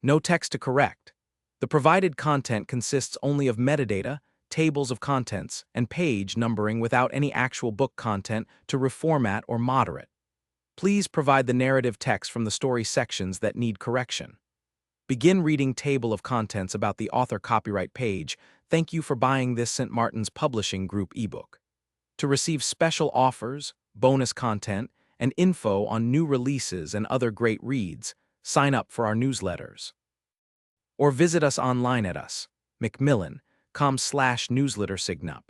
No text to correct. The provided content consists only of metadata, tables of contents, and page numbering without any actual book content to reformat or moderate. Please provide the narrative text from the story sections that need correction. Begin reading table of contents about the author copyright page. Thank you for buying this St. Martin's Publishing Group ebook. To receive special offers, bonus content, and info on new releases and other great reads, sign up for our newsletters. Or visit us online at macmillan.com/newsletter-signup.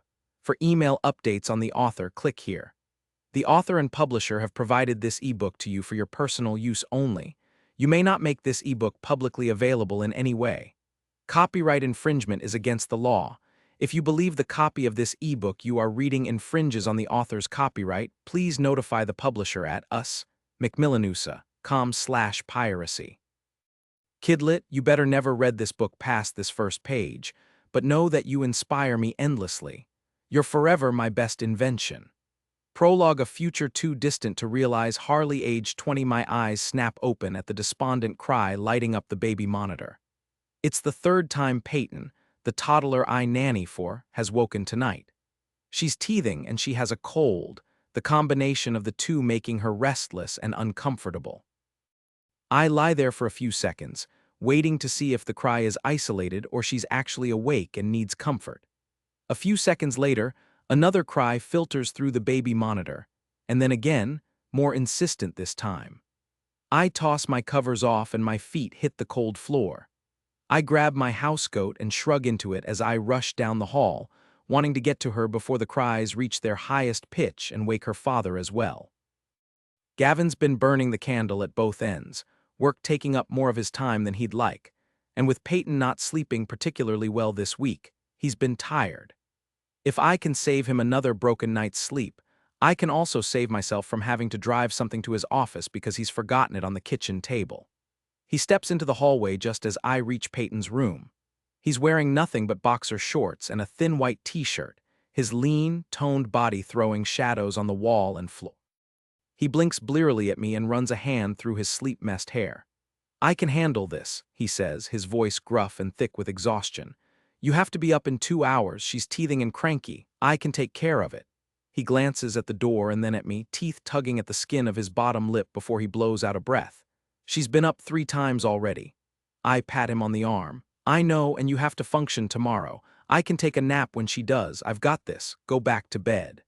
For email updates on the author, click here. The author and publisher have provided this ebook to you for your personal use only. You may not make this ebook publicly available in any way. Copyright infringement is against the law. If you believe the copy of this ebook you are reading infringes on the author's copyright, please notify the publisher at macmillanusa.com/piracy. Kidlit, you better never read this book past this first page, but know that you inspire me endlessly. You're forever my best invention. Prologue, a future too distant to realize. Harley, age 20. My eyes snap open at the despondent cry lighting up the baby monitor. It's the third time Peyton, the toddler I nanny for, has woken tonight. She's teething and she has a cold, the combination of the two making her restless and uncomfortable. I lie there for a few seconds, waiting to see if the cry is isolated or she's actually awake and needs comfort. A few seconds later, another cry filters through the baby monitor, and then again, more insistent this time. I toss my covers off and my feet hit the cold floor. I grab my housecoat and shrug into it as I rush down the hall, wanting to get to her before the cries reach their highest pitch and wake her father as well. Gavin's been burning the candle at both ends, work taking up more of his time than he'd like, and with Peyton not sleeping particularly well this week, he's been tired. If I can save him another broken night's sleep, I can also save myself from having to drive something to his office because he's forgotten it on the kitchen table. He steps into the hallway just as I reach Peyton's room. He's wearing nothing but boxer shorts and a thin white t-shirt, his lean, toned body throwing shadows on the wall and floor. He blinks blearily at me and runs a hand through his sleep-messed hair. "I can handle this," he says, his voice gruff and thick with exhaustion. "You have to be up in 2 hours, she's teething and cranky. I can take care of it." He glances at the door and then at me, teeth tugging at the skin of his bottom lip before he blows out a breath. "She's been up 3 times already." I pat him on the arm. "I know, and you have to function tomorrow. I can take a nap when she does. I've got this. Go back to bed."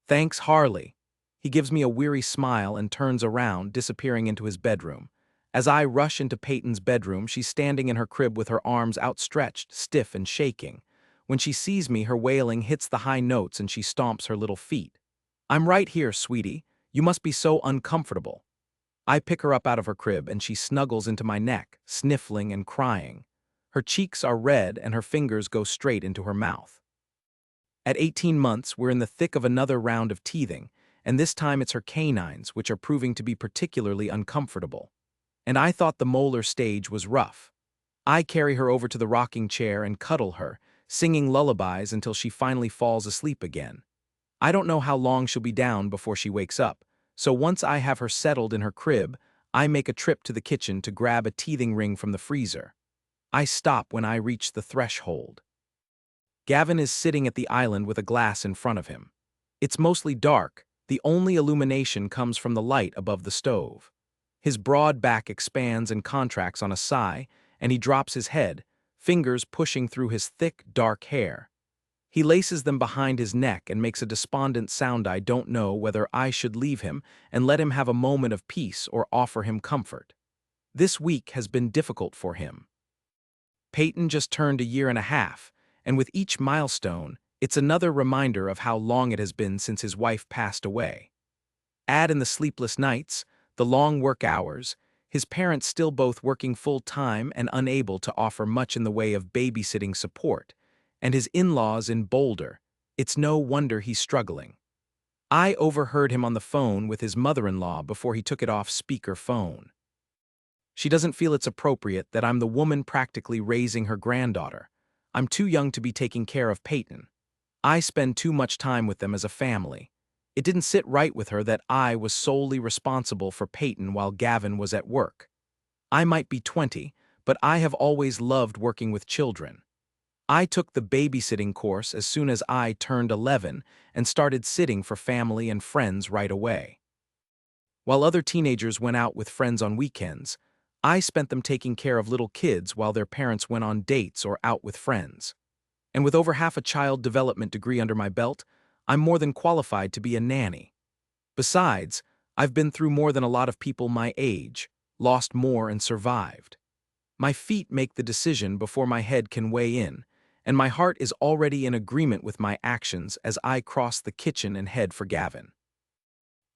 "Thanks, Harley." He gives me a weary smile and turns around, disappearing into his bedroom. As I rush into Peyton's bedroom, she's standing in her crib with her arms outstretched, stiff and shaking. When she sees me, her wailing hits the high notes and she stomps her little feet. "I'm right here, sweetie. You must be so uncomfortable." I pick her up out of her crib and she snuggles into my neck, sniffling and crying. Her cheeks are red and her fingers go straight into her mouth. At 18 months, we're in the thick of another round of teething, and this time it's her canines, which are proving to be particularly uncomfortable. And I thought the molar stage was rough. I carry her over to the rocking chair and cuddle her, singing lullabies until she finally falls asleep again. I don't know how long she'll be down before she wakes up, so once I have her settled in her crib, I make a trip to the kitchen to grab a teething ring from the freezer. I stop when I reach the threshold. Gavin is sitting at the island with a glass in front of him. It's mostly dark, the only illumination comes from the light above the stove. His broad back expands and contracts on a sigh, and he drops his head, fingers pushing through his thick, dark hair. He laces them behind his neck and makes a despondent sound. I don't know whether I should leave him and let him have a moment of peace or offer him comfort. This week has been difficult for him. Peyton just turned 1.5 years, and with each milestone, it's another reminder of how long it has been since his wife passed away. Add in the sleepless nights, the long work hours, his parents still both working full-time and unable to offer much in the way of babysitting support, and his in-laws in Boulder. It's no wonder he's struggling. I overheard him on the phone with his mother-in-law before he took it off speaker phone. She doesn't feel it's appropriate that I'm the woman practically raising her granddaughter. I'm too young to be taking care of Peyton. I spend too much time with them as a family. It didn't sit right with her that I was solely responsible for Peyton while Gavin was at work. I might be 20, but I have always loved working with children. I took the babysitting course as soon as I turned 11 and started sitting for family and friends right away. While other teenagers went out with friends on weekends, I spent them taking care of little kids while their parents went on dates or out with friends. And with over half a child development degree under my belt, I'm more than qualified to be a nanny. Besides, I've been through more than a lot of people my age, lost more and survived. My feet make the decision before my head can weigh in, and my heart is already in agreement with my actions as I cross the kitchen and head for Gavin.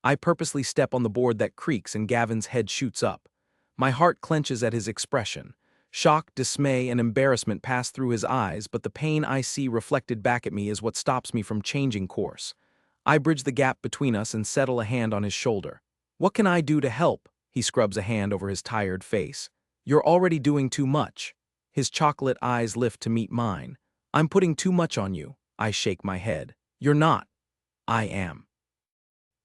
I purposely step on the board that creaks and Gavin's head shoots up. My heart clenches at his expression. Shock, dismay, and embarrassment pass through his eyes, but the pain I see reflected back at me is what stops me from changing course. I bridge the gap between us and settle a hand on his shoulder. "What can I do to help?" He scrubs a hand over his tired face. "You're already doing too much." His chocolate eyes lift to meet mine. "I'm putting too much on you." I shake my head. "You're not." "I am.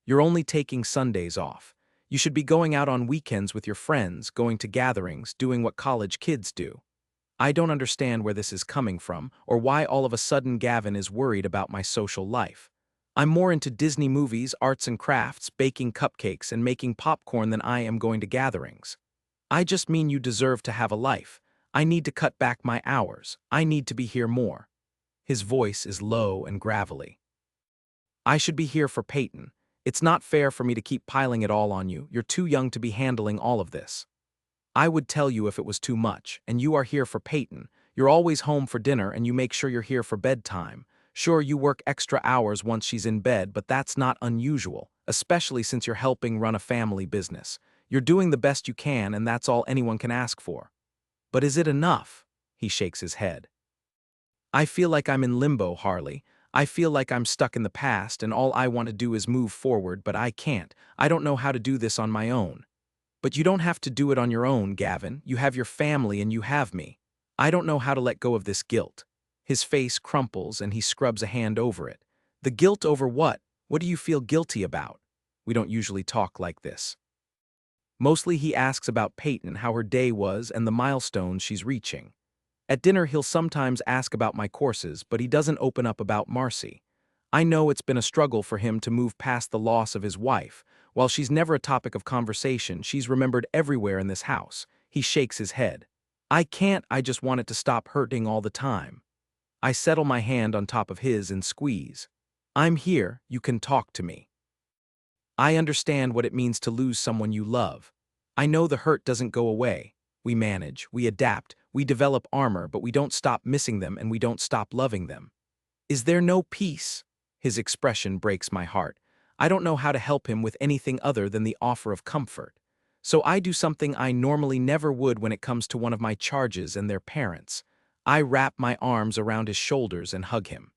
You're only taking Sundays off. You should be going out on weekends with your friends, going to gatherings, doing what college kids do." I don't understand where this is coming from or why all of a sudden Gavin is worried about my social life. I'm more into Disney movies, arts and crafts, baking cupcakes, and making popcorn than I am going to gatherings. "I just mean you deserve to have a life. I need to cut back my hours. I need to be here more." His voice is low and gravelly. "I should be here for Peyton. It's not fair for me to keep piling it all on you. You're too young to be handling all of this. I would tell you if it was too much, and you are here for Peyton. You're always home for dinner and you make sure you're here for bedtime. Sure, you work extra hours once she's in bed, but that's not unusual, especially since you're helping run a family business. You're doing the best you can, and that's all anyone can ask for." "But is it enough?" He shakes his head. "I feel like I'm in limbo, Harley. I feel like I'm stuck in the past and all I want to do is move forward, but I can't. I don't know how to do this on my own." "But you don't have to do it on your own, Gavin. You have your family and you have me. I don't know how to let go of this guilt." His face crumples and he scrubs a hand over it. "The guilt over what? What do you feel guilty about?" We don't usually talk like this. Mostly he asks about Peyton, how her day was, and the milestones she's reaching. At dinner he'll sometimes ask about my courses, but he doesn't open up about Marcy. I know it's been a struggle for him to move past the loss of his wife. While she's never a topic of conversation, she's remembered everywhere in this house. He shakes his head. "I can't, I just want it to stop hurting all the time." I settle my hand on top of his and squeeze. "I'm here, you can talk to me. I understand what it means to lose someone you love. I know the hurt doesn't go away. We manage, we adapt, we develop armor, but we don't stop missing them and we don't stop loving them." "Is there no peace?" His expression breaks my heart. I don't know how to help him with anything other than the offer of comfort. So I do something I normally never would when it comes to one of my charges and their parents. I wrap my arms around his shoulders and hug him.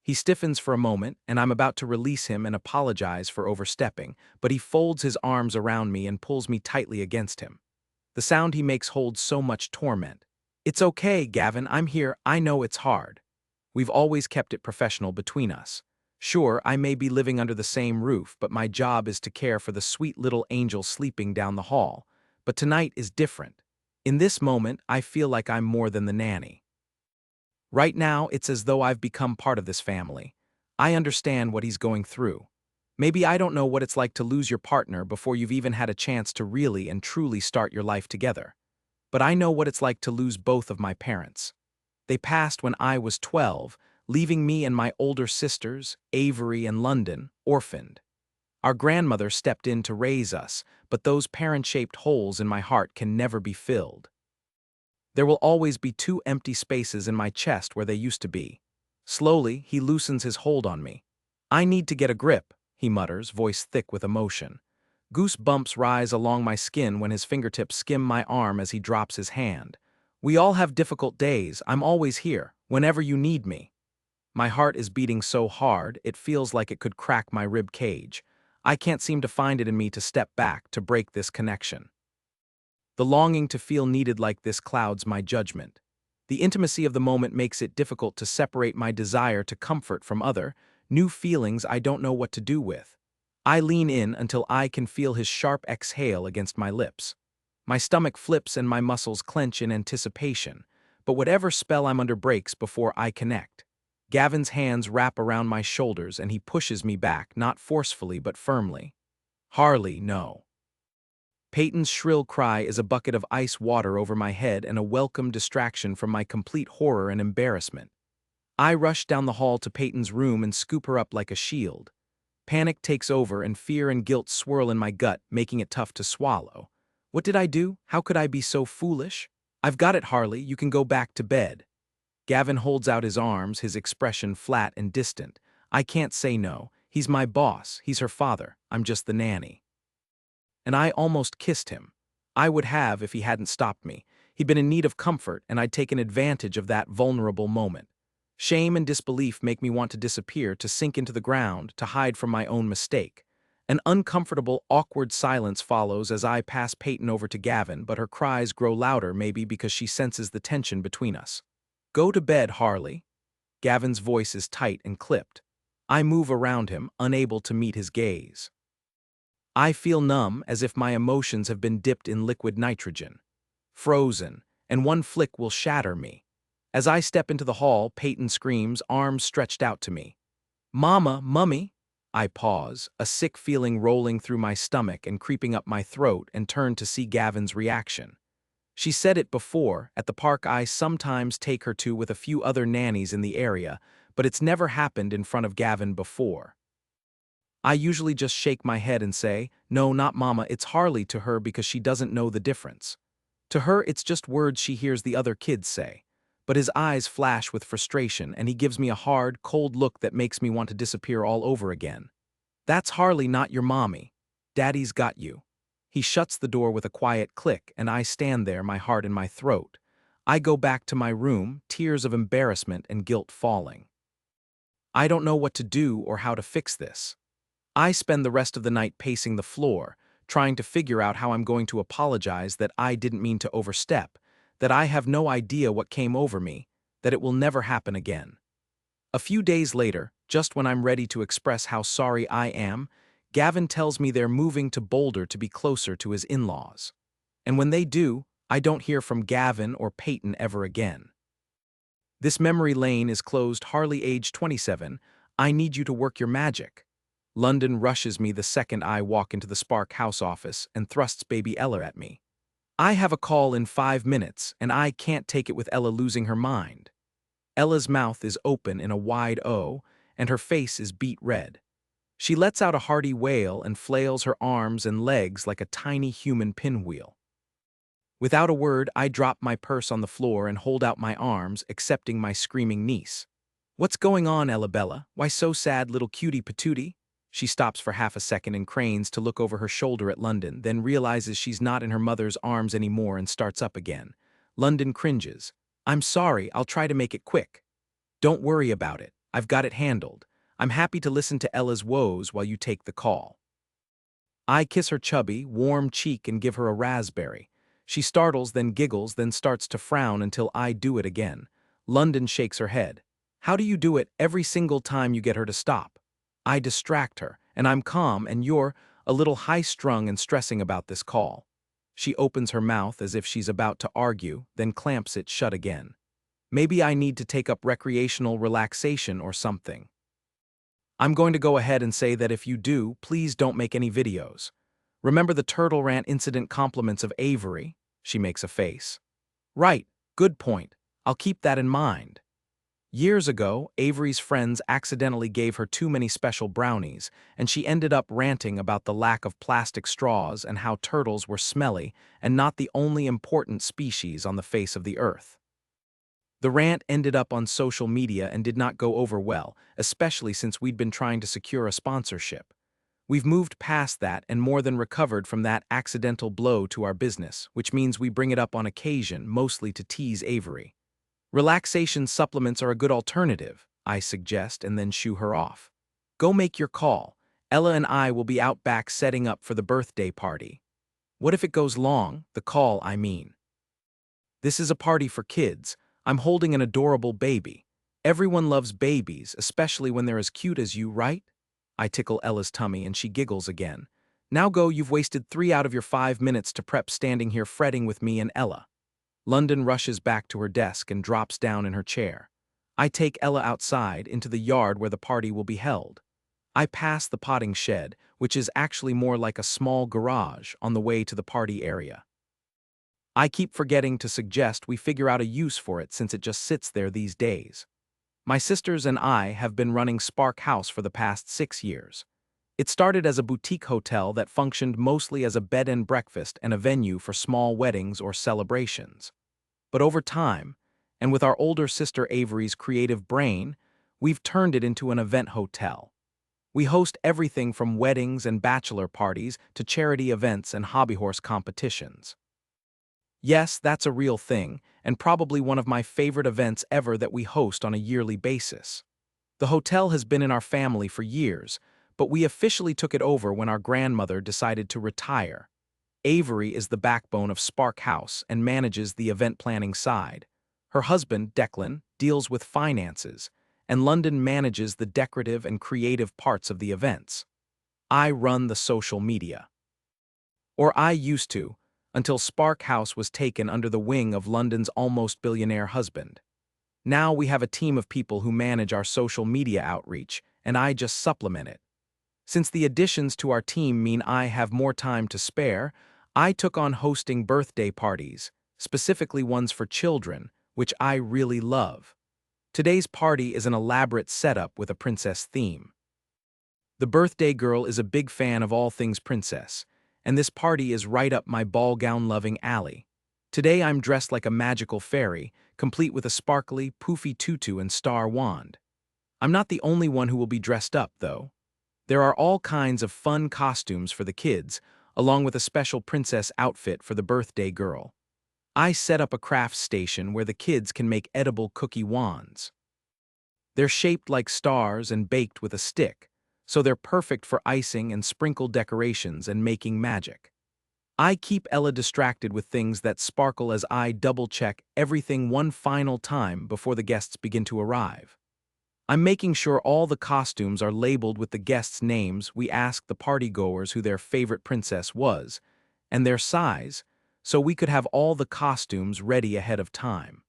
He stiffens for a moment, and I'm about to release him and apologize for overstepping, but he folds his arms around me and pulls me tightly against him. The sound he makes holds so much torment. "It's okay, Gavin, I'm here. I know it's hard. We've always kept it professional between us. Sure, I may be living under the same roof, but my job is to care for the sweet little angel sleeping down the hall. But tonight is different. In this moment, I feel like I'm more than the nanny. Right now, it's as though I've become part of this family. I understand what he's going through. Maybe I don't know what it's like to lose your partner before you've even had a chance to really and truly start your life together. But I know what it's like to lose both of my parents. They passed when I was 12, leaving me and my older sisters, Avery and London, orphaned. Our grandmother stepped in to raise us, but those parent-shaped holes in my heart can never be filled. There will always be two empty spaces in my chest where they used to be. Slowly, he loosens his hold on me. "I need to get a grip," he mutters, voice thick with emotion. Goosebumps rise along my skin when his fingertips skim my arm as he drops his hand. "We all have difficult days. I'm always here, whenever you need me." My heart is beating so hard, it feels like it could crack my rib cage. I can't seem to find it in me to step back, to break this connection. The longing to feel needed like this clouds my judgment. The intimacy of the moment makes it difficult to separate my desire to comfort from other, new feelings I don't know what to do with. I lean in until I can feel his sharp exhale against my lips. My stomach flips and my muscles clench in anticipation, but whatever spell I'm under breaks before I connect. Gavin's hands wrap around my shoulders and he pushes me back, not forcefully but firmly. Harley, no. Peyton's shrill cry is a bucket of ice water over my head and a welcome distraction from my complete horror and embarrassment. I rush down the hall to Peyton's room and scoop her up like a shield. Panic takes over and fear and guilt swirl in my gut, making it tough to swallow. What did I do? How could I be so foolish? I've got it, Harley. You can go back to bed. Gavin holds out his arms, his expression flat and distant. I can't say no. He's my boss. He's her father. I'm just the nanny. And I almost kissed him. I would have if he hadn't stopped me. He'd been in need of comfort, and I'd taken advantage of that vulnerable moment. Shame and disbelief make me want to disappear, to sink into the ground, to hide from my own mistake. An uncomfortable, awkward silence follows as I pass Peyton over to Gavin, but her cries grow louder, maybe because she senses the tension between us. Go to bed, Harley. Gavin's voice is tight and clipped. I move around him, unable to meet his gaze. I feel numb, as if my emotions have been dipped in liquid nitrogen. Frozen, and one flick will shatter me. As I step into the hall, Peyton screams, arms stretched out to me. Mama, Mummy! I pause, a sick feeling rolling through my stomach and creeping up my throat, and turn to see Gavin's reaction. She said it before, at the park I sometimes take her to with a few other nannies in the area, but it's never happened in front of Gavin before. I usually just shake my head and say, no, not Mama, it's Harley to her because she doesn't know the difference. To her, it's just words she hears the other kids say. But his eyes flash with frustration, and he gives me a hard, cold look that makes me want to disappear all over again. That's Harley, not your mommy. Daddy's got you. He shuts the door with a quiet click, and I stand there, my heart in my throat. I go back to my room, tears of embarrassment and guilt falling. I don't know what to do or how to fix this. I spend the rest of the night pacing the floor, trying to figure out how I'm going to apologize that I didn't mean to overstep, that I have no idea what came over me, that it will never happen again. A few days later, just when I'm ready to express how sorry I am, Gavin tells me they're moving to Boulder to be closer to his in-laws. And when they do, I don't hear from Gavin or Peyton ever again. This memory lane is closed. Harley, age 27, I need you to work your magic. London rushes me the second I walk into the Spark house office and thrusts baby Ella at me. I have a call in 5 minutes, and I can't take it with Ella losing her mind. Ella's mouth is open in a wide O, and her face is beet red. She lets out a hearty wail and flails her arms and legs like a tiny human pinwheel. Without a word, I drop my purse on the floor and hold out my arms, accepting my screaming niece. What's going on, Ella Bella? Why so sad, little cutie patootie? She stops for half a second and cranes to look over her shoulder at London, then realizes she's not in her mother's arms anymore and starts up again. London cringes. I'm sorry, I'll try to make it quick. Don't worry about it. I've got it handled. I'm happy to listen to Ella's woes while you take the call. I kiss her chubby, warm cheek and give her a raspberry. She startles, then giggles, then starts to frown until I do it again. London shakes her head. How do you do it every single time you get her to stop? I distract her, and I'm calm, and you're a little high-strung and stressing about this call. She opens her mouth as if she's about to argue, then clamps it shut again. Maybe I need to take up recreational relaxation or something. I'm going to go ahead and say that if you do, please don't make any videos. Remember the turtle rant incident? Compliments of Avery? She makes a face. Right, good point. I'll keep that in mind. Years ago, Avery's friends accidentally gave her too many special brownies, and she ended up ranting about the lack of plastic straws and how turtles were smelly and not the only important species on the face of the earth. The rant ended up on social media and did not go over well, especially since we'd been trying to secure a sponsorship. We've moved past that and more than recovered from that accidental blow to our business, which means we bring it up on occasion, mostly to tease Avery. Relaxation supplements are a good alternative, I suggest, and then shoo her off. Go make your call. Ella and I will be out back setting up for the birthday party. What if it goes long? The call, I mean. This is a party for kids. I'm holding an adorable baby. Everyone loves babies, especially when they're as cute as you, right? I tickle Ella's tummy and she giggles again. Now go, you've wasted 3 out of your 5 minutes to prep standing here fretting with me and Ella. London rushes back to her desk and drops down in her chair. I take Ella outside into the yard where the party will be held. I pass the potting shed, which is actually more like a small garage, on the way to the party area. I keep forgetting to suggest we figure out a use for it since it just sits there these days. My sisters and I have been running Spark House for the past 6 years. It started as a boutique hotel that functioned mostly as a bed and breakfast and a venue for small weddings or celebrations. But over time, and with our older sister Avery's creative brain, we've turned it into an event hotel. We host everything from weddings and bachelor parties to charity events and hobby horse competitions. Yes, that's a real thing, and probably one of my favorite events ever that we host on a yearly basis. The hotel has been in our family for years, but we officially took it over when our grandmother decided to retire. Avery is the backbone of Spark House and manages the event planning side. Her husband, Declan, deals with finances, and London manages the decorative and creative parts of the events. I run the social media. Or I used to, until Spark House was taken under the wing of London's almost billionaire husband. Now we have a team of people who manage our social media outreach, and I just supplement it. Since the additions to our team mean I have more time to spare, I took on hosting birthday parties, specifically ones for children, which I really love. Today's party is an elaborate setup with a princess theme. The birthday girl is a big fan of all things princess, and this party is right up my ball gown-loving alley. Today I'm dressed like a magical fairy, complete with a sparkly, poofy tutu and star wand. I'm not the only one who will be dressed up, though. There are all kinds of fun costumes for the kids, along with a special princess outfit for the birthday girl. I set up a craft station where the kids can make edible cookie wands. They're shaped like stars and baked with a stick, so they're perfect for icing and sprinkle decorations and making magic. I keep Ella distracted with things that sparkle as I double-check everything one final time before the guests begin to arrive. I'm making sure all the costumes are labeled with the guests' names. We asked the partygoers who their favorite princess was, and their size, so we could have all the costumes ready ahead of time.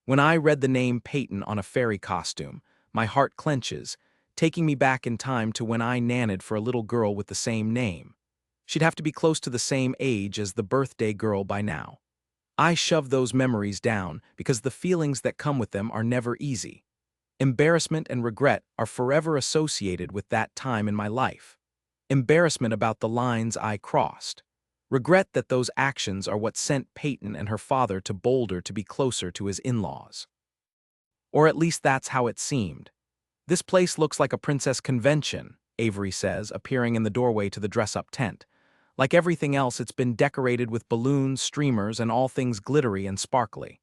When I read the name Peyton on a fairy costume, my heart clenches, taking me back in time to when I nannied for a little girl with the same name. She'd have to be close to the same age as the birthday girl by now. I shove those memories down because the feelings that come with them are never easy. Embarrassment and regret are forever associated with that time in my life. Embarrassment about the lines I crossed. Regret that those actions are what sent Peyton and her father to Boulder to be closer to his in-laws. Or at least that's how it seemed. This place looks like a princess convention, Avery says, appearing in the doorway to the dress-up tent. Like everything else, it's been decorated with balloons, streamers, and all things glittery and sparkly.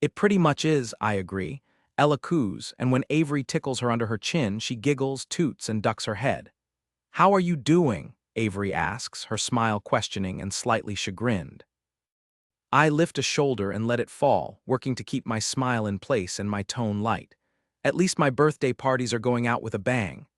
It pretty much is, I agree. Ella coos, and when Avery tickles her under her chin, she giggles, toots, and ducks her head. "How are you doing?" Avery asks, her smile questioning and slightly chagrined. I lift a shoulder and let it fall, working to keep my smile in place and my tone light. At least my birthday parties are going out with a bang.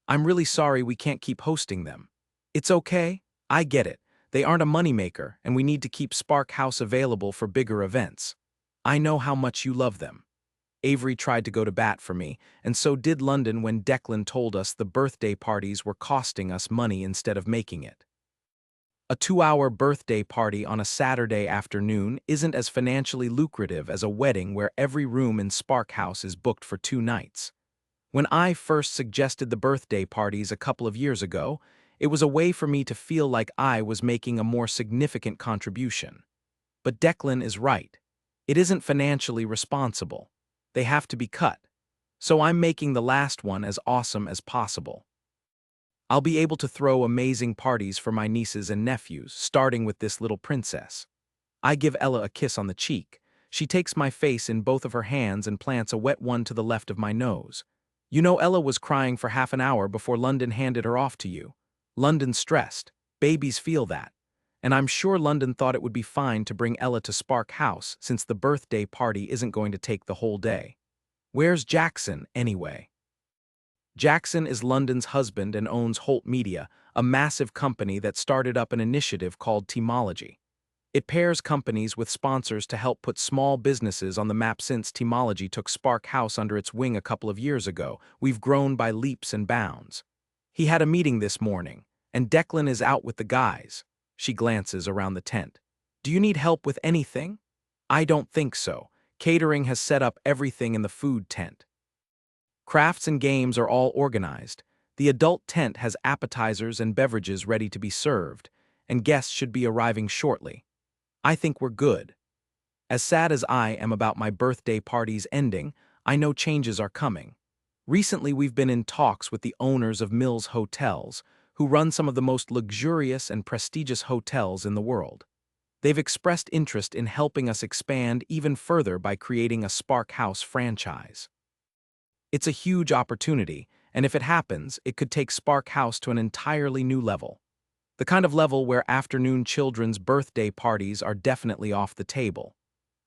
I'm really sorry we can't keep hosting them. It's okay, I get it. They aren't a moneymaker, and we need to keep Spark House available for bigger events. I know how much you love them. Avery tried to go to bat for me, and so did London when Declan told us the birthday parties were costing us money instead of making it. A 2-hour birthday party on a Saturday afternoon isn't as financially lucrative as a wedding where every room in Spark House is booked for 2 nights. When I first suggested the birthday parties a couple of years ago, it was a way for me to feel like I was making a more significant contribution. But Declan is right. It isn't financially responsible. They have to be cut. So I'm making the last one as awesome as possible. I'll be able to throw amazing parties for my nieces and nephews, starting with this little princess. I give Ella a kiss on the cheek. She takes my face in both of her hands and plants a wet one to the left of my nose. You know, Ella was crying for half an hour before London handed her off to you. London's stressed. Babies feel that. And I'm sure London thought it would be fine to bring Ella to Spark House since the birthday party isn't going to take the whole day. Where's Jackson, anyway? Jackson is London's husband and owns Holt Media, a massive company that started up an initiative called Teamology. It pairs companies with sponsors to help put small businesses on the map. Since Teamology took Spark House under its wing a couple of years ago, we've grown by leaps and bounds. He had a meeting this morning, and Declan is out with the guys. She glances around the tent. Do you need help with anything? I don't think so. Catering has set up everything in the food tent. Crafts and games are all organized. The adult tent has appetizers and beverages ready to be served, and guests should be arriving shortly. I think we're good. As sad as I am about my birthday party's ending, I know changes are coming. Recently, we've been in talks with the owners of Mills Hotels, who run some of the most luxurious and prestigious hotels in the world. They've expressed interest in helping us expand even further by creating a Spark House franchise. It's a huge opportunity, and if it happens, it could take Spark House to an entirely new level. The kind of level where afternoon children's birthday parties are definitely off the table.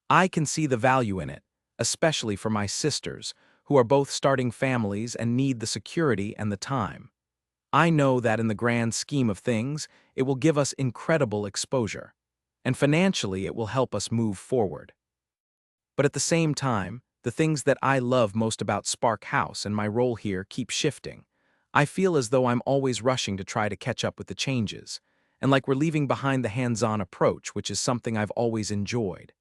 I can see the value in it, especially for my sisters, who are both starting families and need the security and the time. I know that in the grand scheme of things, it will give us incredible exposure, and financially it will help us move forward. But at the same time, the things that I love most about Spark House and my role here keep shifting. I feel as though I'm always rushing to try to catch up with the changes, and like we're leaving behind the hands-on approach, which is something I've always enjoyed.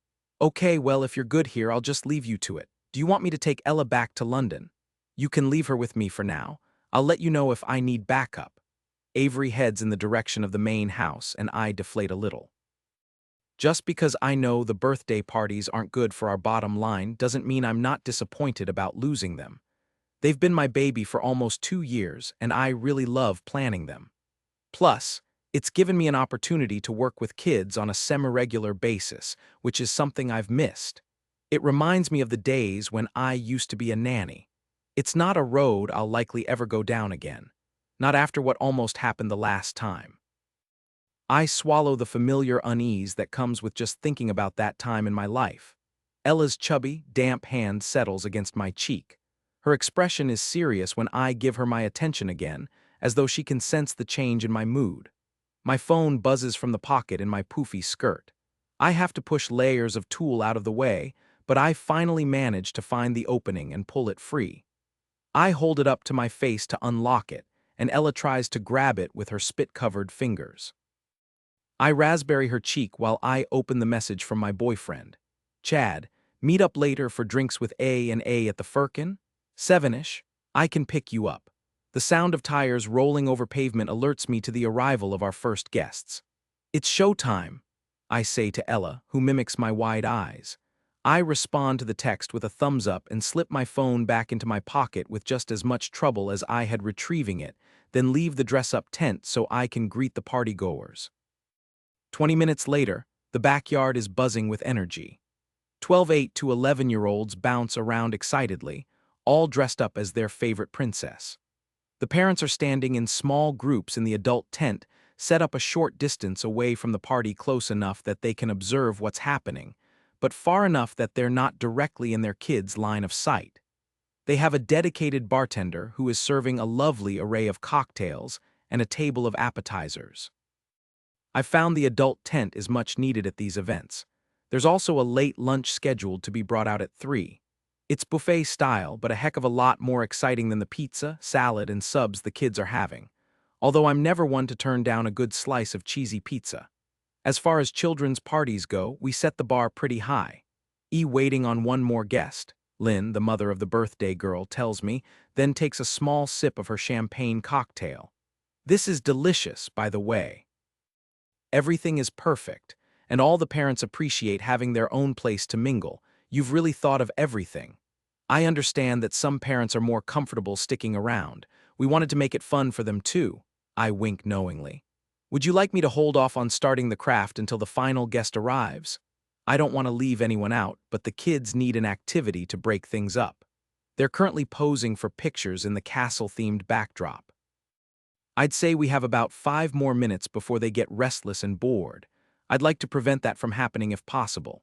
Okay, well, if you're good here, I'll just leave you to it. Do you want me to take Ella back to London? You can leave her with me for now. I'll let you know if I need backup. Avery heads in the direction of the main house, and I deflate a little. Just because I know the birthday parties aren't good for our bottom line doesn't mean I'm not disappointed about losing them. They've been my baby for almost 2 years, and I really love planning them. Plus, it's given me an opportunity to work with kids on a semi-regular basis, which is something I've missed. It reminds me of the days when I used to be a nanny. It's not a road I'll likely ever go down again. Not after what almost happened the last time. I swallow the familiar unease that comes with just thinking about that time in my life. Ella's chubby, damp hand settles against my cheek. Her expression is serious when I give her my attention again, as though she can sense the change in my mood. My phone buzzes from the pocket in my poofy skirt. I have to push layers of tulle out of the way, but I finally manage to find the opening and pull it free. I hold it up to my face to unlock it, and Ella tries to grab it with her spit-covered fingers. I raspberry her cheek while I open the message from my boyfriend. Chad, meet up later for drinks with A and A at the Firkin? 7-ish. I can pick you up. The sound of tires rolling over pavement alerts me to the arrival of our first guests. It's showtime, I say to Ella, who mimics my wide eyes. I respond to the text with a thumbs up and slip my phone back into my pocket with just as much trouble as I had retrieving it, then leave the dress-up tent so I can greet the partygoers. 20 minutes later, the backyard is buzzing with energy. 12-8 to 11-year-olds bounce around excitedly, all dressed up as their favorite princess. The parents are standing in small groups in the adult tent, set up a short distance away from the party, close enough that they can observe what's happening, but far enough that they're not directly in their kids' line of sight. They have a dedicated bartender who is serving a lovely array of cocktails and a table of appetizers. I've found the adult tent is much needed at these events. There's also a late lunch scheduled to be brought out at 3. It's buffet style, but a heck of a lot more exciting than the pizza, salad, and subs the kids are having. Although I'm never one to turn down a good slice of cheesy pizza. As far as children's parties go, we set the bar pretty high. Waiting on one more guest, Lynn, the mother of the birthday girl, tells me, then takes a small sip of her champagne cocktail. This is delicious, by the way. Everything is perfect, and all the parents appreciate having their own place to mingle. You've really thought of everything. I understand that some parents are more comfortable sticking around. We wanted to make it fun for them too. I wink knowingly. Would you like me to hold off on starting the craft until the final guest arrives? I don't want to leave anyone out, but the kids need an activity to break things up. They're currently posing for pictures in the castle-themed backdrop. I'd say we have about 5 more minutes before they get restless and bored. I'd like to prevent that from happening if possible.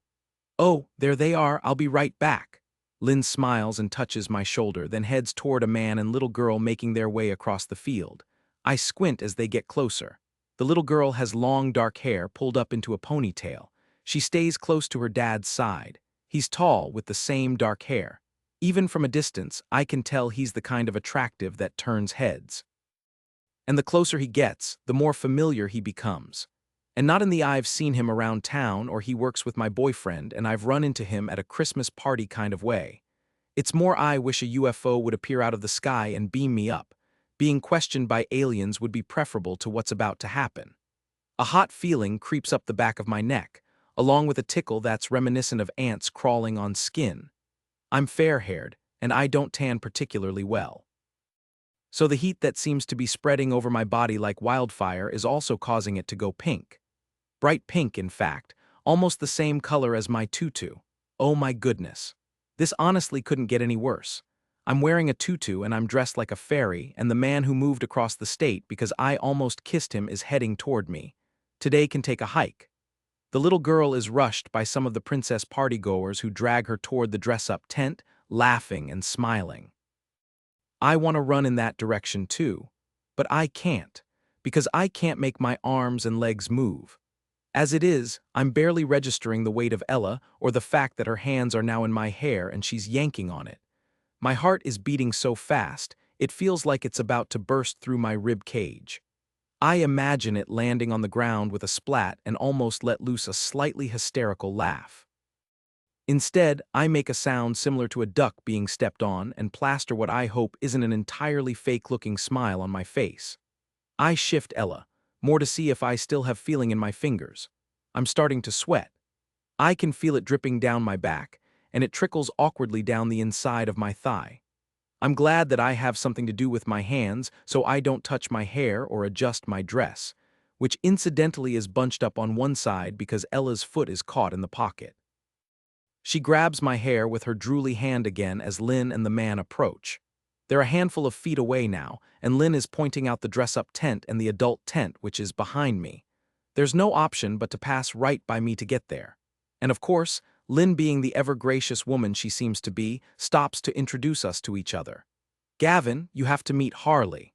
Oh, there they are, I'll be right back. Lynn smiles and touches my shoulder, then heads toward a man and little girl making their way across the field. I squint as they get closer. The little girl has long dark hair pulled up into a ponytail. She stays close to her dad's side. He's tall with the same dark hair. Even from a distance, I can tell he's the kind of attractive that turns heads. And the closer he gets, the more familiar he becomes. And not in the I've seen him around town or he works with my boyfriend and I've run into him at a Christmas party kind of way. It's more I wish a UFO would appear out of the sky and beam me up. Being questioned by aliens would be preferable to what's about to happen. A hot feeling creeps up the back of my neck, along with a tickle that's reminiscent of ants crawling on skin. I'm fair-haired, and I don't tan particularly well. So the heat that seems to be spreading over my body like wildfire is also causing it to go pink. Bright pink, in fact, almost the same color as my tutu. Oh my goodness. This honestly couldn't get any worse. I'm wearing a tutu and I'm dressed like a fairy, and the man who moved across the state because I almost kissed him is heading toward me. Today can take a hike. The little girl is rushed by some of the princess partygoers who drag her toward the dress-up tent, laughing and smiling. I want to run in that direction too, but I can't, because I can't make my arms and legs move. As it is, I'm barely registering the weight of Ella or the fact that her hands are now in my hair and she's yanking on it. My heart is beating so fast, it feels like it's about to burst through my rib cage. I imagine it landing on the ground with a splat and almost let loose a slightly hysterical laugh. Instead, I make a sound similar to a duck being stepped on and plaster what I hope isn't an entirely fake-looking smile on my face. I shift Ella, more to see if I still have feeling in my fingers. I'm starting to sweat. I can feel it dripping down my back, and it trickles awkwardly down the inside of my thigh. I'm glad that I have something to do with my hands so I don't touch my hair or adjust my dress, which incidentally is bunched up on one side because Ella's foot is caught in the pocket. She grabs my hair with her drooly hand again as Lynn and the man approach. They're a handful of feet away now, and Lynn is pointing out the dress-up tent and the adult tent which is behind me. There's no option but to pass right by me to get there. And of course, Lynn, being the ever-gracious woman she seems to be, stops to introduce us to each other. Gavin, you have to meet Harley.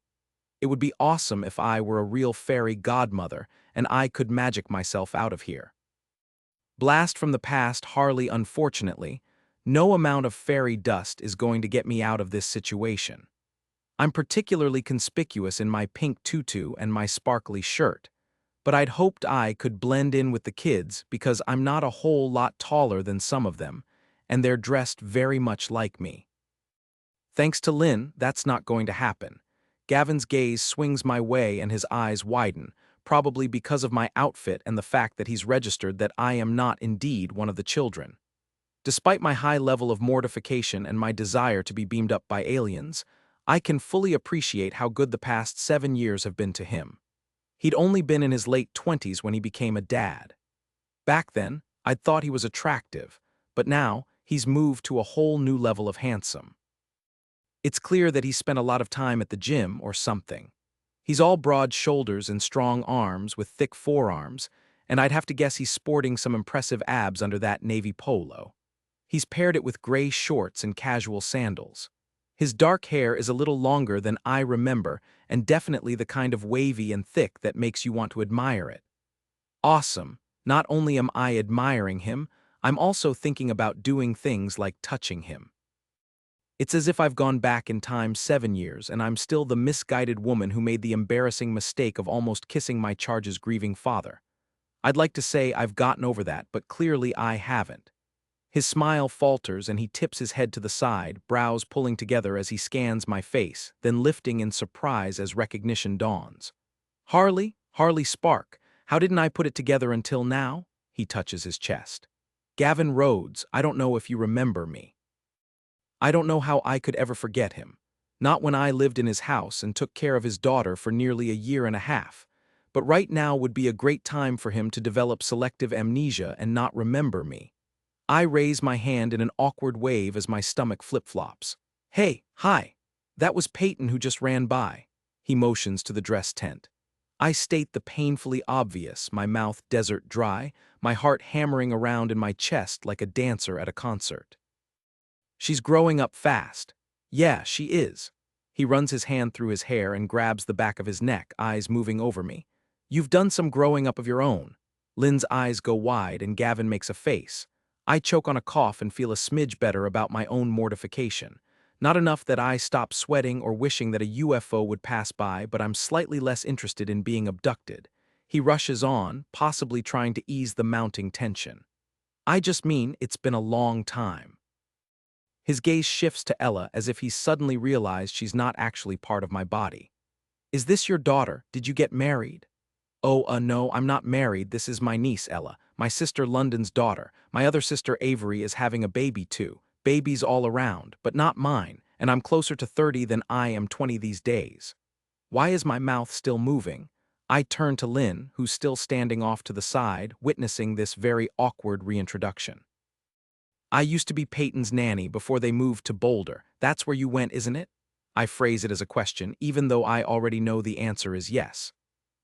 It would be awesome if I were a real fairy godmother and I could magic myself out of here. Blast from the past, Harley, unfortunately, no amount of fairy dust is going to get me out of this situation. I'm particularly conspicuous in my pink tutu and my sparkly shirt, but I'd hoped I could blend in with the kids because I'm not a whole lot taller than some of them, and they're dressed very much like me. Thanks to Lynn, that's not going to happen. Gavin's gaze swings my way and his eyes widen, probably because of my outfit and the fact that he's registered that I am not indeed one of the children. Despite my high level of mortification and my desire to be beamed up by aliens, I can fully appreciate how good the past 7 years have been to him. He'd only been in his late 20s when he became a dad. Back then, I'd thought he was attractive, but now he's moved to a whole new level of handsome. It's clear that he spent a lot of time at the gym or something. He's all broad shoulders and strong arms with thick forearms, and I'd have to guess he's sporting some impressive abs under that navy polo. He's paired it with gray shorts and casual sandals. His dark hair is a little longer than I remember and definitely the kind of wavy and thick that makes you want to admire it. Awesome. Not only am I admiring him, I'm also thinking about doing things like touching him. It's as if I've gone back in time 7 years and I'm still the misguided woman who made the embarrassing mistake of almost kissing my charge's grieving father. I'd like to say I've gotten over that, but clearly I haven't. His smile falters and he tips his head to the side, brows pulling together as he scans my face, then lifting in surprise as recognition dawns. Harley Spark, how didn't I put it together until now? He touches his chest. Gavin Rhodes, I don't know if you remember me. I don't know how I could ever forget him. Not when I lived in his house and took care of his daughter for nearly a year and a half. But right now would be a great time for him to develop selective amnesia and not remember me. I raise my hand in an awkward wave as my stomach flip-flops. Hey, hi. That was Peyton who just ran by. He motions to the dress tent. I state the painfully obvious, my mouth desert dry, my heart hammering around in my chest like a dancer at a concert. She's growing up fast. Yeah, she is. He runs his hand through his hair and grabs the back of his neck, eyes moving over me. You've done some growing up of your own. Lynn's eyes go wide and Gavin makes a face. I choke on a cough and feel a smidge better about my own mortification. Not enough that I stop sweating or wishing that a UFO would pass by, but I'm slightly less interested in being abducted. He rushes on, possibly trying to ease the mounting tension. I just mean it's been a long time. His gaze shifts to Ella as if he's suddenly realized she's not actually part of my body. Is this your daughter? Did you get married? Oh, no, I'm not married. This is my niece, Ella, my sister London's daughter. My other sister Avery is having a baby too. Babies all around, but not mine, and I'm closer to 30 than I am 20 these days. Why is my mouth still moving? I turn to Lynn, who's still standing off to the side, witnessing this very awkward reintroduction. I used to be Peyton's nanny before they moved to Boulder. That's where you went, isn't it? I phrase it as a question, even though I already know the answer is yes.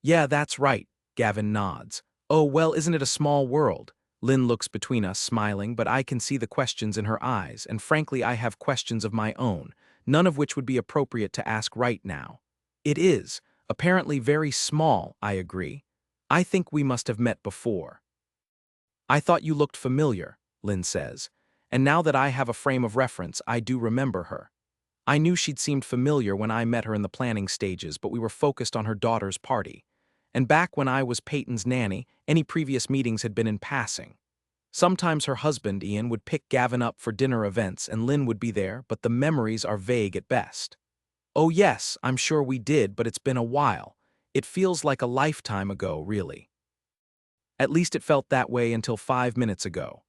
Yeah, that's right, Gavin nods. Oh, well, isn't it a small world? Lynn looks between us, smiling, but I can see the questions in her eyes, and frankly I have questions of my own, none of which would be appropriate to ask right now. It is, apparently very small, I agree. I think we must have met before. I thought you looked familiar, Lynn says, and now that I have a frame of reference, I do remember her. I knew she'd seemed familiar when I met her in the planning stages, but we were focused on her daughter's party. And back when I was Peyton's nanny, any previous meetings had been in passing. Sometimes her husband, Ian, would pick Gavin up for dinner events and Lynn would be there, but the memories are vague at best. Oh yes, I'm sure we did, but it's been a while. It feels like a lifetime ago, really. At least it felt that way until 5 minutes ago.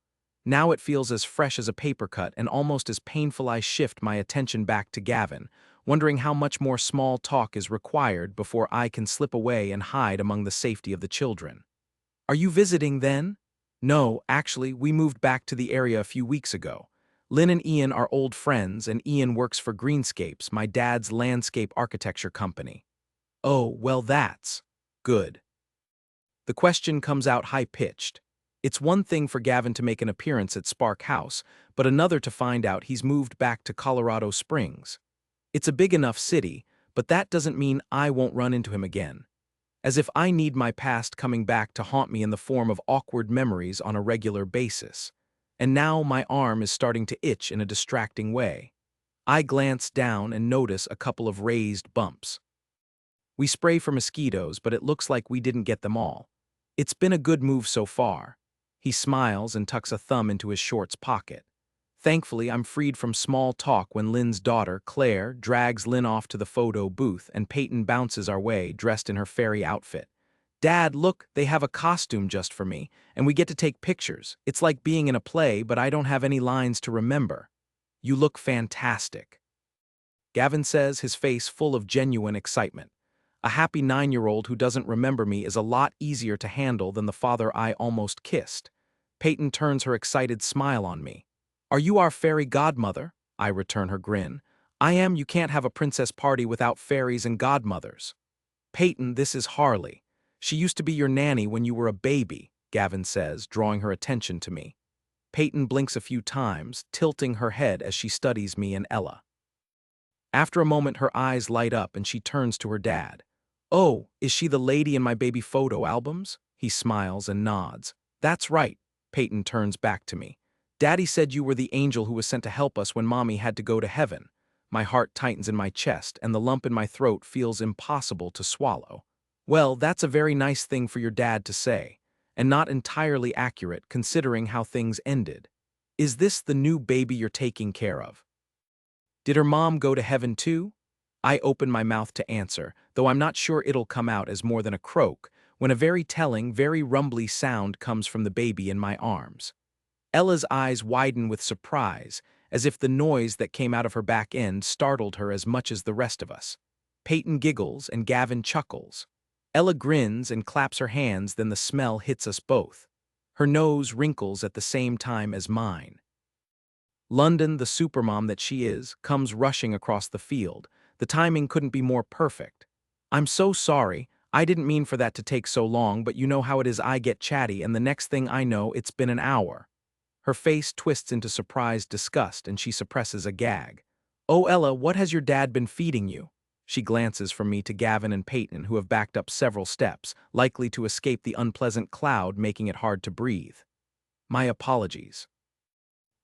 Now it feels as fresh as a paper cut and almost as painful. I shift my attention back to Gavin, wondering how much more small talk is required before I can slip away and hide among the safety of the children. Are you visiting then? No, actually, we moved back to the area a few weeks ago. Lynn and Ian are old friends, and Ian works for Greenscapes, my dad's landscape architecture company. Oh, well, that's good. The question comes out high-pitched. It's one thing for Gavin to make an appearance at Spark House, but another to find out he's moved back to Colorado Springs. It's a big enough city, but that doesn't mean I won't run into him again. As if I need my past coming back to haunt me in the form of awkward memories on a regular basis. And now my arm is starting to itch in a distracting way. I glance down and notice a couple of raised bumps. We spray for mosquitoes, but it looks like we didn't get them all. It's been a good move so far. He smiles and tucks a thumb into his shorts pocket. Thankfully, I'm freed from small talk when Lynn's daughter, Claire, drags Lynn off to the photo booth and Peyton bounces our way, dressed in her fairy outfit. Dad, look, they have a costume just for me, and we get to take pictures. It's like being in a play, but I don't have any lines to remember. You look fantastic. Gavin says, his face full of genuine excitement. A happy 9-year-old who doesn't remember me is a lot easier to handle than the father I almost kissed. Peyton turns her excited smile on me. Are you our fairy godmother? I return her grin. I am. You can't have a princess party without fairies and godmothers. Peyton, this is Harley. She used to be your nanny when you were a baby, Gavin says, drawing her attention to me. Peyton blinks a few times, tilting her head as she studies me and Ella. After a moment, her eyes light up and she turns to her dad. Oh, is she the lady in my baby photo albums? He smiles and nods. That's right. Peyton turns back to me. Daddy said you were the angel who was sent to help us when Mommy had to go to heaven. My heart tightens in my chest and the lump in my throat feels impossible to swallow. Well, that's a very nice thing for your dad to say, and not entirely accurate considering how things ended. Is this the new baby you're taking care of? Did her mom go to heaven too? I open my mouth to answer, though I'm not sure it'll come out as more than a croak, when a very telling, very rumbly sound comes from the baby in my arms. Ella's eyes widen with surprise, as if the noise that came out of her back end startled her as much as the rest of us. Peyton giggles and Gavin chuckles. Ella grins and claps her hands, then the smell hits us both. Her nose wrinkles at the same time as mine. London, the supermom that she is, comes rushing across the field. The timing couldn't be more perfect. I'm so sorry, I didn't mean for that to take so long, but you know how it is, I get chatty and the next thing I know it's been an hour. Her face twists into surprised disgust and she suppresses a gag. "Oh, Ella, what has your dad been feeding you?" She glances from me to Gavin and Peyton, who have backed up several steps, likely to escape the unpleasant cloud making it hard to breathe. My apologies.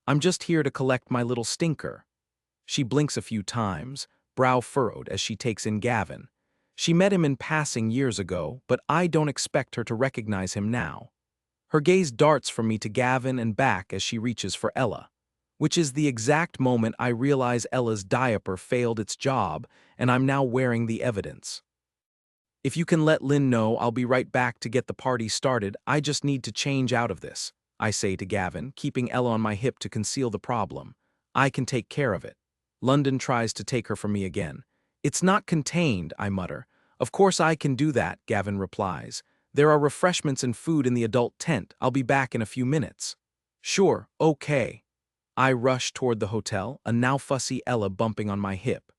I'm just here to collect my little stinker. She blinks a few times, brow furrowed as she takes in Gavin. She met him in passing years ago, but I don't expect her to recognize him now. Her gaze darts from me to Gavin and back as she reaches for Ella, which is the exact moment I realize Ella's diaper failed its job and I'm now wearing the evidence. "If you can let Lynn know, I'll be right back to get the party started. I just need to change out of this," I say to Gavin, keeping Ella on my hip to conceal the problem. "I can take care of it." London tries to take her from me again. "It's not contained," I mutter. "Of course I can do that," Gavin replies. "There are refreshments and food in the adult tent. I'll be back in a few minutes." "Sure, okay." I rush toward the hotel, a now fussy Ella bumping on my hip.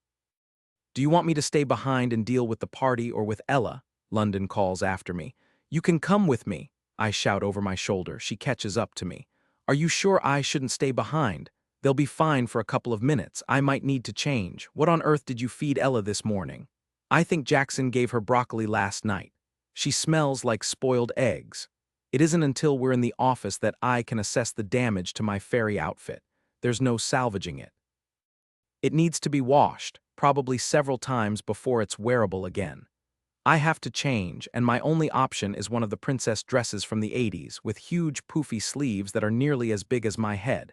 "Do you want me to stay behind and deal with the party or with Ella?" London calls after me. "You can come with me," I shout over my shoulder. She catches up to me. "Are you sure I shouldn't stay behind? They'll be fine for a couple of minutes. I might need to change. What on earth did you feed Ella this morning?" "I think Jackson gave her broccoli last night. She smells like spoiled eggs." It isn't until we're in the office that I can assess the damage to my fairy outfit. There's no salvaging it. It needs to be washed, probably several times before it's wearable again. I have to change, and my only option is one of the princess dresses from the 80s with huge poofy sleeves that are nearly as big as my head.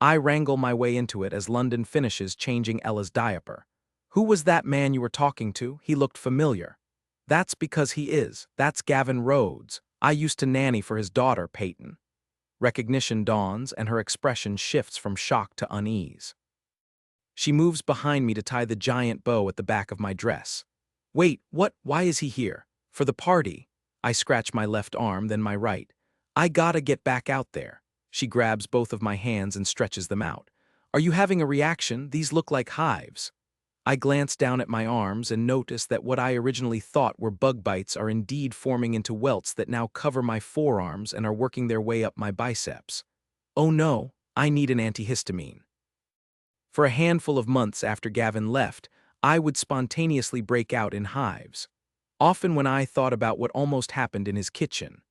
I wrangle my way into it as London finishes changing Ella's diaper. "Who was that man you were talking to? He looked familiar." "That's because he is. That's Gavin Rhodes. I used to nanny for his daughter, Peyton." Recognition dawns, and her expression shifts from shock to unease. She moves behind me to tie the giant bow at the back of my dress. "Wait, what? Why is he here?" "For the party." I scratch my left arm, then my right. "I gotta get back out there." She grabs both of my hands and stretches them out. "Are you having a reaction? These look like hives." I glance down at my arms and notice that what I originally thought were bug bites are indeed forming into welts that now cover my forearms and are working their way up my biceps. Oh no, I need an antihistamine. For a handful of months after Gavin left, I would spontaneously break out in hives. Often when I thought about what almost happened in his kitchen.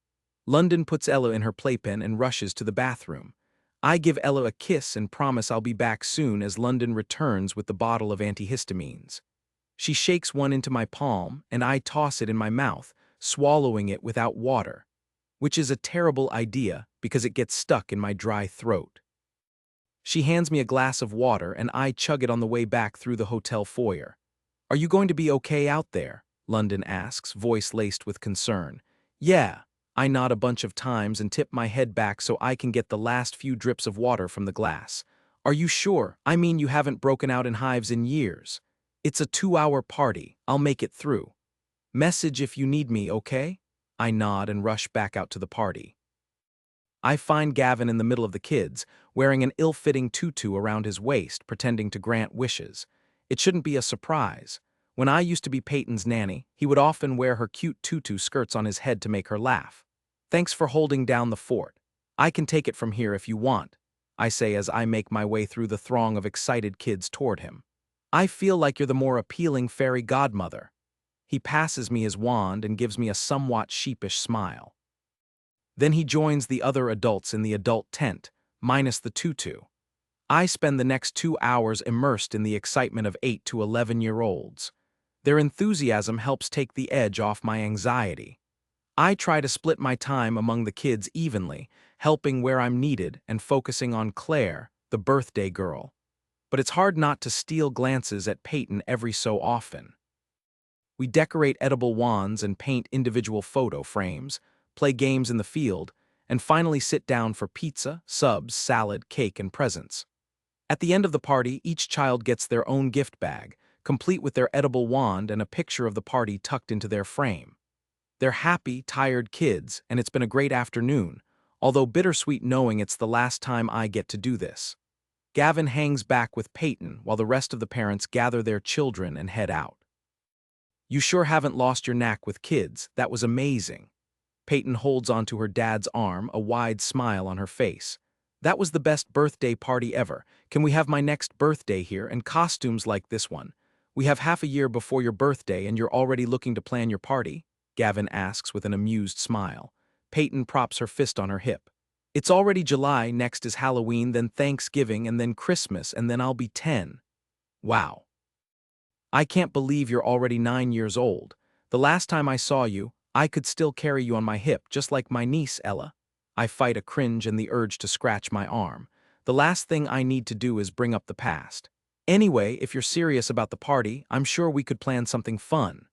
London puts Ella in her playpen and rushes to the bathroom. I give Ella a kiss and promise I'll be back soon as London returns with the bottle of antihistamines. She shakes one into my palm, and I toss it in my mouth, swallowing it without water, which is a terrible idea because it gets stuck in my dry throat. She hands me a glass of water and I chug it on the way back through the hotel foyer. "Are you going to be okay out there?" London asks, voice laced with concern. "Yeah." I nod a bunch of times and tip my head back so I can get the last few drips of water from the glass. "Are you sure? I mean, you haven't broken out in hives in years." "It's a 2-hour party. I'll make it through." "Message if you need me, okay?" I nod and rush back out to the party. I find Gavin in the middle of the kids, wearing an ill-fitting tutu around his waist, pretending to grant wishes. It shouldn't be a surprise. When I used to be Peyton's nanny, he would often wear her cute tutu skirts on his head to make her laugh. "Thanks for holding down the fort. I can take it from here if you want," I say as I make my way through the throng of excited kids toward him. "I feel like you're the more appealing fairy godmother." He passes me his wand and gives me a somewhat sheepish smile. Then he joins the other adults in the adult tent, minus the tutu. I spend the next 2 hours immersed in the excitement of 8 to 11-year-olds. Their enthusiasm helps take the edge off my anxiety. I try to split my time among the kids evenly, helping where I'm needed and focusing on Claire, the birthday girl. But it's hard not to steal glances at Peyton every so often. We decorate edible wands and paint individual photo frames, play games in the field, and finally sit down for pizza, subs, salad, cake, and presents. At the end of the party, each child gets their own gift bag, complete with their edible wand and a picture of the party tucked into their frame. They're happy, tired kids, and it's been a great afternoon, although bittersweet knowing it's the last time I get to do this. Gavin hangs back with Peyton while the rest of the parents gather their children and head out. "You sure haven't lost your knack with kids. That was amazing." Peyton holds onto her dad's arm, a wide smile on her face. That was the best birthday party ever. Can we have my next birthday here and costumes like this one? We have half a year before your birthday and you're already looking to plan your party? Gavin asks with an amused smile. Peyton props her fist on her hip. It's already July, next is Halloween, then Thanksgiving, and then Christmas, and then I'll be 10. Wow. I can't believe you're already 9 years old. The last time I saw you, I could still carry you on my hip, just like my niece, Ella. I fight a cringe and the urge to scratch my arm. The last thing I need to do is bring up the past. Anyway, if you're serious about the party, I'm sure we could plan something fun.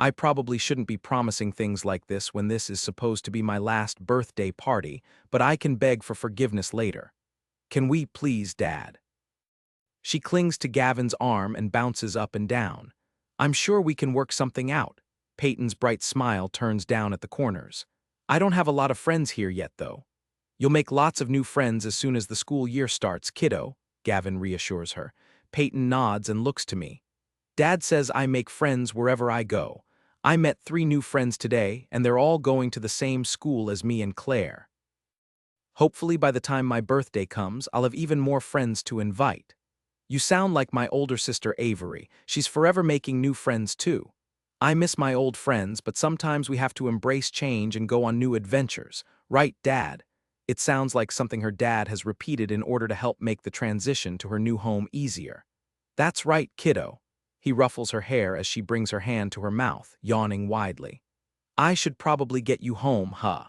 I probably shouldn't be promising things like this when this is supposed to be my last birthday party, but I can beg for forgiveness later. Can we please, Dad? She clings to Gavin's arm and bounces up and down. I'm sure we can work something out. Peyton's bright smile turns down at the corners. I don't have a lot of friends here yet, though. You'll make lots of new friends as soon as the school year starts, kiddo, Gavin reassures her. Peyton nods and looks to me. Dad says I make friends wherever I go. I met 3 new friends today, and they're all going to the same school as me and Claire. Hopefully by the time my birthday comes, I'll have even more friends to invite. You sound like my older sister Avery. She's forever making new friends too. I miss my old friends, but sometimes we have to embrace change and go on new adventures. Right, Dad? It sounds like something her dad has repeated in order to help make the transition to her new home easier. That's right, kiddo. He ruffles her hair as she brings her hand to her mouth, yawning widely. I should probably get you home, huh?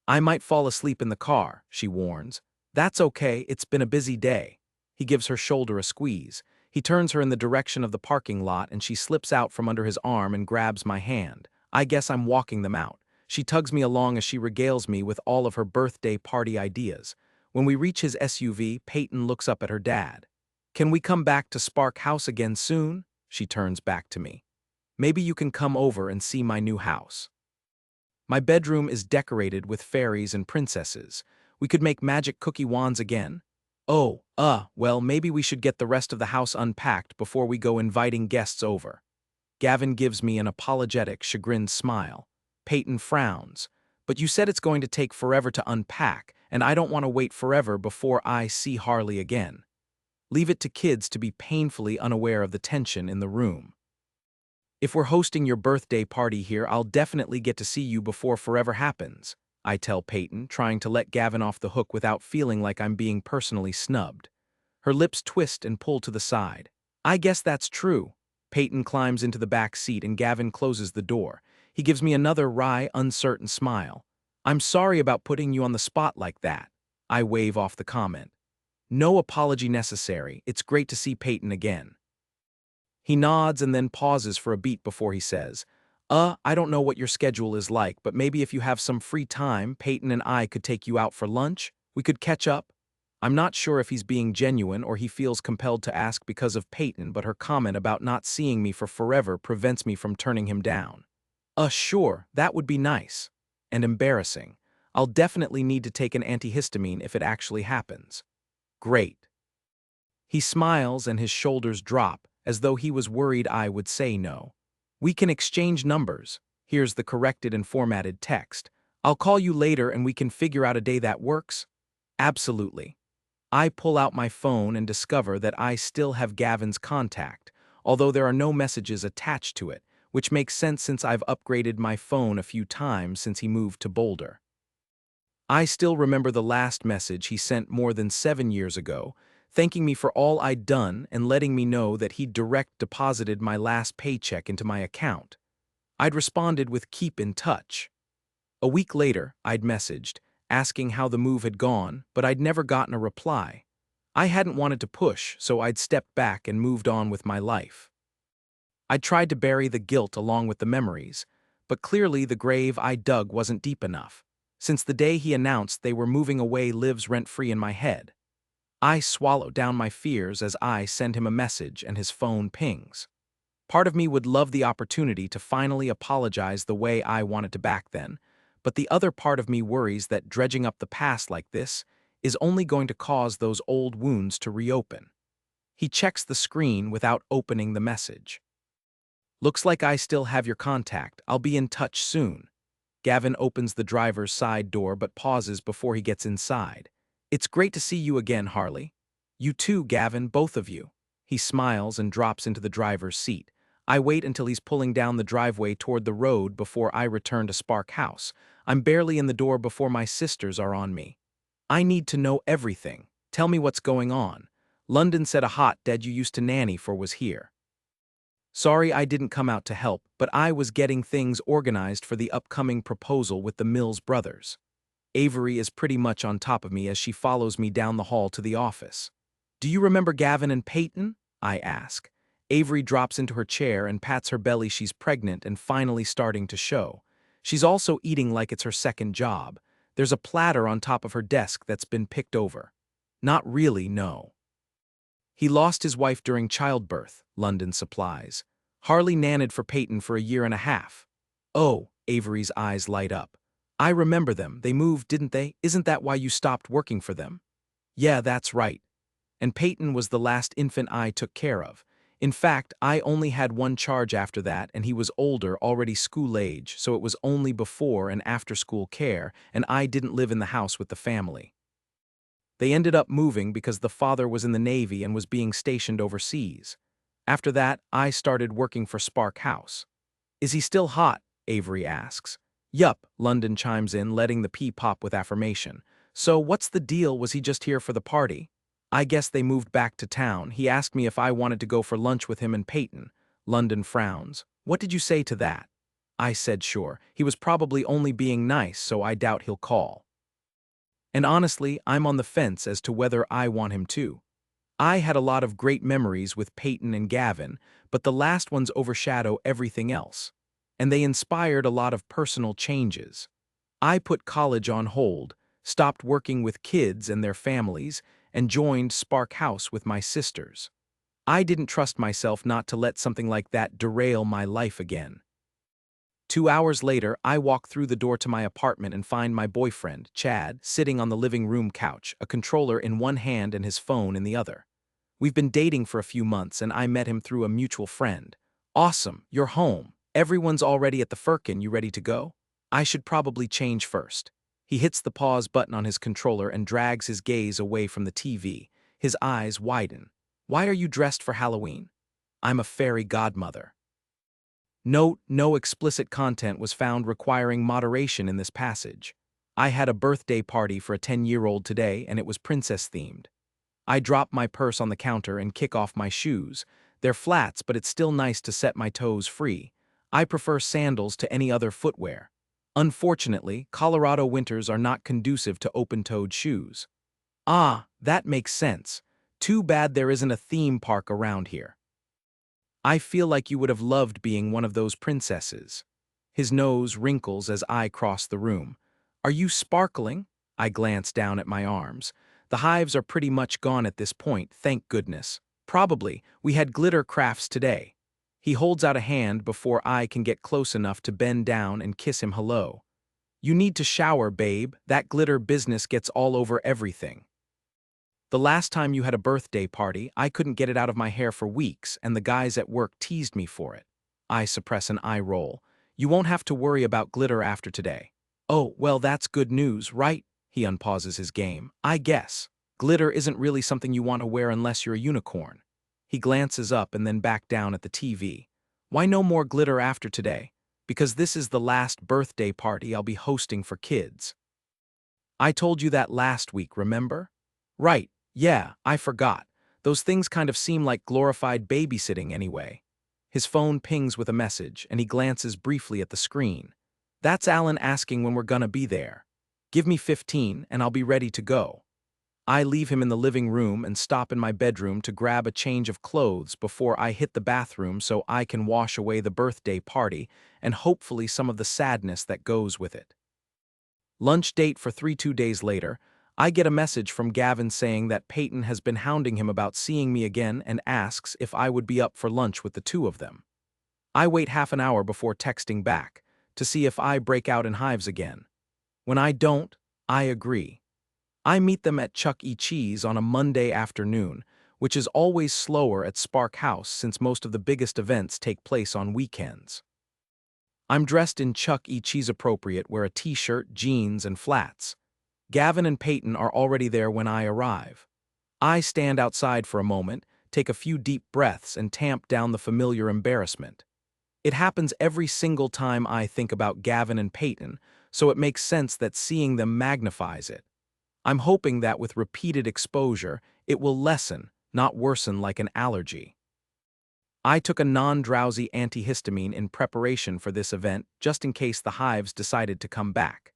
I might fall asleep in the car, she warns. That's okay, it's been a busy day. He gives her shoulder a squeeze. He turns her in the direction of the parking lot and she slips out from under his arm and grabs my hand. I guess I'm walking them out. She tugs me along as she regales me with all of her birthday party ideas. When we reach his SUV, Peyton looks up at her dad. Can we come back to Spark House again soon? She turns back to me. Maybe you can come over and see my new house. My bedroom is decorated with fairies and princesses. We could make magic cookie wands again. Oh, well, maybe we should get the rest of the house unpacked before we go inviting guests over. Gavin gives me an apologetic, chagrined smile. Peyton frowns. But you said it's going to take forever to unpack, and I don't want to wait forever before I see Harley again. Leave it to kids to be painfully unaware of the tension in the room. If we're hosting your birthday party here, I'll definitely get to see you before forever happens, I tell Peyton, trying to let Gavin off the hook without feeling like I'm being personally snubbed. Her lips twist and pull to the side. I guess that's true. Peyton climbs into the back seat and Gavin closes the door. He gives me another wry, uncertain smile. I'm sorry about putting you on the spot like that. I wave off the comment. No apology necessary. It's great to see Peyton again. He nods and then pauses for a beat before he says, I don't know what your schedule is like, but maybe if you have some free time, Peyton and I could take you out for lunch. We could catch up. I'm not sure if he's being genuine or he feels compelled to ask because of Peyton, but her comment about not seeing me for forever prevents me from turning him down. Sure, that would be nice. And embarrassing. I'll definitely need to take an antihistamine if it actually happens. Great. He smiles and his shoulders drop, as though he was worried I would say no. We can exchange numbers. Here's the corrected and formatted text. I'll call you later and we can figure out a day that works. Absolutely. I pull out my phone and discover that I still have Gavin's contact, although there are no messages attached to it, which makes sense since I've upgraded my phone a few times since he moved to Boulder. I still remember the last message he sent more than 7 years ago, thanking me for all I'd done and letting me know that he'd direct deposited my last paycheck into my account. I'd responded with keep in touch. A week later, I'd messaged, asking how the move had gone, but I'd never gotten a reply. I hadn't wanted to push, so I'd stepped back and moved on with my life. I'd tried to bury the guilt along with the memories, but clearly the grave I dug wasn't deep enough. Since the day he announced they were moving away lives rent-free in my head. I swallow down my fears as I send him a message and his phone pings. Part of me would love the opportunity to finally apologize the way I wanted to back then, but the other part of me worries that dredging up the past like this is only going to cause those old wounds to reopen. He checks the screen without opening the message. Looks like I still have your contact. I'll be in touch soon. Gavin opens the driver's side door but pauses before he gets inside. It's great to see you again, Harley. You too, Gavin, both of you. He smiles and drops into the driver's seat. I wait until he's pulling down the driveway toward the road before I return to Spark House. I'm barely in the door before my sisters are on me. I need to know everything. Tell me what's going on. London said a hot dad you used to nanny for was here. Sorry I didn't come out to help, but I was getting things organized for the upcoming proposal with the Mills brothers. Avery is pretty much on top of me as she follows me down the hall to the office. Do you remember Gavin and Peyton? I ask. Avery drops into her chair and pats her belly. She's pregnant and finally starting to show. She's also eating like it's her second job. There's a platter on top of her desk that's been picked over. Not really, no. He lost his wife during childbirth, London supplies. Harley nannied for Peyton for a year and a half. Oh, Avery's eyes light up. I remember them. They moved, didn't they? Isn't that why you stopped working for them? Yeah, that's right. And Peyton was the last infant I took care of. In fact, I only had one charge after that, and he was older, already school age, so it was only before and after school care, and I didn't live in the house with the family. They ended up moving because the father was in the Navy and was being stationed overseas. After that, I started working for Spark House. Is he still hot? Avery asks. Yup, London chimes in, letting the pea pop with affirmation. So what's the deal? Was he just here for the party? I guess they moved back to town. He asked me if I wanted to go for lunch with him and Peyton. London frowns. What did you say to that? I said sure. He was probably only being nice, so I doubt he'll call. And honestly, I'm on the fence as to whether I want him to. I had a lot of great memories with Peyton and Gavin, but the last ones overshadow everything else. And they inspired a lot of personal changes. I put college on hold, stopped working with kids and their families, and joined Spark House with my sisters. I didn't trust myself not to let something like that derail my life again. 2 hours later, I walk through the door to my apartment and find my boyfriend, Chad, sitting on the living room couch, a controller in one hand and his phone in the other. We've been dating for a few months and I met him through a mutual friend. Awesome, you're home. Everyone's already at the Firkin, you ready to go? I should probably change first. He hits the pause button on his controller and drags his gaze away from the TV. His eyes widen. Why are you dressed for Halloween? I'm a fairy godmother. Note, no explicit content was found requiring moderation in this passage. I had a birthday party for a 10-year-old today and it was princess-themed. I drop my purse on the counter and kick off my shoes. They're flats, but it's still nice to set my toes free. I prefer sandals to any other footwear. Unfortunately, Colorado winters are not conducive to open-toed shoes. Ah, that makes sense. Too bad there isn't a theme park around here. I feel like you would have loved being one of those princesses. His nose wrinkles as I cross the room. Are you sparkling? I glance down at my arms. The hives are pretty much gone at this point, thank goodness. Probably, we had glitter crafts today. He holds out a hand before I can get close enough to bend down and kiss him hello. You need to shower, babe. That glitter business gets all over everything. The last time you had a birthday party, I couldn't get it out of my hair for weeks, and the guys at work teased me for it. I suppress an eye roll. You won't have to worry about glitter after today. Oh, well, that's good news, right? He unpauses his game. I guess. Glitter isn't really something you want to wear unless you're a unicorn. He glances up and then back down at the TV. Why no more glitter after today? Because this is the last birthday party I'll be hosting for kids. I told you that last week, remember? Right. Yeah, I forgot. Those things kind of seem like glorified babysitting anyway. His phone pings with a message, and he glances briefly at the screen. That's Alan asking when we're gonna be there. Give me 15, and I'll be ready to go. I leave him in the living room and stop in my bedroom to grab a change of clothes before I hit the bathroom so I can wash away the birthday party and hopefully some of the sadness that goes with it. Lunch date for 2 days later, I get a message from Gavin saying that Peyton has been hounding him about seeing me again and asks if I would be up for lunch with the two of them. I wait half an hour before texting back to see if I break out in hives again. When I don't, I agree. I meet them at Chuck E. Cheese on a Monday afternoon, which is always slower at Spark House since most of the biggest events take place on weekends. I'm dressed in Chuck E. Cheese appropriate, wear a t-shirt, jeans, and flats. Gavin and Peyton are already there when I arrive. I stand outside for a moment, take a few deep breaths, and tamp down the familiar embarrassment. It happens every single time I think about Gavin and Peyton, so it makes sense that seeing them magnifies it. I'm hoping that with repeated exposure, it will lessen, not worsen like an allergy. I took a non-drowsy antihistamine in preparation for this event just in case the hives decided to come back.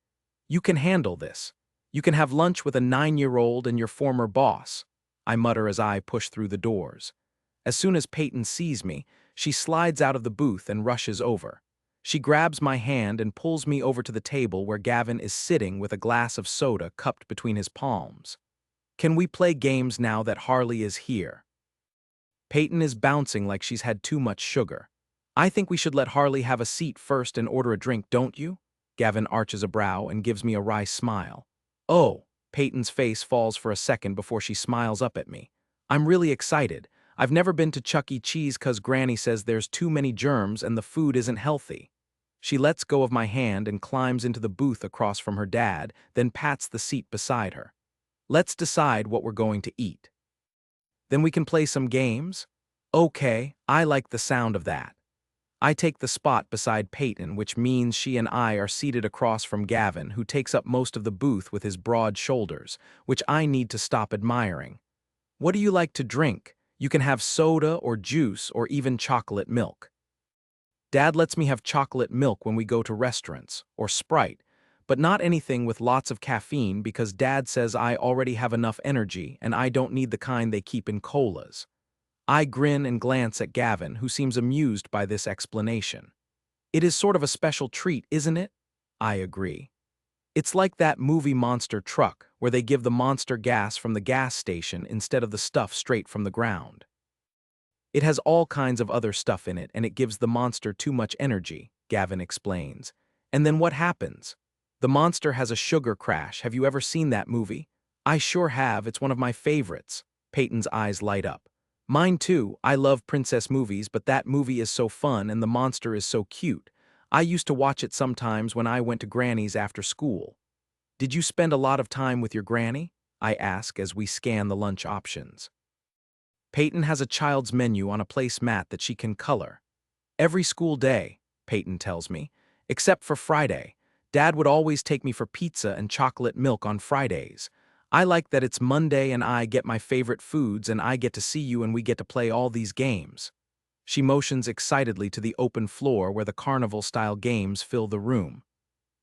You can handle this. You can have lunch with a 9-year-old and your former boss, I mutter as I push through the doors. As soon as Peyton sees me, she slides out of the booth and rushes over. She grabs my hand and pulls me over to the table where Gavin is sitting with a glass of soda cupped between his palms. Can we play games now that Harley is here? Peyton is bouncing like she's had too much sugar. I think we should let Harley have a seat first and order a drink, don't you? Gavin arches a brow and gives me a wry smile. Oh, Peyton's face falls for a second before she smiles up at me. I'm really excited. I've never been to Chuck E. Cheese 'cause Granny says there's too many germs and the food isn't healthy. She lets go of my hand and climbs into the booth across from her dad, then pats the seat beside her. Let's decide what we're going to eat. Then we can play some games? Okay, I like the sound of that. I take the spot beside Peyton, which means she and I are seated across from Gavin, who takes up most of the booth with his broad shoulders, which I need to stop admiring. What do you like to drink? You can have soda or juice or even chocolate milk. Dad lets me have chocolate milk when we go to restaurants, or Sprite, but not anything with lots of caffeine because Dad says I already have enough energy and I don't need the kind they keep in colas. I grin and glance at Gavin, who seems amused by this explanation. It is sort of a special treat, isn't it? I agree. It's like that movie Monster Truck, where they give the monster gas from the gas station instead of the stuff straight from the ground. It has all kinds of other stuff in it and it gives the monster too much energy, Gavin explains. And then what happens? The monster has a sugar crash. Have you ever seen that movie? I sure have. It's one of my favorites. Peyton's eyes light up. Mine too. I love princess movies, but that movie is so fun and the monster is so cute. I used to watch it sometimes when I went to Granny's after school. Did you spend a lot of time with your granny? I ask as we scan the lunch options. Peyton has a child's menu on a placemat that she can color. Every school day, Peyton tells me, except for Friday. Dad would always take me for pizza and chocolate milk on Fridays. I like that it's Monday and I get my favorite foods and I get to see you and we get to play all these games. She motions excitedly to the open floor where the carnival-style games fill the room.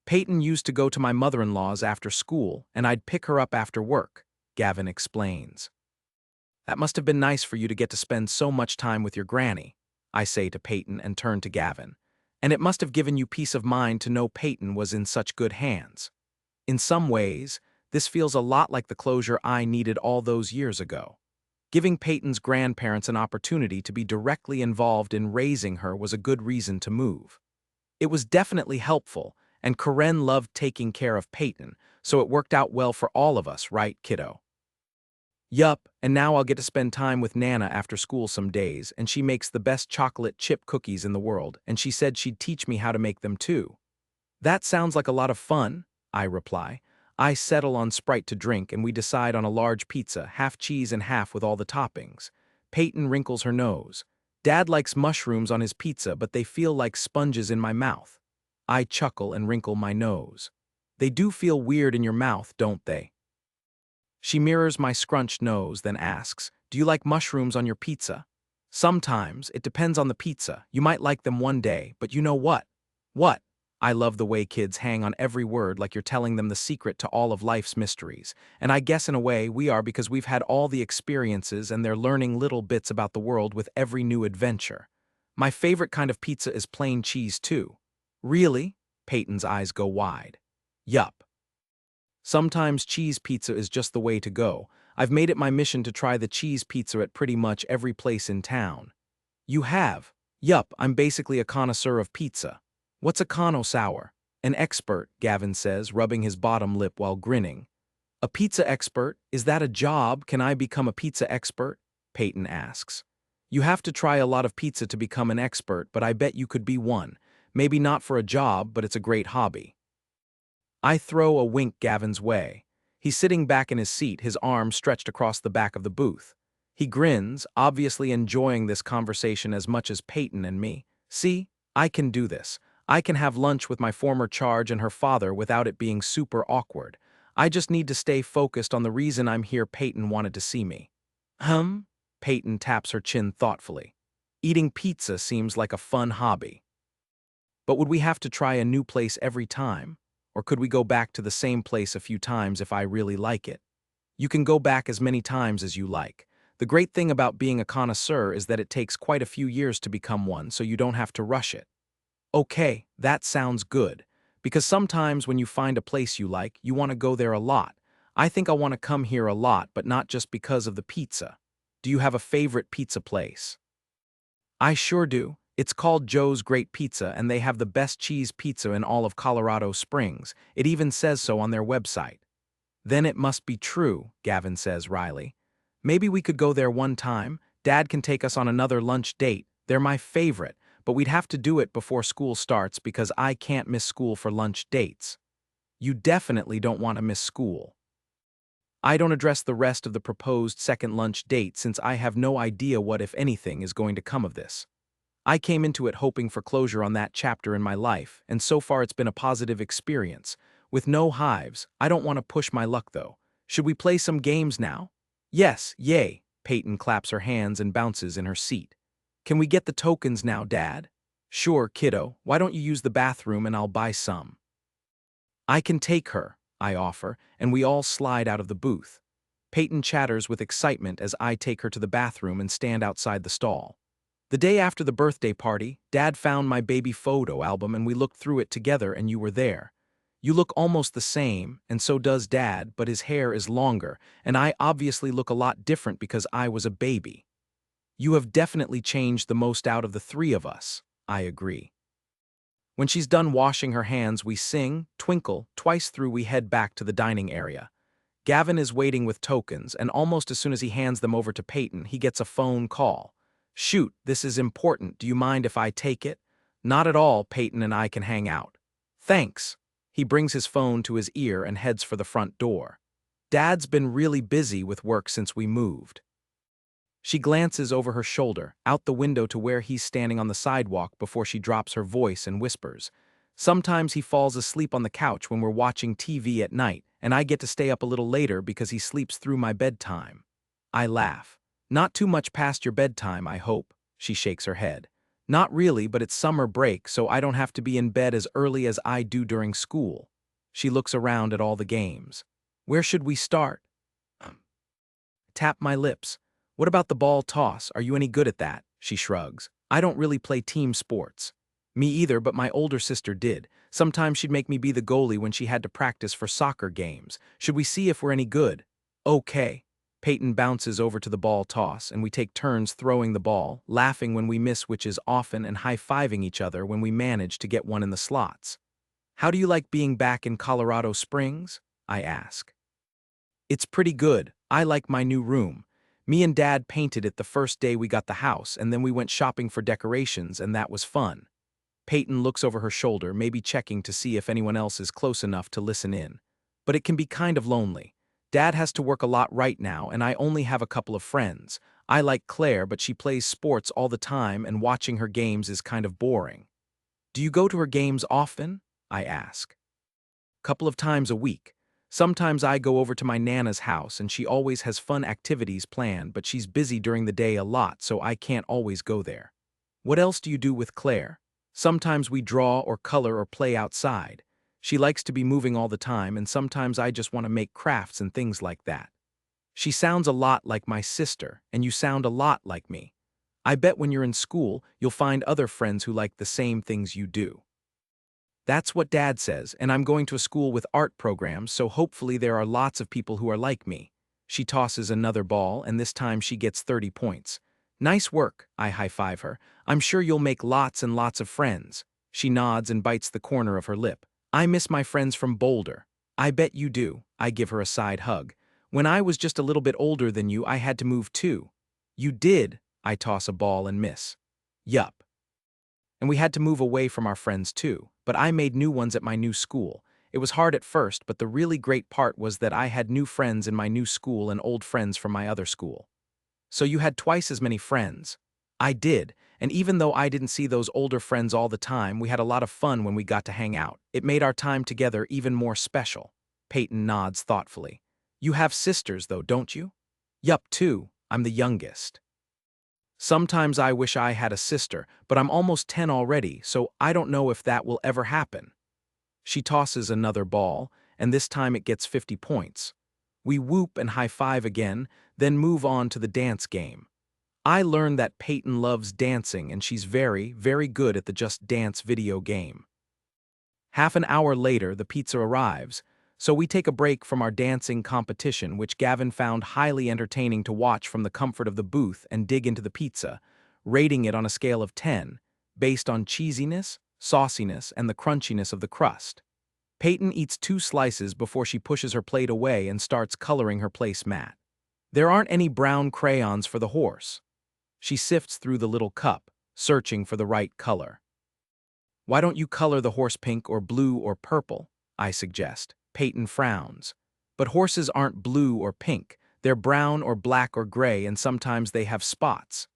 Peyton used to go to my mother-in-law's after school and I'd pick her up after work, Gavin explains. That must have been nice for you to get to spend so much time with your granny, I say to Peyton and turn to Gavin. And it must have given you peace of mind to know Peyton was in such good hands. In some ways, this feels a lot like the closure I needed all those years ago. Giving Peyton's grandparents an opportunity to be directly involved in raising her was a good reason to move. It was definitely helpful, and Karen loved taking care of Peyton, so it worked out well for all of us, right, kiddo? Yup, and now I'll get to spend time with Nana after school some days, and she makes the best chocolate chip cookies in the world, and she said she'd teach me how to make them too. That sounds like a lot of fun, I reply. I settle on Sprite to drink and we decide on a large pizza, half cheese and half with all the toppings. Peyton wrinkles her nose. Dad likes mushrooms on his pizza, but they feel like sponges in my mouth. I chuckle and wrinkle my nose. They do feel weird in your mouth, don't they? She mirrors my scrunched nose, then asks, do you like mushrooms on your pizza? Sometimes. It depends on the pizza. You might like them one day, but you know what? What? I love the way kids hang on every word like you're telling them the secret to all of life's mysteries. And I guess in a way we are because we've had all the experiences and they're learning little bits about the world with every new adventure. My favorite kind of pizza is plain cheese too. Really? Peyton's eyes go wide. Yup. Sometimes cheese pizza is just the way to go. I've made it my mission to try the cheese pizza at pretty much every place in town. You have? Yup, I'm basically a connoisseur of pizza. What's a connoisseur? An expert, Gavin says, rubbing his bottom lip while grinning. A pizza expert? Is that a job? Can I become a pizza expert? Peyton asks. You have to try a lot of pizza to become an expert, but I bet you could be one. Maybe not for a job, but it's a great hobby. I throw a wink Gavin's way. He's sitting back in his seat, his arms stretched across the back of the booth. He grins, obviously enjoying this conversation as much as Peyton and me. See, I can do this. I can have lunch with my former charge and her father without it being super awkward. I just need to stay focused on the reason I'm here. Peyton wanted to see me. Peyton taps her chin thoughtfully. Eating pizza seems like a fun hobby. But would we have to try a new place every time? Or could we go back to the same place a few times if I really like it? You can go back as many times as you like. The great thing about being a connoisseur is that it takes quite a few years to become one, so you don't have to rush it. Okay, that sounds good. Because sometimes when you find a place you like, you want to go there a lot. I think I want to come here a lot, but not just because of the pizza. Do you have a favorite pizza place? I sure do. It's called Joe's Great Pizza, and they have the best cheese pizza in all of Colorado Springs. It even says so on their website. Then it must be true, Gavin says wryly. Maybe we could go there one time. Dad can take us on another lunch date. They're my favorite, but we'd have to do it before school starts because I can't miss school for lunch dates. You definitely don't want to miss school. I don't address the rest of the proposed second lunch date since I have no idea what, if anything, is going to come of this. I came into it hoping for closure on that chapter in my life, and so far it's been a positive experience. With no hives, I don't want to push my luck though. Should we play some games now? Yes, yay. Peyton claps her hands and bounces in her seat. Can we get the tokens now, Dad? Sure, kiddo. Why don't you use the bathroom and I'll buy some? I can take her, I offer, and we all slide out of the booth. Peyton chatters with excitement as I take her to the bathroom and stand outside the stall. The day after the birthday party, Dad found my baby photo album and we looked through it together and you were there. You look almost the same, and so does Dad, but his hair is longer, and I obviously look a lot different because I was a baby. You have definitely changed the most out of the three of us, I agree. When she's done washing her hands, we sing, twinkle, twice through we head back to the dining area. Gavin is waiting with tokens, and almost as soon as he hands them over to Peyton, he gets a phone call. Shoot, this is important. Do you mind if I take it? Not at all, Peyton and I can hang out. Thanks. He brings his phone to his ear and heads for the front door. Dad's been really busy with work since we moved. She glances over her shoulder, out the window to where he's standing on the sidewalk before she drops her voice and whispers. Sometimes he falls asleep on the couch when we're watching TV at night, and I get to stay up a little later because he sleeps through my bedtime. I laugh. Not too much past your bedtime, I hope, she shakes her head. Not really, but it's summer break, so I don't have to be in bed as early as I do during school. She looks around at all the games. Where should we start? Tap my lips. What about the ball toss? Are you any good at that? She shrugs. I don't really play team sports. Me either, but my older sister did. Sometimes she'd make me be the goalie when she had to practice for soccer games. Should we see if we're any good? Okay. Peyton bounces over to the ball toss, and we take turns throwing the ball, laughing when we miss, which is often, and high-fiving each other when we manage to get one in the slots. How do you like being back in Colorado Springs? I ask. It's pretty good. I like my new room. Me and Dad painted it the first day we got the house, and then we went shopping for decorations, and that was fun. Peyton looks over her shoulder, maybe checking to see if anyone else is close enough to listen in. But it can be kind of lonely. Dad has to work a lot right now, and I only have a couple of friends. I like Claire, but she plays sports all the time, and watching her games is kind of boring. Do you go to her games often? I ask. Couple of times a week. Sometimes I go over to my Nana's house, and she always has fun activities planned, but she's busy during the day a lot, so I can't always go there. What else do you do with Claire? Sometimes we draw or color or play outside. She likes to be moving all the time, and sometimes I just want to make crafts and things like that. She sounds a lot like my sister, and you sound a lot like me. I bet when you're in school, you'll find other friends who like the same things you do. That's what Dad says, and I'm going to a school with art programs, so hopefully there are lots of people who are like me. She tosses another ball, and this time she gets 30 points. Nice work, I high-five her. I'm sure you'll make lots and lots of friends. She nods and bites the corner of her lip. I miss my friends from Boulder. I bet you do. I give her a side hug. When I was just a little bit older than you, I had to move too. You did. I toss a ball and miss. Yup. And we had to move away from our friends too, but I made new ones at my new school. It was hard at first, but the really great part was that I had new friends in my new school and old friends from my other school. So you had twice as many friends. I did, and even though I didn't see those older friends all the time, we had a lot of fun when we got to hang out. It made our time together even more special. Peyton nods thoughtfully. You have sisters, though, don't you? Yup, two. I'm the youngest. Sometimes I wish I had a sister, but I'm almost 10 already, so I don't know if that will ever happen. She tosses another ball, and this time it gets 50 points. We whoop and high-five again, then move on to the dance game. I learned that Peyton loves dancing and she's very, very good at the Just Dance video game. Half an hour later, the pizza arrives, so we take a break from our dancing competition, which Gavin found highly entertaining to watch from the comfort of the booth, and dig into the pizza, rating it on a scale of 10, based on cheesiness, sauciness, and the crunchiness of the crust. Peyton eats 2 slices before she pushes her plate away and starts coloring her placemat. There aren't any brown crayons for the horse. She sifts through the little cup, searching for the right color. Why don't you color the horse pink or blue or purple? I suggest. Peyton frowns. But horses aren't blue or pink. They're brown or black or gray, and sometimes they have spots.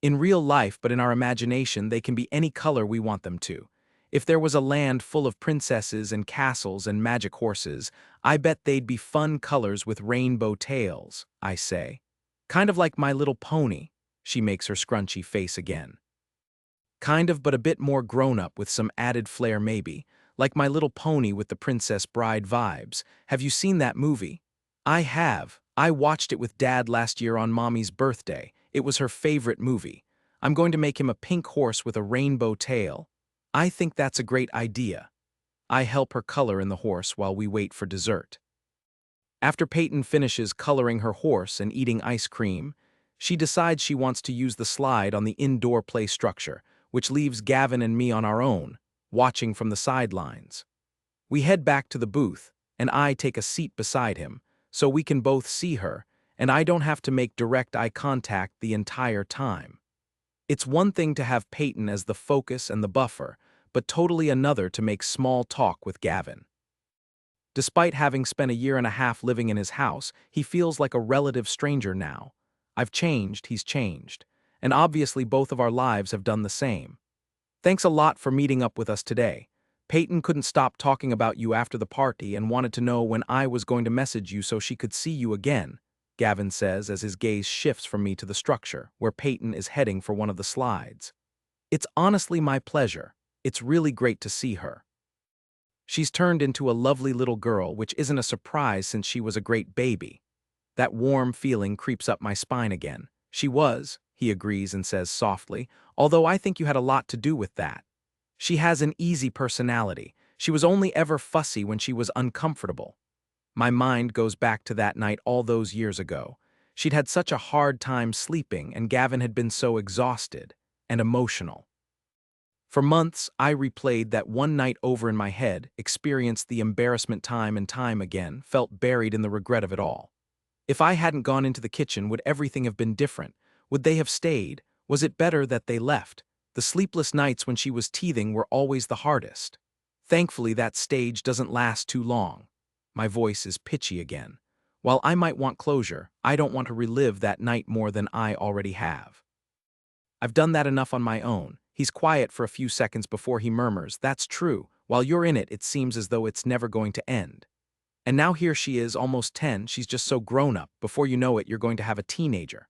In real life, but in our imagination, they can be any color we want them to. If there was a land full of princesses and castles and magic horses, I bet they'd be fun colors with rainbow tails, I say. Kind of like My Little Pony. She makes her scrunchy face again. Kind of, but a bit more grown-up with some added flair maybe, like My Little Pony with the Princess Bride vibes. Have you seen that movie? I have. I watched it with Dad last year on Mommy's birthday. It was her favorite movie. I'm going to make him a pink horse with a rainbow tail. I think that's a great idea. I help her color in the horse while we wait for dessert. After Peyton finishes coloring her horse and eating ice cream, she decides she wants to use the slide on the indoor play structure, which leaves Gavin and me on our own, watching from the sidelines. We head back to the booth, and I take a seat beside him, so we can both see her, and I don't have to make direct eye contact the entire time. It's one thing to have Peyton as the focus and the buffer, but totally another to make small talk with Gavin. Despite having spent a year and a half living in his house, he feels like a relative stranger now. I've changed, he's changed, and obviously both of our lives have done the same. Thanks a lot for meeting up with us today. Peyton couldn't stop talking about you after the party and wanted to know when I was going to message you so she could see you again, Gavin says as his gaze shifts from me to the structure, where Peyton is heading for one of the slides. It's honestly my pleasure. It's really great to see her. She's turned into a lovely little girl, which isn't a surprise since she was a great baby. That warm feeling creeps up my spine again. She was, he agrees and says softly, although I think you had a lot to do with that. She has an easy personality. She was only ever fussy when she was uncomfortable. My mind goes back to that night all those years ago. She'd had such a hard time sleeping, and Gavin had been so exhausted and emotional. For months, I replayed that one night over in my head, experienced the embarrassment time and time again, felt buried in the regret of it all. If I hadn't gone into the kitchen, would everything have been different? Would they have stayed? Was it better that they left? The sleepless nights when she was teething were always the hardest. Thankfully, that stage doesn't last too long. My voice is pitchy again. While I might want closure, I don't want to relive that night more than I already have. I've done that enough on my own. He's quiet for a few seconds before he murmurs, "That's true. While you're in it, it seems as though it's never going to end." And now here she is, almost 10, she's just so grown up. Before you know it, you're going to have a teenager.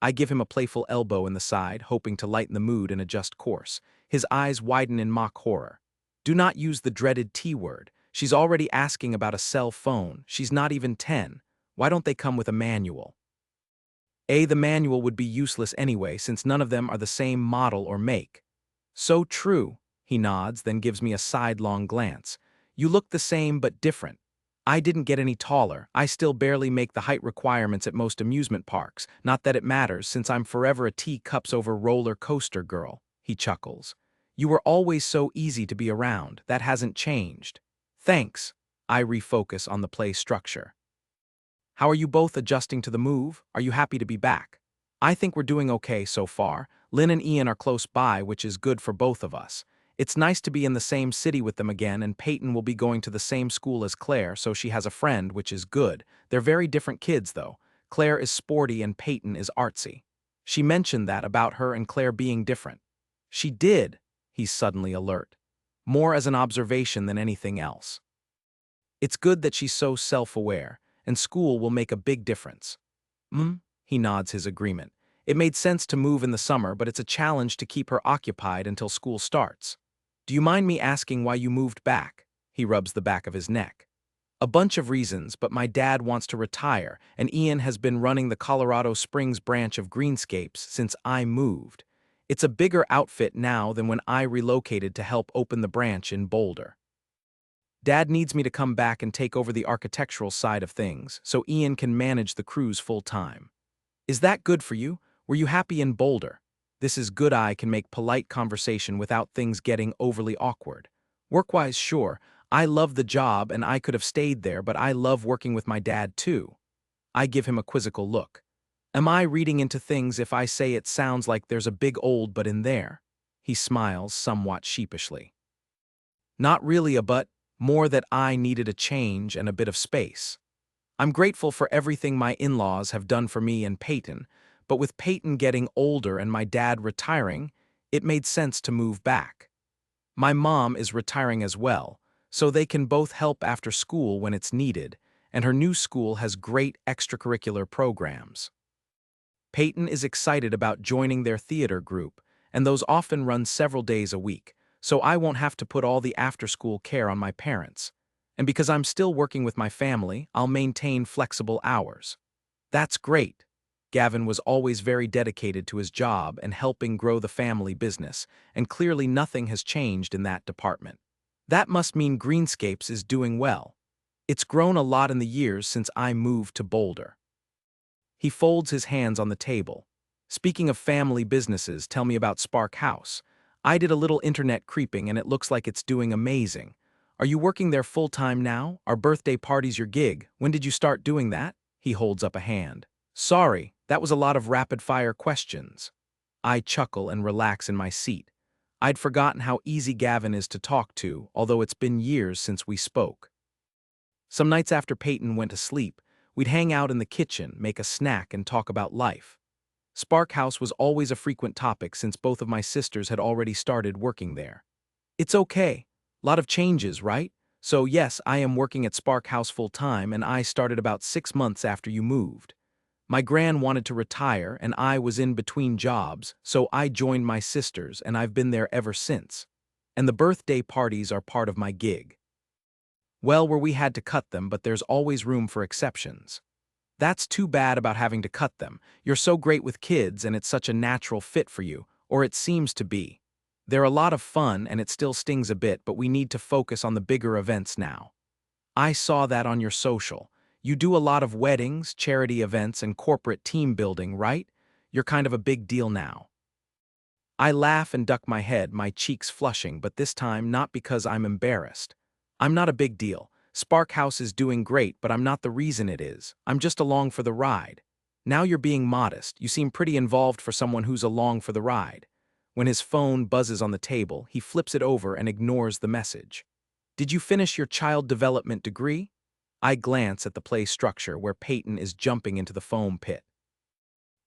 I give him a playful elbow in the side, hoping to lighten the mood and adjust course. His eyes widen in mock horror. Do not use the dreaded T word. She's already asking about a cell phone. She's not even 10. Why don't they come with a manual? The manual would be useless anyway, since none of them are the same model or make. So true, he nods, then gives me a sidelong glance. You look the same but different. I didn't get any taller. I still barely make the height requirements at most amusement parks. Not that it matters, since I'm forever a teacups over roller coaster girl, he chuckles. You were always so easy to be around. That hasn't changed. Thanks. I refocus on the play structure. How are you both adjusting to the move? Are you happy to be back? I think we're doing okay so far. Lynn and Ian are close by, which is good for both of us. It's nice to be in the same city with them again, and Peyton will be going to the same school as Claire, so she has a friend, which is good. They're very different kids, though. Claire is sporty and Peyton is artsy. She mentioned that about her and Claire being different. She did, he's suddenly alert. More as an observation than anything else. It's good that she's so self-aware, and school will make a big difference. He nods his agreement. It made sense to move in the summer, but it's a challenge to keep her occupied until school starts. Do you mind me asking why you moved back? He rubs the back of his neck. A bunch of reasons, but my dad wants to retire, and Ian has been running the Colorado Springs branch of Greenscapes since I moved. It's a bigger outfit now than when I relocated to help open the branch in Boulder. Dad needs me to come back and take over the architectural side of things, so Ian can manage the crews full-time. Is that good for you? Were you happy in Boulder? This is good. I can make polite conversation without things getting overly awkward. Work-wise, sure. I love the job and I could have stayed there, but I love working with my dad too. I give him a quizzical look. Am I reading into things if I say it sounds like there's a big old but in there? He smiles somewhat sheepishly. Not really a but, more that I needed a change and a bit of space. I'm grateful for everything my in-laws have done for me and Peyton, but with Peyton getting older and my dad retiring, it made sense to move back. My mom is retiring as well, so they can both help after school when it's needed, and her new school has great extracurricular programs. Peyton is excited about joining their theater group, and those often run several days a week, so I won't have to put all the after-school care on my parents. And because I'm still working with my family, I'll maintain flexible hours. That's great. Gavin was always very dedicated to his job and helping grow the family business, and clearly nothing has changed in that department. That must mean Greenscapes is doing well. It's grown a lot in the years since I moved to Boulder. He folds his hands on the table. Speaking of family businesses, tell me about Spark House. I did a little internet creeping and it looks like it's doing amazing. Are you working there full-time now? Are birthday parties your gig? When did you start doing that? He holds up a hand. Sorry, that was a lot of rapid-fire questions. I chuckle and relax in my seat. I'd forgotten how easy Gavin is to talk to, although it's been years since we spoke. Some nights after Peyton went to sleep, we'd hang out in the kitchen, make a snack, and talk about life. Spark House was always a frequent topic since both of my sisters had already started working there. It's okay. Lot of changes, right? So yes, I am working at Spark House full-time and I started about 6 months after you moved. My gran wanted to retire and I was in between jobs, so I joined my sisters and I've been there ever since. And the birthday parties are part of my gig. Well, where we had to cut them, but there's always room for exceptions. That's too bad about having to cut them. You're so great with kids and it's such a natural fit for you, or it seems to be. They're a lot of fun and it still stings a bit, but we need to focus on the bigger events now. I saw that on your social. You do a lot of weddings, charity events, and corporate team building, right? You're kind of a big deal now. I laugh and duck my head, my cheeks flushing, but this time not because I'm embarrassed. I'm not a big deal. Spark House is doing great, but I'm not the reason it is. I'm just along for the ride. Now you're being modest. You seem pretty involved for someone who's along for the ride. When his phone buzzes on the table, he flips it over and ignores the message. Did you finish your child development degree? I glance at the play structure where Peyton is jumping into the foam pit.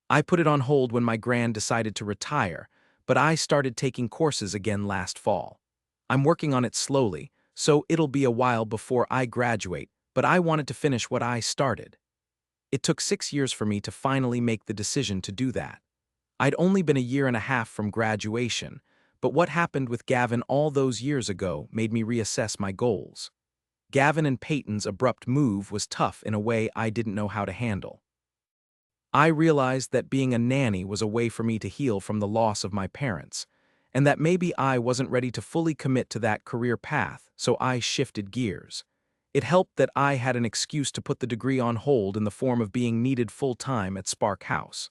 I put it on hold when my gran decided to retire, but I started taking courses again last fall. I'm working on it slowly, so it'll be a while before I graduate, but I wanted to finish what I started. It took 6 years for me to finally make the decision to do that. I'd only been a year and a half from graduation, but what happened with Gavin all those years ago made me reassess my goals. Gavin and Peyton's abrupt move was tough in a way I didn't know how to handle. I realized that being a nanny was a way for me to heal from the loss of my parents, and that maybe I wasn't ready to fully commit to that career path, so I shifted gears. It helped that I had an excuse to put the degree on hold in the form of being needed full-time at Spark House.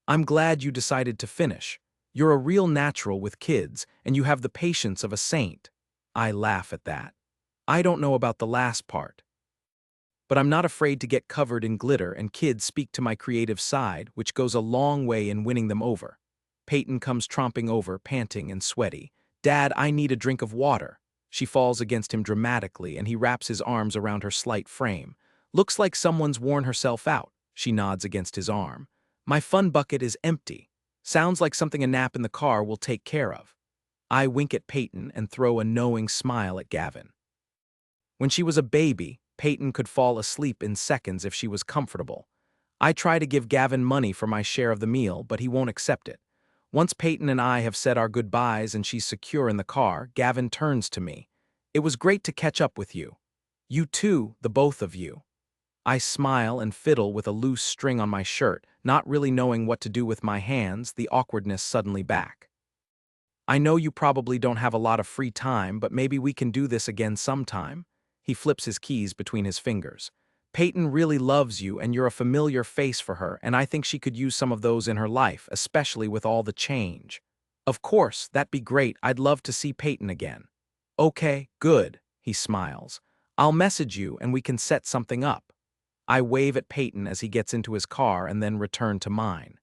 I'm glad you decided to finish. You're a real natural with kids, and you have the patience of a saint. I laugh at that. I don't know about the last part. But I'm not afraid to get covered in glitter, and kids speak to my creative side, which goes a long way in winning them over. Peyton comes tromping over, panting and sweaty. "Dad, I need a drink of water." She falls against him dramatically, and he wraps his arms around her slight frame. "Looks like someone's worn herself out." She nods against his arm. "My fun bucket is empty. Sounds like something a nap in the car will take care of." I wink at Peyton and throw a knowing smile at Gavin. When she was a baby, Peyton could fall asleep in seconds if she was comfortable. I try to give Gavin money for my share of the meal, but he won't accept it. Once Peyton and I have said our goodbyes and she's secure in the car, Gavin turns to me. "It was great to catch up with you. You too, the both of you." I smile and fiddle with a loose string on my shirt, not really knowing what to do with my hands, the awkwardness suddenly back. "I know you probably don't have a lot of free time, but maybe we can do this again sometime." He flips his keys between his fingers. "Peyton really loves you and you're a familiar face for her, and I think she could use some of those in her life, especially with all the change." "Of course, that'd be great. I'd love to see Peyton again." "Okay, good," he smiles. "I'll message you and we can set something up." I wave at Peyton as he gets into his car and then return to mine.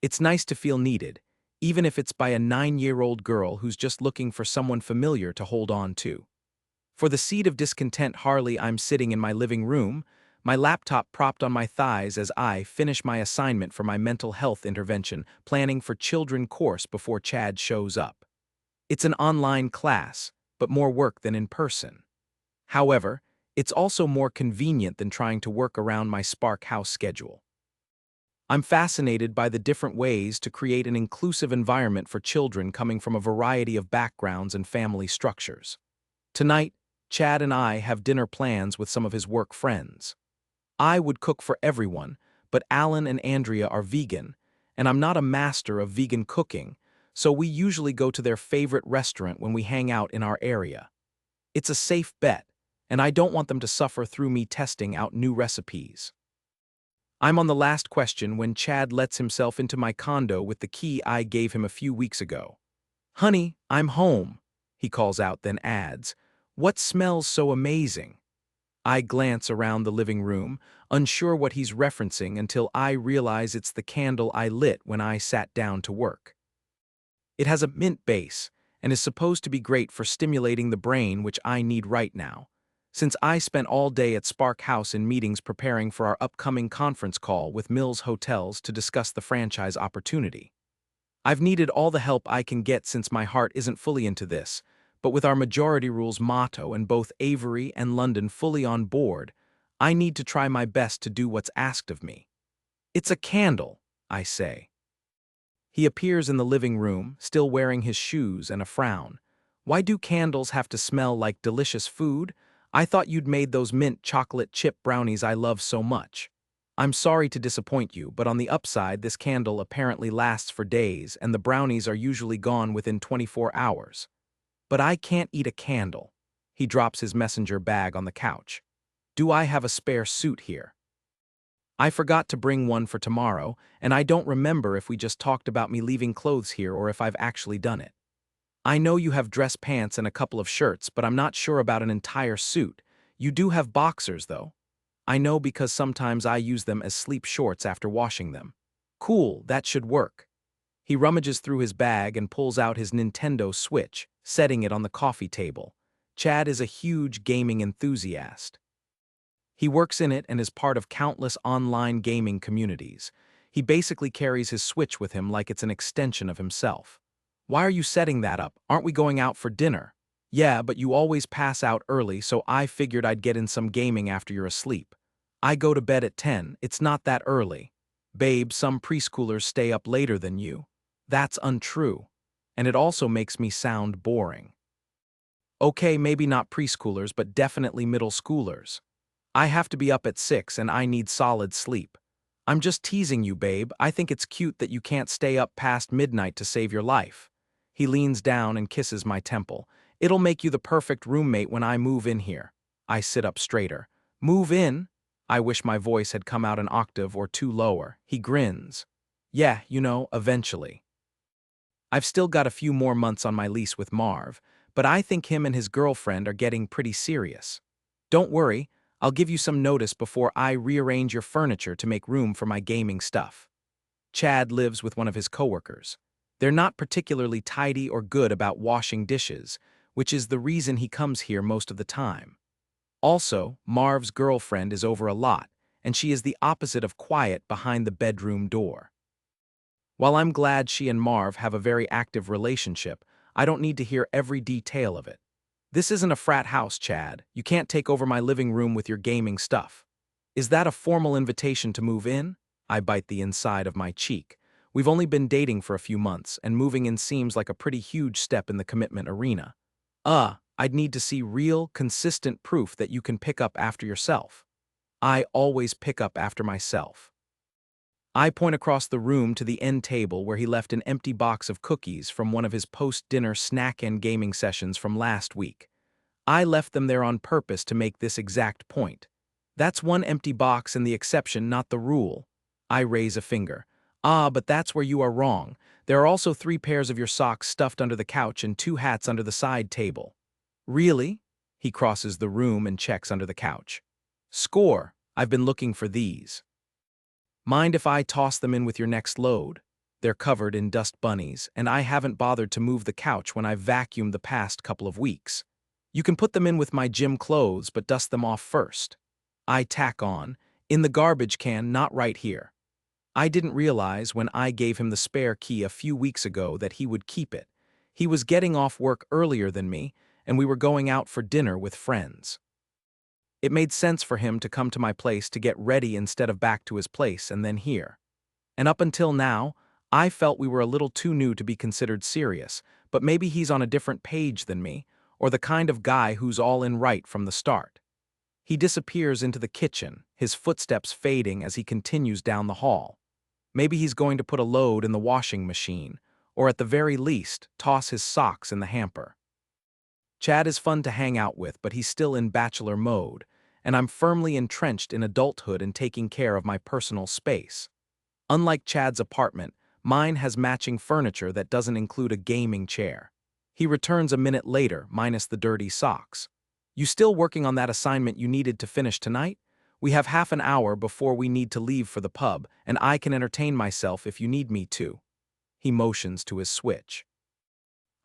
It's nice to feel needed, even if it's by a 9-year-old girl who's just looking for someone familiar to hold on to. For the seed of discontent, Harley, I'm sitting in my living room, my laptop propped on my thighs as I finish my assignment for my mental health intervention, planning for children course before Chad shows up. It's an online class, but more work than in person. However, it's also more convenient than trying to work around my Spark house schedule. I'm fascinated by the different ways to create an inclusive environment for children coming from a variety of backgrounds and family structures. Tonight, Chad and I have dinner plans with some of his work friends. I would cook for everyone, but Alan and Andrea are vegan, and I'm not a master of vegan cooking, so we usually go to their favorite restaurant when we hang out in our area. It's a safe bet, and I don't want them to suffer through me testing out new recipes. I'm on the last question when Chad lets himself into my condo with the key I gave him a few weeks ago. "Honey, I'm home," he calls out, then adds, "What smells so amazing?" I glance around the living room, unsure what he's referencing until I realize it's the candle I lit when I sat down to work. It has a mint base and is supposed to be great for stimulating the brain, which I need right now, since I spent all day at Spark House in meetings preparing for our upcoming conference call with Mills Hotels to discuss the franchise opportunity. I've needed all the help I can get since my heart isn't fully into this, but with our majority rules motto and both Avery and London fully on board, I need to try my best to do what's asked of me. "It's a candle," I say. He appears in the living room, still wearing his shoes and a frown. "Why do candles have to smell like delicious food? I thought you'd made those mint chocolate chip brownies I love so much." "I'm sorry to disappoint you, but on the upside, this candle apparently lasts for days and the brownies are usually gone within 24 hours. But I can't eat a candle." He drops his messenger bag on the couch. "Do I have a spare suit here?" "I forgot to bring one for tomorrow, and I don't remember if we just talked about me leaving clothes here or if I've actually done it. I know you have dress pants and a couple of shirts, but I'm not sure about an entire suit. You do have boxers, though." "I know because sometimes I use them as sleep shorts after washing them." "Cool, that should work." He rummages through his bag and pulls out his Nintendo Switch, setting it on the coffee table. Chad is a huge gaming enthusiast. He works in it and is part of countless online gaming communities. He basically carries his Switch with him like it's an extension of himself. "Why are you setting that up? Aren't we going out for dinner?" "Yeah, but you always pass out early, so I figured I'd get in some gaming after you're asleep." "I go to bed at 10, it's not that early." "Babe, some preschoolers stay up later than you." "That's untrue. And it also makes me sound boring." "Okay, maybe not preschoolers, but definitely middle schoolers. I have to be up at 6 and I need solid sleep." "I'm just teasing you, babe. I think it's cute that you can't stay up past midnight to save your life." He leans down and kisses my temple. "It'll make you the perfect roommate when I move in here." I sit up straighter. "Move in?" I wish my voice had come out an octave or two lower. He grins. "Yeah, eventually. I've still got a few more months on my lease with Marv, but I think him and his girlfriend are getting pretty serious. Don't worry, I'll give you some notice before I rearrange your furniture to make room for my gaming stuff." Chad lives with one of his coworkers. They're not particularly tidy or good about washing dishes, which is the reason he comes here most of the time. Also, Marv's girlfriend is over a lot, and she is the opposite of quiet behind the bedroom door. While I'm glad she and Marv have a very active relationship, I don't need to hear every detail of it. This isn't a frat house, Chad. You can't take over my living room with your gaming stuff. Is that a formal invitation to move in? I bite the inside of my cheek. We've only been dating for a few months, and moving in seems like a pretty huge step in the commitment arena. I'd need to see real, consistent proof that you can pick up after yourself. I always pick up after myself. I point across the room to the end table where he left an empty box of cookies from one of his post-dinner snack and gaming sessions from last week. I left them there on purpose to make this exact point. That's one empty box and the exception, not the rule. I raise a finger. But that's where you are wrong. There are also 3 pairs of your socks stuffed under the couch and 2 hats under the side table. Really? He crosses the room and checks under the couch. Score. I've been looking for these. Mind if I toss them in with your next load? They're covered in dust bunnies, and I haven't bothered to move the couch when I've vacuumed the past couple of weeks. You can put them in with my gym clothes, but dust them off first. I tack on, in the garbage can, not right here. I didn't realize when I gave him the spare key a few weeks ago that he would keep it. He was getting off work earlier than me, and we were going out for dinner with friends. It made sense for him to come to my place to get ready instead of back to his place and then here. And up until now, I felt we were a little too new to be considered serious, but maybe he's on a different page than me, or the kind of guy who's all in right from the start. He disappears into the kitchen, his footsteps fading as he continues down the hall. Maybe he's going to put a load in the washing machine, or at the very least, toss his socks in the hamper. Chad is fun to hang out with, but he's still in bachelor mode, and I'm firmly entrenched in adulthood and taking care of my personal space. Unlike Chad's apartment, mine has matching furniture that doesn't include a gaming chair. He returns a minute later, minus the dirty socks. You still working on that assignment you needed to finish tonight? We have half an hour before we need to leave for the pub, and I can entertain myself if you need me to. He motions to his switch.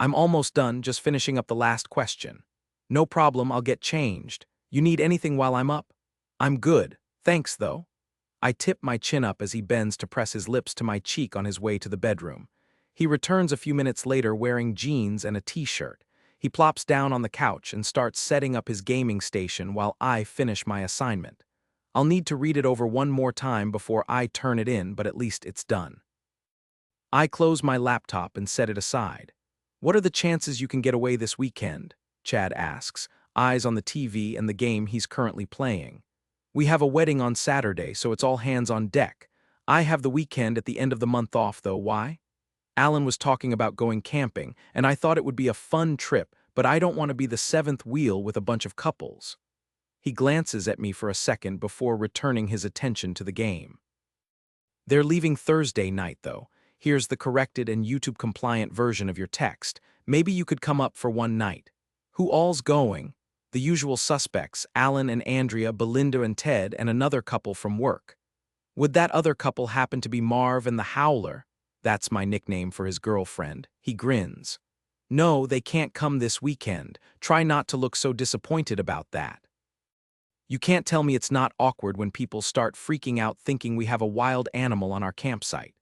I'm almost done, just finishing up the last question. No problem, I'll get changed. You need anything while I'm up? I'm good, thanks though. I tip my chin up as he bends to press his lips to my cheek on his way to the bedroom. He returns a few minutes later wearing jeans and a t-shirt. He plops down on the couch and starts setting up his gaming station while I finish my assignment. I'll need to read it over one more time before I turn it in, but at least it's done. I close my laptop and set it aside. What are the chances you can get away this weekend? Chad asks, eyes on the TV and the game he's currently playing. We have a wedding on Saturday, so it's all hands on deck. I have the weekend at the end of the month off, though. Why? Alan was talking about going camping, and I thought it would be a fun trip, but I don't want to be the 7th wheel with a bunch of couples. He glances at me for a second before returning his attention to the game. They're leaving Thursday night, though. Here's the corrected and YouTube-compliant version of your text. Maybe you could come up for one night. Who all's going? The usual suspects, Alan and Andrea, Belinda and Ted, and another couple from work. Would that other couple happen to be Marv and the Howler? That's my nickname for his girlfriend. He grins. No, they can't come this weekend. Try not to look so disappointed about that. You can't tell me it's not awkward when people start freaking out thinking we have a wild animal on our campsite.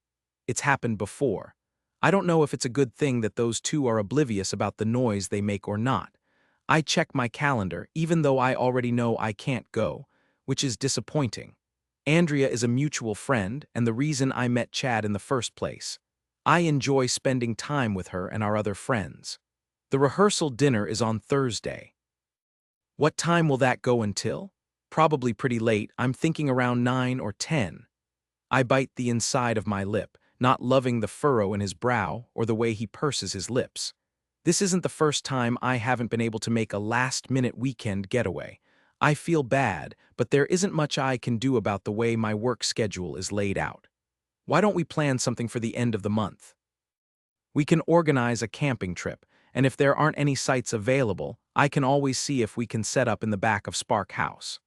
It's happened before. I don't know if it's a good thing that those two are oblivious about the noise they make or not. I check my calendar, even though I already know I can't go, which is disappointing. Andrea is a mutual friend and the reason I met Chad in the first place. I enjoy spending time with her and our other friends. The rehearsal dinner is on Thursday. What time will that go until? Probably pretty late. I'm thinking around 9 or 10. I bite the inside of my lip, not loving the furrow in his brow or the way he purses his lips. This isn't the first time I haven't been able to make a last-minute weekend getaway. I feel bad, but there isn't much I can do about the way my work schedule is laid out. Why don't we plan something for the end of the month? We can organize a camping trip, and if there aren't any sites available, I can always see if we can set up in the back of Spark House.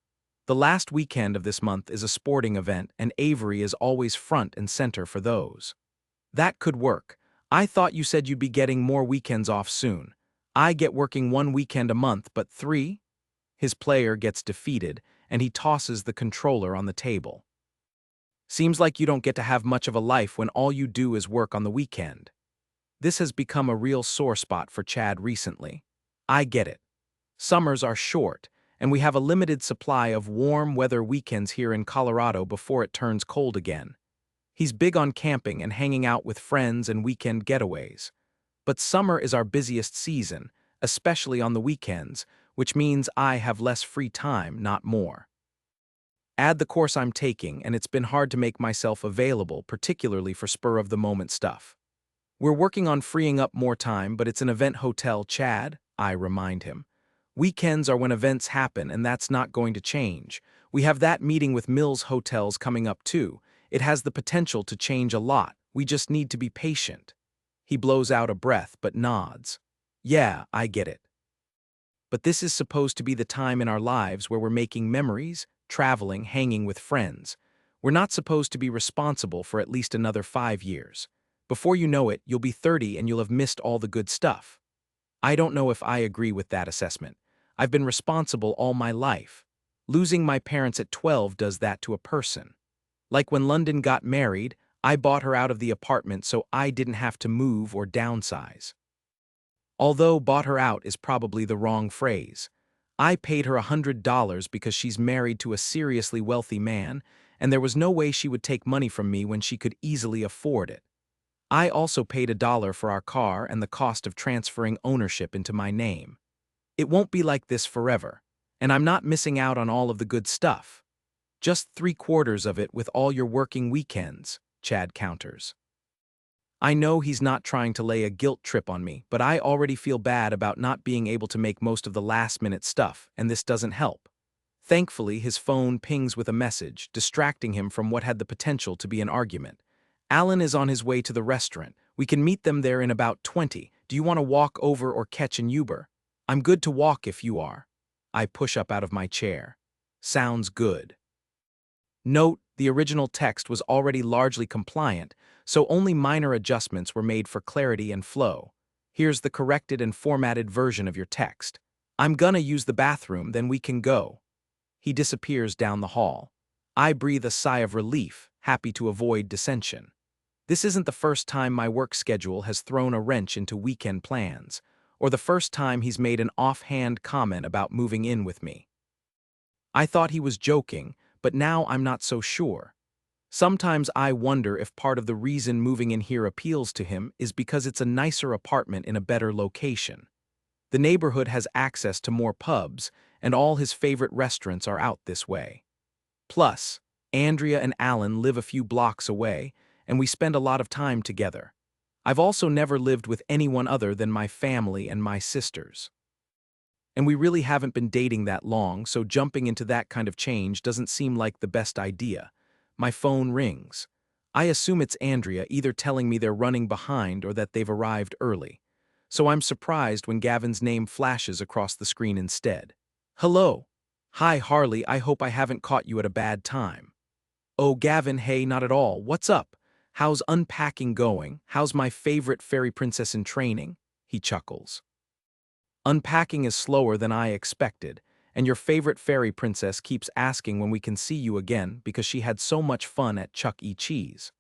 The last weekend of this month is a sporting event, and Avery is always front and center for those. That could work. I thought you said you'd be getting more weekends off soon. I get working 1 weekend a month, but 3? His player gets defeated, and he tosses the controller on the table. Seems like you don't get to have much of a life when all you do is work on the weekend. This has become a real sore spot for Chad recently. I get it. Summers are short, and we have a limited supply of warm weather weekends here in Colorado before it turns cold again. He's big on camping and hanging out with friends and weekend getaways. But summer is our busiest season, especially on the weekends, which means I have less free time, not more. Add the course I'm taking, and it's been hard to make myself available, particularly for spur-of-the-moment stuff. We're working on freeing up more time, but it's an event hotel, Chad, I remind him. Weekends are when events happen, and that's not going to change. We have that meeting with Mills Hotels coming up too. It has the potential to change a lot. We just need to be patient. He blows out a breath, but nods. Yeah, I get it. But this is supposed to be the time in our lives where we're making memories, traveling, hanging with friends. We're not supposed to be responsible for at least another 5 years. Before you know it, you'll be 30 and you'll have missed all the good stuff. I don't know if I agree with that assessment. I've been responsible all my life. Losing my parents at 12 does that to a person. Like when London got married, I bought her out of the apartment so I didn't have to move or downsize. Although bought her out is probably the wrong phrase. I paid her $100 because she's married to a seriously wealthy man, and there was no way she would take money from me when she could easily afford it. I also paid $1 for our car and the cost of transferring ownership into my name. It won't be like this forever, and I'm not missing out on all of the good stuff. Just 3/4 of it with all your working weekends, Chad counters. I know he's not trying to lay a guilt trip on me, but I already feel bad about not being able to make most of the last-minute stuff, and this doesn't help. Thankfully, his phone pings with a message, distracting him from what had the potential to be an argument. Alan is on his way to the restaurant. We can meet them there in about 20. Do you want to walk over or catch an Uber? I'm good to walk if you are. I push up out of my chair. Sounds good. Note, the original text was already largely compliant, so only minor adjustments were made for clarity and flow. Here's the corrected and formatted version of your text. I'm gonna use the bathroom, then we can go. He disappears down the hall. I breathe a sigh of relief, happy to avoid dissension. This isn't the first time my work schedule has thrown a wrench into weekend plans, or the first time he's made an offhand comment about moving in with me. I thought he was joking, but now I'm not so sure. Sometimes I wonder if part of the reason moving in here appeals to him is because it's a nicer apartment in a better location. The neighborhood has access to more pubs, and all his favorite restaurants are out this way. Plus, Andrea and Alan live a few blocks away, and we spend a lot of time together. I've also never lived with anyone other than my family and my sisters. And we really haven't been dating that long, so jumping into that kind of change doesn't seem like the best idea. My phone rings. I assume it's Andrea, either telling me they're running behind or that they've arrived early. So I'm surprised when Gavin's name flashes across the screen instead. Hello. Hi, Harley, I hope I haven't caught you at a bad time. Oh, Gavin, hey, not at all. What's up? How's unpacking going? How's my favorite fairy princess in training? He chuckles. Unpacking is slower than I expected, and your favorite fairy princess keeps asking when we can see you again because she had so much fun at Chuck E. Cheese.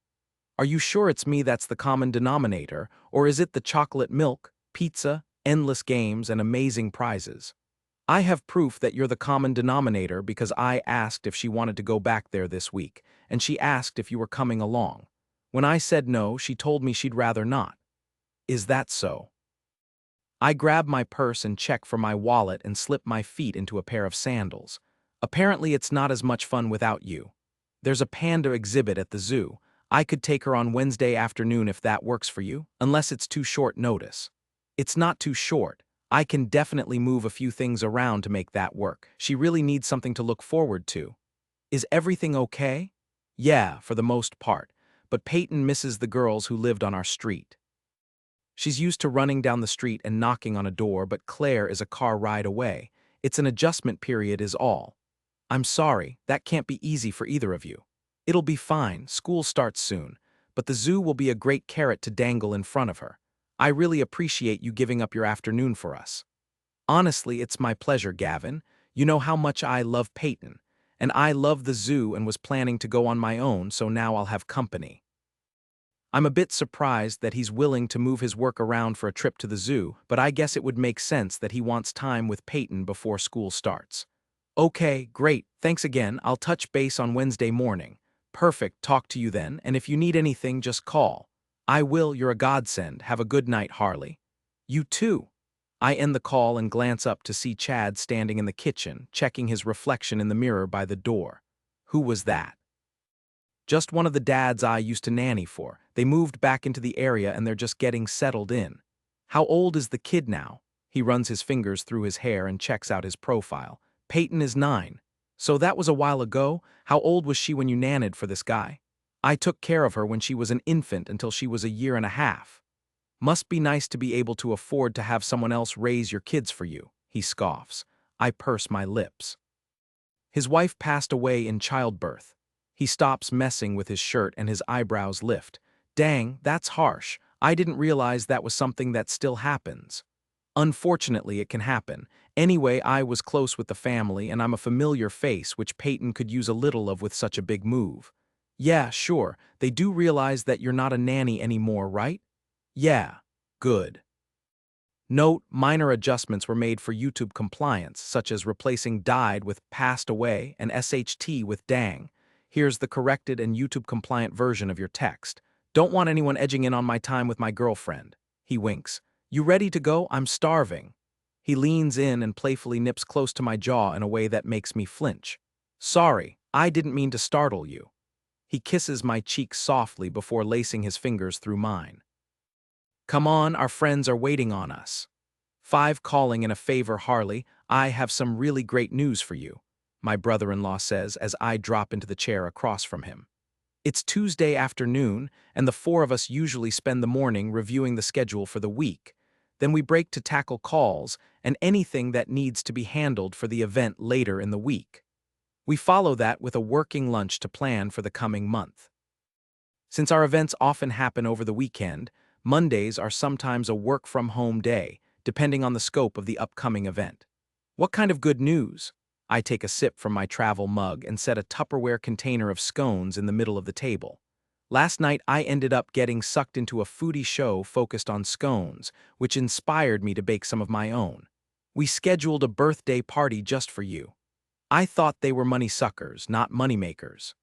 Are you sure it's me that's the common denominator, or is it the chocolate milk, pizza, endless games, and amazing prizes? I have proof that you're the common denominator because I asked if she wanted to go back there this week, and she asked if you were coming along. When I said no, she told me she'd rather not. Is that so? I grab my purse and check for my wallet and slip my feet into a pair of sandals. Apparently it's not as much fun without you. There's a panda exhibit at the zoo. I could take her on Wednesday afternoon if that works for you, unless it's too short notice. It's not too short. I can definitely move a few things around to make that work. She really needs something to look forward to. Is everything okay? Yeah, for the most part, but Peyton misses the girls who lived on our street. She's used to running down the street and knocking on a door, but Claire is a car ride away. It's an adjustment period is all. I'm sorry, that can't be easy for either of you. It'll be fine, school starts soon, but the zoo will be a great carrot to dangle in front of her. I really appreciate you giving up your afternoon for us. Honestly, it's my pleasure, Gavin. You know how much I love Peyton, and I love the zoo and was planning to go on my own, so now I'll have company. I'm a bit surprised that he's willing to move his work around for a trip to the zoo, but I guess it would make sense that he wants time with Peyton before school starts. Okay, great, thanks again, I'll touch base on Wednesday morning. Perfect, talk to you then, and if you need anything, just call. I will, you're a godsend, have a good night, Harley. You too. I end the call and glance up to see Chad standing in the kitchen, checking his reflection in the mirror by the door. Who was that? Just one of the dads I used to nanny for. They moved back into the area and they're just getting settled in. How old is the kid now? He runs his fingers through his hair and checks out his profile. Peyton is 9. So that was a while ago? How old was she when you nannied for this guy? I took care of her when she was an infant until she was a year and a half. Must be nice to be able to afford to have someone else raise your kids for you, he scoffs. I purse my lips. His wife passed away in childbirth. He stops messing with his shirt and his eyebrows lift. Dang, that's harsh. I didn't realize that was something that still happens. Unfortunately, it can happen. Anyway, I was close with the family and I'm a familiar face which Peyton could use a little of with such a big move. Yeah, sure, they do realize that you're not a nanny anymore, right? Yeah, good. Note, minor adjustments were made for YouTube compliance, such as replacing died with passed away and SHT with dang. Here's the corrected and YouTube-compliant version of your text. Don't want anyone edging in on my time with my girlfriend. He winks. You ready to go? I'm starving. He leans in and playfully nips close to my jaw in a way that makes me flinch. Sorry, I didn't mean to startle you. He kisses my cheek softly before lacing his fingers through mine. Come on, our friends are waiting on us. 5 calling in a favor, Harley. I have some really great news for you, my brother-in-law says as I drop into the chair across from him. It's Tuesday afternoon, and the 4 of us usually spend the morning reviewing the schedule for the week. Then we break to tackle calls and anything that needs to be handled for the event later in the week. We follow that with a working lunch to plan for the coming month. Since our events often happen over the weekend, Mondays are sometimes a work-from-home day, depending on the scope of the upcoming event. What kind of good news? I take a sip from my travel mug and set a Tupperware container of scones in the middle of the table. Last night I ended up getting sucked into a foodie show focused on scones, which inspired me to bake some of my own. We scheduled a birthday party just for you. I thought they were money suckers, not moneymakers.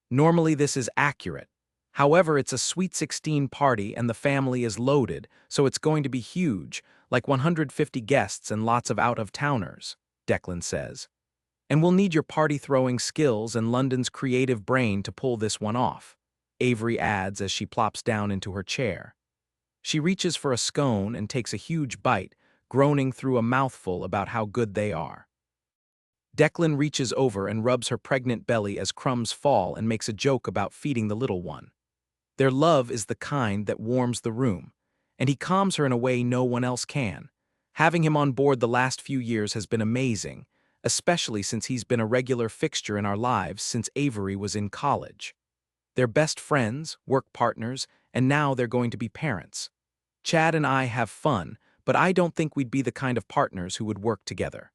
Normally this is accurate. However, it's a Sweet 16 party and the family is loaded, so it's going to be huge, like 150 guests and lots of out-of-towners, Declan says. And we'll need your party-throwing skills and London's creative brain to pull this one off, Avery adds as she plops down into her chair. She reaches for a scone and takes a huge bite, groaning through a mouthful about how good they are. Declan reaches over and rubs her pregnant belly as crumbs fall and makes a joke about feeding the little one. Their love is the kind that warms the room, and he calms her in a way no one else can. Having him on board the last few years has been amazing, especially since he's been a regular fixture in our lives since Avery was in college. They're best friends, work partners, and now they're going to be parents. Chad and I have fun, but I don't think we'd be the kind of partners who would work together.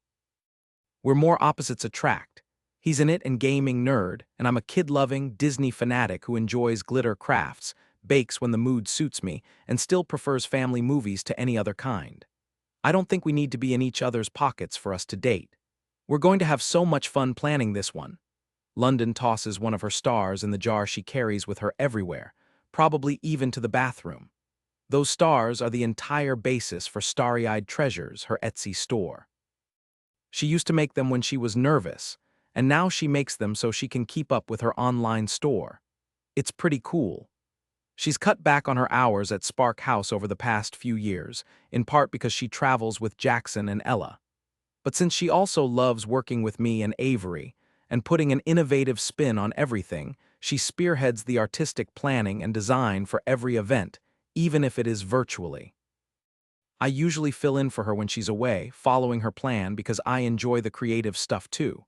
We're more opposites attract. He's an it and gaming nerd, and I'm a kid-loving Disney fanatic who enjoys glitter crafts, bakes when the mood suits me, and still prefers family movies to any other kind. I don't think we need to be in each other's pockets for us to date. We're going to have so much fun planning this one. London tosses one of her stars in the jar she carries with her everywhere, probably even to the bathroom. Those stars are the entire basis for Starry-Eyed Treasures, her Etsy store. She used to make them when she was nervous, and now she makes them so she can keep up with her online store. It's pretty cool. She's cut back on her hours at Spark House over the past few years, in part because she travels with Jackson and Ella. But since she also loves working with me and Avery, and putting an innovative spin on everything, she spearheads the artistic planning and design for every event, even if it is virtually. I usually fill in for her when she's away, following her plan because I enjoy the creative stuff too.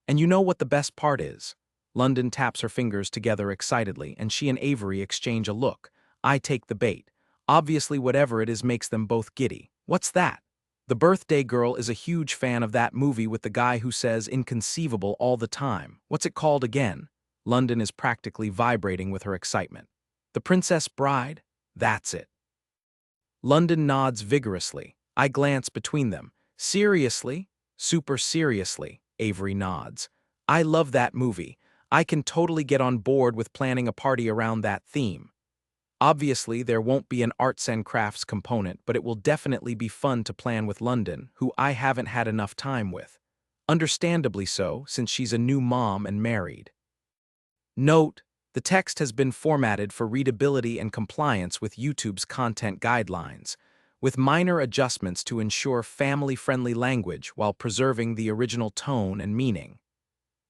And you know what the best part is? London taps her fingers together excitedly, and she and Avery exchange a look. I take the bait. Obviously, whatever it is makes them both giddy. What's that? The birthday girl is a huge fan of that movie with the guy who says inconceivable all the time. What's it called again? London is practically vibrating with her excitement. The Princess Bride? That's it. London nods vigorously. I glance between them. Seriously? Super seriously, Avery nods. I love that movie. I can totally get on board with planning a party around that theme. Obviously, there won't be an arts and crafts component, but it will definitely be fun to plan with London, who I haven't had enough time with. Understandably so, since she's a new mom and married. Note: the text has been formatted for readability and compliance with YouTube's content guidelines, with minor adjustments to ensure family-friendly language while preserving the original tone and meaning.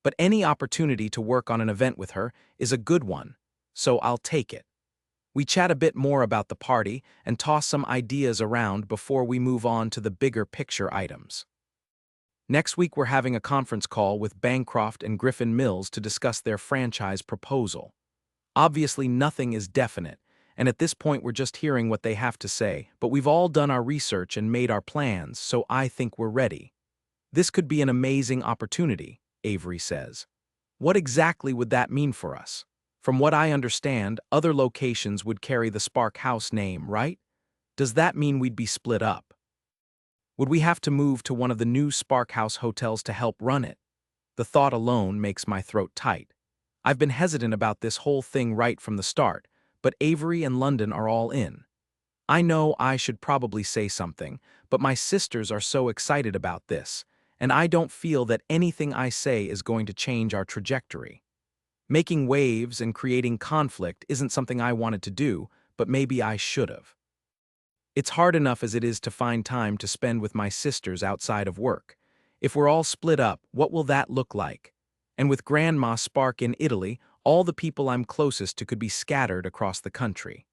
But any opportunity to work on an event with her is a good one, so I'll take it. We chat a bit more about the party and toss some ideas around before we move on to the bigger picture items. Next week we're having a conference call with Bancroft and Griffin Mills to discuss their franchise proposal. Obviously nothing is definite, and at this point we're just hearing what they have to say, but we've all done our research and made our plans, so I think we're ready. This could be an amazing opportunity, Avery says. What exactly would that mean for us? From what I understand, other locations would carry the Spark House name, right? Does that mean we'd be split up? Would we have to move to one of the new Spark House hotels to help run it? The thought alone makes my throat tight. I've been hesitant about this whole thing right from the start, but Avery and London are all in. I know I should probably say something, but my sisters are so excited about this, and I don't feel that anything I say is going to change our trajectory. Making waves and creating conflict isn't something I wanted to do, but maybe I should have. It's hard enough as it is to find time to spend with my sisters outside of work. If we're all split up, what will that look like? And with Grandma Spark in Italy, all the people I'm closest to could be scattered across the country.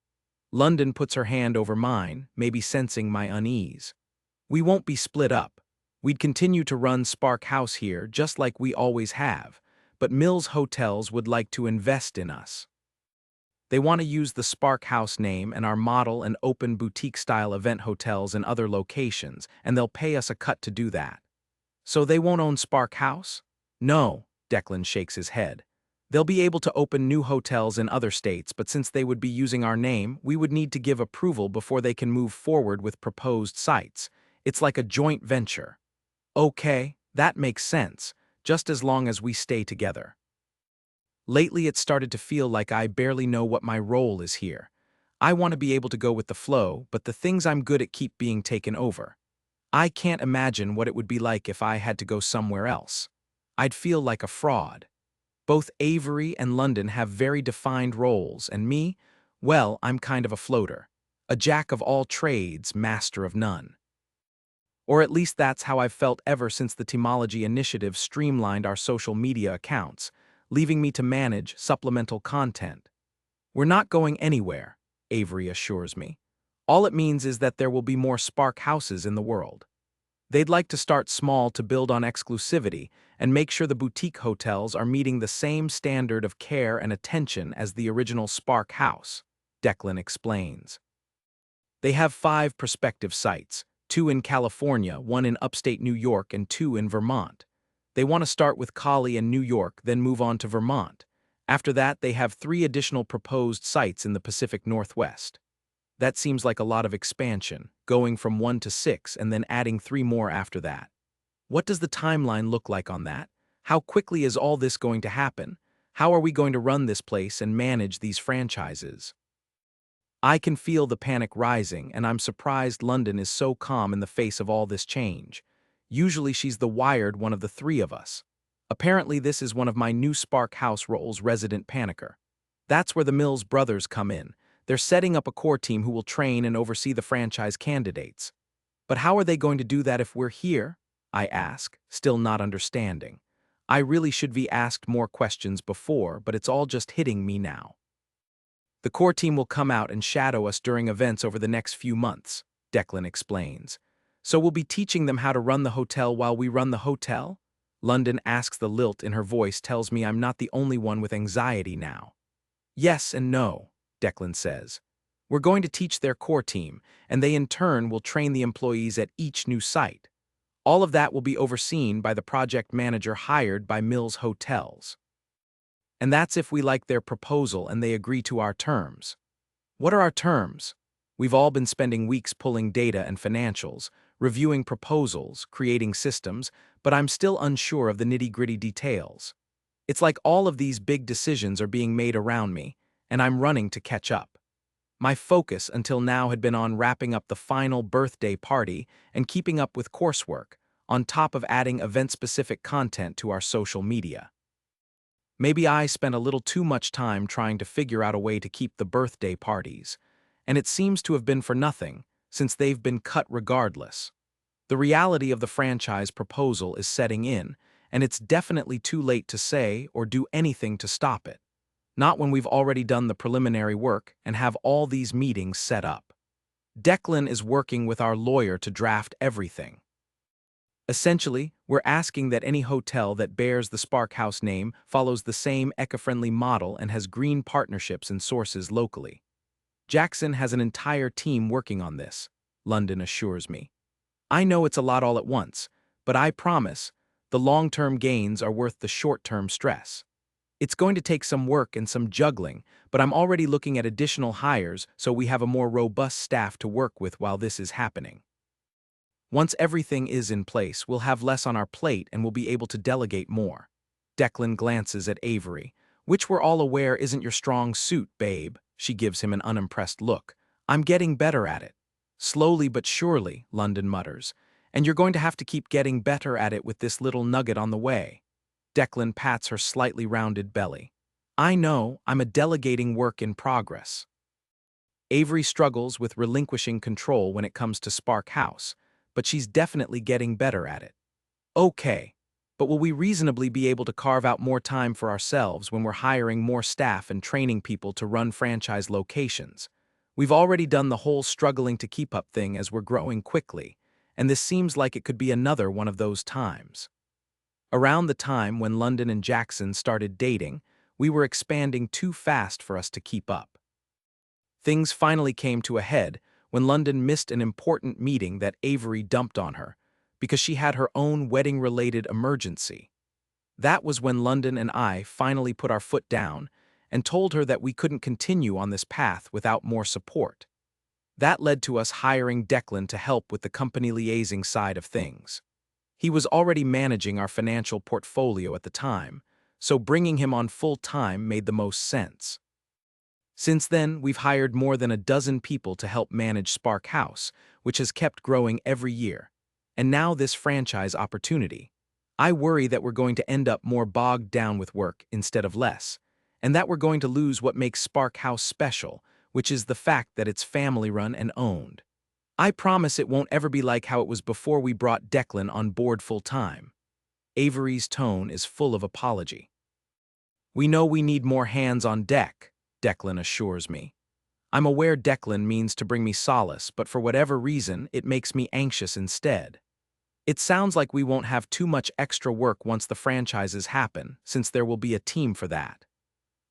London puts her hand over mine, maybe sensing my unease. We won't be split up. We'd continue to run Spark House here just like we always have, but Mills Hotels would like to invest in us. They want to use the Spark House name and our model and open boutique-style event hotels in other locations, and they'll pay us a cut to do that. So they won't own Spark House? No, Declan shakes his head. They'll be able to open new hotels in other states, but since they would be using our name, we would need to give approval before they can move forward with proposed sites. It's like a joint venture. Okay, that makes sense, just as long as we stay together. Lately it's started to feel like I barely know what my role is here. I want to be able to go with the flow, but the things I'm good at keep being taken over. I can't imagine what it would be like if I had to go somewhere else. I'd feel like a fraud. Both Avery and London have very defined roles, and me, well, I'm kind of a floater. A jack of all trades, master of none. Or at least that's how I've felt ever since the Teamology Initiative streamlined our social media accounts, leaving me to manage supplemental content. We're not going anywhere, Avery assures me. All it means is that there will be more Spark houses in the world. They'd like to start small to build on exclusivity and make sure the boutique hotels are meeting the same standard of care and attention as the original Spark house, Declan explains. They have 5 prospective sites, 2 in California, 1 in upstate New York, and 2 in Vermont. They want to start with Cali and New York, then move on to Vermont. After that, they have 3 additional proposed sites in the Pacific Northwest. That seems like a lot of expansion, going from 1 to 6 and then adding 3 more after that. What does the timeline look like on that? How quickly is all this going to happen? How are we going to run this place and manage these franchises? I can feel the panic rising, and I'm surprised London is so calm in the face of all this change. Usually she's the wired one of the 3 of us. Apparently this is one of my new Spark House roles, resident panicker. That's where the Mills brothers come in. They're setting up a core team who will train and oversee the franchise candidates. But how are they going to do that if we're here? I ask, still not understanding. I really should be asked more questions before, but it's all just hitting me now. The core team will come out and shadow us during events over the next few months, Declan explains. So we'll be teaching them how to run the hotel while we run the hotel? London asks. The lilt in her voice tells me I'm not the only one with anxiety now. Yes and no, Declan says. We're going to teach their core team, and they in turn will train the employees at each new site. All of that will be overseen by the project manager hired by Mills Hotels. And that's if we like their proposal and they agree to our terms. What are our terms? We've all been spending weeks pulling data and financials, reviewing proposals, creating systems, but I'm still unsure of the nitty-gritty details. It's like all of these big decisions are being made around me, and I'm running to catch up. My focus until now had been on wrapping up the final birthday party and keeping up with coursework, on top of adding event-specific content to our social media. Maybe I spent a little too much time trying to figure out a way to keep the birthday parties, and it seems to have been for nothing, since they've been cut regardless. The reality of the franchise proposal is setting in, and it's definitely too late to say or do anything to stop it. Not when we've already done the preliminary work and have all these meetings set up. Declan is working with our lawyer to draft everything. Essentially, we're asking that any hotel that bears the Spark House name follows the same eco-friendly model and has green partnerships and sources locally. Jackson has an entire team working on this, London assures me. I know it's a lot all at once, but I promise, the long-term gains are worth the short-term stress. It's going to take some work and some juggling, but I'm already looking at additional hires so we have a more robust staff to work with while this is happening. Once everything is in place, we'll have less on our plate and we'll be able to delegate more. Declan glances at Avery, which we're all aware isn't your strong suit, babe. She gives him an unimpressed look. I'm getting better at it. Slowly but surely, London mutters, and you're going to have to keep getting better at it with this little nugget on the way. Declan pats her slightly rounded belly. I know, I'm a delegating work in progress. Avery struggles with relinquishing control when it comes to Spark House, but she's definitely getting better at it. Okay, but will we reasonably be able to carve out more time for ourselves when we're hiring more staff and training people to run franchise locations? We've already done the whole struggling to keep up thing as we're growing quickly, and this seems like it could be another one of those times. Around the time when London and Jackson started dating, we were expanding too fast for us to keep up. Things finally came to a head when London missed an important meeting that Avery dumped on her because she had her own wedding-related emergency. That was when London and I finally put our foot down and told her that we couldn't continue on this path without more support. That led to us hiring Declan to help with the company liaising side of things. He was already managing our financial portfolio at the time, so bringing him on full-time made the most sense. Since then, we've hired more than a dozen people to help manage Spark House, which has kept growing every year. And now this franchise opportunity. I worry that we're going to end up more bogged down with work instead of less, and that we're going to lose what makes Spark House special, which is the fact that it's family-run and owned. I promise it won't ever be like how it was before we brought Declan on board full-time. Avery's tone is full of apology. We know we need more hands on deck, Declan assures me. I'm aware Declan means to bring me solace, but for whatever reason, it makes me anxious instead. It sounds like we won't have too much extra work once the franchises happen, since there will be a team for that.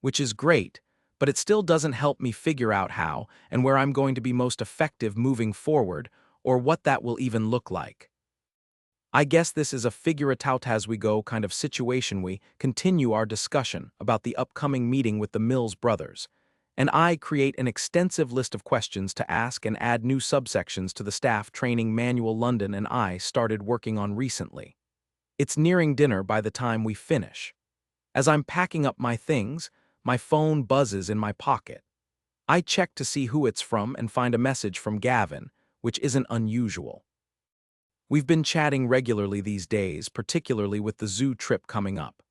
Which is great, but it still doesn't help me figure out how and where I'm going to be most effective moving forward, or what that will even look like. I guess this is a figure it out as we go kind of situation. We continue our discussion about the upcoming meeting with the Mills brothers, and I create an extensive list of questions to ask and add new subsections to the staff training manual London and I started working on recently. It's nearing dinner by the time we finish. As I'm packing up my things, my phone buzzes in my pocket. I check to see who it's from and find a message from Gavin, which isn't unusual. We've been chatting regularly these days, particularly with the zoo trip coming up.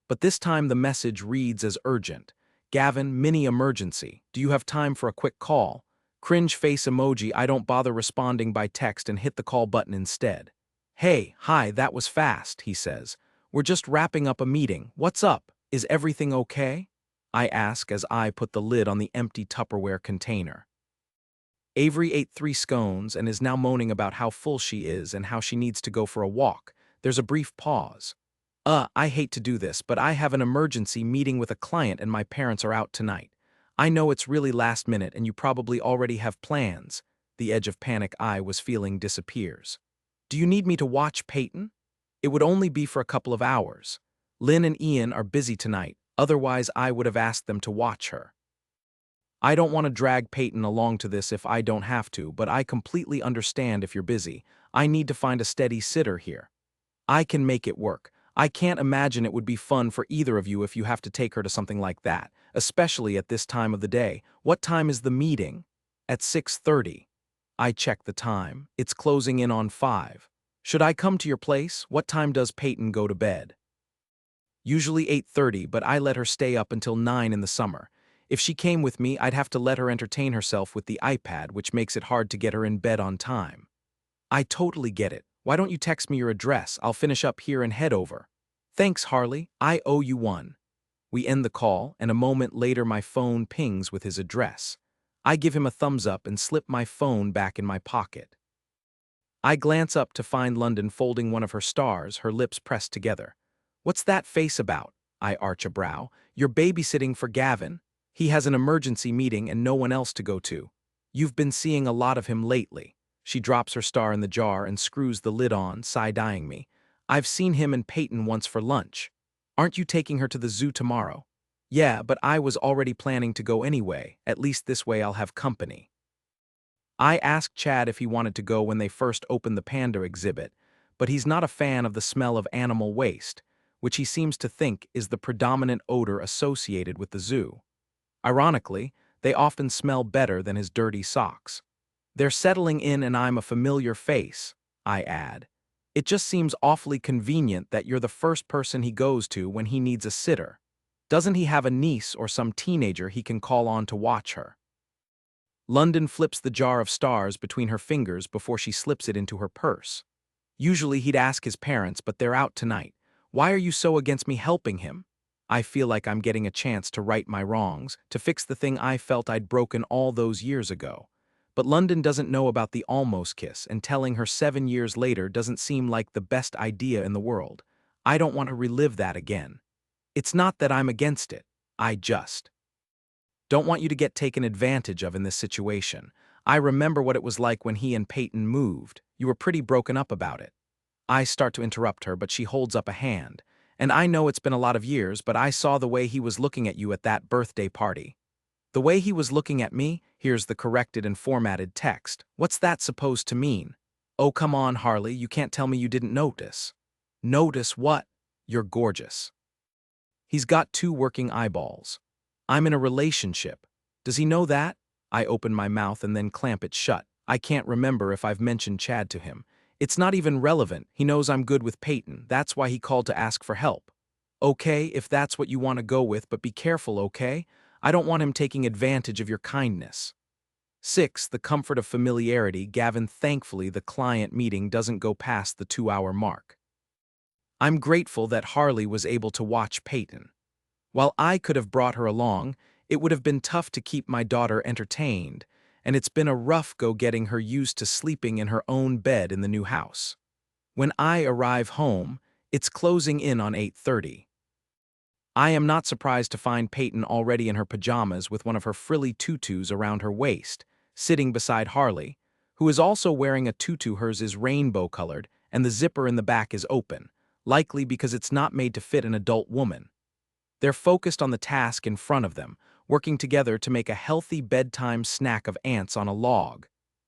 But this time the message reads as urgent. Gavin, mini emergency. Do you have time for a quick call? Cringe face emoji. I don't bother responding by text and hit the call button instead. Hey, hi, that was fast, he says. We're just wrapping up a meeting. What's up? Is everything okay? I ask as I put the lid on the empty Tupperware container. Avery ate 3 scones and is now moaning about how full she is and how she needs to go for a walk. There's a brief pause. I hate to do this, but I have an emergency meeting with a client and my parents are out tonight. I know it's really last minute and you probably already have plans. The edge of panic I was feeling disappears. Do you need me to watch Peyton? It would only be for a couple of hours. Lynn and Ian are busy tonight, otherwise I would have asked them to watch her. I don't want to drag Peyton along to this if I don't have to, but I completely understand if you're busy. I need to find a steady sitter here. I can make it work. I can't imagine it would be fun for either of you if you have to take her to something like that, especially at this time of the day. What time is the meeting? At 6:30. I check the time. It's closing in on 5. Should I come to your place? What time does Peyton go to bed? Usually 8:30, but I let her stay up until 9 in the summer. If she came with me, I'd have to let her entertain herself with the iPad, which makes it hard to get her in bed on time. I totally get it. Why don't you text me your address? I'll finish up here and head over. Thanks, Harley. I owe you one. We end the call, and a moment later my phone pings with his address. I give him a thumbs up and slip my phone back in my pocket. I glance up to find London folding one of her stars, her lips pressed together. What's that face about? I arch a brow. You're babysitting for Gavin. He has an emergency meeting and no one else to go to. You've been seeing a lot of him lately. She drops her star in the jar and screws the lid on, side-eyeing me. I've seen him and Peyton once for lunch. Aren't you taking her to the zoo tomorrow? Yeah, but I was already planning to go anyway. At least this way I'll have company. I asked Chad if he wanted to go when they first opened the panda exhibit, but he's not a fan of the smell of animal waste, which he seems to think is the predominant odor associated with the zoo. Ironically, they often smell better than his dirty socks. They're settling in and I'm a familiar face, I add. It just seems awfully convenient that you're the first person he goes to when he needs a sitter. Doesn't he have a niece or some teenager he can call on to watch her? London flips the jar of stars between her fingers before she slips it into her purse. Usually he'd ask his parents, but they're out tonight. Why are you so against me helping him? I feel like I'm getting a chance to right my wrongs, to fix the thing I felt I'd broken all those years ago. But London doesn't know about the almost kiss, and telling her 7 years later doesn't seem like the best idea in the world. I don't want to relive that again. It's not that I'm against it. I just don't want you to get taken advantage of in this situation. I remember what it was like when he and Peyton moved. You were pretty broken up about it. I start to interrupt her, but she holds up a hand. And I know it's been a lot of years, but I saw the way he was looking at you at that birthday party. The way he was looking at me, here's the corrected and formatted text. What's that supposed to mean? Oh, come on, Harley, you can't tell me you didn't notice. Notice what? You're gorgeous. He's got 2 working eyeballs. I'm in a relationship. Does he know that? I open my mouth and then clamp it shut. I can't remember if I've mentioned Chad to him. It's not even relevant. He knows I'm good with Peyton. That's why he called to ask for help. Okay, if that's what you want to go with, but be careful, okay? I don't want him taking advantage of your kindness. 6. The comfort of familiarity. Gavin, thankfully, the client meeting doesn't go past the 2-hour mark. I'm grateful that Harley was able to watch Peyton. While I could have brought her along, it would have been tough to keep my daughter entertained, and it's been a rough go getting her used to sleeping in her own bed in the new house. When I arrive home, it's closing in on 8:30. I am not surprised to find Peyton already in her pajamas with one of her frilly tutus around her waist, sitting beside Harley, who is also wearing a tutu. Hers is rainbow-colored, and the zipper in the back is open, likely because it's not made to fit an adult woman. They're focused on the task in front of them, working together to make a healthy bedtime snack of ants on a log.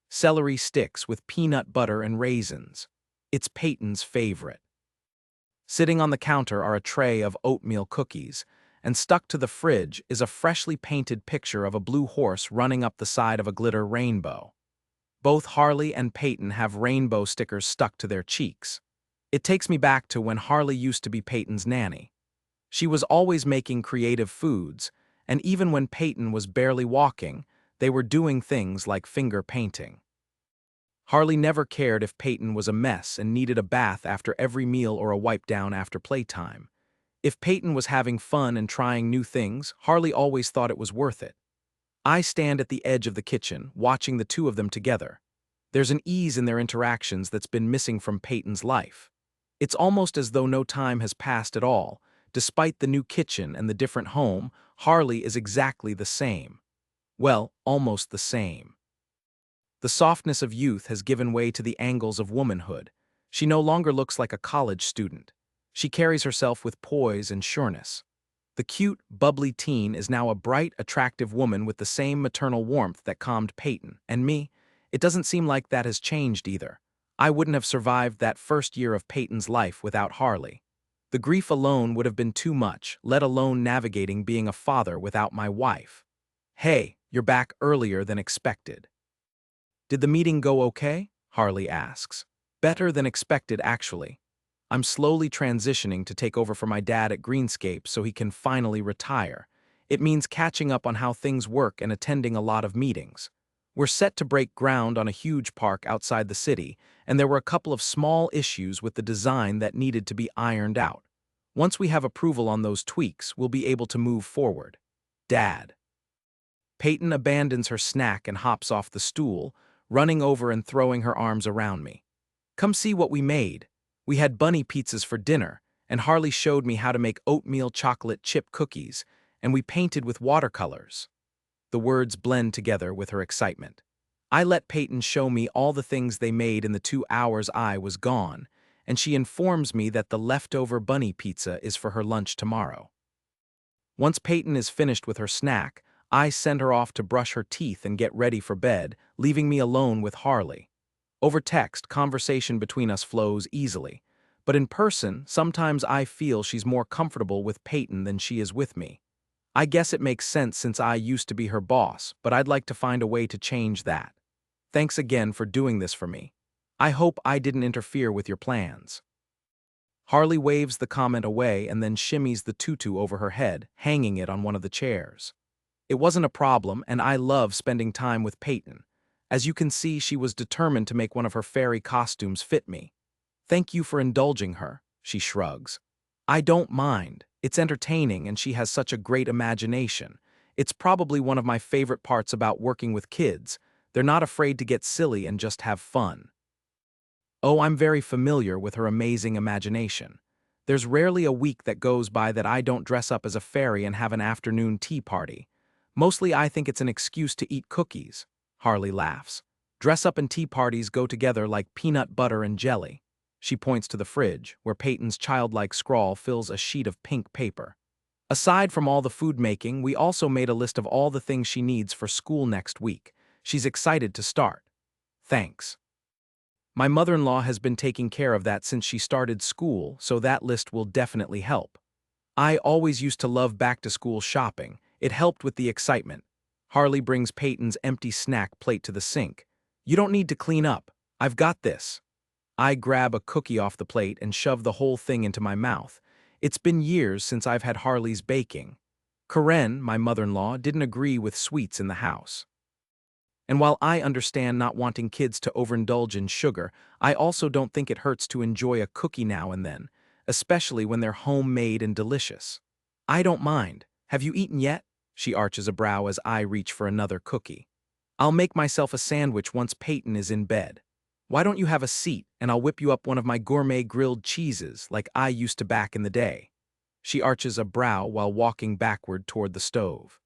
Celery sticks with peanut butter and raisins. It's Peyton's favorite. Sitting on the counter are a tray of oatmeal cookies, and stuck to the fridge is a freshly painted picture of a blue horse running up the side of a glitter rainbow. Both Harley and Peyton have rainbow stickers stuck to their cheeks. It takes me back to when Harley used to be Peyton's nanny. She was always making creative foods, and even when Peyton was barely walking, they were doing things like finger painting. Harley never cared if Peyton was a mess and needed a bath after every meal or a wipe down after playtime. If Peyton was having fun and trying new things, Harley always thought it was worth it. I stand at the edge of the kitchen, watching the 2 of them together. There's an ease in their interactions that's been missing from Peyton's life. It's almost as though no time has passed at all. Despite the new kitchen and the different home, Harley is exactly the same. Well, almost the same. The softness of youth has given way to the angles of womanhood. She no longer looks like a college student. She carries herself with poise and sureness. The cute, bubbly teen is now a bright, attractive woman with the same maternal warmth that calmed Peyton and me. It doesn't seem like that has changed either. I wouldn't have survived that first year of Peyton's life without Harley. The grief alone would have been too much, let alone navigating being a father without my wife. Hey, you're back earlier than expected. Did the meeting go okay? Harley asks. Better than expected, actually. I'm slowly transitioning to take over for my dad at Greenscape so he can finally retire. It means catching up on how things work and attending a lot of meetings. We're set to break ground on a huge park outside the city, and there were a couple of small issues with the design that needed to be ironed out. Once we have approval on those tweaks, we'll be able to move forward. Dad. Peyton abandons her snack and hops off the stool, running over and throwing her arms around me. Come see what we made. We had bunny pizzas for dinner, and Harley showed me how to make oatmeal chocolate chip cookies, and we painted with watercolors. The words blend together with her excitement. I let Peyton show me all the things they made in the 2 hours I was gone, and she informs me that the leftover bunny pizza is for her lunch tomorrow. Once Peyton is finished with her snack, I send her off to brush her teeth and get ready for bed, leaving me alone with Harley. Over text, conversation between us flows easily, but in person, sometimes I feel she's more comfortable with Peyton than she is with me. I guess it makes sense since I used to be her boss, but I'd like to find a way to change that. Thanks again for doing this for me. I hope I didn't interfere with your plans. Harley waves the comment away and then shimmies the tutu over her head, hanging it on one of the chairs. It wasn't a problem, and I love spending time with Peyton. As you can see, she was determined to make one of her fairy costumes fit me. Thank you for indulging her, she shrugs. I don't mind. It's entertaining and she has such a great imagination. It's probably one of my favorite parts about working with kids. They're not afraid to get silly and just have fun. Oh, I'm very familiar with her amazing imagination. There's rarely a week that goes by that I don't dress up as a fairy and have an afternoon tea party. Mostly I think it's an excuse to eat cookies. Harley laughs. Dress-up and tea parties go together like peanut butter and jelly. She points to the fridge, where Peyton's childlike scrawl fills a sheet of pink paper. Aside from all the food making, we also made a list of all the things she needs for school next week. She's excited to start. Thanks. My mother-in-law has been taking care of that since she started school, so that list will definitely help. I always used to love back-to-school shopping. It helped with the excitement. Harley brings Peyton's empty snack plate to the sink. You don't need to clean up. I've got this. I grab a cookie off the plate and shove the whole thing into my mouth. It's been years since I've had Harley's baking. Karen, my mother-in-law, didn't agree with sweets in the house. And while I understand not wanting kids to overindulge in sugar, I also don't think it hurts to enjoy a cookie now and then, especially when they're homemade and delicious. I don't mind. Have you eaten yet? She arches a brow as I reach for another cookie. I'll make myself a sandwich once Peyton is in bed. Why don't you have a seat and I'll whip you up one of my gourmet grilled cheeses like I used to back in the day. She arches a brow while walking backward toward the stove.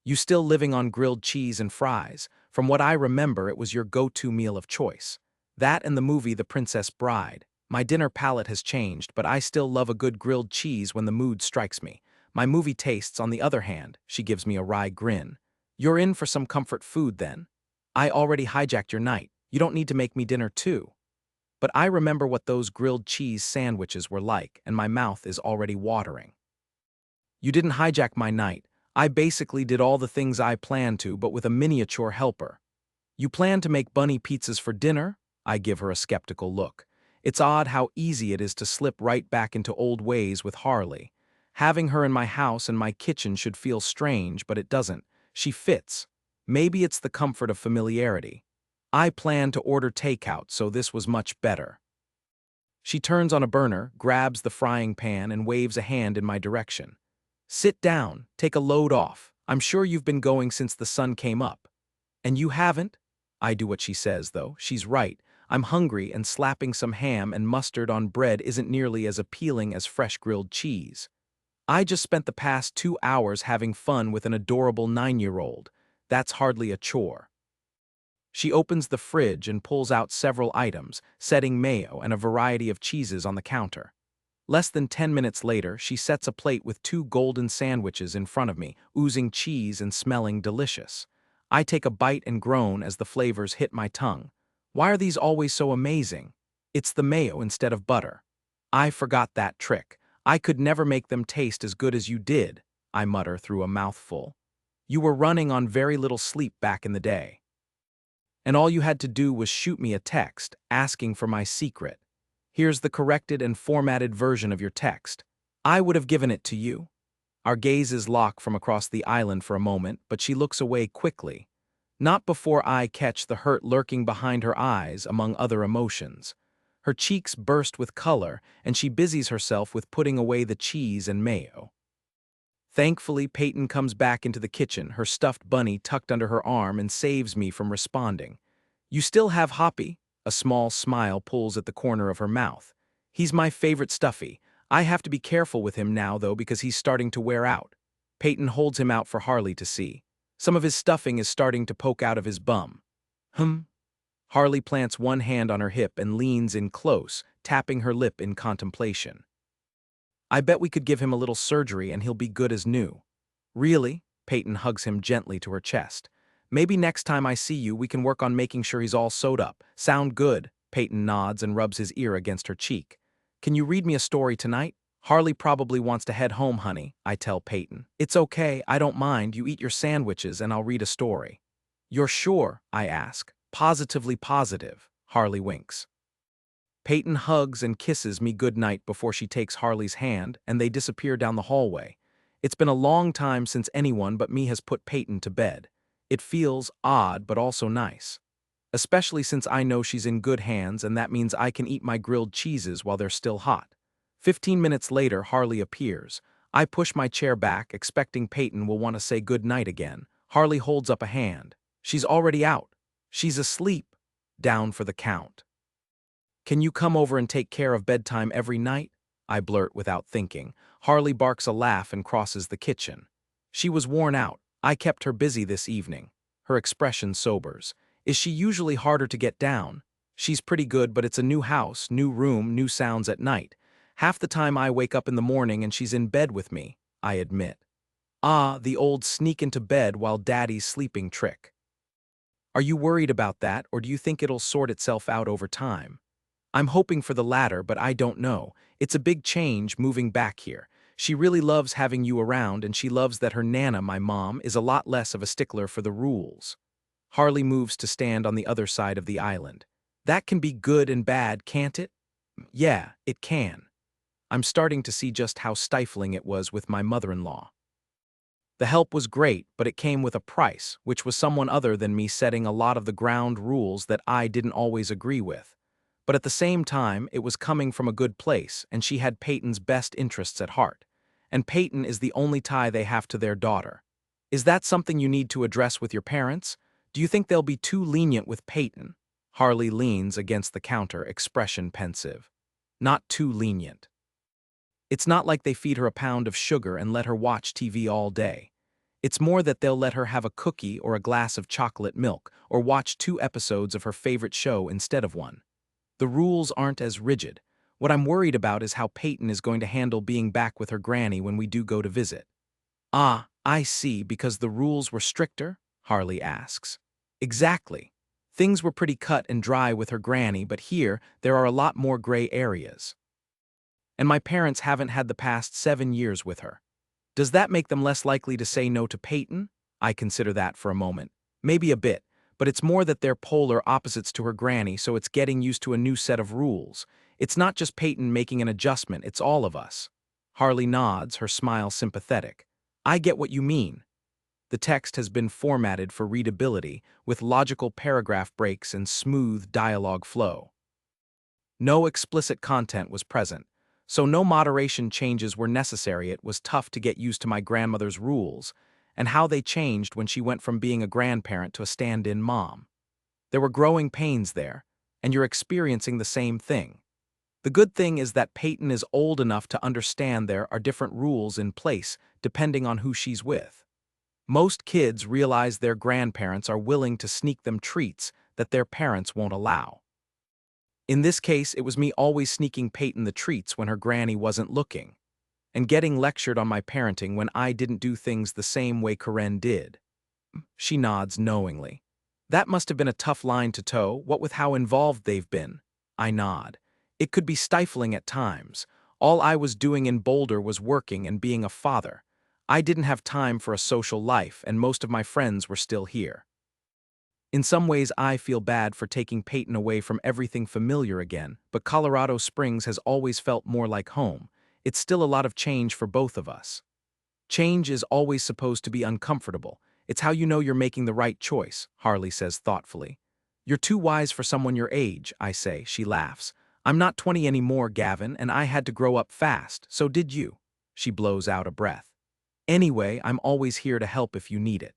You still living on grilled cheese and fries? From what I remember, it was your go-to meal of choice. That and the movie The Princess Bride. My dinner palate has changed, but I still love a good grilled cheese when the mood strikes me. My movie tastes, on the other hand, she gives me a wry grin. You're in for some comfort food, then. I already hijacked your night. You don't need to make me dinner, too. But I remember what those grilled cheese sandwiches were like, and my mouth is already watering. You didn't hijack my night. I basically did all the things I planned to, but with a miniature helper. You plan to make bunny pizzas for dinner? I give her a skeptical look. It's odd how easy it is to slip right back into old ways with Harley. Having her in my house and my kitchen should feel strange, but it doesn't. She fits. Maybe it's the comfort of familiarity. I planned to order takeout, so this was much better. She turns on a burner, grabs the frying pan, and waves a hand in my direction. Sit down, take a load off. I'm sure you've been going since the sun came up. And you haven't? I do what she says, though. She's right. I'm hungry and slapping some ham and mustard on bread isn't nearly as appealing as fresh grilled cheese. I just spent the past 2 hours having fun with an adorable 9-year-old. That's hardly a chore. She opens the fridge and pulls out several items, setting mayo and a variety of cheeses on the counter. Less than 10 minutes later, she sets a plate with 2 golden sandwiches in front of me, oozing cheese and smelling delicious. I take a bite and groan as the flavors hit my tongue. Why are these always so amazing? It's the mayo instead of butter. I forgot that trick. I could never make them taste as good as you did, I mutter through a mouthful. You were running on very little sleep back in the day. And all you had to do was shoot me a text, asking for my secret. Here's the corrected and formatted version of your text. I would have given it to you. Our gazes lock from across the island for a moment, but she looks away quickly. Not before I catch the hurt lurking behind her eyes, among other emotions. Her cheeks burst with color, and she busies herself with putting away the cheese and mayo. Thankfully, Peyton comes back into the kitchen, her stuffed bunny tucked under her arm, and saves me from responding. You still have Hoppy? A small smile pulls at the corner of her mouth. He's my favorite stuffy. I have to be careful with him now, though, because he's starting to wear out. Peyton holds him out for Harley to see. Some of his stuffing is starting to poke out of his bum. Harley plants one hand on her hip and leans in close, tapping her lip in contemplation. I bet we could give him a little surgery and he'll be good as new. Really? Peyton hugs him gently to her chest. Maybe next time I see you, we can work on making sure he's all sewed up. Sound good? Peyton nods and rubs his ear against her cheek. Can you read me a story tonight? Harley probably wants to head home, honey, I tell Peyton. It's okay, I don't mind. You eat your sandwiches and I'll read a story. You're sure? I ask. Positively positive. Harley winks. Peyton hugs and kisses me goodnight before she takes Harley's hand, and they disappear down the hallway. It's been a long time since anyone but me has put Peyton to bed. It feels odd but also nice. Especially since I know she's in good hands, and that means I can eat my grilled cheeses while they're still hot. 15 minutes later, Harley appears. I push my chair back, expecting Peyton will want to say good night again. Harley holds up a hand. She's already out. She's asleep. Down for the count. Can you come over and take care of bedtime every night? I blurt without thinking. Harley barks a laugh and crosses the kitchen. She was worn out. I kept her busy this evening. Her expression sobers. Is she usually harder to get down? She's pretty good, but it's a new house, new room, new sounds at night. Half the time I wake up in the morning and she's in bed with me, I admit. Ah, the old sneak into bed while daddy's sleeping trick. Are you worried about that, or do you think it'll sort itself out over time? I'm hoping for the latter, but I don't know. It's a big change moving back here. She really loves having you around, and she loves that her Nana, my mom, is a lot less of a stickler for the rules. Harley moves to stand on the other side of the island. That can be good and bad, can't it? Yeah, it can. I'm starting to see just how stifling it was with my mother-in-law. The help was great, but it came with a price, which was someone other than me setting a lot of the ground rules that I didn't always agree with. But at the same time, it was coming from a good place, and she had Peyton's best interests at heart. And Peyton is the only tie they have to their daughter. Is that something you need to address with your parents? Do you think they'll be too lenient with Peyton? Harley leans against the counter, expression pensive. Not too lenient. It's not like they feed her a pound of sugar and let her watch TV all day. It's more that they'll let her have a cookie or a glass of chocolate milk, or watch 2 episodes of her favorite show instead of one. The rules aren't as rigid. What I'm worried about is how Peyton is going to handle being back with her granny when we do go to visit. Ah, I see, because the rules were stricter? Harley asks. Exactly. Things were pretty cut and dry with her granny, but here there are a lot more gray areas. And my parents haven't had the past 7 years with her. Does that make them less likely to say no to Peyton? I consider that for a moment. Maybe a bit. But it's more that they're polar opposites to her granny, so it's getting used to a new set of rules. It's not just Peyton making an adjustment, it's all of us. Harley nods, her smile sympathetic. I get what you mean. The text has been formatted for readability, with logical paragraph breaks and smooth dialogue flow. No explicit content was present, so no moderation changes were necessary. It was tough to get used to my grandmother's rules, and how they changed when she went from being a grandparent to a stand-in mom. There were growing pains there, and you're experiencing the same thing. The good thing is that Peyton is old enough to understand there are different rules in place depending on who she's with. Most kids realize their grandparents are willing to sneak them treats that their parents won't allow. In this case, it was me always sneaking Peyton the treats when her granny wasn't looking, and getting lectured on my parenting when I didn't do things the same way Karen did. She nods knowingly. That must have been a tough line to toe, what with how involved they've been. I nod. It could be stifling at times. All I was doing in Boulder was working and being a father. I didn't have time for a social life, and most of my friends were still here. In some ways, I feel bad for taking Peyton away from everything familiar again, but Colorado Springs has always felt more like home. It's still a lot of change for both of us. Change is always supposed to be uncomfortable. It's how you know you're making the right choice, Harley says thoughtfully. You're too wise for someone your age, I say. She laughs. I'm not 20 anymore, Gavin, and I had to grow up fast, so did you. She blows out a breath. Anyway, I'm always here to help if you need it.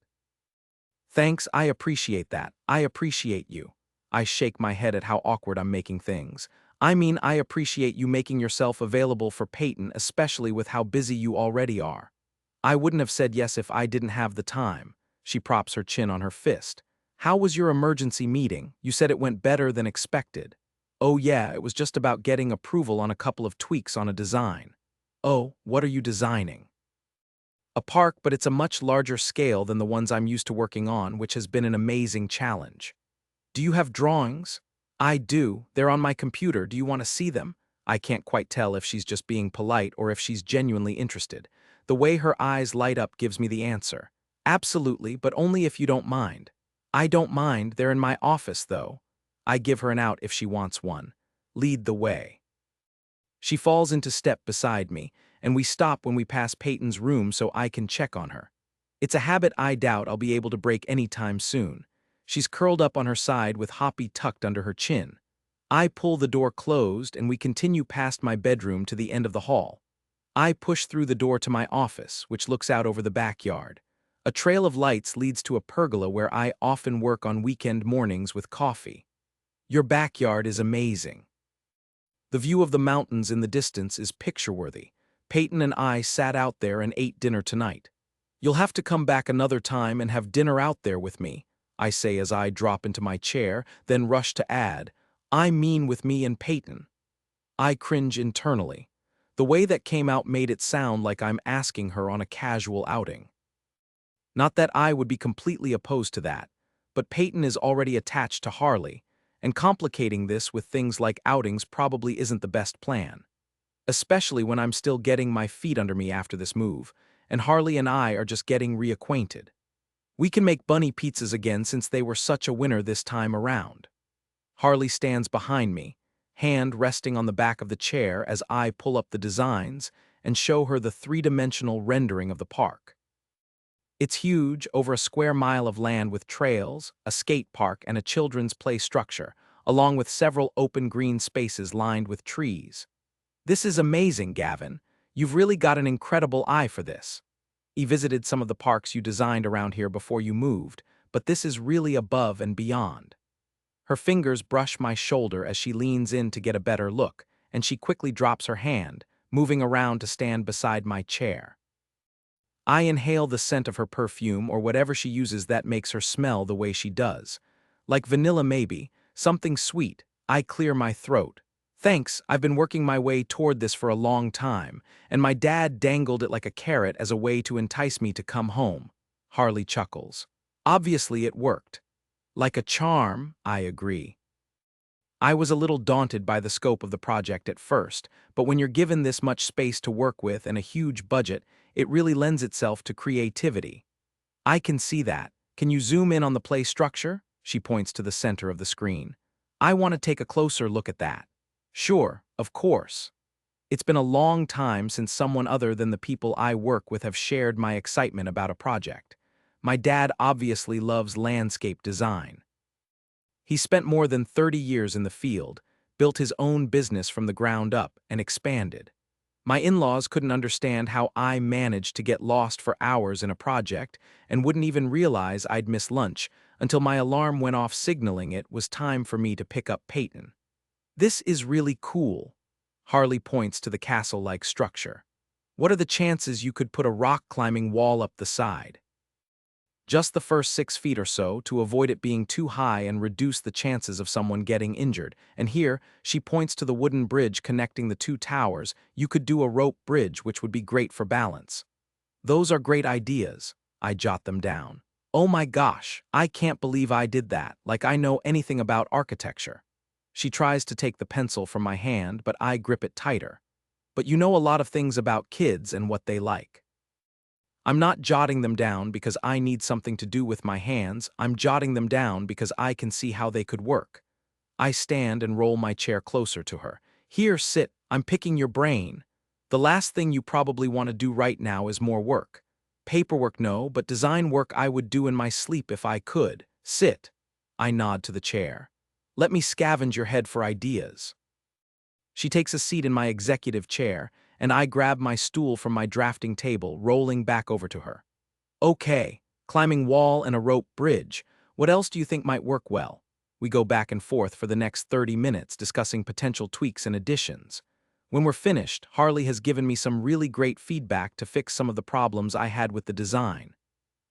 Thanks, I appreciate that. I appreciate you. I shake my head at how awkward I'm making things. I mean, I appreciate you making yourself available for Peyton, especially with how busy you already are. I wouldn't have said yes if I didn't have the time. She props her chin on her fist. How was your emergency meeting? You said it went better than expected. Oh yeah, it was just about getting approval on a couple of tweaks on a design. Oh, what are you designing? A park, but it's a much larger scale than the ones I'm used to working on, which has been an amazing challenge. Do you have drawings? I do. They're on my computer. Do you want to see them? I can't quite tell if she's just being polite or if she's genuinely interested. The way her eyes light up gives me the answer. Absolutely, but only if you don't mind. I don't mind. They're in my office, though. I give her an out if she wants one. Lead the way. She falls into step beside me, and we stop when we pass Peyton's room so I can check on her. It's a habit I doubt I'll be able to break anytime soon. She's curled up on her side with Hoppy tucked under her chin. I pull the door closed and we continue past my bedroom to the end of the hall. I push through the door to my office, which looks out over the backyard. A trail of lights leads to a pergola where I often work on weekend mornings with coffee. Your backyard is amazing. The view of the mountains in the distance is picture-worthy. Peyton and I sat out there and ate dinner tonight. You'll have to come back another time and have dinner out there with me, I say as I drop into my chair, then rush to add, I mean with me and Peyton. I cringe internally. The way that came out made it sound like I'm asking her on a casual outing. Not that I would be completely opposed to that, but Peyton is already attached to Harley, and complicating this with things like outings probably isn't the best plan. Especially when I'm still getting my feet under me after this move, and Harley and I are just getting reacquainted. We can make bunny pizzas again since they were such a winner this time around. Harley stands behind me, hand resting on the back of the chair as I pull up the designs and show her the three-dimensional rendering of the park. It's huge, over a square mile of land with trails, a skate park, and a children's play structure, along with several open green spaces lined with trees. This is amazing, Gavin. You've really got an incredible eye for this. You visited some of the parks you designed around here before you moved, but this is really above and beyond. Her fingers brush my shoulder as she leans in to get a better look, and she quickly drops her hand, moving around to stand beside my chair. I inhale the scent of her perfume or whatever she uses that makes her smell the way she does. Like vanilla maybe, something sweet. I clear my throat. Thanks, I've been working my way toward this for a long time, and my dad dangled it like a carrot as a way to entice me to come home. Harley chuckles. Obviously it worked. Like a charm, I agree. I was a little daunted by the scope of the project at first, but when you're given this much space to work with and a huge budget, it really lends itself to creativity. I can see that. Can you zoom in on the play structure? She points to the center of the screen. I want to take a closer look at that. Sure, of course. It's been a long time since someone other than the people I work with have shared my excitement about a project. My dad obviously loves landscape design. He spent more than 30 years in the field, built his own business from the ground up, and expanded. My in-laws couldn't understand how I managed to get lost for hours in a project and wouldn't even realize I'd miss lunch until my alarm went off signaling it was time for me to pick up Peyton. This is really cool. Harley points to the castle-like structure. What are the chances you could put a rock-climbing wall up the side? Just the first 6 feet or so to avoid it being too high and reduce the chances of someone getting injured. And here, she points to the wooden bridge connecting the two towers. You could do a rope bridge, which would be great for balance. Those are great ideas. I jot them down. Oh my gosh, I can't believe I did that, like I know anything about architecture. She tries to take the pencil from my hand, but I grip it tighter. But you know a lot of things about kids and what they like. I'm not jotting them down because I need something to do with my hands, I'm jotting them down because I can see how they could work. I stand and roll my chair closer to her. Here, sit, I'm picking your brain. The last thing you probably want to do right now is more work. Paperwork, no, but design work I would do in my sleep if I could. Sit. I nod to the chair. Let me scavenge your head for ideas. She takes a seat in my executive chair, and I grab my stool from my drafting table, rolling back over to her. Okay, climbing wall and a rope bridge. What else do you think might work well? We go back and forth for the next 30 minutes discussing potential tweaks and additions. When we're finished, Harley has given me some really great feedback to fix some of the problems I had with the design.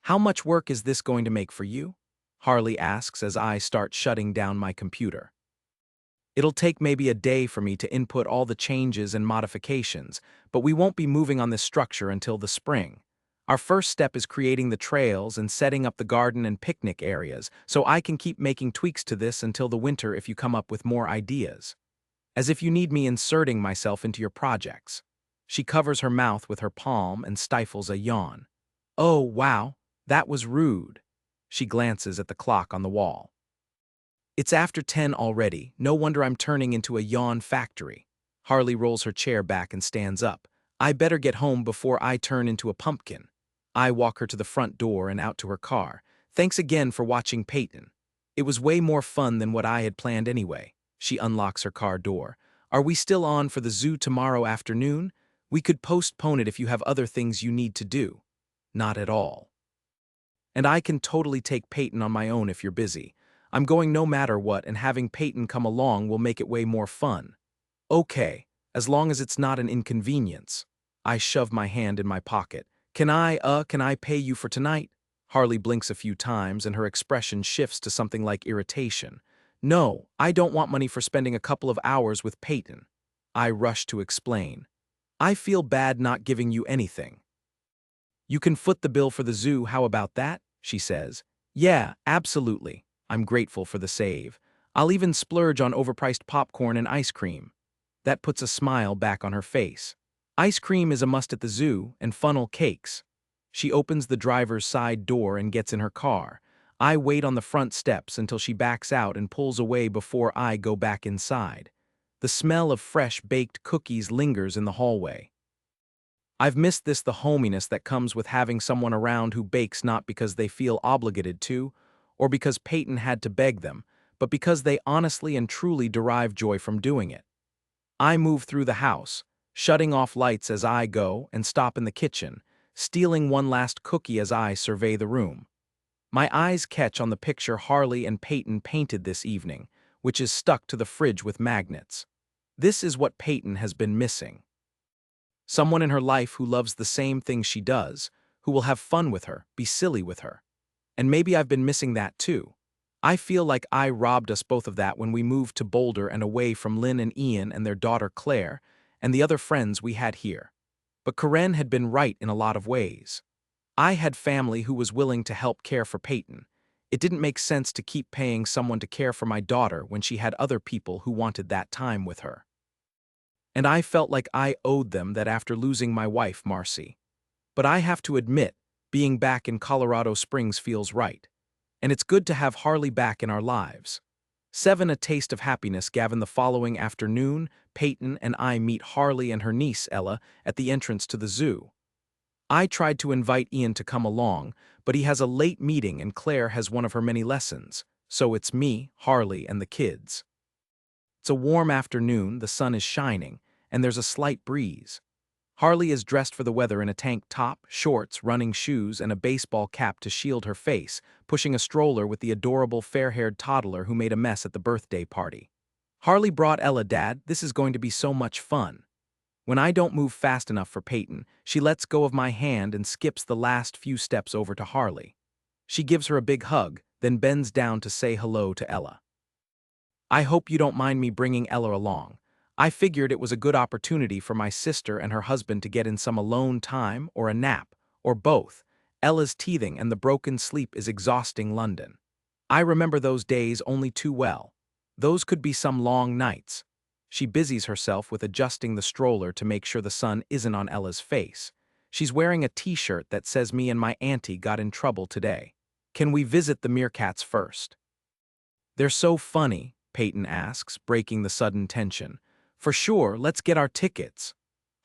How much work is this going to make for you? Harley asks as I start shutting down my computer. It'll take maybe a day for me to input all the changes and modifications, but we won't be moving on this structure until the spring. Our first step is creating the trails and setting up the garden and picnic areas, so I can keep making tweaks to this until the winter if you come up with more ideas. As if you need me inserting myself into your projects. She covers her mouth with her palm and stifles a yawn. Oh, wow, that was rude. She glances at the clock on the wall. It's after 10 already, no wonder I'm turning into a yawn factory. Harley rolls her chair back and stands up. I better get home before I turn into a pumpkin. I walk her to the front door and out to her car. Thanks again for watching Peyton. It was way more fun than what I had planned anyway. She unlocks her car door. Are we still on for the zoo tomorrow afternoon? We could postpone it if you have other things you need to do. Not at all. And I can totally take Peyton on my own if you're busy. I'm going no matter what, and having Peyton come along will make it way more fun. Okay, as long as it's not an inconvenience. I shove my hand in my pocket. Can I pay you for tonight? Harley blinks a few times and her expression shifts to something like irritation. No, I don't want money for spending a couple of hours with Peyton. I rush to explain. I feel bad not giving you anything. You can foot the bill for the zoo, how about that? She says. Yeah, absolutely. I'm grateful for the save. I'll even splurge on overpriced popcorn and ice cream. That puts a smile back on her face. Ice cream is a must at the zoo, and funnel cakes. She opens the driver's side door and gets in her car. I wait on the front steps until she backs out and pulls away before I go back inside. The smell of fresh baked cookies lingers in the hallway. I've missed the hominess that comes with having someone around who bakes not because they feel obligated to, or because Peyton had to beg them, but because they honestly and truly derive joy from doing it. I move through the house, shutting off lights as I go and stop in the kitchen, stealing one last cookie as I survey the room. My eyes catch on the picture Harley and Peyton painted this evening, which is stuck to the fridge with magnets. This is what Peyton has been missing. Someone in her life who loves the same thing she does, who will have fun with her, be silly with her. And maybe I've been missing that too. I feel like I robbed us both of that when we moved to Boulder and away from Lynn and Ian and their daughter Claire, and the other friends we had here. But Karen had been right in a lot of ways. I had family who was willing to help care for Peyton. It didn't make sense to keep paying someone to care for my daughter when she had other people who wanted that time with her. And I felt like I owed them that after losing my wife, Marcy. But I have to admit, being back in Colorado Springs feels right. And it's good to have Harley back in our lives. 7 A Taste of Happiness. Gavin. The following afternoon, Peyton and I meet Harley and her niece, Ella, at the entrance to the zoo. I tried to invite Ian to come along, but he has a late meeting and Claire has one of her many lessons, so it's me, Harley, and the kids. It's a warm afternoon, the sun is shining, and there's a slight breeze. Harley is dressed for the weather in a tank top, shorts, running shoes, and a baseball cap to shield her face, pushing a stroller with the adorable fair-haired toddler who made a mess at the birthday party. Harley brought Ella, Dad, this is going to be so much fun. When I don't move fast enough for Peyton, she lets go of my hand and skips the last few steps over to Harley. She gives her a big hug, then bends down to say hello to Ella. I hope you don't mind me bringing Ella along. I figured it was a good opportunity for my sister and her husband to get in some alone time or a nap, or both. Ella's teething and the broken sleep is exhausting London. I remember those days only too well. Those could be some long nights. She busies herself with adjusting the stroller to make sure the sun isn't on Ella's face. She's wearing a t-shirt that says me and my auntie got in trouble today. Can we visit the meerkats first? They're so funny, Peyton asks, breaking the sudden tension. For sure, let's get our tickets.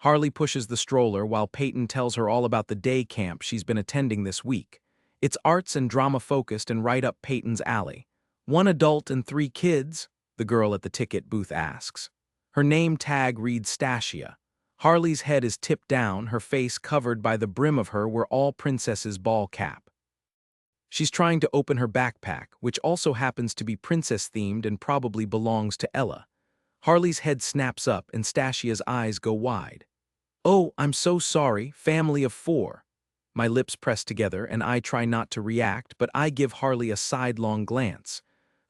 Harley pushes the stroller while Peyton tells her all about the day camp she's been attending this week. It's arts and drama focused and right up Peyton's alley. 1 adult and 3 kids? The girl at the ticket booth asks. Her name tag reads Stasia. Harley's head is tipped down, her face covered by the brim of her were all princess's ball cap. She's trying to open her backpack, which also happens to be princess-themed and probably belongs to Ella. Harley's head snaps up and Stasia's eyes go wide. Oh, I'm so sorry, family of 4. My lips press together and I try not to react, but I give Harley a sidelong glance.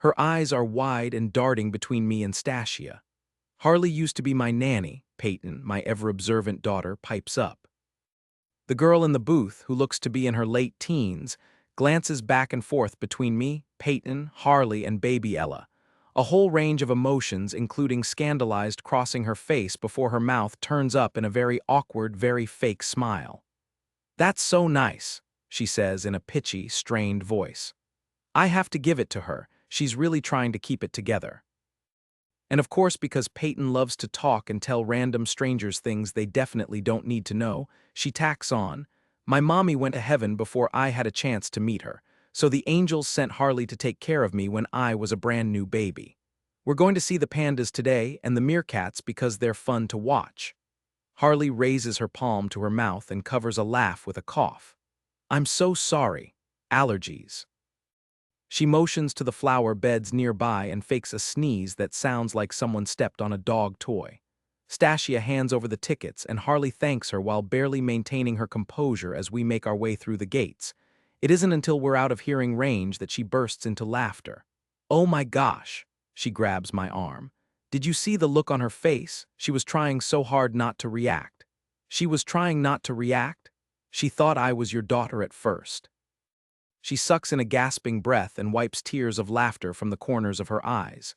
Her eyes are wide and darting between me and Stasia. Harley used to be my nanny, Peyton, my ever-observant daughter, pipes up. The girl in the booth, who looks to be in her late teens, glances back and forth between me, Peyton, Harley, and baby Ella. A whole range of emotions, including scandalized, crossing her face before her mouth turns up in a very awkward, very fake smile. That's so nice, she says in a pitchy, strained voice. I have to give it to her, she's really trying to keep it together. And of course, because Peyton loves to talk and tell random strangers things they definitely don't need to know, she tacks on, my mommy went to heaven before I had a chance to meet her, so the angels sent Harley to take care of me when I was a brand new baby. We're going to see the pandas today and the meerkats because they're fun to watch. Harley raises her palm to her mouth and covers a laugh with a cough. I'm so sorry. Allergies. She motions to the flower beds nearby and fakes a sneeze that sounds like someone stepped on a dog toy. Stasia hands over the tickets and Harley thanks her while barely maintaining her composure as we make our way through the gates. It isn't until we're out of hearing range that she bursts into laughter. Oh my gosh, she grabs my arm. Did you see the look on her face? She was trying so hard not to react. She was trying not to react? She thought I was your daughter at first. She sucks in a gasping breath and wipes tears of laughter from the corners of her eyes.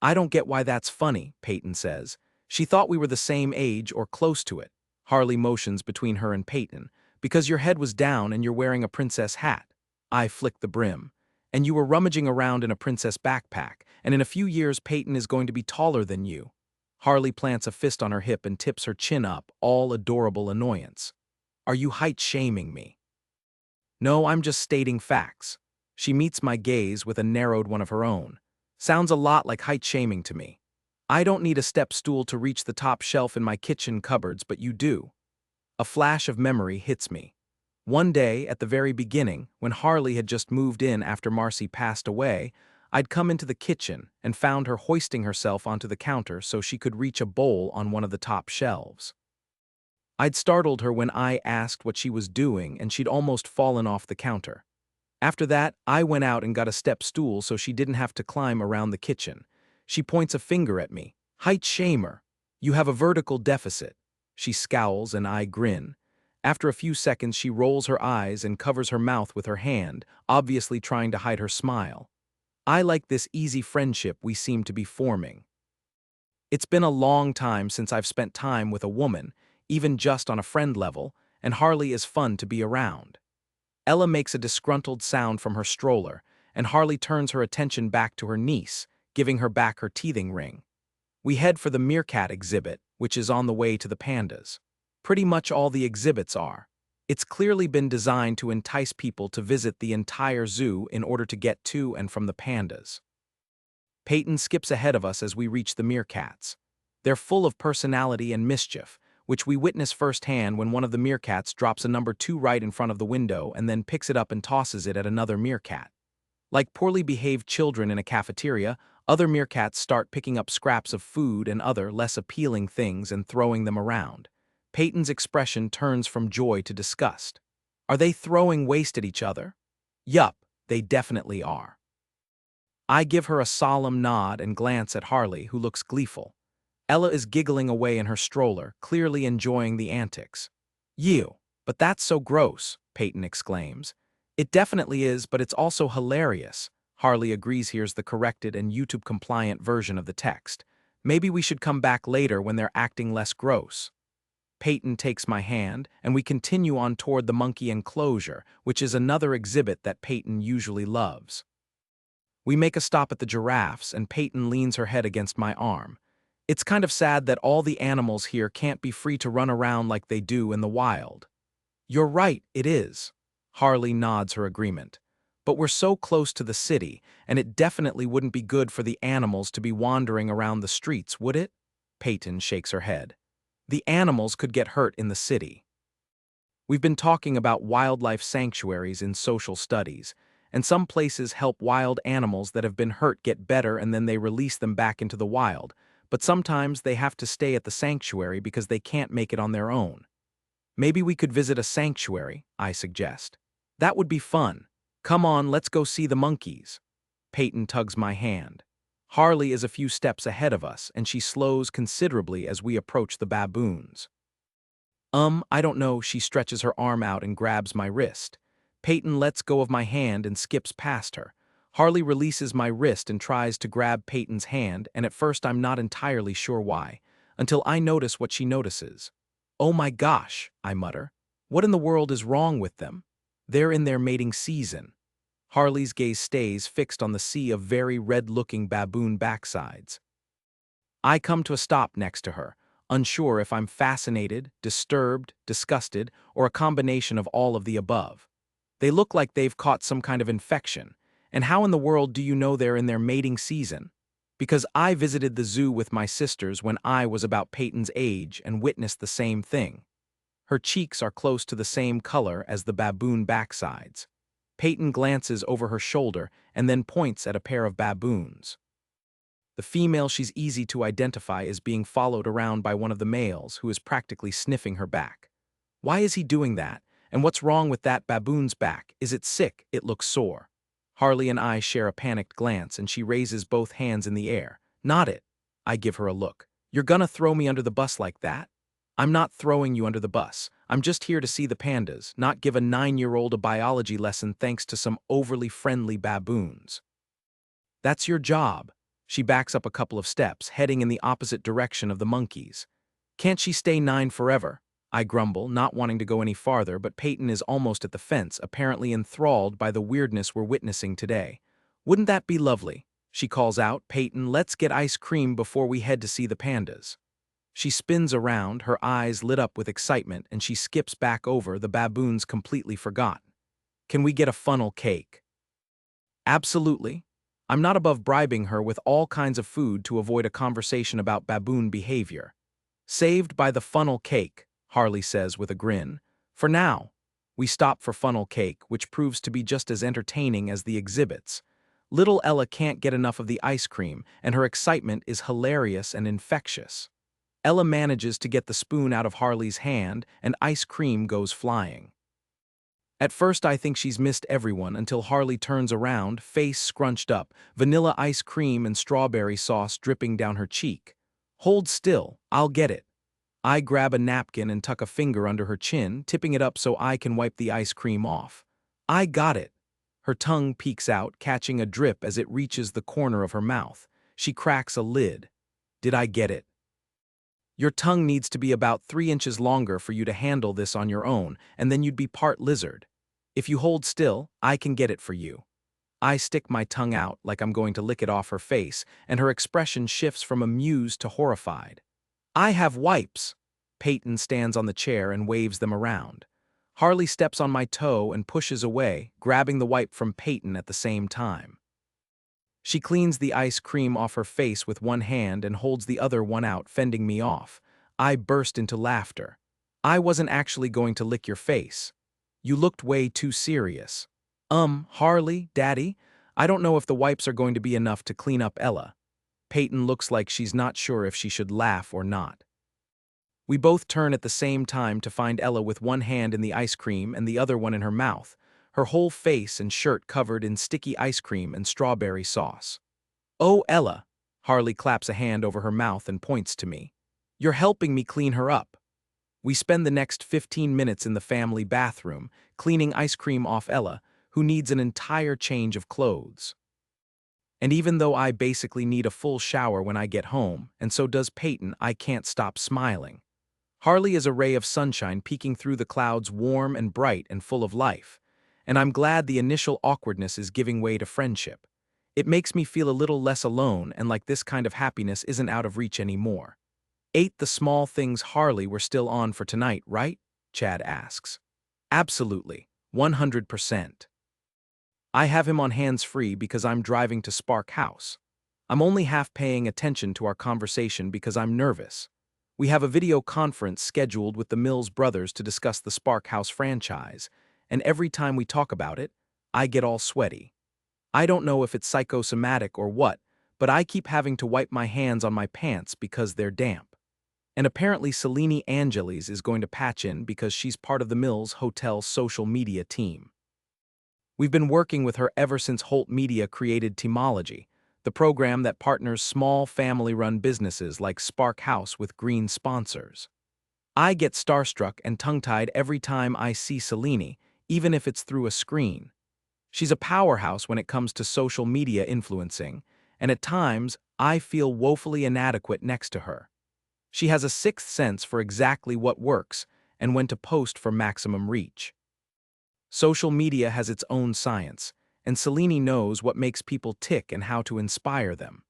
I don't get why that's funny, Peyton says. She thought we were the same age or close to it. Harley motions between her and Peyton. Because your head was down and you're wearing a princess hat. I flick the brim. And you were rummaging around in a princess backpack, and in a few years Peyton is going to be taller than you. Harley plants a fist on her hip and tips her chin up, all adorable annoyance. Are you height-shaming me? No, I'm just stating facts. She meets my gaze with a narrowed one of her own. Sounds a lot like height-shaming to me. I don't need a step stool to reach the top shelf in my kitchen cupboards, but you do. A flash of memory hits me. One day, at the very beginning, when Harley had just moved in after Marcy passed away, I'd come into the kitchen and found her hoisting herself onto the counter so she could reach a bowl on one of the top shelves. I'd startled her when I asked what she was doing and she'd almost fallen off the counter. After that, I went out and got a step stool so she didn't have to climb around the kitchen. She points a finger at me. Height shamer. You have a vertical deficit. She scowls and I grin. After a few seconds, she rolls her eyes and covers her mouth with her hand, obviously trying to hide her smile. I like this easy friendship we seem to be forming. It's been a long time since I've spent time with a woman, even just on a friend level, and Harley is fun to be around. Ella makes a disgruntled sound from her stroller, and Harley turns her attention back to her niece, giving her back her teething ring. We head for the meerkat exhibit, which is on the way to the pandas. Pretty much all the exhibits are. It's clearly been designed to entice people to visit the entire zoo in order to get to and from the pandas. Peyton skips ahead of us as we reach the meerkats. They're full of personality and mischief, which we witness firsthand when one of the meerkats drops a number 2 right in front of the window and then picks it up and tosses it at another meerkat. Like poorly behaved children in a cafeteria, other meerkats start picking up scraps of food and other less appealing things and throwing them around. Peyton's expression turns from joy to disgust. Are they throwing waste at each other? Yup, they definitely are. I give her a solemn nod and glance at Harley, who looks gleeful. Ella is giggling away in her stroller, clearly enjoying the antics. "You, but that's so gross," Peyton exclaims. "It definitely is, but it's also hilarious." Harley agrees here's the corrected and YouTube-compliant version of the text. "Maybe we should come back later when they're acting less gross." Peyton takes my hand, and we continue on toward the monkey enclosure, which is another exhibit that Peyton usually loves. We make a stop at the giraffes, and Peyton leans her head against my arm. "It's kind of sad that all the animals here can't be free to run around like they do in the wild." "You're right, it is." Harley nods her agreement. "But we're so close to the city, and it definitely wouldn't be good for the animals to be wandering around the streets, would it?" Peyton shakes her head. "The animals could get hurt in the city." We've been talking about wildlife sanctuaries in social studies, and some places help wild animals that have been hurt get better and then they release them back into the wild, but sometimes they have to stay at the sanctuary because they can't make it on their own. "Maybe we could visit a sanctuary," I suggest. "That would be fun. Come on, let's go see the monkeys." Peyton tugs my hand. Harley is a few steps ahead of us, and she slows considerably as we approach the baboons. I don't know," she stretches her arm out and grabs my wrist. Peyton lets go of my hand and skips past her. Harley releases my wrist and tries to grab Peyton's hand, and at first I'm not entirely sure why, until I notice what she notices. "Oh my gosh," I mutter. "What in the world is wrong with them? They're in their mating season." Harley's gaze stays fixed on the sea of very red-looking baboon backsides. I come to a stop next to her, unsure if I'm fascinated, disturbed, disgusted, or a combination of all of the above. They look like they've caught some kind of infection. And how in the world do you know they're in their mating season? Because I visited the zoo with my sisters when I was about Peyton's age and witnessed the same thing. Her cheeks are close to the same color as the baboon backsides. Peyton glances over her shoulder and then points at a pair of baboons. The female she's easy to identify is being followed around by one of the males who is practically sniffing her back. Why is he doing that? And what's wrong with that baboon's back? Is it sick? It looks sore. Harley and I share a panicked glance, and she raises both hands in the air. "Not it." I give her a look. "You're gonna throw me under the bus like that?" "I'm not throwing you under the bus. I'm just here to see the pandas, not give a 9-year-old a biology lesson thanks to some overly friendly baboons." "That's your job." She backs up a couple of steps, heading in the opposite direction of the monkeys. "Can't she stay 9 forever?" I grumble, not wanting to go any farther, but Peyton is almost at the fence, apparently enthralled by the weirdness we're witnessing today. "Wouldn't that be lovely?" She calls out, "Peyton, let's get ice cream before we head to see the pandas." She spins around, her eyes lit up with excitement, and she skips back over the baboons completely forgotten. "Can we get a funnel cake?" "Absolutely." I'm not above bribing her with all kinds of food to avoid a conversation about baboon behavior. "Saved by the funnel cake," Harley says with a grin. "For now." We stop for funnel cake, which proves to be just as entertaining as the exhibits. Little Ella can't get enough of the ice cream, and her excitement is hilarious and infectious. Ella manages to get the spoon out of Harley's hand, and ice cream goes flying. At first I think she's missed everyone until Harley turns around, face scrunched up, vanilla ice cream and strawberry sauce dripping down her cheek. "Hold still, I'll get it." I grab a napkin and tuck a finger under her chin, tipping it up so I can wipe the ice cream off. "I got it." Her tongue peeks out, catching a drip as it reaches the corner of her mouth. She cracks a lid. "Did I get it?" "Your tongue needs to be about 3 inches longer for you to handle this on your own, and then you'd be part lizard. If you hold still, I can get it for you." I stick my tongue out like I'm going to lick it off her face, and her expression shifts from amused to horrified. "I have wipes." Peyton stands on the chair and waves them around. Harley steps on my toe and pushes away, grabbing the wipe from Peyton at the same time. She cleans the ice cream off her face with one hand and holds the other one out, fending me off. I burst into laughter. I wasn't actually going to lick your face. You looked way too serious. Harley, Daddy, I don't know if the wipes are going to be enough to clean up Ella. Peyton looks like she's not sure if she should laugh or not. We both turn at the same time to find Ella with one hand in the ice cream and the other one in her mouth, her whole face and shirt covered in sticky ice cream and strawberry sauce. "Oh, Ella," Harley claps a hand over her mouth and points to me. "You're helping me clean her up." We spend the next 15 minutes in the family bathroom, cleaning ice cream off Ella, who needs an entire change of clothes. And even though I basically need a full shower when I get home, and so does Peyton, I can't stop smiling. Harley is a ray of sunshine peeking through the clouds, warm and bright and full of life. And I'm glad the initial awkwardness is giving way to friendship. It makes me feel a little less alone and like this kind of happiness isn't out of reach anymore. "Ate the small things Harley were still on for tonight, right?" Chad asks. "Absolutely, 100%. I have him on hands-free because I'm driving to Spark House. I'm only half paying attention to our conversation because I'm nervous. We have a video conference scheduled with the Mills brothers to discuss the Spark House franchise, and every time we talk about it, I get all sweaty. I don't know if it's psychosomatic or what, but I keep having to wipe my hands on my pants because they're damp. And apparently Selene Angeles is going to patch in because she's part of the Mills Hotel social media team. We've been working with her ever since Holt Media created Teamology, the program that partners small family-run businesses like Spark House with green sponsors. I get starstruck and tongue-tied every time I see Selene, even if it's through a screen. She's a powerhouse when it comes to social media influencing, and at times, I feel woefully inadequate next to her. She has a sixth sense for exactly what works and when to post for maximum reach. Social media has its own science, and Selene knows what makes people tick and how to inspire them.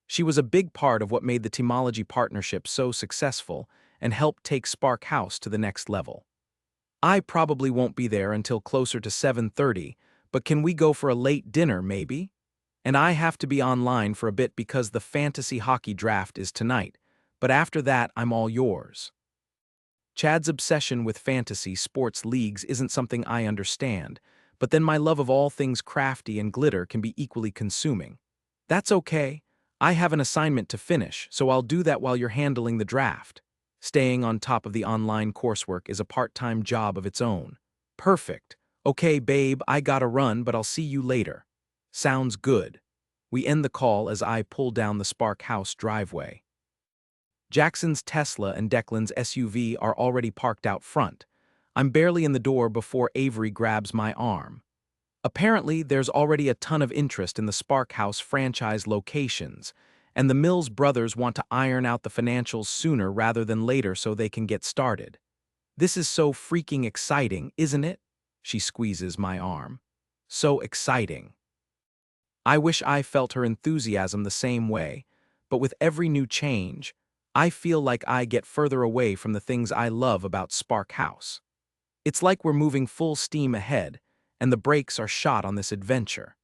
She was a big part of what made the Teamology partnership so successful and helped take Spark House to the next level. I probably won't be there until closer to 7:30, but can we go for a late dinner, maybe? And I have to be online for a bit because the fantasy hockey draft is tonight, but after that, I'm all yours. Chad's obsession with fantasy sports leagues isn't something I understand, but then my love of all things crafty and glitter can be equally consuming. That's okay. I have an assignment to finish, so I'll do that while you're handling the draft. Staying on top of the online coursework is a part-time job of its own. Perfect. Okay, babe, I gotta run, but I'll see you later. Sounds good. We end the call as I pull down the Spark House driveway. Jackson's Tesla and Declan's SUV are already parked out front. I'm barely in the door before Avery grabs my arm. Apparently, there's already a ton of interest in the Spark House franchise locations, and the Mills brothers want to iron out the financials sooner rather than later so they can get started. "This is so freaking exciting, isn't it?" She squeezes my arm. "So exciting." I wish I felt her enthusiasm the same way, but with every new change, I feel like I get further away from the things I love about Spark House. It's like we're moving full steam ahead, and the brakes are shot on this adventure.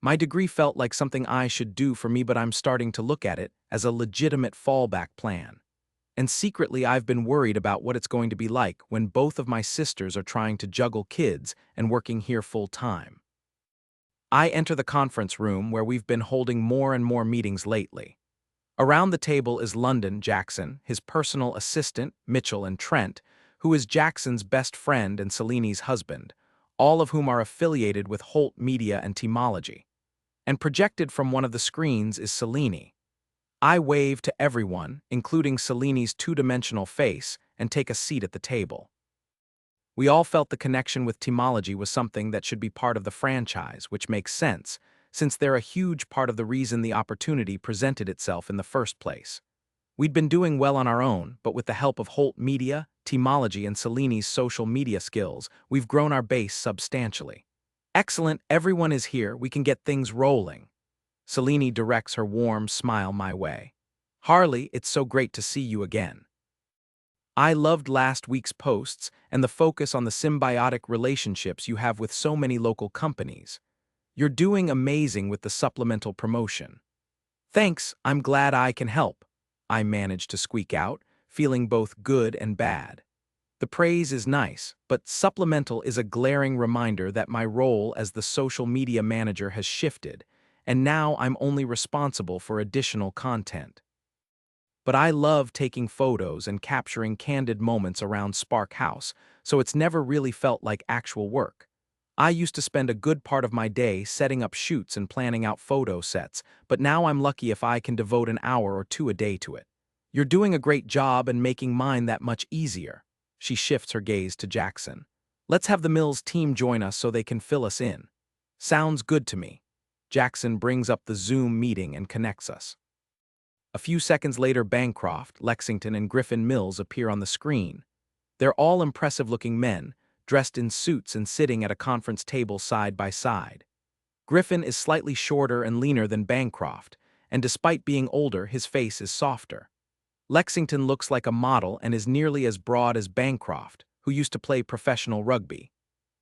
My degree felt like something I should do for me, but I'm starting to look at it as a legitimate fallback plan. And secretly, I've been worried about what it's going to be like when both of my sisters are trying to juggle kids and working here full-time. I enter the conference room where we've been holding more and more meetings lately. Around the table is London Jackson, his personal assistant, Mitchell, and Trent, who is Jackson's best friend and Selene's husband, all of whom are affiliated with Holt Media and Teamology. And projected from one of the screens is Selene. I wave to everyone, including Selene's two-dimensional face, and take a seat at the table. We all felt the connection with Teamology was something that should be part of the franchise, which makes sense, since they're a huge part of the reason the opportunity presented itself in the first place. We'd been doing well on our own, but with the help of Holt Media, Teamology, and Selene's social media skills, we've grown our base substantially. "Excellent, everyone is here, we can get things rolling." Selene directs her warm smile my way. "Harley, it's so great to see you again. I loved last week's posts and the focus on the symbiotic relationships you have with so many local companies. You're doing amazing with the supplemental promotion." "Thanks, I'm glad I can help," I managed to squeak out, feeling both good and bad. The praise is nice, but supplemental is a glaring reminder that my role as the social media manager has shifted, and now I'm only responsible for additional content. But I love taking photos and capturing candid moments around Spark House, so it's never really felt like actual work. I used to spend a good part of my day setting up shoots and planning out photo sets, but now I'm lucky if I can devote an hour or two a day to it. You're doing a great job and making mine that much easier. She shifts her gaze to Jackson. Let's have the Mills team join us so they can fill us in. Sounds good to me. Jackson brings up the Zoom meeting and connects us. A few seconds later, Bancroft, Lexington, and Griffin Mills appear on the screen. They're all impressive-looking men, dressed in suits and sitting at a conference table side by side. Griffin is slightly shorter and leaner than Bancroft, and despite being older, his face is softer. Lexington looks like a model and is nearly as broad as Bancroft, who used to play professional rugby.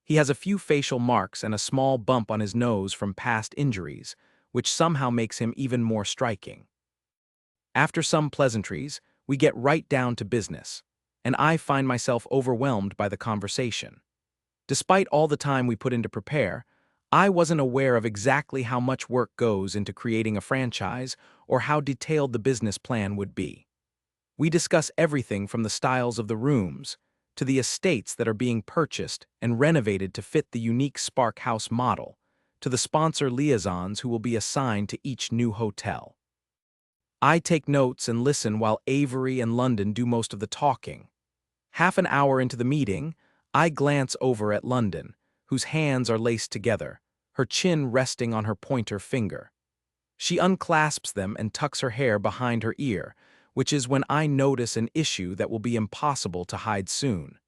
He has a few facial marks and a small bump on his nose from past injuries, which somehow makes him even more striking. After some pleasantries, we get right down to business, and I find myself overwhelmed by the conversation. Despite all the time we put in to prepare, I wasn't aware of exactly how much work goes into creating a franchise or how detailed the business plan would be. We discuss everything from the styles of the rooms to the estates that are being purchased and renovated to fit the unique Spark House model, to the sponsor liaisons who will be assigned to each new hotel. I take notes and listen while Avery and London do most of the talking. Half an hour into the meeting, I glance over at London, whose hands are laced together, her chin resting on her pointer finger. She unclasps them and tucks her hair behind her ear, which is when I notice an issue that will be impossible to hide soon.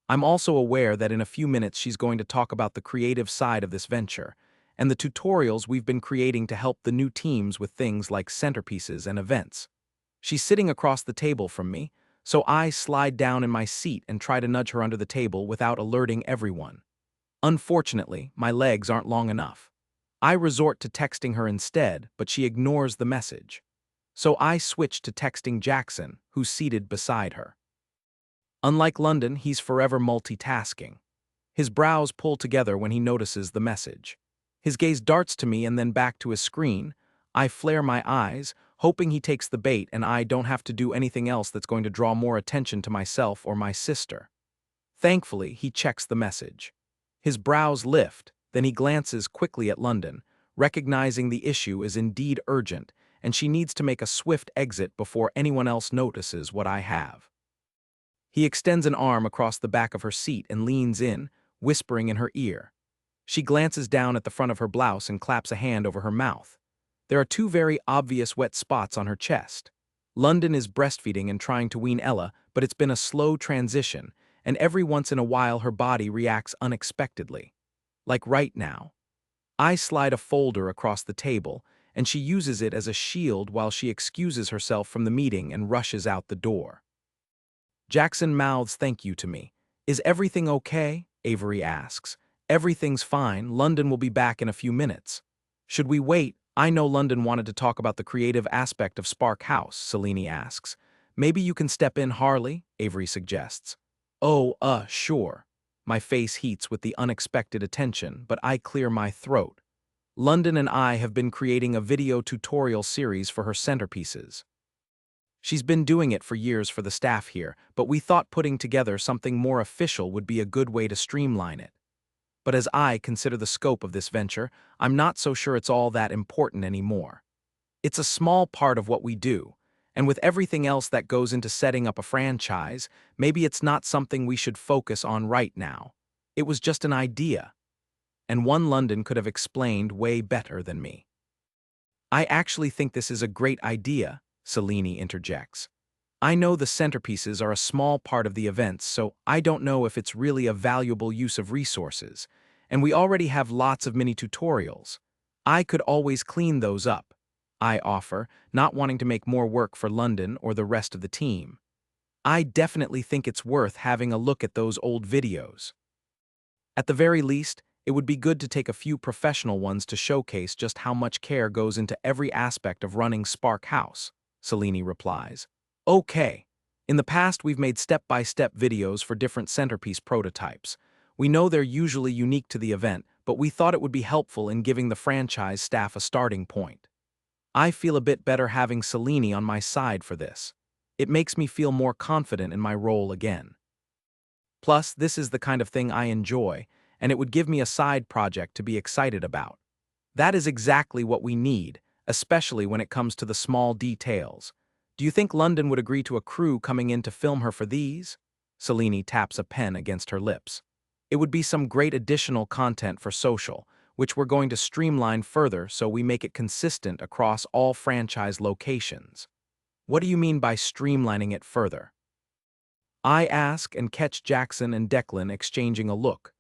I'm also aware that in a few minutes she's going to talk about the creative side of this venture, and the tutorials we've been creating to help the new teams with things like centerpieces and events. She's sitting across the table from me, so I slide down in my seat and try to nudge her under the table without alerting everyone. Unfortunately, my legs aren't long enough. I resort to texting her instead, but she ignores the message. So I switch to texting Jackson, who's seated beside her. Unlike London, he's forever multitasking. His brows pull together when he notices the message. His gaze darts to me and then back to his screen. I flare my eyes, hoping he takes the bait and I don't have to do anything else that's going to draw more attention to myself or my sister. Thankfully, he checks the message. His brows lift, then he glances quickly at London, recognizing the issue is indeed urgent, and she needs to make a swift exit before anyone else notices what I have. He extends an arm across the back of her seat and leans in, whispering in her ear. She glances down at the front of her blouse and claps a hand over her mouth. There are two very obvious wet spots on her chest. London is breastfeeding and trying to wean Ella, but it's been a slow transition, and every once in a while her body reacts unexpectedly. Like right now. I slide a folder across the table, and she uses it as a shield while she excuses herself from the meeting and rushes out the door. Jackson mouths thank you to me. Is everything okay? Avery asks. Everything's fine. London will be back in a few minutes. Should we wait? I know London wanted to talk about the creative aspect of Spark House, Selene asks. Maybe you can step in, Harley, Avery suggests. Oh, sure. My face heats with the unexpected attention, but I clear my throat. London and I have been creating a video tutorial series for her centerpieces. She's been doing it for years for the staff here, but we thought putting together something more official would be a good way to streamline it. But as I consider the scope of this venture, I'm not so sure it's all that important anymore. It's a small part of what we do, and with everything else that goes into setting up a franchise, maybe it's not something we should focus on right now. It was just an idea. And one London could have explained way better than me. I actually think this is a great idea, Selene interjects. I know the centerpieces are a small part of the events, so I don't know if it's really a valuable use of resources, and we already have lots of mini tutorials. I could always clean those up, I offer, not wanting to make more work for London or the rest of the team. I definitely think it's worth having a look at those old videos. At the very least, it would be good to take a few professional ones to showcase just how much care goes into every aspect of running Spark House, Selene replies. Okay, In the past, we've made step-by-step videos for different centerpiece prototypes. We know they're usually unique to the event, but we thought it would be helpful in giving the franchise staff a starting point. I feel a bit better having Selene on my side for this. It makes me feel more confident in my role again. Plus, this is the kind of thing I enjoy, and it would give me a side project to be excited about. That is exactly what we need, especially when it comes to the small details. Do you think London would agree to a crew coming in to film her for these? Selene taps a pen against her lips. It would be some great additional content for social, which we're going to streamline further so we make it consistent across all franchise locations. What do you mean by streamlining it further? I ask and catch Jackson and Declan exchanging a look.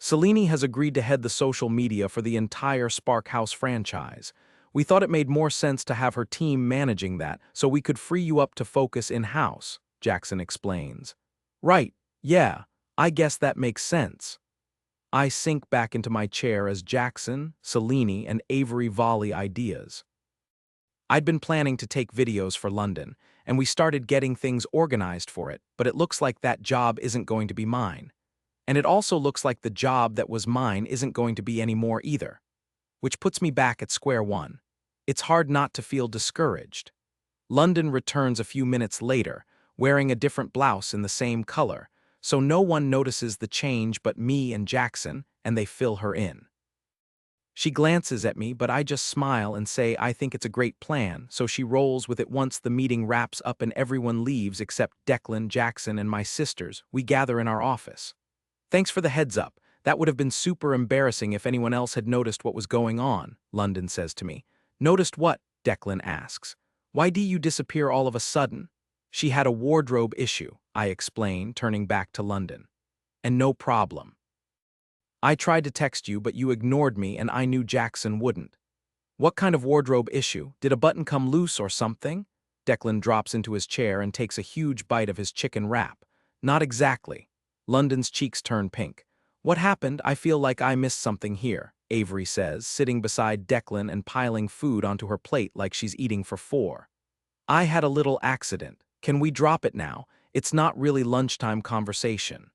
Selene has agreed to head the social media for the entire Spark House franchise. We thought it made more sense to have her team managing that so we could free you up to focus in-house, Jackson explains. Right, yeah, I guess that makes sense. I sink back into my chair as Jackson, Selene, and Avery volley ideas. I'd been planning to take videos for London, and we started getting things organized for it, but it looks like that job isn't going to be mine. And it also looks like the job that was mine isn't going to be anymore either. Which puts me back at square one. It's hard not to feel discouraged. London returns a few minutes later, wearing a different blouse in the same color, so no one notices the change but me and Jackson, and they fill her in. She glances at me, but I just smile and say I think it's a great plan, so she rolls with it once the meeting wraps up and everyone leaves except Declan, Jackson, and my sisters. We gather in our office. Thanks for the heads up. That would have been super embarrassing if anyone else had noticed what was going on, London says to me. Noticed what? Declan asks. Why do you disappear all of a sudden? She had a wardrobe issue, I explain, turning back to London. And no problem. I tried to text you, but you ignored me and I knew Jackson wouldn't. What kind of wardrobe issue? Did a button come loose or something? Declan drops into his chair and takes a huge bite of his chicken wrap. Not exactly. London's cheeks turn pink. What happened? I feel like I missed something here, Avery says, sitting beside Declan and piling food onto her plate like she's eating for four. I had a little accident. Can we drop it now? It's not really lunchtime conversation.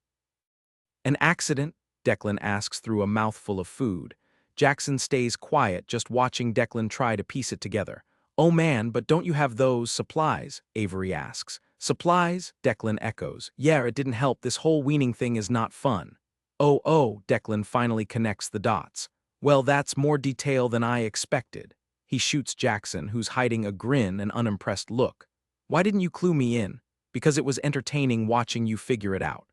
An accident? Declan asks through a mouthful of food. Jackson stays quiet, just watching Declan try to piece it together. Oh man, but don't you have those supplies? Avery asks. Supplies? Declan echoes. Yeah, it didn't help. This whole weaning thing is not fun. Oh, Declan finally connects the dots. Well, that's more detail than I expected. He shoots Jackson, who's hiding a grin and unimpressed look. Why didn't you clue me in? Because it was entertaining watching you figure it out.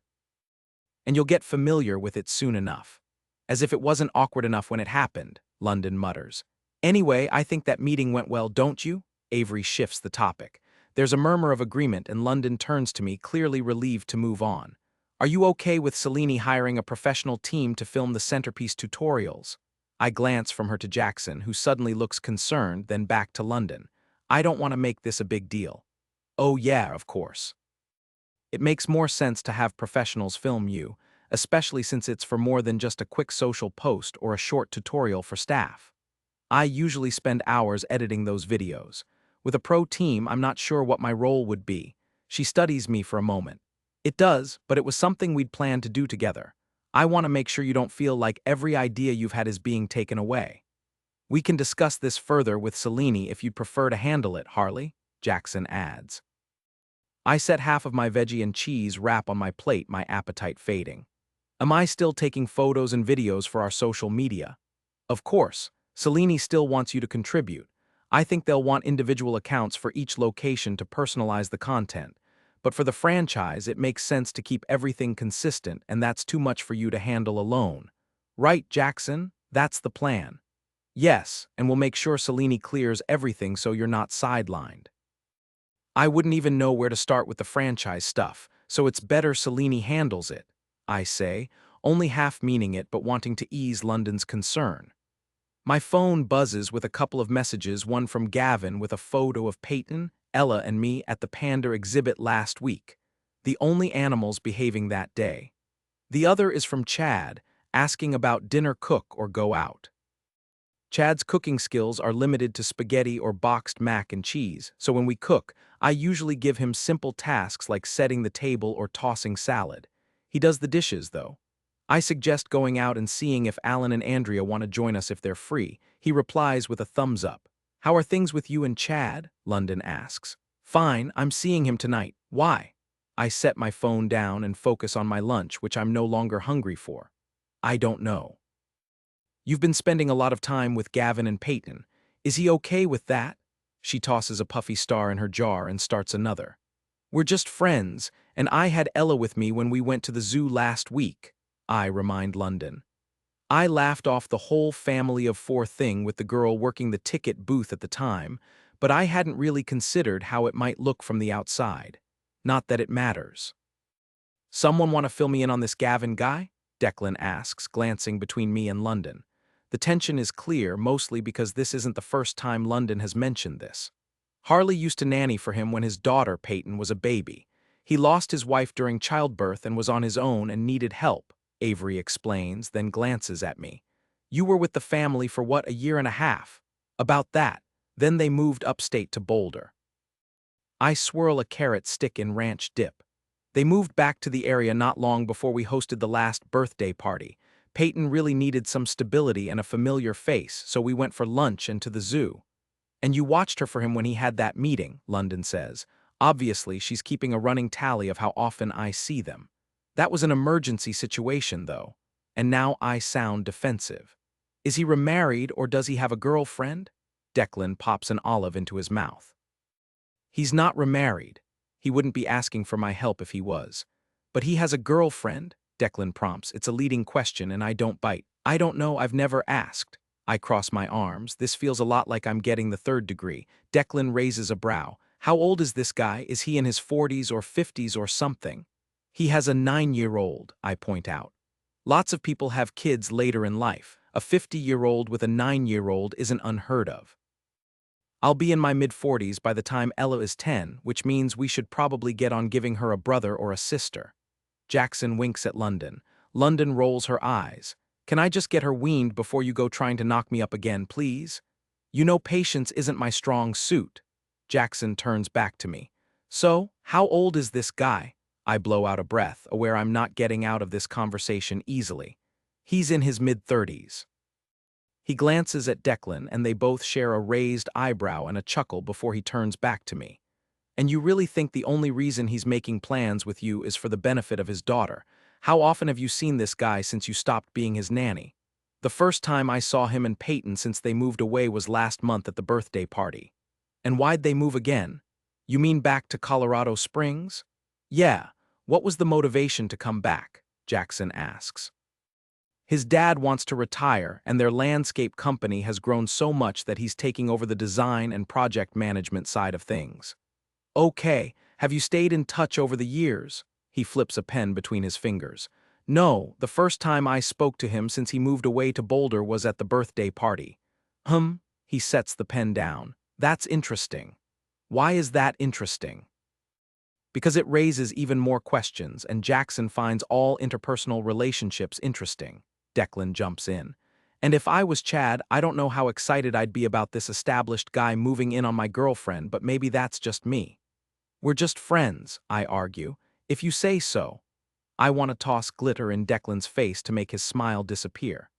And you'll get familiar with it soon enough. As if it wasn't awkward enough when it happened, London mutters. Anyway, I think that meeting went well, don't you? Avery shifts the topic. There's a murmur of agreement and London turns to me, clearly relieved to move on. Are you okay with Selene hiring a professional team to film the centerpiece tutorials? I glance from her to Jackson, who suddenly looks concerned, then back to London. I don't want to make this a big deal. Oh yeah, of course. It makes more sense to have professionals film you, especially since it's for more than just a quick social post or a short tutorial for staff. I usually spend hours editing those videos. With a pro team, I'm not sure what my role would be. She studies me for a moment. It does, but it was something we'd planned to do together. I want to make sure you don't feel like every idea you've had is being taken away. We can discuss this further with Selene if you'd prefer to handle it, Harley, Jackson adds. I set half of my veggie and cheese wrap on my plate, my appetite fading. Am I still taking photos and videos for our social media? Of course, Selene still wants you to contribute. I think they'll want individual accounts for each location to personalize the content. But for the franchise, it makes sense to keep everything consistent, and that's too much for you to handle alone. Right, Jackson? That's the plan. Yes, and we'll make sure Selene clears everything so you're not sidelined. I wouldn't even know where to start with the franchise stuff, so it's better Selene handles it, I say, only half meaning it but wanting to ease London's concern. My phone buzzes with a couple of messages, one from Gavin with a photo of Peyton, Ella, and me at the panda exhibit last week, the only animals behaving that day. The other is from Chad, asking about dinner, cook or go out. Chad's cooking skills are limited to spaghetti or boxed mac and cheese, so when we cook, I usually give him simple tasks like setting the table or tossing salad. He does the dishes, though. I suggest going out and seeing if Alan and Andrea want to join us if they're free. He replies with a thumbs up. How are things with you and Chad? London asks. Fine, I'm seeing him tonight. Why? I set my phone down and focus on my lunch, which I'm no longer hungry for. I don't know. You've been spending a lot of time with Gavin and Peyton. Is he okay with that? She tosses a puffy star in her jar and starts another. We're just friends, and I had Ella with me when we went to the zoo last week, I remind London. I laughed off the whole family of four thing with the girl working the ticket booth at the time, but I hadn't really considered how it might look from the outside. Not that it matters. Someone want to fill me in on this Gavin guy? Declan asks, glancing between me and London. The tension is clear, mostly because this isn't the first time London has mentioned this. Harley used to nanny for him when his daughter, Peyton, was a baby. He lost his wife during childbirth and was on his own and needed help, Avery explains, then glances at me. You were with the family for what, a year and a half? About that. Then they moved upstate to Boulder. I swirl a carrot stick in ranch dip. They moved back to the area not long before we hosted the last birthday party. Peyton really needed some stability and a familiar face, so we went for lunch and to the zoo. And you watched her for him when he had that meeting, London says. Obviously, she's keeping a running tally of how often I see them. That was an emergency situation, though. And now I sound defensive. Is he remarried or does he have a girlfriend? Declan pops an olive into his mouth. He's not remarried. He wouldn't be asking for my help if he was. But he has a girlfriend, Declan prompts. It's a leading question and I don't bite. I don't know, I've never asked. I cross my arms. This feels a lot like I'm getting the third degree. Declan raises a brow. How old is this guy? Is he in his 40s or 50s or something? He has a 9-year-old, I point out. Lots of people have kids later in life. A 50-year-old with a 9-year-old isn't unheard of. I'll be in my mid-40s by the time Ella is 10, which means we should probably get on giving her a brother or a sister. Jackson winks at London. London rolls her eyes. Can I just get her weaned before you go trying to knock me up again, please? You know patience isn't my strong suit. Jackson turns back to me. So, how old is this guy? I blow out a breath, aware I'm not getting out of this conversation easily. He's in his mid-30s. He glances at Declan and they both share a raised eyebrow and a chuckle before he turns back to me. And you really think the only reason he's making plans with you is for the benefit of his daughter? How often have you seen this guy since you stopped being his nanny? The first time I saw him and Peyton since they moved away was last month at the birthday party. And why'd they move again? You mean back to Colorado Springs? Yeah. What was the motivation to come back? Jackson asks. His dad wants to retire, and their landscape company has grown so much that he's taking over the design and project management side of things. Okay, have you stayed in touch over the years? He flips a pen between his fingers. No, the first time I spoke to him since he moved away to Boulder was at the birthday party. He sets the pen down. That's interesting. Why is that interesting? Because it raises even more questions, and Jackson finds all interpersonal relationships interesting. Declan jumps in. And if I was Chad, I don't know how excited I'd be about this established guy moving in on my girlfriend, but maybe that's just me. We're just friends, I argue. If you say so. I want to toss glitter in Declan's face to make his smile disappear.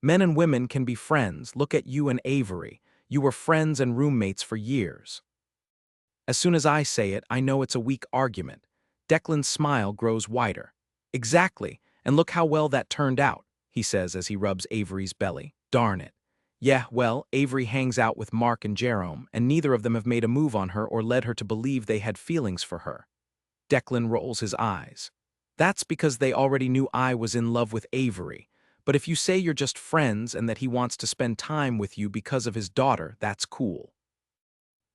Men and women can be friends. Look at you and Avery. You were friends and roommates for years. As soon as I say it, I know it's a weak argument. Declan's smile grows wider. Exactly, and look how well that turned out, he says as he rubs Avery's belly. Darn it. Yeah, well, Avery hangs out with Mark and Jerome, and neither of them have made a move on her or led her to believe they had feelings for her. Declan rolls his eyes. That's because they already knew I was in love with Avery. But if you say you're just friends and that he wants to spend time with you because of his daughter, that's cool.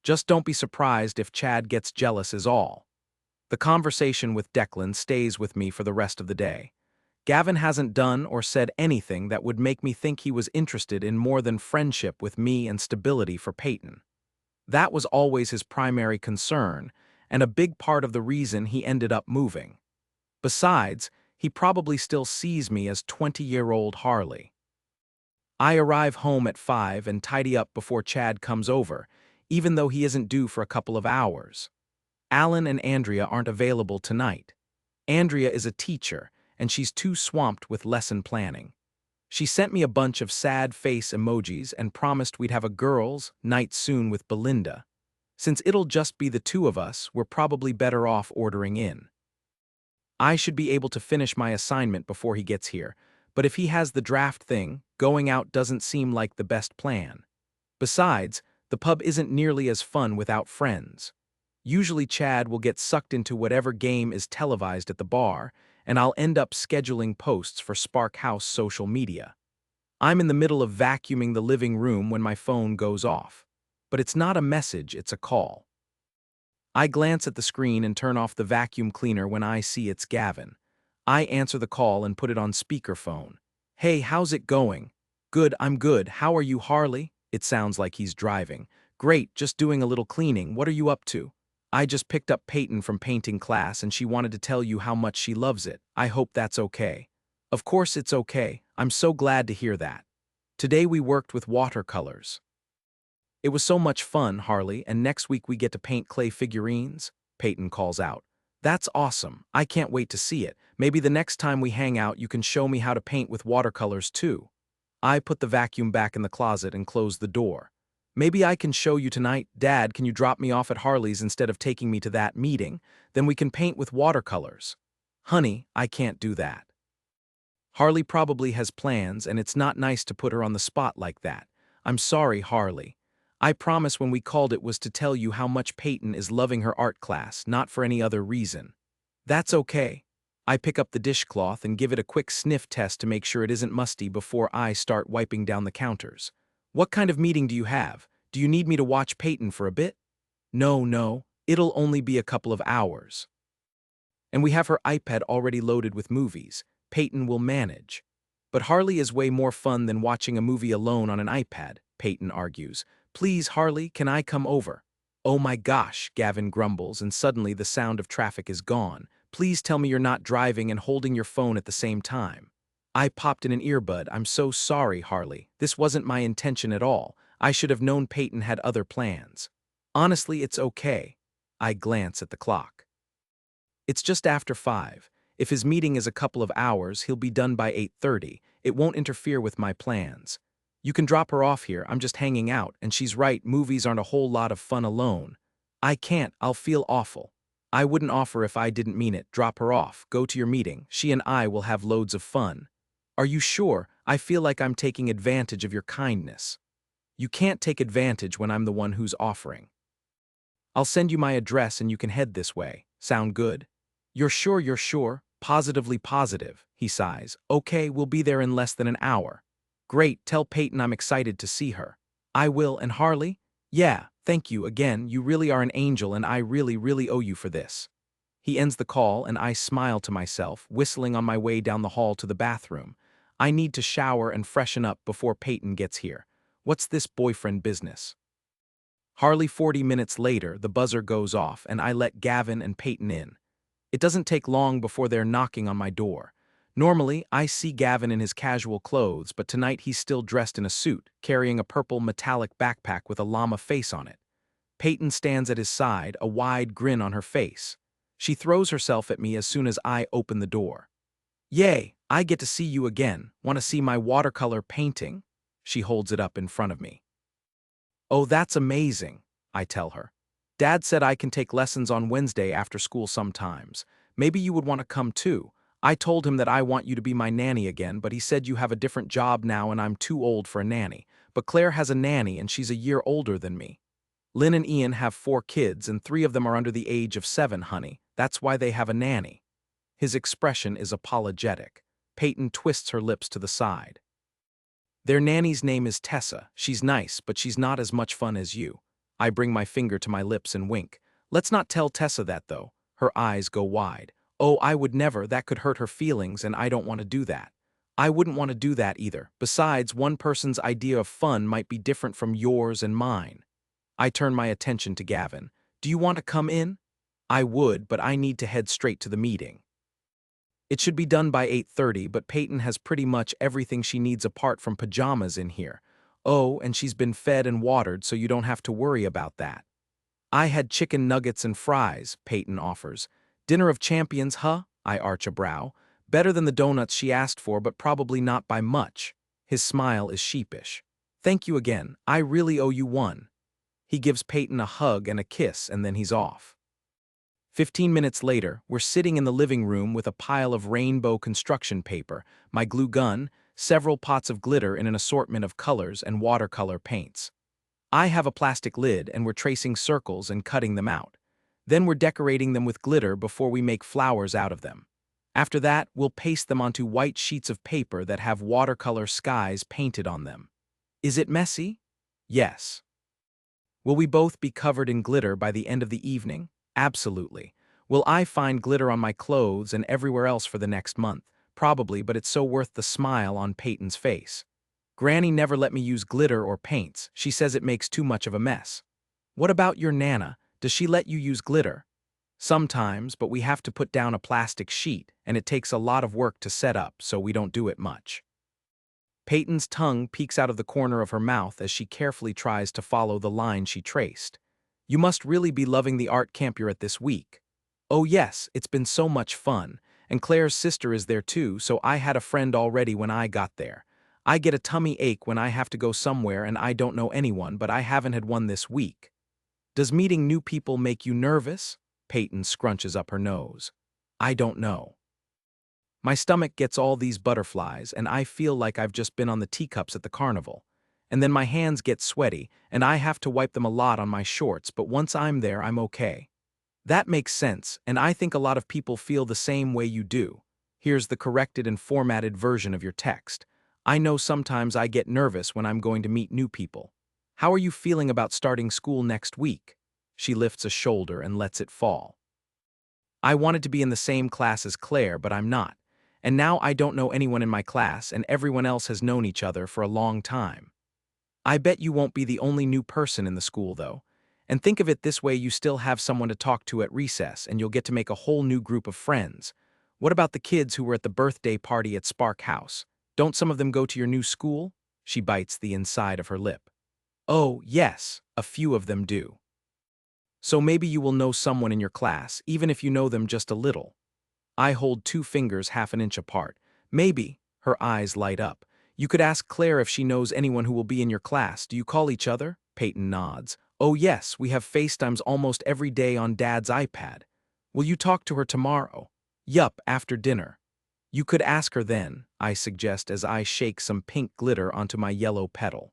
Just don't be surprised if Chad gets jealous is all. The conversation with Declan stays with me for the rest of the day. Gavin hasn't done or said anything that would make me think he was interested in more than friendship with me and stability for Peyton. That was always his primary concern, and a big part of the reason he ended up moving. Besides, he probably still sees me as 20-year-old Harley. I arrive home at 5 and tidy up before Chad comes over, even though he isn't due for a couple of hours. Alan and Andrea aren't available tonight. Andrea is a teacher, and she's too swamped with lesson planning. She sent me a bunch of sad face emojis and promised we'd have a girls' night soon with Belinda. Since it'll just be the two of us, we're probably better off ordering in. I should be able to finish my assignment before he gets here, but if he has the draft thing, going out doesn't seem like the best plan. Besides, the pub isn't nearly as fun without friends. Usually Chad will get sucked into whatever game is televised at the bar, and I'll end up scheduling posts for Spark House social media. I'm in the middle of vacuuming the living room when my phone goes off. But it's not a message, it's a call. I glance at the screen and turn off the vacuum cleaner when I see it's Gavin. I answer the call and put it on speakerphone. Hey, how's it going? Good, I'm good. How are you, Harley? It sounds like he's driving. Great, just doing a little cleaning. What are you up to? I just picked up Peyton from painting class and she wanted to tell you how much she loves it. I hope that's okay. Of course it's okay. I'm so glad to hear that. Today we worked with watercolors. It was so much fun, Harley, and next week we get to paint clay figurines, Peyton calls out. That's awesome. I can't wait to see it. Maybe the next time we hang out you can show me how to paint with watercolors too. I put the vacuum back in the closet and closed the door. Maybe I can show you tonight. Dad, can you drop me off at Harley's instead of taking me to that meeting? Then we can paint with watercolors. Honey, I can't do that. Harley probably has plans and it's not nice to put her on the spot like that. I'm sorry, Harley. I promise when we called it was to tell you how much Peyton is loving her art class, not for any other reason. That's okay. I pick up the dishcloth and give it a quick sniff test to make sure it isn't musty before I start wiping down the counters. What kind of meeting do you have? Do you need me to watch Peyton for a bit? No, it'll only be a couple of hours. And we have her iPad already loaded with movies. Peyton will manage. But Harley is way more fun than watching a movie alone on an iPad, Peyton argues. Please, Harley, can I come over? Oh my gosh, Gavin grumbles, and suddenly the sound of traffic is gone. Please tell me you're not driving and holding your phone at the same time. I popped in an earbud. I'm so sorry, Harley. This wasn't my intention at all. I should have known Peyton had other plans. Honestly, it's okay. I glance at the clock. It's just after 5. If his meeting is a couple of hours, he'll be done by 8:30. It won't interfere with my plans. You can drop her off here, I'm just hanging out, and she's right, movies aren't a whole lot of fun alone. I can't, I'll feel awful. I wouldn't offer if I didn't mean it. Drop her off, go to your meeting, she and I will have loads of fun. Are you sure? I feel like I'm taking advantage of your kindness. You can't take advantage when I'm the one who's offering. I'll send you my address and you can head this way. Sound good? You're sure, positively positive, he sighs. Okay, we'll be there in less than an hour. Great, tell Peyton I'm excited to see her. I will, and Harley? Yeah, thank you again, you really are an angel and I really owe you for this. He ends the call and I smile to myself, whistling on my way down the hall to the bathroom. I need to shower and freshen up before Peyton gets here. What's this boyfriend business? Hardly 40 minutes later, the buzzer goes off and I let Gavin and Peyton in. It doesn't take long before they're knocking on my door. Normally, I see Gavin in his casual clothes, but tonight he's still dressed in a suit, carrying a purple metallic backpack with a llama face on it. Peyton stands at his side, a wide grin on her face. She throws herself at me as soon as I open the door. Yay, I get to see you again. Want to see my watercolor painting? She holds it up in front of me. Oh, that's amazing, I tell her. Dad said I can take lessons on Wednesday after school sometimes. Maybe you would want to come too. I told him that I want you to be my nanny again, but he said you have a different job now and I'm too old for a nanny. But Claire has a nanny and she's a year older than me. Lynn and Ian have 4 kids and 3 of them are under the age of 7, honey. That's why they have a nanny. His expression is apologetic. Peyton twists her lips to the side. Their nanny's name is Tessa. She's nice, but she's not as much fun as you. I bring my finger to my lips and wink. Let's not tell Tessa that, though. Her eyes go wide. Oh, I would never. That could hurt her feelings, and I don't want to do that. I wouldn't want to do that either. Besides, one person's idea of fun might be different from yours and mine. I turn my attention to Gavin. Do you want to come in? I would, but I need to head straight to the meeting. It should be done by 8:30, but Peyton has pretty much everything she needs apart from pajamas in here. Oh, and she's been fed and watered, so you don't have to worry about that. I had chicken nuggets and fries, Peyton offers. Dinner of champions, huh? I arch a brow. Better than the donuts she asked for, but probably not by much. His smile is sheepish. Thank you again. I really owe you one. He gives Peyton a hug and a kiss, and then he's off. 15 minutes later, we're sitting in the living room with a pile of rainbow construction paper, my glue gun, several pots of glitter in an assortment of colors, and watercolor paints. I have a plastic lid, and we're tracing circles and cutting them out. Then we're decorating them with glitter before we make flowers out of them. After that, we'll paste them onto white sheets of paper that have watercolor skies painted on them. Is it messy? Yes. Will we both be covered in glitter by the end of the evening? Absolutely. Will I find glitter on my clothes and everywhere else for the next month? Probably, but it's so worth the smile on Peyton's face. Granny never let me use glitter or paints. She says it makes too much of a mess. What about your Nana? Does she let you use glitter? Sometimes, but we have to put down a plastic sheet, and it takes a lot of work to set up, so we don't do it much. Peyton's tongue peeks out of the corner of her mouth as she carefully tries to follow the line she traced. You must really be loving the art camp you're at this week. Oh yes, it's been so much fun, and Claire's sister is there too, so I had a friend already when I got there. I get a tummy ache when I have to go somewhere and I don't know anyone, but I haven't had one this week. Does meeting new people make you nervous? Peyton scrunches up her nose. I don't know. My stomach gets all these butterflies, and I feel like I've just been on the teacups at the carnival. And then my hands get sweaty, and I have to wipe them a lot on my shorts, but once I'm there, I'm okay. That makes sense, and I think a lot of people feel the same way you do. Here's the corrected and formatted version of your text. I know sometimes I get nervous when I'm going to meet new people. How are you feeling about starting school next week? She lifts a shoulder and lets it fall. I wanted to be in the same class as Claire, but I'm not. And now I don't know anyone in my class, and everyone else has known each other for a long time. I bet you won't be the only new person in the school, though. And think of it this way, you still have someone to talk to at recess, and you'll get to make a whole new group of friends. What about the kids who were at the birthday party at Spark House? Don't some of them go to your new school? She bites the inside of her lip. Oh, yes, a few of them do. So maybe you will know someone in your class, even if you know them just a little. I hold two fingers half an inch apart. Maybe, her eyes light up. You could ask Claire if she knows anyone who will be in your class. Do you call each other? Peyton nods. Oh yes, we have FaceTimes almost every day on Dad's iPad. Will you talk to her tomorrow? Yup, after dinner. You could ask her then, I suggest as I shake some pink glitter onto my yellow petal.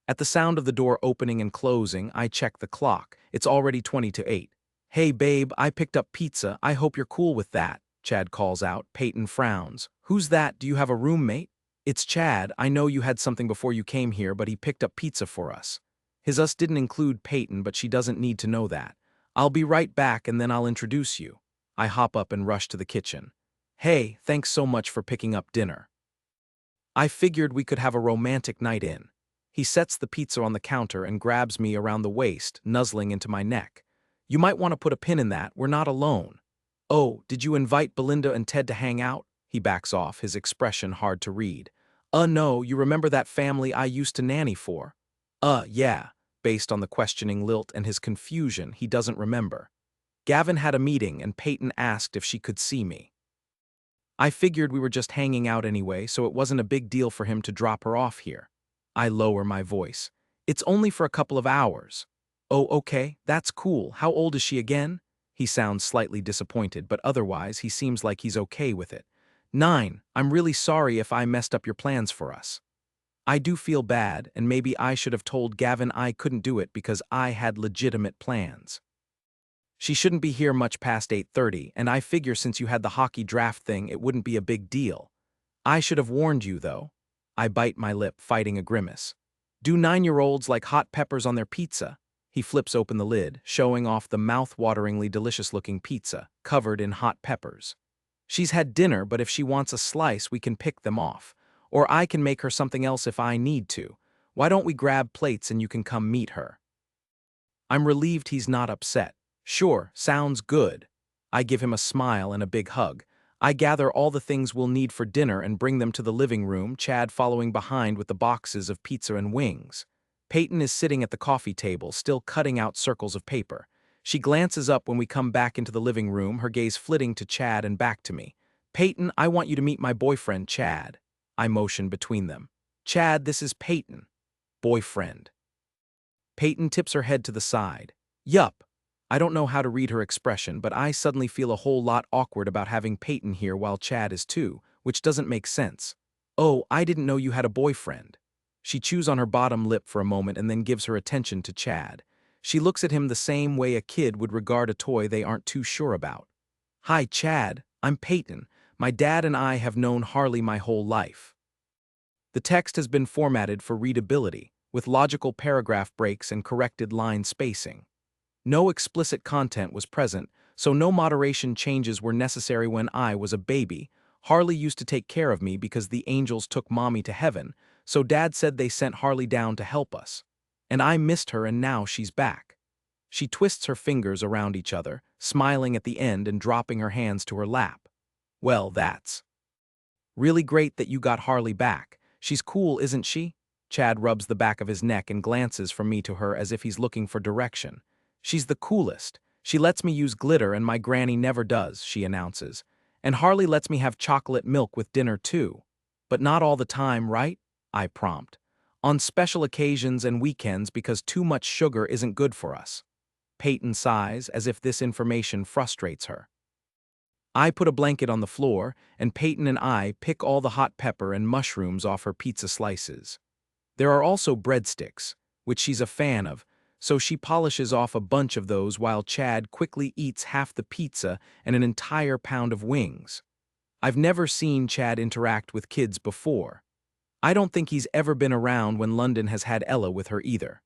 At the sound of the door opening and closing, I check the clock. It's already 20 to 8. Hey babe, I picked up pizza. I hope you're cool with that, Chad calls out. Peyton frowns. Who's that? Do you have a roommate? It's Chad. I know you had something before you came here, but he picked up pizza for us. His us didn't include Peyton, but she doesn't need to know that. I'll be right back and then I'll introduce you. I hop up and rush to the kitchen. Hey, thanks so much for picking up dinner. I figured we could have a romantic night in. He sets the pizza on the counter and grabs me around the waist, nuzzling into my neck. You might want to put a pin in that, we're not alone. Oh, did you invite Belinda and Ted to hang out? He backs off, his expression hard to read. No, you remember that family I used to nanny for? Yeah. Based on the questioning lilt and his confusion, he doesn't remember. Gavin had a meeting and Peyton asked if she could see me. I figured we were just hanging out anyway, so it wasn't a big deal for him to drop her off here. I lower my voice. It's only for a couple of hours. Oh, okay, that's cool. How old is she again? He sounds slightly disappointed, but otherwise he seems like he's okay with it. 9. I'm really sorry if I messed up your plans for us. I do feel bad, and maybe I should have told Gavin I couldn't do it because I had legitimate plans. She shouldn't be here much past 8:30, and I figure since you had the hockey draft thing, it wouldn't be a big deal. I should have warned you, though. I bite my lip, fighting a grimace. Do 9-year-olds like hot peppers on their pizza? He flips open the lid, showing off the mouth-wateringly delicious-looking pizza, covered in hot peppers. She's had dinner, but if she wants a slice, we can pick them off. Or I can make her something else if I need to. Why don't we grab plates and you can come meet her? I'm relieved he's not upset. Sure, sounds good. I give him a smile and a big hug. I gather all the things we'll need for dinner and bring them to the living room, Chad following behind with the boxes of pizza and wings. Peyton is sitting at the coffee table, still cutting out circles of paper. She glances up when we come back into the living room, her gaze flitting to Chad and back to me. Peyton, I want you to meet my boyfriend, Chad. I motion between them. Chad, this is Peyton. Boyfriend. Peyton tips her head to the side. Yup. I don't know how to read her expression, but I suddenly feel a whole lot awkward about having Peyton here while Chad is too, which doesn't make sense. Oh, I didn't know you had a boyfriend. She chews on her bottom lip for a moment and then gives her attention to Chad. She looks at him the same way a kid would regard a toy they aren't too sure about. Hi, Chad. I'm Peyton. My dad and I have known Harley my whole life. The text has been formatted for readability, with logical paragraph breaks and corrected line spacing. No explicit content was present, so no moderation changes were necessary when I was a baby. Harley used to take care of me because the angels took mommy to heaven, so Dad said they sent Harley down to help us. And I missed her and now she's back. She twists her fingers around each other, smiling at the end and dropping her hands to her lap. Well, that's really great that you got Harley back. She's cool, isn't she? Chad rubs the back of his neck and glances from me to her as if he's looking for direction. She's the coolest. She lets me use glitter and my granny never does, she announces. And Harley lets me have chocolate milk with dinner too. But not all the time, right? I prompt. On special occasions and weekends because too much sugar isn't good for us. Peyton sighs as if this information frustrates her. I put a blanket on the floor, and Peyton and I pick all the hot pepper and mushrooms off her pizza slices. There are also breadsticks, which she's a fan of, so she polishes off a bunch of those while Chad quickly eats half the pizza and an entire pound of wings. I've never seen Chad interact with kids before. I don't think he's ever been around when London has had Ella with her either.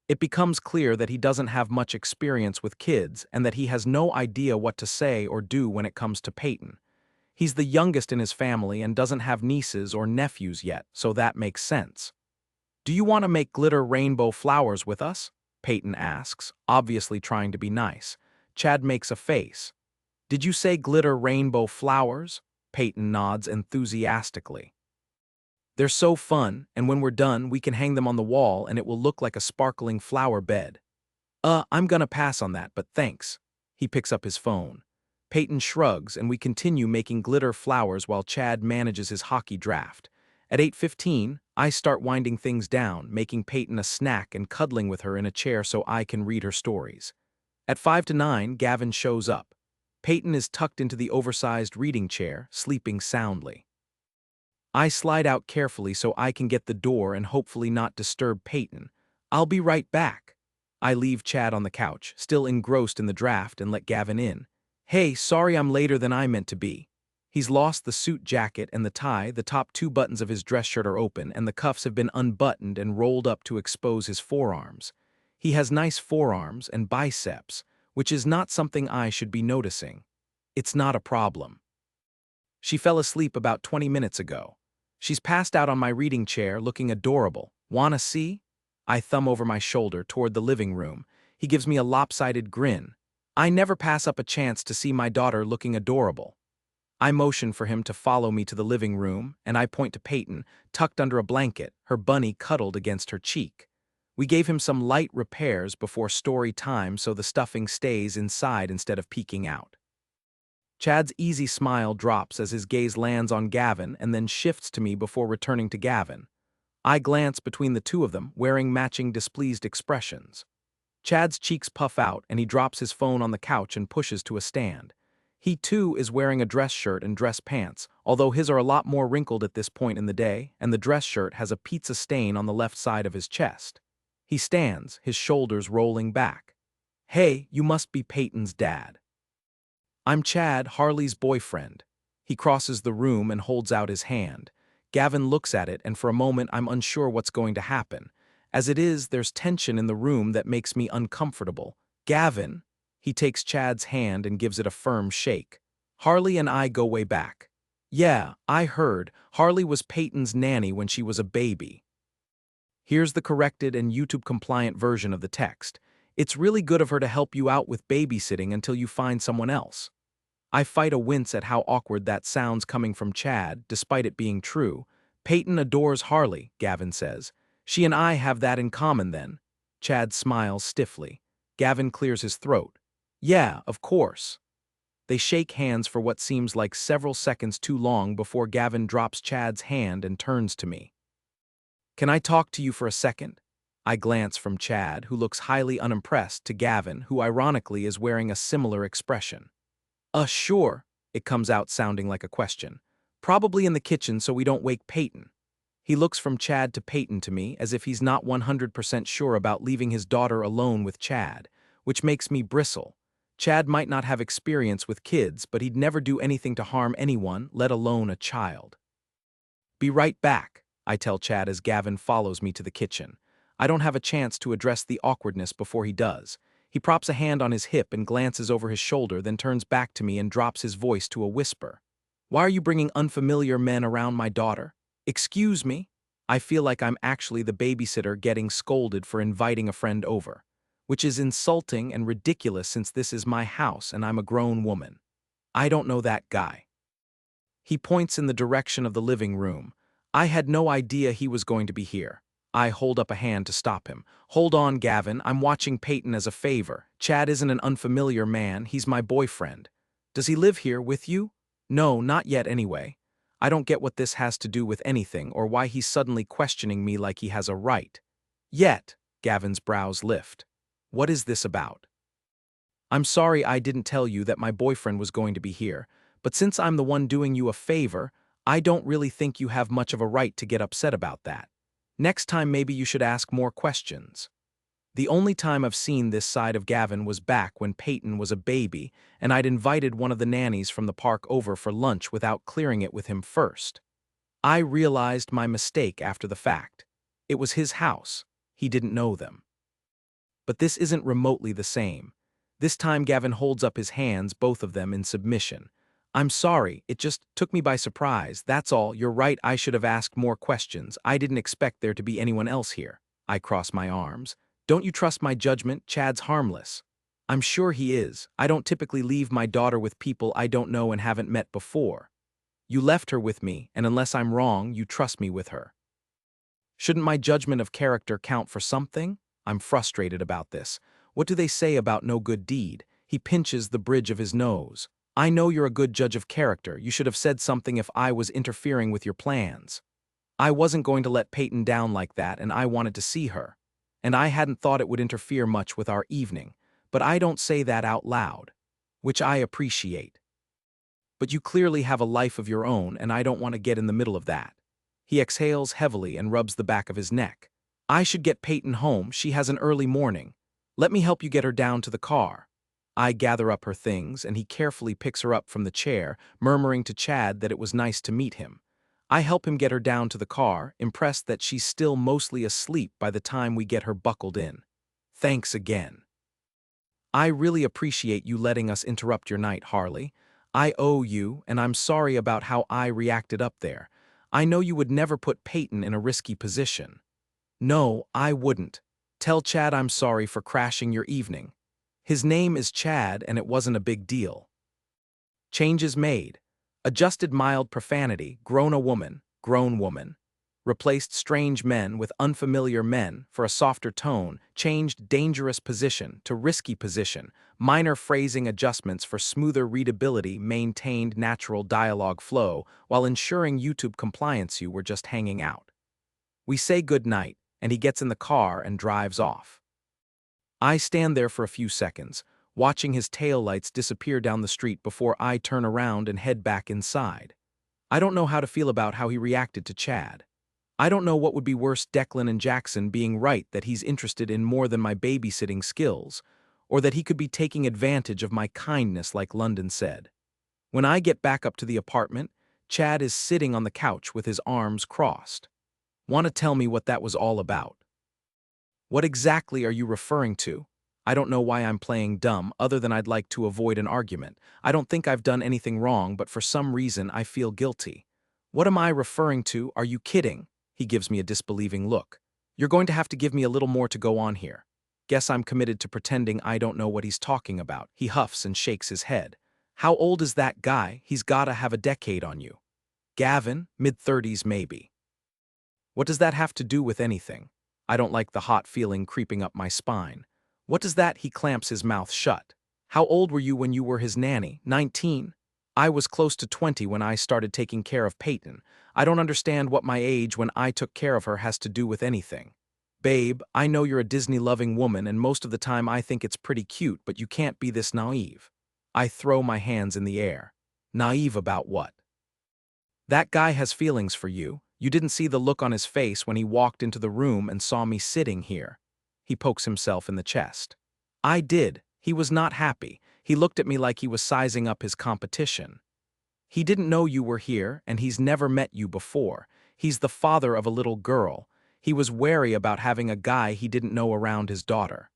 It becomes clear that he doesn't have much experience with kids and that he has no idea what to say or do when it comes to Peyton. He's the youngest in his family and doesn't have nieces or nephews yet, so that makes sense. Do you want to make glitter rainbow flowers with us? Peyton asks, obviously trying to be nice. Chad makes a face. Did you say glitter rainbow flowers? Peyton nods enthusiastically. They're so fun, and when we're done, we can hang them on the wall and it will look like a sparkling flower bed. I'm gonna pass on that, but thanks. He picks up his phone. Peyton shrugs and we continue making glitter flowers while Chad manages his hockey draft. At 8:15, I start winding things down, making Peyton a snack and cuddling with her in a chair so I can read her stories. At 5 to 9, Gavin shows up. Peyton is tucked into the oversized reading chair, sleeping soundly. I slide out carefully so I can get the door and hopefully not disturb Peyton. I'll be right back. I leave Chad on the couch, still engrossed in the draft, and let Gavin in. Hey, sorry I'm later than I meant to be. He's lost the suit jacket and the tie, the top two buttons of his dress shirt are open, and the cuffs have been unbuttoned and rolled up to expose his forearms. He has nice forearms and biceps, which is not something I should be noticing. It's not a problem. She fell asleep about 20 minutes ago. She's passed out on my reading chair, looking adorable. Wanna see? I thumb over my shoulder toward the living room. He gives me a lopsided grin. I never pass up a chance to see my daughter looking adorable. I motion for him to follow me to the living room, and I point to Peyton, tucked under a blanket, her bunny cuddled against her cheek. We gave him some light repairs before story time so the stuffing stays inside instead of peeking out. Chad's easy smile drops as his gaze lands on Gavin and then shifts to me before returning to Gavin. I glance between the two of them, wearing matching displeased expressions. Chad's cheeks puff out and he drops his phone on the couch and pushes to a stand. He too is wearing a dress shirt and dress pants, although his are a lot more wrinkled at this point in the day, and the dress shirt has a pizza stain on the left side of his chest. He stands, his shoulders rolling back. Hey, you must be Peyton's dad. I'm Chad, Harley's boyfriend. He crosses the room and holds out his hand. Gavin looks at it, and for a moment I'm unsure what's going to happen. As it is, there's tension in the room that makes me uncomfortable. Gavin. He takes Chad's hand and gives it a firm shake. Harley and I go way back. Yeah, I heard. Harley was Peyton's nanny when she was a baby. Here's the corrected and YouTube-compliant version of the text. It's really good of her to help you out with babysitting until you find someone else. I fight a wince at how awkward that sounds coming from Chad, despite it being true. Peyton adores Harley, Gavin says. She and I have that in common then. Chad smiles stiffly. Gavin clears his throat. Yeah, of course. They shake hands for what seems like several seconds too long before Gavin drops Chad's hand and turns to me. Can I talk to you for a second? I glance from Chad, who looks highly unimpressed, to Gavin, who ironically is wearing a similar expression. Sure, it comes out sounding like a question. Probably in the kitchen so we don't wake Peyton. He looks from Chad to Peyton to me as if he's not 100% sure about leaving his daughter alone with Chad, which makes me bristle. Chad might not have experience with kids, but he'd never do anything to harm anyone, let alone a child. Be right back, I tell Chad as Gavin follows me to the kitchen. I don't have a chance to address the awkwardness before he does. He props a hand on his hip and glances over his shoulder, then turns back to me and drops his voice to a whisper. Why are you bringing unfamiliar men around my daughter? Excuse me? I feel like I'm actually the babysitter getting scolded for inviting a friend over, which is insulting and ridiculous since this is my house and I'm a grown woman. I don't know that guy. He points in the direction of the living room. I had no idea he was going to be here. I hold up a hand to stop him. Hold on, Gavin, I'm watching Peyton as a favor. Chad isn't an unfamiliar man, he's my boyfriend. Does he live here with you? No, not yet anyway. I don't get what this has to do with anything or why he's suddenly questioning me like he has a right. Yet, Gavin's brows lift. What is this about? I'm sorry I didn't tell you that my boyfriend was going to be here, but since I'm the one doing you a favor, I don't really think you have much of a right to get upset about that. Next time maybe you should ask more questions. The only time I've seen this side of Gavin was back when Peyton was a baby and I'd invited one of the nannies from the park over for lunch without clearing it with him first. I realized my mistake after the fact. It was his house. He didn't know them. But this isn't remotely the same. This time Gavin holds up his hands, both of them in submission. I'm sorry, it just took me by surprise, that's all. You're right, I should have asked more questions. I didn't expect there to be anyone else here. I cross my arms. Don't you trust my judgment? Chad's harmless. I'm sure he is. I don't typically leave my daughter with people I don't know and haven't met before. You left her with me, and unless I'm wrong, you trust me with her. Shouldn't my judgment of character count for something? I'm frustrated about this. What do they say about no good deed? He pinches the bridge of his nose. I know you're a good judge of character. You should have said something if I was interfering with your plans. I wasn't going to let Peyton down like that, and I wanted to see her. And I hadn't thought it would interfere much with our evening, but I don't say that out loud, which I appreciate. But you clearly have a life of your own, and I don't want to get in the middle of that. He exhales heavily and rubs the back of his neck. I should get Peyton home. She has an early morning. Let me help you get her down to the car. I gather up her things, and he carefully picks her up from the chair, murmuring to Chad that it was nice to meet him. I help him get her down to the car, impressed that she's still mostly asleep by the time we get her buckled in. Thanks again. I really appreciate you letting us interrupt your night, Harley. I owe you, and I'm sorry about how I reacted up there. I know you would never put Peyton in a risky position. No, I wouldn't. Tell Chad I'm sorry for crashing your evening. His name is Chad, and it wasn't a big deal. Changes made. Adjusted mild profanity, grown woman. Replaced strange men with unfamiliar men for a softer tone, changed dangerous position to risky position, minor phrasing adjustments for smoother readability, maintained natural dialogue flow while ensuring YouTube compliance. You were just hanging out. We say good night, and he gets in the car and drives off. I stand there for a few seconds, watching his taillights disappear down the street before I turn around and head back inside. I don't know how to feel about how he reacted to Chad. I don't know what would be worse, Declan and Jackson being right that he's interested in more than my babysitting skills, or that he could be taking advantage of my kindness like London said. When I get back up to the apartment, Chad is sitting on the couch with his arms crossed. Want to tell me what that was all about? What exactly are you referring to? I don't know why I'm playing dumb, other than I'd like to avoid an argument. I don't think I've done anything wrong, but for some reason I feel guilty. What am I referring to? Are you kidding? He gives me a disbelieving look. You're going to have to give me a little more to go on here. Guess I'm committed to pretending I don't know what he's talking about. He huffs and shakes his head. How old is that guy? He's gotta have a decade on you. Gavin, mid-30s maybe. What does that have to do with anything? I don't like the hot feeling creeping up my spine. What does that? He clamps his mouth shut. How old were you when you were his nanny? 19? I was close to 20 when I started taking care of Peyton. I don't understand what my age when I took care of her has to do with anything. Babe, I know you're a Disney-loving woman and most of the time I think it's pretty cute, but you can't be this naive. I throw my hands in the air. Naive about what? That guy has feelings for you. You didn't see the look on his face when he walked into the room and saw me sitting here. He pokes himself in the chest. I did. He was not happy. He looked at me like he was sizing up his competition. He didn't know you were here, and he's never met you before. He's the father of a little girl. He was wary about having a guy he didn't know around his daughter.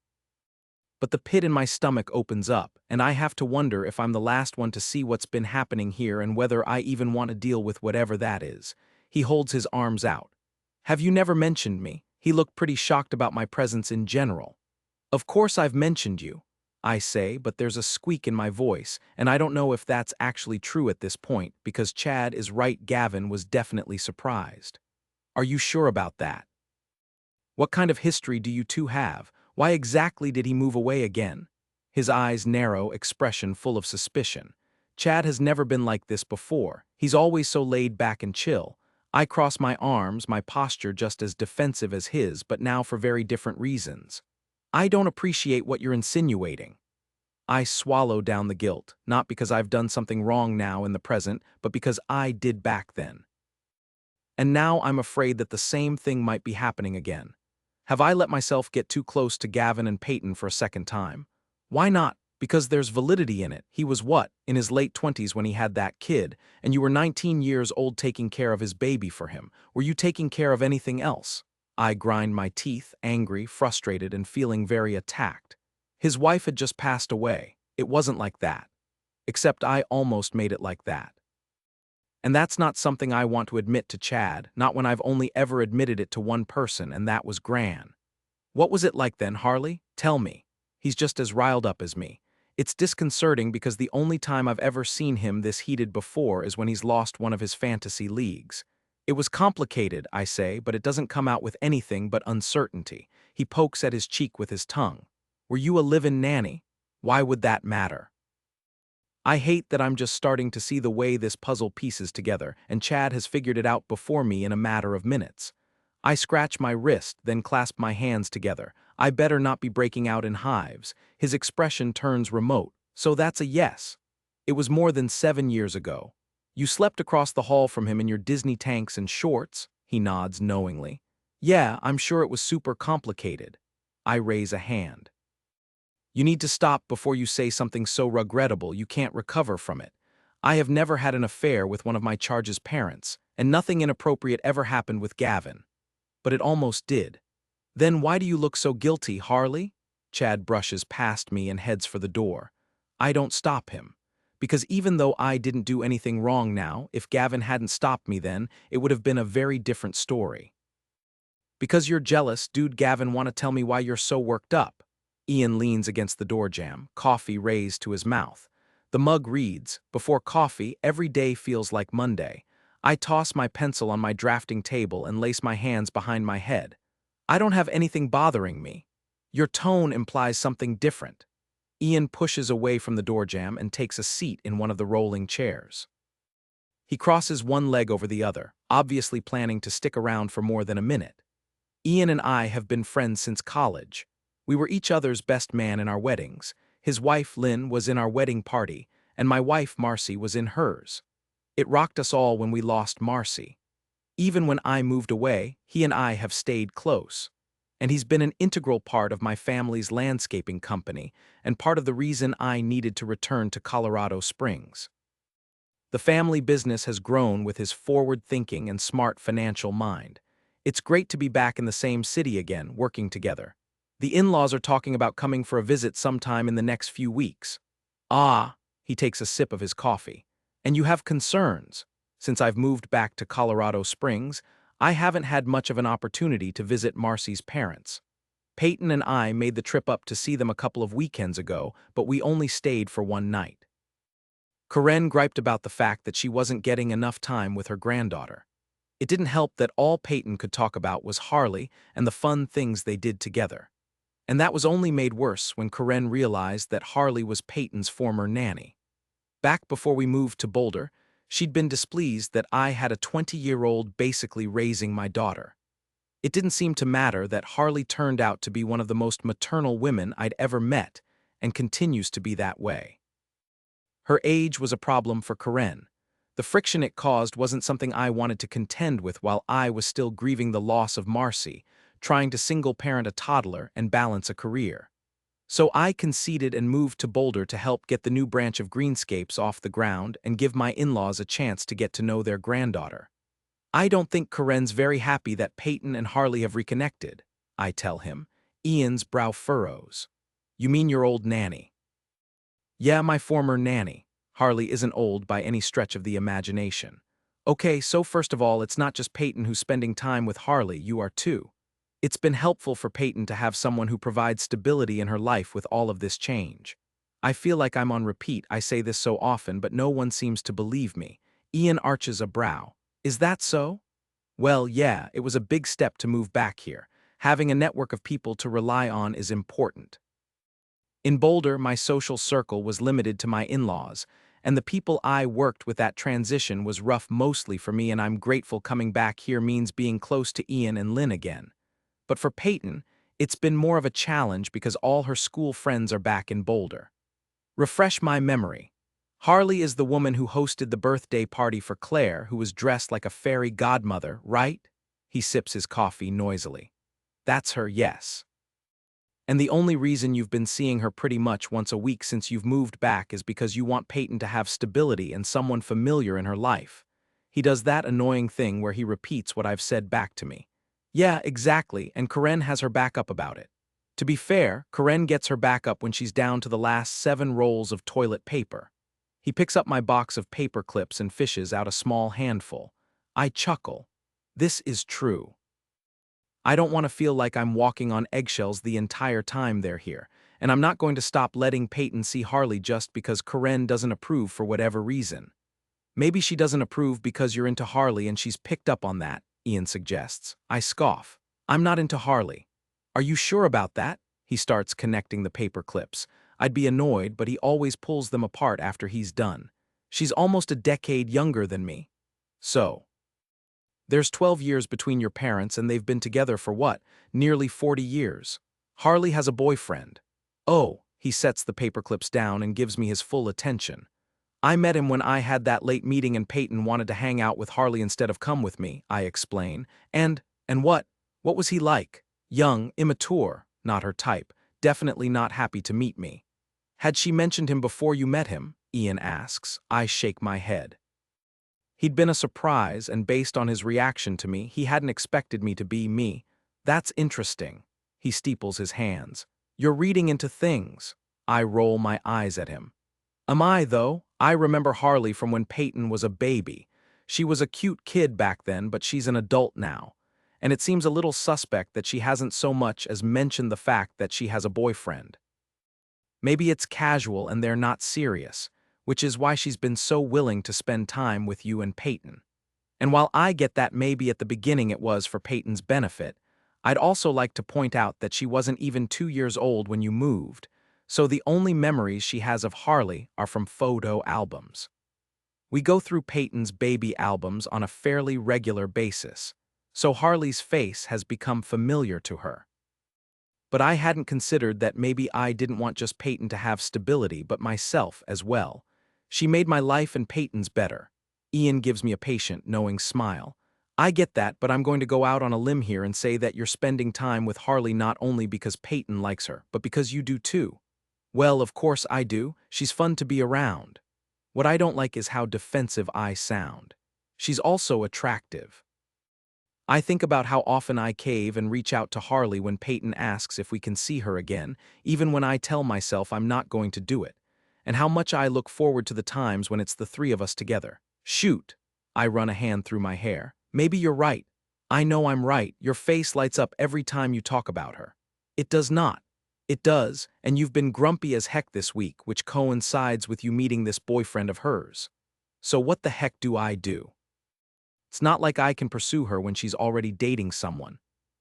But the pit in my stomach opens up, and I have to wonder if I'm the last one to see what's been happening here and whether I even want to deal with whatever that is. He holds his arms out. Have you never mentioned me? He looked pretty shocked about my presence in general. Of course I've mentioned you, I say, but there's a squeak in my voice, and I don't know if that's actually true at this point, because Chad is right. Gavin was definitely surprised. Are you sure about that? What kind of history do you two have? Why exactly did he move away again? His eyes narrow, expression full of suspicion. Chad has never been like this before. He's always so laid back and chill. I cross my arms, my posture just as defensive as his, but now for very different reasons. I don't appreciate what you're insinuating. I swallow down the guilt, not because I've done something wrong now in the present, but because I did back then. And now I'm afraid that the same thing might be happening again. Have I let myself get too close to Gavin and Peyton for a second time? Why not? Because there's validity in it. He was what, in his late 20s when he had that kid, and you were 19 years old taking care of his baby for him. Were you taking care of anything else? I grind my teeth, angry, frustrated, and feeling very attacked. His wife had just passed away. It wasn't like that. Except I almost made it like that. And that's not something I want to admit to Chad, not when I've only ever admitted it to one person, and that was Gran. What was it like then, Harley? Tell me. He's just as riled up as me. It's disconcerting because the only time I've ever seen him this heated before is when he's lost one of his fantasy leagues. It was complicated, I say, but it doesn't come out with anything but uncertainty. He pokes at his cheek with his tongue. Were you a live-in nanny? Why would that matter? I hate that I'm just starting to see the way this puzzle pieces together, and Chad has figured it out before me in a matter of minutes. I scratch my wrist, then clasp my hands together. I better not be breaking out in hives. His expression turns remote, so that's a yes. It was more than 7 years ago. You slept across the hall from him in your Disney tanks and shorts? He nods knowingly. Yeah, I'm sure it was super complicated. I raise a hand. You need to stop before you say something so regrettable you can't recover from it. I have never had an affair with one of my charge's parents, and nothing inappropriate ever happened with Gavin. But it almost did. Then why do you look so guilty, Harley? Chad brushes past me and heads for the door. I don't stop him. Because even though I didn't do anything wrong now, if Gavin hadn't stopped me then, it would have been a very different story. Because you're jealous, dude. Gavin, want to tell me why you're so worked up? Ian leans against the door jamb, coffee raised to his mouth. The mug reads, before coffee, every day feels like Monday. I toss my pencil on my drafting table and lace my hands behind my head. I don't have anything bothering me. Your tone implies something different. Ian pushes away from the door jamb and takes a seat in one of the rolling chairs. He crosses one leg over the other, obviously planning to stick around for more than a minute. Ian and I have been friends since college. We were each other's best man in our weddings. His wife, Lynn, was in our wedding party, and my wife, Marcy, was in hers. It rocked us all when we lost Marcy. Even when I moved away, he and I have stayed close. And he's been an integral part of my family's landscaping company, and part of the reason I needed to return to Colorado Springs. The family business has grown with his forward-thinking and smart financial mind. It's great to be back in the same city again, working together. The in-laws are talking about coming for a visit sometime in the next few weeks. Ah, he takes a sip of his coffee. And you have concerns. Since I've moved back to Colorado Springs, I haven't had much of an opportunity to visit Marcy's parents. Peyton and I made the trip up to see them a couple of weekends ago, but we only stayed for one night. Karen griped about the fact that she wasn't getting enough time with her granddaughter. It didn't help that all Peyton could talk about was Harley and the fun things they did together. And that was only made worse when Karen realized that Harley was Peyton's former nanny. Back before we moved to Boulder, she'd been displeased that I had a 20-year-old basically raising my daughter. It didn't seem to matter that Harley turned out to be one of the most maternal women I'd ever met and continues to be that way. Her age was a problem for Karen. The friction it caused wasn't something I wanted to contend with while I was still grieving the loss of Marcy, trying to single-parent a toddler and balance a career. So I conceded and moved to Boulder to help get the new branch of Greenscapes off the ground and give my in-laws a chance to get to know their granddaughter. I don't think Karen's very happy that Peyton and Harley have reconnected, I tell him. Ian's brow furrows. You mean your old nanny? Yeah, my former nanny. Harley isn't old by any stretch of the imagination. Okay, so first of all, it's not just Peyton who's spending time with Harley, you are too. It's been helpful for Peyton to have someone who provides stability in her life with all of this change. I feel like I'm on repeat, I say this so often, but no one seems to believe me. Ian arches a brow. Is that so? Well, yeah, it was a big step to move back here. Having a network of people to rely on is important. In Boulder, my social circle was limited to my in-laws, and the people I worked with at transition was rough mostly for me, and I'm grateful coming back here means being close to Ian and Lynn again. But for Peyton, it's been more of a challenge because all her school friends are back in Boulder. Refresh my memory. Harley is the woman who hosted the birthday party for Claire, who was dressed like a fairy godmother, right? He sips his coffee noisily. That's her, yes. And the only reason you've been seeing her pretty much once a week since you've moved back is because you want Peyton to have stability and someone familiar in her life. He does that annoying thing where he repeats what I've said back to me. Yeah, exactly, and Karen has her back up about it. To be fair, Karen gets her back up when she's down to the last 7 rolls of toilet paper. He picks up my box of paper clips and fishes out a small handful. I chuckle. This is true. I don't want to feel like I'm walking on eggshells the entire time they're here, and I'm not going to stop letting Peyton see Harley just because Karen doesn't approve for whatever reason. Maybe she doesn't approve because you're into Harley and she's picked up on that, Ian suggests. I scoff. I'm not into Harley. Are you sure about that? He starts connecting the paper clips. I'd be annoyed, but he always pulls them apart after he's done. She's almost a decade younger than me. So, there's 12 years between your parents and they've been together for what? Nearly 40 years. Harley has a boyfriend. Oh, he sets the paper clips down and gives me his full attention. I met him when I had that late meeting and Peyton wanted to hang out with Harley instead of come with me, I explain. And what? What was he like? Young, immature, not her type, definitely not happy to meet me. Had she mentioned him before you met him? Ian asks. I shake my head. He'd been a surprise, and based on his reaction to me, he hadn't expected me to be me. That's interesting. He steeples his hands. You're reading into things. I roll my eyes at him. Am I, though? I remember Harley from when Peyton was a baby. She was a cute kid back then, but she's an adult now. And it seems a little suspect that she hasn't so much as mentioned the fact that she has a boyfriend. Maybe it's casual and they're not serious, which is why she's been so willing to spend time with you and Peyton. And while I get that maybe at the beginning it was for Peyton's benefit, I'd also like to point out that she wasn't even 2 years old when you moved, so the only memories she has of Harley are from photo albums. We go through Peyton's baby albums on a fairly regular basis, so Harley's face has become familiar to her. But I hadn't considered that maybe I didn't want just Peyton to have stability but myself as well. She made my life and Peyton's better. Ian gives me a patient, knowing smile. I get that, but I'm going to go out on a limb here and say that you're spending time with Harley not only because Peyton likes her, but because you do too. Well, of course I do. She's fun to be around. What I don't like is how defensive I sound. She's also attractive. I think about how often I cave and reach out to Harley when Peyton asks if we can see her again, even when I tell myself I'm not going to do it, and how much I look forward to the times when it's the 3 of us together. Shoot. I run a hand through my hair. Maybe you're right. I know I'm right. Your face lights up every time you talk about her. It does not. It does, and you've been grumpy as heck this week, which coincides with you meeting this boyfriend of hers. So what the heck do I do? It's not like I can pursue her when she's already dating someone.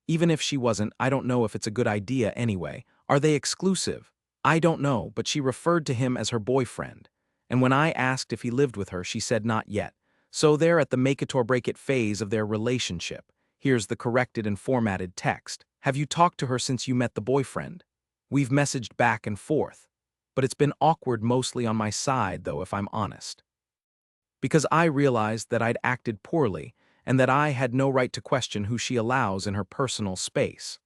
Even if she wasn't, I don't know if it's a good idea anyway. Are they exclusive? I don't know, but she referred to him as her boyfriend. And when I asked if he lived with her, she said not yet. So they're at the make it or break it phase of their relationship. Here's the corrected and formatted text. Have you talked to her since you met the boyfriend? We've messaged back and forth. But it's been awkward mostly on my side, though, if I'm honest. Because I realized that I'd acted poorly and that I had no right to question who she allows in her personal space.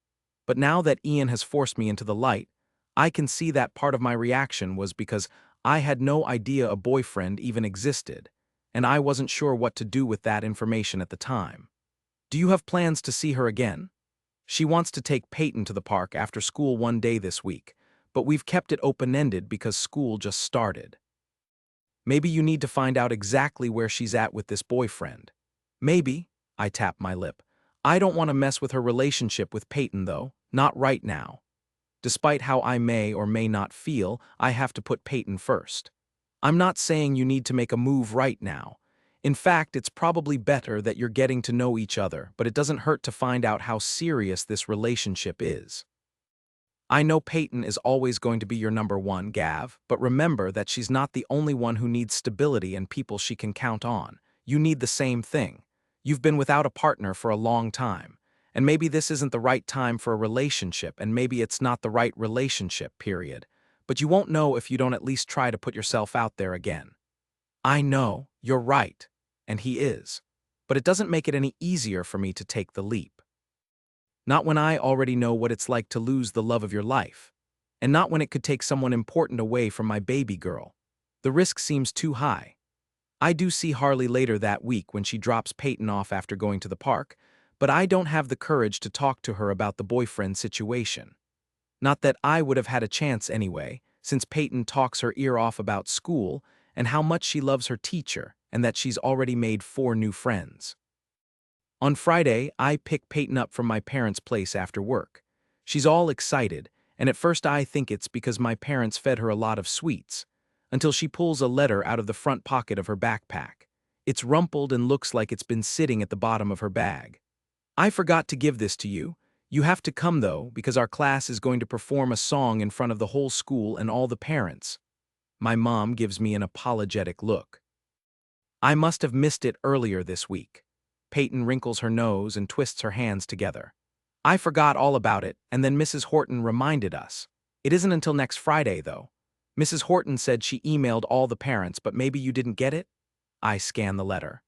But now that Ian has forced me into the light, I can see that part of my reaction was because I had no idea a boyfriend even existed, and I wasn't sure what to do with that information at the time. Do you have plans to see her again? She wants to take Peyton to the park after school one day this week, but we've kept it open-ended because school just started. Maybe you need to find out exactly where she's at with this boyfriend. Maybe, I tap my lip. I don't want to mess with her relationship with Peyton, though, not right now. Despite how I may or may not feel, I have to put Peyton first. I'm not saying you need to make a move right now. In fact, it's probably better that you're getting to know each other, but it doesn't hurt to find out how serious this relationship is. I know Peyton is always going to be your number one, Gav, but remember that she's not the only one who needs stability and people she can count on. You need the same thing. You've been without a partner for a long time, and maybe this isn't the right time for a relationship, and maybe it's not the right relationship, period. But you won't know if you don't at least try to put yourself out there again. I know, you're right, and he is, but it doesn't make it any easier for me to take the leap. Not when I already know what it's like to lose the love of your life. And not when it could take someone important away from my baby girl. The risk seems too high. I do see Harley later that week when she drops Peyton off after going to the park, but I don't have the courage to talk to her about the boyfriend situation. Not that I would have had a chance anyway, since Peyton talks her ear off about school and how much she loves her teacher and that she's already made 4 new friends. On Friday, I pick Peyton up from my parents' place after work. She's all excited, and at first I think it's because my parents fed her a lot of sweets, until she pulls a letter out of the front pocket of her backpack. It's rumpled and looks like it's been sitting at the bottom of her bag. I forgot to give this to you. You have to come, though, because our class is going to perform a song in front of the whole school and all the parents. My mom gives me an apologetic look. I must have missed it earlier this week. Peyton wrinkles her nose and twists her hands together. I forgot all about it, and then Mrs. Horton reminded us. It isn't until next Friday, though. Mrs. Horton said she emailed all the parents, but maybe you didn't get it? I scan the letter.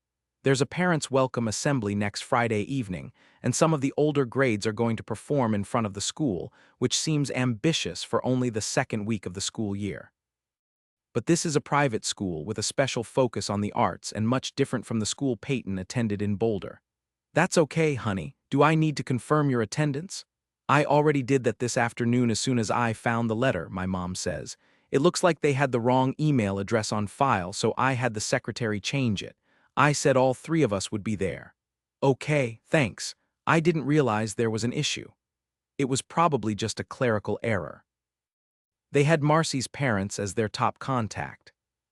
There's a parents' welcome assembly next Friday evening, and some of the older grades are going to perform in front of the school, which seems ambitious for only the second week of the school year. But this is a private school with a special focus on the arts and much different from the school Peyton attended in Boulder. That's okay, honey. Do I need to confirm your attendance? I already did that this afternoon as soon as I found the letter, my mom says. It looks like they had the wrong email address on file, so I had the secretary change it. I said all 3 of us would be there. Okay, thanks. I didn't realize there was an issue. It was probably just a clerical error. They had Marcy's parents as their top contact.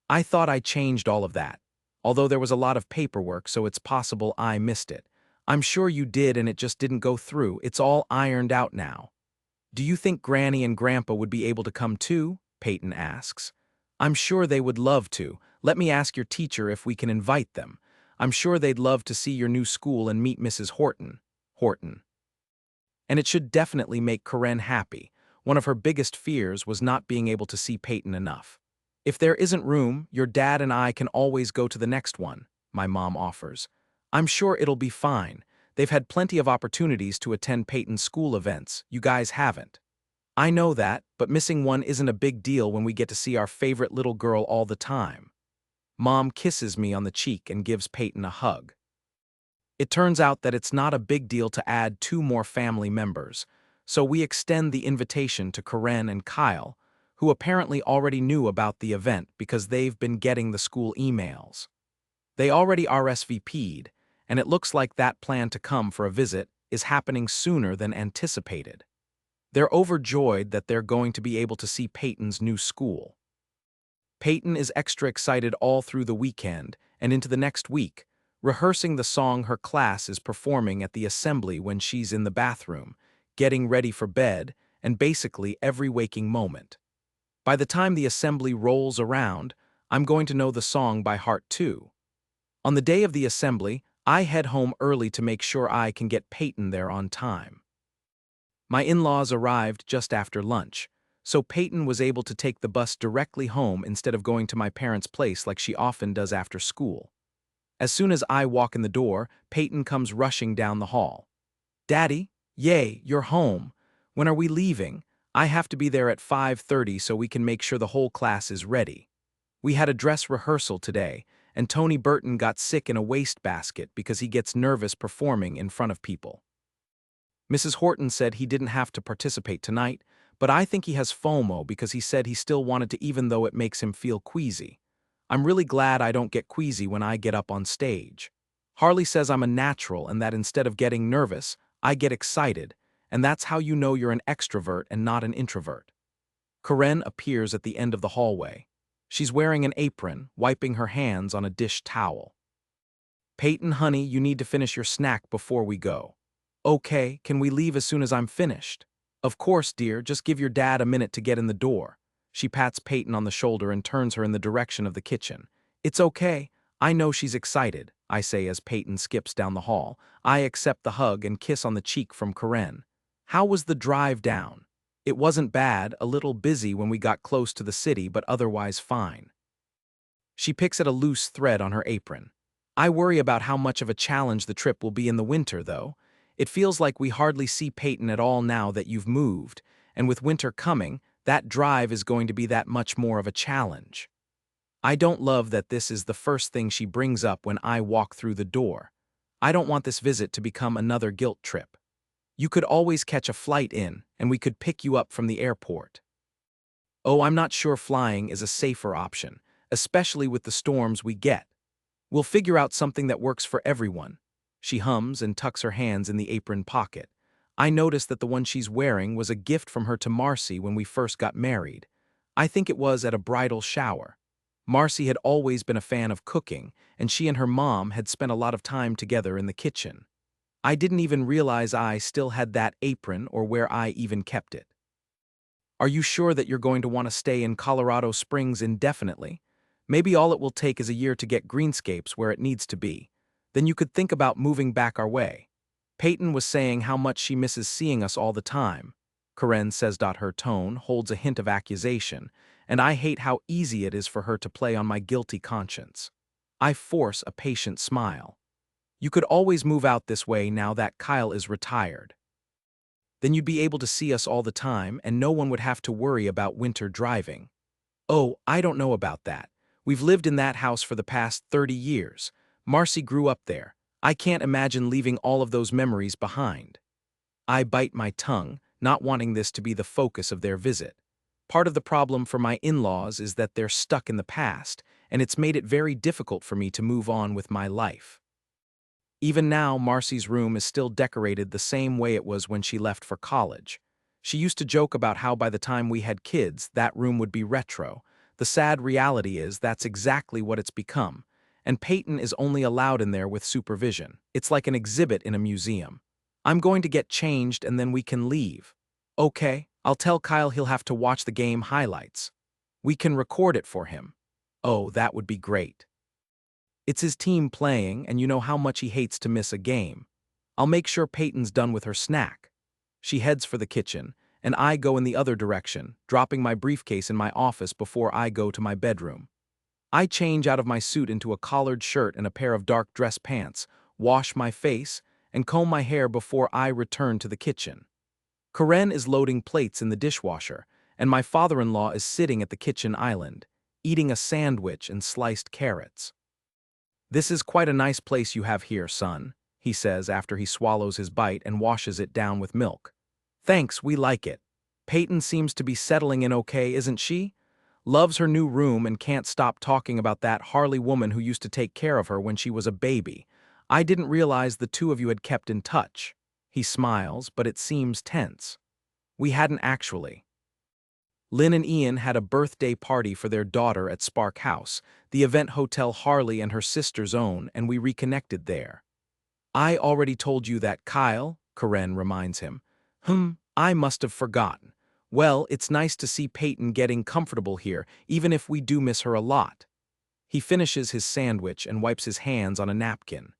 I thought I changed all of that, although there was a lot of paperwork, so it's possible I missed it. I'm sure you did and it just didn't go through. It's all ironed out now. Do you think Granny and Grandpa would be able to come too? Peyton asks. I'm sure they would love to. Let me ask your teacher if we can invite them. I'm sure they'd love to see your new school and meet Mrs. Horton. Horton. And it should definitely make Corinne happy. One of her biggest fears was not being able to see Peyton enough. If there isn't room, your dad and I can always go to the next one, my mom offers. I'm sure it'll be fine. They've had plenty of opportunities to attend Peyton's school events. You guys haven't. I know that, but missing one isn't a big deal when we get to see our favorite little girl all the time. Mom kisses me on the cheek and gives Peyton a hug. It turns out that it's not a big deal to add 2 more family members, so we extend the invitation to Corinne and Kyle, who apparently already knew about the event because they've been getting the school emails. They already RSVP'd, and it looks like that plan to come for a visit is happening sooner than anticipated. They're overjoyed that they're going to be able to see Peyton's new school. Peyton is extra excited all through the weekend and into the next week, rehearsing the song her class is performing at the assembly when she's in the bathroom, getting ready for bed, and basically every waking moment. By the time the assembly rolls around, I'm going to know the song by heart too. On the day of the assembly, I head home early to make sure I can get Peyton there on time. My in-laws arrived just after lunch, so Peyton was able to take the bus directly home instead of going to my parents' place like she often does after school. As soon as I walk in the door, Peyton comes rushing down the hall. "Daddy, yay, you're home. When are we leaving? I have to be there at 5:30 so we can make sure the whole class is ready. We had a dress rehearsal today, and Tony Burton got sick in a wastebasket because he gets nervous performing in front of people. Mrs. Horton said he didn't have to participate tonight, but I think he has FOMO because he said he still wanted to even though it makes him feel queasy. I'm really glad I don't get queasy when I get up on stage. Harley says I'm a natural and that instead of getting nervous, I get excited, and that's how you know you're an extrovert and not an introvert." Karen appears at the end of the hallway. She's wearing an apron, wiping her hands on a dish towel. "Peyton, honey, you need to finish your snack before we go." "Okay, can we leave as soon as I'm finished?" "Of course, dear, just give your dad a minute to get in the door." She pats Peyton on the shoulder and turns her in the direction of the kitchen. "It's okay, I know she's excited," I say as Peyton skips down the hall. I accept the hug and kiss on the cheek from Karen. "How was the drive down?" "It wasn't bad, a little busy when we got close to the city, but otherwise fine." She picks at a loose thread on her apron. "I worry about how much of a challenge the trip will be in the winter, though. It feels like we hardly see Peyton at all now that you've moved, and with winter coming, that drive is going to be that much more of a challenge." I don't love that this is the first thing she brings up when I walk through the door. I don't want this visit to become another guilt trip. "You could always catch a flight in, and we could pick you up from the airport." "Oh, I'm not sure flying is a safer option, especially with the storms we get. We'll figure out something that works for everyone." She hums and tucks her hands in the apron pocket. I noticed that the one she's wearing was a gift from her to Marcy when we first got married. I think it was at a bridal shower. Marcy had always been a fan of cooking, and she and her mom had spent a lot of time together in the kitchen. I didn't even realize I still had that apron or where I even kept it. "Are you sure that you're going to want to stay in Colorado Springs indefinitely? Maybe all it will take is a year to get greenscapes where it needs to be. Then you could think about moving back our way." Peyton was saying how much she misses seeing us all the time. Karen says. Her tone holds a hint of accusation, and I hate how easy it is for her to play on my guilty conscience. I force a patient smile. "You could always move out this way now that Kyle is retired. Then you'd be able to see us all the time and no one would have to worry about winter driving." "Oh, I don't know about that. We've lived in that house for the past 30 years. Marcy grew up there. I can't imagine leaving all of those memories behind." I bite my tongue, not wanting this to be the focus of their visit. Part of the problem for my in-laws is that they're stuck in the past, and it's made it very difficult for me to move on with my life. Even now, Marcy's room is still decorated the same way it was when she left for college. She used to joke about how by the time we had kids, that room would be retro. The sad reality is that's exactly what it's become, and Peyton is only allowed in there with supervision. It's like an exhibit in a museum. "I'm going to get changed and then we can leave." "Okay, I'll tell Kyle he'll have to watch the game highlights. We can record it for him." "Oh, that would be great. It's his team playing, and you know how much he hates to miss a game." "I'll make sure Peyton's done with her snack." She heads for the kitchen, and I go in the other direction, dropping my briefcase in my office before I go to my bedroom. I change out of my suit into a collared shirt and a pair of dark dress pants, wash my face, and comb my hair before I return to the kitchen. Karen is loading plates in the dishwasher, and my father-in-law is sitting at the kitchen island, eating a sandwich and sliced carrots. "This is quite a nice place you have here, son," he says after he swallows his bite and washes it down with milk. "Thanks, we like it. Peyton seems to be settling in okay, isn't she? Loves her new room and can't stop talking about that Harley woman who used to take care of her when she was a baby. I didn't realize the two of you had kept in touch." He smiles, but it seems tense. We hadn't actually. Lynn and Ian had a birthday party for their daughter at Spark House, the event hotel Harley and her sisters own, and we reconnected there. I already told you that, Kyle, Karen reminds him. I must have forgotten. Well, it's nice to see Peyton getting comfortable here, even if we do miss her a lot. He finishes his sandwich and wipes his hands on a napkin.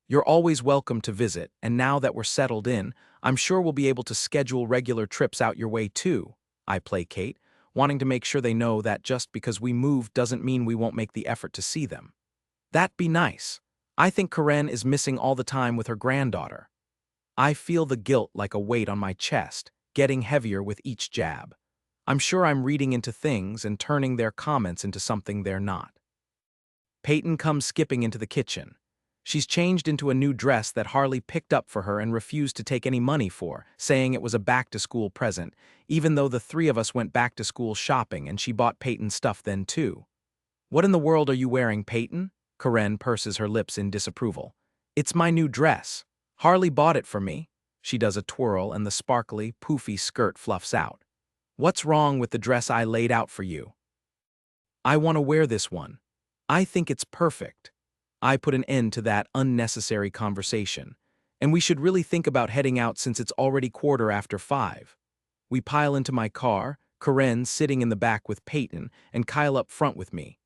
You're always welcome to visit, and now that we're settled in, I'm sure we'll be able to schedule regular trips out your way too, I placate, wanting to make sure they know that just because we moved doesn't mean we won't make the effort to see them. That'd be nice. I think Karen is missing all the time with her granddaughter. I feel the guilt like a weight on my chest, getting heavier with each jab. I'm sure I'm reading into things and turning their comments into something they're not. Peyton comes skipping into the kitchen. She's changed into a new dress that Harley picked up for her and refused to take any money for, saying it was a back-to-school present, even though the three of us went back-to-school shopping and she bought Peyton stuff then too. What in the world are you wearing, Peyton? Karen purses her lips in disapproval. It's my new dress. Harley bought it for me. She does a twirl and the sparkly, poofy skirt fluffs out. What's wrong with the dress I laid out for you? I want to wear this one. I think it's perfect. I put an end to that unnecessary conversation. And we should really think about heading out since it's already 5:15. We pile into my car, Karen sitting in the back with Peyton, and Kyle up front with me.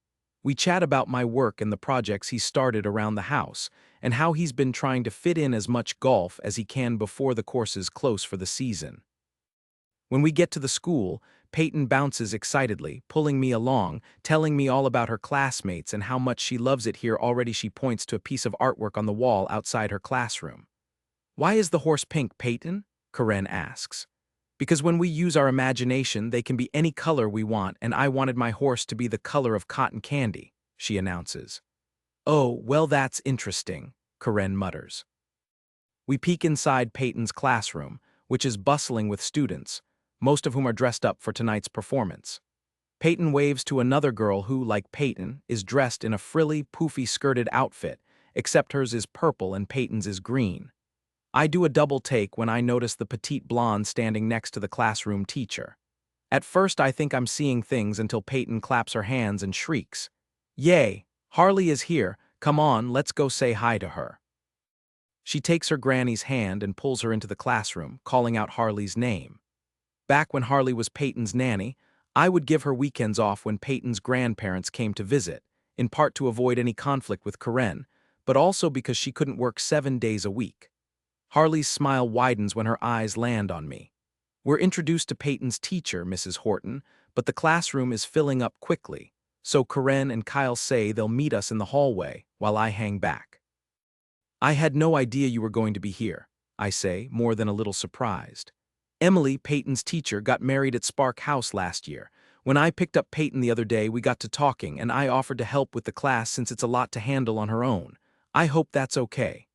We chat about my work and the projects he started around the house, and how he's been trying to fit in as much golf as he can before the courses close for the season. When we get to the school, Peyton bounces excitedly, pulling me along, telling me all about her classmates and how much she loves it here. Already she points to a piece of artwork on the wall outside her classroom. Why is the horse pink, Peyton? Karen asks. Because when we use our imagination, they can be any color we want, and I wanted my horse to be the color of cotton candy, she announces. Oh, well, that's interesting, Karen mutters. We peek inside Peyton's classroom, which is bustling with students, most of whom are dressed up for tonight's performance. Peyton waves to another girl who, like Peyton, is dressed in a frilly, poofy skirted outfit, except hers is purple and Peyton's is green. I do a double take when I notice the petite blonde standing next to the classroom teacher. At first I think I'm seeing things until Peyton claps her hands and shrieks. Yay, Harley is here, come on, let's go say hi to her. She takes her granny's hand and pulls her into the classroom, calling out Harley's name. Back when Harley was Peyton's nanny, I would give her weekends off when Peyton's grandparents came to visit, in part to avoid any conflict with Karen, but also because she couldn't work 7 days a week. Harley's smile widens when her eyes land on me. We're introduced to Peyton's teacher, Mrs. Horton, but the classroom is filling up quickly, so Karen and Kyle say they'll meet us in the hallway while I hang back. I had no idea you were going to be here, I say, more than a little surprised. Emily, Peyton's teacher, got married at Spark House last year. When I picked up Peyton the other day, we got to talking, and I offered to help with the class since it's a lot to handle on her own. I hope that's okay.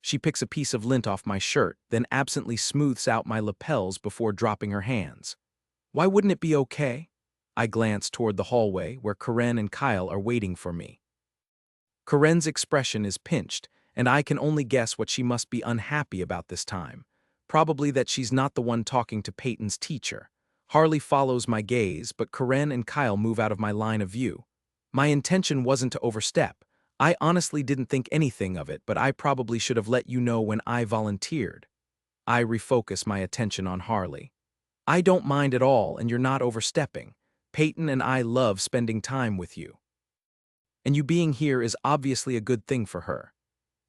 She picks a piece of lint off my shirt, then absently smooths out my lapels before dropping her hands. Why wouldn't it be okay? I glance toward the hallway where Karen and Kyle are waiting for me. Karen's expression is pinched, and I can only guess what she must be unhappy about this time. Probably that she's not the one talking to Peyton's teacher. Harley follows my gaze, but Karen and Kyle move out of my line of view. My intention wasn't to overstep. I honestly didn't think anything of it, but I probably should have let you know when I volunteered. I refocus my attention on Harley. I don't mind at all, and you're not overstepping. Peyton and I love spending time with you. And you being here is obviously a good thing for her.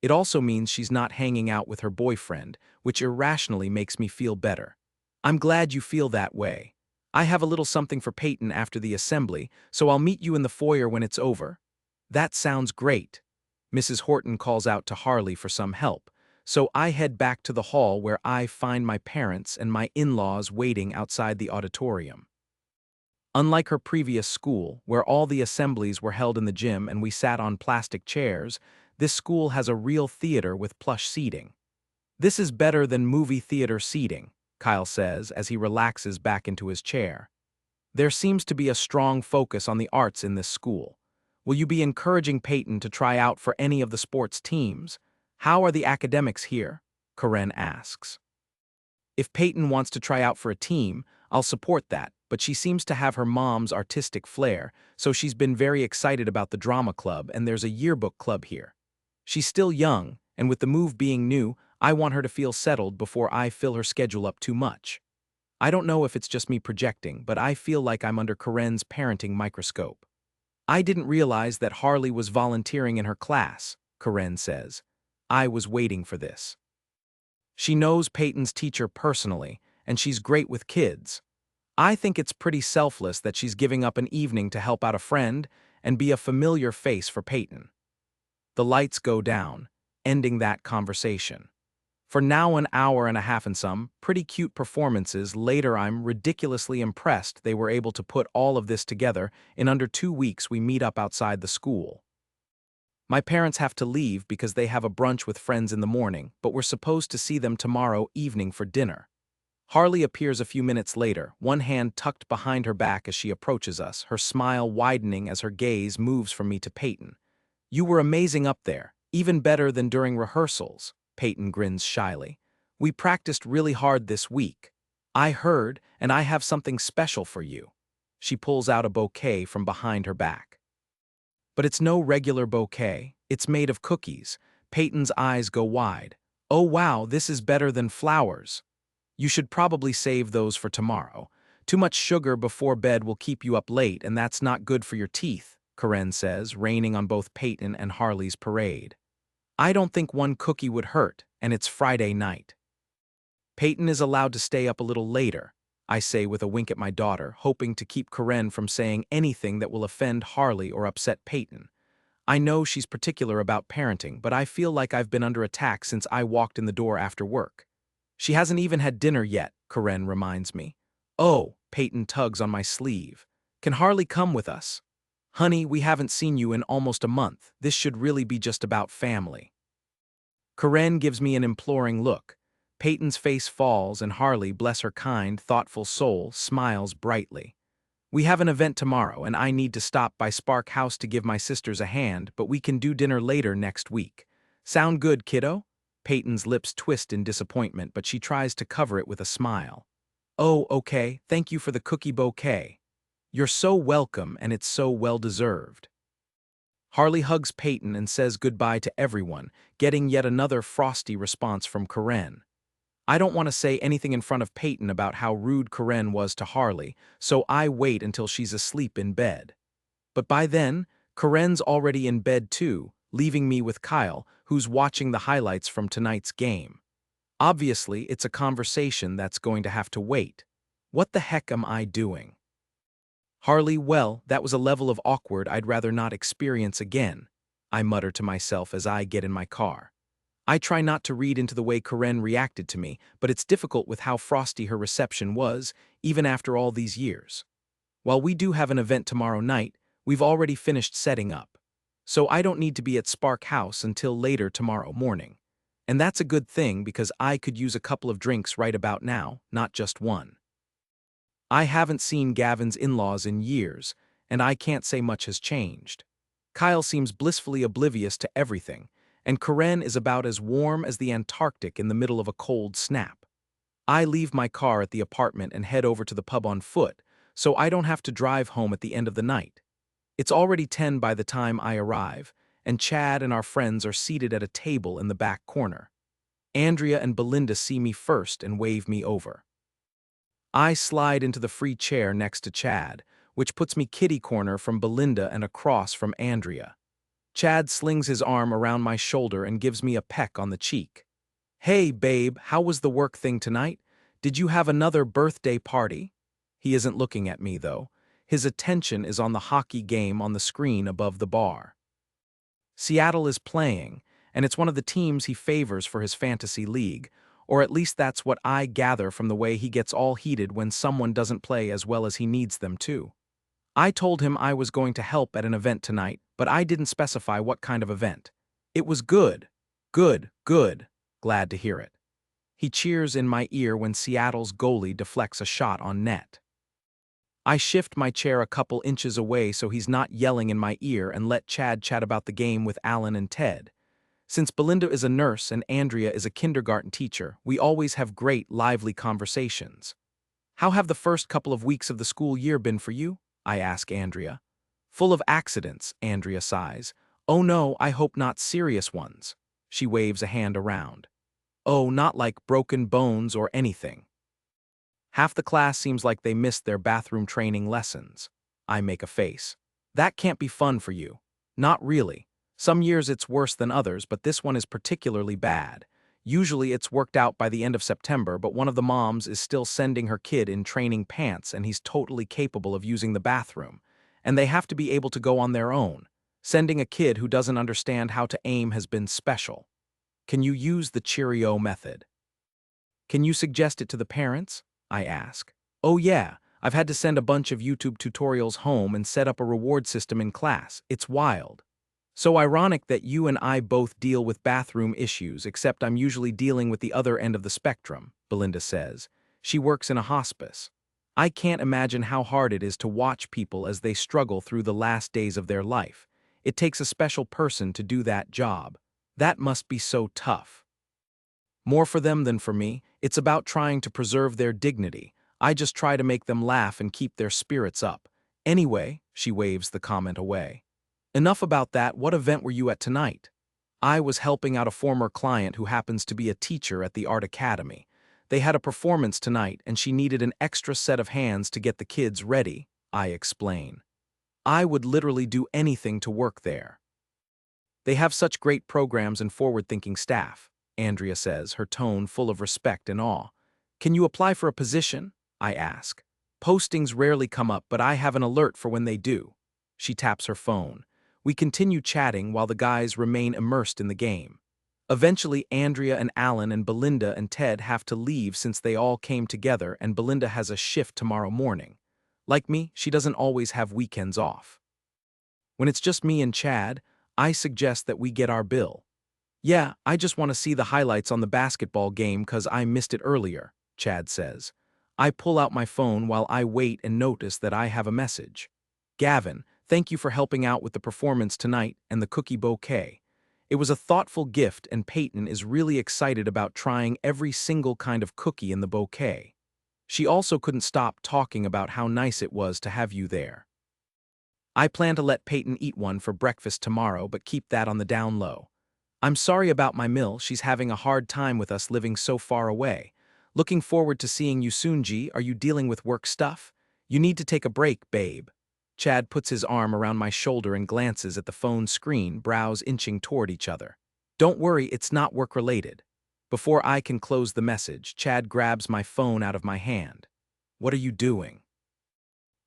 It also means she's not hanging out with her boyfriend, which irrationally makes me feel better. I'm glad you feel that way. I have a little something for Peyton after the assembly, so I'll meet you in the foyer when it's over. That sounds great. Mrs. Horton calls out to Harley for some help, so I head back to the hall where I find my parents and my in-laws waiting outside the auditorium. Unlike her previous school, where all the assemblies were held in the gym and we sat on plastic chairs, this school has a real theater with plush seating. This is better than movie theater seating, Kyle says as he relaxes back into his chair. There seems to be a strong focus on the arts in this school. Will you be encouraging Peyton to try out for any of the sports teams? How are the academics here? Karen asks. If Peyton wants to try out for a team, I'll support that, but she seems to have her mom's artistic flair, so she's been very excited about the drama club and there's a yearbook club here. She's still young, and with the move being new, I want her to feel settled before I fill her schedule up too much. I don't know if it's just me projecting, but I feel like I'm under Corinne's parenting microscope. I didn't realize that Harley was volunteering in her class, Corinne says. I was waiting for this. She knows Peyton's teacher personally, and she's great with kids. I think it's pretty selfless that she's giving up an evening to help out a friend and be a familiar face for Peyton. The lights go down, ending that conversation. For now an hour and a half and some pretty cute performances later, I'm ridiculously impressed they were able to put all of this together in under 2 weeks. We meet up outside the school. My parents have to leave because they have a brunch with friends in the morning, but we're supposed to see them tomorrow evening for dinner. Harley appears a few minutes later, one hand tucked behind her back as she approaches us, her smile widening as her gaze moves from me to Peyton. You were amazing up there, even better than during rehearsals, Peyton grins shyly. We practiced really hard this week. I heard, and I have something special for you. She pulls out a bouquet from behind her back. But it's no regular bouquet, it's made of cookies. Peyton's eyes go wide. Oh wow, this is better than flowers. You should probably save those for tomorrow. Too much sugar before bed will keep you up late, and that's not good for your teeth, Corinne says, raining on both Peyton and Harley's parade. I don't think one cookie would hurt, and it's Friday night. Peyton is allowed to stay up a little later, I say with a wink at my daughter, hoping to keep Corinne from saying anything that will offend Harley or upset Peyton. I know she's particular about parenting, but I feel like I've been under attack since I walked in the door after work. She hasn't even had dinner yet, Corinne reminds me. Oh, Peyton tugs on my sleeve. Can Harley come with us? Honey, we haven't seen you in almost a month. This should really be just about family. Corinne gives me an imploring look. Peyton's face falls and Harley, bless her kind, thoughtful soul, smiles brightly. We have an event tomorrow and I need to stop by Spark House to give my sisters a hand, but we can do dinner later next week. Sound good, kiddo? Peyton's lips twist in disappointment, but she tries to cover it with a smile. Oh, okay, thank you for the cookie bouquet. You're so welcome and it's so well-deserved. Harley hugs Peyton and says goodbye to everyone, getting yet another frosty response from Corinne. I don't want to say anything in front of Peyton about how rude Corinne was to Harley, so I wait until she's asleep in bed. But by then, Corinne's already in bed too, leaving me with Kyle, who's watching the highlights from tonight's game. Obviously, it's a conversation that's going to have to wait. What the heck am I doing? Harley, well, that was a level of awkward I'd rather not experience again, I mutter to myself as I get in my car. I try not to read into the way Corinne reacted to me, but it's difficult with how frosty her reception was, even after all these years. While we do have an event tomorrow night, we've already finished setting up. So I don't need to be at Spark House until later tomorrow morning. And that's a good thing because I could use a couple of drinks right about now, not just one. I haven't seen Gavin's in-laws in years, and I can't say much has changed. Kyle seems blissfully oblivious to everything, and Corinne is about as warm as the Antarctic in the middle of a cold snap. I leave my car at the apartment and head over to the pub on foot, so I don't have to drive home at the end of the night. It's already 10 by the time I arrive, and Chad and our friends are seated at a table in the back corner. Andrea and Belinda see me first and wave me over. I slide into the free chair next to Chad, which puts me kitty corner from Belinda and across from Andrea. Chad slings his arm around my shoulder and gives me a peck on the cheek. Hey, babe, how was the work thing tonight? Did you have another birthday party? He isn't looking at me, though. His attention is on the hockey game on the screen above the bar. Seattle is playing, and it's one of the teams he favors for his fantasy league, or at least that's what I gather from the way he gets all heated when someone doesn't play as well as he needs them to. I told him I was going to help at an event tonight, but I didn't specify what kind of event. It was good. Good, good. Glad to hear it. He cheers in my ear when Seattle's goalie deflects a shot on net. I shift my chair a couple inches away so he's not yelling in my ear and let Chad chat about the game with Alan and Ted. Since Belinda is a nurse and Andrea is a kindergarten teacher, we always have great, lively conversations. How have the first couple of weeks of the school year been for you? I ask Andrea. Full of accidents, Andrea sighs. Oh no, I hope not serious ones. She waves a hand around. Oh, not like broken bones or anything. Half the class seems like they missed their bathroom training lessons. I make a face. That can't be fun for you. Not really. Some years it's worse than others, but this one is particularly bad. Usually it's worked out by the end of September, but one of the moms is still sending her kid in training pants and he's totally capable of using the bathroom. And they have to be able to go on their own. Sending a kid who doesn't understand how to aim has been special. Can you use the Cheerio method? Can you suggest it to the parents? I ask. Oh yeah, I've had to send a bunch of YouTube tutorials home and set up a reward system in class. It's wild. So ironic that you and I both deal with bathroom issues, except I'm usually dealing with the other end of the spectrum, Belinda says. She works in a hospice. I can't imagine how hard it is to watch people as they struggle through the last days of their life. It takes a special person to do that job. That must be so tough. More for them than for me, it's about trying to preserve their dignity. I just try to make them laugh and keep their spirits up. Anyway, she waves the comment away. Enough about that, what event were you at tonight? I was helping out a former client who happens to be a teacher at the Art Academy. They had a performance tonight and she needed an extra set of hands to get the kids ready, I explain. I would literally do anything to work there. They have such great programs and forward-thinking staff, Andrea says, her tone full of respect and awe. Can you apply for a position? I ask. Postings rarely come up, but I have an alert for when they do. She taps her phone. We continue chatting while the guys remain immersed in the game. Eventually, Andrea and Alan and Belinda and Ted have to leave since they all came together and Belinda has a shift tomorrow morning. Like me, she doesn't always have weekends off. When it's just me and Chad, I suggest that we get our bill. Yeah, I just want to see the highlights on the basketball game because I missed it earlier, Chad says. I pull out my phone while I wait and notice that I have a message. Gavin, thank you for helping out with the performance tonight and the cookie bouquet. It was a thoughtful gift and Peyton is really excited about trying every single kind of cookie in the bouquet. She also couldn't stop talking about how nice it was to have you there. I plan to let Peyton eat one for breakfast tomorrow, but keep that on the down low. I'm sorry about my mill, she's having a hard time with us living so far away. Looking forward to seeing you soon, G. Are you dealing with work stuff? You need to take a break, babe. Chad puts his arm around my shoulder and glances at the phone screen, brows inching toward each other. Don't worry, it's not work-related. Before I can close the message, Chad grabs my phone out of my hand. What are you doing?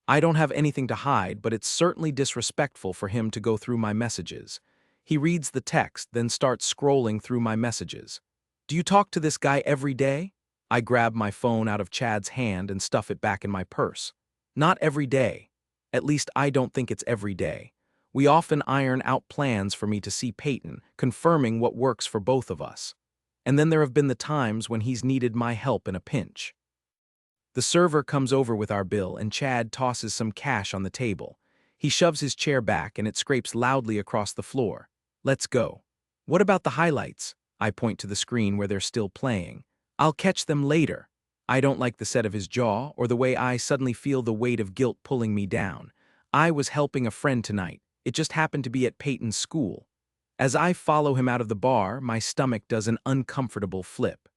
I don't have anything to hide, but it's certainly disrespectful for him to go through my messages. He reads the text, then starts scrolling through my messages. Do you talk to this guy every day? I grab my phone out of Chad's hand and stuff it back in my purse. Not every day. At least I don't think it's every day. We often iron out plans for me to see Peyton, confirming what works for both of us. And then there have been the times when he's needed my help in a pinch. The server comes over with our bill and Chad tosses some cash on the table. He shoves his chair back and it scrapes loudly across the floor. Let's go. What about the highlights? I point to the screen where they're still playing. I'll catch them later. I don't like the set of his jaw or the way I suddenly feel the weight of guilt pulling me down. I was helping a friend tonight. It just happened to be at Peyton's school. As I follow him out of the bar, my stomach does an uncomfortable flip.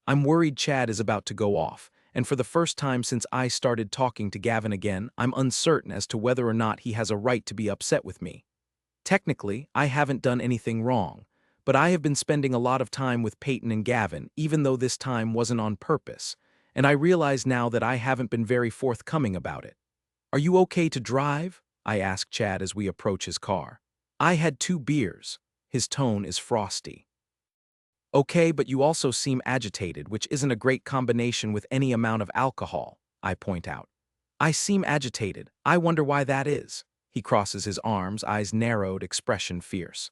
I'm worried Chad is about to go off, and for the first time since I started talking to Gavin again, I'm uncertain as to whether or not he has a right to be upset with me. Technically, I haven't done anything wrong, but I have been spending a lot of time with Peyton and Gavin, even though this time wasn't on purpose, and I realize now that I haven't been very forthcoming about it. Are you okay to drive? I ask Chad as we approach his car. I had 2 beers. His tone is frosty. Okay, but you also seem agitated, which isn't a great combination with any amount of alcohol, I point out. I seem agitated. I wonder why that is. He crosses his arms, eyes narrowed, expression fierce.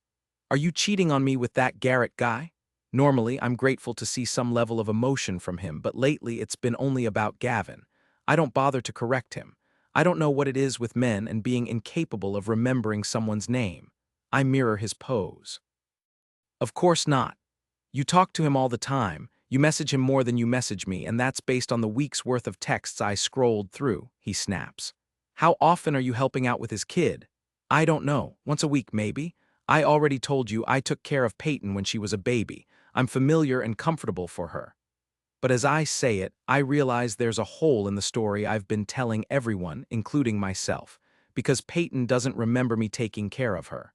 Are you cheating on me with that Garrett guy? Normally, I'm grateful to see some level of emotion from him, but lately it's been only about Gavin. I don't bother to correct him. I don't know what it is with men and being incapable of remembering someone's name. I mirror his pose. Of course not. You talk to him all the time, you message him more than you message me, and that's based on the week's worth of texts I scrolled through, he snaps. How often are you helping out with his kid? I don't know, once a week maybe? I already told you I took care of Peyton when she was a baby. I'm familiar and comfortable for her. But as I say it, I realize there's a hole in the story I've been telling everyone, including myself, because Peyton doesn't remember me taking care of her.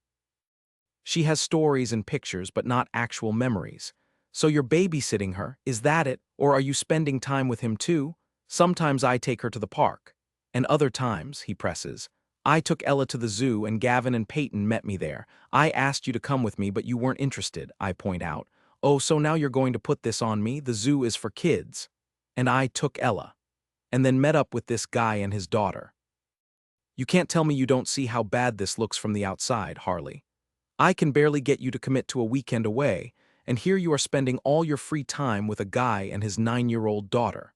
She has stories and pictures, but not actual memories. So you're babysitting her, is that it? Or are you spending time with him too? Sometimes I take her to the park. And other times, he presses, I took Ella to the zoo and Gavin and Peyton met me there. I asked you to come with me, but you weren't interested, I point out. Oh, so now you're going to put this on me? The zoo is for kids. And I took Ella. And then met up with this guy and his daughter. You can't tell me you don't see how bad this looks from the outside, Harley. I can barely get you to commit to a weekend away, and here you are spending all your free time with a guy and his 9-year-old daughter.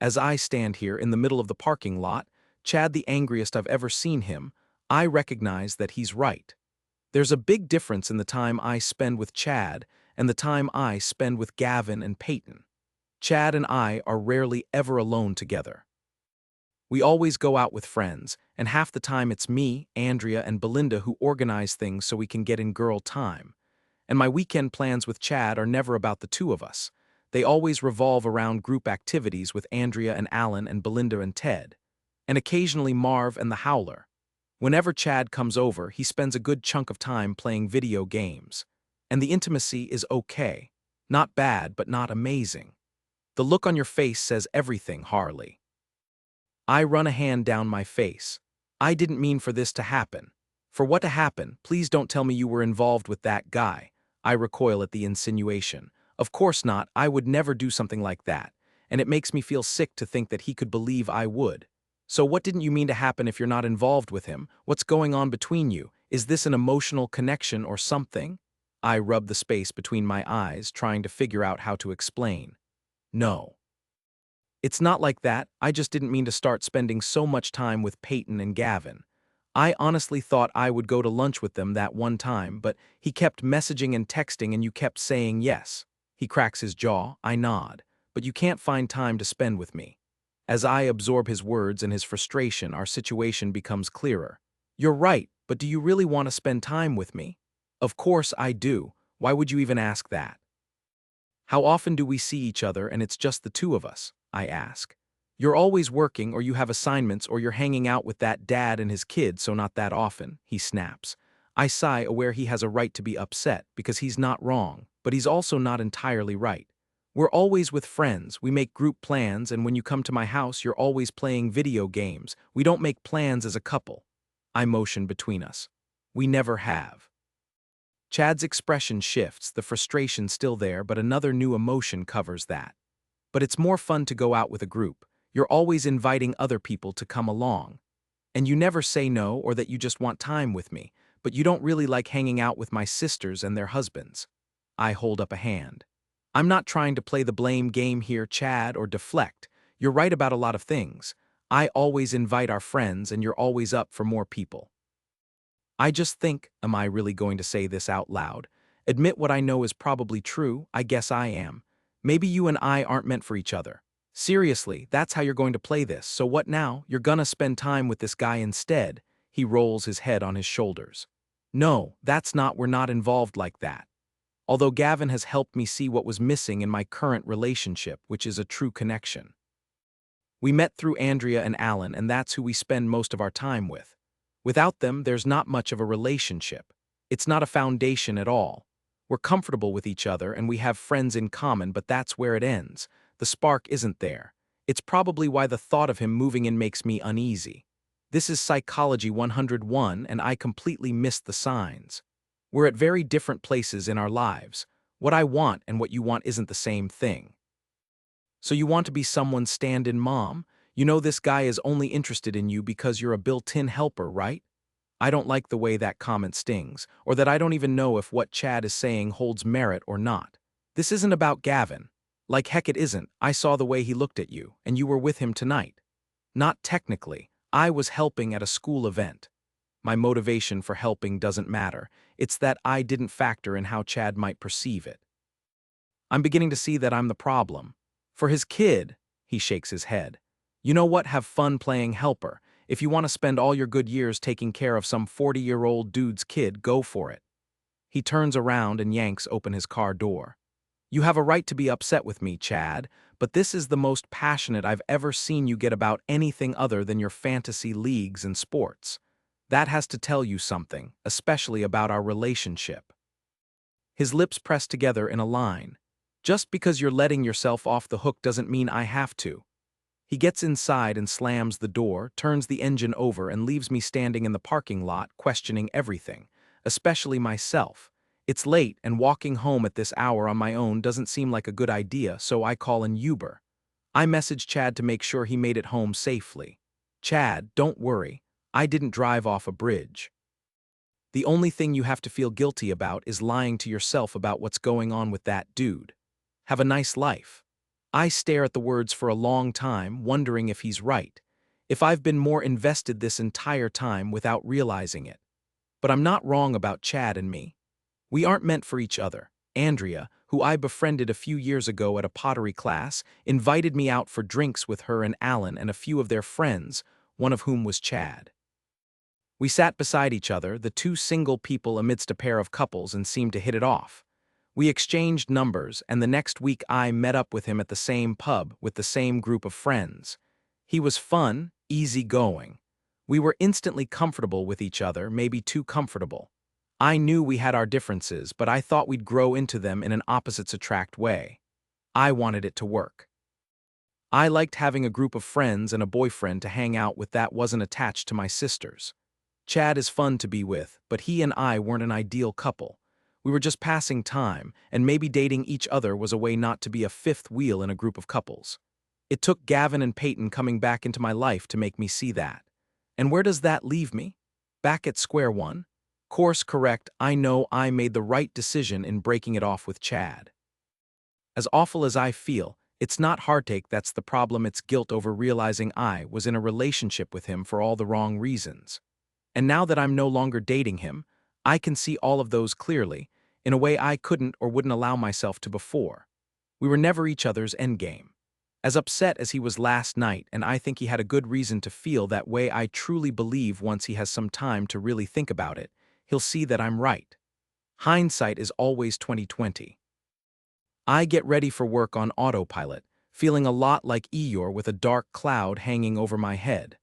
As I stand here in the middle of the parking lot, Chad the angriest I've ever seen him, I recognize that he's right. There's a big difference in the time I spend with Chad and the time I spend with Gavin and Peyton. Chad and I are rarely ever alone together. We always go out with friends, and half the time it's me, Andrea, and Belinda who organize things so we can get in girl time. And my weekend plans with Chad are never about the two of us. They always revolve around group activities with Andrea and Alan and Belinda and Ted. And occasionally Marv and the Howler. Whenever Chad comes over, he spends a good chunk of time playing video games. And the intimacy is okay. Not bad, but not amazing. The look on your face says everything, Harley. I run a hand down my face. I didn't mean for this to happen. For what to happen, please don't tell me you were involved with that guy. I recoil at the insinuation. Of course not, I would never do something like that. And it makes me feel sick to think that he could believe I would. So what didn't you mean to happen if you're not involved with him? What's going on between you? Is this an emotional connection or something? I rub the space between my eyes, trying to figure out how to explain. No. It's not like that, I just didn't mean to start spending so much time with Peyton and Gavin. I honestly thought I would go to lunch with them that one time, but he kept messaging and texting and you kept saying yes. He cracks his jaw, I nod, but you can't find time to spend with me. As I absorb his words and his frustration, our situation becomes clearer. You're right, but do you really want to spend time with me? Of course I do. Why would you even ask that? How often do we see each other and it's just the two of us? I ask. You're always working or you have assignments or you're hanging out with that dad and his kids, so not that often, he snaps. I sigh, aware he has a right to be upset because he's not wrong, but he's also not entirely right. We're always with friends, we make group plans, and when you come to my house you're always playing video games. We don't make plans as a couple. I motion between us. We never have. Chad's expression shifts, the frustration still there, but another new emotion covers that. But it's more fun to go out with a group. You're always inviting other people to come along. And you never say no or that you just want time with me, but you don't really like hanging out with my sisters and their husbands. I hold up a hand. I'm not trying to play the blame game here, Chad, or deflect. You're right about a lot of things. I always invite our friends and you're always up for more people. I just think, am I really going to say this out loud? Admit what I know is probably true, I guess I am. Maybe you and I aren't meant for each other. Seriously, that's how you're going to play this, so what now? You're gonna spend time with this guy instead. He rolls his head on his shoulders. No, we're not involved like that. Although Gavin has helped me see what was missing in my current relationship, which is a true connection. We met through Andrea and Alan, and that's who we spend most of our time with. Without them, there's not much of a relationship. It's not a foundation at all. We're comfortable with each other and we have friends in common, but that's where it ends. The spark isn't there. It's probably why the thought of him moving in makes me uneasy. This is Psychology 101 and I completely missed the signs. We're at very different places in our lives. What I want and what you want isn't the same thing. So you want to be someone's stand-in mom? You know this guy is only interested in you because you're a built-in helper, right? I don't like the way that comment stings, or that I don't even know if what Chad is saying holds merit or not. This isn't about Gavin. Like heck it isn't. I saw the way he looked at you, and you were with him tonight. Not technically. I was helping at a school event. my motivation for helping doesn't matter. It's that I didn't factor in how Chad might perceive it. I'm beginning to see that I'm the problem. For his kid, he shakes his head. You know what? Have fun playing helper. If you want to spend all your good years taking care of some 40-year-old dude's kid, go for it. He turns around and yanks open his car door. You have a right to be upset with me, Chad, but this is the most passionate I've ever seen you get about anything other than your fantasy leagues and sports. That has to tell you something, especially about our relationship. His lips press together in a line. Just because you're letting yourself off the hook doesn't mean I have to. He gets inside and slams the door, turns the engine over, and leaves me standing in the parking lot questioning everything, especially myself. It's late, and walking home at this hour on my own doesn't seem like a good idea, so I call an Uber. I message Chad to make sure he made it home safely. Chad, don't worry. I didn't drive off a bridge. The only thing you have to feel guilty about is lying to yourself about what's going on with that dude. Have a nice life. I stare at the words for a long time, wondering if he's right. If I've been more invested this entire time without realizing it. But I'm not wrong about Chad and me. We aren't meant for each other. Andrea, who I befriended a few years ago at a pottery class, invited me out for drinks with her and Alan and a few of their friends, one of whom was Chad. We sat beside each other, the two single people amidst a pair of couples, and seemed to hit it off. We exchanged numbers, and the next week I met up with him at the same pub with the same group of friends. He was fun, easygoing. We were instantly comfortable with each other, maybe too comfortable. I knew we had our differences, but I thought we'd grow into them in an opposites-attract way. I wanted it to work. I liked having a group of friends and a boyfriend to hang out with that wasn't attached to my sisters. Chad is fun to be with, but he and I weren't an ideal couple. We were just passing time, and maybe dating each other was a way not to be a fifth wheel in a group of couples. It took Gavin and Peyton coming back into my life to make me see that. And where does that leave me? Back at square one? Course correct, I know I made the right decision in breaking it off with Chad. As awful as I feel, it's not heartache that's the problem, it's guilt over realizing I was in a relationship with him for all the wrong reasons. And now that I'm no longer dating him, I can see all of those clearly, in a way I couldn't or wouldn't allow myself to before. We were never each other's endgame. As upset as he was last night, and I think he had a good reason to feel that way, I truly believe once he has some time to really think about it, he'll see that I'm right. Hindsight is always 20/20. I get ready for work on autopilot, feeling a lot like Eeyore with a dark cloud hanging over my head.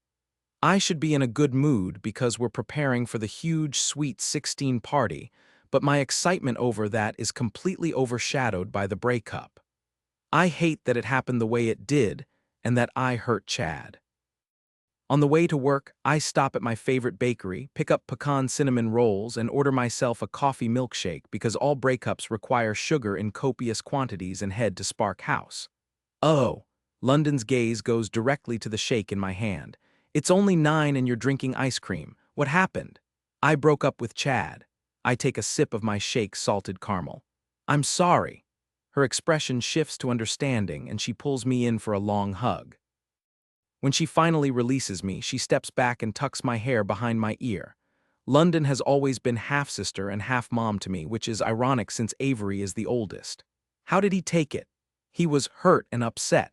I should be in a good mood because we're preparing for the huge Sweet 16 party, but my excitement over that is completely overshadowed by the breakup. I hate that it happened the way it did and that I hurt Chad. On the way to work, I stop at my favorite bakery, pick up pecan cinnamon rolls, and order myself a coffee milkshake because all breakups require sugar in copious quantities, and head to Spark House. Oh, London's gaze goes directly to the shake in my hand. It's only 9 and you're drinking ice cream. What happened? I broke up with Chad. I take a sip of my shake salted caramel. I'm sorry. Her expression shifts to understanding and she pulls me in for a long hug. When she finally releases me, she steps back and tucks my hair behind my ear. London has always been half-sister and half-mom to me, which is ironic since Avery is the oldest. How did he take it? He was hurt and upset.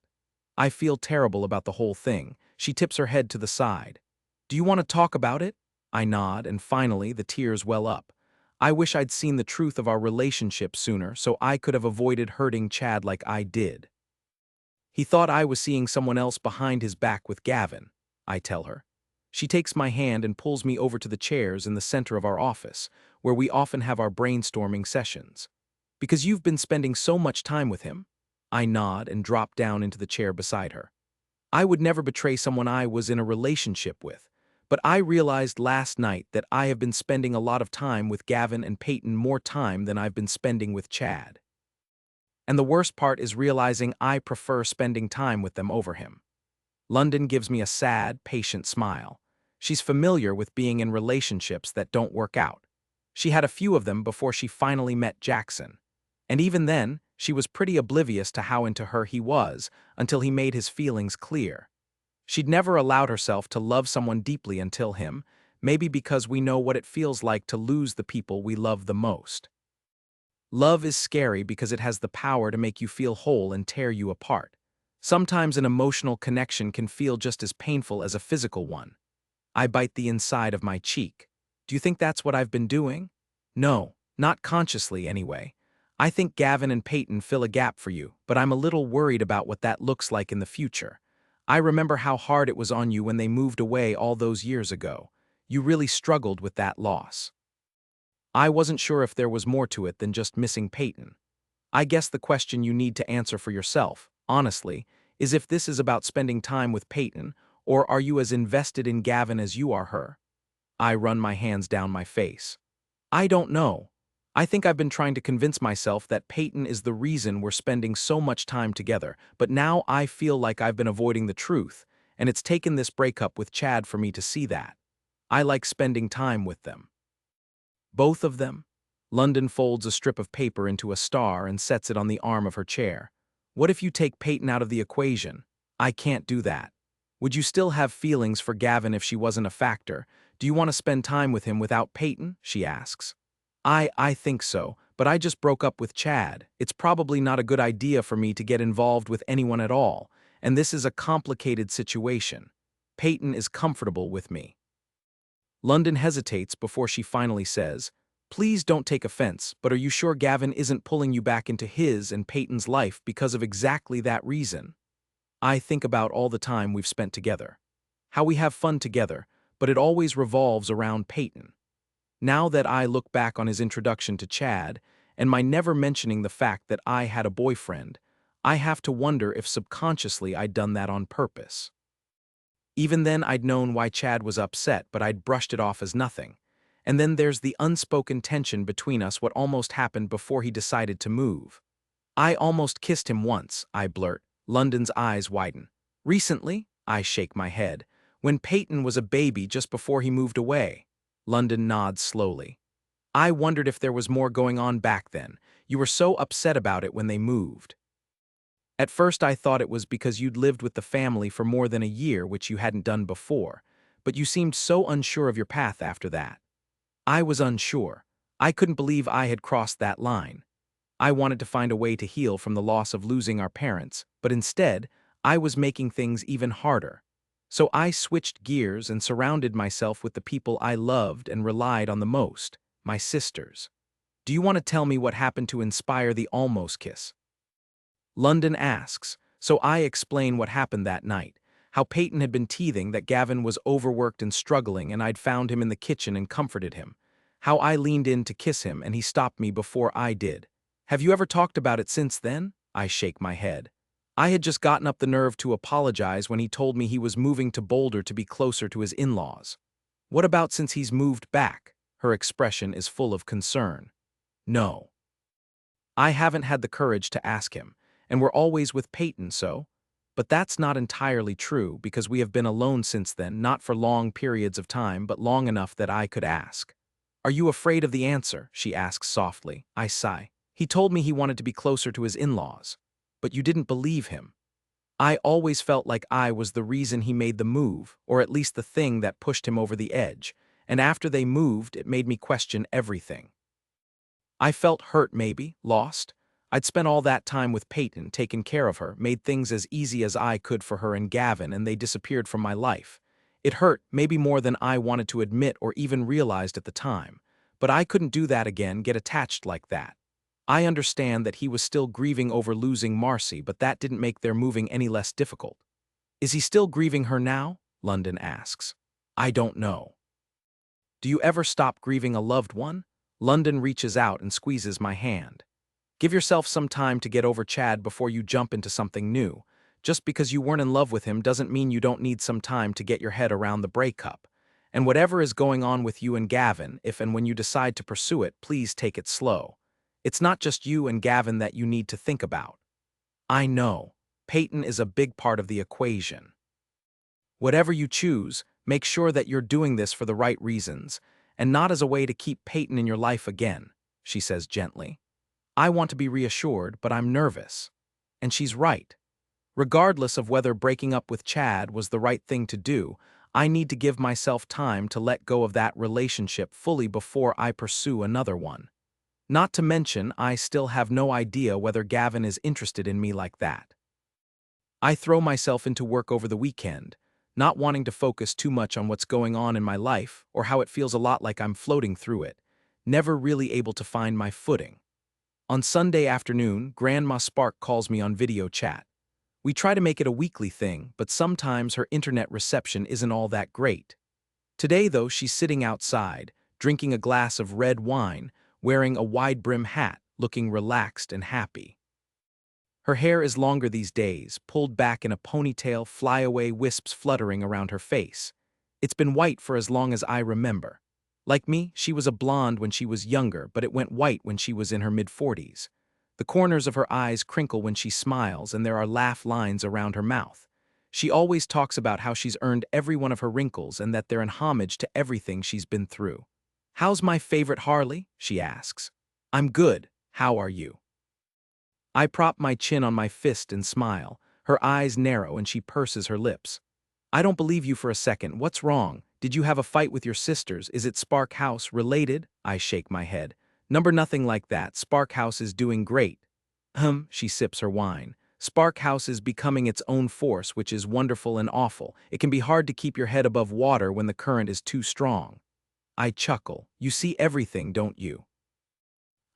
I feel terrible about the whole thing. She tips her head to the side. Do you want to talk about it? I nod, and finally the tears well up. I wish I'd seen the truth of our relationship sooner so I could have avoided hurting Chad like I did. He thought I was seeing someone else behind his back with Gavin, I tell her. She takes my hand and pulls me over to the chairs in the center of our office, where we often have our brainstorming sessions. Because you've been spending so much time with him? I nod and drop down into the chair beside her. I would never betray someone I was in a relationship with, but I realized last night that I have been spending a lot of time with Gavin and Peyton, more time than I've been spending with Chad. And the worst part is realizing I prefer spending time with them over him. London gives me a sad, patient smile. She's familiar with being in relationships that don't work out. She had a few of them before she finally met Jackson. And even then, she was pretty oblivious to how into her he was until he made his feelings clear. She'd never allowed herself to love someone deeply until him, Maybe because we know what it feels like to lose the people we love the most. Love is scary because it has the power to make you feel whole and tear you apart. Sometimes an emotional connection can feel just as painful as a physical one. I bite the inside of my cheek. Do you think that's what I've been doing? No, not consciously anyway. I think Gavin and Peyton fill a gap for you, but I'm a little worried about what that looks like in the future. I remember how hard it was on you when they moved away all those years ago. You really struggled with that loss. I wasn't sure if there was more to it than just missing Peyton. I guess the question you need to answer for yourself, honestly, is if this is about spending time with Peyton, or are you as invested in Gavin as you are her? I run my hands down my face. I don't know. I think I've been trying to convince myself that Peyton is the reason we're spending so much time together, but now I feel like I've been avoiding the truth, and it's taken this breakup with Chad for me to see that. I like spending time with them. Both of them? London folds a strip of paper into a star and sets it on the arm of her chair. What if you take Peyton out of the equation? I can't do that. Would you still have feelings for Gavin if she wasn't a factor? Do you want to spend time with him without Peyton? She asks. I think so, but I just broke up with Chad. It's probably not a good idea for me to get involved with anyone at all, and this is a complicated situation. Peyton is comfortable with me. London hesitates before she finally says, "Please don't take offense, but are you sure Gavin isn't pulling you back into his and Peyton's life because of exactly that reason?" I think about all the time we've spent together. How we have fun together, but it always revolves around Peyton. Now that I look back on his introduction to Chad, and my never mentioning the fact that I had a boyfriend, I have to wonder if subconsciously I'd done that on purpose. Even then I'd known why Chad was upset, but I'd brushed it off as nothing. And then there's the unspoken tension between us, what almost happened before he decided to move. "I almost kissed him once," I blurt. London's eyes widen. "Recently?" I shake my head. "When Peyton was a baby just before he moved away." London nods slowly. "I wondered if there was more going on back then. You were so upset about it when they moved." At first I thought it was because you'd lived with the family for more than a year, which you hadn't done before, but you seemed so unsure of your path after that. I was unsure. I couldn't believe I had crossed that line. I wanted to find a way to heal from the loss of losing our parents, but instead, I was making things even harder. So I switched gears and surrounded myself with the people I loved and relied on the most, my sisters. Do you want to tell me what happened to inspire the almost kiss? London asks, so I explain what happened that night, how Peyton had been teething that Gavin was overworked and struggling and I'd found him in the kitchen and comforted him, how I leaned in to kiss him and he stopped me before I did. Have you ever talked about it since then? I shake my head. I had just gotten up the nerve to apologize when he told me he was moving to Boulder to be closer to his in-laws. What about since he's moved back? Her expression is full of concern. No. I haven't had the courage to ask him, and we're always with Peyton, so. But that's not entirely true because we have been alone since then, not for long periods of time, but long enough that I could ask. Are you afraid of the answer? She asks softly. I sigh. He told me he wanted to be closer to his in-laws. But you didn't believe him. I always felt like I was the reason he made the move, or at least the thing that pushed him over the edge, and after they moved, it made me question everything. I felt hurt maybe, lost. I'd spent all that time with Peyton, taken care of her, made things as easy as I could for her and Gavin, and they disappeared from my life. It hurt, maybe more than I wanted to admit or even realized at the time. But I couldn't do that again, get attached like that. I understand that he was still grieving over losing Marcy, but that didn't make their moving any less difficult. Is he still grieving her now? London asks. I don't know. Do you ever stop grieving a loved one? London reaches out and squeezes my hand. Give yourself some time to get over Chad before you jump into something new. Just because you weren't in love with him doesn't mean you don't need some time to get your head around the breakup. And whatever is going on with you and Gavin, if and when you decide to pursue it, please take it slow. It's not just you and Gavin that you need to think about. I know. Peyton is a big part of the equation. Whatever you choose, make sure that you're doing this for the right reasons, and not as a way to keep Peyton in your life again, she says gently. I want to be reassured, but I'm nervous. And she's right. Regardless of whether breaking up with Chad was the right thing to do, I need to give myself time to let go of that relationship fully before I pursue another one. Not to mention, I still have no idea whether Gavin is interested in me like that. I throw myself into work over the weekend, not wanting to focus too much on what's going on in my life or how it feels a lot like I'm floating through it, never really able to find my footing. On Sunday afternoon, Grandma Spark calls me on video chat. We try to make it a weekly thing, but sometimes her internet reception isn't all that great. Today, though, she's sitting outside, drinking a glass of red wine, wearing a wide-brim hat, looking relaxed and happy. Her hair is longer these days, pulled back in a ponytail, flyaway wisps fluttering around her face. It's been white for as long as I remember. Like me, she was a blonde when she was younger, but it went white when she was in her mid-40s. The corners of her eyes crinkle when she smiles, and there are laugh lines around her mouth. She always talks about how she's earned every one of her wrinkles and that they're in homage to everything she's been through. "How's my favorite Harley?" she asks. "I'm good. How are you?" I prop my chin on my fist and smile. Her eyes narrow and she purses her lips. "I don't believe you for a second. What's wrong? Did you have a fight with your sisters? Is it Spark House related?" I shake my head. "Number nothing like that. Spark House is doing great." She sips her wine. "Spark House is becoming its own force, which is wonderful and awful. It can be hard to keep your head above water when the current is too strong." I chuckle. "You see everything, don't you?"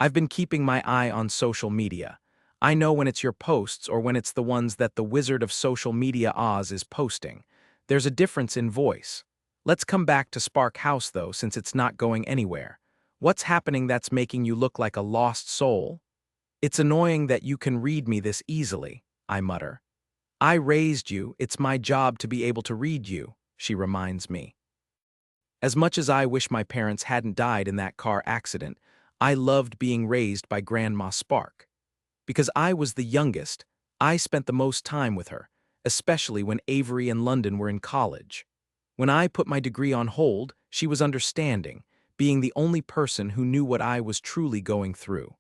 "I've been keeping my eye on social media. I know when it's your posts or when it's the ones that the wizard of social media Oz is posting. There's a difference in voice. Let's come back to Spark House, though, since it's not going anywhere. What's happening that's making you look like a lost soul?" "It's annoying that you can read me this easily," I mutter. "I raised you. It's my job to be able to read you," she reminds me. As much as I wish my parents hadn't died in that car accident, I loved being raised by Grandma Spark. Because I was the youngest, I spent the most time with her, especially when Avery and London were in college. When I put my degree on hold, she was understanding, being the only person who knew what I was truly going through.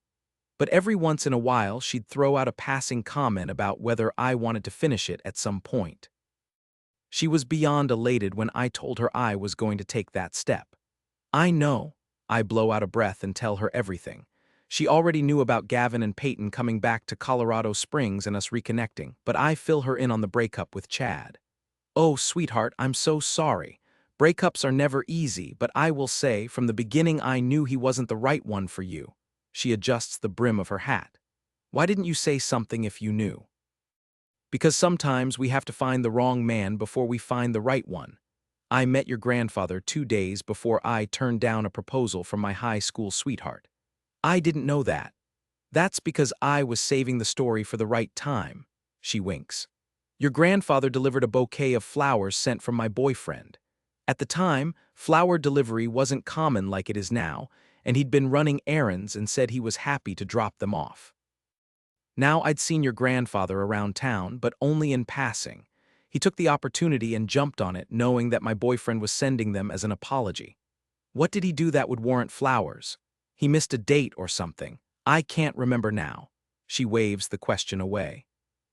But every once in a while, she'd throw out a passing comment about whether I wanted to finish it at some point. She was beyond elated when I told her I was going to take that step. "I know." I blow out a breath and tell her everything. She already knew about Gavin and Peyton coming back to Colorado Springs and us reconnecting, but I fill her in on the breakup with Chad. "Oh, sweetheart, I'm so sorry. Breakups are never easy, but I will say, from the beginning I knew he wasn't the right one for you." She adjusts the brim of her hat. "Why didn't you say something if you knew?" "Because sometimes we have to find the wrong man before we find the right one. I met your grandfather 2 days before I turned down a proposal from my high school sweetheart. I didn't know that. That's because I was saving the story for the right time." She winks. "Your grandfather delivered a bouquet of flowers sent from my boyfriend. At the time, flower delivery wasn't common like it is now, and he'd been running errands and said he was happy to drop them off. Now I'd seen your grandfather around town, but only in passing. He took the opportunity and jumped on it, knowing that my boyfriend was sending them as an apology. What did he do that would warrant flowers? He missed a date or something. I can't remember now." She waves the question away.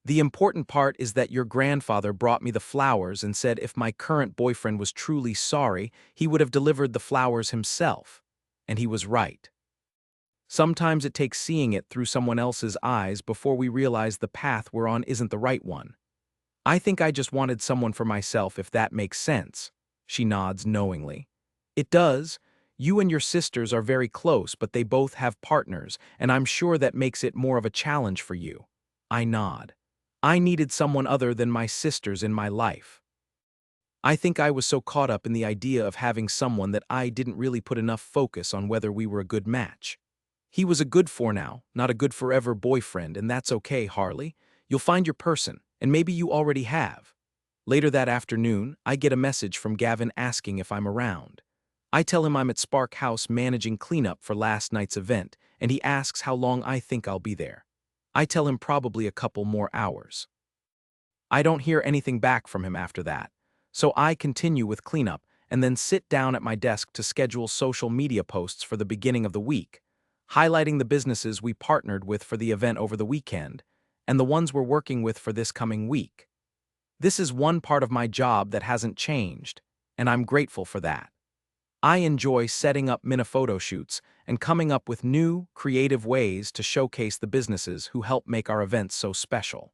"The important part is that your grandfather brought me the flowers and said if my current boyfriend was truly sorry, he would have delivered the flowers himself. And he was right. Sometimes it takes seeing it through someone else's eyes before we realize the path we're on isn't the right one. I think I just wanted someone for myself, if that makes sense." She nods knowingly. "It does. You and your sisters are very close, but they both have partners, and I'm sure that makes it more of a challenge for you." I nod. I needed someone other than my sisters in my life. I think I was so caught up in the idea of having someone that I didn't really put enough focus on whether we were a good match. He was a good for now, not a good forever boyfriend, and that's okay, Harley. You'll find your person, and maybe you already have. Later that afternoon, I get a message from Gavin asking if I'm around. I tell him I'm at Spark House managing cleanup for last night's event, and he asks how long I think I'll be there. I tell him probably a couple more hours. I don't hear anything back from him after that, so I continue with cleanup and then sit down at my desk to schedule social media posts for the beginning of the week, highlighting the businesses we partnered with for the event over the weekend and the ones we're working with for this coming week. This is one part of my job that hasn't changed. and I'm grateful for that. I enjoy setting up mini photo shoots and coming up with new, creative ways to showcase the businesses who help make our events so special.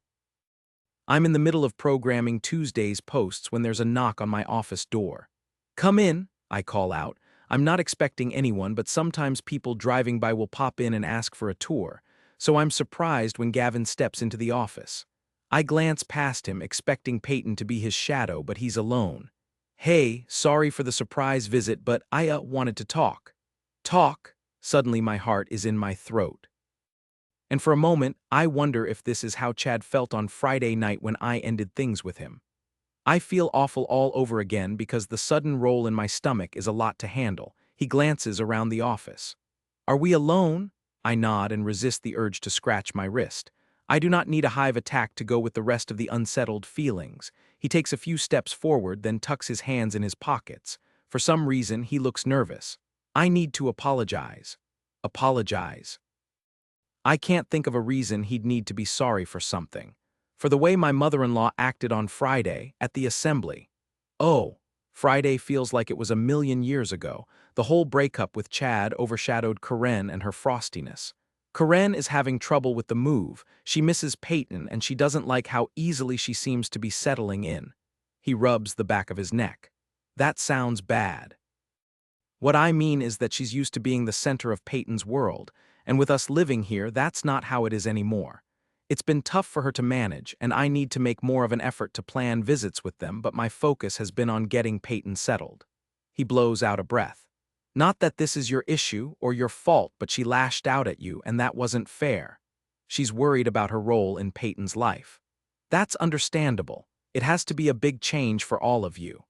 I'm in the middle of programming Tuesday's posts when there's a knock on my office door. "Come in," I call out. I'm not expecting anyone, but sometimes people driving by will pop in and ask for a tour, so I'm surprised when Gavin steps into the office. I glance past him, expecting Peyton to be his shadow, but he's alone. "Hey, sorry for the surprise visit, but I wanted to talk." "Talk?" Suddenly my heart is in my throat. And for a moment, I wonder if this is how Chad felt on Friday night when I ended things with him. I feel awful all over again because the sudden roll in my stomach is a lot to handle. He glances around the office. "Are we alone?" I nod and resist the urge to scratch my wrist. I do not need a hive attack to go with the rest of the unsettled feelings. He takes a few steps forward, then tucks his hands in his pockets. For some reason, he looks nervous. I need to apologize. Apologize. I can't think of a reason he'd need to be sorry for something. For the way my mother-in-law acted on Friday at the assembly. Oh, Friday feels like it was a million years ago. The whole breakup with Chad overshadowed Karen and her frostiness. Karen is having trouble with the move. She misses Peyton and she doesn't like how easily she seems to be settling in. He rubs the back of his neck. That sounds bad. What I mean is that she's used to being the center of Peyton's world, and with us living here, that's not how it is anymore. It's been tough for her to manage, and I need to make more of an effort to plan visits with them, but my focus has been on getting Peyton settled. He blows out a breath. "Not that this is your issue or your fault, but she lashed out at you, and that wasn't fair. She's worried about her role in Peyton's life. That's understandable. It has to be a big change for all of you.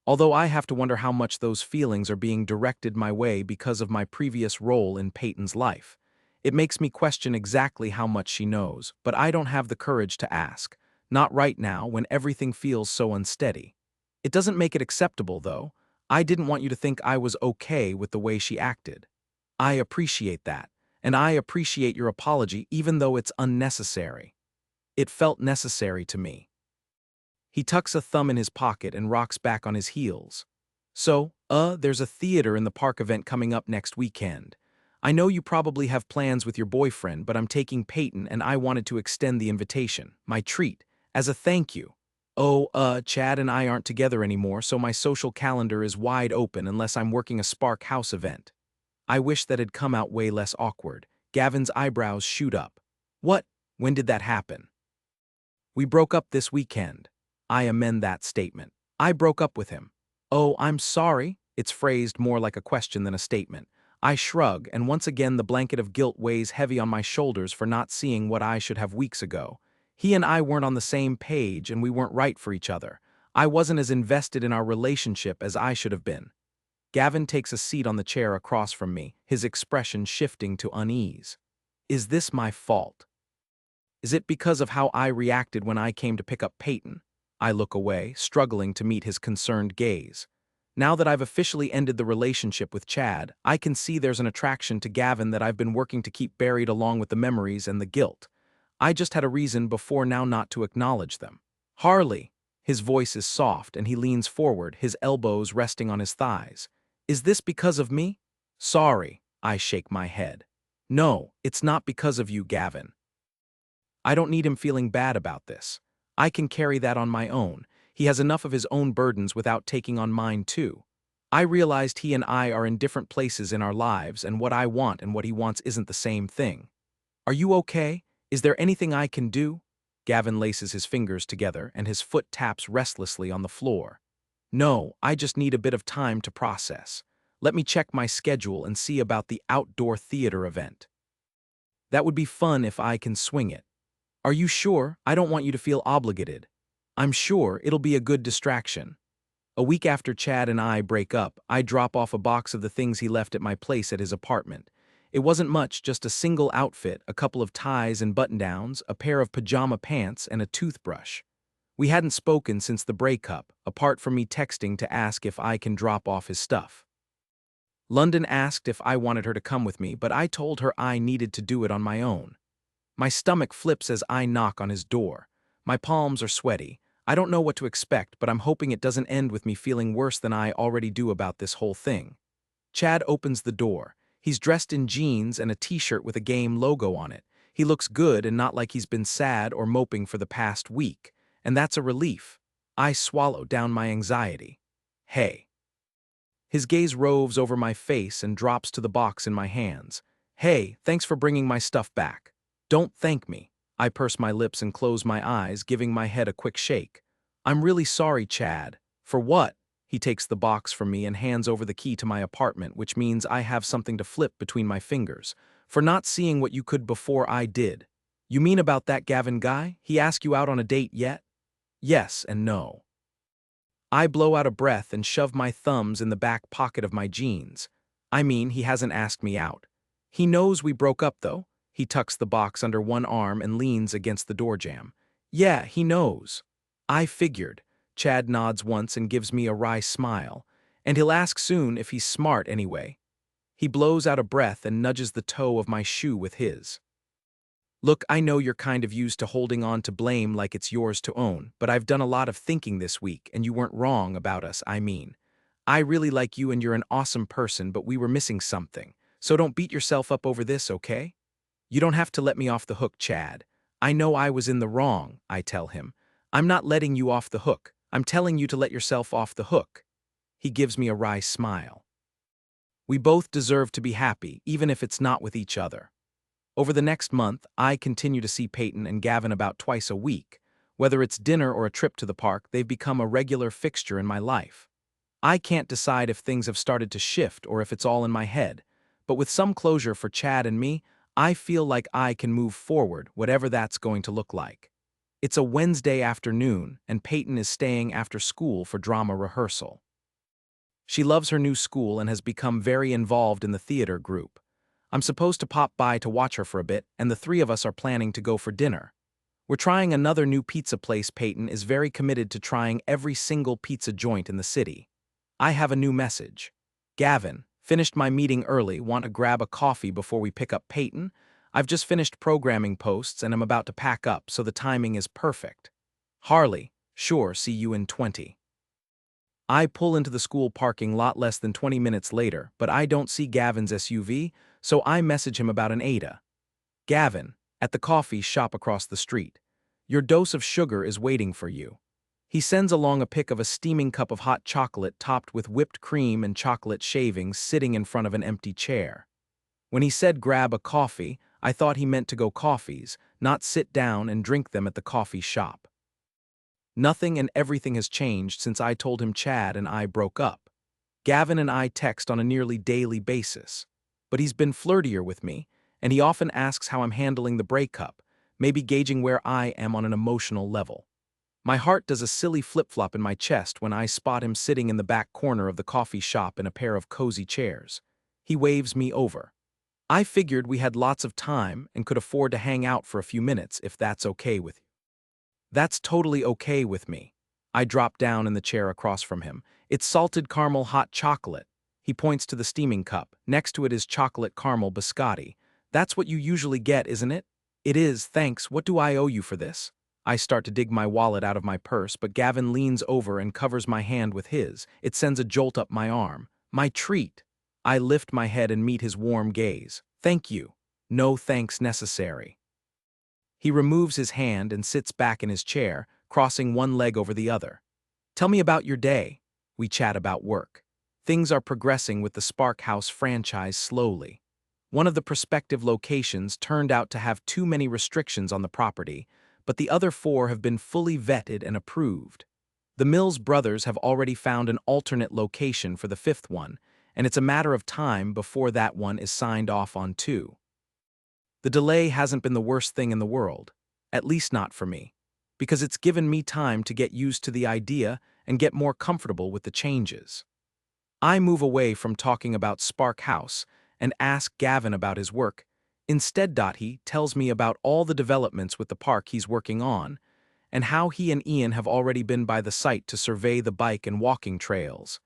Although I have to wonder how much those feelings are being directed my way because of my previous role in Peyton's life. It makes me question exactly how much she knows, but I don't have the courage to ask. Not right now, when everything feels so unsteady. It doesn't make it acceptable, though. I didn't want you to think I was okay with the way she acted. I appreciate that, and I appreciate your apology even though it's unnecessary. It felt necessary to me." He tucks a thumb in his pocket and rocks back on his heels. "So, there's a theater in the park event coming up next weekend. I know you probably have plans with your boyfriend, but I'm taking Peyton and I wanted to extend the invitation, my treat, as a thank you. Oh, Chad and I aren't together anymore, so my social calendar is wide open unless I'm working a Spark House event." I wish that had come out way less awkward. Gavin's eyebrows shoot up. "What? When did that happen?" "We broke up this weekend." I amend that statement. "I broke up with him." "Oh, I'm sorry." It's phrased more like a question than a statement. I shrug, and once again the blanket of guilt weighs heavy on my shoulders for not seeing what I should have weeks ago. He and I weren't on the same page, and we weren't right for each other. I wasn't as invested in our relationship as I should have been. Gavin takes a seat on the chair across from me, his expression shifting to unease. "Is this my fault? Is it because of how I reacted when I came to pick up Peyton?" I look away, struggling to meet his concerned gaze. Now that I've officially ended the relationship with Chad, I can see there's an attraction to Gavin that I've been working to keep buried along with the memories and the guilt. I just had a reason before now not to acknowledge them. "Harley." His voice is soft and he leans forward, his elbows resting on his thighs. "Is this because of me?" "Sorry." I shake my head. "No, it's not because of you, Gavin. I don't need him feeling bad about this. I can carry that on my own. He has enough of his own burdens without taking on mine too. I realized he and I are in different places in our lives, and what I want and what he wants isn't the same thing. Are you okay? Is there anything I can do?" Gavin laces his fingers together and his foot taps restlessly on the floor. "No, I just need a bit of time to process. Let me check my schedule and see about the outdoor theater event. That would be fun if I can swing it." "Are you sure? I don't want you to feel obligated." "I'm sure it'll be a good distraction." A week after Chad and I break up, I drop off a box of the things he left at my place at his apartment. It wasn't much, just a single outfit, a couple of ties and button-downs, a pair of pajama pants, and a toothbrush. We hadn't spoken since the breakup, apart from me texting to ask if I can drop off his stuff. London asked if I wanted her to come with me, but I told her I needed to do it on my own. My stomach flips as I knock on his door. My palms are sweaty. I don't know what to expect, but I'm hoping it doesn't end with me feeling worse than I already do about this whole thing. Chad opens the door. He's dressed in jeans and a t-shirt with a game logo on it. He looks good and not like he's been sad or moping for the past week, and that's a relief. I swallow down my anxiety. Hey. His gaze roves over my face and drops to the box in my hands. Hey, thanks for bringing my stuff back. Don't thank me. I purse my lips and close my eyes, giving my head a quick shake. I'm really sorry, Chad. For what? He takes the box from me and hands over the key to my apartment, which means I have something to flip between my fingers. For not seeing what you could before I did. You mean about that Gavin guy? He asked you out on a date yet? Yes and no. I blow out a breath and shove my thumbs in the back pocket of my jeans. I mean, he hasn't asked me out. He knows we broke up, though. He tucks the box under one arm and leans against the door jamb. Yeah, he knows. I figured. Chad nods once and gives me a wry smile. And he'll ask soon if he's smart anyway. He blows out a breath and nudges the toe of my shoe with his. Look, I know you're kind of used to holding on to blame like it's yours to own, but I've done a lot of thinking this week, and you weren't wrong about us, I mean. I really like you and you're an awesome person, but we were missing something. So don't beat yourself up over this, okay? You don't have to let me off the hook, Chad. I know I was in the wrong, I tell him. I'm not letting you off the hook. I'm telling you to let yourself off the hook. He gives me a wry smile. We both deserve to be happy, even if it's not with each other. Over the next month, I continue to see Peyton and Gavin about twice a week. Whether it's dinner or a trip to the park, they've become a regular fixture in my life. I can't decide if things have started to shift or if it's all in my head, but with some closure for Chad and me, I feel like I can move forward, whatever that's going to look like. It's a Wednesday afternoon, and Peyton is staying after school for drama rehearsal. She loves her new school and has become very involved in the theater group. I'm supposed to pop by to watch her for a bit, and the three of us are planning to go for dinner. We're trying another new pizza place. Peyton is very committed to trying every single pizza joint in the city. I have a new message. Gavin, finished my meeting early, want to grab a coffee before we pick up Peyton? I've just finished programming posts and I'm about to pack up, so the timing is perfect. Harley, sure, see you in 20. I pull into the school parking lot less than 20 minutes later, but I don't see Gavin's SUV, so I message him about an Ada. Gavin, at the coffee shop across the street. Your dose of sugar is waiting for you. He sends along a pic of a steaming cup of hot chocolate topped with whipped cream and chocolate shavings sitting in front of an empty chair. When he said grab a coffee, I thought he meant to go coffees, not sit down and drink them at the coffee shop. Nothing and everything has changed since I told him Chad and I broke up. Gavin and I text on a nearly daily basis. But he's been flirtier with me, and he often asks how I'm handling the breakup, maybe gauging where I am on an emotional level. My heart does a silly flip-flop in my chest when I spot him sitting in the back corner of the coffee shop in a pair of cozy chairs. He waves me over. I figured we had lots of time and could afford to hang out for a few minutes if that's okay with you. That's totally okay with me. I drop down in the chair across from him. It's salted caramel hot chocolate. He points to the steaming cup. Next to it is chocolate caramel biscotti. That's what you usually get, isn't it? It is, thanks. What do I owe you for this? I start to dig my wallet out of my purse, but Gavin leans over and covers my hand with his. It sends a jolt up my arm. My treat. I lift my head and meet his warm gaze. Thank you. No thanks necessary. He removes his hand and sits back in his chair, crossing one leg over the other. Tell me about your day. We chat about work. Things are progressing with the Spark House franchise slowly. One of the prospective locations turned out to have too many restrictions on the property, but the other four have been fully vetted and approved. The Mills brothers have already found an alternate location for the fifth one, and it's a matter of time before that one is signed off on too. The delay hasn't been the worst thing in the world, at least not for me, because it's given me time to get used to the idea and get more comfortable with the changes. I move away from talking about Spark House and ask Gavin about his work. Instead, he tells me about all the developments with the park he's working on and how he and Ian have already been by the site to survey the bike and walking trails,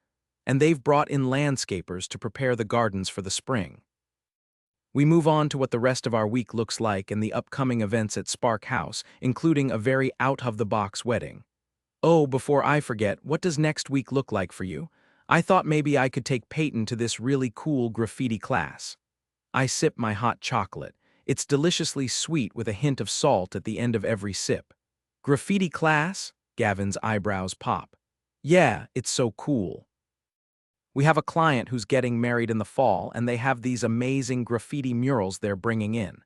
and they've brought in landscapers to prepare the gardens for the spring. We move on to what the rest of our week looks like and the upcoming events at Spark House, including a very out-of-the-box wedding. Oh, before I forget, what does next week look like for you? I thought maybe I could take Peyton to this really cool graffiti class. I sip my hot chocolate. It's deliciously sweet with a hint of salt at the end of every sip. Graffiti class? Gavin's eyebrows pop. Yeah, it's so cool. We have a client who's getting married in the fall, and they have these amazing graffiti murals they're bringing in.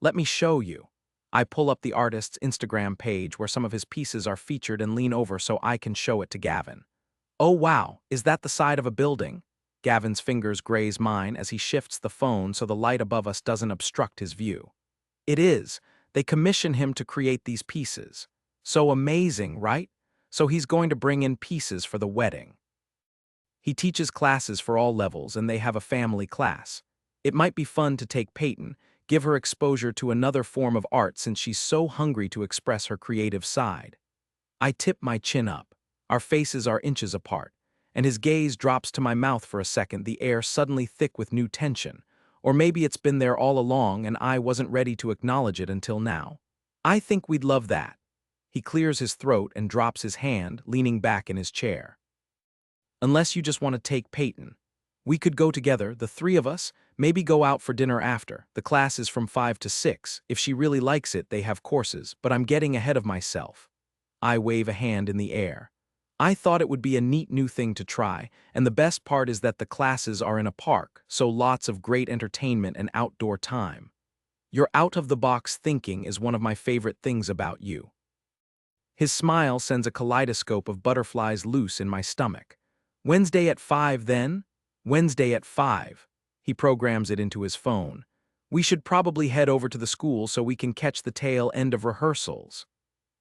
Let me show you. I pull up the artist's Instagram page where some of his pieces are featured and lean over so I can show it to Gavin. Oh wow, is that the side of a building? Gavin's fingers graze mine as he shifts the phone so the light above us doesn't obstruct his view. It is. They commission him to create these pieces. So amazing, right? So he's going to bring in pieces for the wedding. He teaches classes for all levels, and they have a family class. It might be fun to take Peyton, give her exposure to another form of art since she's so hungry to express her creative side. I tip my chin up. Our faces are inches apart, and his gaze drops to my mouth for a second, the air suddenly thick with new tension. Or maybe it's been there all along and I wasn't ready to acknowledge it until now. I think we'd love that. He clears his throat and drops his hand, leaning back in his chair. Unless you just want to take Peyton. We could go together, the three of us, maybe go out for dinner after. The class is from 5 to 6. If she really likes it, they have courses, but I'm getting ahead of myself. I wave a hand in the air. I thought it would be a neat new thing to try, and the best part is that the classes are in a park, so lots of great entertainment and outdoor time. Your out-of-the-box thinking is one of my favorite things about you. His smile sends a kaleidoscope of butterflies loose in my stomach. Wednesday at 5 then? Wednesday at 5. He programs it into his phone. We should probably head over to the school so we can catch the tail end of rehearsals.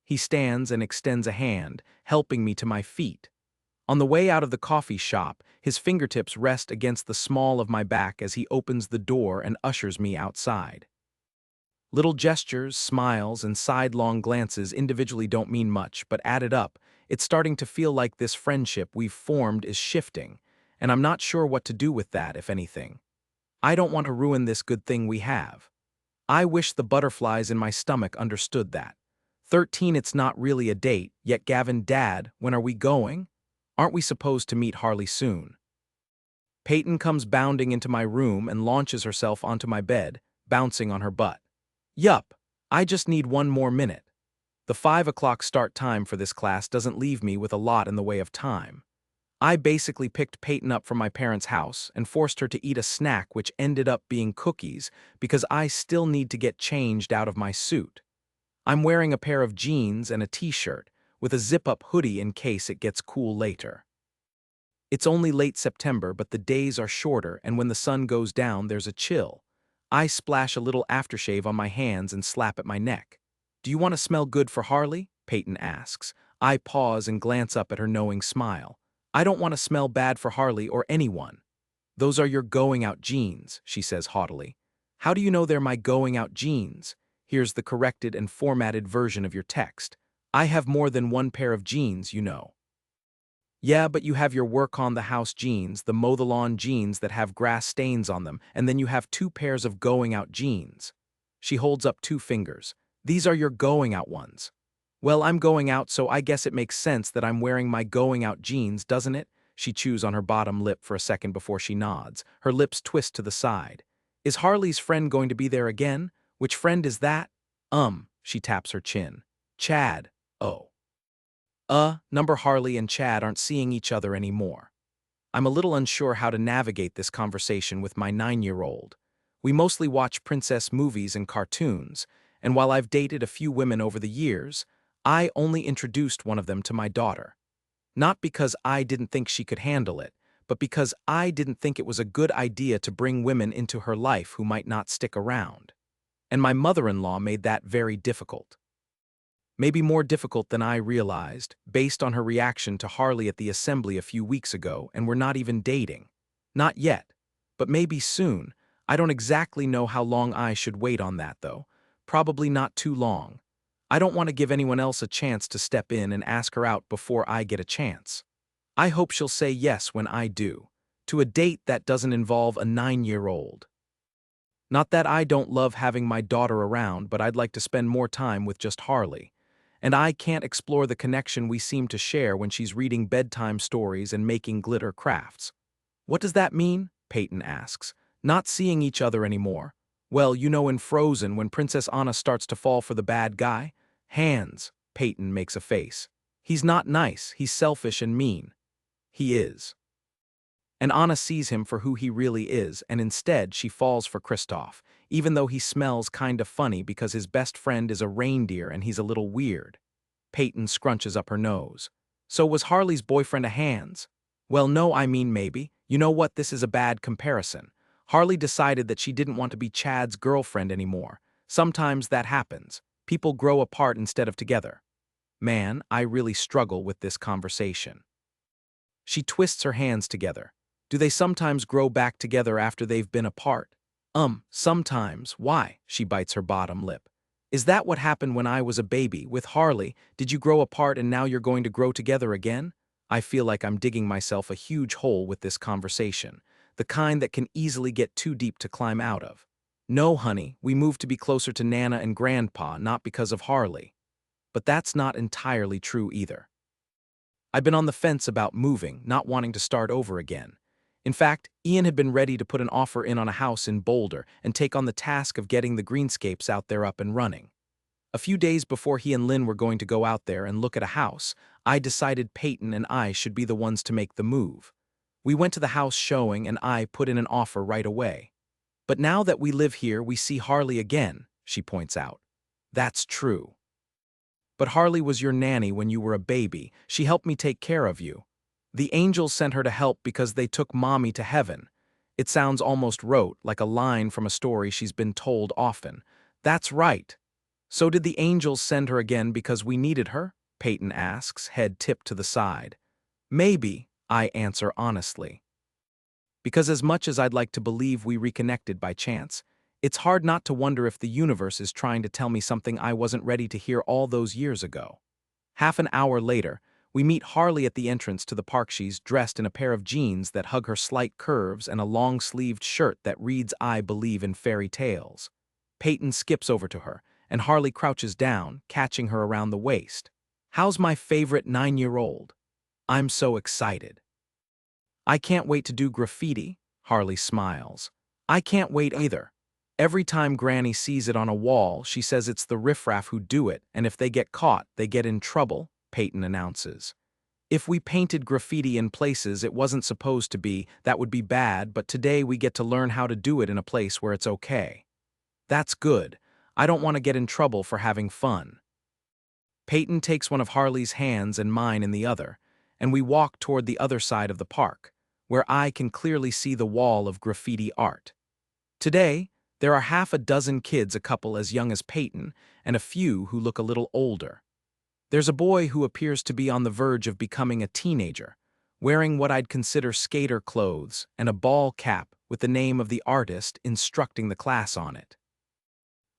He stands and extends a hand, helping me to my feet. On the way out of the coffee shop, his fingertips rest against the small of my back as he opens the door and ushers me outside. Little gestures, smiles, and sidelong glances individually don't mean much, but added up, it's starting to feel like this friendship we've formed is shifting, and I'm not sure what to do with that, if anything. I don't want to ruin this good thing we have. I wish the butterflies in my stomach understood that. 13, it's not really a date, yet Gavin, Dad, when are we going? Aren't we supposed to meet Harley soon? Peyton comes bounding into my room and launches herself onto my bed, bouncing on her butt. Yup, I just need one more minute. The 5 o'clock start time for this class doesn't leave me with a lot in the way of time. I basically picked Peyton up from my parents' house and forced her to eat a snack which ended up being cookies because I still need to get changed out of my suit. I'm wearing a pair of jeans and a t-shirt, with a zip-up hoodie in case it gets cool later. It's only late September, but the days are shorter, and when the sun goes down, there's a chill. I splash a little aftershave on my hands and slap at my neck. Do you want to smell good for Harley? Peyton asks. I pause and glance up at her knowing smile. I don't want to smell bad for Harley or anyone. Those are your going-out jeans, she says haughtily. How do you know they're my going-out jeans? Here's the corrected and formatted version of your text. I have more than one pair of jeans, you know. Yeah, but you have your work-on-the-house jeans, the mow-the-lawn jeans that have grass stains on them, and then you have 2 pairs of going-out jeans. She holds up 2 fingers. These are your going-out ones. Well, I'm going out, so I guess it makes sense that I'm wearing my going-out jeans, doesn't it? She chews on her bottom lip for a second before she nods. Her lips twist to the side. Is Harley's friend going to be there again? Which friend is that? She taps her chin. Chad. Oh. Number Harley and Chad aren't seeing each other anymore. I'm a little unsure how to navigate this conversation with my 9-year-old. We mostly watch princess movies and cartoons, and while I've dated a few women over the years, I only introduced one of them to my daughter. Not because I didn't think she could handle it, but because I didn't think it was a good idea to bring women into her life who might not stick around. And my mother-in-law made that very difficult. Maybe more difficult than I realized, based on her reaction to Harley at the assembly a few weeks ago, and we're not even dating. Not yet, but maybe soon. I don't exactly know how long I should wait on that, though. Probably not too long. I don't want to give anyone else a chance to step in and ask her out before I get a chance. I hope she'll say yes when I do, to a date that doesn't involve a 9-year-old. Not that I don't love having my daughter around, but I'd like to spend more time with just Harley. and I can't explore the connection we seem to share when she's reading bedtime stories and making glitter crafts. What does that mean? Peyton asks. Not seeing each other anymore. Well, you know in Frozen when Princess Anna starts to fall for the bad guy? Hands, Peyton makes a face. He's not nice, he's selfish and mean. He is. And Anna sees him for who he really is, and instead she falls for Kristoff, even though he smells kinda funny because his best friend is a reindeer and he's a little weird. Peyton scrunches up her nose. So was Harley's boyfriend a Hans? Well, no, I mean maybe. You know what, this is a bad comparison. Harley decided that she didn't want to be Chad's girlfriend anymore. Sometimes that happens. People grow apart instead of together. Man, I really struggle with this conversation. She twists her hands together. Do they sometimes grow back together after they've been apart? Sometimes. Why? She bites her bottom lip. Is that what happened when I was a baby, with Harley? Did you grow apart and now you're going to grow together again? I feel like I'm digging myself a huge hole with this conversation, the kind that can easily get too deep to climb out of. No, honey, we moved to be closer to Nana and Grandpa, not because of Harley. But that's not entirely true either. I've been on the fence about moving, not wanting to start over again. In fact, Ian had been ready to put an offer in on a house in Boulder and take on the task of getting the greenscapes out there up and running. A few days before he and Lynn were going to go out there and look at a house, I decided Peyton and I should be the ones to make the move. We went to the house showing and I put in an offer right away. But now that we live here, we see Harley again, she points out. That's true. But Harley was your nanny when you were a baby. She helped me take care of you. The angels sent her to help because they took mommy to heaven. It sounds almost rote, like a line from a story she's been told often. That's right. So did the angels send her again because we needed her? Peyton asks, head tipped to the side. Maybe, I answer honestly. Because as much as I'd like to believe we reconnected by chance, it's hard not to wonder if the universe is trying to tell me something I wasn't ready to hear all those years ago. Half an hour later, we meet Harley at the entrance to the park. She's dressed in a pair of jeans that hug her slight curves and a long-sleeved shirt that reads "I believe in fairy tales." Peyton skips over to her, and Harley crouches down, catching her around the waist. How's my favorite 9-year-old? I'm so excited. I can't wait to do graffiti, Harley smiles. I can't wait either. Every time Granny sees it on a wall, she says it's the riffraff who do it, and if they get caught, they get in trouble, Peyton announces. If we painted graffiti in places it wasn't supposed to be, that would be bad, but today we get to learn how to do it in a place where it's okay. That's good. I don't want to get in trouble for having fun. Peyton takes one of Harley's hands and mine in the other, and we walk toward the other side of the park, where I can clearly see the wall of graffiti art. Today, there are half a dozen kids, a couple as young as Peyton, and a few who look a little older. There's a boy who appears to be on the verge of becoming a teenager, wearing what I'd consider skater clothes and a ball cap with the name of the artist instructing the class on it.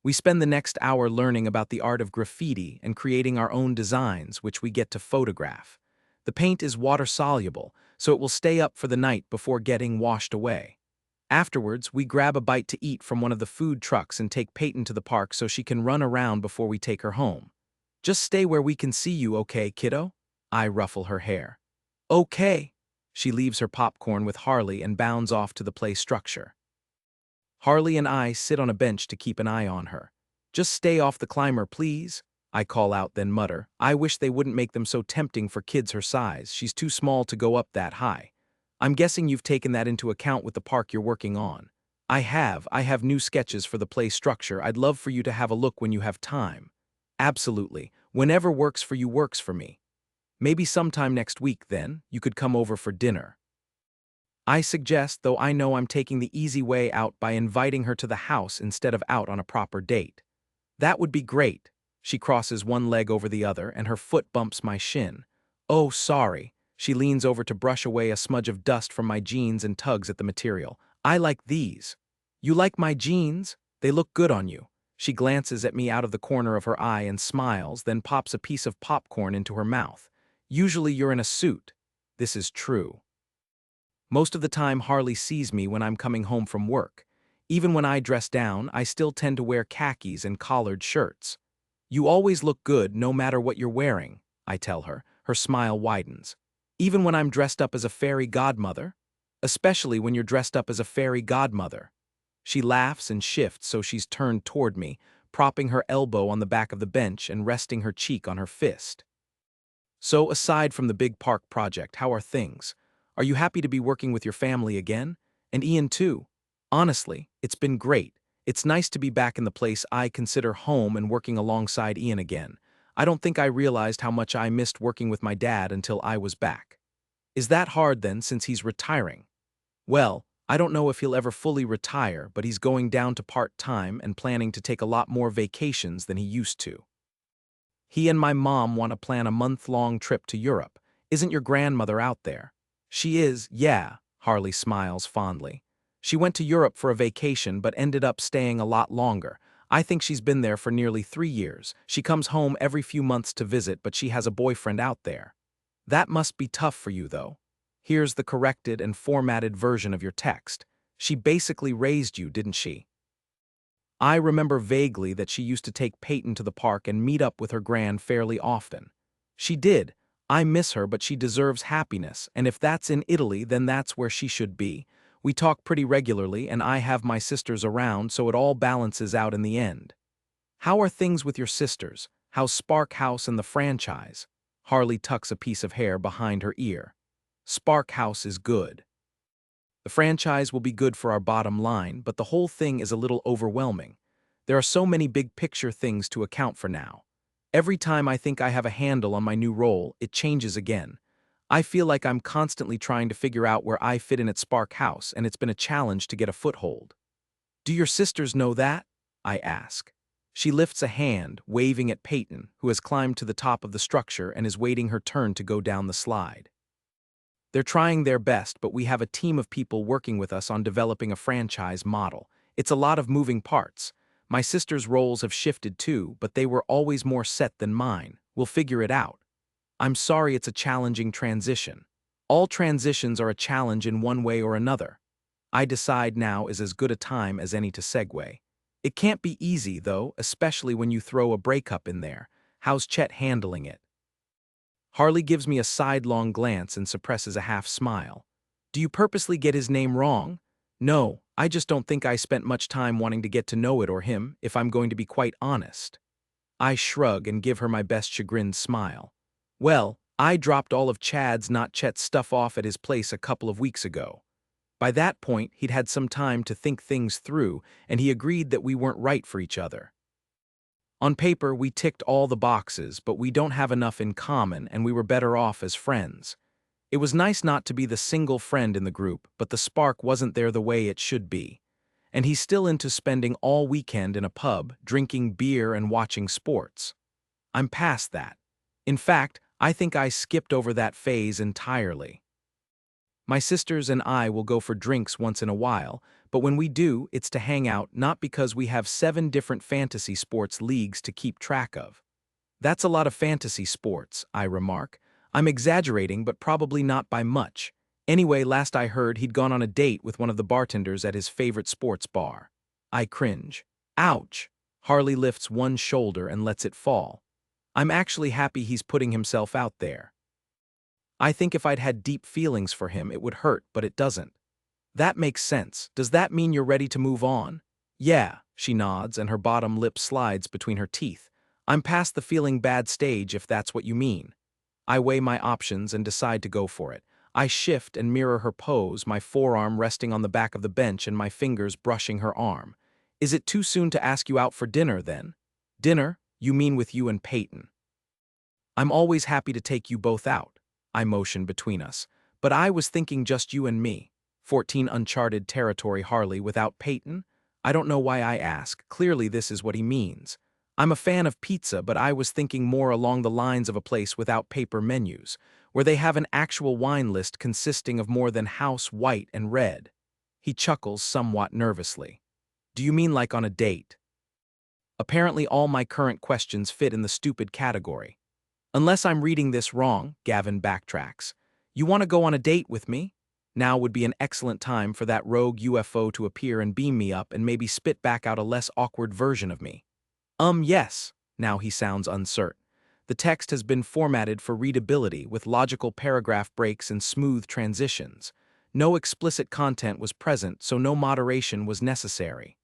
We spend the next hour learning about the art of graffiti and creating our own designs, which we get to photograph. The paint is water-soluble, so it will stay up for the night before getting washed away. Afterwards, we grab a bite to eat from one of the food trucks and take Peyton to the park so she can run around before we take her home. Just stay where we can see you, okay, kiddo? I ruffle her hair. Okay. She leaves her popcorn with Harley and bounds off to the play structure. Harley and I sit on a bench to keep an eye on her. Just stay off the climber, please, I call out, then mutter. I wish they wouldn't make them so tempting for kids her size. She's too small to go up that high. I'm guessing you've taken that into account with the park you're working on. I have new sketches for the play structure. I'd love for you to have a look when you have time. Absolutely. Whenever works for you works for me. Maybe sometime next week, then, you could come over for dinner. I suggest, though I know I'm taking the easy way out by inviting her to the house instead of out on a proper date. That would be great. She crosses one leg over the other and her foot bumps my shin. Oh, sorry. She leans over to brush away a smudge of dust from my jeans and tugs at the material. I like these. You like my jeans? They look good on you. She glances at me out of the corner of her eye and smiles, then pops a piece of popcorn into her mouth. Usually you're in a suit. This is true. Most of the time Harley sees me when I'm coming home from work. Even when I dress down, I still tend to wear khakis and collared shirts. You always look good no matter what you're wearing, I tell her. Her smile widens. Even when I'm dressed up as a fairy godmother? Especially when you're dressed up as a fairy godmother. She laughs and shifts so she's turned toward me, propping her elbow on the back of the bench and resting her cheek on her fist. So, aside from the big park project, how are things? Are you happy to be working with your family again? And Ian too? Honestly, it's been great. It's nice to be back in the place I consider home and working alongside Ian again. I don't think I realized how much I missed working with my dad until I was back. Is that hard then, since he's retiring? Well, I don't know if he'll ever fully retire, but he's going down to part-time and planning to take a lot more vacations than he used to. He and my mom want to plan a month-long trip to Europe. Isn't your grandmother out there? She is, yeah, Harley smiles fondly. She went to Europe for a vacation but ended up staying a lot longer. I think she's been there for nearly 3 years. She comes home every few months to visit, but she has a boyfriend out there. That must be tough for you, though. Here's the corrected and formatted version of your text. She basically raised you, didn't she? I remember vaguely that she used to take Peyton to the park and meet up with her gran fairly often. She did. I miss her, but she deserves happiness, and if that's in Italy, then that's where she should be. We talk pretty regularly, and I have my sisters around, so it all balances out in the end. How are things with your sisters? How's Spark House and the franchise? Harley tucks a piece of hair behind her ear. Spark House is good. The franchise will be good for our bottom line, but the whole thing is a little overwhelming. There are so many big picture things to account for now. Every time I think I have a handle on my new role, it changes again. I feel like I'm constantly trying to figure out where I fit in at Spark House, and it's been a challenge to get a foothold. Do your sisters know that? I ask. She lifts a hand, waving at Peyton, who has climbed to the top of the structure and is waiting her turn to go down the slide. They're trying their best, but we have a team of people working with us on developing a franchise model. It's a lot of moving parts. My sisters' roles have shifted too, but they were always more set than mine. We'll figure it out. I'm sorry it's a challenging transition. All transitions are a challenge in one way or another. I decide now is as good a time as any to segue. It can't be easy, though, especially when you throw a breakup in there. How's Chet handling it? Harley gives me a sidelong glance and suppresses a half smile. Do you purposely get his name wrong? No, I just don't think I spent much time wanting to get to know it or him, if I'm going to be quite honest. I shrug and give her my best chagrined smile. Well, I dropped all of Chad's not Chet's stuff off at his place a couple of weeks ago. By that point, he'd had some time to think things through, and he agreed that we weren't right for each other. On paper, we ticked all the boxes, but we don't have enough in common, and we were better off as friends. It was nice not to be the single friend in the group, but the spark wasn't there the way it should be. And he's still into spending all weekend in a pub, drinking beer and watching sports. I'm past that. In fact, I think I skipped over that phase entirely. My sisters and I will go for drinks once in a while, but when we do, it's to hang out, not because we have 7 different fantasy sports leagues to keep track of. That's a lot of fantasy sports, I remark. I'm exaggerating, but probably not by much. Anyway, last I heard, he'd gone on a date with one of the bartenders at his favorite sports bar. I cringe. Ouch! Harley lifts one shoulder and lets it fall. I'm actually happy he's putting himself out there. I think if I'd had deep feelings for him, it would hurt, but it doesn't. That makes sense. Does that mean you're ready to move on? Yeah, she nods, and her bottom lip slides between her teeth. I'm past the feeling bad stage, if that's what you mean. I weigh my options and decide to go for it. I shift and mirror her pose, my forearm resting on the back of the bench and my fingers brushing her arm. Is it too soon to ask you out for dinner, then? Dinner? You mean with you and Peyton? I'm always happy to take you both out. I motion between us. But I was thinking just you and me. 14 uncharted territory, Harley, without Peyton? I don't know why I ask. Clearly this is what he means. I'm a fan of pizza, but I was thinking more along the lines of a place without paper menus, where they have an actual wine list consisting of more than house white and red. He chuckles somewhat nervously. Do you mean like on a date? Apparently all my current questions fit in the stupid category. Unless I'm reading this wrong, Gavin backtracks. You want to go on a date with me? Now would be an excellent time for that rogue UFO to appear and beam me up and maybe spit back out a less awkward version of me. Yes. Now he sounds uncertain. The text has been formatted for readability with logical paragraph breaks and smooth transitions. No explicit content was present, so no moderation was necessary.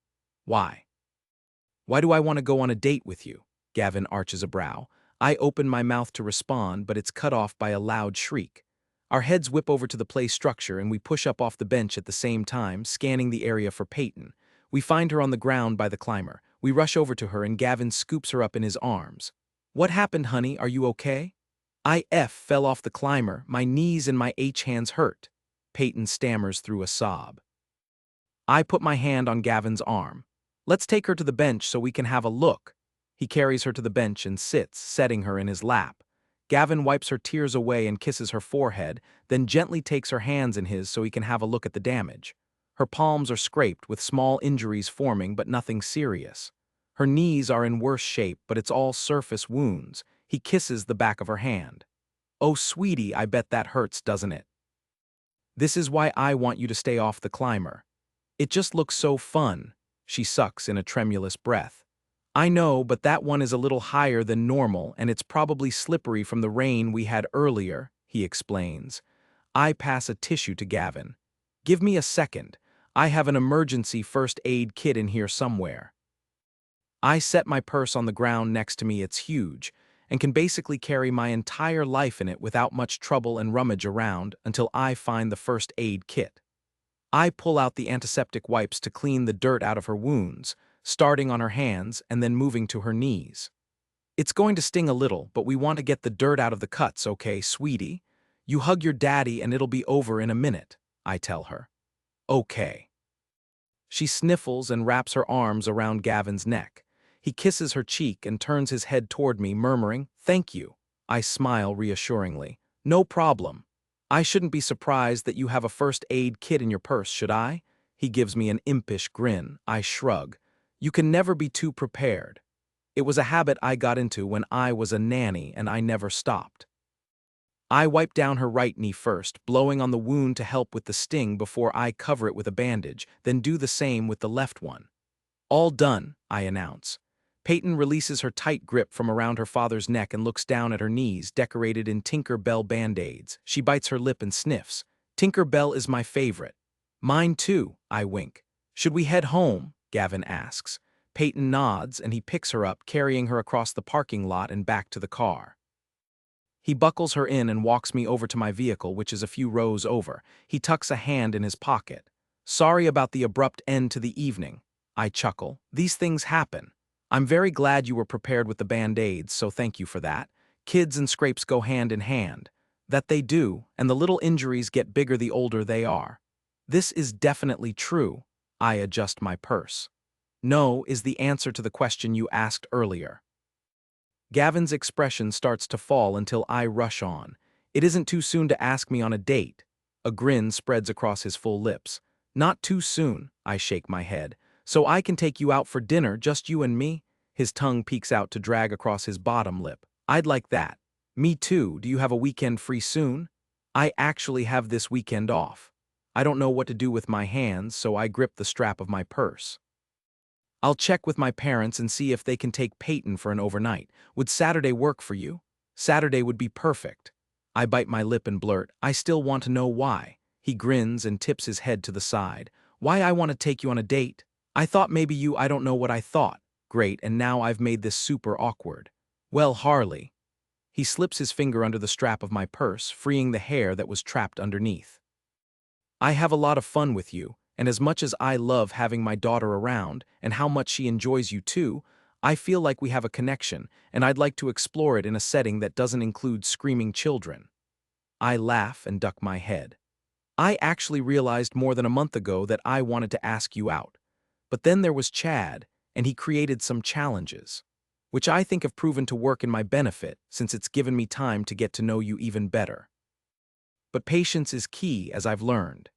Why? Why do I want to go on a date with you? Gavin arches a brow. I open my mouth to respond, but it's cut off by a loud shriek. Our heads whip over to the play structure and we push up off the bench at the same time, scanning the area for Peyton. We find her on the ground by the climber. We rush over to her and Gavin scoops her up in his arms. What happened, honey? Are you okay? I fell off the climber. My knees and my hands hurt. Peyton stammers through a sob. I put my hand on Gavin's arm. Let's take her to the bench so we can have a look. He carries her to the bench and sits, setting her in his lap. Gavin wipes her tears away and kisses her forehead, then gently takes her hands in his so he can have a look at the damage. Her palms are scraped with small injuries forming but nothing serious. Her knees are in worse shape, but it's all surface wounds. He kisses the back of her hand. Oh, sweetie, I bet that hurts, doesn't it? This is why I want you to stay off the climber. It just looks so fun. She sucks in a tremulous breath. I know, but that one is a little higher than normal and it's probably slippery from the rain we had earlier, he explains. I pass a tissue to Gavin. Give me a second. I have an emergency first aid kit in here somewhere. I set my purse on the ground next to me. It's huge, and can basically carry my entire life in it without much trouble and rummage around until I find the first aid kit. I pull out the antiseptic wipes to clean the dirt out of her wounds, starting on her hands and then moving to her knees. It's going to sting a little, but we want to get the dirt out of the cuts, okay, sweetie? You hug your daddy and it'll be over in a minute, I tell her. Okay. She sniffles and wraps her arms around Gavin's neck. He kisses her cheek and turns his head toward me, murmuring, "Thank you." I smile reassuringly. "No problem. I shouldn't be surprised that you have a first aid kit in your purse, should I?" He gives me an impish grin. I shrug. You can never be too prepared. It was a habit I got into when I was a nanny and I never stopped. I wipe down her right knee first, blowing on the wound to help with the sting before I cover it with a bandage, then do the same with the left one. All done, I announce. Peyton releases her tight grip from around her father's neck and looks down at her knees, decorated in Tinker Bell band-aids. She bites her lip and sniffs. Tinker Bell is my favorite. Mine too, I wink. Should we head home? Gavin asks. Peyton nods and he picks her up, carrying her across the parking lot and back to the car. He buckles her in and walks me over to my vehicle, which is a few rows over. He tucks a hand in his pocket. Sorry about the abrupt end to the evening. I chuckle. These things happen. I'm very glad you were prepared with the band-aids, so thank you for that. Kids and scrapes go hand in hand. That they do, and the little injuries get bigger the older they are. This is definitely true. I adjust my purse. No is the answer to the question you asked earlier. Gavin's expression starts to fall until I rush on. It isn't too soon to ask me on a date. A grin spreads across his full lips. Not too soon, I shake my head. So I can take you out for dinner, just you and me? His tongue peeks out to drag across his bottom lip. I'd like that. Me too. Do you have a weekend free soon? I actually have this weekend off. I don't know what to do with my hands, so I grip the strap of my purse. I'll check with my parents and see if they can take Peyton for an overnight. Would Saturday work for you? Saturday would be perfect. I bite my lip and blurt, I still want to know why. He grins and tips his head to the side. Why I want to take you on a date? I thought maybe I don't know what I thought. Great, and now I've made this super awkward. Well, Harley. He slips his finger under the strap of my purse, freeing the hair that was trapped underneath. I have a lot of fun with you, and as much as I love having my daughter around, and how much she enjoys you too, I feel like we have a connection, and I'd like to explore it in a setting that doesn't include screaming children. I laugh and duck my head. I actually realized more than a month ago that I wanted to ask you out. But then there was Chad, and he created some challenges, which I think have proven to work in my benefit since it's given me time to get to know you even better. But patience is key, as I've learned.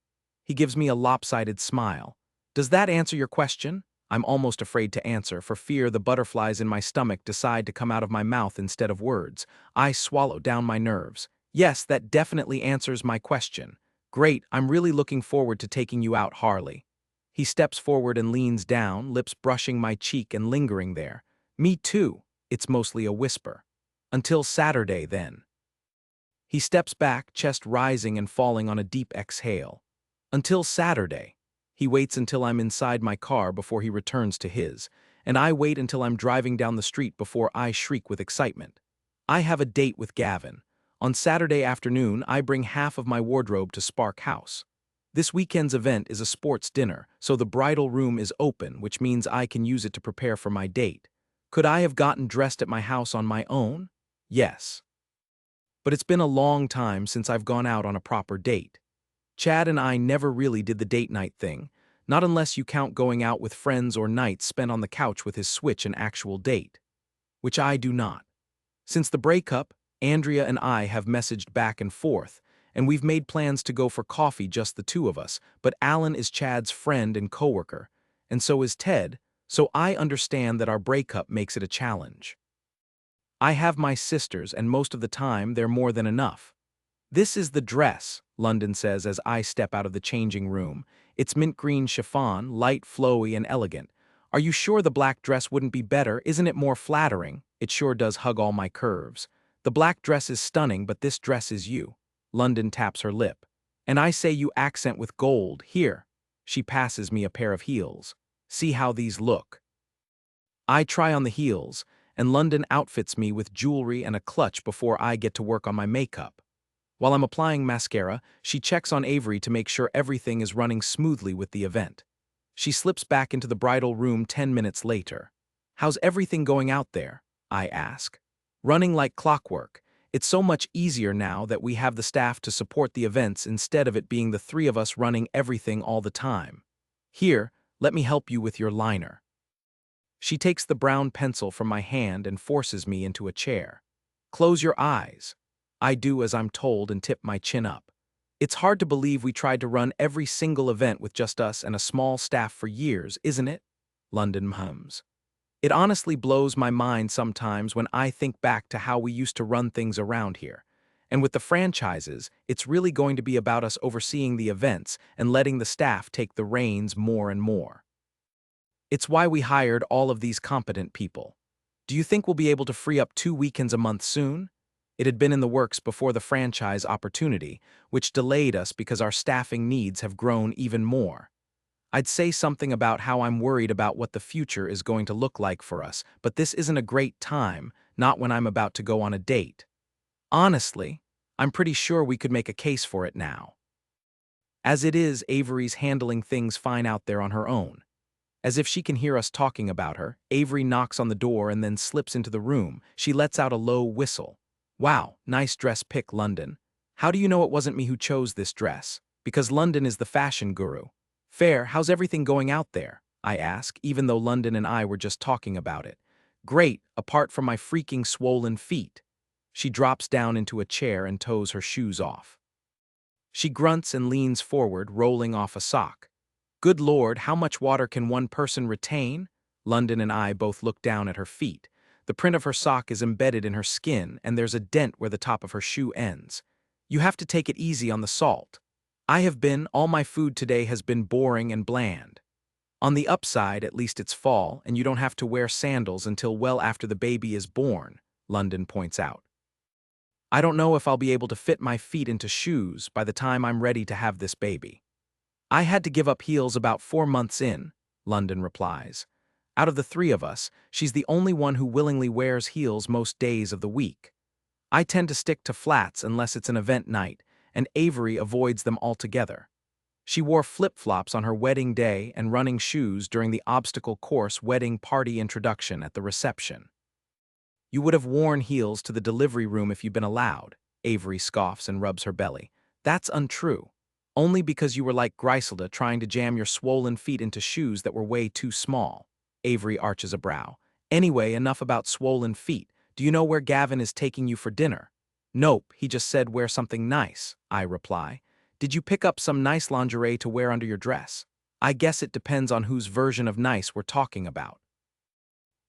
He gives me a lopsided smile. Does that answer your question? I'm almost afraid to answer for fear the butterflies in my stomach decide to come out of my mouth instead of words. I swallow down my nerves. Yes, that definitely answers my question. Great, I'm really looking forward to taking you out, Harley. He steps forward and leans down, lips brushing my cheek and lingering there. Me too. It's mostly a whisper. Until Saturday, then. He steps back, chest rising and falling on a deep exhale. Until Saturday. He waits until I'm inside my car before he returns to his, and I wait until I'm driving down the street before I shriek with excitement. I have a date with Gavin. On Saturday afternoon, I bring half of my wardrobe to Spark House. This weekend's event is a sports dinner, so the bridal room is open, which means I can use it to prepare for my date. Could I have gotten dressed at my house on my own? Yes. But it's been a long time since I've gone out on a proper date. Chad and I never really did the date night thing, not unless you count going out with friends or nights spent on the couch with his Switch an actual date. Which I do not. Since the breakup, Andrea and I have messaged back and forth, and we've made plans to go for coffee just the two of us, but Alan is Chad's friend and coworker, and so is Ted, so I understand that our breakup makes it a challenge. I have my sisters, and most of the time they're more than enough. This is the dress, London says as I step out of the changing room. It's mint green chiffon, light, flowy, and elegant. Are you sure the black dress wouldn't be better? Isn't it more flattering? It sure does hug all my curves. The black dress is stunning, but this dress is you. London taps her lip. And I say you accent with gold. Here. She passes me a pair of heels. See how these look. I try on the heels, and London outfits me with jewelry and a clutch before I get to work on my makeup. While I'm applying mascara, she checks on Avery to make sure everything is running smoothly with the event. She slips back into the bridal room 10 minutes later. How's everything going out there? I ask. Running like clockwork. It's so much easier now that we have the staff to support the events instead of it being the three of us running everything all the time. Here, let me help you with your liner. She takes the brown pencil from my hand and forces me into a chair. Close your eyes. I do as I'm told and tip my chin up. It's hard to believe we tried to run every single event with just us and a small staff for years, isn't it? London hums. It honestly blows my mind sometimes when I think back to how we used to run things around here. And with the franchises, it's really going to be about us overseeing the events and letting the staff take the reins more and more. It's why we hired all of these competent people. Do you think we'll be able to free up 2 weekends a month soon? It had been in the works before the franchise opportunity, which delayed us because our staffing needs have grown even more. I'd say something about how I'm worried about what the future is going to look like for us, but this isn't a great time, not when I'm about to go on a date. Honestly, I'm pretty sure we could make a case for it now. As it is, Avery's handling things fine out there on her own. As if she can hear us talking about her, Avery knocks on the door and then slips into the room. She lets out a low whistle. Wow, nice dress pick, London. How do you know it wasn't me who chose this dress? Because London is the fashion guru. Fair, how's everything going out there? I ask, even though London and I were just talking about it. Great, apart from my freaking swollen feet. She drops down into a chair and toes her shoes off. She grunts and leans forward, rolling off a sock. Good Lord, how much water can one person retain? London and I both look down at her feet. The print of her sock is embedded in her skin, and there's a dent where the top of her shoe ends. You have to take it easy on the salt. All my food today has been boring and bland. On the upside, at least it's fall, and you don't have to wear sandals until well after the baby is born, London points out. I don't know if I'll be able to fit my feet into shoes by the time I'm ready to have this baby. I had to give up heels about 4 months in, London replies. Out of the three of us, she's the only one who willingly wears heels most days of the week. I tend to stick to flats unless it's an event night, and Avery avoids them altogether. She wore flip-flops on her wedding day and running shoes during the obstacle course wedding party introduction at the reception. You would have worn heels to the delivery room if you'd been allowed, Avery scoffs and rubs her belly. That's untrue. Only because you were like Griselda trying to jam your swollen feet into shoes that were way too small. Avery arches a brow. Anyway, enough about swollen feet. Do you know where Gavin is taking you for dinner? Nope, he just said wear something nice, I reply. Did you pick up some nice lingerie to wear under your dress? I guess it depends on whose version of nice we're talking about.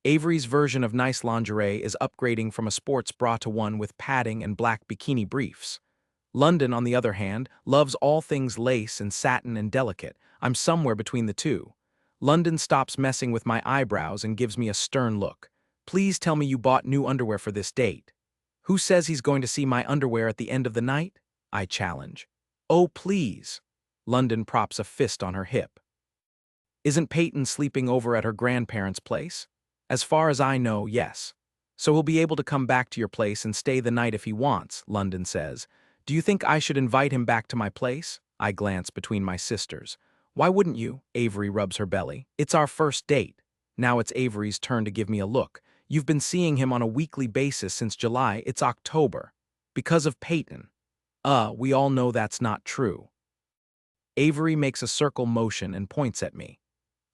Avery's version of nice lingerie is upgrading from a sports bra to one with padding and black bikini briefs. London, on the other hand, loves all things lace and satin and delicate. I'm somewhere between the two. London stops messing with my eyebrows and gives me a stern look. Please tell me you bought new underwear for this date. Who says he's going to see my underwear at the end of the night? I challenge. Oh, please. London props a fist on her hip. Isn't Peyton sleeping over at her grandparents' place? As far as I know, yes. So he'll be able to come back to your place and stay the night if he wants, London says. Do you think I should invite him back to my place? I glance between my sisters. Why wouldn't you? Avery rubs her belly. It's our first date. Now it's Avery's turn to give me a look. You've been seeing him on a weekly basis since July. It's October. Because of Peyton. We all know that's not true. Avery makes a circle motion and points at me.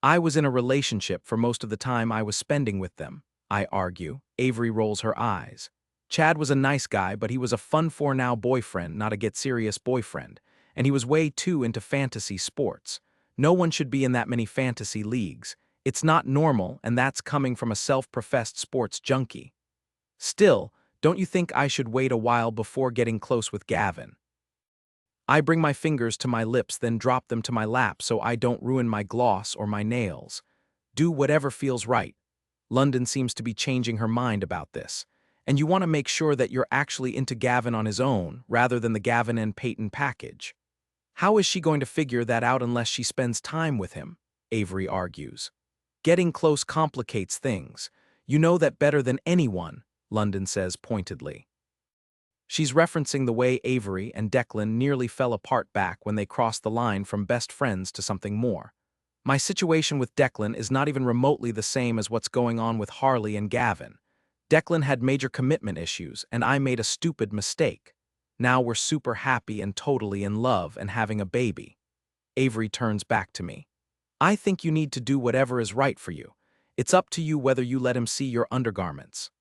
I was in a relationship for most of the time I was spending with them, I argue. Avery rolls her eyes. Chad was a nice guy, but he was a fun-for-now boyfriend, not a get-serious boyfriend, and he was way too into fantasy sports. No one should be in that many fantasy leagues. It's not normal, and that's coming from a self-professed sports junkie. Still, don't you think I should wait a while before getting close with Gavin? I bring my fingers to my lips, then drop them to my lap so I don't ruin my gloss or my nails. Do whatever feels right. London seems to be changing her mind about this. And you want to make sure that you're actually into Gavin on his own, rather than the Gavin and Peyton package. How is she going to figure that out unless she spends time with him? Avery argues. Getting close complicates things. You know that better than anyone, London says pointedly. She's referencing the way Avery and Declan nearly fell apart back when they crossed the line from best friends to something more. My situation with Declan is not even remotely the same as what's going on with Harley and Gavin. Declan had major commitment issues, and I made a stupid mistake. Now we're super happy and totally in love and having a baby. Avery turns back to me. I think you need to do whatever is right for you. It's up to you whether you let him see your undergarments.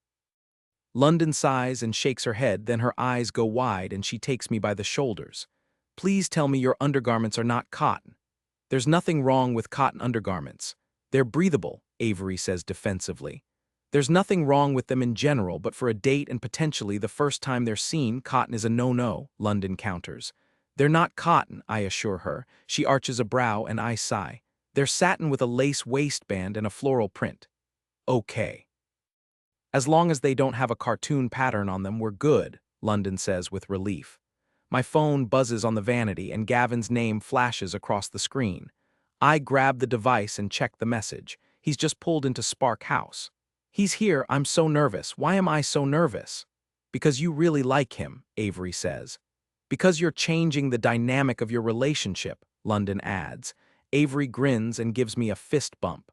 London sighs and shakes her head, then her eyes go wide and she takes me by the shoulders. Please tell me your undergarments are not cotton. There's nothing wrong with cotton undergarments. They're breathable, Avery says defensively. There's nothing wrong with them in general, but for a date and potentially the first time they're seen, cotton is a no-no, London counters. They're not cotton, I assure her. She arches a brow and I sigh. They're satin with a lace waistband and a floral print. Okay. As long as they don't have a cartoon pattern on them, we're good, London says with relief. My phone buzzes on the vanity and Gavin's name flashes across the screen. I grab the device and check the message. He's just pulled into Spark House. He's here, I'm so nervous. Why am I so nervous? Because you really like him, Avery says. Because you're changing the dynamic of your relationship, London adds. Avery grins and gives me a fist bump.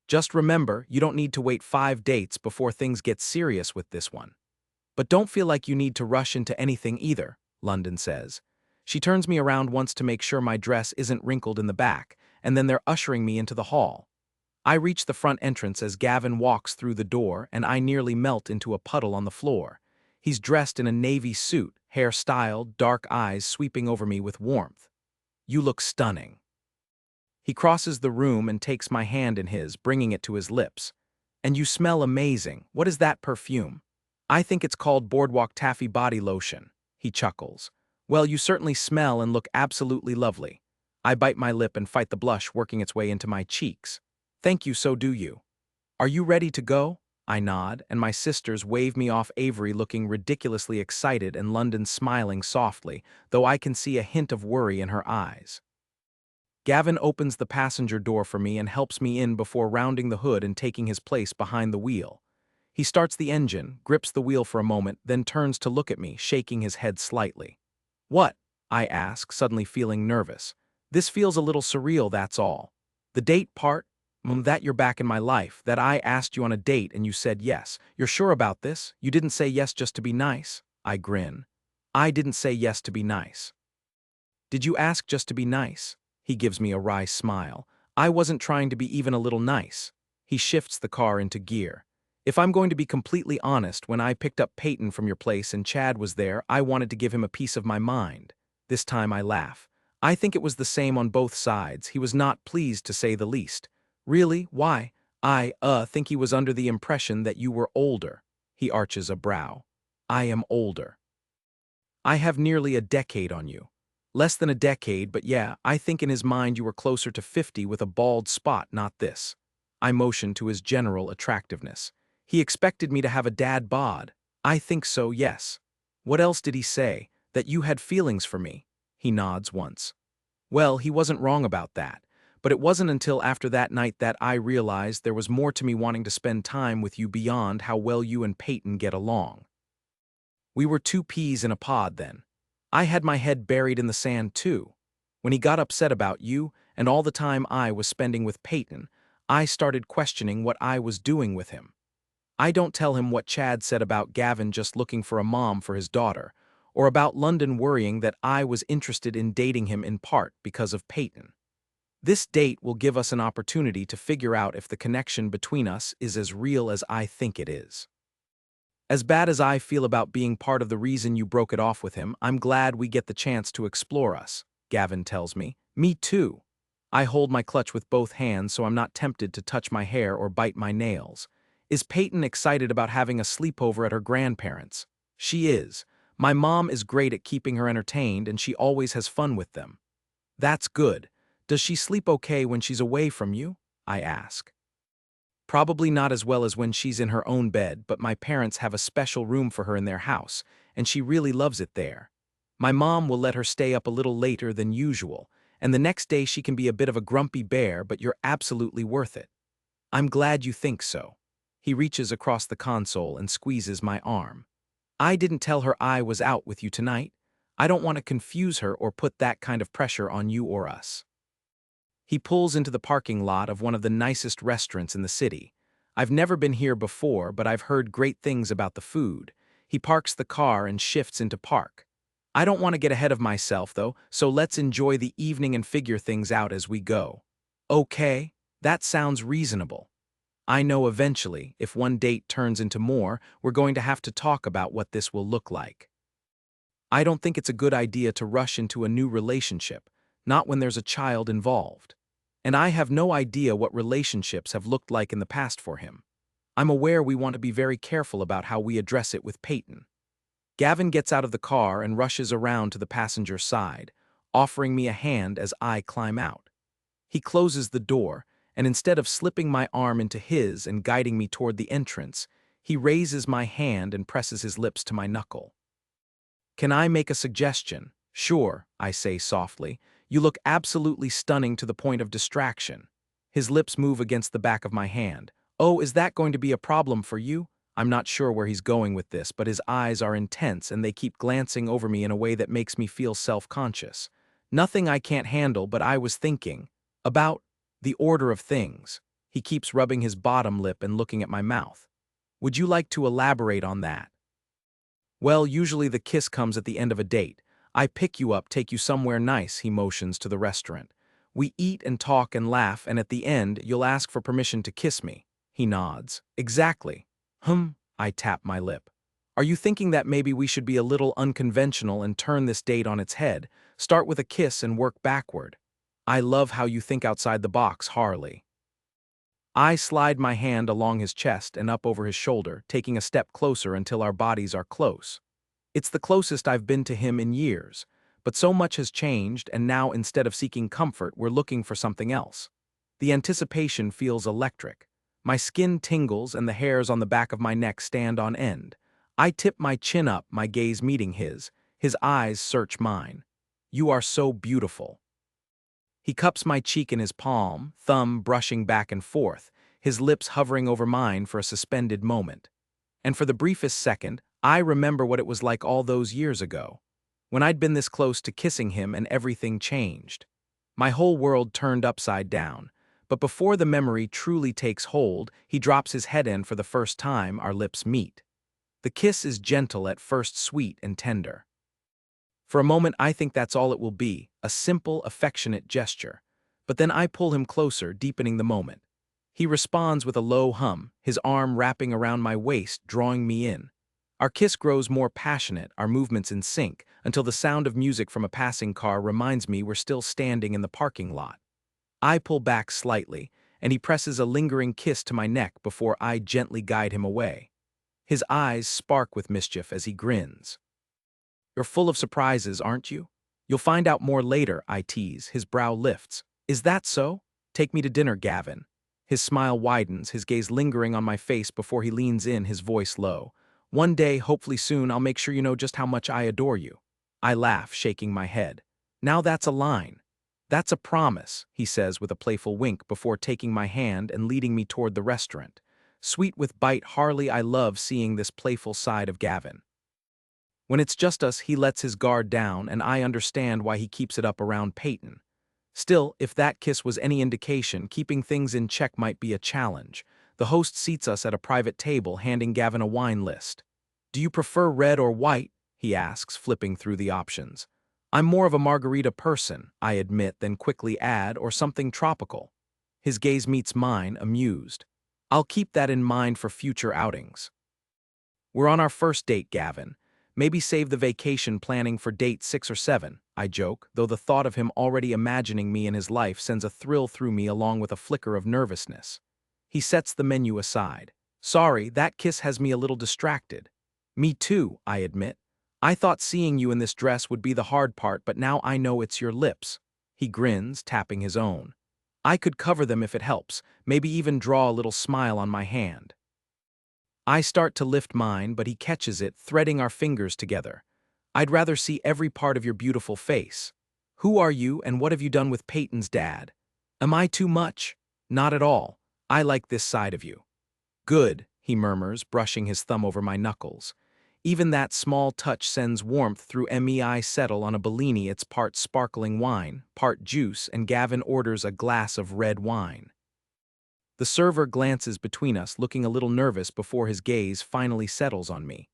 Just remember, you don't need to wait 5 dates before things get serious with this one. But don't feel like you need to rush into anything either, London says. She turns me around once to make sure my dress isn't wrinkled in the back, and then they're ushering me into the hall. I reach the front entrance as Gavin walks through the door, and I nearly melt into a puddle on the floor. He's dressed in a navy suit, hair styled, dark eyes sweeping over me with warmth. You look stunning. He crosses the room and takes my hand in his, bringing it to his lips. And you smell amazing. What is that perfume? I think it's called Boardwalk Taffy Body Lotion. He chuckles. Well, you certainly smell and look absolutely lovely. I bite my lip and fight the blush working its way into my cheeks. Thank you, so do you. Are you ready to go? I nod, and my sisters wave me off, Avery looking ridiculously excited and London smiling softly, though I can see a hint of worry in her eyes. Gavin opens the passenger door for me and helps me in before rounding the hood and taking his place behind the wheel. He starts the engine, grips the wheel for a moment, then turns to look at me, shaking his head slightly. What? I ask, suddenly feeling nervous. This feels a little surreal, that's all. The date part? That you're back in my life, that I asked you on a date and you said yes. You're sure about this? You didn't say yes just to be nice? I grin. I didn't say yes to be nice. Did you ask just to be nice? He gives me a wry smile. I wasn't trying to be even a little nice. He shifts the car into gear. If I'm going to be completely honest, when I picked up Peyton from your place and Chad was there, I wanted to give him a piece of my mind. This time I laugh. I think it was the same on both sides. He was not pleased, to say the least. Really? Why? I think he was under the impression that you were older. He arches a brow. I am older. I have nearly a decade on you. Less than a decade, but yeah, I think in his mind you were closer to 50 with a bald spot, not this. I motion to his general attractiveness. He expected me to have a dad bod. I think so, yes. What else did he say? That you had feelings for me. He nods once. Well, he wasn't wrong about that. But it wasn't until after that night that I realized there was more to me wanting to spend time with you beyond how well you and Peyton get along. We were two peas in a pod then. I had my head buried in the sand too. When he got upset about you and all the time I was spending with Peyton, I started questioning what I was doing with him. I don't tell him what Chad said about Gavin just looking for a mom for his daughter, or about London worrying that I was interested in dating him in part because of Peyton. This date will give us an opportunity to figure out if the connection between us is as real as I think it is. As bad as I feel about being part of the reason you broke it off with him, I'm glad we get the chance to explore us, Gavin tells me. Me too. I hold my clutch with both hands so I'm not tempted to touch my hair or bite my nails. Is Peyton excited about having a sleepover at her grandparents'? She is. My mom is great at keeping her entertained and she always has fun with them. That's good. Does she sleep okay when she's away from you? I ask. Probably not as well as when she's in her own bed, but my parents have a special room for her in their house, and she really loves it there. My mom will let her stay up a little later than usual, and the next day she can be a bit of a grumpy bear, but you're absolutely worth it. I'm glad you think so. He reaches across the console and squeezes my arm. I didn't tell her I was out with you tonight. I don't want to confuse her or put that kind of pressure on you or us. He pulls into the parking lot of one of the nicest restaurants in the city. I've never been here before, but I've heard great things about the food. He parks the car and shifts into park. I don't want to get ahead of myself, though, so let's enjoy the evening and figure things out as we go. Okay, that sounds reasonable. I know eventually, if one date turns into more, we're going to have to talk about what this will look like. I don't think it's a good idea to rush into a new relationship, not when there's a child involved. And I have no idea what relationships have looked like in the past for him. I'm aware we want to be very careful about how we address it with Peyton. Gavin gets out of the car and rushes around to the passenger side, offering me a hand as I climb out. He closes the door, and instead of slipping my arm into his and guiding me toward the entrance, he raises my hand and presses his lips to my knuckle. Can I make a suggestion? Sure, I say softly. You look absolutely stunning to the point of distraction. His lips move against the back of my hand. Oh, is that going to be a problem for you? I'm not sure where he's going with this, but his eyes are intense and they keep glancing over me in a way that makes me feel self-conscious. Nothing I can't handle, but I was thinking about the order of things. He keeps rubbing his bottom lip and looking at my mouth. Would you like to elaborate on that? Well, usually the kiss comes at the end of a date. I pick you up, take you somewhere nice, he motions to the restaurant. We eat and talk and laugh, and at the end, you'll ask for permission to kiss me. He nods. Exactly. I tap my lip. Are you thinking that maybe we should be a little unconventional and turn this date on its head, start with a kiss and work backward? I love how you think outside the box, Harley. I slide my hand along his chest and up over his shoulder, taking a step closer until our bodies are close. It's the closest I've been to him in years, but so much has changed, and now instead of seeking comfort, we're looking for something else. The anticipation feels electric. My skin tingles and the hairs on the back of my neck stand on end. I tip my chin up, my gaze meeting his. His eyes search mine. You are so beautiful. He cups my cheek in his palm, thumb brushing back and forth, his lips hovering over mine for a suspended moment. And for the briefest second, I remember what it was like all those years ago, when I'd been this close to kissing him and everything changed. My whole world turned upside down, but before the memory truly takes hold, he drops his head in for the first time our lips meet. The kiss is gentle at first, sweet and tender. For a moment I think that's all it will be, a simple, affectionate gesture. But then I pull him closer, deepening the moment. He responds with a low hum, his arm wrapping around my waist, drawing me in. Our kiss grows more passionate, our movements in sync, until the sound of music from a passing car reminds me we're still standing in the parking lot. I pull back slightly, and he presses a lingering kiss to my neck before I gently guide him away. His eyes spark with mischief as he grins. You're full of surprises, aren't you? You'll find out more later, I tease, his brow lifts. Is that so? Take me to dinner, Gavin. His smile widens, his gaze lingering on my face before he leans in, his voice low. One day, hopefully soon, I'll make sure you know just how much I adore you. I laugh, shaking my head. Now that's a line. That's a promise, he says with a playful wink before taking my hand and leading me toward the restaurant. Sweet with bite, Harley, I love seeing this playful side of Gavin. When it's just us, he lets his guard down, and I understand why he keeps it up around Peyton. Still, if that kiss was any indication, keeping things in check might be a challenge. The host seats us at a private table, handing Gavin a wine list. Do you prefer red or white? He asks, flipping through the options. I'm more of a margarita person, I admit, then quickly add, or something tropical. His gaze meets mine, amused. I'll keep that in mind for future outings. We're on our first date, Gavin. Maybe save the vacation planning for date 6 or 7, I joke, though the thought of him already imagining me in his life sends a thrill through me along with a flicker of nervousness. He sets the menu aside. Sorry, that kiss has me a little distracted. Me too, I admit. I thought seeing you in this dress would be the hard part, but now I know it's your lips. He grins, tapping his own. I could cover them if it helps, maybe even draw a little smile on my hand. I start to lift mine, but he catches it, threading our fingers together. I'd rather see every part of your beautiful face. Who are you, and what have you done with Peyton's dad? Am I too much? Not at all. I like this side of you. Good, he murmurs, brushing his thumb over my knuckles. Even that small touch sends warmth through me. I settle on a Bellini. It's part sparkling wine, part juice, and Gavin orders a glass of red wine. The server glances between us, looking a little nervous before his gaze finally settles on me.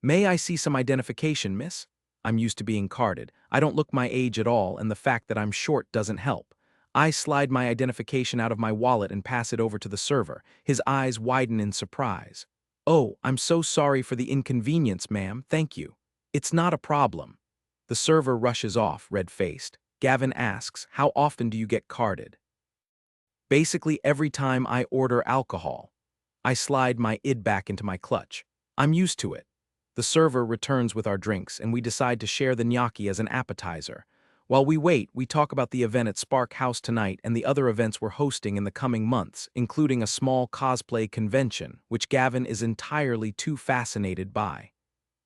May I see some identification, miss? I'm used to being carded. I don't look my age at all, and the fact that I'm short doesn't help. I slide my identification out of my wallet and pass it over to the server. His eyes widen in surprise. Oh, I'm so sorry for the inconvenience, ma'am, thank you. It's not a problem. The server rushes off, red-faced. Gavin asks, how often do you get carded? Basically every time I order alcohol. I slide my id back into my clutch. I'm used to it. The server returns with our drinks, and we decide to share the gnocchi as an appetizer. While we wait, we talk about the event at Spark House tonight and the other events we're hosting in the coming months, including a small cosplay convention, which Gavin is entirely too fascinated by.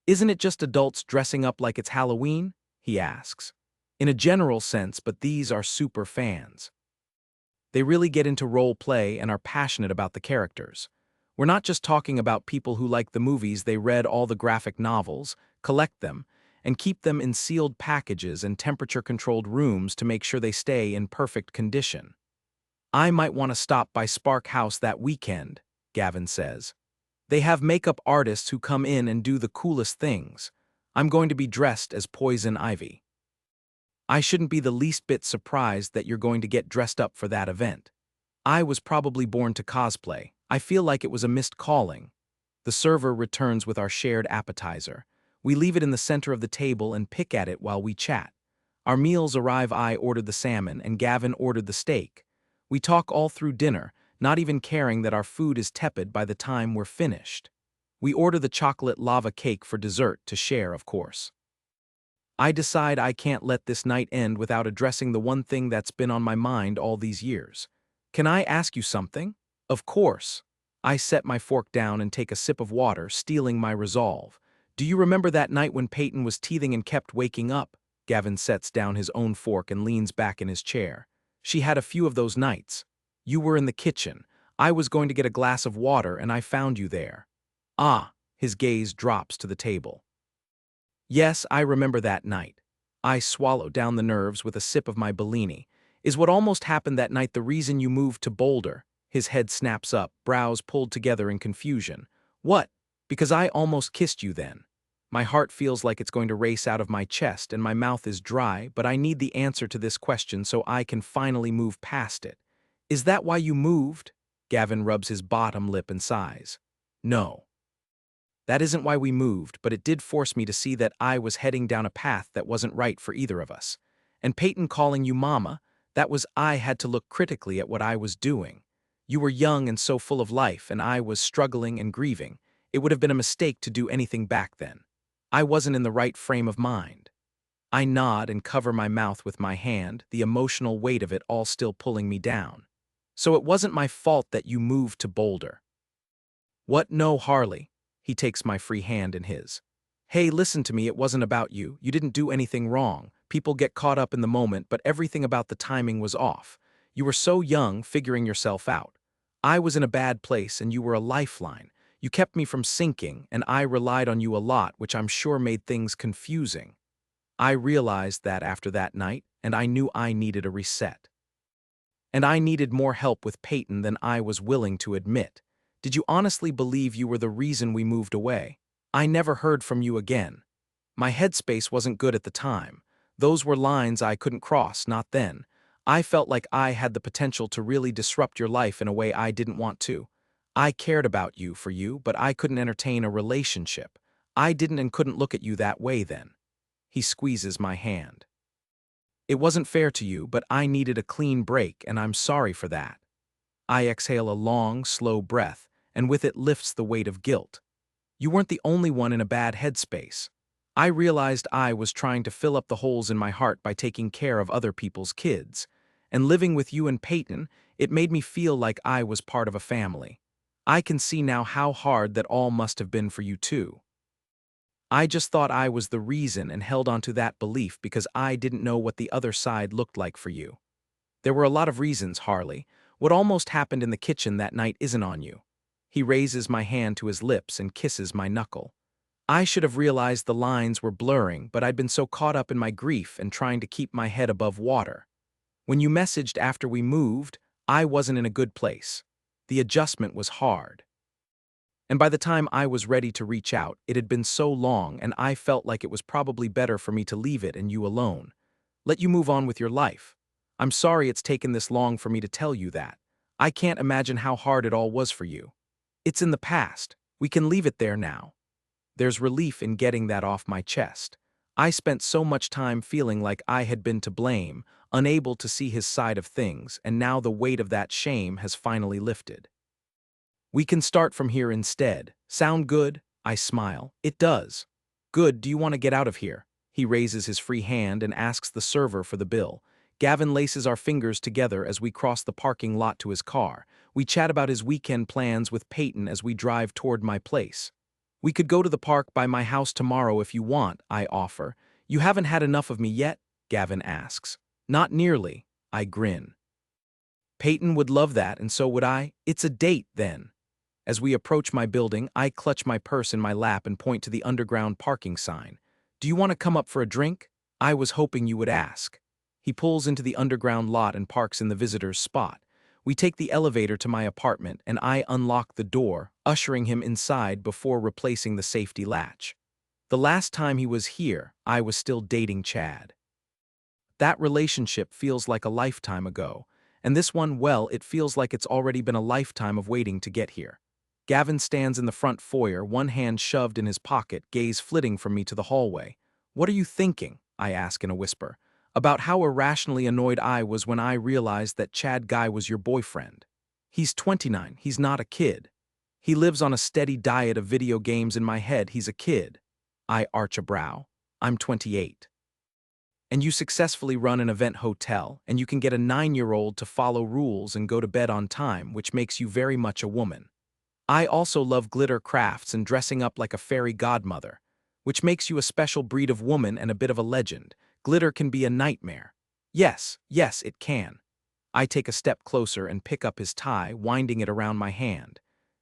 Isn't it just adults dressing up like it's Halloween? He asks. In a general sense, but these are super fans. They really get into role play and are passionate about the characters. We're not just talking about people who like the movies, they read all the graphic novels, collect them, and keep them in sealed packages and temperature-controlled rooms to make sure they stay in perfect condition. I might want to stop by Spark House that weekend, Gavin says. They have makeup artists who come in and do the coolest things. I'm going to be dressed as Poison Ivy. I shouldn't be the least bit surprised that you're going to get dressed up for that event. I was probably born to cosplay. I feel like it was a missed calling. The server returns with our shared appetizer. We leave it in the center of the table and pick at it while we chat. Our meals arrive. I ordered the salmon and Gavin ordered the steak. We talk all through dinner, not even caring that our food is tepid by the time we're finished. We order the chocolate lava cake for dessert to share, of course. I decide I can't let this night end without addressing the one thing that's been on my mind all these years. Can I ask you something? Of course. I set my fork down and take a sip of water, steeling my resolve. Do you remember that night when Peyton was teething and kept waking up? Gavin sets down his own fork and leans back in his chair. She had a few of those nights. You were in the kitchen. I was going to get a glass of water and I found you there. Ah, his gaze drops to the table. Yes, I remember that night. I swallow down the nerves with a sip of my Bellini. Is what almost happened that night the reason you moved to Boulder? His head snaps up, brows pulled together in confusion. What? Because I almost kissed you then. My heart feels like it's going to race out of my chest and my mouth is dry, but I need the answer to this question so I can finally move past it. Is that why you moved? Gavin rubs his bottom lip and sighs. No. That isn't why we moved, but it did force me to see that I was heading down a path that wasn't right for either of us. And Peyton calling you mama, that was I had to look critically at what I was doing. You were young and so full of life, and I was struggling and grieving. It would have been a mistake to do anything back then. I wasn't in the right frame of mind. I nod and cover my mouth with my hand, the emotional weight of it all still pulling me down. So it wasn't my fault that you moved to Boulder. What? No, Harley. He takes my free hand in his. Hey, listen to me, it wasn't about you. You didn't do anything wrong. People get caught up in the moment, but everything about the timing was off. You were so young, figuring yourself out. I was in a bad place, and you were a lifeline. You kept me from sinking, and I relied on you a lot, which I'm sure made things confusing. I realized that after that night, and I knew I needed a reset. And I needed more help with Peyton than I was willing to admit. Did you honestly believe you were the reason we moved away? I never heard from you again. My headspace wasn't good at the time. Those were lines I couldn't cross, not then. I felt like I had the potential to really disrupt your life in a way I didn't want to. I cared about you for you, but I couldn't entertain a relationship. I didn't and couldn't look at you that way then. He squeezes my hand. It wasn't fair to you, but I needed a clean break, and I'm sorry for that. I exhale a long, slow breath, and with it lifts the weight of guilt. You weren't the only one in a bad headspace. I realized I was trying to fill up the holes in my heart by taking care of other people's kids. And living with you and Peyton, it made me feel like I was part of a family. I can see now how hard that all must have been for you too. I just thought I was the reason and held on to that belief because I didn't know what the other side looked like for you. There were a lot of reasons, Harley. What almost happened in the kitchen that night isn't on you. He raises my hand to his lips and kisses my knuckle. I should have realized the lines were blurring, but I'd been so caught up in my grief and trying to keep my head above water. When you messaged after we moved, I wasn't in a good place. The adjustment was hard. And by the time I was ready to reach out, it had been so long and I felt like it was probably better for me to leave it and you alone. Let you move on with your life. I'm sorry it's taken this long for me to tell you that. I can't imagine how hard it all was for you. It's in the past. We can leave it there now. There's relief in getting that off my chest. I spent so much time feeling like I had been to blame, unable to see his side of things, and now the weight of that shame has finally lifted. We can start from here instead. Sound good? I smile. It does. Good, do you want to get out of here? He raises his free hand and asks the server for the bill. Gavin laces our fingers together as we cross the parking lot to his car. We chat about his weekend plans with Peyton as we drive toward my place. We could go to the park by my house tomorrow if you want, I offer. You haven't had enough of me yet? Gavin asks. Not nearly. I grin. Peyton would love that, and so would I. It's a date, then. As we approach my building, I clutch my purse in my lap and point to the underground parking sign. Do you want to come up for a drink? I was hoping you would ask. He pulls into the underground lot and parks in the visitor's spot. We take the elevator to my apartment, and I unlock the door, ushering him inside before replacing the safety latch. The last time he was here, I was still dating Chad. That relationship feels like a lifetime ago, and this one, well, it feels like it's already been a lifetime of waiting to get here. Gavin stands in the front foyer, one hand shoved in his pocket, gaze flitting from me to the hallway. What are you thinking? I ask in a whisper. About how irrationally annoyed I was when I realized that Chad Guy was your boyfriend. He's 29, he's not a kid. He lives on a steady diet of video games. In my head, he's a kid. I arch a brow. I'm 28. And you successfully run an event hotel, and you can get a 9-year-old to follow rules and go to bed on time, which makes you very much a woman. I also love glitter crafts and dressing up like a fairy godmother, which makes you a special breed of woman and a bit of a legend. Glitter can be a nightmare. Yes, it can. I take a step closer and pick up his tie, winding it around my hand.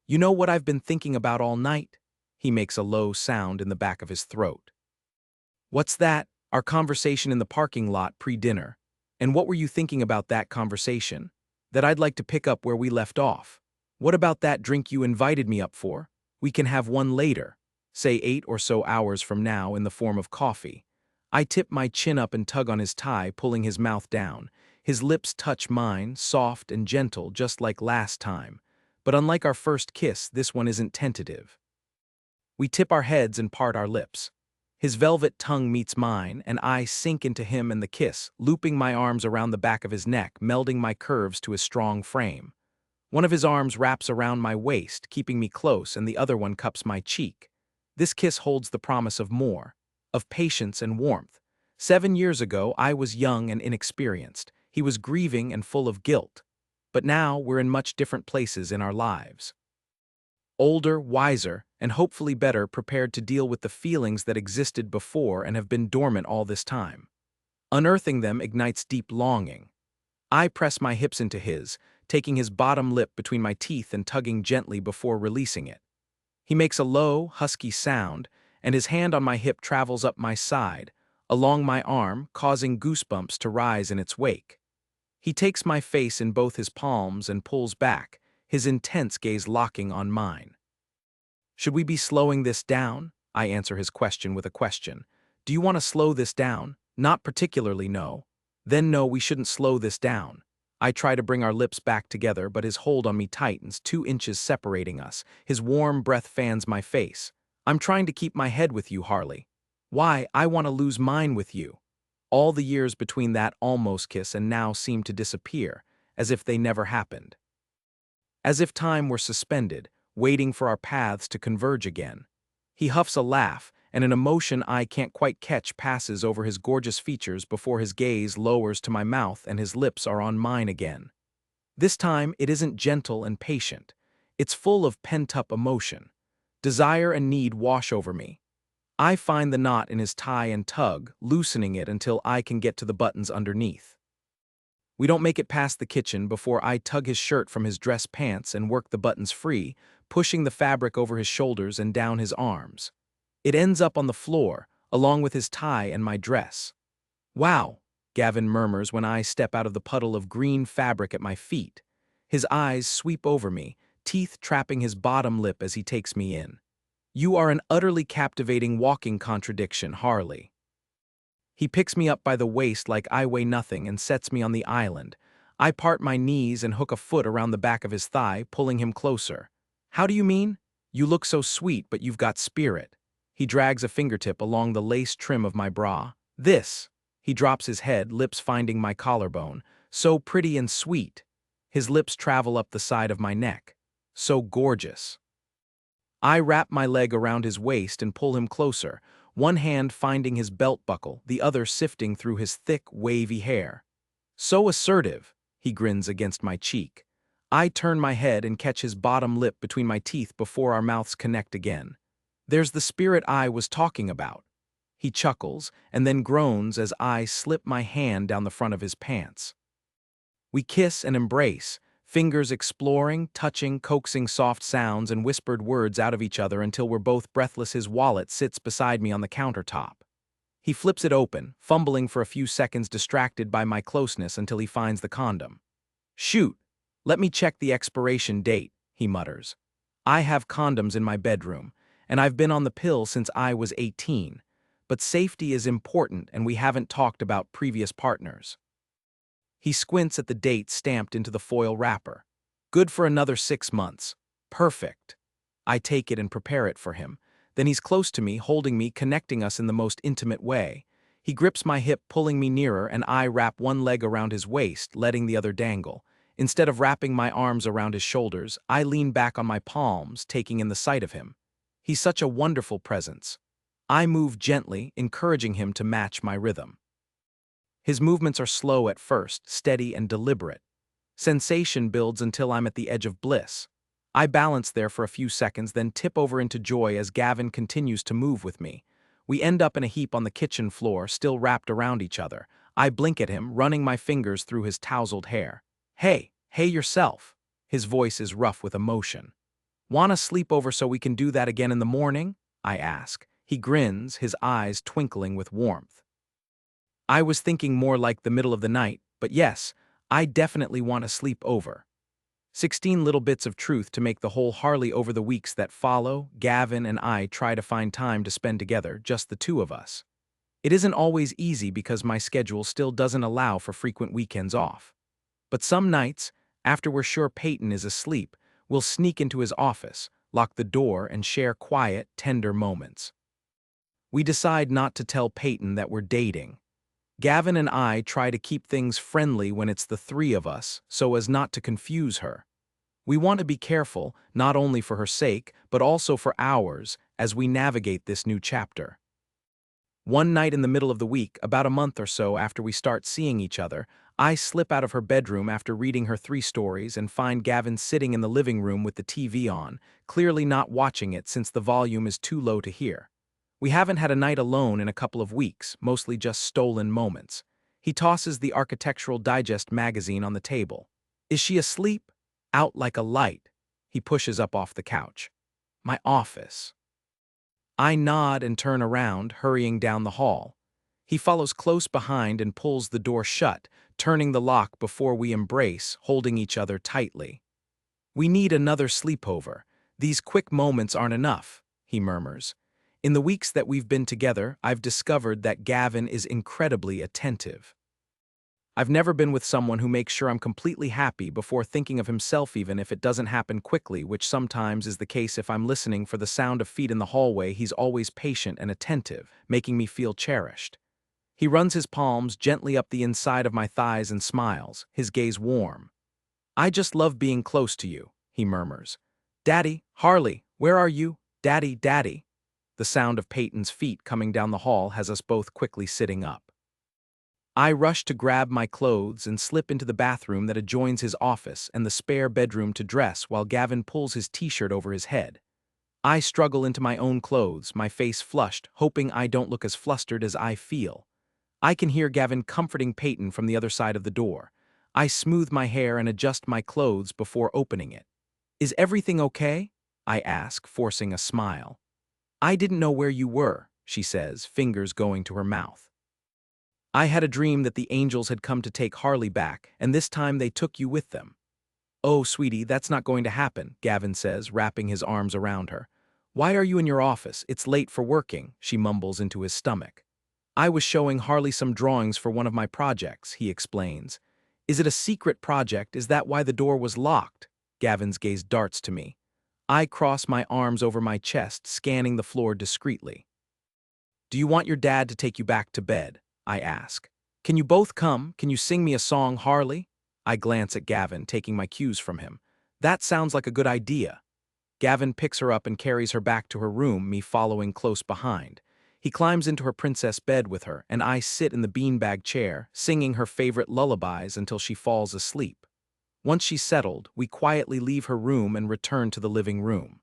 You know what I've been thinking about all night? He makes a low sound in the back of his throat. What's that? Our conversation in the parking lot pre-dinner. And what were you thinking about that conversation? That I'd like to pick up where we left off. What about that drink you invited me up for? We can have one later, say 8 or so hours from now, in the form of coffee. I tip my chin up and tug on his tie, pulling his mouth down. His lips touch mine, soft and gentle, just like last time. But unlike our first kiss, this one isn't tentative. We tip our heads and part our lips. His velvet tongue meets mine, and I sink into him and the kiss, looping my arms around the back of his neck, melding my curves to his strong frame. One of his arms wraps around my waist, keeping me close, and the other one cups my cheek. This kiss holds the promise of more, of patience and warmth. 7 years ago, I was young and inexperienced. He was grieving and full of guilt. but now we're in much different places in our lives. Older, wiser, and hopefully better prepared to deal with the feelings that existed before and have been dormant all this time. Unearthing them ignites deep longing. I press my hips into his, taking his bottom lip between my teeth and tugging gently before releasing it. He makes a low, husky sound, and his hand on my hip travels up my side, along my arm, causing goosebumps to rise in its wake. He takes my face in both his palms and pulls back, his intense gaze locking on mine. Should we be slowing this down? I answer his question with a question. Do you want to slow this down? Not particularly, no. Then no, we shouldn't slow this down. I try to bring our lips back together, but his hold on me tightens, 2 inches separating us. His warm breath fans my face. I'm trying to keep my head with you, Harley. Why, I want to lose mine with you. All the years between that almost kiss and now seem to disappear, as if they never happened. As if time were suspended, waiting for our paths to converge again. He huffs a laugh, and an emotion I can't quite catch passes over his gorgeous features before his gaze lowers to my mouth and his lips are on mine again. This time, it isn't gentle and patient. It's full of pent-up emotion. Desire and need wash over me. I find the knot in his tie and tug, loosening it until I can get to the buttons underneath. We don't make it past the kitchen before I tug his shirt from his dress pants and work the buttons free, pushing the fabric over his shoulders and down his arms. It ends up on the floor, along with his tie and my dress. Wow, Gavin murmurs when I step out of the puddle of green fabric at my feet. His eyes sweep over me, teeth trapping his bottom lip as he takes me in. You are an utterly captivating walking contradiction, Harley. He picks me up by the waist like I weigh nothing and sets me on the island. I part my knees and hook a foot around the back of his thigh, pulling him closer. How do you mean? You look so sweet, but you've got spirit. He drags a fingertip along the lace trim of my bra. This. He drops his head, lips finding my collarbone. So pretty and sweet. His lips travel up the side of my neck. So gorgeous. I wrap my leg around his waist and pull him closer, one hand finding his belt buckle, the other sifting through his thick, wavy hair. So assertive, he grins against my cheek. I turn my head and catch his bottom lip between my teeth before our mouths connect again. There's the spirit I was talking about. He chuckles and then groans as I slip my hand down the front of his pants. We kiss and embrace, fingers exploring, touching, coaxing soft sounds and whispered words out of each other until we're both breathless. His wallet sits beside me on the countertop. He flips it open, fumbling for a few seconds distracted by my closeness until he finds the condom. Shoot, let me check the expiration date, he mutters. I have condoms in my bedroom, and I've been on the pill since I was 18. But safety is important and we haven't talked about previous partners. He squints at the date stamped into the foil wrapper. Good for another 6 months. Perfect. I take it and prepare it for him. Then he's close to me, holding me, connecting us in the most intimate way. He grips my hip, pulling me nearer, and I wrap one leg around his waist, letting the other dangle. Instead of wrapping my arms around his shoulders, I lean back on my palms, taking in the sight of him. He's such a wonderful presence. I move gently, encouraging him to match my rhythm. His movements are slow at first, steady and deliberate. Sensation builds until I'm at the edge of bliss. I balance there for a few seconds, then tip over into joy as Gavin continues to move with me. We end up in a heap on the kitchen floor, still wrapped around each other. I blink at him, running my fingers through his tousled hair. Hey yourself. His voice is rough with emotion. Want a sleepover so we can do that again in the morning? I ask. He grins, his eyes twinkling with warmth. I was thinking more like the middle of the night, but yes, I definitely want to sleep over. 16 little bits of truth to make the whole Harley. Over the weeks that follow, Gavin and I try to find time to spend together, just the two of us. It isn't always easy because my schedule still doesn't allow for frequent weekends off. But some nights, after we're sure Peyton is asleep, we'll sneak into his office, lock the door, and share quiet, tender moments. We decide not to tell Peyton that we're dating. Gavin and I try to keep things friendly when it's the three of us, so as not to confuse her. We want to be careful, not only for her sake, but also for ours, as we navigate this new chapter. One night in the middle of the week, about a month or so after we start seeing each other, I slip out of her bedroom after reading her 3 stories and find Gavin sitting in the living room with the TV on, clearly not watching it since the volume is too low to hear. We haven't had a night alone in a couple of weeks, mostly just stolen moments. He tosses the Architectural Digest magazine on the table. Is she asleep? Out like a light. He pushes up off the couch. My office. I nod and turn around, hurrying down the hall. He follows close behind and pulls the door shut, turning the lock before we embrace, holding each other tightly. We need another sleepover. These quick moments aren't enough, he murmurs. In the weeks that we've been together, I've discovered that Gavin is incredibly attentive. I've never been with someone who makes sure I'm completely happy before thinking of himself even if it doesn't happen quickly, which sometimes is the case if I'm listening for the sound of feet in the hallway. He's always patient and attentive, making me feel cherished. He runs his palms gently up the inside of my thighs and smiles, his gaze warm. I just love being close to you, he murmurs. Daddy, Harley, where are you? Daddy, Daddy. The sound of Peyton's feet coming down the hall has us both quickly sitting up. I rush to grab my clothes and slip into the bathroom that adjoins his office and the spare bedroom to dress while Gavin pulls his t-shirt over his head. I struggle into my own clothes, my face flushed, hoping I don't look as flustered as I feel. I can hear Gavin comforting Peyton from the other side of the door. I smooth my hair and adjust my clothes before opening it. Is everything okay? I ask, forcing a smile. I didn't know where you were, she says, fingers going to her mouth. I had a dream that the angels had come to take Harley back, and this time they took you with them. Oh, sweetie, that's not going to happen, Gavin says, wrapping his arms around her. Why are you in your office? It's late for working, she mumbles into his stomach. I was showing Harley some drawings for one of my projects, he explains. Is it a secret project? Is that why the door was locked? Gavin's gaze darts to me. I cross my arms over my chest, scanning the floor discreetly. Do you want your dad to take you back to bed? I ask. Can you both come? Can you sing me a song, Harley? I glance at Gavin, taking my cues from him. That sounds like a good idea. Gavin picks her up and carries her back to her room, me following close behind. He climbs into her princess bed with her, and I sit in the beanbag chair, singing her favorite lullabies until she falls asleep. Once she's settled, we quietly leave her room and return to the living room.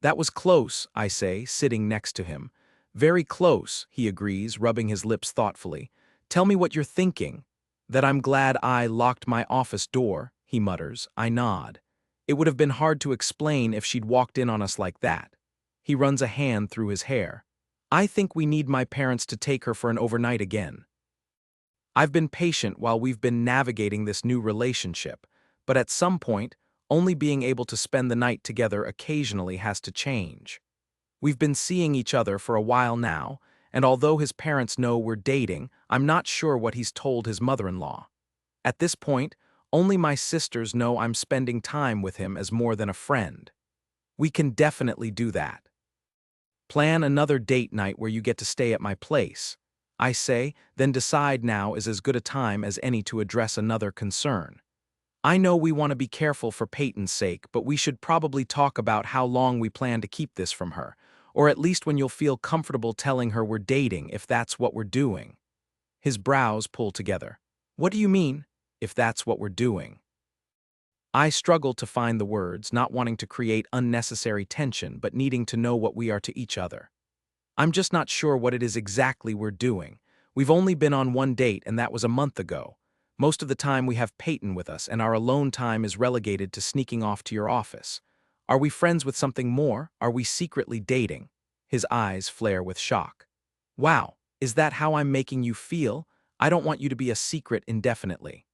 That was close, I say, sitting next to him. Very close, he agrees, rubbing his lips thoughtfully. Tell me what you're thinking. That I'm glad I locked my office door, he mutters. I nod. It would have been hard to explain if she'd walked in on us like that. He runs a hand through his hair. I think we need my parents to take her for an overnight again. I've been patient while we've been navigating this new relationship, but at some point, only being able to spend the night together occasionally has to change. We've been seeing each other for a while now, and although his parents know we're dating, I'm not sure what he's told his mother-in-law. At this point, only my sisters know I'm spending time with him as more than a friend. We can definitely do that. Plan another date night where you get to stay at my place, I say, then decide now is as good a time as any to address another concern. I know we want to be careful for Peyton's sake, but we should probably talk about how long we plan to keep this from her, or at least when you'll feel comfortable telling her we're dating if that's what we're doing. His brows pull together. What do you mean, if that's what we're doing? I struggle to find the words, not wanting to create unnecessary tension but needing to know what we are to each other. I'm just not sure what it is exactly we're doing. We've only been on one date and that was a month ago. Most of the time we have Peyton with us and our alone time is relegated to sneaking off to your office. Are we friends with something more? Are we secretly dating? His eyes flare with shock. Wow, is that how I'm making you feel? I don't want you to be a secret indefinitely.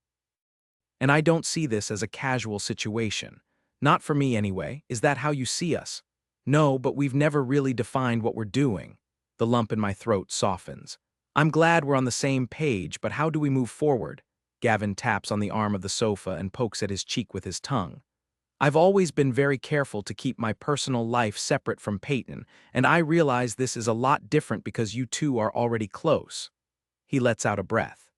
And I don't see this as a casual situation. Not for me anyway. Is that how you see us? No, but we've never really defined what we're doing. The lump in my throat softens. I'm glad we're on the same page, but how do we move forward? Gavin taps on the arm of the sofa and pokes at his cheek with his tongue. I've always been very careful to keep my personal life separate from Peyton, and I realize this is a lot different because you two are already close. He lets out a breath.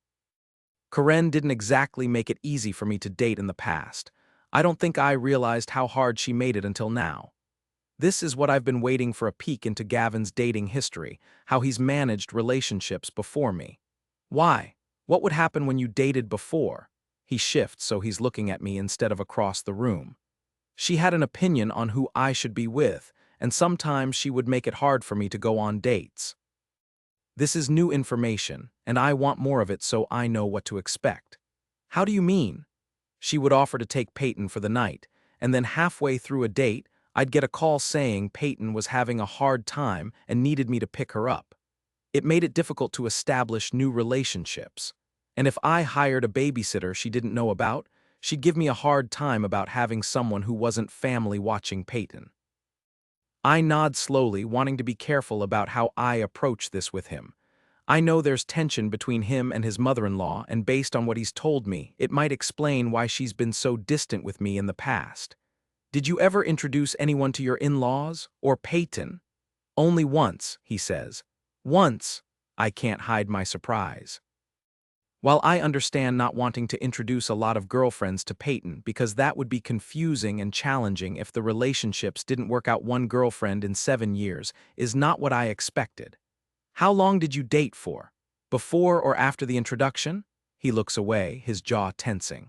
Karen didn't exactly make it easy for me to date in the past. I don't think I realized how hard she made it until now. This is what I've been waiting for, a peek into Gavin's dating history, how he's managed relationships before me. Why? What would happen when you dated before? He shifts so he's looking at me instead of across the room. She had an opinion on who I should be with, and sometimes she would make it hard for me to go on dates. This is new information, and I want more of it so I know what to expect. How do you mean? She would offer to take Peyton for the night, and then halfway through a date, I'd get a call saying Peyton was having a hard time and needed me to pick her up. It made it difficult to establish new relationships. And if I hired a babysitter she didn't know about, she'd give me a hard time about having someone who wasn't family watching Peyton. I nod slowly, wanting to be careful about how I approach this with him. I know there's tension between him and his mother-in-law, and based on what he's told me, it might explain why she's been so distant with me in the past. Did you ever introduce anyone to your in-laws, or Peyton? Only once, he says. Once. I can't hide my surprise. While I understand not wanting to introduce a lot of girlfriends to Peyton because that would be confusing and challenging if the relationships didn't work out, one girlfriend in 7 years is not what I expected. How long did you date for? Before or after the introduction? He looks away, his jaw tensing.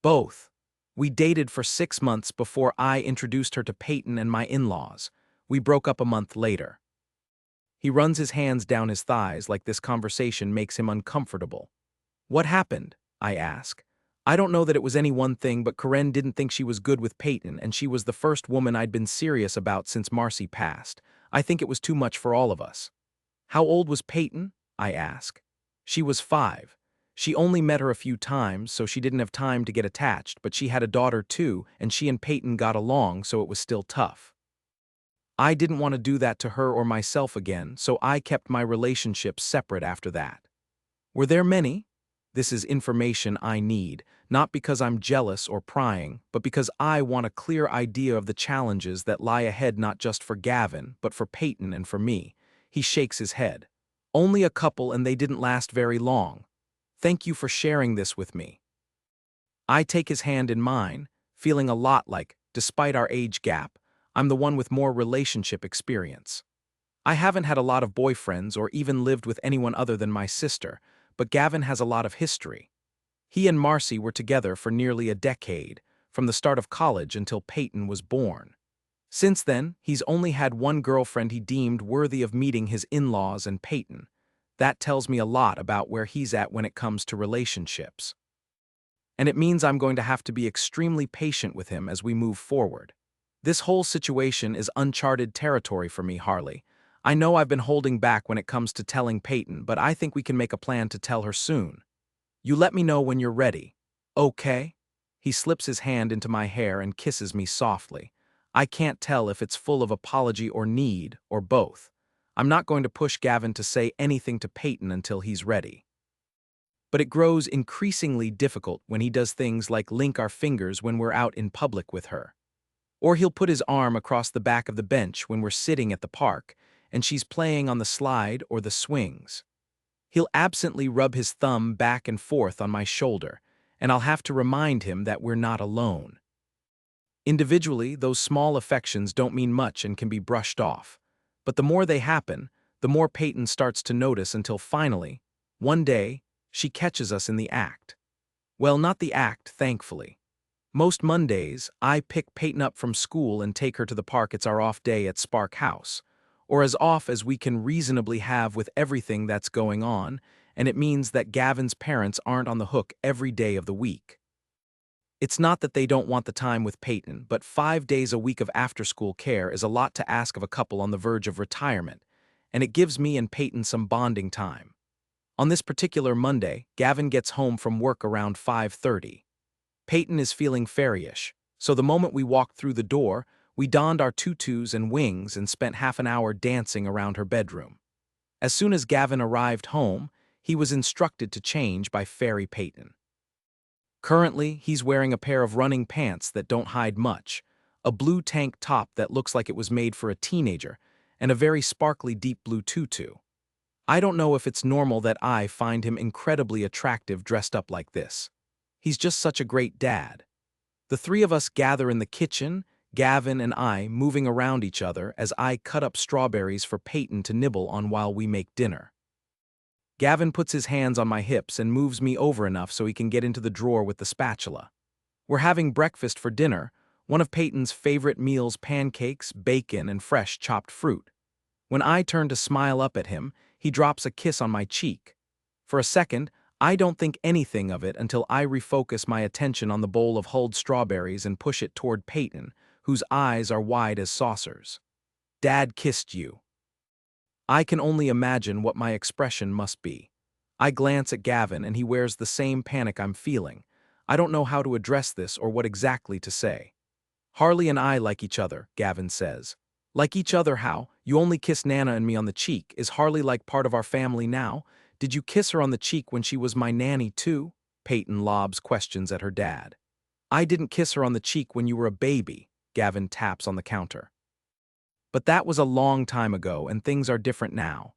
Both. We dated for 6 months before I introduced her to Peyton and my in-laws. We broke up a month later. He runs his hands down his thighs like this conversation makes him uncomfortable. What happened? I ask. I don't know that it was any one thing, but Karen didn't think she was good with Peyton, and she was the first woman I'd been serious about since Marcy passed. I think it was too much for all of us. How old was Peyton? I ask. She was 5. She only met her a few times, so she didn't have time to get attached, but she had a daughter too, and she and Peyton got along, so it was still tough. I didn't want to do that to her or myself again, so I kept my relationships separate after that. Were there many? This is information I need, not because I'm jealous or prying, but because I want a clear idea of the challenges that lie ahead, not just for Gavin, but for Peyton and for me. He shakes his head. Only a couple, and they didn't last very long. Thank you for sharing this with me. I take his hand in mine, feeling a lot like, despite our age gap, I'm the one with more relationship experience. I haven't had a lot of boyfriends or even lived with anyone other than my sister, but Gavin has a lot of history. He and Marcy were together for nearly a decade, from the start of college until Peyton was born. Since then, he's only had one girlfriend he deemed worthy of meeting his in-laws and Peyton. That tells me a lot about where he's at when it comes to relationships. And it means I'm going to have to be extremely patient with him as we move forward. This whole situation is uncharted territory for me, Harley. I know I've been holding back when it comes to telling Peyton, but I think we can make a plan to tell her soon. You let me know when you're ready. Okay? He slips his hand into my hair and kisses me softly. I can't tell if it's full of apology or need, or both. I'm not going to push Gavin to say anything to Peyton until he's ready. But it grows increasingly difficult when he does things like link our fingers when we're out in public with her. Or he'll put his arm across the back of the bench when we're sitting at the park, and she's playing on the slide or the swings. He'll absently rub his thumb back and forth on my shoulder, and I'll have to remind him that we're not alone. Individually, those small affections don't mean much and can be brushed off. But the more they happen, the more Peyton starts to notice until finally, one day, she catches us in the act. Well, not the act, thankfully. Most Mondays, I pick Peyton up from school and take her to the park. It's our off day at Spark House, or as off as we can reasonably have with everything that's going on, and it means that Gavin's parents aren't on the hook every day of the week. It's not that they don't want the time with Peyton, but 5 days a week of after-school care is a lot to ask of a couple on the verge of retirement, and it gives me and Peyton some bonding time. On this particular Monday, Gavin gets home from work around 5:30. Peyton is feeling fairyish, so the moment we walked through the door, we donned our tutus and wings and spent half an hour dancing around her bedroom. As soon as Gavin arrived home, he was instructed to change by Fairy Peyton. Currently, he's wearing a pair of running pants that don't hide much, a blue tank top that looks like it was made for a teenager, and a very sparkly deep blue tutu. I don't know if it's normal that I find him incredibly attractive dressed up like this. He's just such a great dad. The three of us gather in the kitchen, Gavin and I moving around each other as I cut up strawberries for Peyton to nibble on while we make dinner. Gavin puts his hands on my hips and moves me over enough so he can get into the drawer with the spatula. We're having breakfast for dinner, one of Peyton's favorite meals: pancakes, bacon, and fresh chopped fruit. When I turn to smile up at him, he drops a kiss on my cheek. For a second, I don't think anything of it until I refocus my attention on the bowl of hulled strawberries and push it toward Peyton, whose eyes are wide as saucers. "Dad kissed you." I can only imagine what my expression must be. I glance at Gavin and he wears the same panic I'm feeling. I don't know how to address this or what exactly to say. "Harley and I like each other," Gavin says. "Like each other how? You only kiss Nana and me on the cheek. Is Harley like part of our family now? Did you kiss her on the cheek when she was my nanny too?" Peyton lobs questions at her dad. "I didn't kiss her on the cheek when you were a baby," Gavin taps on the counter. "But that was a long time ago and things are different now."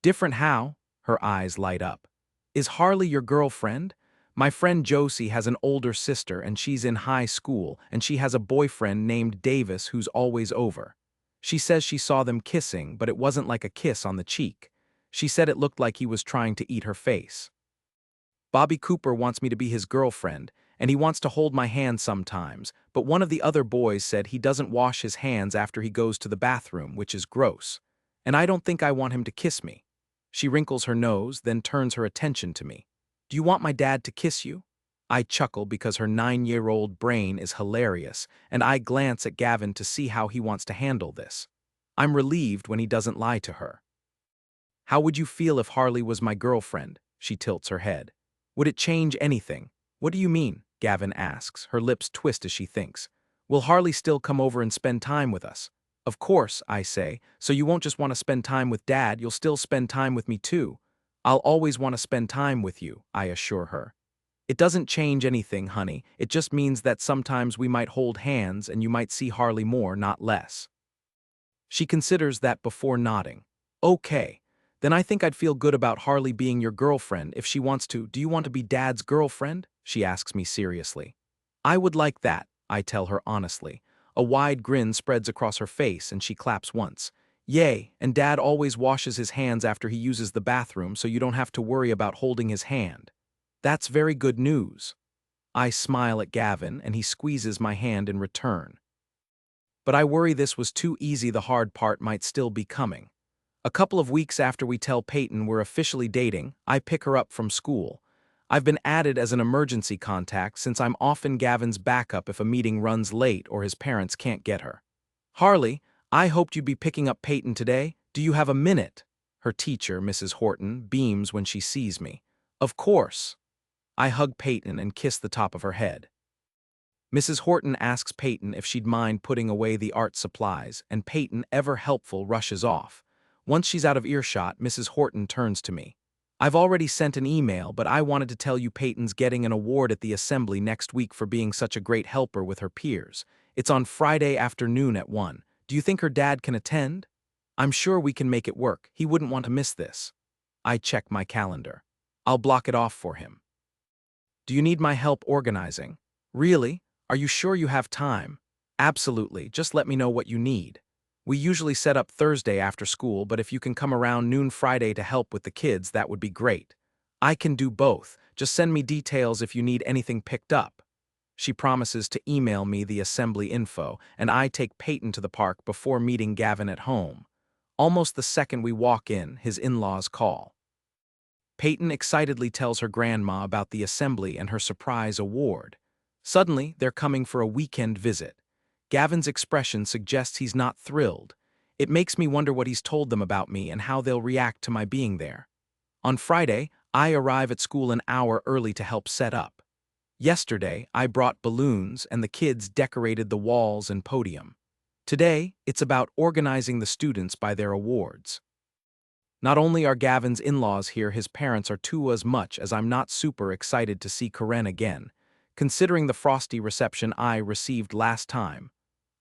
"Different how?" Her eyes light up. "Is Harley your girlfriend? My friend Josie has an older sister and she's in high school and she has a boyfriend named Davis who's always over. She says she saw them kissing, but it wasn't like a kiss on the cheek. She said it looked like he was trying to eat her face. Bobby Cooper wants me to be his girlfriend, and he wants to hold my hand sometimes, but one of the other boys said he doesn't wash his hands after he goes to the bathroom, which is gross. And I don't think I want him to kiss me." She wrinkles her nose, then turns her attention to me. "Do you want my dad to kiss you?" I chuckle because her 9-year-old brain is hilarious, and I glance at Gavin to see how he wants to handle this. I'm relieved when he doesn't lie to her. "How would you feel if Harley was my girlfriend?" She tilts her head. "Would it change anything?" "What do you mean?" Gavin asks, her lips twist as she thinks. "Will Harley still come over and spend time with us?" "Of course," I say, "so you won't just want to spend time with Dad, you'll still spend time with me too." "I'll always want to spend time with you," I assure her. "It doesn't change anything, honey, it just means that sometimes we might hold hands and you might see Harley more, not less." She considers that before nodding. "Okay. Then I think I'd feel good about Harley being your girlfriend if she wants to. Do you want to be Dad's girlfriend?" she asks me seriously. "I would like that," I tell her honestly. A wide grin spreads across her face and she claps once. "Yay, and Dad always washes his hands after he uses the bathroom so you don't have to worry about holding his hand." "That's very good news." I smile at Gavin and he squeezes my hand in return. But I worry this was too easy, the hard part might still be coming. A couple of weeks after we tell Peyton we're officially dating, I pick her up from school. I've been added as an emergency contact since I'm often Gavin's backup if a meeting runs late or his parents can't get her. "Harley, I hoped you'd be picking up Peyton today. Do you have a minute?" Her teacher, Mrs. Horton, beams when she sees me. "Of course." I hug Peyton and kiss the top of her head. Mrs. Horton asks Peyton if she'd mind putting away the art supplies, and Peyton, ever helpful, rushes off. Once she's out of earshot, Mrs. Horton turns to me. "I've already sent an email, but I wanted to tell you Peyton's getting an award at the assembly next week for being such a great helper with her peers. It's on Friday afternoon at 1. Do you think her dad can attend?" "I'm sure we can make it work. He wouldn't want to miss this." I check my calendar. "I'll block it off for him." "Do you need my help organizing?" "Really? Are you sure you have time?" "Absolutely. Just let me know what you need. We usually set up Thursday after school, but if you can come around noon Friday to help with the kids, that would be great." "I can do both. Just send me details if you need anything picked up." She promises to email me the assembly info, and I take Peyton to the park before meeting Gavin at home. Almost the second we walk in, his in-laws call. Peyton excitedly tells her grandma about the assembly and her surprise award. Suddenly, they're coming for a weekend visit. Gavin's expression suggests he's not thrilled. It makes me wonder what he's told them about me and how they'll react to my being there. On Friday, I arrive at school an hour early to help set up. Yesterday, I brought balloons and the kids decorated the walls and podium. Today, it's about organizing the students by their awards. Not only are Gavin's in-laws here, his parents are too, as much as I'm not super excited to see Karen again. Considering the frosty reception I received last time,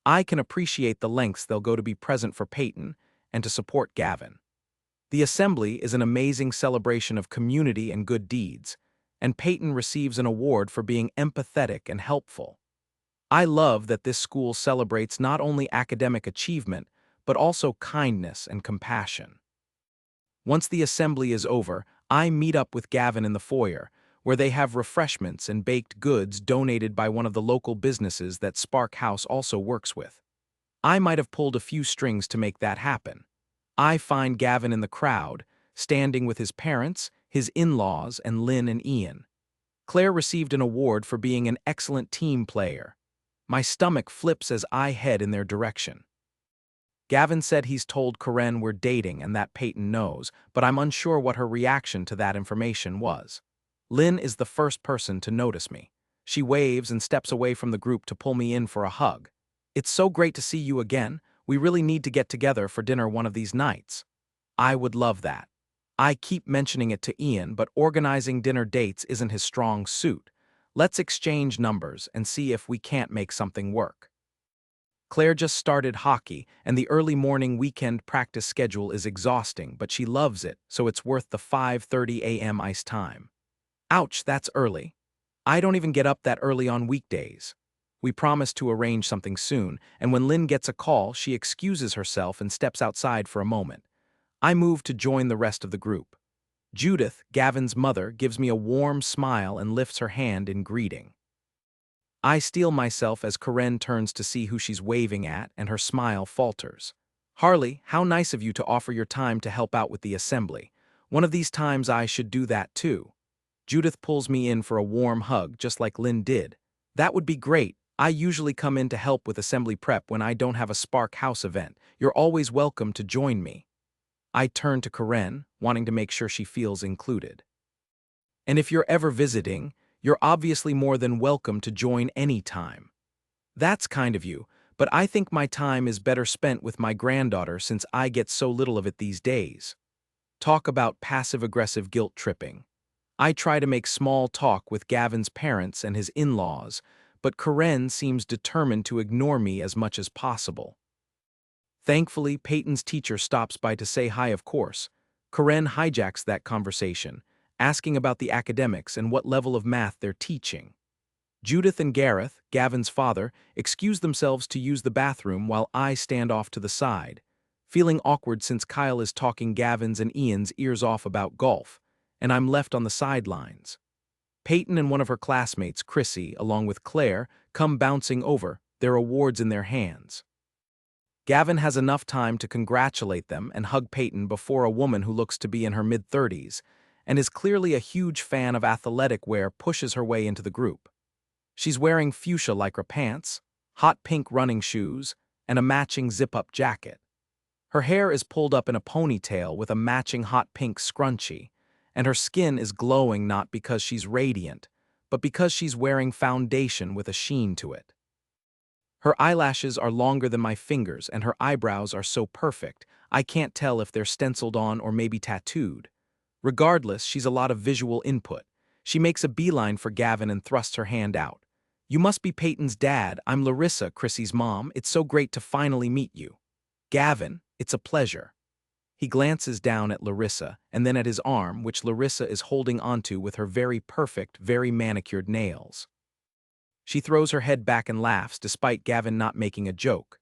I can appreciate the lengths they'll go to be present for Peyton and to support Gavin. The assembly is an amazing celebration of community and good deeds, and Peyton receives an award for being empathetic and helpful. I love that this school celebrates not only academic achievement, but also kindness and compassion. Once the assembly is over, I meet up with Gavin in the foyer, where they have refreshments and baked goods donated by one of the local businesses that Spark House also works with. I might have pulled a few strings to make that happen. I find Gavin in the crowd, standing with his parents, his in-laws, and Lynn and Ian. Claire received an award for being an excellent team player. My stomach flips as I head in their direction. Gavin said he's told Karen we're dating and that Peyton knows, but I'm unsure what her reaction to that information was. Lynn is the first person to notice me. She waves and steps away from the group to pull me in for a hug. "It's so great to see you again. We really need to get together for dinner one of these nights." I would love that. I keep mentioning it to Ian, but organizing dinner dates isn't his strong suit. Let's exchange numbers and see if we can't make something work. Claire just started hockey, and the early morning weekend practice schedule is exhausting, but she loves it, so it's worth the 5:30 a.m. ice time. Ouch, that's early. I don't even get up that early on weekdays. We promised to arrange something soon, and when Lynn gets a call, she excuses herself and steps outside for a moment. I move to join the rest of the group. Judith, Gavin's mother, gives me a warm smile and lifts her hand in greeting. I steel myself as Karen turns to see who she's waving at, and her smile falters. "Harley, how nice of you to offer your time to help out with the assembly. One of these times I should do that too." Judith pulls me in for a warm hug, just like Lynn did. "That would be great. I usually come in to help with assembly prep when I don't have a Spark House event. You're always welcome to join me." I turn to Karen, wanting to make sure she feels included. "And if you're ever visiting, you're obviously more than welcome to join any time." "That's kind of you, but I think my time is better spent with my granddaughter since I get so little of it these days." Talk about passive-aggressive guilt tripping. I try to make small talk with Gavin's parents and his in-laws, but Karen seems determined to ignore me as much as possible. Thankfully, Peyton's teacher stops by to say hi, of course. Karen hijacks that conversation, asking about the academics and what level of math they're teaching. Judith and Gareth, Gavin's father, excuse themselves to use the bathroom while I stand off to the side, feeling awkward since Kyle is talking Gavin's and Ian's ears off about golf, and I'm left on the sidelines. Peyton and one of her classmates, Chrissy, along with Claire, come bouncing over, their awards in their hands. Gavin has enough time to congratulate them and hug Peyton before a woman who looks to be in her mid-30s and is clearly a huge fan of athletic wear pushes her way into the group. She's wearing fuchsia lycra pants, hot pink running shoes, and a matching zip-up jacket. Her hair is pulled up in a ponytail with a matching hot pink scrunchie, and her skin is glowing not because she's radiant, but because she's wearing foundation with a sheen to it. Her eyelashes are longer than my fingers, and her eyebrows are so perfect, I can't tell if they're stenciled on or maybe tattooed. Regardless, she's a lot of visual input. She makes a beeline for Gavin and thrusts her hand out. "You must be Peyton's dad. I'm Larissa, Chrissy's mom. It's so great to finally meet you." "Gavin, it's a pleasure." He glances down at Larissa and then at his arm, which Larissa is holding onto with her very perfect, very manicured nails. She throws her head back and laughs, despite Gavin not making a joke.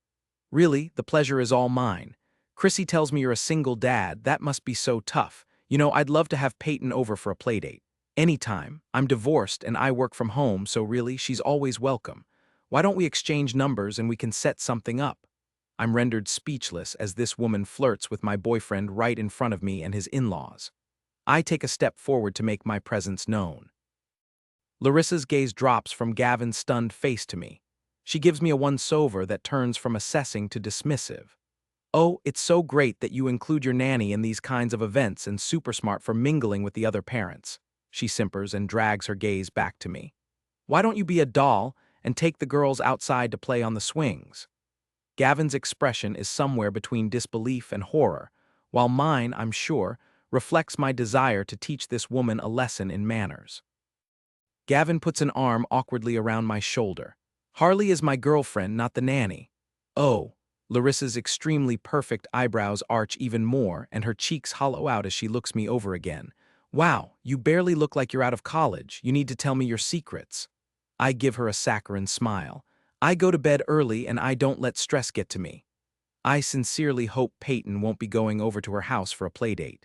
"Really, the pleasure is all mine. Chrissy tells me you're a single dad. That must be so tough. You know, I'd love to have Peyton over for a playdate. Anytime. I'm divorced and I work from home, so really, she's always welcome. Why don't we exchange numbers and we can set something up?" I'm rendered speechless as this woman flirts with my boyfriend right in front of me and his in-laws. I take a step forward to make my presence known. Larissa's gaze drops from Gavin's stunned face to me. She gives me a once-over that turns from assessing to dismissive. "Oh, it's so great that you include your nanny in these kinds of events and super smart for mingling with the other parents." She simpers and drags her gaze back to me. "Why don't you be a doll and take the girls outside to play on the swings?" Gavin's expression is somewhere between disbelief and horror, while mine, I'm sure, reflects my desire to teach this woman a lesson in manners. Gavin puts an arm awkwardly around my shoulder. "Harley is my girlfriend, not the nanny." "Oh." Larissa's extremely perfect eyebrows arch even more, and her cheeks hollow out as she looks me over again. "Wow, you barely look like you're out of college. You need to tell me your secrets." I give her a saccharine smile. "I go to bed early and I don't let stress get to me." I sincerely hope Peyton won't be going over to her house for a playdate.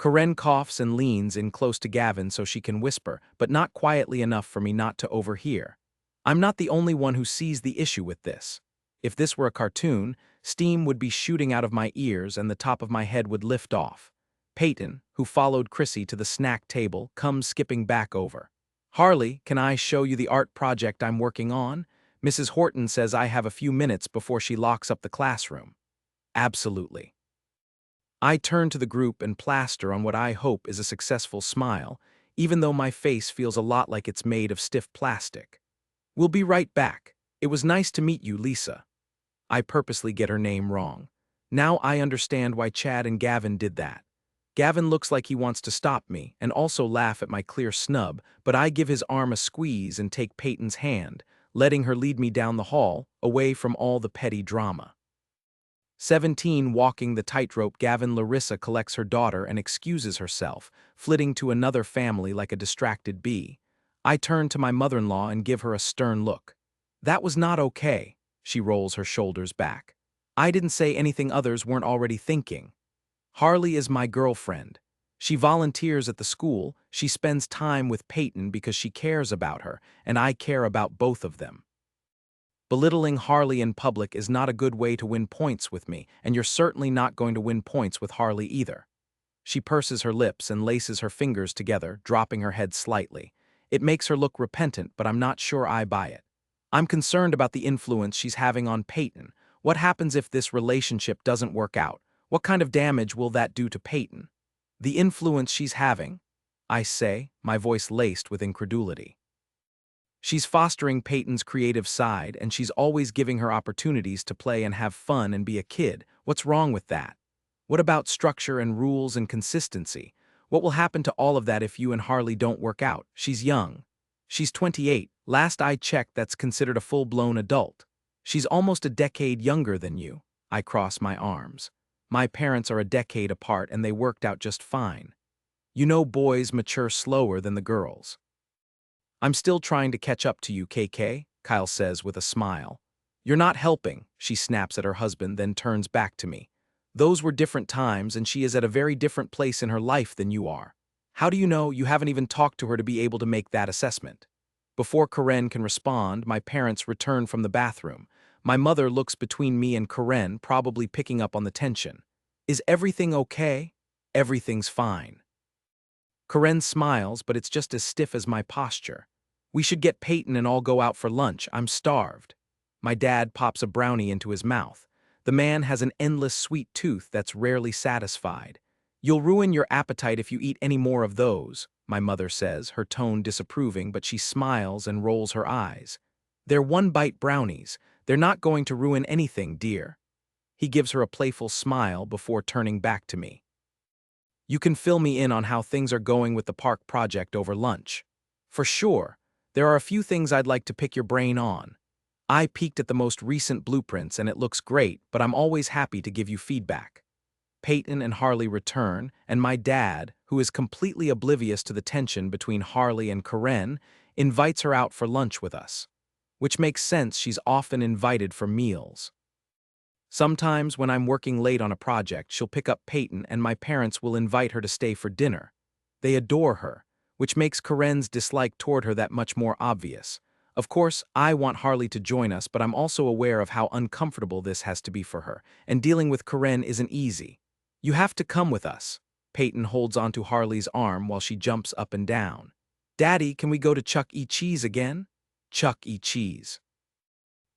Karen coughs and leans in close to Gavin so she can whisper, but not quietly enough for me not to overhear. I'm not the only one who sees the issue with this. If this were a cartoon, steam would be shooting out of my ears and the top of my head would lift off. Peyton, who followed Chrissy to the snack table, comes skipping back over. Harley, can I show you the art project I'm working on? Mrs. Horton says I have a few minutes before she locks up the classroom. Absolutely. I turn to the group and plaster on what I hope is a successful smile, even though my face feels a lot like it's made of stiff plastic. We'll be right back. It was nice to meet you, Lisa. I purposely get her name wrong. Now I understand why Chad and Gavin did that. Gavin looks like he wants to stop me and also laugh at my clear snub, but I give his arm a squeeze and take Peyton's hand, letting her lead me down the hall, away from all the petty drama. 17 walking the tightrope, Gavin Larissa collects her daughter and excuses herself, flitting to another family like a distracted bee. I turn to my mother-in-law and give her a stern look. That was not okay, she rolls her shoulders back. I didn't say anything others weren't already thinking. Harley is my girlfriend. She volunteers at the school, she spends time with Peyton because she cares about her, and I care about both of them. Belittling Harley in public is not a good way to win points with me, and you're certainly not going to win points with Harley either. She purses her lips and laces her fingers together, dropping her head slightly. It makes her look repentant, but I'm not sure I buy it. I'm concerned about the influence she's having on Peyton. What happens if this relationship doesn't work out? What kind of damage will that do to Peyton? The influence she's having, I say, my voice laced with incredulity. She's fostering Peyton's creative side, and she's always giving her opportunities to play and have fun and be a kid. What's wrong with that? What about structure and rules and consistency? What will happen to all of that if you and Harley don't work out? She's young. She's 28. Last I checked, that's considered a full-blown adult. She's almost a decade younger than you. I cross my arms. My parents are a decade apart and they worked out just fine. You know, boys mature slower than the girls. I'm still trying to catch up to you, KK, Kyle says with a smile. You're not helping, she snaps at her husband, then turns back to me. Those were different times, and she is at a very different place in her life than you are. How do you know? You haven't even talked to her to be able to make that assessment. Before Karen can respond, my parents return from the bathroom. My mother looks between me and Karen, probably picking up on the tension. Is everything okay? Everything's fine. Karen smiles, but it's just as stiff as my posture. We should get Peyton and all go out for lunch. I'm starved. My dad pops a brownie into his mouth. The man has an endless sweet tooth that's rarely satisfied. You'll ruin your appetite if you eat any more of those, my mother says, her tone disapproving, but she smiles and rolls her eyes. They're one-bite brownies. They're not going to ruin anything, dear. He gives her a playful smile before turning back to me. You can fill me in on how things are going with the park project over lunch. For sure. There are a few things I'd like to pick your brain on. I peeked at the most recent blueprints and it looks great, but I'm always happy to give you feedback. Peyton and Harley return, and my dad, who is completely oblivious to the tension between Harley and Karen, invites her out for lunch with us. Which makes sense, she's often invited for meals. Sometimes when I'm working late on a project, she'll pick up Peyton and my parents will invite her to stay for dinner. They adore her, which makes Karen's dislike toward her that much more obvious. Of course, I want Harley to join us, but I'm also aware of how uncomfortable this has to be for her, and dealing with Karen isn't easy. You have to come with us. Peyton holds onto Harley's arm while she jumps up and down. Daddy, can we go to Chuck E. Cheese again? Chuck E. Cheese.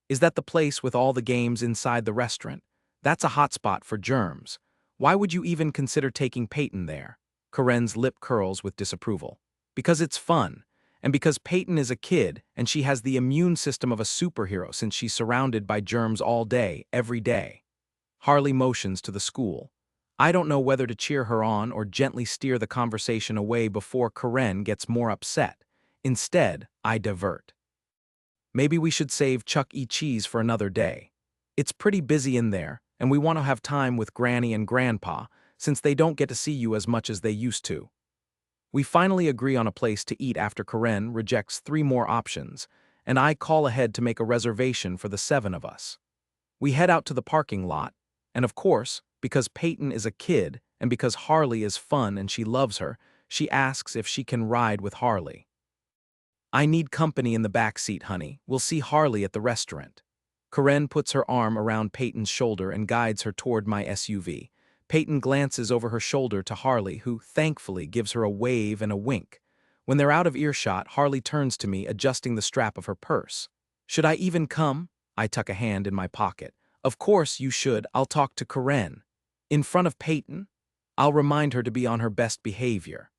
Is that the place with all the games inside the restaurant? That's a hotspot for germs. Why would you even consider taking Peyton there? Karen's lip curls with disapproval. Because it's fun, and because Peyton is a kid and she has the immune system of a superhero since she's surrounded by germs all day, every day. Harley motions to the school. I don't know whether to cheer her on or gently steer the conversation away before Karen gets more upset. Instead, I divert. Maybe we should save Chuck E. Cheese for another day. It's pretty busy in there, and we want to have time with Granny and Grandpa, since they don't get to see you as much as they used to. We finally agree on a place to eat after Karen rejects 3 more options, and I call ahead to make a reservation for the 7 of us. We head out to the parking lot, and of course, because Peyton is a kid and because Harley is fun and she loves her, she asks if she can ride with Harley. I need company in the back seat, honey. We'll see Harley at the restaurant. Karen puts her arm around Peyton's shoulder and guides her toward my SUV. Peyton glances over her shoulder to Harley, who thankfully gives her a wave and a wink. When they're out of earshot, Harley turns to me, adjusting the strap of her purse. Should I even come? I tuck a hand in my pocket. Of course you should. I'll talk to Karen. In front of Peyton? I'll remind her to be on her best behavior.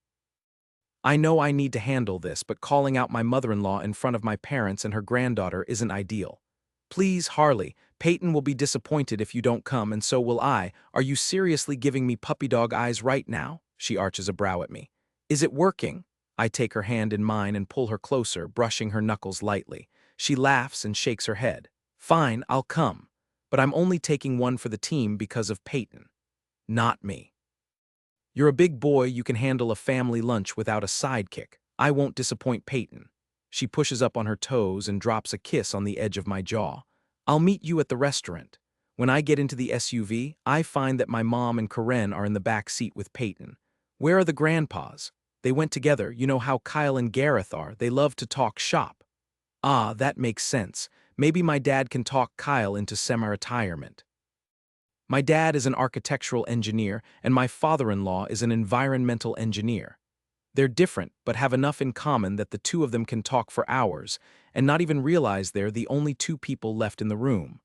I know I need to handle this, but calling out my mother-in-law in front of my parents and her granddaughter isn't ideal. Please, Harley, Peyton will be disappointed if you don't come, and so will I. Are you seriously giving me puppy dog eyes right now? She arches a brow at me. Is it working? I take her hand in mine and pull her closer, brushing her knuckles lightly. She laughs and shakes her head. Fine, I'll come. But I'm only taking one for the team because of Peyton. Not me. You're a big boy, you can handle a family lunch without a sidekick. I won't disappoint Peyton. She pushes up on her toes and drops a kiss on the edge of my jaw. I'll meet you at the restaurant. When I get into the SUV, I find that my mom and Karen are in the back seat with Peyton. Where are the grandpas? They went together, you know how Kyle and Gareth are, they love to talk shop. Ah, that makes sense. Maybe my dad can talk Kyle into semi-retirement. My dad is an architectural engineer, and my father-in-law is an environmental engineer. They're different, but have enough in common that the two of them can talk for hours, and not even realize they're the only two people left in the room.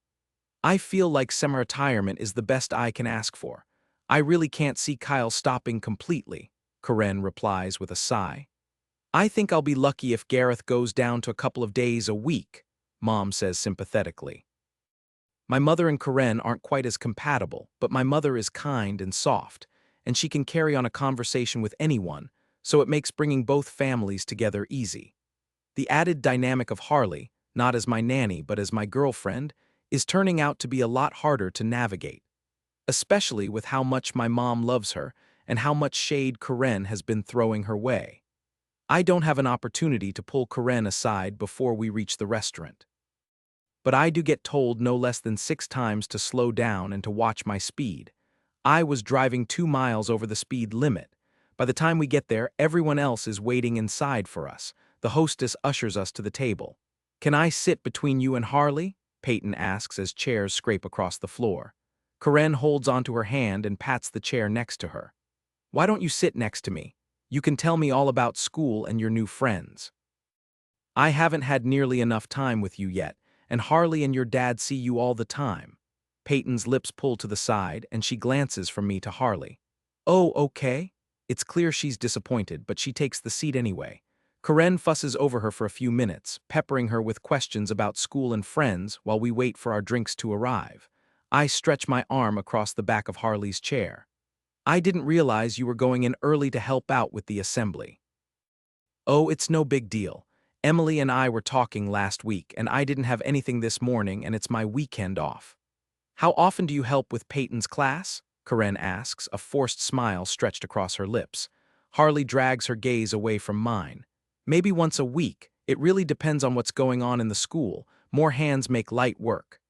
I feel like semi-retirement is the best I can ask for. I really can't see Kyle stopping completely, Karen replies with a sigh. I think I'll be lucky if Gareth goes down to a couple of days a week, Mom says sympathetically. My mother and Karen aren't quite as compatible, but my mother is kind and soft, and she can carry on a conversation with anyone, so it makes bringing both families together easy. The added dynamic of Harley, not as my nanny but as my girlfriend, is turning out to be a lot harder to navigate, especially with how much my mom loves her and how much shade Karen has been throwing her way. I don't have an opportunity to pull Karen aside before we reach the restaurant. But I do get told no less than 6 times to slow down and to watch my speed. I was driving 2 miles over the speed limit. By the time we get there, everyone else is waiting inside for us. The hostess ushers us to the table. Can I sit between you and Harley? Peyton asks as chairs scrape across the floor. Karen holds onto her hand and pats the chair next to her. Why don't you sit next to me? You can tell me all about school and your new friends. I haven't had nearly enough time with you yet, and Harley and your dad see you all the time. Peyton's lips pull to the side, and she glances from me to Harley. Oh, okay. It's clear she's disappointed, but she takes the seat anyway. Karen fusses over her for a few minutes, peppering her with questions about school and friends while we wait for our drinks to arrive. I stretch my arm across the back of Harley's chair. I didn't realize you were going in early to help out with the assembly. Oh, it's no big deal. Emily and I were talking last week, and I didn't have anything this morning, and it's my weekend off. How often do you help with Peyton's class? Karen asks, a forced smile stretched across her lips. Harley drags her gaze away from mine. Maybe once a week. It really depends on what's going on in the school. More hands make light work.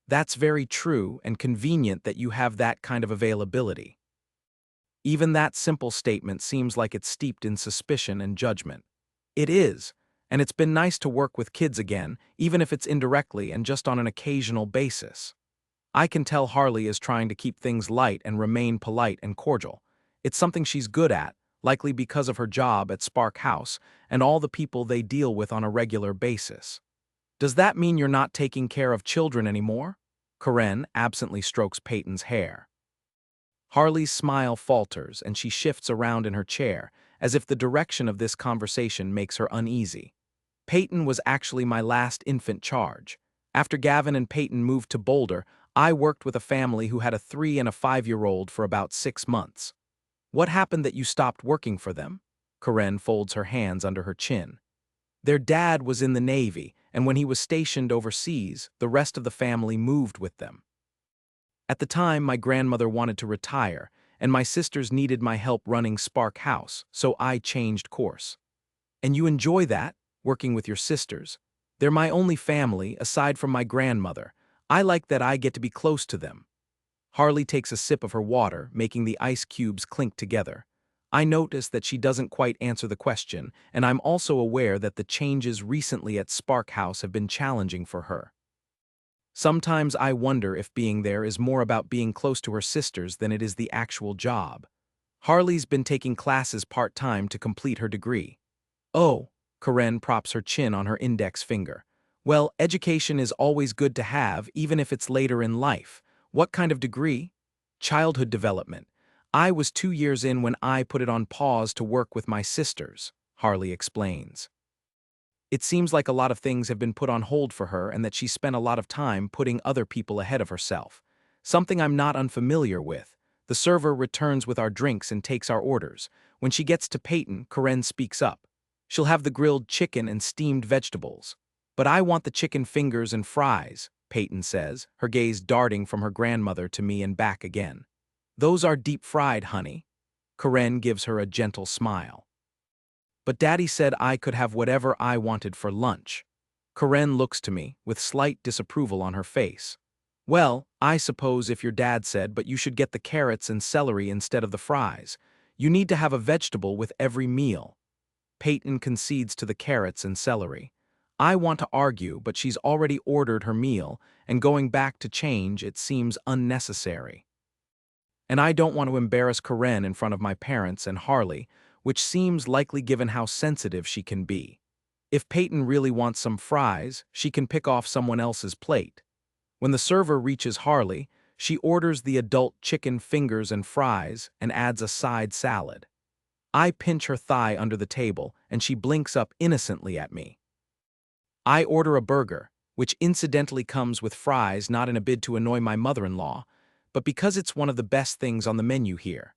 That's very true and convenient that you have that kind of availability. Even that simple statement seems like it's steeped in suspicion and judgment. It is. And it's been nice to work with kids again, even if it's indirectly and just on an occasional basis. I can tell Harley is trying to keep things light and remain polite and cordial. It's something she's good at, likely because of her job at Spark House and all the people they deal with on a regular basis. Does that mean you're not taking care of children anymore? Karen absently strokes Peyton's hair. Harley's smile falters and she shifts around in her chair, as if the direction of this conversation makes her uneasy. Peyton was actually my last infant charge. After Gavin and Peyton moved to Boulder, I worked with a family who had a 3- and 5-year-old for about 6 months. What happened that you stopped working for them? Karen folds her hands under her chin. Their dad was in the Navy, and when he was stationed overseas, the rest of the family moved with them. At the time, my grandmother wanted to retire, and my sisters needed my help running Spark House, so I changed course. And you enjoy that? Working with your sisters? They're my only family, aside from my grandmother. I like that I get to be close to them. Harley takes a sip of her water, making the ice cubes clink together. I notice that she doesn't quite answer the question, and I'm also aware that the changes recently at Spark House have been challenging for her. Sometimes I wonder if being there is more about being close to her sisters than it is the actual job. Harley's been taking classes part-time to complete her degree. Oh, Karen props her chin on her index finger. Well, education is always good to have, even if it's later in life. What kind of degree? Childhood development. I was 2 years in when I put it on pause to work with my sisters, Harley explains. It seems like a lot of things have been put on hold for her and that she spent a lot of time putting other people ahead of herself. Something I'm not unfamiliar with. The server returns with our drinks and takes our orders. When she gets to Peyton, Karen speaks up. She'll have the grilled chicken and steamed vegetables. But I want the chicken fingers and fries, Peyton says, her gaze darting from her grandmother to me and back again. Those are deep-fried, honey. Karen gives her a gentle smile. But Daddy said I could have whatever I wanted for lunch. Karen looks to me, with slight disapproval on her face. Well, I suppose if your dad said, but you should get the carrots and celery instead of the fries. You need to have a vegetable with every meal. Peyton concedes to the carrots and celery. I want to argue, but she's already ordered her meal, and going back to change it seems unnecessary. And I don't want to embarrass Karen in front of my parents and Harley, which seems likely given how sensitive she can be. If Peyton really wants some fries, she can pick off someone else's plate. When the server reaches Harley, she orders the adult chicken fingers and fries and adds a side salad. I pinch her thigh under the table, and she blinks up innocently at me. I order a burger, which incidentally comes with fries, not in a bid to annoy my mother-in-law, but because it's one of the best things on the menu here.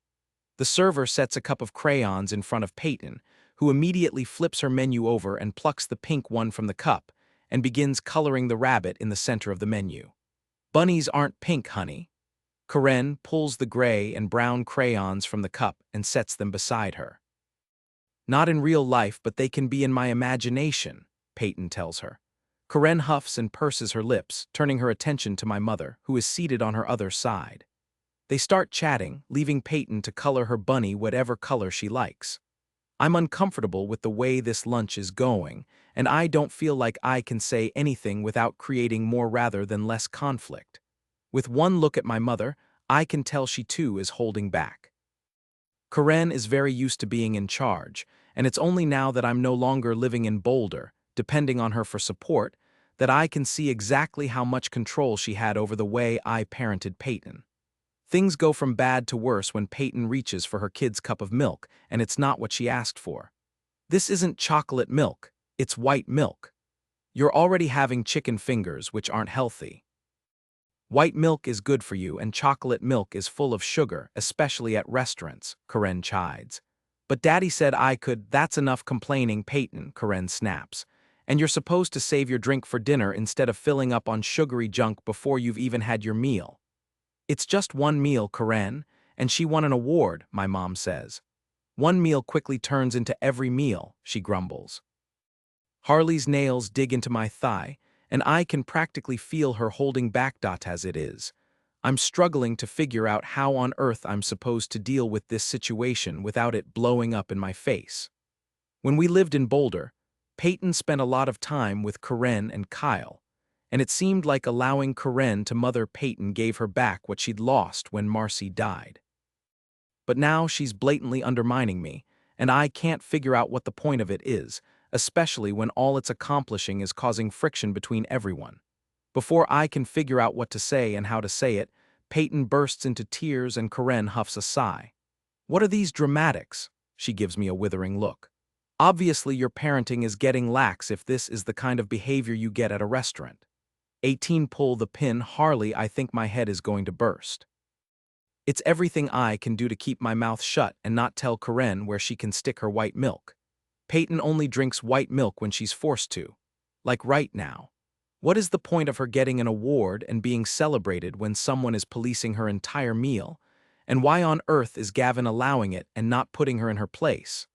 The server sets a cup of crayons in front of Peyton, who immediately flips her menu over and plucks the pink one from the cup, and begins coloring the rabbit in the center of the menu. Bunnies aren't pink, honey. Karen pulls the gray and brown crayons from the cup and sets them beside her. Not in real life, but they can be in my imagination, Peyton tells her. Karen huffs and purses her lips, turning her attention to my mother, who is seated on her other side. They start chatting, leaving Peyton to color her bunny whatever color she likes. I'm uncomfortable with the way this lunch is going, and I don't feel like I can say anything without creating more rather than less conflict. With one look at my mother, I can tell she too is holding back. Karen is very used to being in charge, and it's only now that I'm no longer living in Boulder, depending on her for support, that I can see exactly how much control she had over the way I parented Peyton. Things go from bad to worse when Peyton reaches for her kid's cup of milk, and it's not what she asked for. This isn't chocolate milk, it's white milk. You're already having chicken fingers, which aren't healthy. White milk is good for you, and chocolate milk is full of sugar, especially at restaurants, Karen chides. But Daddy said I could. That's enough complaining, Peyton, Karen snaps. And you're supposed to save your drink for dinner instead of filling up on sugary junk before you've even had your meal. It's just one meal, Karen, and she won an award, my mom says. One meal quickly turns into every meal, she grumbles. Harley's nails dig into my thigh, and I can practically feel her holding back as it is. I'm struggling to figure out how on earth I'm supposed to deal with this situation without it blowing up in my face. When we lived in Boulder, Peyton spent a lot of time with Karen and Kyle, and it seemed like allowing Karen to mother Peyton gave her back what she'd lost when Marcy died. But now she's blatantly undermining me, and I can't figure out what the point of it is, especially when all it's accomplishing is causing friction between everyone. Before I can figure out what to say and how to say it, Peyton bursts into tears and Karen huffs a sigh. What are these dramatics? She gives me a withering look. Obviously your parenting is getting lax if this is the kind of behavior you get at a restaurant. 18 pull the pin, Harley, I think my head is going to burst. It's everything I can do to keep my mouth shut and not tell Karen where she can stick her white milk. Peyton only drinks white milk when she's forced to. Like right now. What is the point of her getting an award and being celebrated when someone is policing her entire meal? And why on earth is Gavin allowing it and not putting her in her place?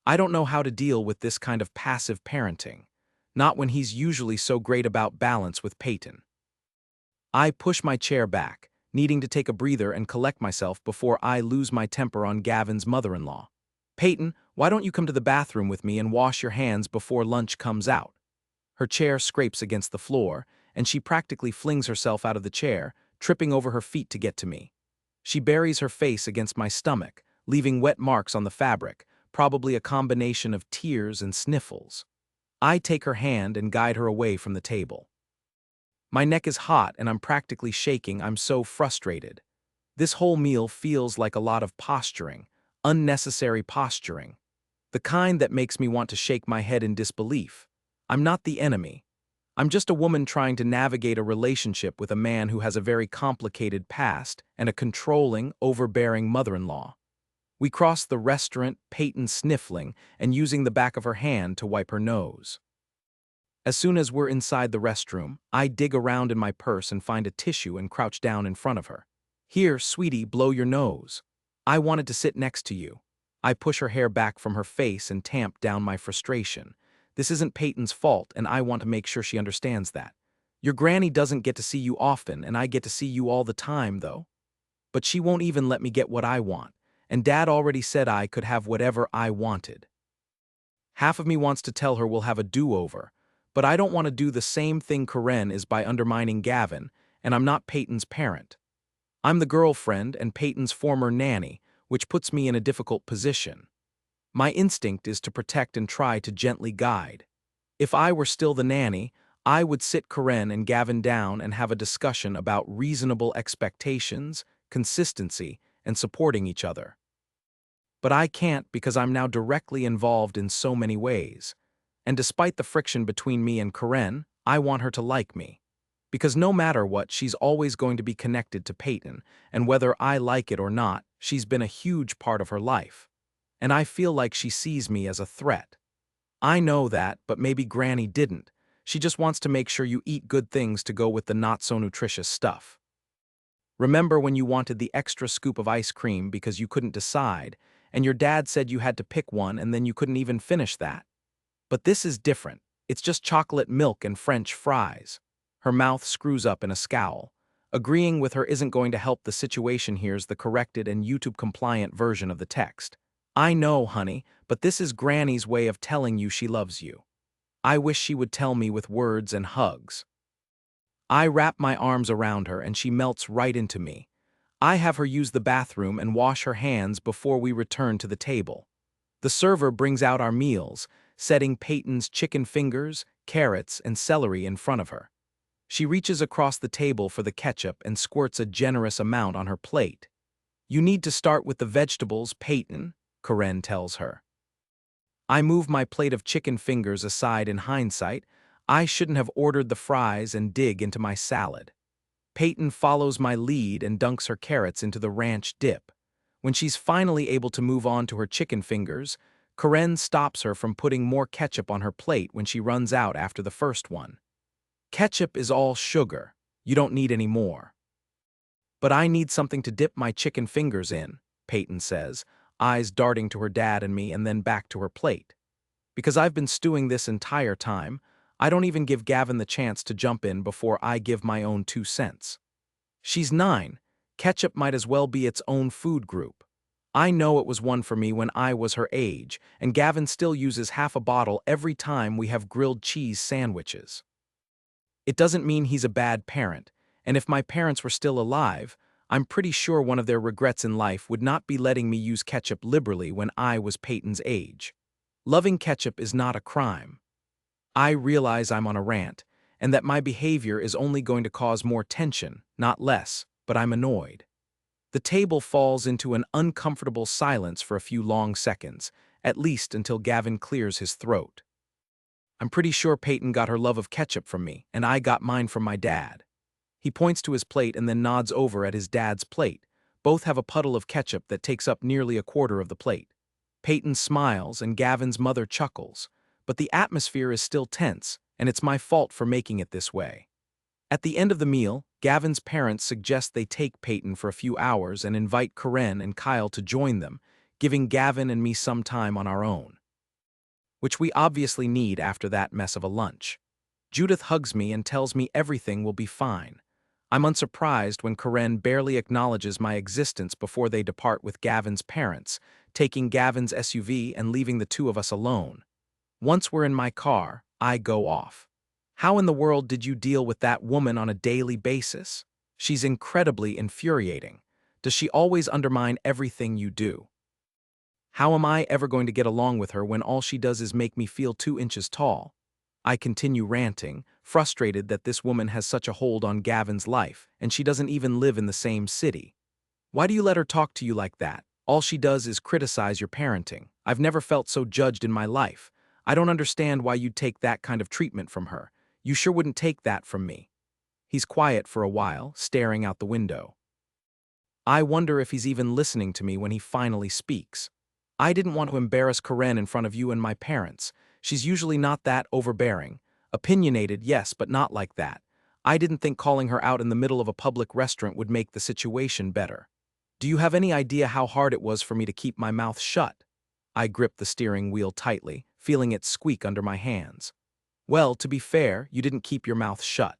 I don't know how to deal with this kind of passive parenting. Not when he's usually so great about balance with Peyton. I push my chair back, needing to take a breather and collect myself before I lose my temper on Gavin's mother-in-law. Peyton, why don't you come to the bathroom with me and wash your hands before lunch comes out? Her chair scrapes against the floor, and she practically flings herself out of the chair, tripping over her feet to get to me. She buries her face against my stomach, leaving wet marks on the fabric, probably a combination of tears and sniffles. I take her hand and guide her away from the table. My neck is hot and I'm practically shaking. I'm so frustrated. This whole meal feels like a lot of posturing, unnecessary posturing. The kind that makes me want to shake my head in disbelief. I'm not the enemy. I'm just a woman trying to navigate a relationship with a man who has a very complicated past and a controlling, overbearing mother-in-law. We cross the restaurant, Peyton sniffling and using the back of her hand to wipe her nose. As soon as we're inside the restroom, I dig around in my purse and find a tissue and crouch down in front of her. Here, sweetie, blow your nose. I wanted to sit next to you. I push her hair back from her face and tamp down my frustration. This isn't Peyton's fault, and I want to make sure she understands that. Your granny doesn't get to see you often, and I get to see you all the time, though. But she won't even let me get what I want, and Dad already said I could have whatever I wanted. Half of me wants to tell her we'll have a do-over, but I don't want to do the same thing Karen is by undermining Gavin, and I'm not Peyton's parent. I'm the girlfriend and Peyton's former nanny, which puts me in a difficult position. My instinct is to protect and try to gently guide. If I were still the nanny, I would sit Karen and Gavin down and have a discussion about reasonable expectations, consistency, and supporting each other. But I can't because I'm now directly involved in so many ways. And despite the friction between me and Karen, I want her to like me. Because no matter what, she's always going to be connected to Peyton, and whether I like it or not, she's been a huge part of her life. And I feel like she sees me as a threat. I know that, but maybe Granny didn't. She just wants to make sure you eat good things to go with the not-so-nutritious stuff. Remember when you wanted the extra scoop of ice cream because you couldn't decide, and your dad said you had to pick one and then you couldn't even finish that? But this is different. It's just chocolate milk and French fries. Her mouth screws up in a scowl. Agreeing with her isn't going to help the situation. Here's the corrected and YouTube-compliant version of the text. I know, honey, but this is Granny's way of telling you she loves you. I wish she would tell me with words and hugs. I wrap my arms around her and she melts right into me. I have her use the bathroom and wash her hands before we return to the table. The server brings out our meals, setting Peyton's chicken fingers, carrots, and celery in front of her. She reaches across the table for the ketchup and squirts a generous amount on her plate. You need to start with the vegetables, Peyton, Karen tells her. I move my plate of chicken fingers aside in hindsight. I shouldn't have ordered the fries and dig into my salad. Peyton follows my lead and dunks her carrots into the ranch dip. When she's finally able to move on to her chicken fingers, Karen stops her from putting more ketchup on her plate when she runs out after the first one. Ketchup is all sugar. You don't need any more. But I need something to dip my chicken fingers in, Peyton says, eyes darting to her dad and me and then back to her plate. Because I've been stewing this entire time, I don't even give Gavin the chance to jump in before I give my own 2 cents. She's 9. Ketchup might as well be its own food group. I know it was one for me when I was her age, and Gavin still uses half a bottle every time we have grilled cheese sandwiches. It doesn't mean he's a bad parent, and if my parents were still alive, I'm pretty sure one of their regrets in life would not be letting me use ketchup liberally when I was Peyton's age. Loving ketchup is not a crime. I realize I'm on a rant, and that my behavior is only going to cause more tension, not less, but I'm annoyed. The table falls into an uncomfortable silence for a few long seconds, at least until Gavin clears his throat. I'm pretty sure Peyton got her love of ketchup from me, and I got mine from my dad. He points to his plate and then nods over at his dad's plate. Both have a puddle of ketchup that takes up nearly a quarter of the plate. Peyton smiles and Gavin's mother chuckles, but the atmosphere is still tense, and it's my fault for making it this way. At the end of the meal, Gavin's parents suggest they take Peyton for a few hours and invite Karen and Kyle to join them, giving Gavin and me some time on our own. Which we obviously need after that mess of a lunch. Judith hugs me and tells me everything will be fine. I'm unsurprised when Karen barely acknowledges my existence before they depart with Gavin's parents, taking Gavin's SUV and leaving the two of us alone. Once we're in my car, I go off. How in the world did you deal with that woman on a daily basis? She's incredibly infuriating. Does she always undermine everything you do? How am I ever going to get along with her when all she does is make me feel 2 inches tall? I continue ranting, frustrated that this woman has such a hold on Gavin's life, and she doesn't even live in the same city. Why do you let her talk to you like that? All she does is criticize your parenting. I've never felt so judged in my life. I don't understand why you'd take that kind of treatment from her. You sure wouldn't take that from me. He's quiet for a while, staring out the window. I wonder if he's even listening to me when he finally speaks. I didn't want to embarrass Karen in front of you and my parents. She's usually not that overbearing. Opinionated, yes, but not like that. I didn't think calling her out in the middle of a public restaurant would make the situation better. Do you have any idea how hard it was for me to keep my mouth shut? I gripped the steering wheel tightly, feeling it squeak under my hands. Well, to be fair, you didn't keep your mouth shut.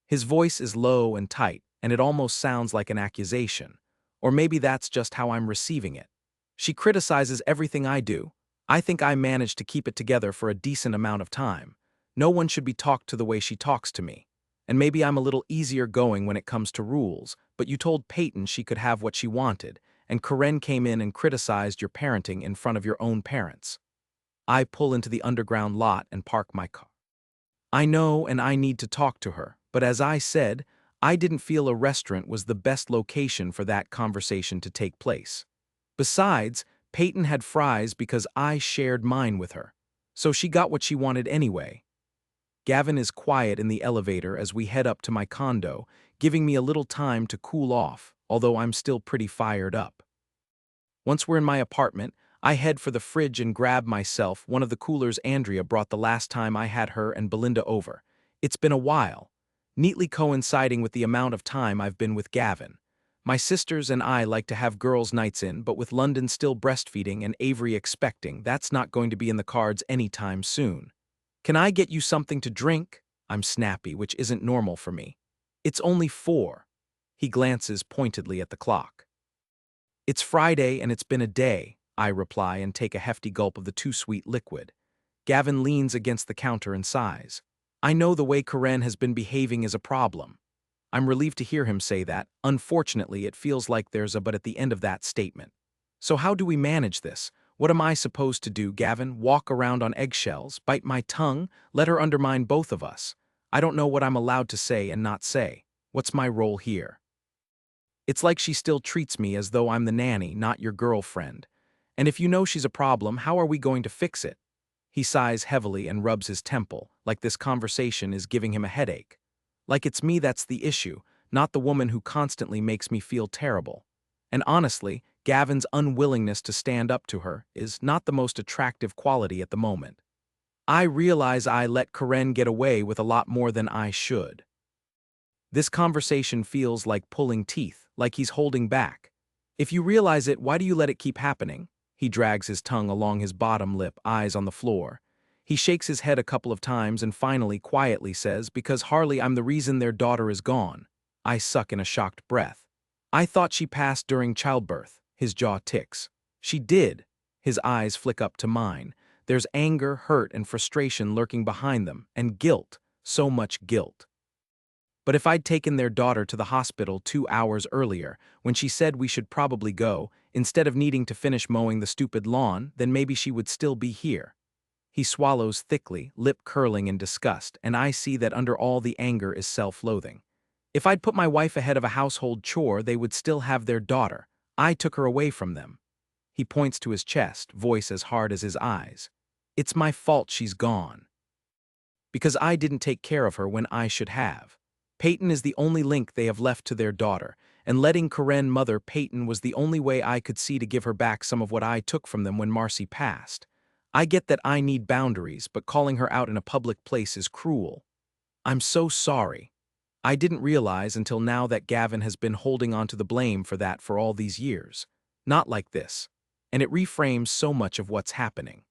His voice is low and tight, and it almost sounds like an accusation. Or maybe that's just how I'm receiving it. She criticizes everything I do. I think I managed to keep it together for a decent amount of time. No one should be talked to the way she talks to me. And maybe I'm a little easier going when it comes to rules, but you told Peyton she could have what she wanted, and Karen came in and criticized your parenting in front of your own parents. I pull into the underground lot and park my car. I know and I need to talk to her, but as I said, I didn't feel a restaurant was the best location for that conversation to take place. Besides, Peyton had fries because I shared mine with her, so she got what she wanted anyway. Gavin is quiet in the elevator as we head up to my condo, giving me a little time to cool off, although I'm still pretty fired up. Once we're in my apartment, I head for the fridge and grab myself one of the coolers Andrea brought the last time I had her and Belinda over. It's been a while, neatly coinciding with the amount of time I've been with Gavin. My sisters and I like to have girls' nights in, but with London still breastfeeding and Avery expecting, that's not going to be in the cards anytime soon. Can I get you something to drink? I'm snappy, which isn't normal for me. It's only 4. He glances pointedly at the clock. It's Friday and it's been a day, I reply and take a hefty gulp of the too-sweet liquid. Gavin leans against the counter and sighs. I know the way Karen has been behaving is a problem. I'm relieved to hear him say that. Unfortunately, it feels like there's a but at the end of that statement. So how do we manage this? What am I supposed to do, Gavin? Walk around on eggshells, bite my tongue, let her undermine both of us? I don't know what I'm allowed to say and not say. What's my role here? It's like she still treats me as though I'm the nanny, not your girlfriend. And if you know she's a problem, how are we going to fix it? He sighs heavily and rubs his temple, like this conversation is giving him a headache. Like it's me that's the issue, not the woman who constantly makes me feel terrible. And honestly, Gavin's unwillingness to stand up to her is not the most attractive quality at the moment. I realize I let Karen get away with a lot more than I should. This conversation feels like pulling teeth, like he's holding back. If you realize it, why do you let it keep happening? He drags his tongue along his bottom lip, eyes on the floor. He shakes his head a couple of times and finally quietly says, because Harley, I'm the reason their daughter is gone. I suck in a shocked breath. I thought she passed during childbirth. His jaw ticks. She did. His eyes flick up to mine. There's anger, hurt, and frustration lurking behind them, and guilt. So much guilt. But if I'd taken their daughter to the hospital 2 hours earlier, when she said we should probably go, instead of needing to finish mowing the stupid lawn, then maybe she would still be here. He swallows thickly, lip curling in disgust, and I see that under all the anger is self-loathing. If I'd put my wife ahead of a household chore, they would still have their daughter. I took her away from them. He points to his chest, voice as hard as his eyes. It's my fault she's gone. Because I didn't take care of her when I should have. Peyton is the only link they have left to their daughter, and letting Karen mother Peyton was the only way I could see to give her back some of what I took from them when Marcy passed. I get that I need boundaries, but calling her out in a public place is cruel. I'm so sorry. I didn't realize until now that Gavin has been holding on to the blame for that for all these years. Not like this. And it reframes so much of what's happening.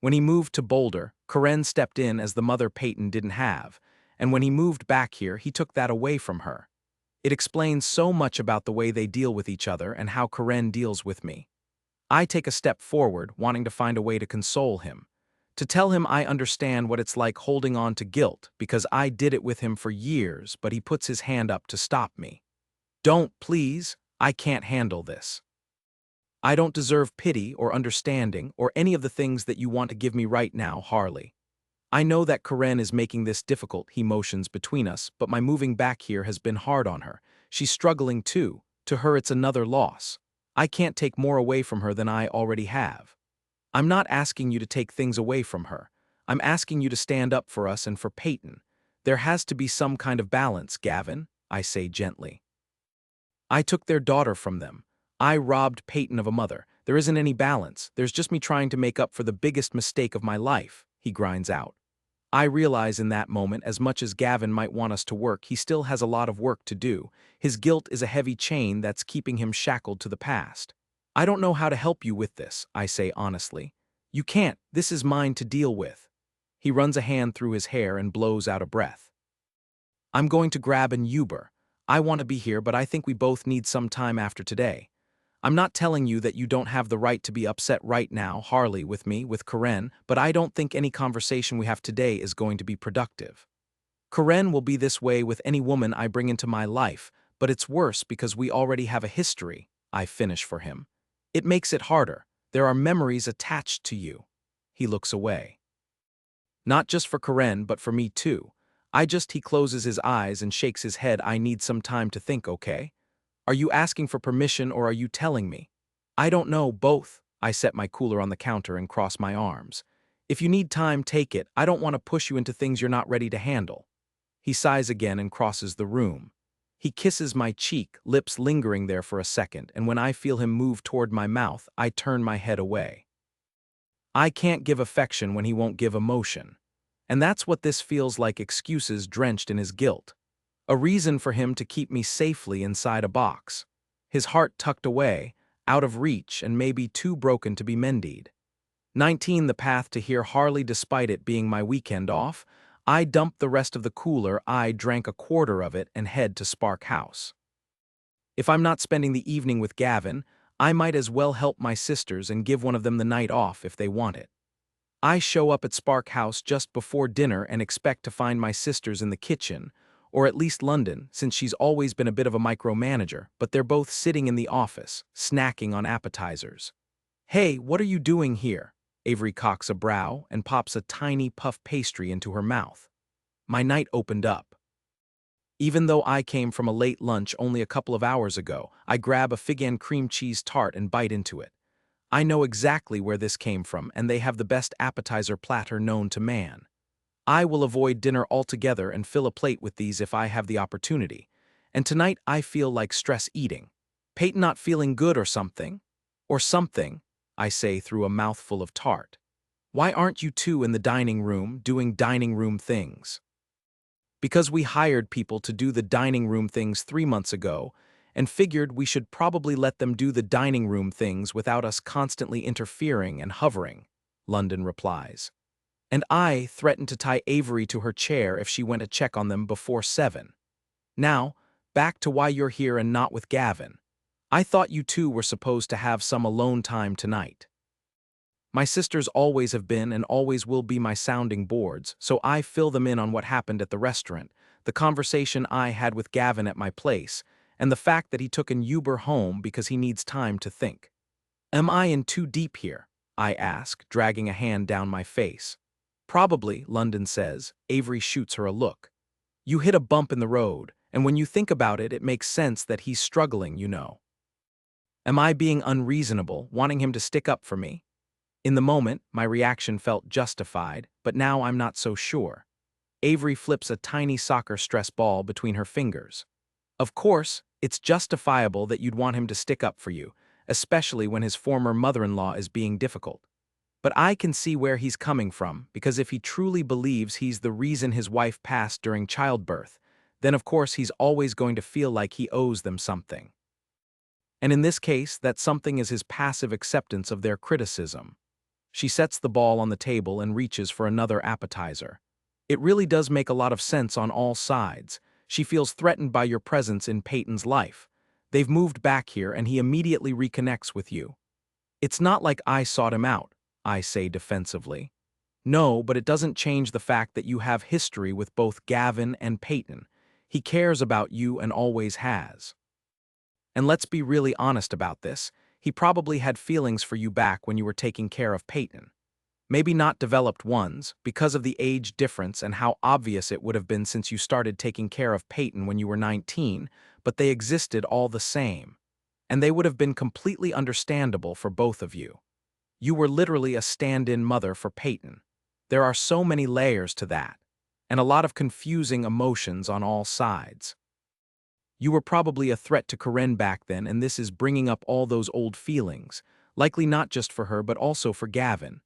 When he moved to Boulder, Karen stepped in as the mother Peyton didn't have, and when he moved back here, he took that away from her. It explains so much about the way they deal with each other and how Karen deals with me. I take a step forward, wanting to find a way to console him. To tell him I understand what it's like holding on to guilt, because I did it with him for years, but he puts his hand up to stop me. Don't, please, I can't handle this. I don't deserve pity or understanding or any of the things that you want to give me right now, Harley. I know that Karen is making this difficult, he motions between us, but my moving back here has been hard on her. She's struggling too. To her it's another loss. I can't take more away from her than I already have. I'm not asking you to take things away from her. I'm asking you to stand up for us and for Peyton. There has to be some kind of balance, Gavin, I say gently. I took their daughter from them. I robbed Peyton of a mother. There isn't any balance. There's just me trying to make up for the biggest mistake of my life, he grinds out. I realize in that moment, as much as Gavin might want us to work, he still has a lot of work to do. His guilt is a heavy chain that's keeping him shackled to the past. I don't know how to help you with this, I say honestly. You can't. This is mine to deal with. He runs a hand through his hair and blows out a breath. I'm going to grab an Uber. I want to be here, but I think we both need some time after today. I'm not telling you that you don't have the right to be upset right now, Harley, with me, with Karen, but I don't think any conversation we have today is going to be productive. Karen will be this way with any woman I bring into my life, but it's worse because we already have a history, I finish for him. It makes it harder. There are memories attached to you. He looks away. Not just for Karen, but for me too. He closes his eyes and shakes his head. I need some time to think, okay? Are you asking for permission or are you telling me? I don't know, both. I set my cooler on the counter and cross my arms. If you need time, take it. I don't want to push you into things you're not ready to handle. He sighs again and crosses the room. He kisses my cheek, lips lingering there for a second, and when I feel him move toward my mouth, I turn my head away. I can't give affection when he won't give emotion. And that's what this feels like, excuses drenched in his guilt. A reason for him to keep me safely inside a box. His heart tucked away, out of reach and maybe too broken to be mended. 19 The path to hear Harley despite it being my weekend off. I dumped the rest of the cooler, I drank a quarter of it and head to Spark House. If I'm not spending the evening with Gavin, I might as well help my sisters and give one of them the night off if they want it. I show up at Spark House just before dinner and expect to find my sisters in the kitchen, or at least London, since she's always been a bit of a micromanager, but they're both sitting in the office, snacking on appetizers. Hey, what are you doing here? Avery cocks a brow and pops a tiny puff pastry into her mouth. My night opened up. Even though I came from a late lunch only a couple of hours ago, I grab a fig and cream cheese tart and bite into it. I know exactly where this came from, and they have the best appetizer platter known to man. I will avoid dinner altogether and fill a plate with these if I have the opportunity. And tonight I feel like stress eating. Peyton not feeling good or something? Or something, I say through a mouthful of tart. Why aren't you two in the dining room doing dining room things? Because we hired people to do the dining room things 3 months ago and figured we should probably let them do the dining room things without us constantly interfering and hovering, London replies. And I threatened to tie Avery to her chair if she went to check on them before 7. Now, back to why you're here and not with Gavin. I thought you two were supposed to have some alone time tonight. My sisters always have been and always will be my sounding boards, so I fill them in on what happened at the restaurant, the conversation I had with Gavin at my place, and the fact that he took an Uber home because he needs time to think. Am I in too deep here? I ask, dragging a hand down my face. Probably, London says. Avery shoots her a look. You hit a bump in the road, and when you think about it, it makes sense that he's struggling, you know. Am I being unreasonable, wanting him to stick up for me? In the moment, my reaction felt justified, but now I'm not so sure. Avery flips a tiny soccer stress ball between her fingers. Of course, it's justifiable that you'd want him to stick up for you, especially when his former mother-in-law is being difficult. But I can see where he's coming from, because if he truly believes he's the reason his wife passed during childbirth, then of course he's always going to feel like he owes them something. And in this case, that something is his passive acceptance of their criticism. She sets the ball on the table and reaches for another appetizer. It really does make a lot of sense on all sides. She feels threatened by your presence in Peyton's life. They've moved back here and he immediately reconnects with you. It's not like I sought him out, I say defensively. No, but it doesn't change the fact that you have history with both Gavin and Peyton. He cares about you and always has. And let's be really honest about this. He probably had feelings for you back when you were taking care of Peyton. Maybe not developed ones, because of the age difference and how obvious it would have been since you started taking care of Peyton when you were 19, but they existed all the same. And they would have been completely understandable for both of you. You were literally a stand-in mother for Peyton. There are so many layers to that, and a lot of confusing emotions on all sides. You were probably a threat to Corinne back then, and this is bringing up all those old feelings, likely not just for her but also for Gavin.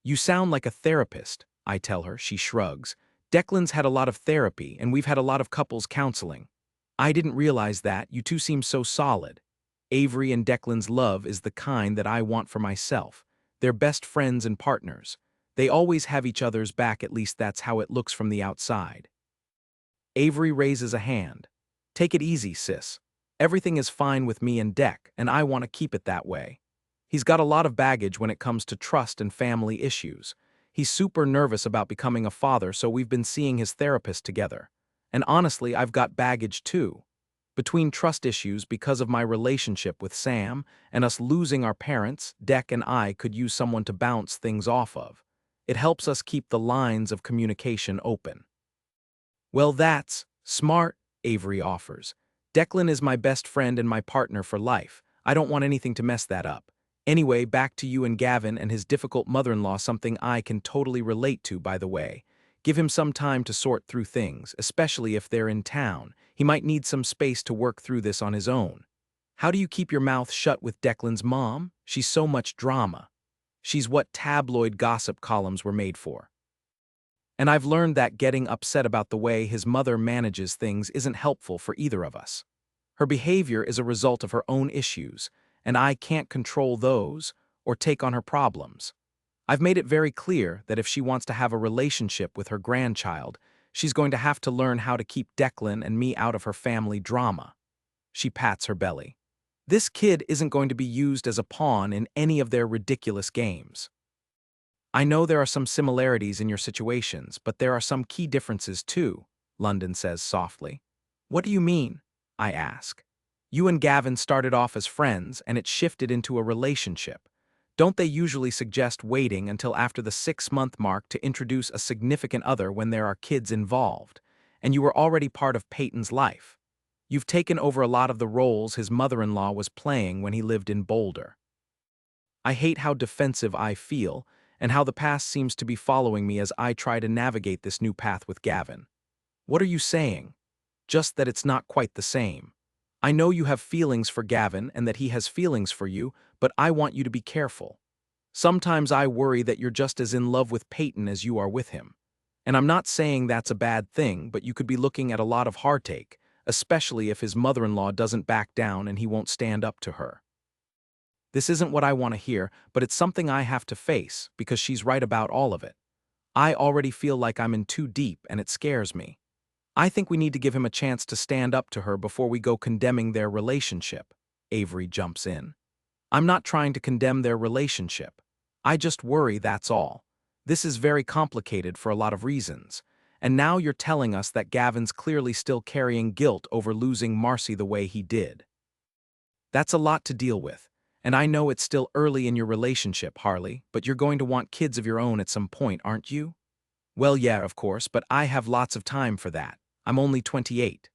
You sound like a therapist, I tell her. She shrugs. Declan's had a lot of therapy, and we've had a lot of couples counseling. I didn't realize that. You two seem so solid. Avery and Declan's love is the kind that I want for myself. They're best friends and partners. They always have each other's back, at least that's how it looks from the outside. Avery raises a hand. Take it easy, sis. Everything is fine with me and Deck, and I want to keep it that way. He's got a lot of baggage when it comes to trust and family issues. He's super nervous about becoming a father, so we've been seeing his therapist together. And honestly, I've got baggage too. Between trust issues because of my relationship with Sam and us losing our parents, Deck and I could use someone to bounce things off of. It helps us keep the lines of communication open. Well, that's smart, Avery offers. Declan is my best friend and my partner for life. I don't want anything to mess that up. Anyway, back to you and Gavin and his difficult mother-in-law, something I can totally relate to, by the way. Give him some time to sort through things, especially if they're in town. He might need some space to work through this on his own. How do you keep your mouth shut with Declan's mom? She's so much drama. She's what tabloid gossip columns were made for. And I've learned that getting upset about the way his mother manages things isn't helpful for either of us. Her behavior is a result of her own issues, and I can't control those or take on her problems. I've made it very clear that if she wants to have a relationship with her grandchild, she's going to have to learn how to keep Declan and me out of her family drama. She pats her belly. This kid isn't going to be used as a pawn in any of their ridiculous games. I know there are some similarities in your situations, but there are some key differences too, London says softly. What do you mean? I ask. You and Gavin started off as friends and it shifted into a relationship. Don't they usually suggest waiting until after the 6-month mark to introduce a significant other when there are kids involved? And you were already part of Peyton's life. You've taken over a lot of the roles his mother-in-law was playing when he lived in Boulder. I hate how defensive I feel, and how the past seems to be following me as I try to navigate this new path with Gavin. What are you saying? Just that it's not quite the same. I know you have feelings for Gavin and that he has feelings for you, but I want you to be careful. Sometimes I worry that you're just as in love with Peyton as you are with him. And I'm not saying that's a bad thing, but you could be looking at a lot of heartache, especially if his mother-in-law doesn't back down and he won't stand up to her. This isn't what I want to hear, but it's something I have to face because she's right about all of it. I already feel like I'm in too deep and it scares me. I think we need to give him a chance to stand up to her before we go condemning their relationship. Avery jumps in. I'm not trying to condemn their relationship. I just worry, that's all. This is very complicated for a lot of reasons. And now you're telling us that Gavin's clearly still carrying guilt over losing Marcy the way he did. That's a lot to deal with. And I know it's still early in your relationship, Harley, but you're going to want kids of your own at some point, aren't you? Well, yeah, of course, but I have lots of time for that. I'm only 28.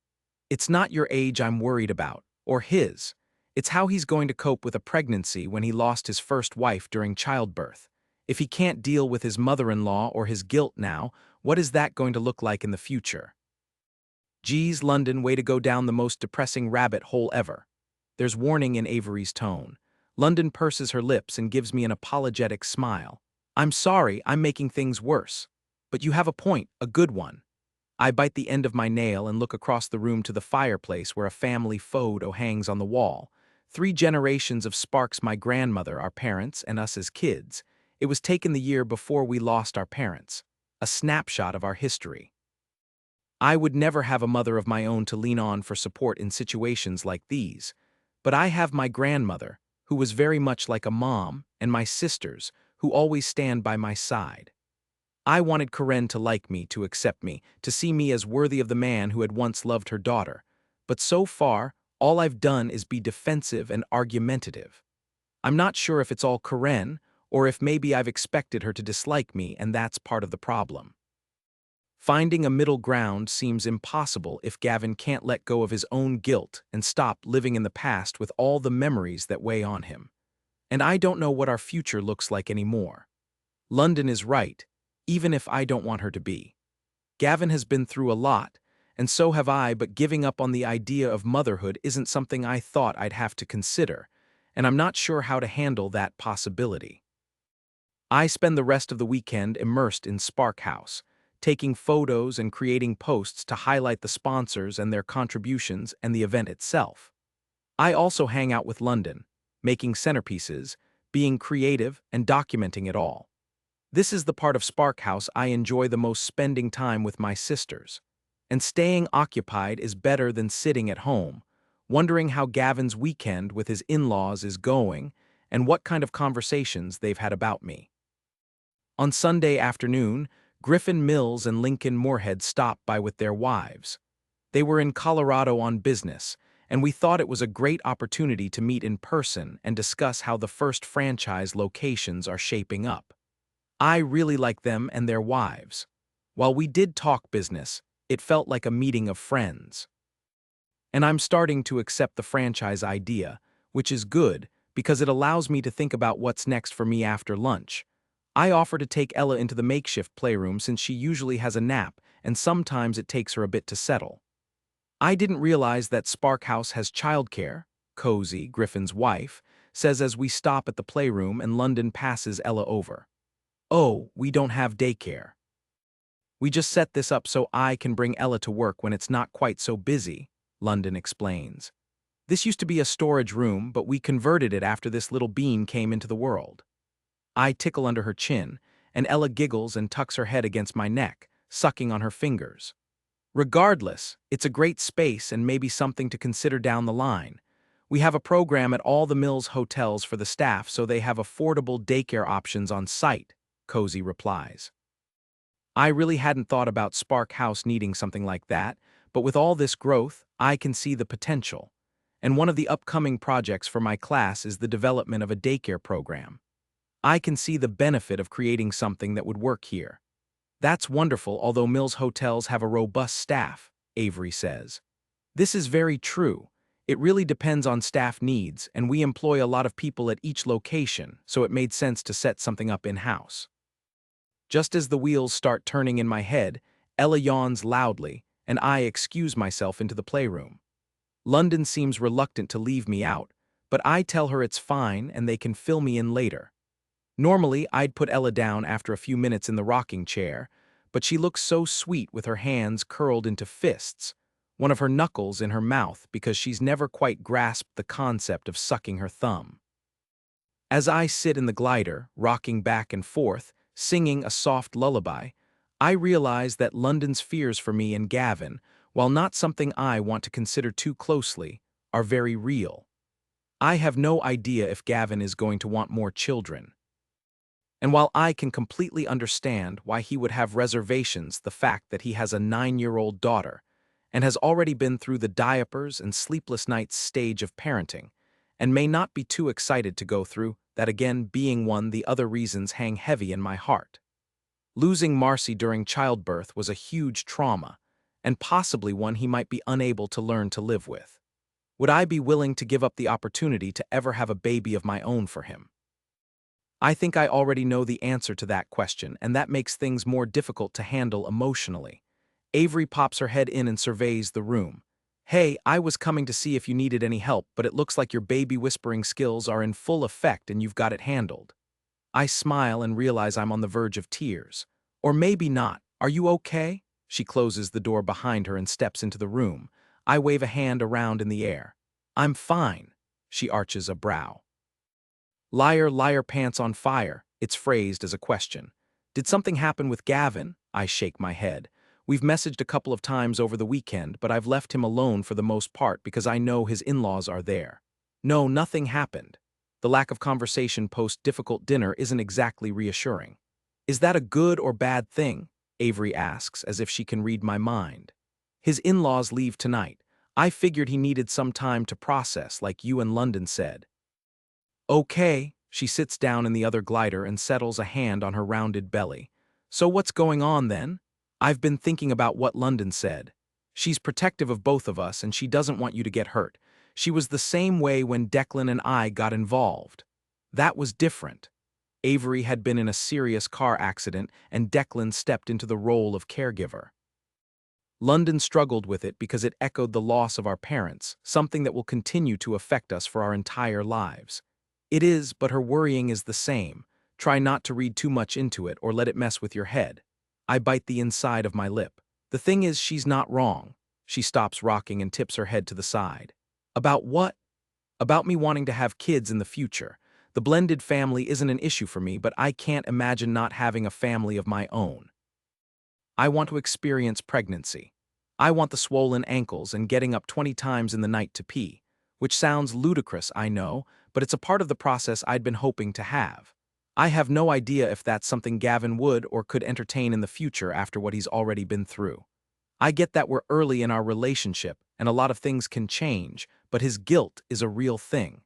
It's not your age I'm worried about, or his. It's how he's going to cope with a pregnancy when he lost his first wife during childbirth. If he can't deal with his mother-in-law or his guilt now, what is that going to look like in the future? Geez, London, way to go down the most depressing rabbit hole ever. There's warning in Avery's tone. London purses her lips and gives me an apologetic smile. I'm sorry, I'm making things worse. But you have a point, a good one. I bite the end of my nail and look across the room to the fireplace where a family photo hangs on the wall. 3 generations of Sparks, my grandmother, our parents, and us as kids. It was taken the year before we lost our parents. a snapshot of our history. I would never have a mother of my own to lean on for support in situations like these, but I have my grandmother, who was very much like a mom, and my sisters, who always stand by my side. I wanted Karen to like me, to accept me, to see me as worthy of the man who had once loved her daughter. But so far, all I've done is be defensive and argumentative. I'm not sure if it's all Karen, or if maybe I've expected her to dislike me and that's part of the problem. Finding a middle ground seems impossible if Gavin can't let go of his own guilt and stop living in the past with all the memories that weigh on him. And I don't know what our future looks like anymore. London is right, even if I don't want her to be. Gavin has been through a lot, and so have I, but giving up on the idea of motherhood isn't something I thought I'd have to consider, and I'm not sure how to handle that possibility. I spend the rest of the weekend immersed in Spark House, taking photos and creating posts to highlight the sponsors and their contributions and the event itself. I also hang out with London, making centerpieces, being creative, and documenting it all. This is the part of Spark House I enjoy the most, spending time with my sisters. And staying occupied is better than sitting at home, wondering how Gavin's weekend with his in-laws is going and what kind of conversations they've had about me. On Sunday afternoon, Griffin Mills and Lincoln Moorhead stopped by with their wives. They were in Colorado on business, and we thought it was a great opportunity to meet in person and discuss how the first franchise locations are shaping up. I really like them and their wives. While we did talk business, it felt like a meeting of friends. And I'm starting to accept the franchise idea, which is good because it allows me to think about what's next for me after lunch. I offer to take Ella into the makeshift playroom since she usually has a nap and sometimes it takes her a bit to settle. I didn't realize that Spark House has childcare, Cozy, Griffin's wife, says as we stop at the playroom and London passes Ella over. Oh, we don't have daycare. We just set this up so I can bring Ella to work when it's not quite so busy, London explains. This used to be a storage room, but we converted it after this little bean came into the world. I tickle under her chin, and Ella giggles and tucks her head against my neck, sucking on her fingers. Regardless, it's a great space and maybe something to consider down the line. We have a program at all the Mills hotels for the staff so they have affordable daycare options on site, Cozy replies. I really hadn't thought about Spark House needing something like that, but with all this growth, I can see the potential. And one of the upcoming projects for my class is the development of a daycare program. I can see the benefit of creating something that would work here. That's wonderful, although Mills hotels have a robust staff, Avery says. This is very true. It really depends on staff needs, and we employ a lot of people at each location, so it made sense to set something up in-house. Just as the wheels start turning in my head, Ella yawns loudly, and I excuse myself into the playroom. London seems reluctant to leave me out, but I tell her it's fine and they can fill me in later. Normally, I'd put Ella down after a few minutes in the rocking chair, but she looks so sweet with her hands curled into fists, one of her knuckles in her mouth because she's never quite grasped the concept of sucking her thumb. As I sit in the glider, rocking back and forth, singing a soft lullaby, I realize that London's fears for me and Gavin, while not something I want to consider too closely, are very real. I have no idea if Gavin is going to want more children. And while I can completely understand why he would have reservations, the fact that he has a 9-year-old daughter and has already been through the diapers and sleepless nights stage of parenting, and may not be too excited to go through, that again being one the other reasons hang heavy in my heart. Losing Marcy during childbirth was a huge trauma, and possibly one he might be unable to learn to live with. Would I be willing to give up the opportunity to ever have a baby of my own for him? I think I already know the answer to that question, and that makes things more difficult to handle emotionally. Avery pops her head in and surveys the room. Hey, I was coming to see if you needed any help, but it looks like your baby whispering skills are in full effect and you've got it handled. I smile and realize I'm on the verge of tears. Or maybe not. Are you okay? She closes the door behind her and steps into the room. I wave a hand around in the air. I'm fine. She arches a brow. Liar, liar, pants on fire. It's phrased as a question. Did something happen with Gavin? I shake my head. We've messaged a couple of times over the weekend, but I've left him alone for the most part because I know his in-laws are there. No, nothing happened. The lack of conversation post-difficult dinner isn't exactly reassuring. Is that a good or bad thing? Avery asks, as if she can read my mind. His in-laws leave tonight. I figured he needed some time to process, like you and London said. Okay, she sits down in the other glider and settles a hand on her rounded belly. So what's going on then? I've been thinking about what London said. She's protective of both of us and she doesn't want you to get hurt. She was the same way when Declan and I got involved. That was different. Avery had been in a serious car accident and Declan stepped into the role of caregiver. London struggled with it because it echoed the loss of our parents, something that will continue to affect us for our entire lives. It is, but her worrying is the same. Try not to read too much into it or let it mess with your head. I bite the inside of my lip. The thing is, she's not wrong. She stops rocking and tips her head to the side. About what? About me wanting to have kids in the future. The blended family isn't an issue for me, but I can't imagine not having a family of my own. I want to experience pregnancy. I want the swollen ankles and getting up 20 times in the night to pee. Which sounds ludicrous, I know, but it's a part of the process I'd been hoping to have. I have no idea if that's something Gavin would or could entertain in the future after what he's already been through. I get that we're early in our relationship and a lot of things can change, but his guilt is a real thing.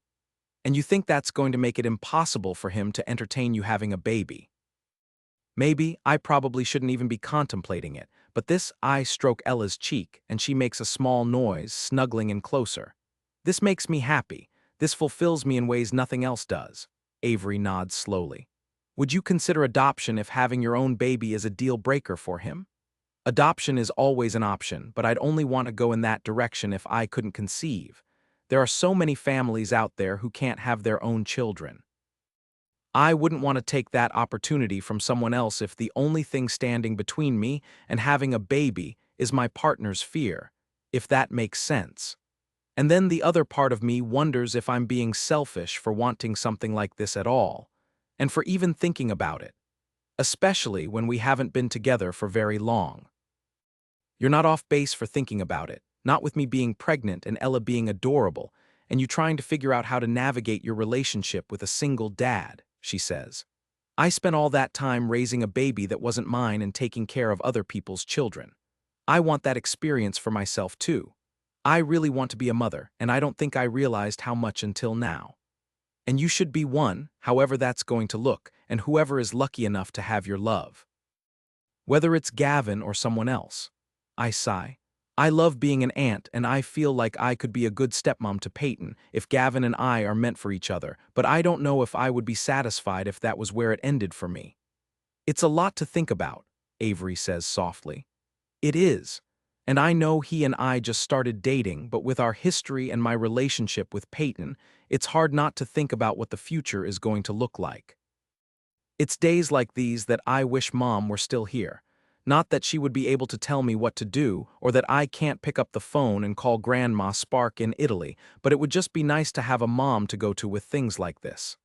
And you think that's going to make it impossible for him to entertain you having a baby. Maybe I probably shouldn't even be contemplating it, but I stroke Ella's cheek and she makes a small noise, snuggling in closer. This makes me happy. This fulfills me in ways nothing else does. Avery nods slowly. Would you consider adoption if having your own baby is a deal breaker for him? Adoption is always an option, but I'd only want to go in that direction if I couldn't conceive. There are so many families out there who can't have their own children. I wouldn't want to take that opportunity from someone else if the only thing standing between me and having a baby is my partner's fear, if that makes sense. And then the other part of me wonders if I'm being selfish for wanting something like this at all, and for even thinking about it, especially when we haven't been together for very long. You're not off base for thinking about it, not with me being pregnant and Ella being adorable, and you trying to figure out how to navigate your relationship with a single dad, she says. I spent all that time raising a baby that wasn't mine and taking care of other people's children. I want that experience for myself too. I really want to be a mother, and I don't think I realized how much until now. And you should be one, however that's going to look, and whoever is lucky enough to have your love. Whether it's Gavin or someone else. I sigh. I love being an aunt, and I feel like I could be a good stepmom to Peyton if Gavin and I are meant for each other, but I don't know if I would be satisfied if that was where it ended for me. It's a lot to think about, Avery says softly. It is. And I know he and I just started dating, but with our history and my relationship with Peyton, it's hard not to think about what the future is going to look like. It's days like these that I wish Mom were still here. Not that she would be able to tell me what to do, or that I can't pick up the phone and call Grandma Spark in Italy, but it would just be nice to have a mom to go to with things like this.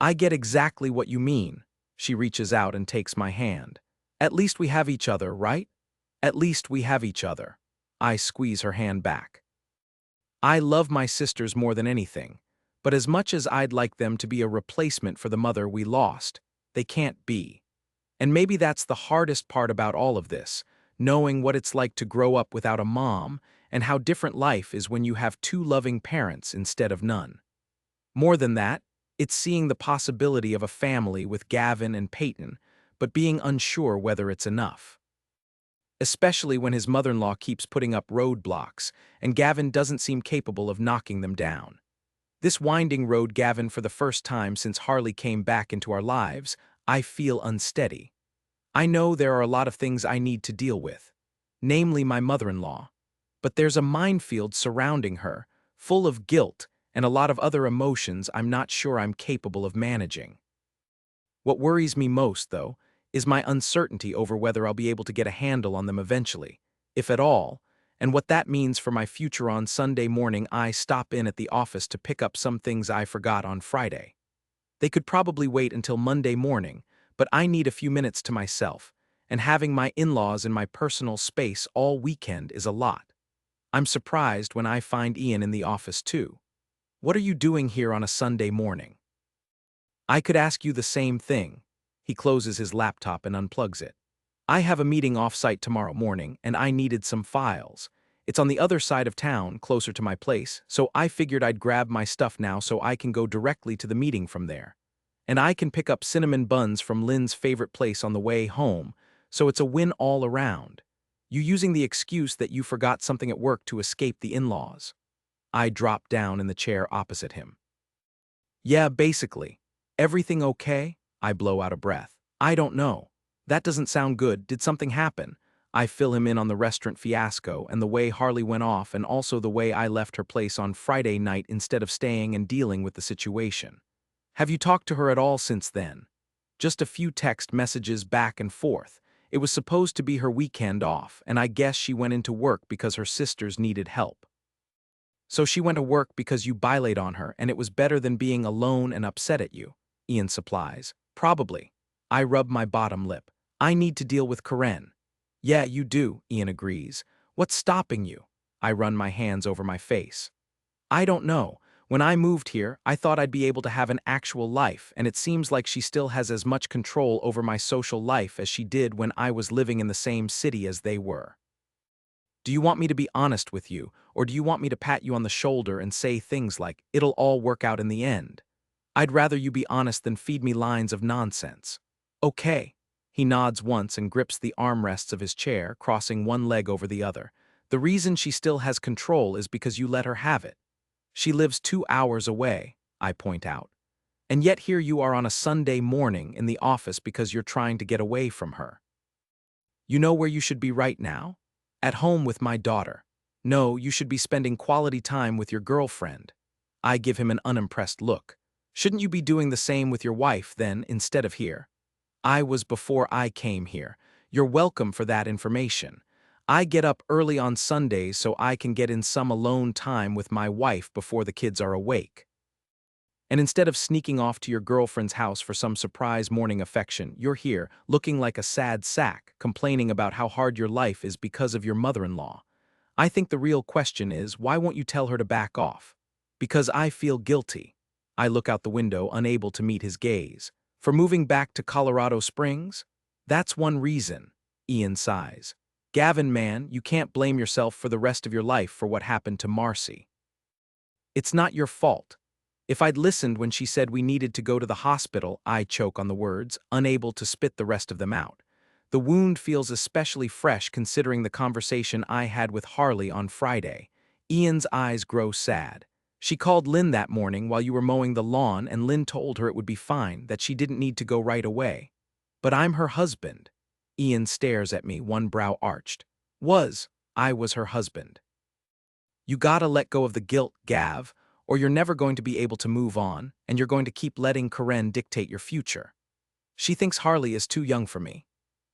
I get exactly what you mean. She reaches out and takes my hand. At least we have each other, right? At least we have each other. I squeeze her hand back. I love my sisters more than anything, but as much as I'd like them to be a replacement for the mother we lost, they can't be. And maybe that's the hardest part about all of this, knowing what it's like to grow up without a mom and how different life is when you have two loving parents instead of none. More than that, it's seeing the possibility of a family with Gavin and Peyton, but being unsure whether it's enough. Especially when his mother-in-law keeps putting up roadblocks, and Gavin doesn't seem capable of knocking them down. This winding road Gavin for the first time since Harley came back into our lives, I feel unsteady. I know there are a lot of things I need to deal with, namely my mother-in-law, but there's a minefield surrounding her, full of guilt and a lot of other emotions I'm not sure I'm capable of managing. What worries me most, though, is my uncertainty over whether I'll be able to get a handle on them eventually, if at all, and what that means for my future on Sunday morning. I stop in at the office to pick up some things I forgot on Friday. They could probably wait until Monday morning, but I need a few minutes to myself, and having my in-laws in my personal space all weekend is a lot. I'm surprised when I find Ian in the office too. What are you doing here on a Sunday morning? I could ask you the same thing. He closes his laptop and unplugs it. I have a meeting off-site tomorrow morning, and I needed some files. It's on the other side of town, closer to my place, so I figured I'd grab my stuff now so I can go directly to the meeting from there. And I can pick up cinnamon buns from Lynn's favorite place on the way home, so it's a win all around. You using the excuse that you forgot something at work to escape the in-laws. I drop down in the chair opposite him. Yeah, basically. Everything okay? I blow out a breath. I don't know. That doesn't sound good. Did something happen? I fill him in on the restaurant fiasco and the way Harley went off and also the way I left her place on Friday night instead of staying and dealing with the situation. Have you talked to her at all since then? Just a few text messages back and forth. It was supposed to be her weekend off, and I guess she went into work because her sisters needed help. So she went to work because you bilated on her and it was better than being alone and upset at you, Ian supplies. Probably. I rub my bottom lip. I need to deal with Karen. Yeah, you do, Ian agrees. What's stopping you? I run my hands over my face. I don't know. When I moved here, I thought I'd be able to have an actual life, and it seems like she still has as much control over my social life as she did when I was living in the same city as they were. Do you want me to be honest with you, or do you want me to pat you on the shoulder and say things like, it'll all work out in the end? I'd rather you be honest than feed me lines of nonsense. Okay. He nods once and grips the armrests of his chair, crossing one leg over the other. The reason she still has control is because you let her have it. She lives 2 hours away, I point out. And yet here you are on a Sunday morning in the office because you're trying to get away from her. You know where you should be right now? At home with my daughter. No, you should be spending quality time with your girlfriend. I give him an unimpressed look. Shouldn't you be doing the same with your wife, then, instead of here? I was before I came here. You're welcome for that information. I get up early on Sundays so I can get in some alone time with my wife before the kids are awake. And instead of sneaking off to your girlfriend's house for some surprise morning affection, you're here, looking like a sad sack, complaining about how hard your life is because of your mother-in-law. I think the real question is, why won't you tell her to back off? Because I feel guilty. I look out the window, unable to meet his gaze. For moving back to Colorado Springs? That's one reason. Ian sighs. Gavin, man, you can't blame yourself for the rest of your life for what happened to Marcy. It's not your fault. If I'd listened when she said we needed to go to the hospital, I choke on the words, unable to spit the rest of them out. The wound feels especially fresh considering the conversation I had with Harley on Friday. Ian's eyes grow sad. She called Lynn that morning while you were mowing the lawn and Lynn told her it would be fine, that she didn't need to go right away. But I'm her husband. Ian stares at me, one brow arched. I was her husband. You gotta let go of the guilt, Gav, or you're never going to be able to move on, and you're going to keep letting Karen dictate your future. She thinks Harley is too young for me.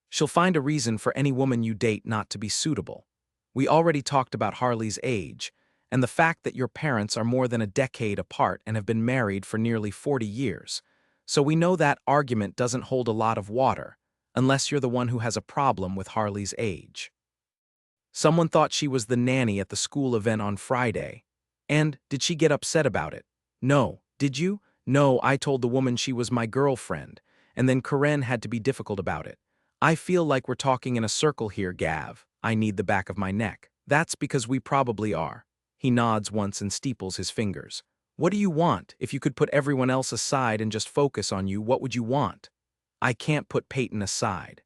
She'll find a reason for any woman you date not to be suitable. We already talked about Harley's age, and the fact that your parents are more than a decade apart and have been married for nearly 40 years. So we know that argument doesn't hold a lot of water, unless you're the one who has a problem with Harley's age. Someone thought she was the nanny at the school event on Friday. And did she get upset about it? No. Did you? No, I told the woman she was my girlfriend, and then Karen had to be difficult about it. I feel like we're talking in a circle here, Gav. I need the back of my neck. That's because we probably are. He nods once and steeples his fingers. What do you want? If you could put everyone else aside and just focus on you, what would you want? I can't put Peyton aside.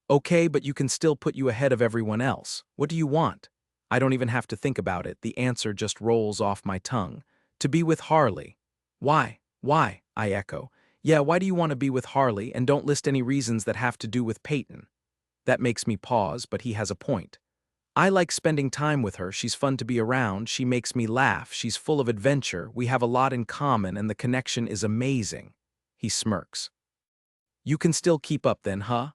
Okay, but you can still put you ahead of everyone else. What do you want? I don't even have to think about it. The answer just rolls off my tongue. To be with Harley. Why? Why? I echo. Yeah, why do you want to be with Harley, and don't list any reasons that have to do with Peyton? That makes me pause, but he has a point. I like spending time with her. She's fun to be around. She makes me laugh. She's full of adventure. We have a lot in common, and the connection is amazing. He smirks. You can still keep up then, huh?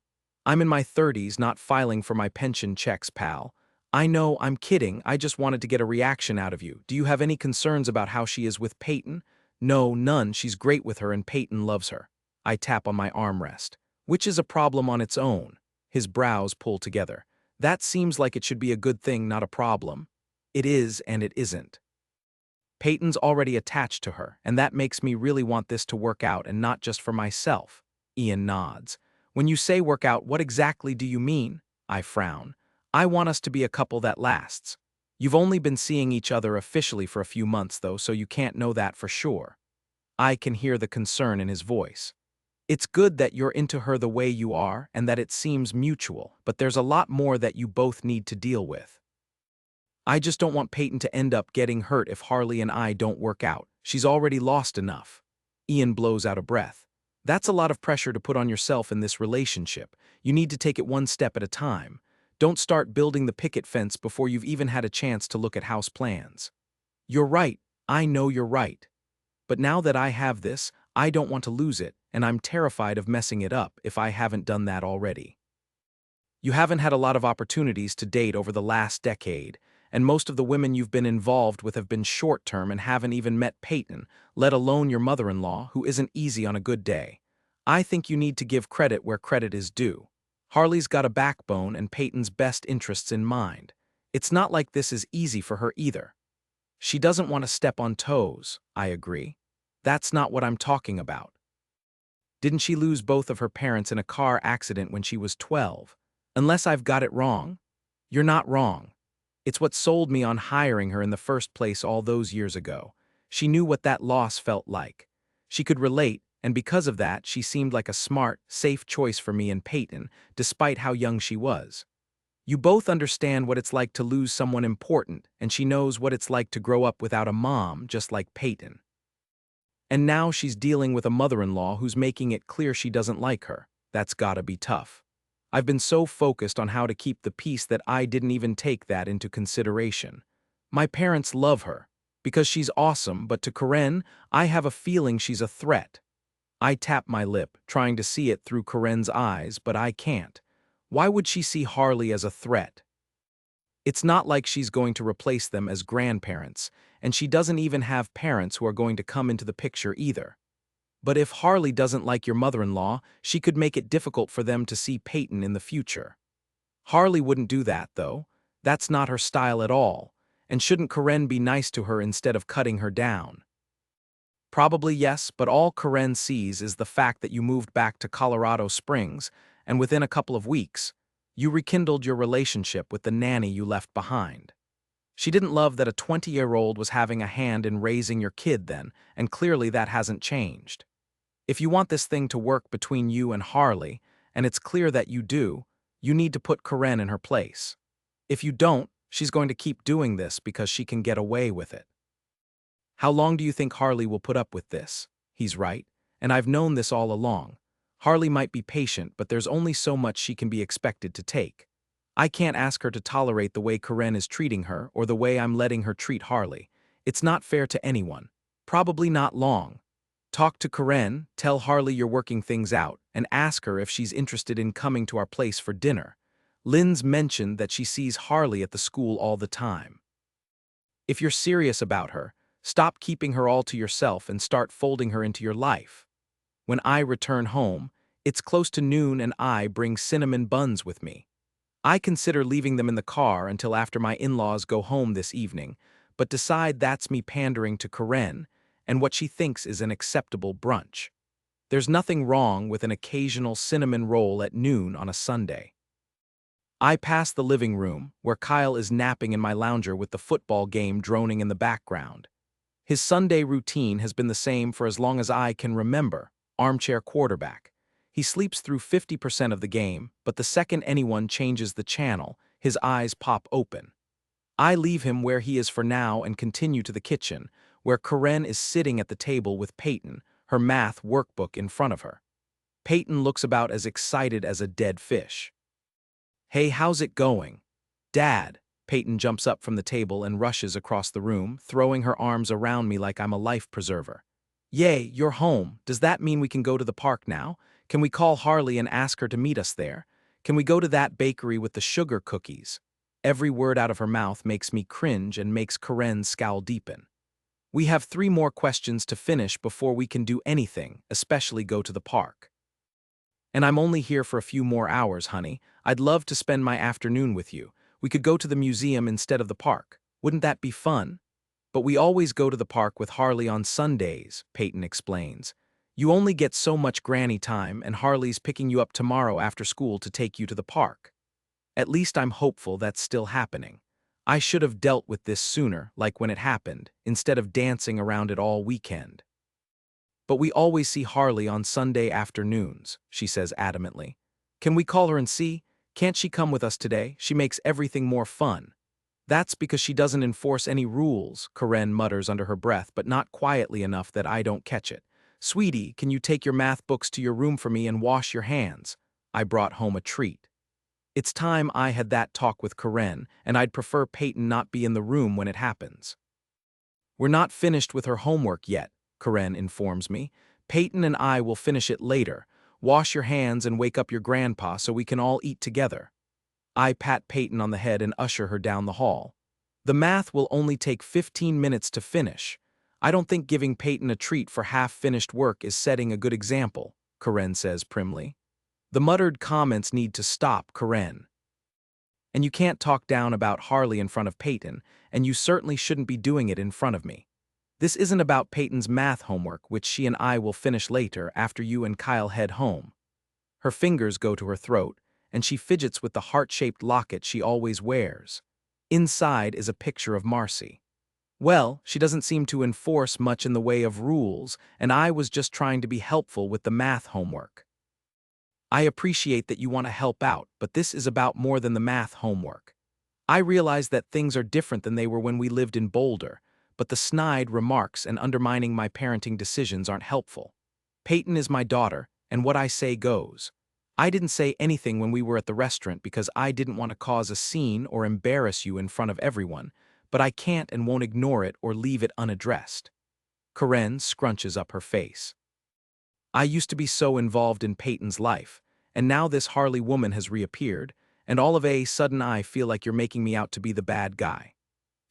I'm in my 30s, not filing for my pension checks, pal. I know, I'm kidding. I just wanted to get a reaction out of you. Do you have any concerns about how she is with Peyton? No, none. She's great with her and Peyton loves her. I tap on my armrest. Which is a problem on its own. His brows pull together. That seems like it should be a good thing, not a problem. It is and it isn't. Peyton's already attached to her, and that makes me really want this to work out and not just for myself. Ian nods. When you say work out, what exactly do you mean? I frown. I want us to be a couple that lasts. You've only been seeing each other officially for a few months, though, so you can't know that for sure. I can hear the concern in his voice. It's good that you're into her the way you are and that it seems mutual, but there's a lot more that you both need to deal with. I just don't want Peyton to end up getting hurt if Harley and I don't work out. She's already lost enough. Ian blows out a breath. That's a lot of pressure to put on yourself in this relationship. You need to take it one step at a time. Don't start building the picket fence before you've even had a chance to look at house plans. You're right. I know you're right. But now that I have this, I don't want to lose it, and I'm terrified of messing it up if I haven't done that already. You haven't had a lot of opportunities to date over the last decade, and most of the women you've been involved with have been short-term and haven't even met Peyton, let alone your mother-in-law, who isn't easy on a good day. I think you need to give credit where credit is due. Harley's got a backbone and Peyton's best interests in mind. It's not like this is easy for her either. She doesn't want to step on toes, I agree. That's not what I'm talking about. Didn't she lose both of her parents in a car accident when she was 12? Unless I've got it wrong. You're not wrong. It's what sold me on hiring her in the first place all those years ago. She knew what that loss felt like. She could relate, and because of that, she seemed like a smart, safe choice for me and Peyton, despite how young she was. You both understand what it's like to lose someone important, and she knows what it's like to grow up without a mom, just like Peyton. And now she's dealing with a mother-in-law who's making it clear she doesn't like her. That's gotta be tough. I've been so focused on how to keep the peace that I didn't even take that into consideration. My parents love her, because she's awesome, but to Karen, I have a feeling she's a threat. I tap my lip, trying to see it through Karen's eyes, but I can't. Why would she see Harley as a threat? It's not like she's going to replace them as grandparents, and she doesn't even have parents who are going to come into the picture either. But if Harley doesn't like your mother-in-law, she could make it difficult for them to see Peyton in the future. Harley wouldn't do that, though. That's not her style at all. And shouldn't Karen be nice to her instead of cutting her down? Probably yes, but all Karen sees is the fact that you moved back to Colorado Springs, and within a couple of weeks, you rekindled your relationship with the nanny you left behind. She didn't love that a 20-year-old was having a hand in raising your kid then, and clearly that hasn't changed. If you want this thing to work between you and Harley, and it's clear that you do, you need to put Karen in her place. If you don't, she's going to keep doing this because she can get away with it. How long do you think Harley will put up with this? He's right, and I've known this all along. Harley might be patient, but there's only so much she can be expected to take. I can't ask her to tolerate the way Karen is treating her or the way I'm letting her treat Harley. It's not fair to anyone. Probably not long. Talk to Karen, tell Harley you're working things out, and ask her if she's interested in coming to our place for dinner. Lynn's mentioned that she sees Harley at the school all the time. If you're serious about her, stop keeping her all to yourself and start folding her into your life. When I return home, it's close to noon and I bring cinnamon buns with me. I consider leaving them in the car until after my in-laws go home this evening, but decide that's me pandering to Karen and what she thinks is an acceptable brunch. There's nothing wrong with an occasional cinnamon roll at noon on a Sunday. I pass the living room, where Kyle is napping in my lounger with the football game droning in the background. His Sunday routine has been the same for as long as I can remember, armchair quarterback. He sleeps through 50% of the game, but the second anyone changes the channel, his eyes pop open. I leave him where he is for now and continue to the kitchen, where Karen is sitting at the table with Peyton, her math workbook in front of her. Peyton looks about as excited as a dead fish. "Hey, how's it going?" "Dad." Peyton jumps up from the table and rushes across the room, throwing her arms around me like I'm a life preserver. "Yay, you're home. Does that mean we can go to the park now? Can we call Harley and ask her to meet us there? Can we go to that bakery with the sugar cookies?" Every word out of her mouth makes me cringe and makes Karen's scowl deepen. We have 3 more questions to finish before we can do anything, especially go to the park. And I'm only here for a few more hours, honey. I'd love to spend my afternoon with you. We could go to the museum instead of the park. Wouldn't that be fun? But we always go to the park with Harley on Sundays, Peyton explains. You only get so much granny time, and Harley's picking you up tomorrow after school to take you to the park. At least I'm hopeful that's still happening. I should have dealt with this sooner, like when it happened, instead of dancing around it all weekend. But we always see Harley on Sunday afternoons, she says adamantly. Can we call her and see? Can't she come with us today? She makes everything more fun. That's because she doesn't enforce any rules, Karen mutters under her breath, but not quietly enough that I don't catch it. Sweetie, can you take your math books to your room for me and wash your hands? I brought home a treat. It's time I had that talk with Karen, and I'd prefer Peyton not be in the room when it happens. We're not finished with her homework yet, Karen informs me. Peyton and I will finish it later. Wash your hands and wake up your grandpa so we can all eat together. I pat Peyton on the head and usher her down the hall. The math will only take 15 minutes to finish. I don't think giving Peyton a treat for half-finished work is setting a good example, Karen says primly. The muttered comments need to stop, Karen. And you can't talk down about Harley in front of Peyton, and you certainly shouldn't be doing it in front of me. This isn't about Peyton's math homework, which she and I will finish later after you and Kyle head home. Her fingers go to her throat, and she fidgets with the heart-shaped locket she always wears. Inside is a picture of Marcy. Well, she doesn't seem to enforce much in the way of rules, and I was just trying to be helpful with the math homework. I appreciate that you want to help out, but this is about more than the math homework. I realize that things are different than they were when we lived in Boulder, but the snide remarks and undermining my parenting decisions aren't helpful. Peyton is my daughter, and what I say goes. I didn't say anything when we were at the restaurant because I didn't want to cause a scene or embarrass you in front of everyone, but I can't and won't ignore it or leave it unaddressed. Karen scrunches up her face. I used to be so involved in Peyton's life, and now this Harley woman has reappeared, and all of a sudden I feel like you're making me out to be the bad guy.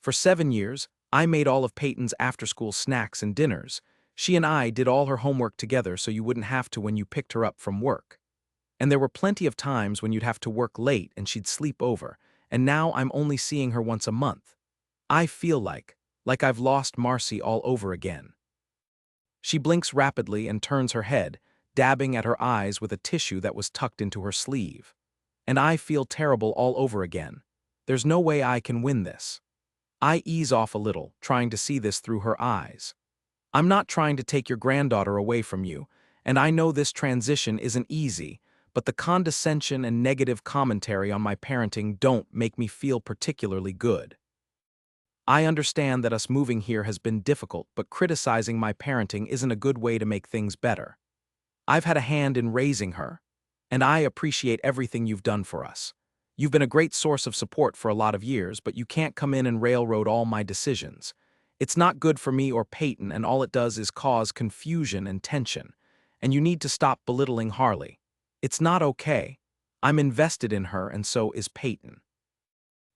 For 7 years, I made all of Peyton's after-school snacks and dinners. She and I did all her homework together so you wouldn't have to when you picked her up from work. And there were plenty of times when you'd have to work late and she'd sleep over, and now I'm only seeing her once a month. I feel like I've lost Marcy all over again. She blinks rapidly and turns her head, dabbing at her eyes with a tissue that was tucked into her sleeve. And I feel terrible all over again. There's no way I can win this. I ease off a little, trying to see this through her eyes. I'm not trying to take your granddaughter away from you, and I know this transition isn't easy, but the condescension and negative commentary on my parenting don't make me feel particularly good. I understand that us moving here has been difficult, but criticizing my parenting isn't a good way to make things better. I've had a hand in raising her, and I appreciate everything you've done for us. You've been a great source of support for a lot of years, but you can't come in and railroad all my decisions. It's not good for me or Peyton, and all it does is cause confusion and tension. And you need to stop belittling Harley. It's not okay. I'm invested in her, and so is Peyton.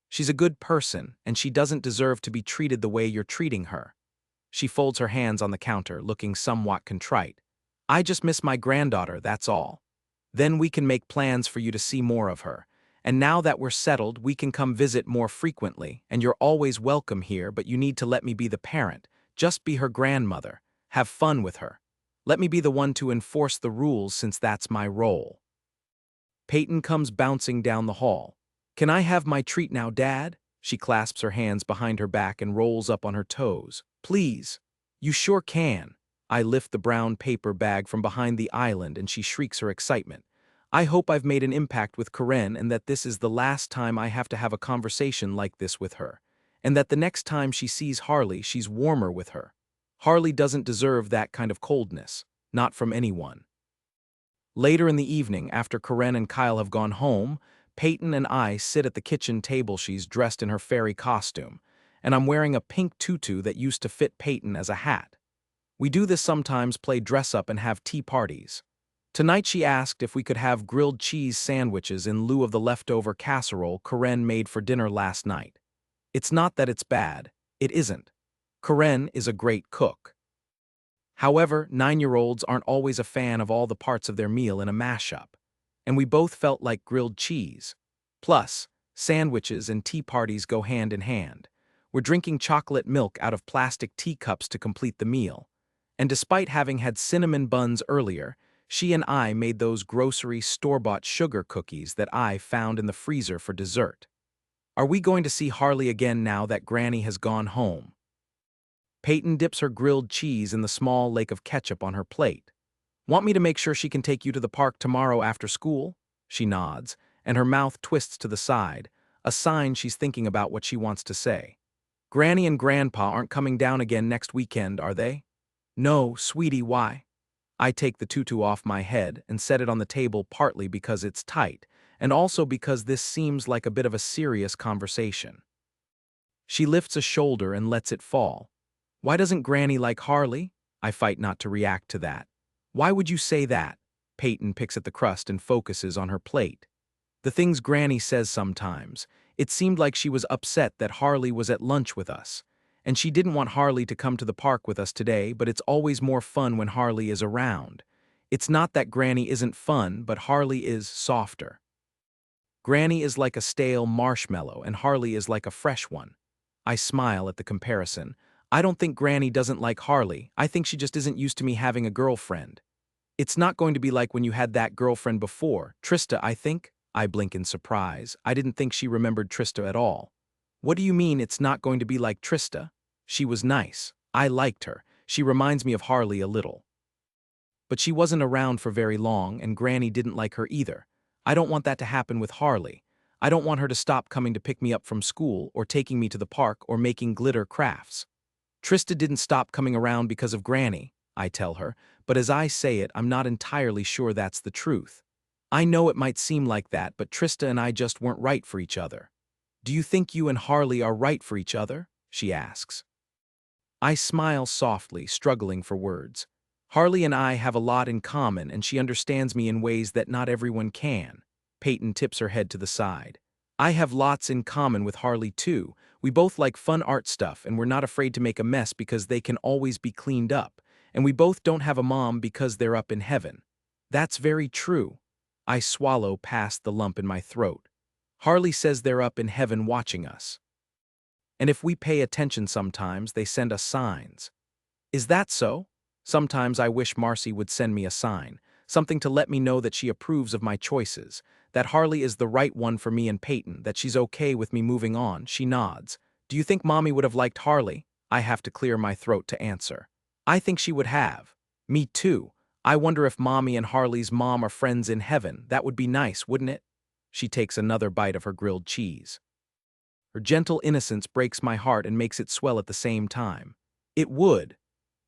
She's a good person, and she doesn't deserve to be treated the way you're treating her. She folds her hands on the counter, looking somewhat contrite. I just miss my granddaughter, that's all. Then we can make plans for you to see more of her. And now that we're settled, we can come visit more frequently, and you're always welcome here, but you need to let me be the parent. Just be her grandmother. Have fun with her. Let me be the one to enforce the rules since that's my role. Peyton comes bouncing down the hall. Can I have my treat now, Dad? She clasps her hands behind her back and rolls up on her toes. Please. You sure can. I lift the brown paper bag from behind the island and she shrieks her excitement. I hope I've made an impact with Karen and that this is the last time I have to have a conversation like this with her. And that the next time she sees Harley, she's warmer with her. Harley doesn't deserve that kind of coldness. Not from anyone. Later in the evening, after Karen and Kyle have gone home, Peyton and I sit at the kitchen table. She's dressed in her fairy costume, and I'm wearing a pink tutu that used to fit Peyton as a hat. We do this sometimes, play dress-up and have tea parties. Tonight she asked if we could have grilled cheese sandwiches in lieu of the leftover casserole Karen made for dinner last night. It's not that it's bad. It isn't. Karen is a great cook. However, 9-year-olds aren't always a fan of all the parts of their meal in a mashup, and we both felt like grilled cheese. Plus, sandwiches and tea parties go hand in hand. We're drinking chocolate milk out of plastic teacups to complete the meal. And despite having had cinnamon buns earlier, she and I made those grocery store-bought sugar cookies that I found in the freezer for dessert. Are we going to see Harley again now that Granny has gone home? Peyton dips her grilled cheese in the small lake of ketchup on her plate. Want me to make sure she can take you to the park tomorrow after school? She nods, and her mouth twists to the side, a sign she's thinking about what she wants to say. Granny and Grandpa aren't coming down again next weekend, are they? No, sweetie, why? I take the tutu off my head and set it on the table partly because it's tight, and also because this seems like a bit of a serious conversation. She lifts a shoulder and lets it fall. Why doesn't Granny like Harley? I fight not to react to that. Why would you say that? Peyton picks at the crust and focuses on her plate. The things Granny says sometimes. It seemed like she was upset that Harley was at lunch with us. And she didn't want Harley to come to the park with us today, but it's always more fun when Harley is around. It's not that Granny isn't fun, but Harley is softer. Granny is like a stale marshmallow and Harley is like a fresh one. I smile at the comparison. I don't think Granny doesn't like Harley, I think she just isn't used to me having a girlfriend. It's not going to be like when you had that girlfriend before, Trista, I think? I blink in surprise. I didn't think she remembered Trista at all. What do you mean it's not going to be like Trista? She was nice. I liked her. She reminds me of Harley a little. But she wasn't around for very long and Granny didn't like her either. I don't want that to happen with Harley. I don't want her to stop coming to pick me up from school or taking me to the park or making glitter crafts. Trista didn't stop coming around because of Granny, I tell her, but as I say it, I'm not entirely sure that's the truth. I know it might seem like that, but Trista and I just weren't right for each other. Do you think you and Harley are right for each other? She asks. I smile softly, struggling for words. Harley and I have a lot in common and she understands me in ways that not everyone can. Peyton tips her head to the side. I have lots in common with Harley too. We both like fun art stuff and we're not afraid to make a mess because they can always be cleaned up. And we both don't have a mom because they're up in heaven. That's very true. I swallow past the lump in my throat. Harley says they're up in heaven watching us. And if we pay attention sometimes, they send us signs. Is that so? Sometimes I wish Marcy would send me a sign, something to let me know that she approves of my choices, that Harley is the right one for me and Peyton, that she's okay with me moving on. She nods. Do you think Mommy would have liked Harley? I have to clear my throat to answer. I think she would have. Me too. I wonder if Mommy and Harley's mom are friends in heaven. That would be nice, wouldn't it? She takes another bite of her grilled cheese. Her gentle innocence breaks my heart and makes it swell at the same time. It would.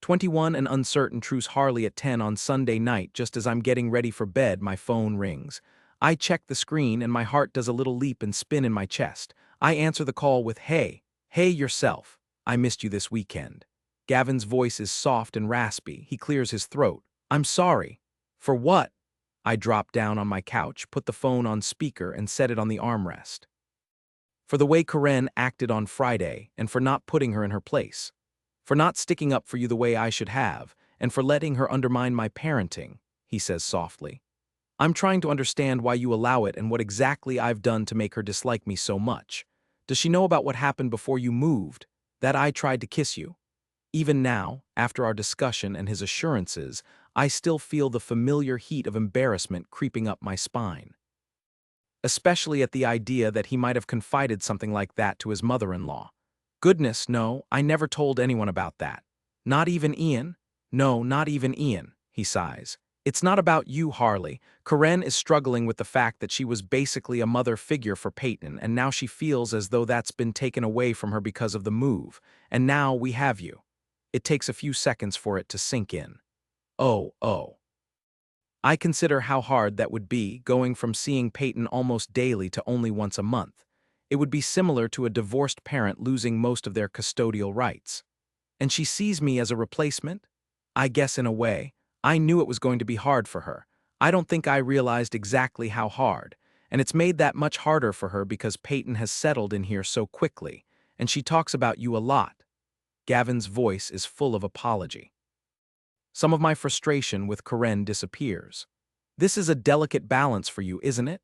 21 and uncertain truce Harley at 10 on Sunday night. Just as I'm getting ready for bed, my phone rings. I check the screen and my heart does a little leap and spin in my chest. I answer the call with, "Hey, hey yourself. I missed you this weekend." Gavin's voice is soft and raspy. He clears his throat. "I'm sorry." "For what?" I drop down on my couch, put the phone on speaker and set it on the armrest. "For the way Karen acted on Friday and for not putting her in her place. For not sticking up for you the way I should have, and for letting her undermine my parenting," he says softly. "I'm trying to understand why you allow it and what exactly I've done to make her dislike me so much. Does she know about what happened before you moved? That I tried to kiss you?" Even now, after our discussion and his assurances, I still feel the familiar heat of embarrassment creeping up my spine. Especially at the idea that he might have confided something like that to his mother-in-law. Goodness, no, I never told anyone about that. Not even Ian? No, not even Ian, he sighs. It's not about you, Harley. Karen is struggling with the fact that she was basically a mother figure for Peyton, and now she feels as though that's been taken away from her because of the move. And now we have you. It takes a few seconds for it to sink in. Oh. I consider how hard that would be, going from seeing Peyton almost daily to only once a month. It would be similar to a divorced parent losing most of their custodial rights. And she sees me as a replacement? I guess in a way. I knew it was going to be hard for her. I don't think I realized exactly how hard. And it's made that much harder for her because Peyton has settled in here so quickly. And she talks about you a lot. Gavin's voice is full of apology. Some of my frustration with Karen disappears. This is a delicate balance for you, isn't it?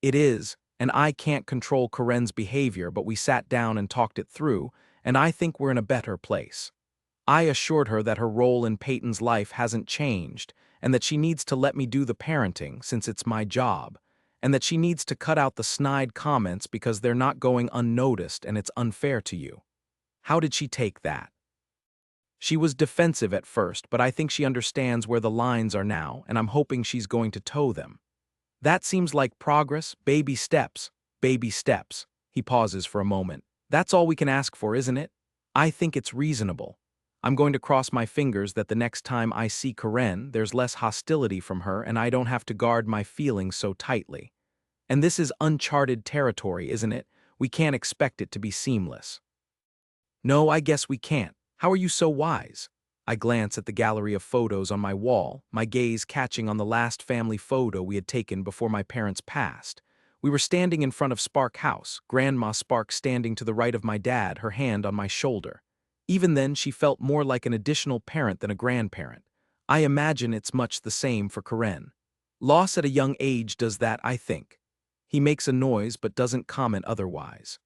It is, and I can't control Karen's behavior, but we sat down and talked it through, and I think we're in a better place. I assured her that her role in Peyton's life hasn't changed, and that she needs to let me do the parenting since it's my job, and that she needs to cut out the snide comments because they're not going unnoticed and it's unfair to you. How did she take that? She was defensive at first, but I think she understands where the lines are now, and I'm hoping she's going to toe them. That seems like progress, baby steps, baby steps. He pauses for a moment. That's all we can ask for, isn't it? I think it's reasonable. I'm going to cross my fingers that the next time I see Karen, there's less hostility from her and I don't have to guard my feelings so tightly. And this is uncharted territory, isn't it? We can't expect it to be seamless. No, I guess we can't. How are you so wise? I glance at the gallery of photos on my wall, my gaze catching on the last family photo we had taken before my parents passed. We were standing in front of Spark House, Grandma Spark standing to the right of my dad, her hand on my shoulder. Even then, she felt more like an additional parent than a grandparent. I imagine it's much the same for Karen. Loss at a young age does that, I think. He makes a noise but doesn't comment otherwise.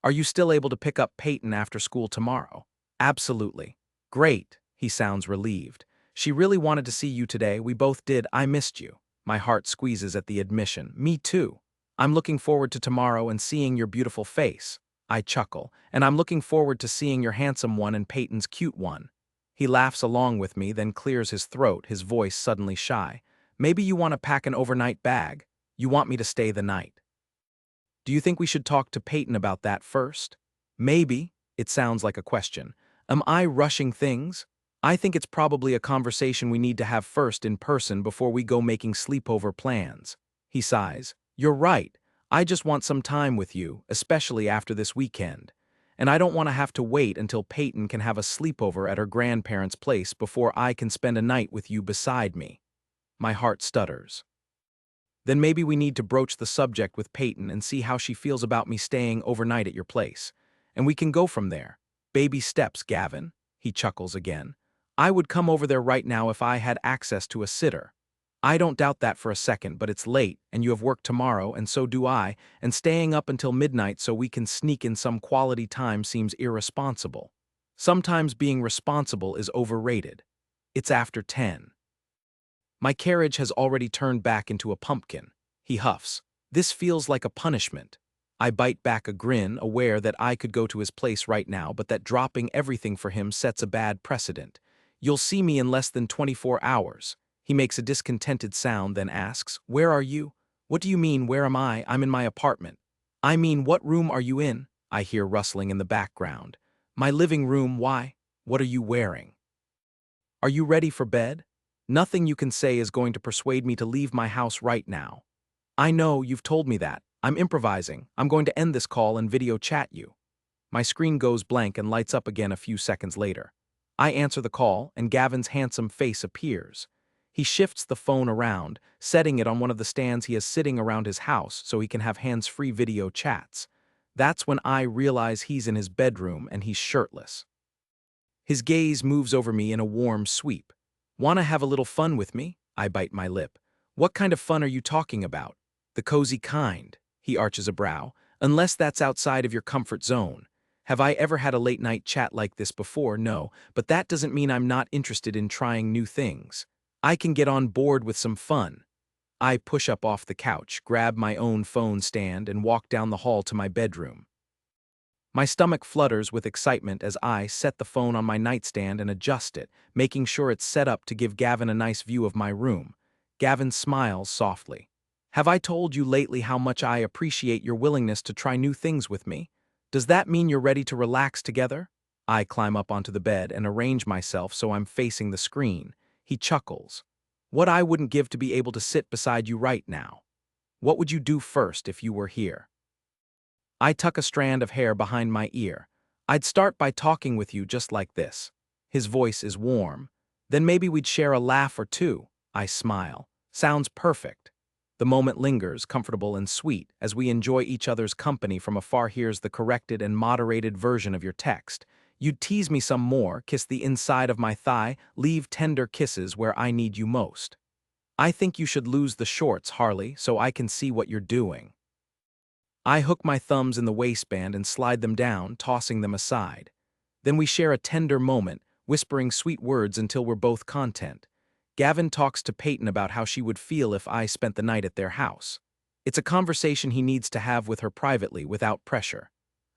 Are you still able to pick up Peyton after school tomorrow? Absolutely. Great, he sounds relieved. She really wanted to see you today, we both did, I missed you. My heart squeezes at the admission. Me too. I'm looking forward to tomorrow and seeing your beautiful face. I chuckle, and I'm looking forward to seeing your handsome one and Peyton's cute one. He laughs along with me, then clears his throat, his voice suddenly shy. Maybe you want to pack an overnight bag. You want me to stay the night. Do you think we should talk to Peyton about that first? Maybe. It sounds like a question. Am I rushing things? I think it's probably a conversation we need to have first in person before we go making sleepover plans. He sighs. You're right. I just want some time with you, especially after this weekend. And I don't want to have to wait until Peyton can have a sleepover at her grandparents' place before I can spend a night with you beside me. My heart stutters. Then maybe we need to broach the subject with Peyton and see how she feels about me staying overnight at your place. And we can go from there. Baby steps, Gavin. He chuckles again. I would come over there right now if I had access to a sitter. I don't doubt that for a second, but it's late, and you have work tomorrow, and so do I, and staying up until midnight so we can sneak in some quality time seems irresponsible. Sometimes being responsible is overrated. It's after 10. My carriage has already turned back into a pumpkin. He huffs. This feels like a punishment. I bite back a grin, aware that I could go to his place right now, but that dropping everything for him sets a bad precedent. You'll see me in less than 24 hours. He makes a discontented sound, then asks, Where are you? What do you mean, where am I? I'm in my apartment. I mean, what room are you in? I hear rustling in the background. My living room, why? What are you wearing? Are you ready for bed? Nothing you can say is going to persuade me to leave my house right now. I know, you've told me that. I'm improvising. I'm going to end this call and video chat you. My screen goes blank and lights up again a few seconds later. I answer the call, and Gavin's handsome face appears. He shifts the phone around, setting it on one of the stands he has sitting around his house so he can have hands-free video chats. That's when I realize he's in his bedroom and he's shirtless. His gaze moves over me in a warm sweep. Wanna have a little fun with me? I bite my lip. What kind of fun are you talking about? The cozy kind. He arches a brow. Unless that's outside of your comfort zone. Have I ever had a late-night chat like this before? No, but that doesn't mean I'm not interested in trying new things. I can get on board with some fun. I push up off the couch, grab my own phone stand, and walk down the hall to my bedroom. My stomach flutters with excitement as I set the phone on my nightstand and adjust it, making sure it's set up to give Gavin a nice view of my room. Gavin smiles softly. Have I told you lately how much I appreciate your willingness to try new things with me? Does that mean you're ready to relax together? I climb up onto the bed and arrange myself so I'm facing the screen. He chuckles. What I wouldn't give to be able to sit beside you right now. What would you do first if you were here? I tuck a strand of hair behind my ear. I'd start by talking with you just like this. His voice is warm. Then maybe we'd share a laugh or two. I smile. Sounds perfect. The moment lingers, comfortable and sweet, as we enjoy each other's company from afar. Here's the corrected and moderated version of your text. You'd tease me some more, kiss the inside of my thigh, leave tender kisses where I need you most. I think you should lose the shorts, Harley, so I can see what you're doing. I hook my thumbs in the waistband and slide them down, tossing them aside. Then we share a tender moment, whispering sweet words until we're both content. Gavin talks to Peyton about how she would feel if I spent the night at their house. It's a conversation he needs to have with her privately, without pressure.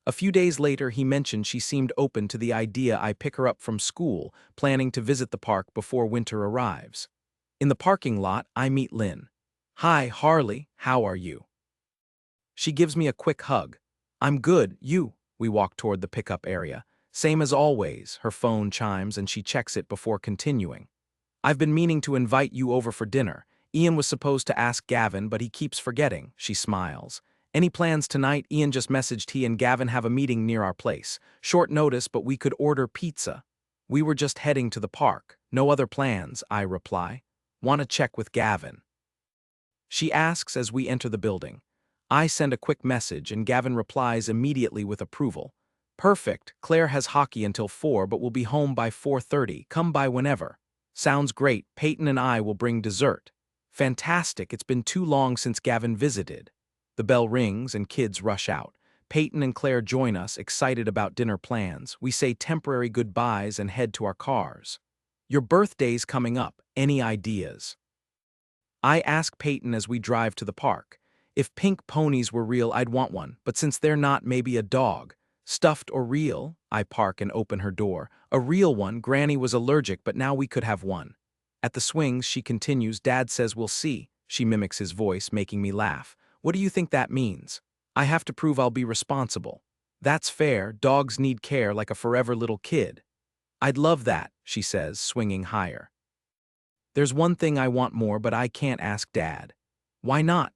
A few days later, he mentioned she seemed open to the idea I pick her up from school, planning to visit the park before winter arrives. In the parking lot, I meet Lynn. "Hi, Harley, how are you?" She gives me a quick hug. "I'm good, you?" We walk toward the pickup area. Same as always, her phone chimes and she checks it before continuing. "I've been meaning to invite you over for dinner. Ian was supposed to ask Gavin, but he keeps forgetting," she smiles. "Any plans tonight?" Ian just messaged he and Gavin have a meeting near our place. Short notice, but we could order pizza. We were just heading to the park. No other plans, I reply. Want to check with Gavin? She asks as we enter the building. I send a quick message and Gavin replies immediately with approval. "Perfect, Claire has hockey until 4 but will be home by 4:30, come by whenever." "Sounds great, Peyton and I will bring dessert." "Fantastic, it's been too long since Gavin visited." The bell rings and kids rush out. Peyton and Claire join us, excited about dinner plans. We say temporary goodbyes and head to our cars. "Your birthday's coming up, any ideas?" I ask Peyton as we drive to the park. "If pink ponies were real, I'd want one, but since they're not, maybe a dog. Stuffed or real?" I park and open her door. "A real one, Granny was allergic, but now we could have one." At the swings, she continues, "Dad says we'll see." She mimics his voice, making me laugh. "What do you think that means?" "I have to prove I'll be responsible." "That's fair, dogs need care like a forever little kid." "I'd love that," she says, swinging higher. "There's one thing I want more, but I can't ask Dad." "Why not?"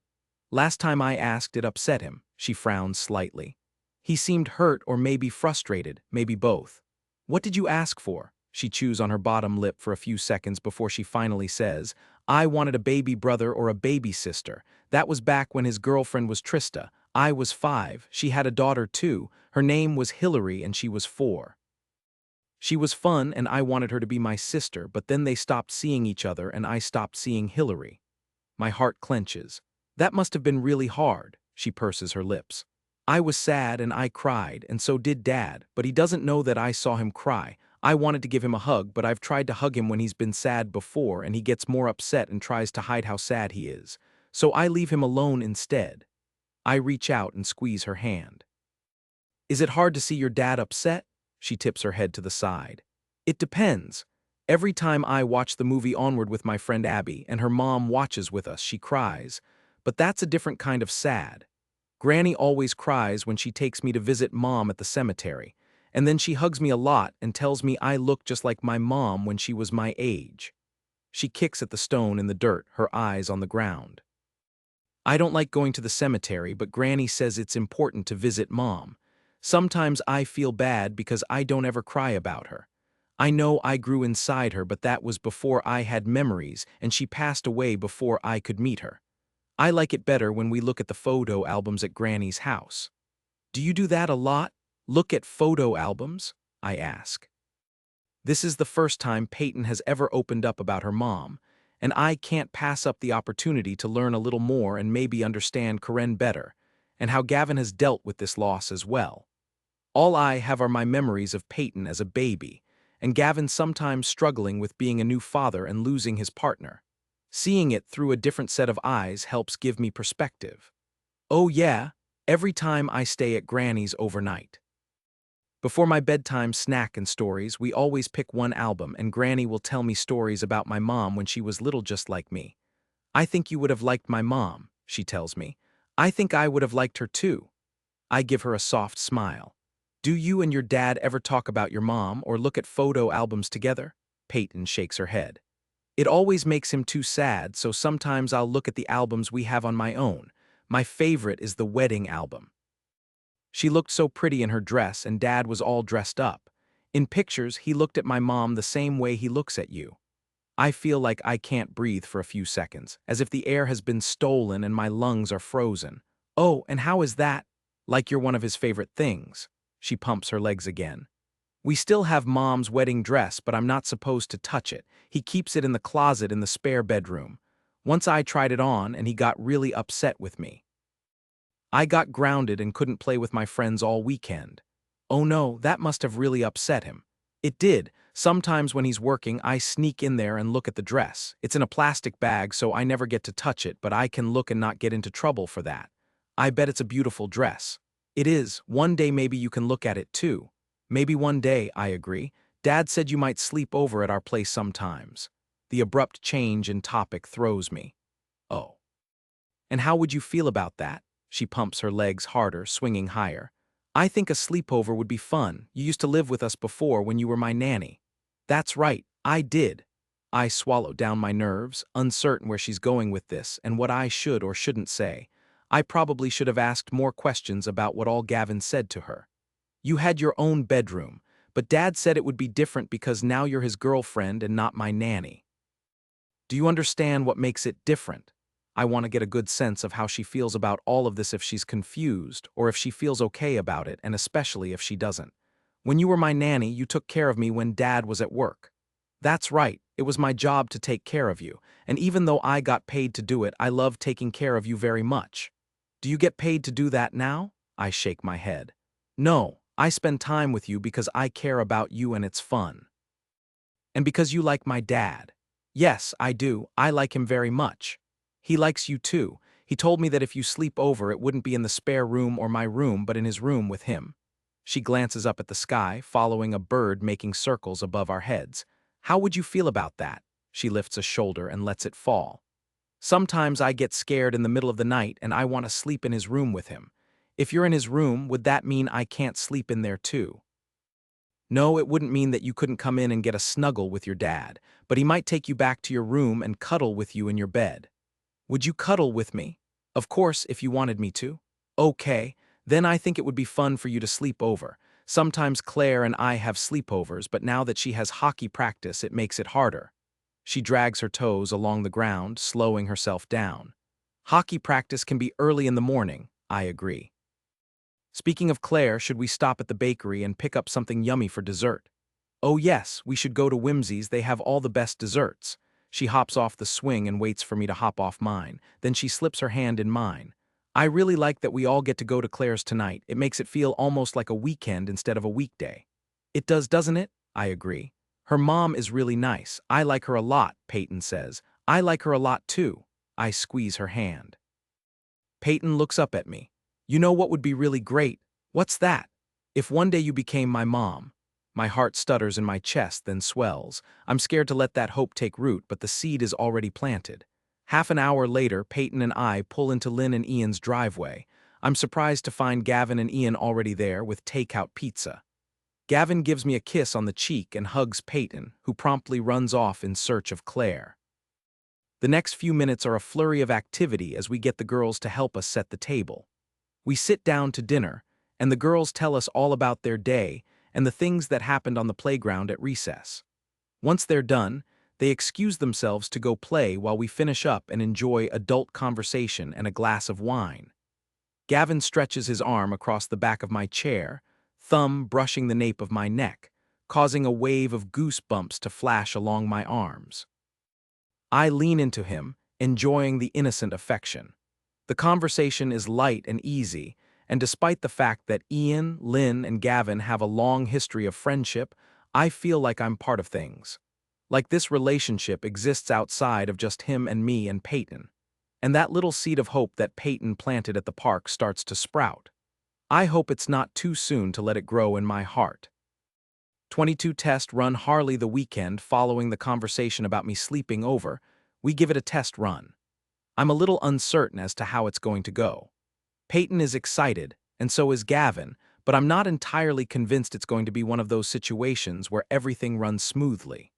"Last time I asked, it upset him." She frowns slightly. "He seemed hurt or maybe frustrated, maybe both." "What did you ask for?" She chews on her bottom lip for a few seconds before she finally says, "I wanted a baby brother or a baby sister. That was back when his girlfriend was Trista. I was 5, she had a daughter too. Her name was Hillary and she was 4. She was fun and I wanted her to be my sister, but then they stopped seeing each other and I stopped seeing Hillary." My heart clenches. "That must have been really hard." She purses her lips. "I was sad and I cried, and so did Dad, but he doesn't know that I saw him cry. I wanted to give him a hug, but I've tried to hug him when he's been sad before and he gets more upset and tries to hide how sad he is. So I leave him alone instead." I reach out and squeeze her hand. "Is it hard to see your dad upset?" She tips her head to the side. "It depends. Every time I watch the movie Onward with my friend Abby and her mom watches with us, she cries. But that's a different kind of sad. Granny always cries when she takes me to visit Mom at the cemetery, and then she hugs me a lot and tells me I look just like my mom when she was my age." She kicks at the stone in the dirt, her eyes on the ground. "I don't like going to the cemetery, but Granny says it's important to visit Mom. Sometimes I feel bad because I don't ever cry about her. I know I grew inside her, but that was before I had memories, and she passed away before I could meet her. I like it better when we look at the photo albums at Granny's house." "Do you do that a lot? Look at photo albums?" I ask. This is the first time Peyton has ever opened up about her mom, and I can't pass up the opportunity to learn a little more and maybe understand Karen better, and how Gavin has dealt with this loss as well. All I have are my memories of Peyton as a baby, and Gavin sometimes struggling with being a new father and losing his partner. Seeing it through a different set of eyes helps give me perspective. Oh yeah, every time I stay at Granny's overnight. Before my bedtime snack and stories, we always pick one album and Granny will tell me stories about my mom when she was little just like me. "I think you would have liked my mom," she tells me. "I think I would have liked her too." I give her a soft smile. "Do you and your dad ever talk about your mom or look at photo albums together?" Peyton shakes her head. "It always makes him too sad, so sometimes I'll look at the albums we have on my own. My favorite is the wedding album. She looked so pretty in her dress and Dad was all dressed up. In pictures, he looked at my mom the same way he looks at you." I feel like I can't breathe for a few seconds, as if the air has been stolen and my lungs are frozen. "Oh, and how is that? Like you're one of his favorite things." She pumps her legs again. We still have Mom's wedding dress, but I'm not supposed to touch it. He keeps it in the closet in the spare bedroom. Once I tried it on and he got really upset with me. I got grounded and couldn't play with my friends all weekend. Oh no, that must have really upset him. It did. Sometimes when he's working, I sneak in there and look at the dress. It's in a plastic bag, so I never get to touch it, but I can look and not get into trouble for that. I bet it's a beautiful dress. It is. One day maybe you can look at it too. Maybe one day, I agree. Dad said you might sleep over at our place sometimes. The abrupt change in topic throws me. Oh. And how would you feel about that? She pumps her legs harder, swinging higher. I think a sleepover would be fun. You used to live with us before when you were my nanny. That's right, I did. I swallow down my nerves, uncertain where she's going with this and what I should or shouldn't say. I probably should have asked more questions about what all Gavin said to her. You had your own bedroom, but Dad said it would be different because now you're his girlfriend and not my nanny. Do you understand what makes it different? I want to get a good sense of how she feels about all of this, if she's confused, or if she feels okay about it, and especially if she doesn't. When you were my nanny, you took care of me when Dad was at work. That's right, it was my job to take care of you, and even though I got paid to do it, I loved taking care of you very much. Do you get paid to do that now? I shake my head. No, I spend time with you because I care about you and it's fun. And because you like my dad. Yes, I do, I like him very much. He likes you too. He told me that if you sleep over, it wouldn't be in the spare room or my room, but in his room with him. She glances up at the sky, following a bird making circles above our heads. How would you feel about that? She lifts a shoulder and lets it fall. Sometimes I get scared in the middle of the night and I want to sleep in his room with him. If you're in his room, would that mean I can't sleep in there too? No, it wouldn't mean that you couldn't come in and get a snuggle with your dad, but he might take you back to your room and cuddle with you in your bed. Would you cuddle with me? Of course, if you wanted me to. Okay, then I think it would be fun for you to sleep over. Sometimes Claire and I have sleepovers, but now that she has hockey practice, it makes it harder. She drags her toes along the ground, slowing herself down. Hockey practice can be early in the morning, I agree. Speaking of Claire, should we stop at the bakery and pick up something yummy for dessert? Oh yes, we should go to Whimsy's, they have all the best desserts. She hops off the swing and waits for me to hop off mine, then she slips her hand in mine. I really like that we all get to go to Claire's tonight. It makes it feel almost like a weekend instead of a weekday. It does, doesn't it? I agree. Her mom is really nice. I like her a lot, Peyton says. I like her a lot too. I squeeze her hand. Peyton looks up at me. You know what would be really great? What's that? If one day you became my mom. My heart stutters in my chest, then swells. I'm scared to let that hope take root, but the seed is already planted. Half an hour later, Peyton and I pull into Lynn and Ian's driveway. I'm surprised to find Gavin and Ian already there with takeout pizza. Gavin gives me a kiss on the cheek and hugs Peyton, who promptly runs off in search of Claire. The next few minutes are a flurry of activity as we get the girls to help us set the table. We sit down to dinner, and the girls tell us all about their day and the things that happened on the playground at recess. Once they're done, they excuse themselves to go play while we finish up and enjoy adult conversation and a glass of wine. Gavin stretches his arm across the back of my chair, thumb brushing the nape of my neck, causing a wave of goosebumps to flash along my arms. I lean into him, enjoying the innocent affection. The conversation is light and easy, and despite the fact that Ian, Lynn, and Gavin have a long history of friendship, I feel like I'm part of things. Like this relationship exists outside of just him and me and Peyton. And that little seed of hope that Peyton planted at the park starts to sprout. I hope it's not too soon to let it grow in my heart. 22 test run Harley the weekend following the conversation about me sleeping over. We give it a test run. I'm a little uncertain as to how it's going to go. Peyton is excited, and so is Gavin, but I'm not entirely convinced it's going to be one of those situations where everything runs smoothly.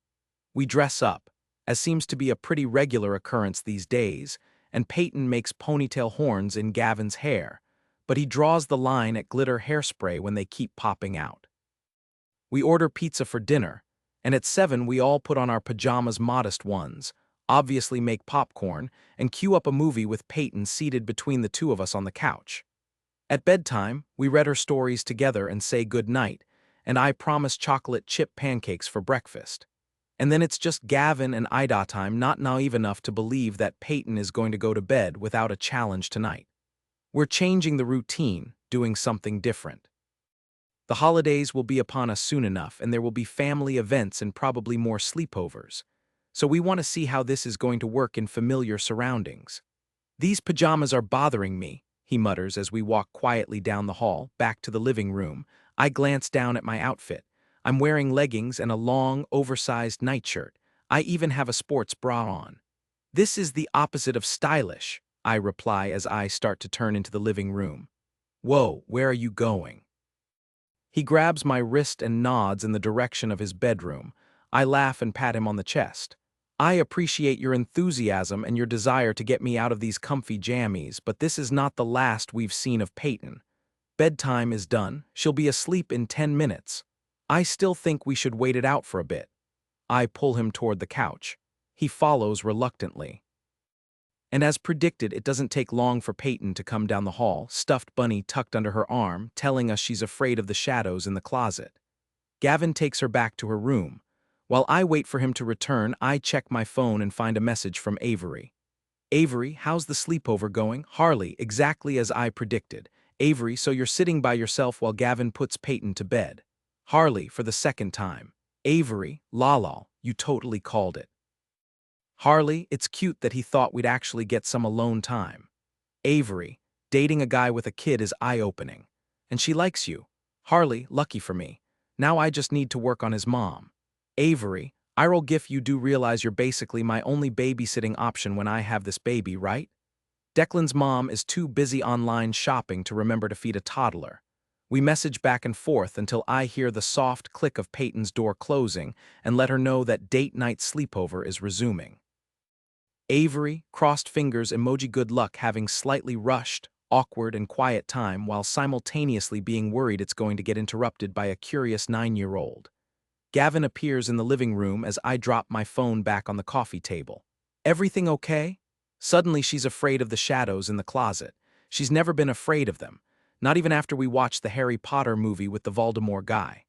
We dress up, as seems to be a pretty regular occurrence these days, and Peyton makes ponytail horns in Gavin's hair, but he draws the line at glitter hairspray when they keep popping out. We order pizza for dinner, and at 7 we all put on our pajamas, modest ones, obviously make popcorn, and cue up a movie with Peyton seated between the two of us on the couch. At bedtime, we read her stories together and say good night, and I promise chocolate chip pancakes for breakfast. And then it's just Gavin and Ida time, not naive enough to believe that Peyton is going to go to bed without a challenge tonight. We're changing the routine, doing something different. The holidays will be upon us soon enough, and there will be family events and probably more sleepovers. So we want to see how this is going to work in familiar surroundings. These pajamas are bothering me, he mutters as we walk quietly down the hall, back to the living room. I glance down at my outfit. I'm wearing leggings and a long, oversized nightshirt. I even have a sports bra on. This is the opposite of stylish, I reply as I start to turn into the living room. Whoa, where are you going? He grabs my wrist and nods in the direction of his bedroom. I laugh and pat him on the chest. I appreciate your enthusiasm and your desire to get me out of these comfy jammies, but this is not the last we've seen of Peyton. Bedtime is done. She'll be asleep in 10 minutes. I still think we should wait it out for a bit. I pull him toward the couch. He follows reluctantly. And as predicted, it doesn't take long for Peyton to come down the hall, stuffed bunny tucked under her arm, telling us she's afraid of the shadows in the closet. Gavin takes her back to her room. While I wait for him to return, I check my phone and find a message from Avery. Avery, how's the sleepover going? Harley, exactly as I predicted. Avery, so you're sitting by yourself while Gavin puts Peyton to bed. Harley, for the second time. Avery, lol, you totally called it. Harley, it's cute that he thought we'd actually get some alone time. Avery, dating a guy with a kid is eye-opening. And she likes you. Harley, lucky for me. Now I just need to work on his mom. Avery, I roll gif, you do realize you're basically my only babysitting option when I have this baby, right? Declan's mom is too busy online shopping to remember to feed a toddler. We message back and forth until I hear the soft click of Peyton's door closing and let her know that date night sleepover is resuming. Avery, crossed fingers emoji, good luck having slightly rushed, awkward and quiet time while simultaneously being worried it's going to get interrupted by a curious 9-year-old. Gavin appears in the living room as I drop my phone back on the coffee table. Everything okay? Suddenly she's afraid of the shadows in the closet. She's never been afraid of them, not even after we watched the Harry Potter movie with the Voldemort guy.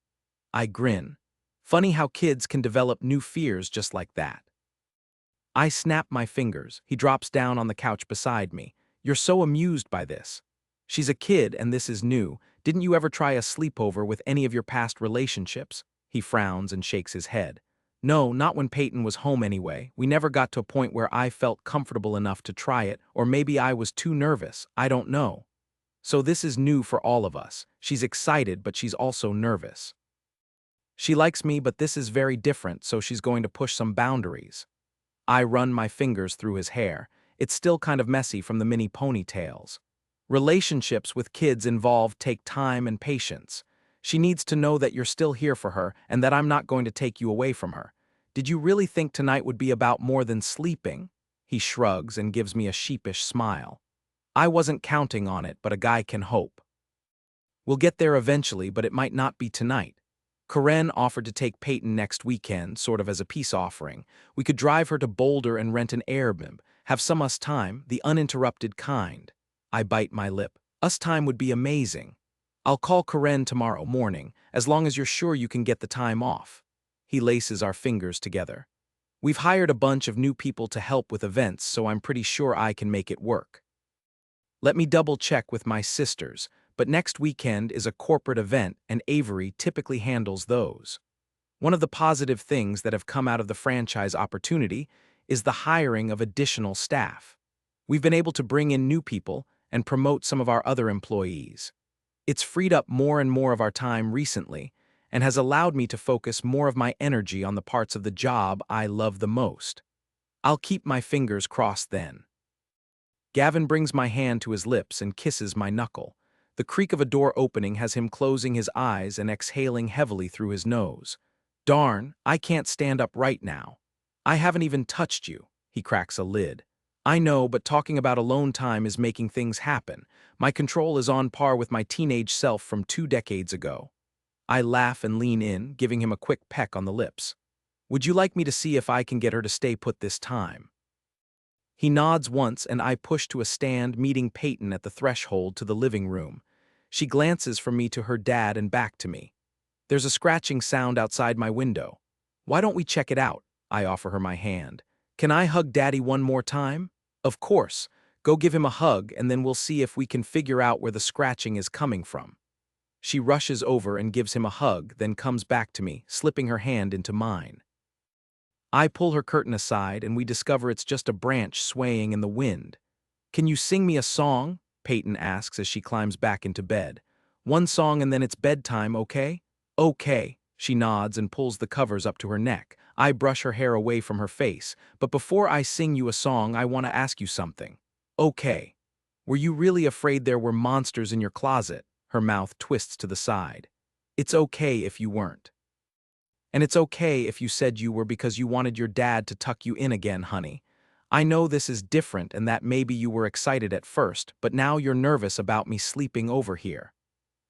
I grin. Funny how kids can develop new fears just like that. I snap my fingers. He drops down on the couch beside me. You're so amused by this. She's a kid and this is new. Didn't you ever try a sleepover with any of your past relationships? He frowns and shakes his head. No, not when Peyton was home anyway. We never got to a point where I felt comfortable enough to try it, or maybe I was too nervous, I don't know. So this is new for all of us. She's excited, but she's also nervous. She likes me, but this is very different, so she's going to push some boundaries. I run my fingers through his hair. It's still kind of messy from the mini ponytails. Relationships with kids involved take time and patience. She needs to know that you're still here for her and that I'm not going to take you away from her. Did you really think tonight would be about more than sleeping? He shrugs and gives me a sheepish smile. I wasn't counting on it, but a guy can hope. We'll get there eventually, but it might not be tonight. Karen offered to take Peyton next weekend, sort of as a peace offering. We could drive her to Boulder and rent an Airbnb, have some us time, the uninterrupted kind. I bite my lip. Us time would be amazing. I'll call Karen tomorrow morning, as long as you're sure you can get the time off. He laces our fingers together. We've hired a bunch of new people to help with events, so I'm pretty sure I can make it work. Let me double check with my sisters, but next weekend is a corporate event and Avery typically handles those. One of the positive things that have come out of the franchise opportunity is the hiring of additional staff. We've been able to bring in new people and promote some of our other employees. It's freed up more and more of our time recently and has allowed me to focus more of my energy on the parts of the job I love the most. I'll keep my fingers crossed then. Gavin brings my hand to his lips and kisses my knuckle. The creak of a door opening has him closing his eyes and exhaling heavily through his nose. Darn, I can't stand up right now. I haven't even touched you. He cracks a lid. I know, but talking about alone time is making things happen. My control is on par with my teenage self from 2 decades ago. I laugh and lean in, giving him a quick peck on the lips. Would you like me to see if I can get her to stay put this time? He nods once and I push to a stand, meeting Peyton at the threshold to the living room. She glances from me to her dad and back to me. There's a scratching sound outside my window. Why don't we check it out? I offer her my hand. Can I hug Daddy one more time? Of course. Go give him a hug and then we'll see if we can figure out where the scratching is coming from. She rushes over and gives him a hug, then comes back to me, slipping her hand into mine. I pull her curtain aside and we discover it's just a branch swaying in the wind. Can you sing me a song? Peyton asks as she climbs back into bed. One song and then it's bedtime, okay? Okay. She nods and pulls the covers up to her neck. I brush her hair away from her face, but before I sing you a song, I want to ask you something. Okay. Were you really afraid there were monsters in your closet? Her mouth twists to the side. It's okay if you weren't. And it's okay if you said you were because you wanted your dad to tuck you in again, honey. I know this is different and that maybe you were excited at first, but now you're nervous about me sleeping over here.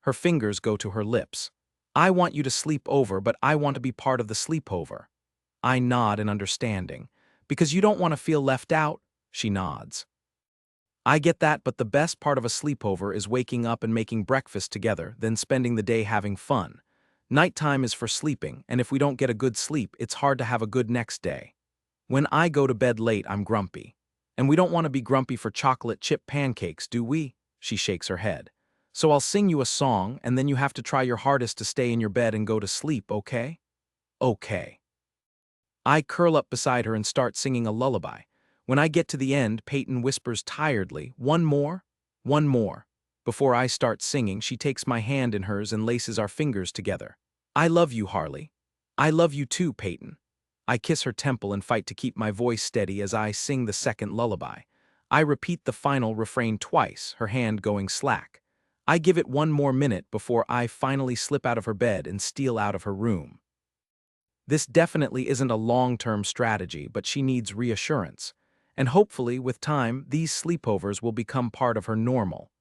Her fingers go to her lips. I want you to sleep over, but I want to be part of the sleepover. I nod in understanding. Because you don't want to feel left out? She nods. I get that, but the best part of a sleepover is waking up and making breakfast together, then spending the day having fun. Nighttime is for sleeping, and if we don't get a good sleep, it's hard to have a good next day. When I go to bed late, I'm grumpy. And we don't want to be grumpy for chocolate chip pancakes, do we? She shakes her head. So I'll sing you a song, and then you have to try your hardest to stay in your bed and go to sleep, okay? Okay. I curl up beside her and start singing a lullaby. When I get to the end, Peyton whispers tiredly, one more? One more. Before I start singing, she takes my hand in hers and laces our fingers together. I love you, Harley. I love you too, Peyton. I kiss her temple and fight to keep my voice steady as I sing the second lullaby. I repeat the final refrain twice, her hand going slack. I give it one more minute before I finally slip out of her bed and steal out of her room. This definitely isn't a long-term strategy, but she needs reassurance. And hopefully, with time, these sleepovers will become part of her normal.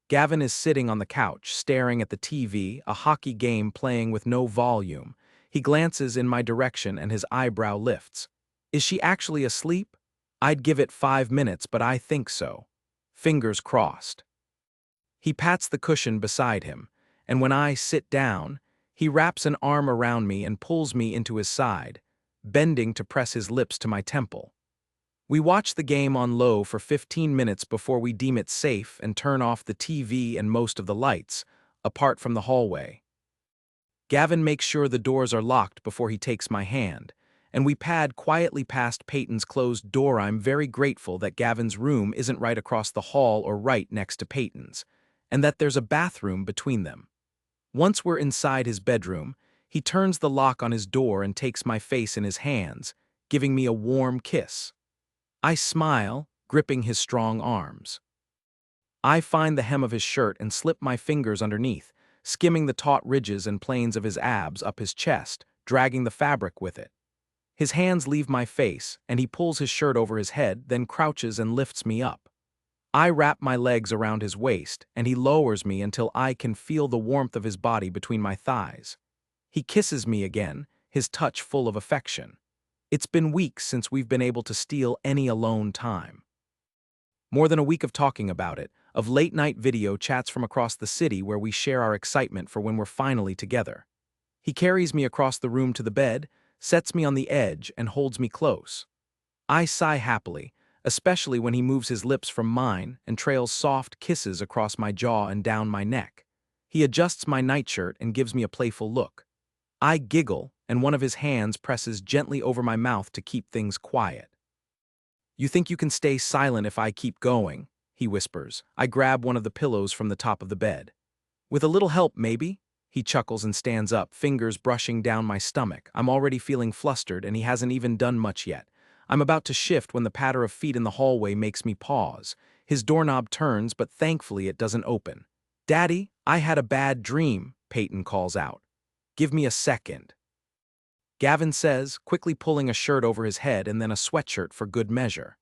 Gavin is sitting on the couch, staring at the TV, a hockey game playing with no volume. He glances in my direction and his eyebrow lifts. Is she actually asleep? I'd give it 5 minutes, but I think so. Fingers crossed. He pats the cushion beside him, and when I sit down, he wraps an arm around me and pulls me into his side, bending to press his lips to my temple. We watch the game on low for 15 minutes before we deem it safe and turn off the TV and most of the lights, apart from the hallway. Gavin makes sure the doors are locked before he takes my hand, and we pad quietly past Peyton's closed door. I'm very grateful that Gavin's room isn't right across the hall or right next to Peyton's, and that there's a bathroom between them. Once we're inside his bedroom, he turns the lock on his door and takes my face in his hands, giving me a warm kiss. I smile, gripping his strong arms. I find the hem of his shirt and slip my fingers underneath, skimming the taut ridges and planes of his abs up his chest, dragging the fabric with it. His hands leave my face, and he pulls his shirt over his head, then crouches and lifts me up. I wrap my legs around his waist, and he lowers me until I can feel the warmth of his body between my thighs. He kisses me again, his touch full of affection. It's been weeks since we've been able to steal any alone time. More than a week of talking about it, of late-night video chats from across the city where we share our excitement for when we're finally together. He carries me across the room to the bed, sets me on the edge, and holds me close. I sigh happily, especially when he moves his lips from mine and trails soft kisses across my jaw and down my neck. He adjusts my nightshirt and gives me a playful look. I giggle, and one of his hands presses gently over my mouth to keep things quiet. You think you can stay silent if I keep going? He whispers. I grab one of the pillows from the top of the bed. With a little help, maybe? He chuckles and stands up, fingers brushing down my stomach. I'm already feeling flustered, and he hasn't even done much yet. I'm about to shift when the patter of feet in the hallway makes me pause. His doorknob turns, but thankfully it doesn't open. Daddy, I had a bad dream, Peyton calls out. Give me a second. Gavin says, quickly pulling a shirt over his head and then a sweatshirt for good measure.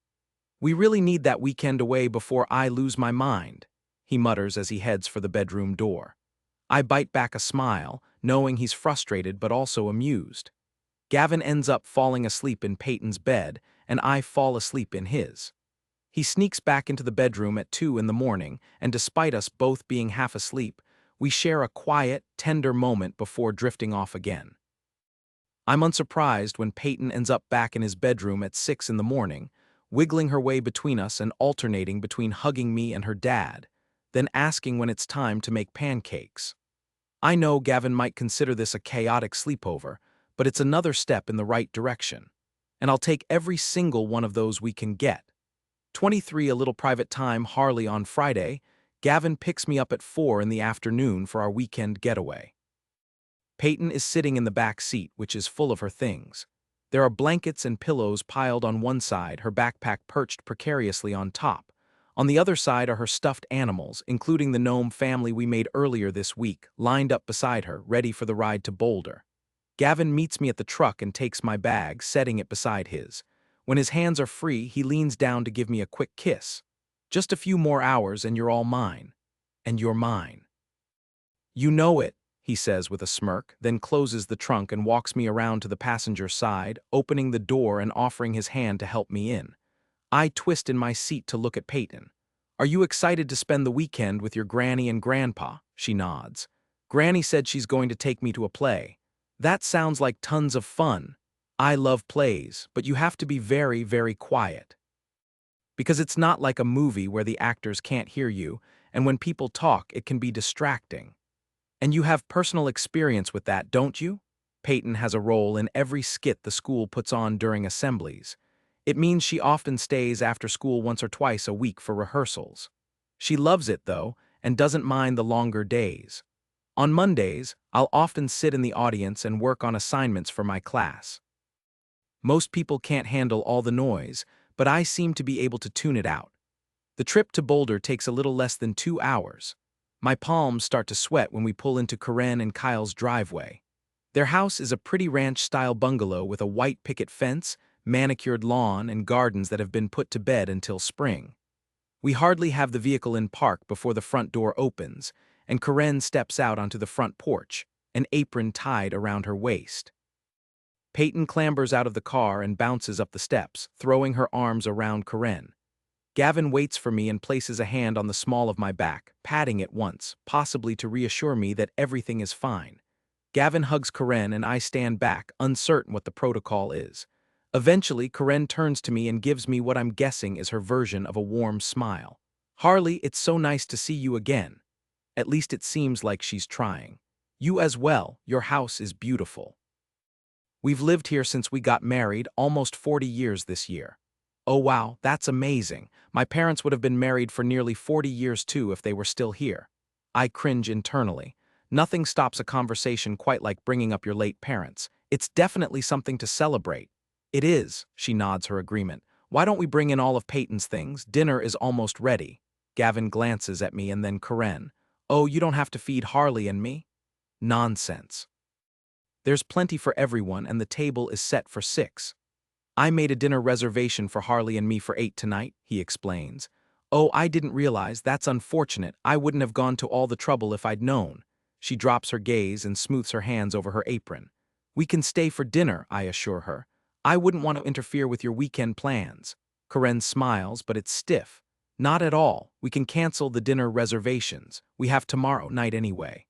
We really need that weekend away before I lose my mind, he mutters as he heads for the bedroom door. I bite back a smile, knowing he's frustrated but also amused. Gavin ends up falling asleep in Peyton's bed, and I fall asleep in his. He sneaks back into the bedroom at 2 in the morning, and despite us both being half asleep, We share a quiet, tender moment before drifting off again. I'm unsurprised when Peyton ends up back in his bedroom at 6 in the morning, wiggling her way between us and alternating between hugging me and her dad, then asking when it's time to make pancakes. I know Gavin might consider this a chaotic sleepover, but it's another step in the right direction. And I'll take every single one of those we can get. 23 a little private time Harley on Friday, Gavin picks me up at 4 in the afternoon for our weekend getaway. Peyton is sitting in the back seat, which is full of her things. There are blankets and pillows piled on one side, her backpack perched precariously on top. On the other side are her stuffed animals, including the gnome family we made earlier this week, lined up beside her, ready for the ride to Boulder. Gavin meets me at the truck and takes my bag, setting it beside his. When his hands are free, he leans down to give me a quick kiss. Just a few more hours and you're all mine. And you're mine. You know it, he says with a smirk, then closes the trunk and walks me around to the passenger side, opening the door and offering his hand to help me in. I twist in my seat to look at Peyton. Are you excited to spend the weekend with your granny and grandpa? She nods. Granny said she's going to take me to a play. That sounds like tons of fun. I love plays, but you have to be very, very quiet. Because it's not like a movie where the actors can't hear you, and when people talk, it can be distracting. And you have personal experience with that, don't you? Peyton has a role in every skit the school puts on during assemblies. It means she often stays after school once or twice a week for rehearsals. She loves it, though, and doesn't mind the longer days. On Mondays, I'll often sit in the audience and work on assignments for my class. Most people can't handle all the noise, but I seem to be able to tune it out. The trip to Boulder takes a little less than 2 hours. My palms start to sweat when we pull into Karen and Kyle's driveway. Their house is a pretty ranch-style bungalow with a white picket fence, manicured lawn, and gardens that have been put to bed until spring. We hardly have the vehicle in park before the front door opens, and Karen steps out onto the front porch, an apron tied around her waist. Peyton clambers out of the car and bounces up the steps, throwing her arms around Karen. Gavin waits for me and places a hand on the small of my back, patting it once, possibly to reassure me that everything is fine. Gavin hugs Karen and I stand back, uncertain what the protocol is. Eventually, Karen turns to me and gives me what I'm guessing is her version of a warm smile. Harley, it's so nice to see you again. At least it seems like she's trying. You as well, your house is beautiful. We've lived here since we got married, almost 40 years this year. Oh wow, that's amazing. My parents would have been married for nearly 40 years too if they were still here. I cringe internally. Nothing stops a conversation quite like bringing up your late parents. It's definitely something to celebrate. It is, she nods her agreement. Why don't we bring in all of Peyton's things? Dinner is almost ready. Gavin glances at me and then Karen. Oh, you don't have to feed Harley and me? Nonsense. There's plenty for everyone and the table is set for 6. I made a dinner reservation for Harley and me for 8 tonight, he explains. Oh, I didn't realize, that's unfortunate. I wouldn't have gone to all the trouble if I'd known. She drops her gaze and smooths her hands over her apron. We can stay for dinner, I assure her. I wouldn't want to interfere with your weekend plans. Karen smiles, but it's stiff. Not at all. We can cancel the dinner reservations. We have tomorrow night anyway.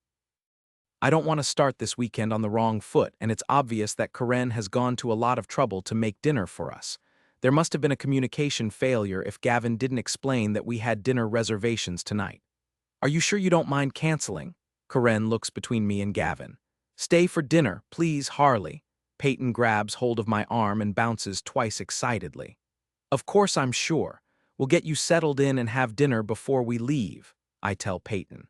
I don't want to start this weekend on the wrong foot, and it's obvious that Karen has gone to a lot of trouble to make dinner for us. There must have been a communication failure if Gavin didn't explain that we had dinner reservations tonight. Are you sure you don't mind canceling? Karen looks between me and Gavin. Stay for dinner, please, Harley. Peyton grabs hold of my arm and bounces twice excitedly. Of course I'm sure. We'll get you settled in and have dinner before we leave, I tell Peyton.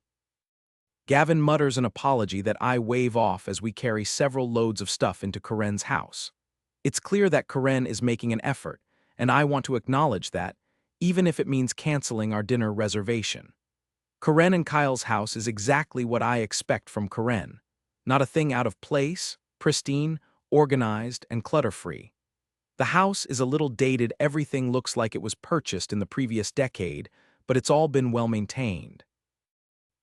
Gavin mutters an apology that I wave off as we carry several loads of stuff into Karen's house. It's clear that Karen is making an effort, and I want to acknowledge that, even if it means canceling our dinner reservation. Karen and Kyle's house is exactly what I expect from Karen. Not a thing out of place, pristine, organized, and clutter-free. The house is a little dated, everything looks like it was purchased in the previous decade, but it's all been well-maintained.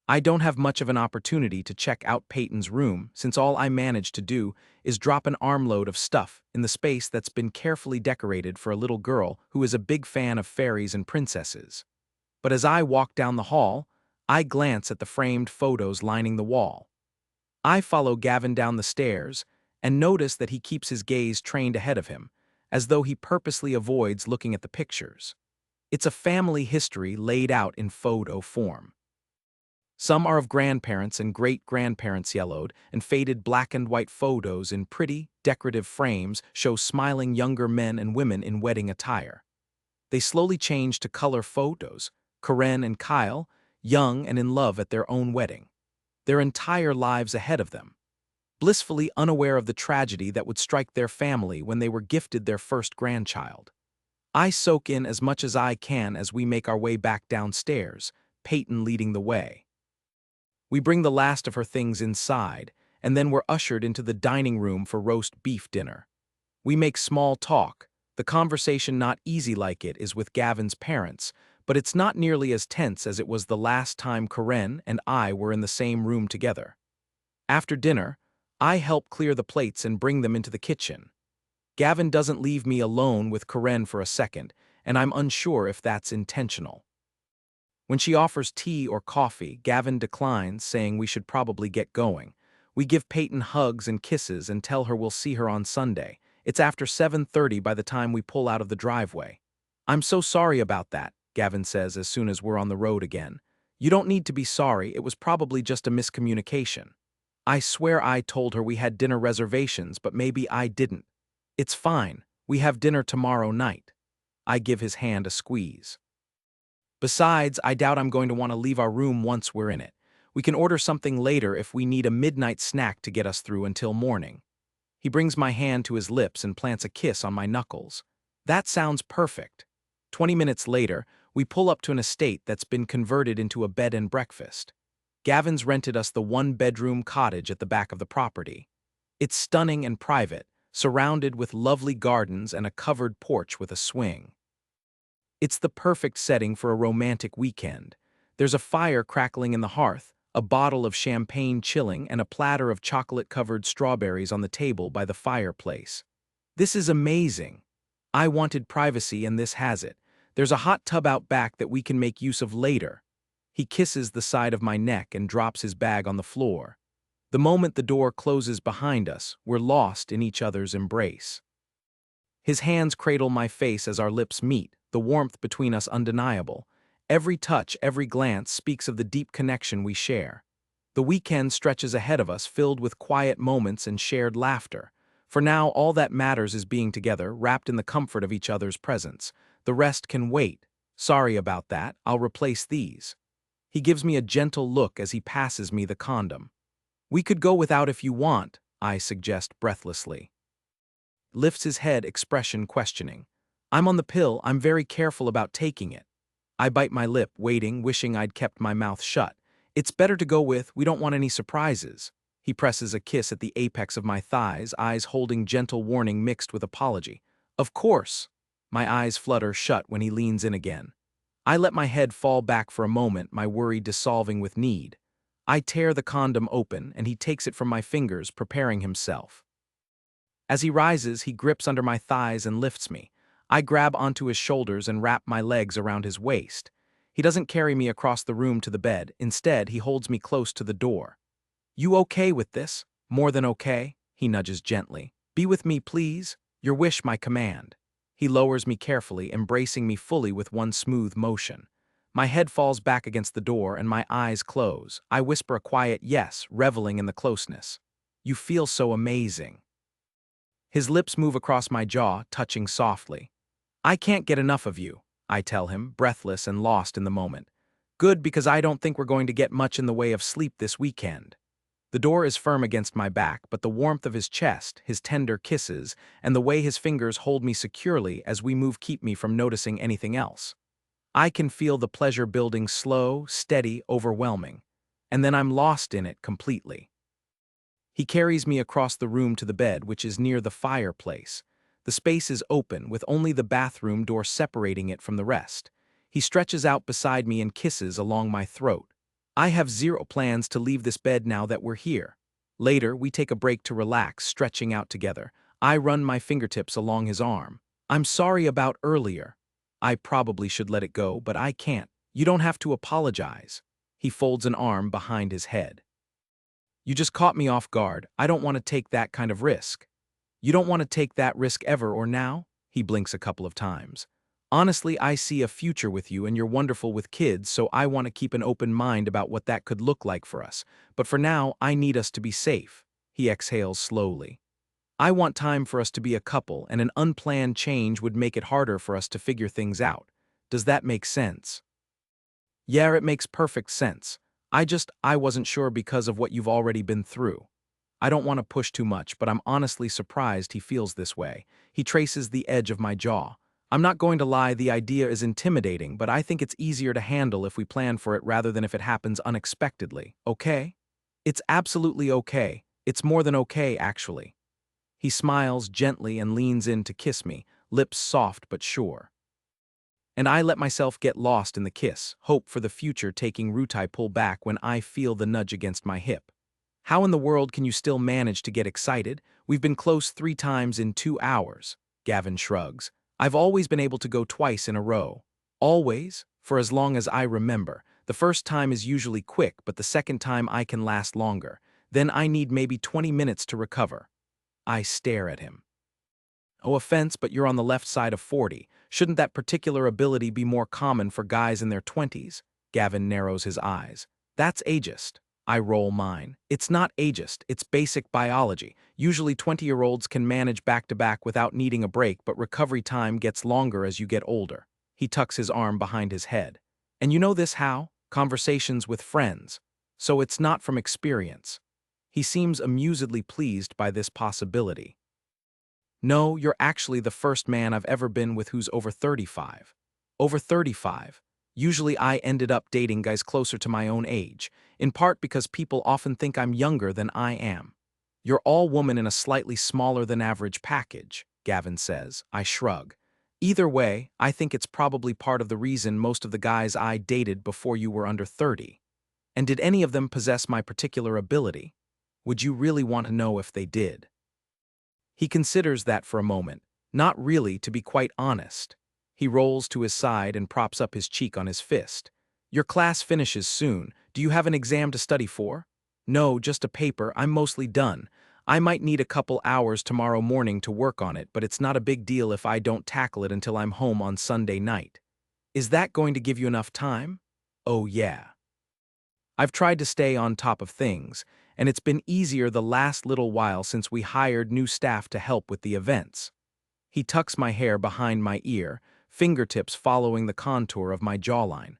I don't have much of an opportunity to check out Peyton's room since all I manage to do is drop an armload of stuff in the space that's been carefully decorated for a little girl who is a big fan of fairies and princesses. But as I walk down the hall, I glance at the framed photos lining the wall. I follow Gavin down the stairs and notice that he keeps his gaze trained ahead of him, as though he purposely avoids looking at the pictures. It's a family history laid out in photo form. Some are of grandparents and great-grandparents yellowed, and faded black and white photos in pretty, decorative frames show smiling younger men and women in wedding attire. They slowly change to color photos, Karen and Kyle, young and in love at their own wedding, their entire lives ahead of them, blissfully unaware of the tragedy that would strike their family when they were gifted their first grandchild. I soak in as much as I can as we make our way back downstairs, Peyton leading the way. We bring the last of her things inside, and then we're ushered into the dining room for roast beef dinner. We make small talk. The conversation not easy like it is with Gavin's parents, but it's not nearly as tense as it was the last time Karen and I were in the same room together. After dinner, I help clear the plates and bring them into the kitchen. Gavin doesn't leave me alone with Karen for a second, and I'm unsure if that's intentional. When she offers tea or coffee, Gavin declines, saying we should probably get going. We give Peyton hugs and kisses and tell her we'll see her on Sunday. It's after 7:30 by the time we pull out of the driveway. "I'm so sorry about that," Gavin says as soon as we're on the road again. "You don't need to be sorry, it was probably just a miscommunication. I swear I told her we had dinner reservations, but maybe I didn't. It's fine, we have dinner tomorrow night." I give his hand a squeeze. "Besides, I doubt I'm going to want to leave our room once we're in it. We can order something later if we need a midnight snack to get us through until morning." He brings my hand to his lips and plants a kiss on my knuckles. "That sounds perfect." 20 minutes later, we pull up to an estate that's been converted into a bed and breakfast. Gavin's rented us the one-bedroom cottage at the back of the property. It's stunning and private, surrounded with lovely gardens and a covered porch with a swing. It's the perfect setting for a romantic weekend. There's a fire crackling in the hearth, a bottle of champagne chilling, and a platter of chocolate-covered strawberries on the table by the fireplace. This is amazing. I wanted privacy and this has it. There's a hot tub out back that we can make use of later. He kisses the side of my neck and drops his bag on the floor. The moment the door closes behind us, we're lost in each other's embrace. His hands cradle my face as our lips meet, the warmth between us undeniable. Every touch, every glance speaks of the deep connection we share. The weekend stretches ahead of us, filled with quiet moments and shared laughter. For now, all that matters is being together, wrapped in the comfort of each other's presence. The rest can wait. "Sorry about that, I'll replace these." He gives me a gentle look as he passes me the condom. "We could go without if you want," I suggest breathlessly. Lifts his head, expression questioning. "I'm on the pill, I'm very careful about taking it." I bite my lip, waiting, wishing I'd kept my mouth shut. "It's better to go with, we don't want any surprises." He presses a kiss at the apex of my thighs, eyes holding gentle warning mixed with apology. "Of course." My eyes flutter shut when he leans in again. I let my head fall back for a moment, my worry dissolving with need. I tear the condom open, and he takes it from my fingers, preparing himself. As he rises, he grips under my thighs and lifts me. I grab onto his shoulders and wrap my legs around his waist. He doesn't carry me across the room to the bed. Instead, he holds me close to the door. "You okay with this?" "More than okay," he nudges gently. "Be with me, please." "Your wish, my command." He lowers me carefully, embracing me fully with one smooth motion. My head falls back against the door and my eyes close. I whisper a quiet yes, reveling in the closeness. "You feel so amazing." His lips move across my jaw, touching softly. "I can't get enough of you," I tell him, breathless and lost in the moment. "Good, because I don't think we're going to get much in the way of sleep this weekend." The door is firm against my back, but the warmth of his chest, his tender kisses, and the way his fingers hold me securely as we move keep me from noticing anything else. I can feel the pleasure building, slow, steady, overwhelming. And then I'm lost in it completely. He carries me across the room to the bed, which is near the fireplace. The space is open, with only the bathroom door separating it from the rest. He stretches out beside me and kisses along my throat. I have zero plans to leave this bed now that we're here. Later, we take a break to relax, stretching out together. I run my fingertips along his arm. "I'm sorry about earlier." I probably should let it go, but I can't. "You don't have to apologize." He folds an arm behind his head. You just caught me off guard. I don't want to take that kind of risk. You don't want to take that risk ever or now? He blinks a couple of times. Honestly, I see a future with you and you're wonderful with kids, so I want to keep an open mind about what that could look like for us. But for now, I need us to be safe. He exhales slowly. I want time for us to be a couple, and an unplanned change would make it harder for us to figure things out. Does that make sense? Yeah, it makes perfect sense. I wasn't sure because of what you've already been through. I don't want to push too much, but I'm honestly surprised he feels this way. He traces the edge of my jaw. I'm not going to lie, the idea is intimidating, but I think it's easier to handle if we plan for it rather than if it happens unexpectedly, okay? It's absolutely okay. It's more than okay, actually. He smiles gently and leans in to kiss me, lips soft but sure. And I let myself get lost in the kiss, hope for the future taking root. I pull back when I feel the nudge against my hip. How in the world can you still manage to get excited? We've been close 3 times in 2 hours. Gavin shrugs. I've always been able to go twice in a row. Always? For as long as I remember. The first time is usually quick, but the second time I can last longer. Then I need maybe 20 minutes to recover. I stare at him. Oh, offense, but you're on the left side of 40. Shouldn't that particular ability be more common for guys in their 20s? Gavin narrows his eyes. That's ageist. I roll mine. It's not ageist, it's basic biology. Usually 20-year-olds can manage back-to-back without needing a break, but recovery time gets longer as you get older. He tucks his arm behind his head. And you know this how? Conversations with friends. So it's not from experience. He seems amusedly pleased by this possibility. No, you're actually the first man I've ever been with who's over 35. Over 35. Usually I ended up dating guys closer to my own age, in part because people often think I'm younger than I am. You're all woman in a slightly smaller than average package, Gavin says. I shrug. Either way, I think it's probably part of the reason most of the guys I dated before you were under 30. And did any of them possess my particular ability? Would you really want to know if they did? He considers that for a moment. Not really, to be quite honest. He rolls to his side and props up his cheek on his fist. Your class finishes soon. Do you have an exam to study for? No, just a paper. I'm mostly done. I might need a couple hours tomorrow morning to work on it, but it's not a big deal if I don't tackle it until I'm home on Sunday night. Is that going to give you enough time? Oh, yeah. I've tried to stay on top of things, and it's been easier the last little while since we hired new staff to help with the events. He tucks my hair behind my ear, fingertips following the contour of my jawline.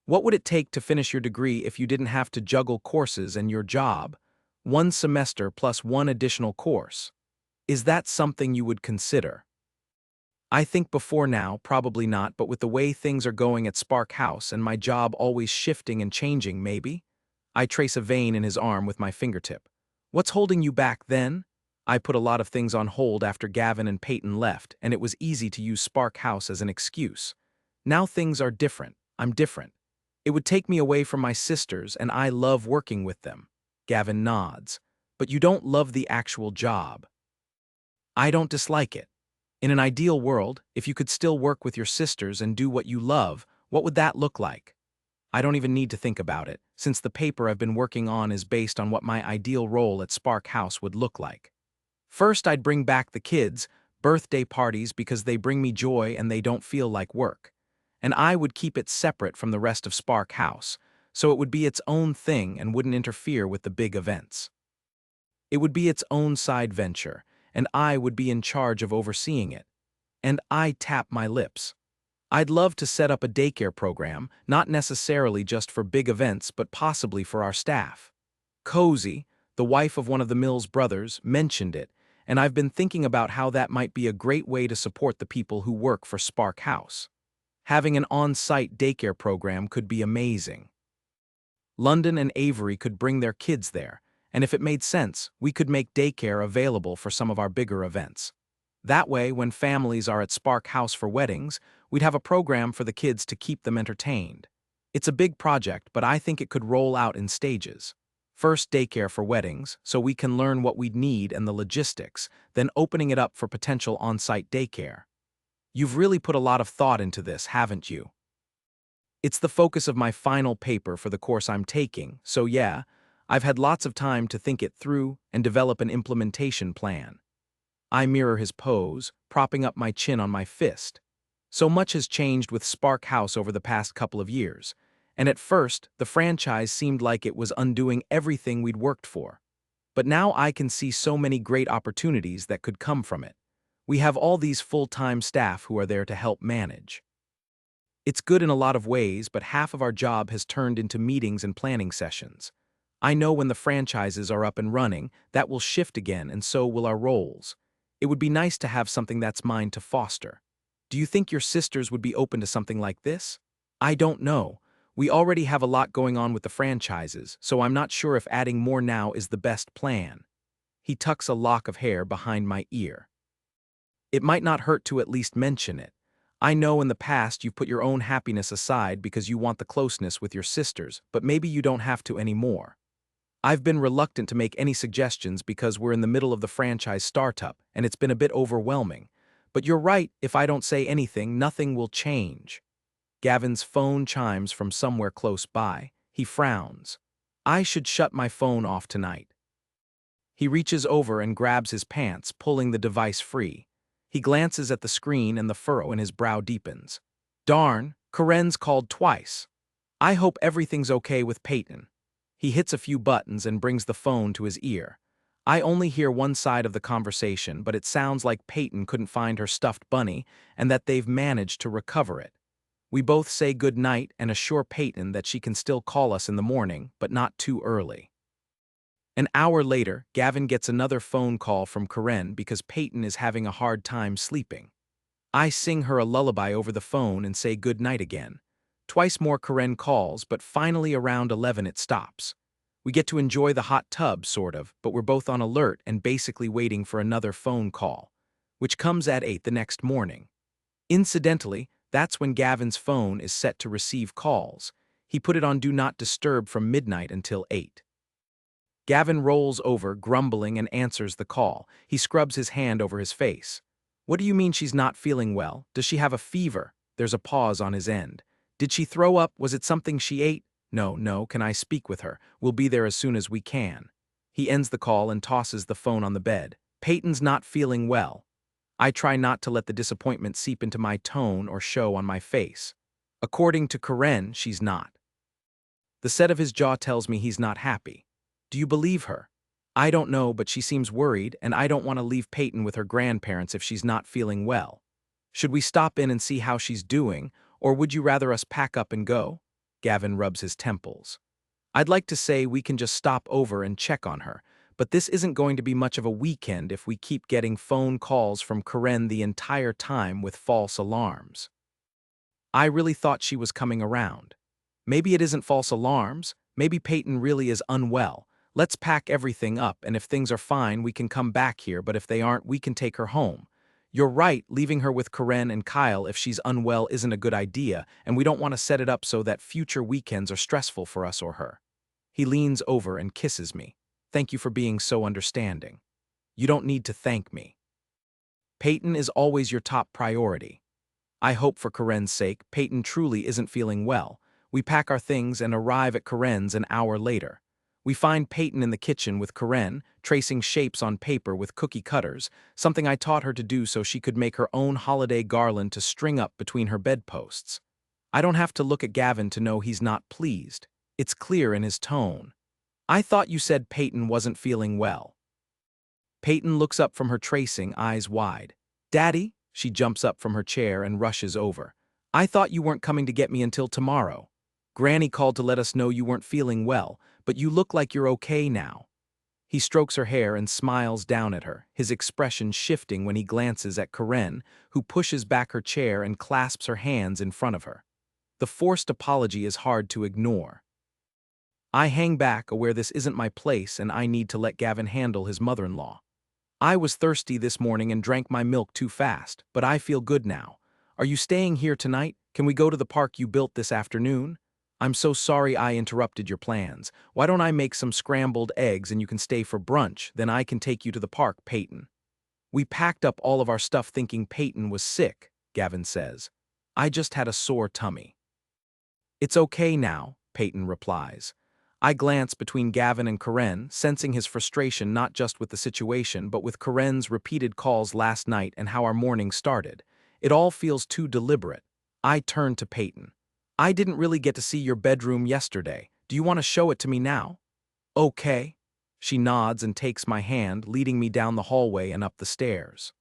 What would it take to finish your degree if you didn't have to juggle courses and your job? 1 semester plus 1 additional course. Is that something you would consider? I think before now, probably not, but with the way things are going at Spark House and my job always shifting and changing, maybe? I trace a vein in his arm with my fingertip. What's holding you back then? I put a lot of things on hold after Gavin and Peyton left, and it was easy to use Spark House as an excuse. Now things are different. I'm different. It would take me away from my sisters, and I love working with them. Gavin nods. But you don't love the actual job. I don't dislike it. In an ideal world, if you could still work with your sisters and do what you love, what would that look like? I don't even need to think about it, since the paper I've been working on is based on what my ideal role at Spark House would look like. First, I'd bring back the kids' birthday parties because they bring me joy and they don't feel like work. And I would keep it separate from the rest of Spark House, so it would be its own thing and wouldn't interfere with the big events. It would be its own side venture, and I would be in charge of overseeing it. And I tap my lips. I'd love to set up a daycare program, not necessarily just for big events, but possibly for our staff. Cozy, the wife of one of the Mills brothers, mentioned it, and I've been thinking about how that might be a great way to support the people who work for Spark House. Having an on-site daycare program could be amazing. London and Avery could bring their kids there, and if it made sense, we could make daycare available for some of our bigger events. That way, when families are at Spark House for weddings, we'd have a program for the kids to keep them entertained. It's a big project, but I think it could roll out in stages. First daycare for weddings, so we can learn what we'd need and the logistics, then opening it up for potential on-site daycare. You've really put a lot of thought into this, haven't you? It's the focus of my final paper for the course I'm taking, so yeah, I've had lots of time to think it through and develop an implementation plan. I mirror his pose, propping up my chin on my fist. So much has changed with Spark House over the past couple of years, and at first, the franchise seemed like it was undoing everything we'd worked for. But now I can see so many great opportunities that could come from it. We have all these full-time staff who are there to help manage. It's good in a lot of ways, but half of our job has turned into meetings and planning sessions. I know when the franchises are up and running, that will shift again, and so will our roles. It would be nice to have something that's mine to foster. Do you think your sisters would be open to something like this? I don't know. We already have a lot going on with the franchises, so I'm not sure if adding more now is the best plan. He tucks a lock of hair behind my ear. It might not hurt to at least mention it. I know in the past you've put your own happiness aside because you want the closeness with your sisters, but maybe you don't have to anymore. I've been reluctant to make any suggestions because we're in the middle of the franchise startup, and it's been a bit overwhelming. But you're right, if I don't say anything, nothing will change. Gavin's phone chimes from somewhere close by. He frowns. I should shut my phone off tonight. He reaches over and grabs his pants, pulling the device free. He glances at the screen and the furrow in his brow deepens. Darn, Karen's called twice. I hope everything's okay with Peyton. He hits a few buttons and brings the phone to his ear. I only hear one side of the conversation, but it sounds like Peyton couldn't find her stuffed bunny and that they've managed to recover it. We both say good night and assure Peyton that she can still call us in the morning, but not too early. An hour later, Gavin gets another phone call from Karen because Peyton is having a hard time sleeping. I sing her a lullaby over the phone and say good night again. Twice more Karen calls, but finally around 11 it stops. We get to enjoy the hot tub, sort of, but we're both on alert and basically waiting for another phone call, which comes at 8 the next morning. Incidentally, that's when Gavin's phone is set to receive calls. He put it on Do Not Disturb from midnight until 8. Gavin rolls over, grumbling, and answers the call. He scrubs his hand over his face. What do you mean she's not feeling well? Does she have a fever? There's a pause on his end. Did she throw up? Was it something she ate? No, can I speak with her? We'll be there as soon as we can. He ends the call and tosses the phone on the bed. Peyton's not feeling well. I try not to let the disappointment seep into my tone or show on my face. According to Karen, she's not. The set of his jaw tells me he's not happy. Do you believe her? I don't know, but she seems worried, and I don't want to leave Peyton with her grandparents if she's not feeling well. Should we stop in and see how she's doing, or would you rather us pack up and go? Gavin rubs his temples. I'd like to say we can just stop over and check on her, but this isn't going to be much of a weekend if we keep getting phone calls from Karen the entire time with false alarms. I really thought she was coming around. Maybe it isn't false alarms, maybe Peyton really is unwell. Let's pack everything up, and if things are fine, we can come back here, but if they aren't, we can take her home. You're right, leaving her with Karen and Kyle if she's unwell isn't a good idea, and we don't want to set it up so that future weekends are stressful for us or her. He leans over and kisses me. Thank you for being so understanding. You don't need to thank me. Peyton is always your top priority. I hope for Karen's sake, Peyton truly isn't feeling well. We pack our things and arrive at Karen's an hour later. We find Peyton in the kitchen with Karen, tracing shapes on paper with cookie cutters, something I taught her to do so she could make her own holiday garland to string up between her bedposts. I don't have to look at Gavin to know he's not pleased. It's clear in his tone. I thought you said Peyton wasn't feeling well. Peyton looks up from her tracing, eyes wide. Daddy? She jumps up from her chair and rushes over. I thought you weren't coming to get me until tomorrow. Granny called to let us know you weren't feeling well, but you look like you're okay now. He strokes her hair and smiles down at her, his expression shifting when he glances at Karen, who pushes back her chair and clasps her hands in front of her. The forced apology is hard to ignore. I hang back, aware this isn't my place and I need to let Gavin handle his mother-in-law. I was thirsty this morning and drank my milk too fast, but I feel good now. Are you staying here tonight? Can we go to the park you built this afternoon? I'm so sorry I interrupted your plans. Why don't I make some scrambled eggs and you can stay for brunch, then I can take you to the park, Peyton. We packed up all of our stuff thinking Peyton was sick, Gavin says. I just had a sore tummy. It's okay now, Peyton replies. I glance between Gavin and Karen, sensing his frustration not just with the situation but with Karen's repeated calls last night and how our morning started. It all feels too deliberate. I turn to Peyton. I didn't really get to see your bedroom yesterday. Do you want to show it to me now? Okay. She nods and takes my hand, leading me down the hallway and up the stairs.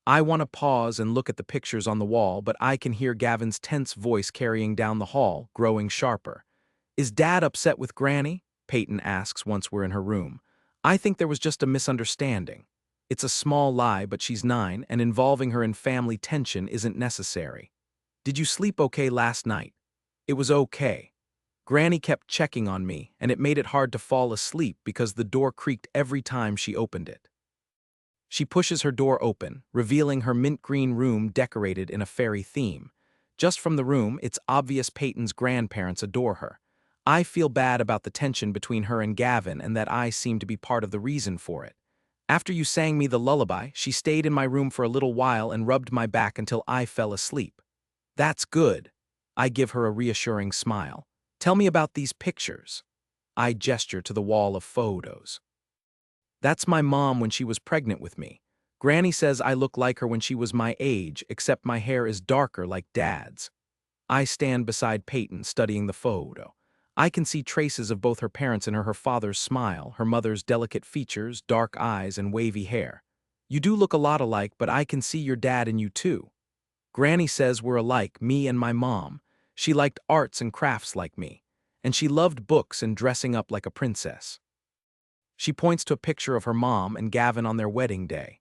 I want to pause and look at the pictures on the wall, but I can hear Gavin's tense voice carrying down the hall, growing sharper. Is Dad upset with Granny? Peyton asks once we're in her room. I think there was just a misunderstanding. It's a small lie, but she's 9, and involving her in family tension isn't necessary. Did you sleep okay last night? It was okay. Granny kept checking on me, and it made it hard to fall asleep because the door creaked every time she opened it. She pushes her door open, revealing her mint green room decorated in a fairy theme. Just from the room, it's obvious Peyton's grandparents adore her. I feel bad about the tension between her and Gavin and that I seem to be part of the reason for it. After you sang me the lullaby, she stayed in my room for a little while and rubbed my back until I fell asleep. That's good. I give her a reassuring smile. Tell me about these pictures. I gesture to the wall of photos. That's my mom when she was pregnant with me. Granny says I look like her when she was my age, except my hair is darker like Dad's. I stand beside Peyton, studying the photo. I can see traces of both her parents in her father's smile, her mother's delicate features, dark eyes, and wavy hair. You do look a lot alike, but I can see your dad in you too. Granny says we're alike, me and my mom. She liked arts and crafts like me. And she loved books and dressing up like a princess. She points to a picture of her mom and Gavin on their wedding day.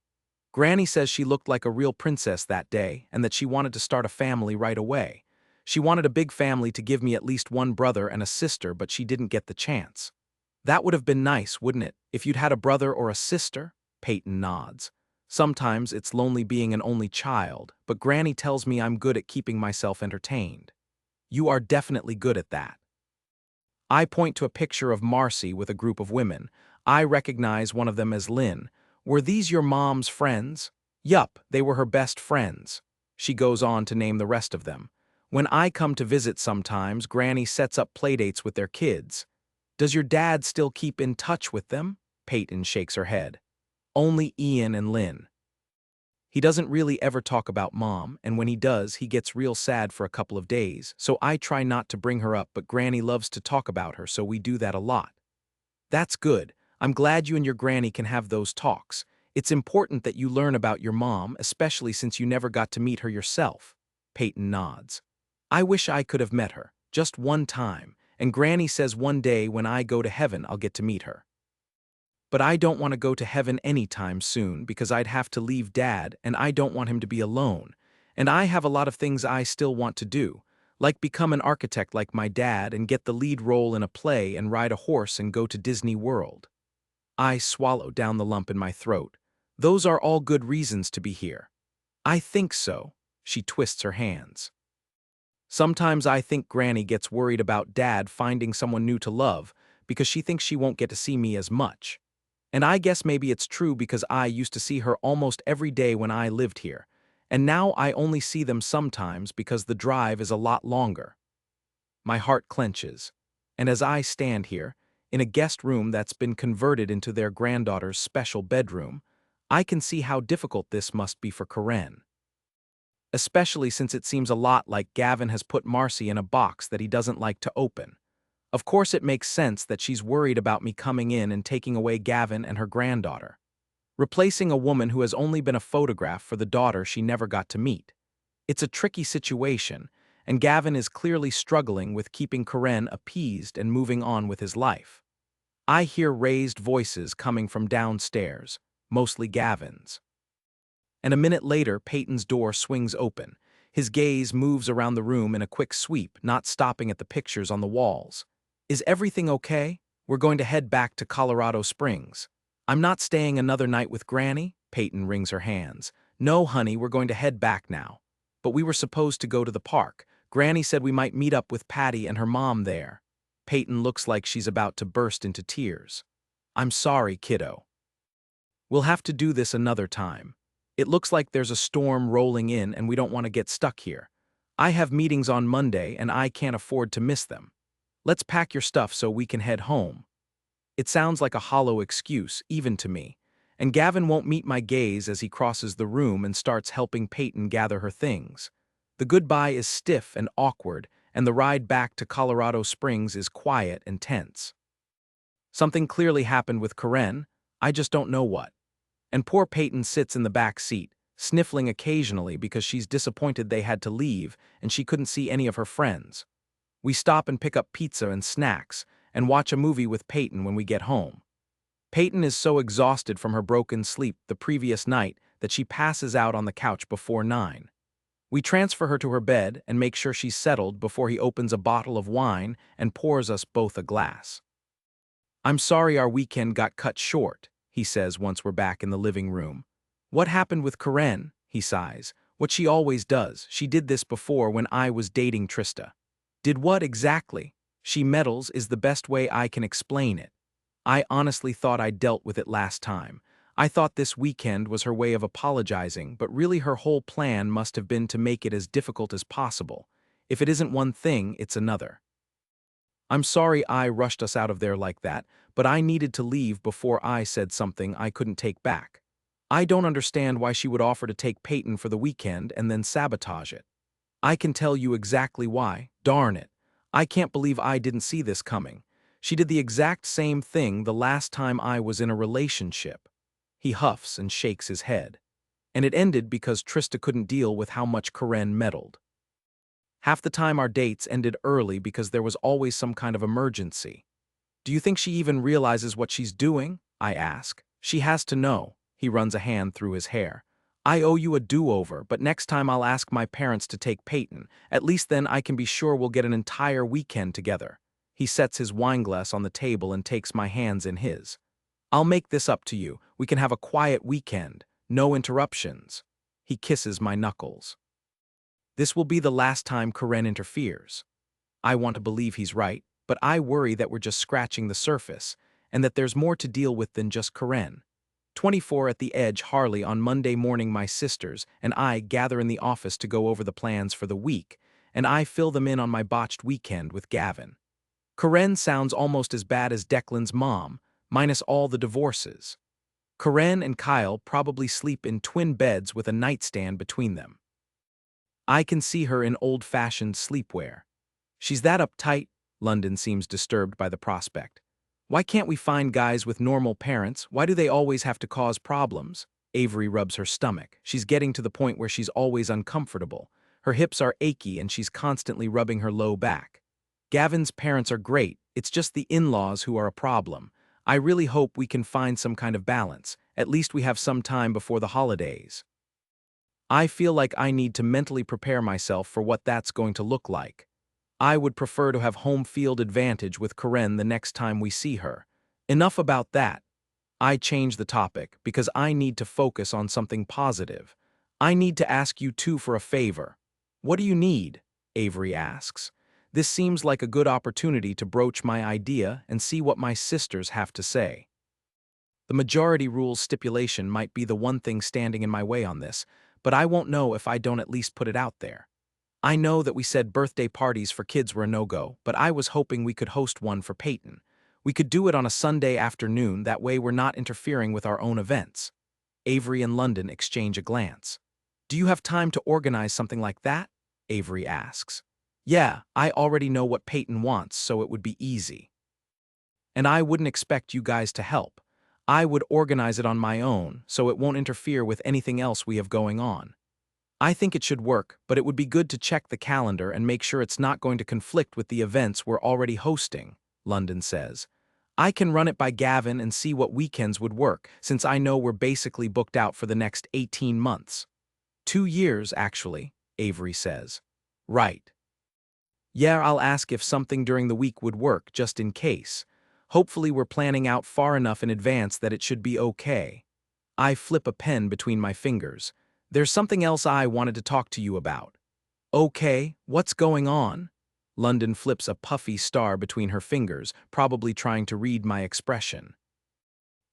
Granny says she looked like a real princess that day and that she wanted to start a family right away. She wanted a big family to give me at least one brother and a sister, but she didn't get the chance. That would have been nice, wouldn't it, if you'd had a brother or a sister? Peyton nods. Sometimes it's lonely being an only child, but Granny tells me I'm good at keeping myself entertained. You are definitely good at that. I point to a picture of Marcy with a group of women. I recognize one of them as Lynn. Were these your mom's friends? Yup, they were her best friends. She goes on to name the rest of them. When I come to visit sometimes, Granny sets up playdates with their kids. Does your dad still keep in touch with them? Peyton shakes her head. Only Ian and Lynn. He doesn't really ever talk about Mom, and when he does, he gets real sad for a couple of days, so I try not to bring her up, but Granny loves to talk about her, so we do that a lot. That's good. I'm glad you and your Granny can have those talks. It's important that you learn about your mom, especially since you never got to meet her yourself. Peyton nods. I wish I could have met her, just one time, and Granny says one day when I go to heaven I'll get to meet her. But I don't want to go to heaven anytime soon because I'd have to leave Dad and I don't want him to be alone. And I have a lot of things I still want to do, like become an architect like my dad and get the lead role in a play and ride a horse and go to Disney World. I swallow down the lump in my throat. Those are all good reasons to be here. I think so. She twists her hands. Sometimes I think Granny gets worried about Dad finding someone new to love because she thinks she won't get to see me as much. And I guess maybe it's true because I used to see her almost every day when I lived here, and now I only see them sometimes because the drive is a lot longer. My heart clenches, and as I stand here, in a guest room that's been converted into their granddaughter's special bedroom, I can see how difficult this must be for Karen. Especially since it seems a lot like Gavin has put Marcy in a box that he doesn't like to open. Of course it makes sense that she's worried about me coming in and taking away Gavin and her granddaughter, replacing a woman who has only been a photograph for the daughter she never got to meet. It's a tricky situation, and Gavin is clearly struggling with keeping Karen appeased and moving on with his life. I hear raised voices coming from downstairs, mostly Gavin's. And a minute later, Peyton's door swings open. His gaze moves around the room in a quick sweep, not stopping at the pictures on the walls. Is everything okay? We're going to head back to Colorado Springs. I'm not staying another night with Granny? Peyton wrings her hands. No, honey, we're going to head back now. But we were supposed to go to the park. Granny said we might meet up with Patty and her mom there. Peyton looks like she's about to burst into tears. I'm sorry, kiddo. We'll have to do this another time. It looks like there's a storm rolling in and we don't want to get stuck here. I have meetings on Monday and I can't afford to miss them. Let's pack your stuff so we can head home. It sounds like a hollow excuse, even to me, and Gavin won't meet my gaze as he crosses the room and starts helping Peyton gather her things. The goodbye is stiff and awkward, and the ride back to Colorado Springs is quiet and tense. Something clearly happened with Karen, I just don't know what. And poor Peyton sits in the back seat, sniffling occasionally because she's disappointed they had to leave and she couldn't see any of her friends. We stop and pick up pizza and snacks, and watch a movie with Peyton when we get home. Peyton is so exhausted from her broken sleep the previous night that she passes out on the couch before 9. We transfer her to her bed and make sure she's settled before he opens a bottle of wine and pours us both a glass. "I'm sorry our weekend got cut short," he says once we're back in the living room. "What happened with Karen?" he sighs. "What she always does. She did this before when I was dating Trista." "Did what exactly?" "She meddles is the best way I can explain it. I honestly thought I dealt with it last time. I thought this weekend was her way of apologizing, but really her whole plan must have been to make it as difficult as possible. If it isn't one thing, it's another. I'm sorry I rushed us out of there like that, but I needed to leave before I said something I couldn't take back. I don't understand why she would offer to take Peyton for the weekend and then sabotage it. I can tell you exactly why, darn it. I can't believe I didn't see this coming. She did the exact same thing the last time I was in a relationship." He huffs and shakes his head. "And it ended because Trista couldn't deal with how much Karen meddled. Half the time our dates ended early because there was always some kind of emergency." "Do you think she even realizes what she's doing?" I ask. "She has to know." He runs a hand through his hair. "I owe you a do-over, but next time I'll ask my parents to take Peyton. At least then I can be sure we'll get an entire weekend together." He sets his wineglass on the table and takes my hands in his. "I'll make this up to you. We can have a quiet weekend. No interruptions." He kisses my knuckles. This will be the last time Karen interferes. I want to believe he's right, but I worry that we're just scratching the surface, and that there's more to deal with than just Karen. 24 at the Edge, Harley. On Monday morning my sisters and I gather in the office to go over the plans for the week, and I fill them in on my botched weekend with Gavin. Karen sounds almost as bad as Declan's mom, minus all the divorces. Karen and Kyle probably sleep in twin beds with a nightstand between them. I can see her in old-fashioned sleepwear. "She's that uptight." London seems disturbed by the prospect. "Why can't we find guys with normal parents? Why do they always have to cause problems?" Avery rubs her stomach. She's getting to the point where she's always uncomfortable. Her hips are achy and she's constantly rubbing her low back. "Gavin's parents are great. It's just the in-laws who are a problem. I really hope we can find some kind of balance. At least we have some time before the holidays." I feel like I need to mentally prepare myself for what that's going to look like. I would prefer to have home field advantage with Karen the next time we see her. Enough about that. I change the topic because I need to focus on something positive. I need to ask you two for a favor. "What do you need?" Avery asks. This seems like a good opportunity to broach my idea and see what my sisters have to say. The majority rules stipulation might be the one thing standing in my way on this, but I won't know if I don't at least put it out there. I know that we said birthday parties for kids were a no-go, but I was hoping we could host one for Peyton. We could do it on a Sunday afternoon, that way we're not interfering with our own events. Avery and London exchange a glance. "Do you have time to organize something like that?" Avery asks. "Yeah, I already know what Peyton wants, so it would be easy. And I wouldn't expect you guys to help. I would organize it on my own, so it won't interfere with anything else we have going on. I think it should work, but it would be good to check the calendar and make sure it's not going to conflict with the events we're already hosting," London says. "I can run it by Gavin and see what weekends would work, since I know we're basically booked out for the next 18 months. 2 years, actually," Avery says. "Right. Yeah, I'll ask if something during the week would work, just in case. Hopefully we're planning out far enough in advance that it should be okay." I flip a pen between my fingers. "There's something else I wanted to talk to you about." "Okay, what's going on?" London flips a puffy star between her fingers, probably trying to read my expression.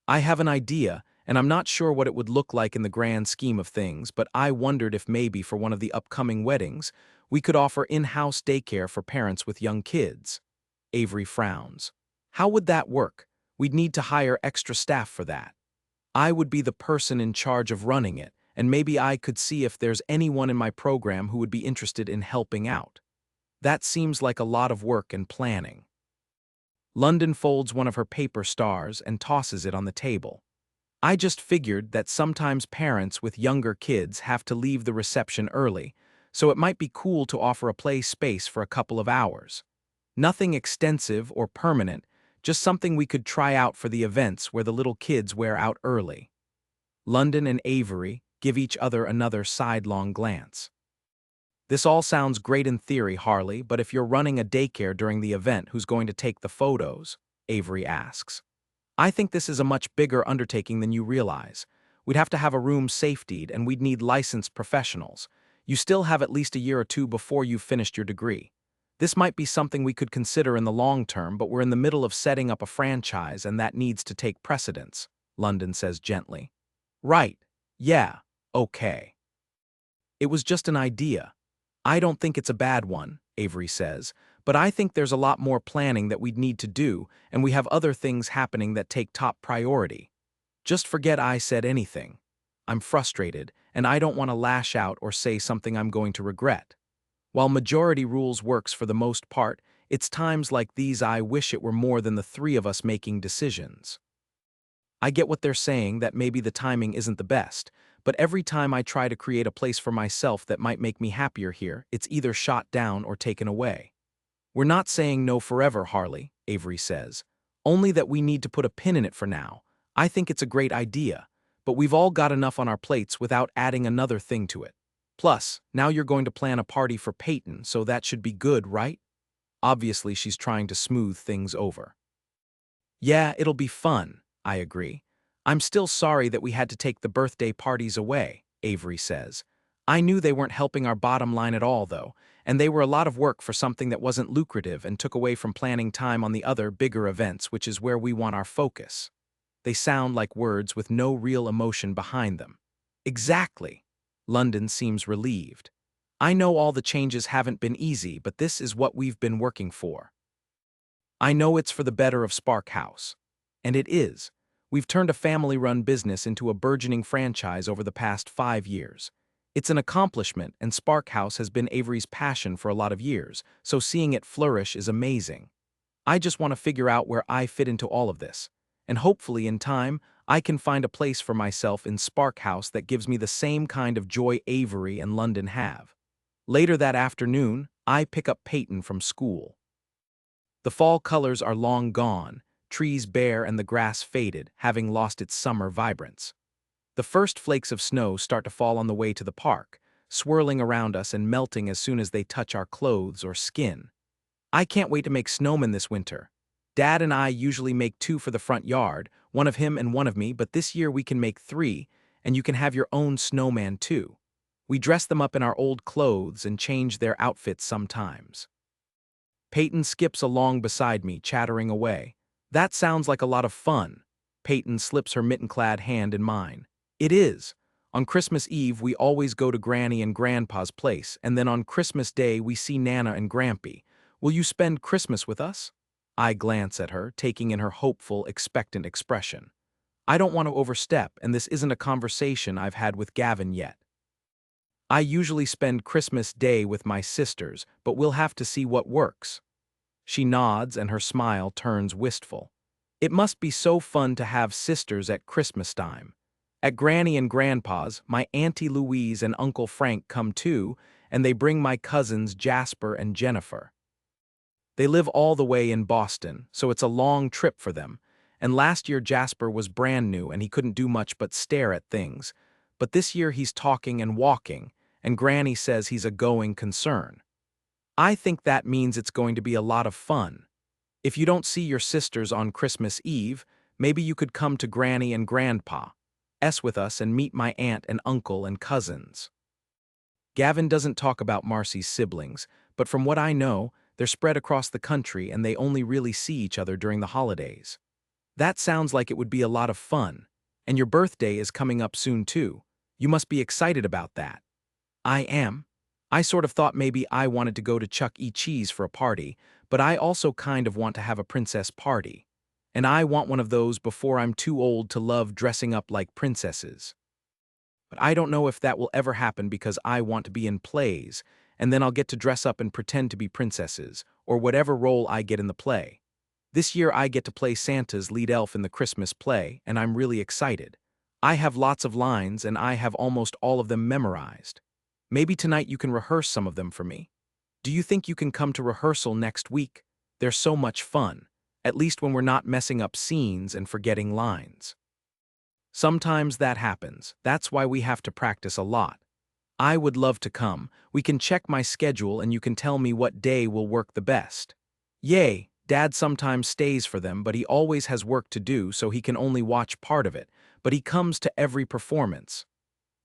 "I have an idea, and I'm not sure what it would look like in the grand scheme of things, but I wondered if maybe for one of the upcoming weddings, we could offer in-house daycare for parents with young kids. Avery frowns. How would that work? We'd need to hire extra staff for that. I would be the person in charge of running it, and maybe I could see if there's anyone in my program who would be interested in helping out. That seems like a lot of work and planning. London folds one of her paper stars and tosses it on the table. I just figured that sometimes parents with younger kids have to leave the reception early, so it might be cool to offer a play space for a couple of hours. Nothing extensive or permanent, just something we could try out for the events where the little kids wear out early. London and Avery give each other another sidelong glance. This all sounds great in theory, Harley, but if you're running a daycare during the event, who's going to take the photos? Avery asks. I think this is a much bigger undertaking than you realize. We'd have to have a room safetied, and we'd need licensed professionals. You still have at least a year or two before you've finished your degree. This might be something we could consider in the long term, but we're in the middle of setting up a franchise, and that needs to take precedence, London says gently. Right. Yeah. Okay. It was just an idea. I don't think it's a bad one, Avery says, but I think there's a lot more planning that we'd need to do, and we have other things happening that take top priority. Just forget I said anything. I'm frustrated, and I don't want to lash out or say something I'm going to regret. While majority rules works for the most part, it's times like these I wish it were more than the three of us making decisions. I get what they're saying, that maybe the timing isn't the best, but every time I try to create a place for myself that might make me happier here, it's either shot down or taken away. We're not saying no forever, Harley, Avery says. Only that we need to put a pin in it for now. I think it's a great idea, but we've all got enough on our plates without adding another thing to it. Plus, now you're going to plan a party for Peyton, so that should be good, right? Obviously, she's trying to smooth things over. Yeah, it'll be fun, I agree. I'm still sorry that we had to take the birthday parties away, Avery says. I knew they weren't helping our bottom line at all, though, and they were a lot of work for something that wasn't lucrative and took away from planning time on the other, bigger events, which is where we want our focus. They sound like words with no real emotion behind them. Exactly. London seems relieved. I know all the changes haven't been easy, but this is what we've been working for. I know it's for the better of Spark House. And it is. We've turned a family-run business into a burgeoning franchise over the past 5 years. It's an accomplishment, and Spark House has been Avery's passion for a lot of years, so seeing it flourish is amazing. I just want to figure out where I fit into all of this. And hopefully, in time, I can find a place for myself in Spark House that gives me the same kind of joy Avery and London have. Later that afternoon, I pick up Peyton from school. The fall colors are long gone, trees bare and the grass faded, having lost its summer vibrance. The first flakes of snow start to fall on the way to the park, swirling around us and melting as soon as they touch our clothes or skin. I can't wait to make snowmen this winter. Dad and I usually make 2 for the front yard, one of him and one of me, but this year we can make 3, and you can have your own snowman too. We dress them up in our old clothes and change their outfits sometimes. Peyton skips along beside me, chattering away. That sounds like a lot of fun. Peyton slips her mitten-clad hand in mine. It is. On Christmas Eve, we always go to Granny and Grandpa's place, and then on Christmas Day, we see Nana and Grampy. Will you spend Christmas with us? I glance at her, taking in her hopeful, expectant expression. I don't want to overstep, and this isn't a conversation I've had with Gavin yet. I usually spend Christmas Day with my sisters, but we'll have to see what works. She nods and her smile turns wistful. It must be so fun to have sisters at Christmas time. At Granny and Grandpa's, my Auntie Louise and Uncle Frank come too, and they bring my cousins Jasper and Jennifer. They live all the way in Boston, so it's a long trip for them, and last year Jasper was brand new and he couldn't do much but stare at things, but this year he's talking and walking, and Granny says he's a going concern. I think that means it's going to be a lot of fun. If you don't see your sisters on Christmas Eve, maybe you could come to Granny and Grandpa's with us and meet my aunt and uncle and cousins. Gavin doesn't talk about Marcy's siblings, but from what I know, they're spread across the country and they only really see each other during the holidays. That sounds like it would be a lot of fun, And your birthday is coming up soon too. You must be excited about that. I am. I sort of thought maybe I wanted to go to Chuck E. Cheese for a party, but I also kind of want to have a princess party. And I want one of those before I'm too old to love dressing up like princesses. But I don't know if that will ever happen because I want to be in plays, and then I'll get to dress up and pretend to be princesses, or whatever role I get in the play. This year I get to play Santa's lead elf in the Christmas play, and I'm really excited. I have lots of lines, and I have almost all of them memorized. Maybe tonight you can rehearse some of them for me. Do you think you can come to rehearsal next week? They're so much fun, at least when we're not messing up scenes and forgetting lines. Sometimes that happens. That's why we have to practice a lot. I would love to come. We can check my schedule and you can tell me what day will work the best. Yay, Dad sometimes stays for them, but he always has work to do, so he can only watch part of it, but he comes to every performance.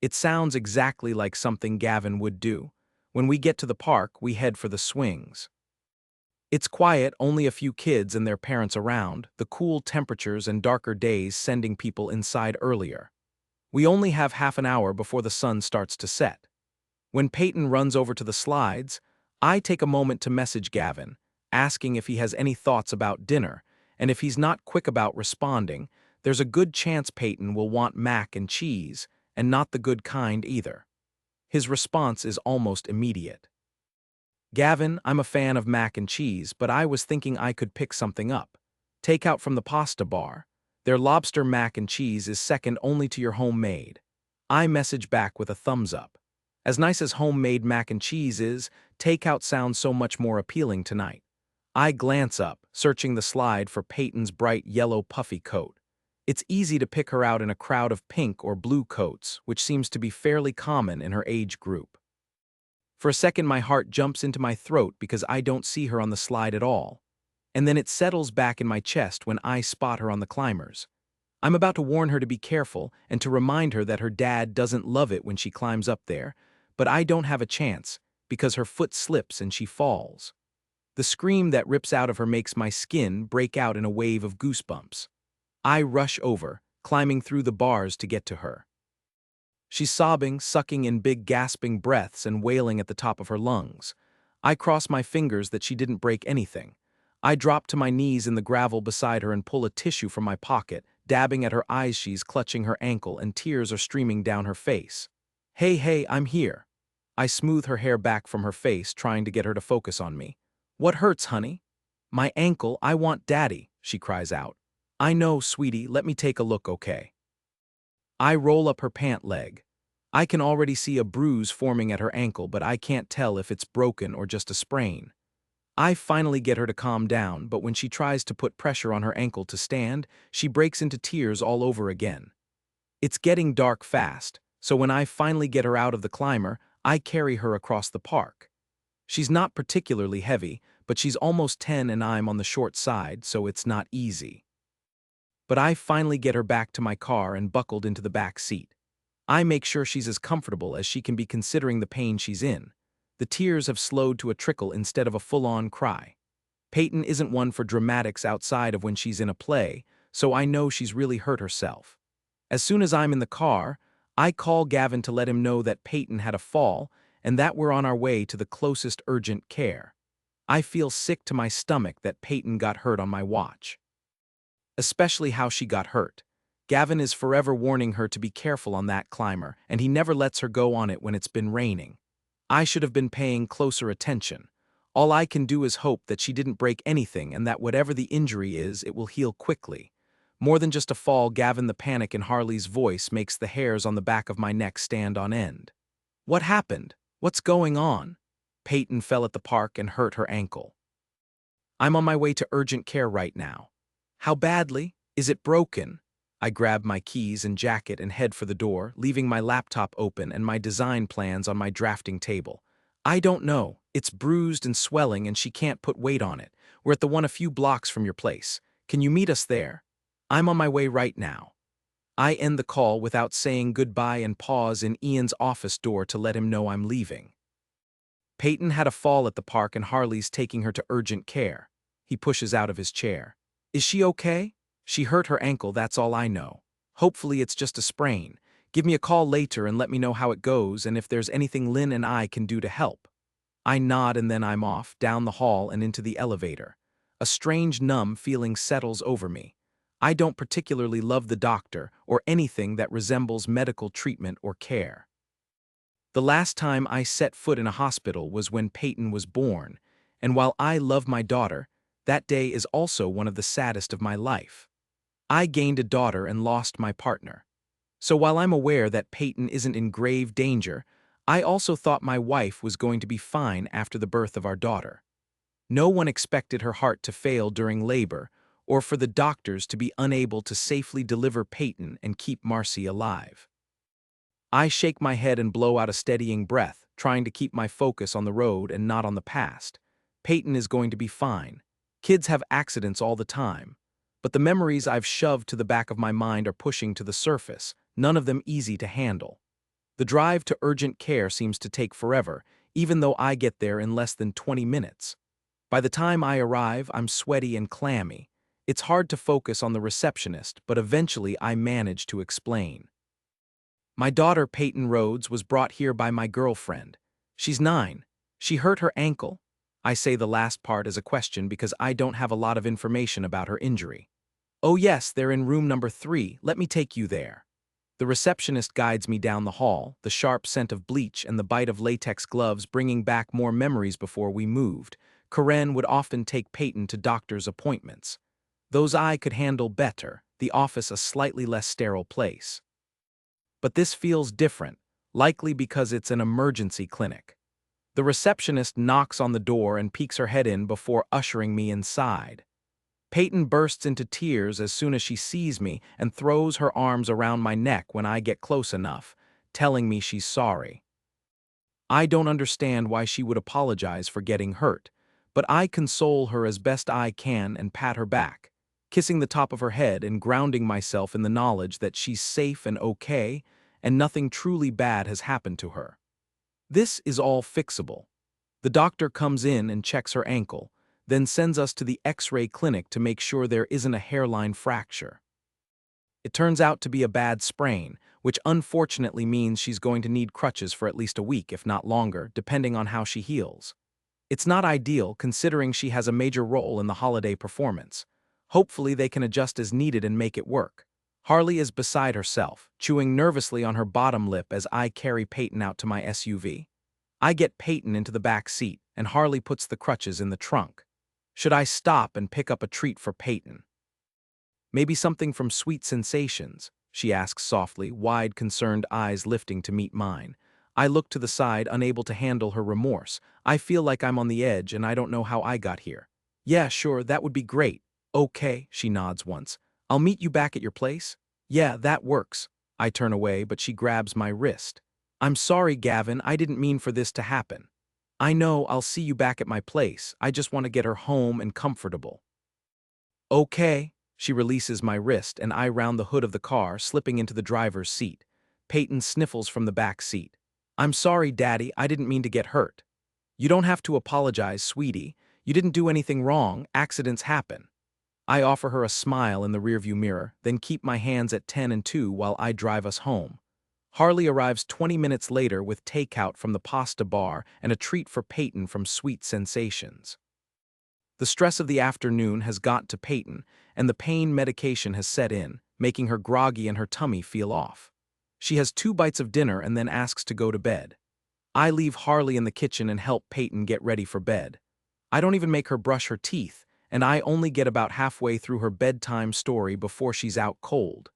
It sounds exactly like something Gavin would do. When we get to the park, we head for the swings. It's quiet, only a few kids and their parents around, the cool temperatures and darker days sending people inside earlier. We only have half an hour before the sun starts to set. When Peyton runs over to the slides, I take a moment to message Gavin, asking if he has any thoughts about dinner, and if he's not quick about responding, there's a good chance Peyton will want mac and cheese, and not the good kind either. His response is almost immediate. Gavin, I'm a fan of mac and cheese, but I was thinking I could pick something up. Take out from the pasta bar. Their lobster mac and cheese is second only to your homemade. I message back with a thumbs up. As nice as homemade mac and cheese is, takeout sounds so much more appealing tonight. I glance up, searching the slide for Peyton's bright yellow puffy coat. It's easy to pick her out in a crowd of pink or blue coats, which seems to be fairly common in her age group. For a second my heart jumps into my throat because I don't see her on the slide at all. And then it settles back in my chest when I spot her on the climbers. I'm about to warn her to be careful and to remind her that her dad doesn't love it when she climbs up there, but I don't have a chance because her foot slips and she falls. The scream that rips out of her makes my skin break out in a wave of goosebumps. I rush over, climbing through the bars to get to her. She's sobbing, sucking in big gasping breaths and wailing at the top of her lungs. I cross my fingers that she didn't break anything. I drop to my knees in the gravel beside her and pull a tissue from my pocket, dabbing at her eyes. She's clutching her ankle and tears are streaming down her face. Hey, I'm here. I smooth her hair back from her face, trying to get her to focus on me. What hurts, honey? My ankle, I want daddy, she cries out. I know, sweetie, let me take a look, okay? I roll up her pant leg. I can already see a bruise forming at her ankle, but I can't tell if it's broken or just a sprain. I finally get her to calm down, but when she tries to put pressure on her ankle to stand, she breaks into tears all over again. It's getting dark fast, so when I finally get her out of the climber, I carry her across the park. She's not particularly heavy, but she's almost 10 and I'm on the short side, so it's not easy. But I finally get her back to my car and buckled into the back seat. I make sure she's as comfortable as she can be considering the pain she's in. The tears have slowed to a trickle instead of a full-on cry. Peyton isn't one for dramatics outside of when she's in a play, so I know she's really hurt herself. As soon as I'm in the car, I call Gavin to let him know that Peyton had a fall and that we're on our way to the closest urgent care. I feel sick to my stomach that Peyton got hurt on my watch. Especially how she got hurt. Gavin is forever warning her to be careful on that climber, and he never lets her go on it when it's been raining. I should have been paying closer attention. All I can do is hope that she didn't break anything and that whatever the injury is, it will heal quickly. More than just a fall, Gavin, the panic in Harley's voice makes the hairs on the back of my neck stand on end. What happened? What's going on? Peyton fell at the park and hurt her ankle. I'm on my way to urgent care right now. How badly? Is it broken? I grab my keys and jacket and head for the door, leaving my laptop open and my design plans on my drafting table. I don't know. It's bruised and swelling and she can't put weight on it. We're at the one a few blocks from your place. Can you meet us there? I'm on my way right now. I end the call without saying goodbye and pause in Ian's office door to let him know I'm leaving. Peyton had a fall at the park and Harley's taking her to urgent care. He pushes out of his chair. Is she okay? She hurt her ankle, that's all I know. Hopefully it's just a sprain. Give me a call later and let me know how it goes and if there's anything Lynn and I can do to help. I nod and then I'm off, down the hall and into the elevator. A strange numb feeling settles over me. I don't particularly love the doctor or anything that resembles medical treatment or care. The last time I set foot in a hospital was when Peyton was born, and while I love my daughter, that day is also one of the saddest of my life. I gained a daughter and lost my partner. So while I'm aware that Peyton isn't in grave danger, I also thought my wife was going to be fine after the birth of our daughter. No one expected her heart to fail during labor, or for the doctors to be unable to safely deliver Peyton and keep Marcy alive. I shake my head and blow out a steadying breath, trying to keep my focus on the road and not on the past. Peyton is going to be fine. Kids have accidents all the time. But the memories I've shoved to the back of my mind are pushing to the surface, none of them easy to handle. The drive to urgent care seems to take forever, even though I get there in less than 20 minutes. By the time I arrive, I'm sweaty and clammy. It's hard to focus on the receptionist, but eventually I manage to explain. My daughter, Peyton Rhodes, was brought here by my girlfriend. She's 9. She hurt her ankle. I say the last part as a question because I don't have a lot of information about her injury. Oh yes, they're in room number 3. Let me take you there. The receptionist guides me down the hall, the sharp scent of bleach and the bite of latex gloves bringing back more memories before we moved. Karen would often take Peyton to doctor's appointments. Those I could handle better, the office a slightly less sterile place. But this feels different, likely because it's an emergency clinic. The receptionist knocks on the door and peeks her head in before ushering me inside. Peyton bursts into tears as soon as she sees me and throws her arms around my neck when I get close enough, telling me she's sorry. I don't understand why she would apologize for getting hurt, but I console her as best I can and pat her back, kissing the top of her head and grounding myself in the knowledge that she's safe and okay and nothing truly bad has happened to her. This is all fixable. The doctor comes in and checks her ankle, then sends us to the X-ray clinic to make sure there isn't a hairline fracture. It turns out to be a bad sprain, which unfortunately means she's going to need crutches for at least a week, if not longer, depending on how she heals. It's not ideal considering she has a major role in the holiday performance. Hopefully they can adjust as needed and make it work. Harley is beside herself, chewing nervously on her bottom lip as I carry Peyton out to my SUV. I get Peyton into the back seat, and Harley puts the crutches in the trunk. Should I stop and pick up a treat for Peyton? Maybe something from Sweet Sensations, she asks softly, wide, concerned eyes lifting to meet mine. I look to the side, unable to handle her remorse. I feel like I'm on the edge and I don't know how I got here. Yeah, sure, that would be great. Okay, she nods once. I'll meet you back at your place? Yeah, that works. I turn away, but she grabs my wrist. I'm sorry, Gavin, I didn't mean for this to happen. I know, I'll see you back at my place. I just want to get her home and comfortable. Okay. She releases my wrist and I round the hood of the car, slipping into the driver's seat. Peyton sniffles from the back seat. I'm sorry, Daddy, I didn't mean to get hurt. You don't have to apologize, sweetie. You didn't do anything wrong, accidents happen. I offer her a smile in the rearview mirror, then keep my hands at 10 and 2 while I drive us home. Harley arrives 20 minutes later with takeout from the pasta bar and a treat for Peyton from Sweet Sensations. The stress of the afternoon has got to Peyton, and the pain medication has set in, making her groggy and her tummy feel off. She has 2 bites of dinner and then asks to go to bed. I leave Harley in the kitchen and help Peyton get ready for bed. I don't even make her brush her teeth, and I only get about halfway through her bedtime story before she's out cold.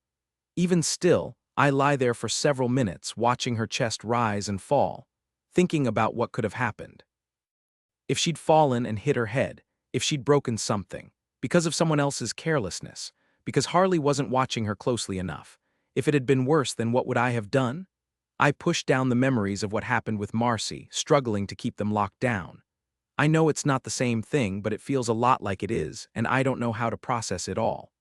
Even still, I lie there for several minutes watching her chest rise and fall, thinking about what could have happened. If she'd fallen and hit her head, if she'd broken something, because of someone else's carelessness, because Harley wasn't watching her closely enough, if it had been worse, then what would I have done? I push down the memories of what happened with Marcy, struggling to keep them locked down. I know it's not the same thing, but it feels a lot like it is, and I don't know how to process it all.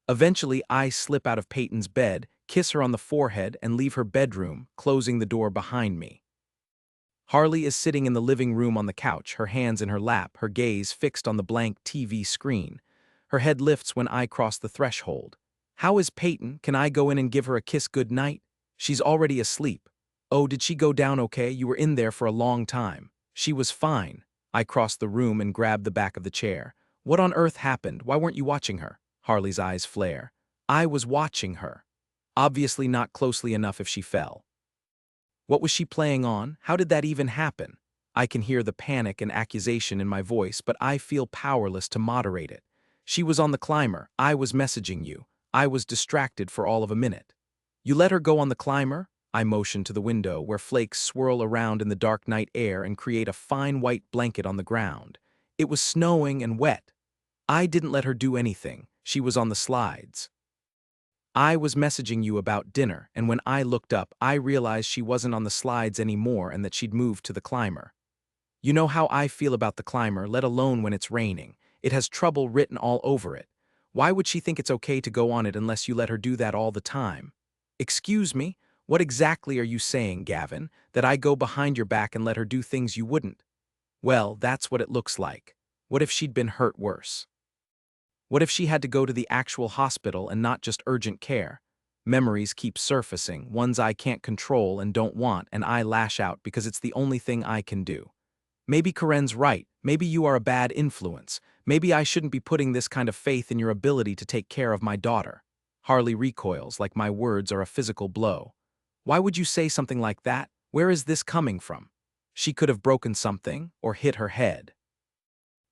Eventually, I slip out of Peyton's bed, kiss her on the forehead, and leave her bedroom, closing the door behind me. Harley is sitting in the living room on the couch, her hands in her lap, her gaze fixed on the blank TV screen. Her head lifts when I cross the threshold. How is Peyton? Can I go in and give her a kiss good night? She's already asleep. Oh, did she go down okay? You were in there for a long time. She was fine. I crossed the room and grabbed the back of the chair. What on earth happened? Why weren't you watching her? Harley's eyes flare. I was watching her. Obviously not closely enough if she fell. What was she playing on? How did that even happen? I can hear the panic and accusation in my voice, but I feel powerless to moderate it. She was on the climber. I was messaging you. I was distracted for all of a minute. You let her go on the climber? I motion to the window, where flakes swirl around in the dark night air and create a fine white blanket on the ground. It was snowing and wet. I didn't let her do anything. She was on the slides. I was messaging you about dinner, and when I looked up, I realized she wasn't on the slides anymore and that she'd moved to the climber. You know how I feel about the climber, let alone when it's raining. It has trouble written all over it. Why would she think it's okay to go on it unless you let her do that all the time? Excuse me? What exactly are you saying, Gavin? That I go behind your back and let her do things you wouldn't? Well, that's what it looks like. What if she'd been hurt worse? What if she had to go to the actual hospital and not just urgent care? Memories keep surfacing, ones I can't control and don't want, and I lash out because it's the only thing I can do. Maybe Karen's right. Maybe you are a bad influence. Maybe I shouldn't be putting this kind of faith in your ability to take care of my daughter. Harley recoils like my words are a physical blow. Why would you say something like that? Where is this coming from? She could have broken something or hit her head.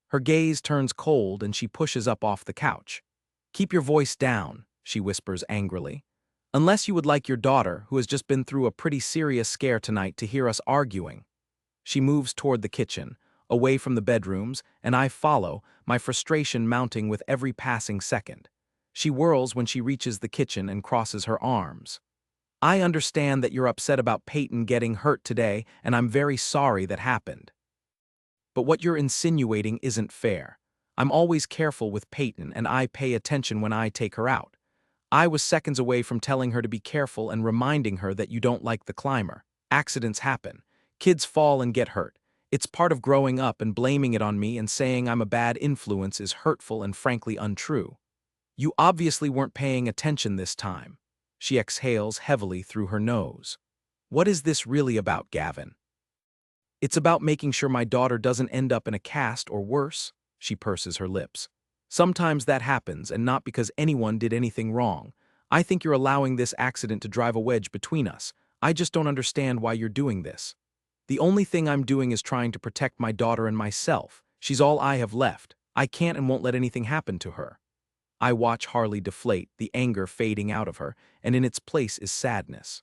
Her gaze turns cold and she pushes up off the couch. Keep your voice down, she whispers angrily. Unless you would like your daughter, who has just been through a pretty serious scare tonight, to hear us arguing. She moves toward the kitchen, away from the bedrooms, and I follow, my frustration mounting with every passing second. She whirls when she reaches the kitchen and crosses her arms. I understand that you're upset about Peyton getting hurt today, and I'm very sorry that happened. But what you're insinuating isn't fair. I'm always careful with Peyton, and I pay attention when I take her out. I was seconds away from telling her to be careful and reminding her that you don't like the climber. Accidents happen. Kids fall and get hurt. It's part of growing up, and blaming it on me and saying I'm a bad influence is hurtful and frankly untrue. You obviously weren't paying attention this time. She exhales heavily through her nose. What is this really about, Gavin? It's about making sure my daughter doesn't end up in a cast or worse, she purses her lips. Sometimes that happens, and not because anyone did anything wrong. I think you're allowing this accident to drive a wedge between us. I just don't understand why you're doing this. The only thing I'm doing is trying to protect my daughter and myself. She's all I have left. I can't and won't let anything happen to her. I watch Harley deflate, the anger fading out of her, and in its place is sadness.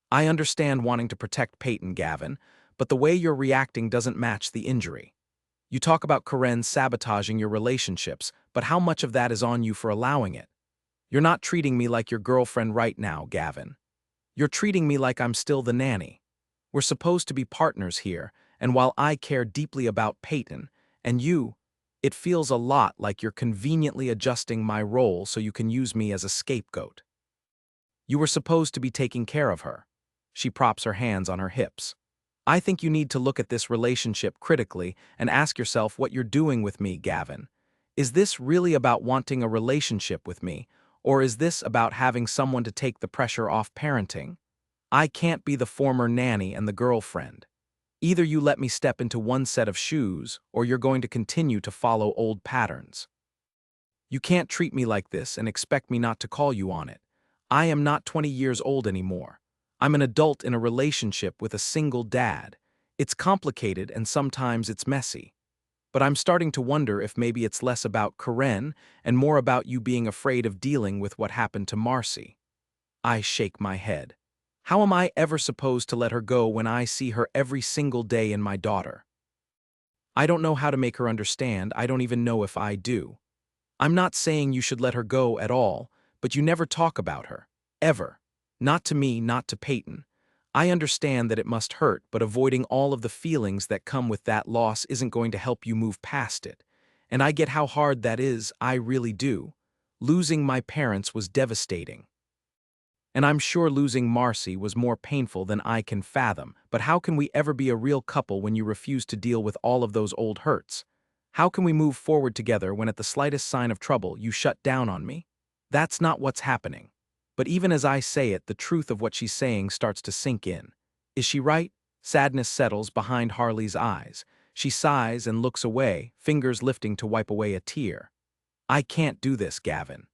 I understand wanting to protect Peyton, Gavin, but the way you're reacting doesn't match the injury. You talk about Karen sabotaging your relationships, but how much of that is on you for allowing it? You're not treating me like your girlfriend right now, Gavin. You're treating me like I'm still the nanny. We're supposed to be partners here, and while I care deeply about Peyton, and you, it feels a lot like you're conveniently adjusting my role so you can use me as a scapegoat. You were supposed to be taking care of her. She props her hands on her hips. I think you need to look at this relationship critically and ask yourself what you're doing with me, Gavin. Is this really about wanting a relationship with me, or is this about having someone to take the pressure off parenting? I can't be the former nanny and the girlfriend. Either you let me step into one set of shoes, or you're going to continue to follow old patterns. You can't treat me like this and expect me not to call you on it. I am not 20 years old anymore. I'm an adult in a relationship with a single dad. It's complicated and sometimes it's messy. But I'm starting to wonder if maybe it's less about Karen and more about you being afraid of dealing with what happened to Marcy. I shake my head. How am I ever supposed to let her go when I see her every single day in my daughter? I don't know how to make her understand. I don't even know if I do. I'm not saying you should let her go at all, but you never talk about her. Ever. Not to me, not to Peyton. I understand that it must hurt, but avoiding all of the feelings that come with that loss isn't going to help you move past it. And I get how hard that is, I really do. Losing my parents was devastating. And I'm sure losing Marcy was more painful than I can fathom, but how can we ever be a real couple when you refuse to deal with all of those old hurts? How can we move forward together when at the slightest sign of trouble you shut down on me? That's not what's happening. But even as I say it, the truth of what she's saying starts to sink in. Is she right? Sadness settles behind Harley's eyes. She sighs and looks away, fingers lifting to wipe away a tear. I can't do this, Gavin.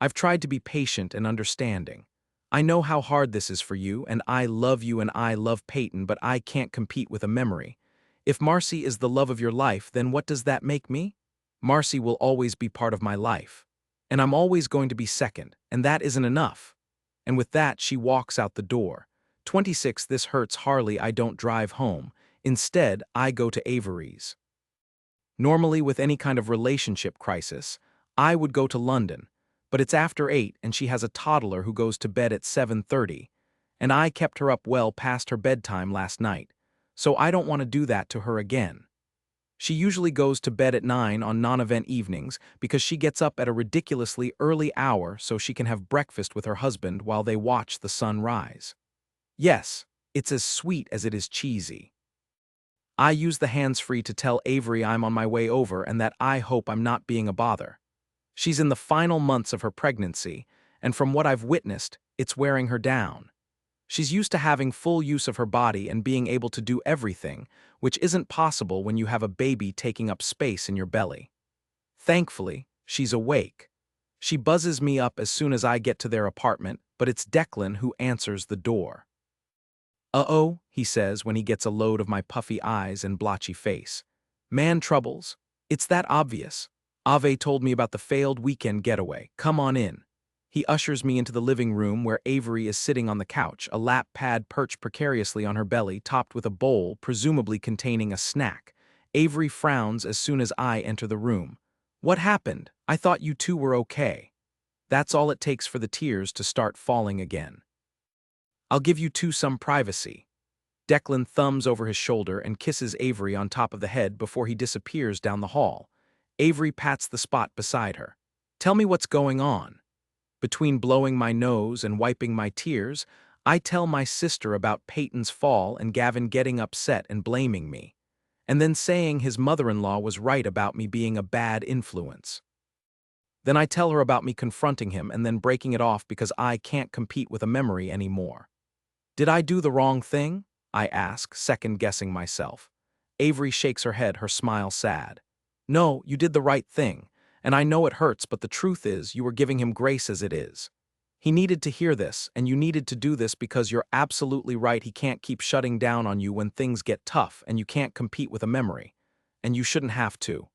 I've tried to be patient and understanding. I know how hard this is for you, and I love you and I love Peyton, but I can't compete with a memory. If Marcy is the love of your life, then what does that make me? Marcy will always be part of my life. And I'm always going to be second, and that isn't enough. And with that, she walks out the door. 26. This hurts Harley. I don't drive home. Instead, I go to Avery's. Normally, with any kind of relationship crisis, I would go to London, but it's after 8 and she has a toddler who goes to bed at 7:30, and I kept her up well past her bedtime last night, so I don't want to do that to her again. She usually goes to bed at 9 on non-event evenings because she gets up at a ridiculously early hour so she can have breakfast with her husband while they watch the sun rise. Yes, it's as sweet as it is cheesy. I use the hands-free to tell Avery I'm on my way over and that I hope I'm not being a bother. She's in the final months of her pregnancy, and from what I've witnessed, it's wearing her down. She's used to having full use of her body and being able to do everything, which isn't possible when you have a baby taking up space in your belly. Thankfully, she's awake. She buzzes me up as soon as I get to their apartment, but it's Declan who answers the door. "Uh-oh," he says when he gets a load of my puffy eyes and blotchy face. "Man troubles? It's that obvious. Ave told me about the failed weekend getaway. Come on in." He ushers me into the living room where Avery is sitting on the couch, a lap pad perched precariously on her belly, topped with a bowl, presumably containing a snack. Avery frowns as soon as I enter the room. "What happened? I thought you two were okay." That's all it takes for the tears to start falling again. "I'll give you two some privacy." Declan thumbs over his shoulder and kisses Avery on top of the head before he disappears down the hall. Avery pats the spot beside her. "Tell me what's going on." Between blowing my nose and wiping my tears, I tell my sister about Peyton's fall and Gavin getting upset and blaming me, and then saying his mother-in-law was right about me being a bad influence. Then I tell her about me confronting him and then breaking it off because I can't compete with a memory anymore. "Did I do the wrong thing?" I ask, second-guessing myself. Avery shakes her head, her smile sad. "No, you did the right thing, and I know it hurts, but the truth is you were giving him grace as it is. He needed to hear this, and you needed to do this because you're absolutely right. He can't keep shutting down on you when things get tough, and you can't compete with a memory. And you shouldn't have to."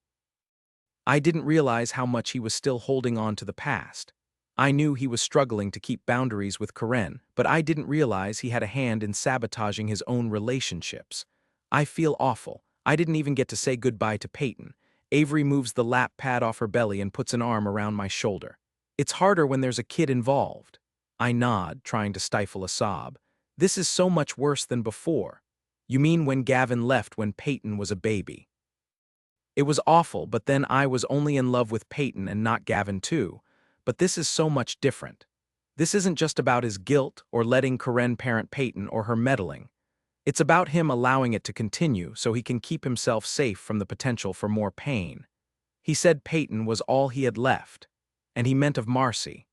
I didn't realize how much he was still holding on to the past. I knew he was struggling to keep boundaries with Karen, but I didn't realize he had a hand in sabotaging his own relationships. I feel awful. I didn't even get to say goodbye to Peyton. Avery moves the lap pad off her belly and puts an arm around my shoulder. "It's harder when there's a kid involved." I nod, trying to stifle a sob. "This is so much worse than before." "You mean when Gavin left when Peyton was a baby?" "It was awful, but then I was only in love with Peyton and not Gavin too. But this is so much different. This isn't just about his guilt or letting Karen parent Peyton or her meddling. It's about him allowing it to continue so he can keep himself safe from the potential for more pain. He said Peyton was all he had left, and he meant of Marcy.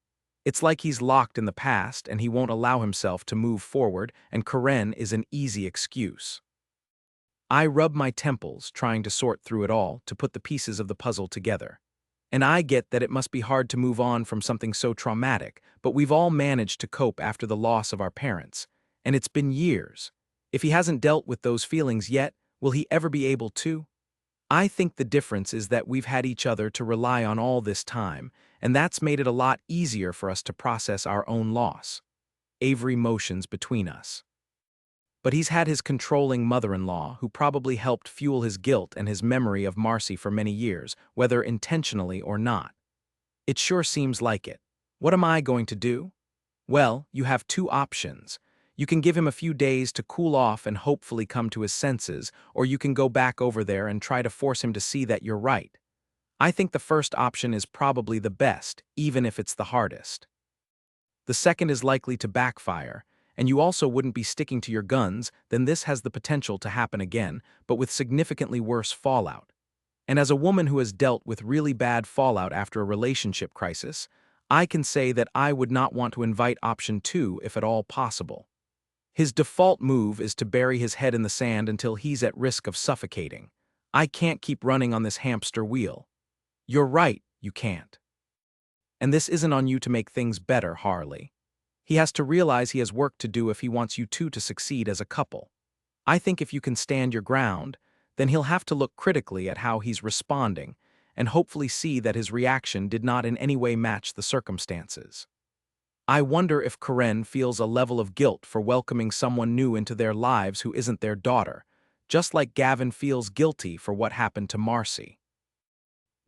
It's like he's locked in the past and he won't allow himself to move forward, and Karen is an easy excuse." I rub my temples, trying to sort through it all, to put the pieces of the puzzle together. And I get that it must be hard to move on from something so traumatic, but we've all managed to cope after the loss of our parents. And it's been years. If he hasn't dealt with those feelings yet, will he ever be able to? I think the difference is that we've had each other to rely on all this time, and that's made it a lot easier for us to process our own loss. Avery motions between us. But he's had his controlling mother-in-law, who probably helped fuel his guilt and his memory of Marcy for many years, whether intentionally or not. It sure seems like it. What am I going to do? Well, you have two options. You can give him a few days to cool off and hopefully come to his senses, or you can go back over there and try to force him to see that you're right. I think the first option is probably the best, even if it's the hardest. The second is likely to backfire, and you also wouldn't be sticking to your guns. Then this has the potential to happen again, but with significantly worse fallout. And as a woman who has dealt with really bad fallout after a relationship crisis, I can say that I would not want to invite option 2 if at all possible. His default move is to bury his head in the sand until he's at risk of suffocating. I can't keep running on this hamster wheel. You're right, you can't. And this isn't on you to make things better, Harley. He has to realize he has work to do if he wants you two to succeed as a couple. I think if you can stand your ground, then he'll have to look critically at how he's responding and hopefully see that his reaction did not in any way match the circumstances. I wonder if Karen feels a level of guilt for welcoming someone new into their lives who isn't their daughter, just like Gavin feels guilty for what happened to Marcy.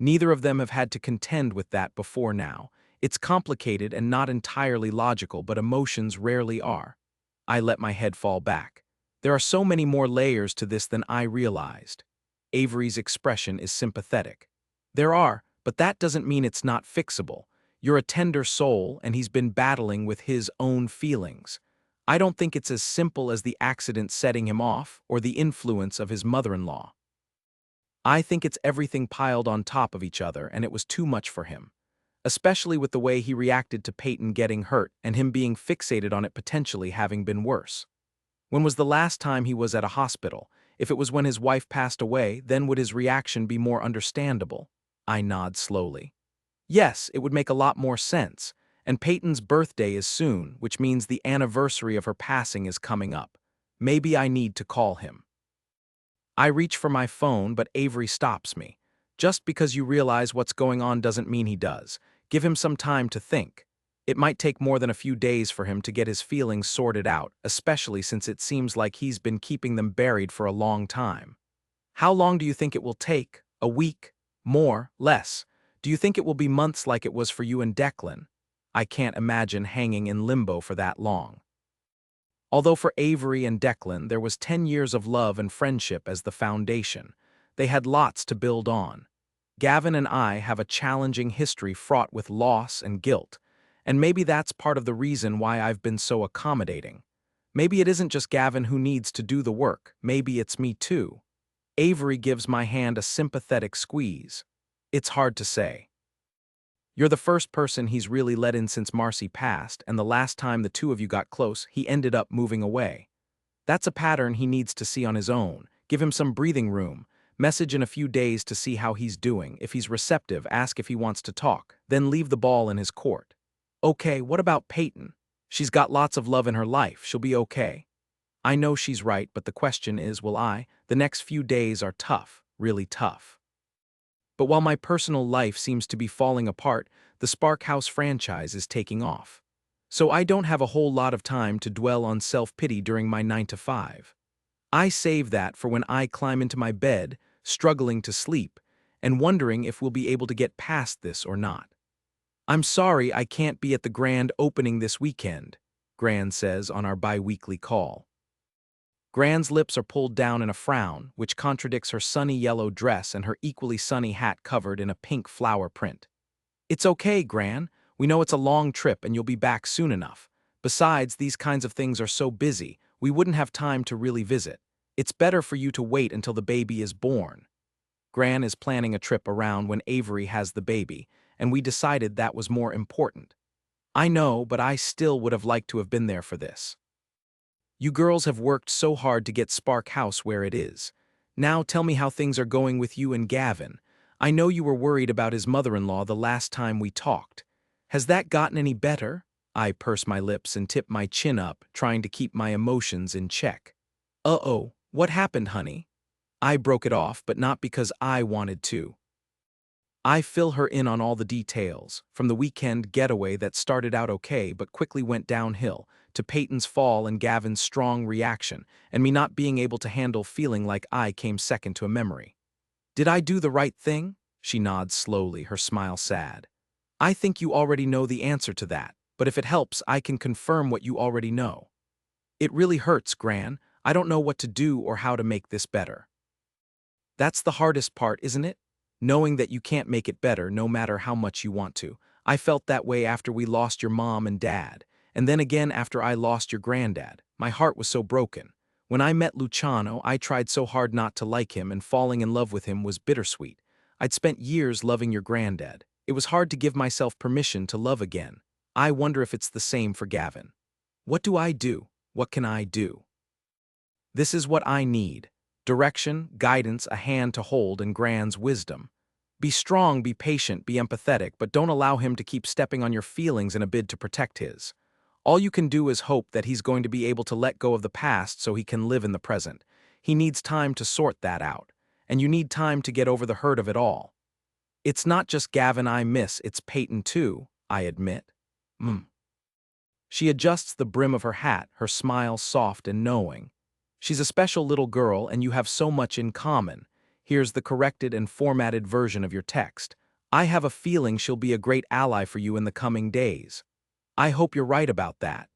Neither of them have had to contend with that before now. It's complicated and not entirely logical, but emotions rarely are. I let my head fall back. There are so many more layers to this than I realized. Avery's expression is sympathetic. There are, but that doesn't mean it's not fixable. You're a tender soul, and he's been battling with his own feelings. I don't think it's as simple as the accident setting him off or the influence of his mother-in-law. I think it's everything piled on top of each other, and it was too much for him. Especially with the way he reacted to Peyton getting hurt and him being fixated on it potentially having been worse. When was the last time he was at a hospital? If it was when his wife passed away, then would his reaction be more understandable? I nod slowly. Yes, it would make a lot more sense. And Peyton's birthday is soon, which means the anniversary of her passing is coming up. Maybe I need to call him. I reach for my phone, but Avery stops me. Just because you realize what's going on doesn't mean he does. Give him some time to think. It might take more than a few days for him to get his feelings sorted out, especially since it seems like he's been keeping them buried for a long time. How long do you think it will take? A week? More? Less? Do you think it will be months like it was for you and Declan? I can't imagine hanging in limbo for that long. Although for Avery and Declan there was 10 years of love and friendship as the foundation, they had lots to build on. Gavin and I have a challenging history fraught with loss and guilt, and maybe that's part of the reason why I've been so accommodating. Maybe it isn't just Gavin who needs to do the work, maybe it's me too. Avery gives my hand a sympathetic squeeze. It's hard to say. You're the first person he's really let in since Marcy passed, and the last time the two of you got close, he ended up moving away. That's a pattern he needs to see on his own. Give him some breathing room. Message in a few days to see how he's doing. If he's receptive, ask if he wants to talk. Then leave the ball in his court. Okay, what about Peyton? She's got lots of love in her life. She'll be okay. I know she's right, but the question is, will I? The next few days are tough, really tough. But while my personal life seems to be falling apart, the Spark House franchise is taking off. So I don't have a whole lot of time to dwell on self-pity during my 9 to 5. I save that for when I climb into my bed, struggling to sleep, and wondering if we'll be able to get past this or not. I'm sorry I can't be at the grand opening this weekend, Gran says on our bi-weekly call. Gran's lips are pulled down in a frown, which contradicts her sunny yellow dress and her equally sunny hat covered in a pink flower print. It's okay, Gran. We know it's a long trip and you'll be back soon enough. Besides, these kinds of things are so busy, we wouldn't have time to really visit. It's better for you to wait until the baby is born. Gran is planning a trip around when Avery has the baby, and we decided that was more important. I know, but I still would have liked to have been there for this. You girls have worked so hard to get Spark House where it is. Now tell me how things are going with you and Gavin. I know you were worried about his mother-in-law the last time we talked. Has that gotten any better? I purse my lips and tip my chin up, trying to keep my emotions in check. Uh-oh, what happened, honey? I broke it off, but not because I wanted to. I fill her in on all the details, from the weekend getaway that started out okay but quickly went downhill, to Peyton's fall and Gavin's strong reaction, and me not being able to handle feeling like I came second to a memory. Did I do the right thing? She nods slowly, her smile sad. I think you already know the answer to that, but if it helps, I can confirm what you already know. It really hurts, Gran. I don't know what to do or how to make this better. That's the hardest part, isn't it? Knowing that you can't make it better no matter how much you want to. I felt that way after we lost your mom and dad, and then again after I lost your granddad. My heart was so broken. When I met Luciano, I tried so hard not to like him, and falling in love with him was bittersweet. I'd spent years loving your granddad. It was hard to give myself permission to love again. I wonder if it's the same for Gavin. What do I do? What can I do? This is what I need: direction, guidance, a hand to hold, and Gran's wisdom. Be strong, be patient, be empathetic, but don't allow him to keep stepping on your feelings in a bid to protect his. All you can do is hope that he's going to be able to let go of the past so he can live in the present. He needs time to sort that out, and you need time to get over the hurt of it all. It's not just Gavin I miss, it's Peyton too, I admit. She adjusts the brim of her hat, her smile soft and knowing. She's a special little girl and you have so much in common. Here's the corrected and formatted version of your text. I have a feeling she'll be a great ally for you in the coming days. I hope you're right about that.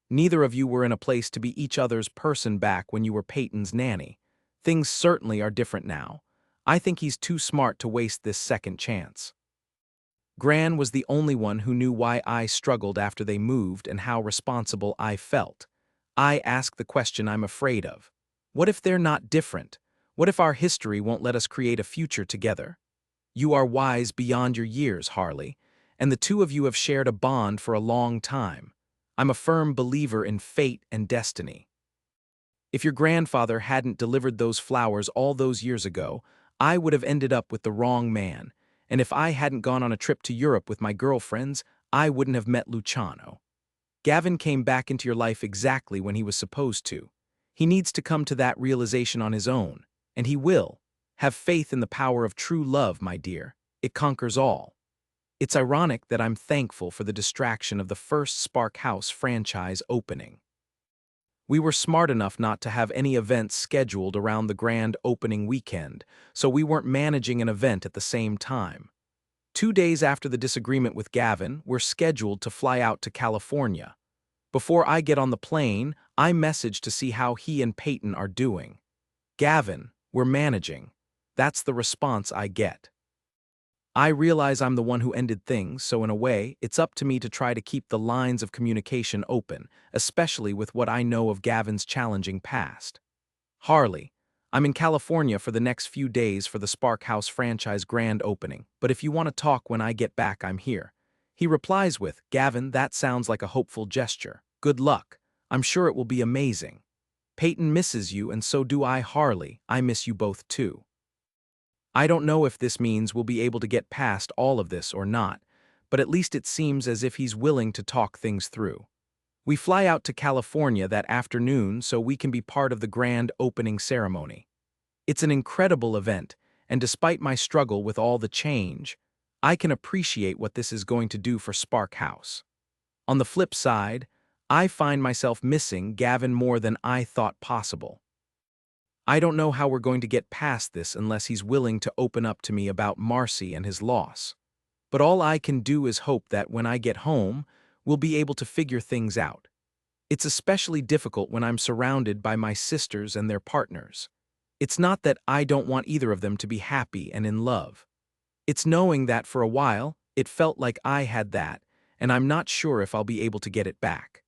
Neither of you were in a place to be each other's person back when you were Peyton's nanny. Things certainly are different now. I think he's too smart to waste this second chance. Gran was the only one who knew why I struggled after they moved and how responsible I felt. I asked the question I'm afraid of. What if they're not different? What if our history won't let us create a future together? You are wise beyond your years, Harley, and the two of you have shared a bond for a long time. I'm a firm believer in fate and destiny. If your grandfather hadn't delivered those flowers all those years ago, I would have ended up with the wrong man. And if I hadn't gone on a trip to Europe with my girlfriends, I wouldn't have met Luciano. Gavin came back into your life exactly when he was supposed to. He needs to come to that realization on his own, and he will. Have faith in the power of true love, my dear. It conquers all. It's ironic that I'm thankful for the distraction of the first Spark House franchise opening. We were smart enough not to have any events scheduled around the grand opening weekend, so we weren't managing an event at the same time. 2 days after the disagreement with Gavin, we're scheduled to fly out to California. Before I get on the plane, I message to see how he and Peyton are doing. Gavin, we're managing. That's the response I get. I realize I'm the one who ended things, so in a way, it's up to me to try to keep the lines of communication open, especially with what I know of Gavin's challenging past. Harley, I'm in California for the next few days for the Spark House franchise grand opening, but if you want to talk when I get back, I'm here. He replies with, Gavin, that sounds like a hopeful gesture. Good luck. I'm sure it will be amazing. Peyton misses you and so do I, Harley. I miss you both too. I don't know if this means we'll be able to get past all of this or not, but at least it seems as if he's willing to talk things through. We fly out to California that afternoon so we can be part of the grand opening ceremony. It's an incredible event, and despite my struggle with all the change, I can appreciate what this is going to do for Spark House. On the flip side, I find myself missing Gavin more than I thought possible. I don't know how we're going to get past this unless he's willing to open up to me about Marcy and his loss. But all I can do is hope that when I get home, we'll be able to figure things out. It's especially difficult when I'm surrounded by my sisters and their partners. It's not that I don't want either of them to be happy and in love. It's knowing that for a while, it felt like I had that, and I'm not sure if I'll be able to get it back.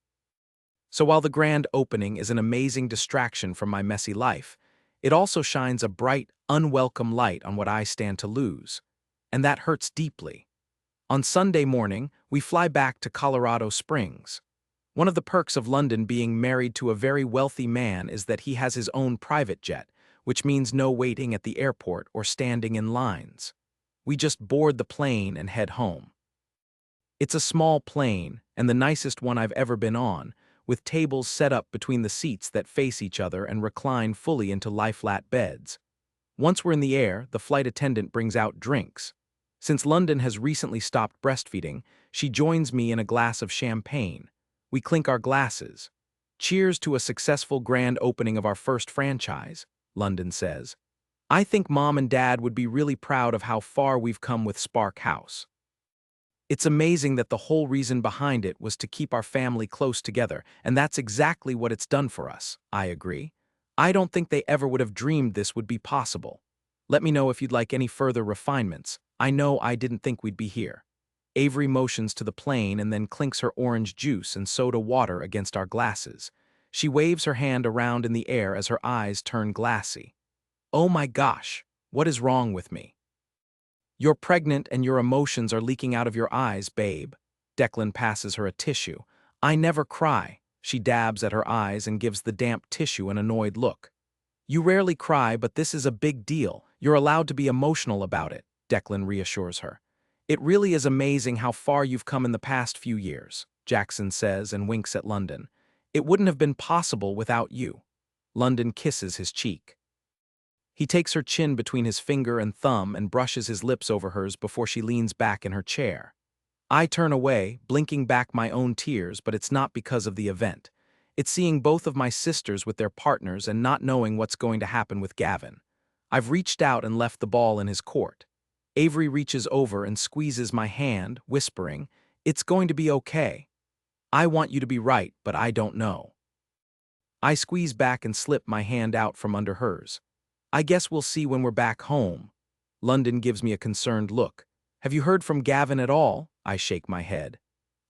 So while the grand opening is an amazing distraction from my messy life, it also shines a bright, unwelcome light on what I stand to lose. And that hurts deeply. On Sunday morning, we fly back to Colorado Springs. One of the perks of London being married to a very wealthy man is that he has his own private jet, which means no waiting at the airport or standing in lines. We just board the plane and head home. It's a small plane, and the nicest one I've ever been on, with tables set up between the seats that face each other and recline fully into lie-flat beds. Once we're in the air, the flight attendant brings out drinks. Since London has recently stopped breastfeeding, she joins me in a glass of champagne. We clink our glasses. Cheers to a successful grand opening of our first franchise, London says. I think Mom and Dad would be really proud of how far we've come with Spark House. It's amazing that the whole reason behind it was to keep our family close together, and that's exactly what it's done for us, I agree. I don't think they ever would have dreamed this would be possible. Let me know if you'd like any further refinements. I know I didn't think we'd be here. Avery motions to the plane and then clinks her orange juice and soda water against our glasses. She waves her hand around in the air as her eyes turn glassy. Oh my gosh, what is wrong with me? You're pregnant and your emotions are leaking out of your eyes, babe. Declan passes her a tissue. I never cry. She dabs at her eyes and gives the damp tissue an annoyed look. You rarely cry, but this is a big deal. You're allowed to be emotional about it, Declan reassures her. It really is amazing how far you've come in the past few years, Jackson says and winks at London. It wouldn't have been possible without you. London kisses his cheek. He takes her chin between his finger and thumb and brushes his lips over hers before she leans back in her chair. I turn away, blinking back my own tears, but it's not because of the event. It's seeing both of my sisters with their partners and not knowing what's going to happen with Gavin. I've reached out and left the ball in his court. Avery reaches over and squeezes my hand, whispering, "It's going to be okay. I want you to be right, but I don't know." I squeeze back and slip my hand out from under hers. "I guess we'll see when we're back home." London gives me a concerned look. "Have you heard from Gavin at all?" I shake my head.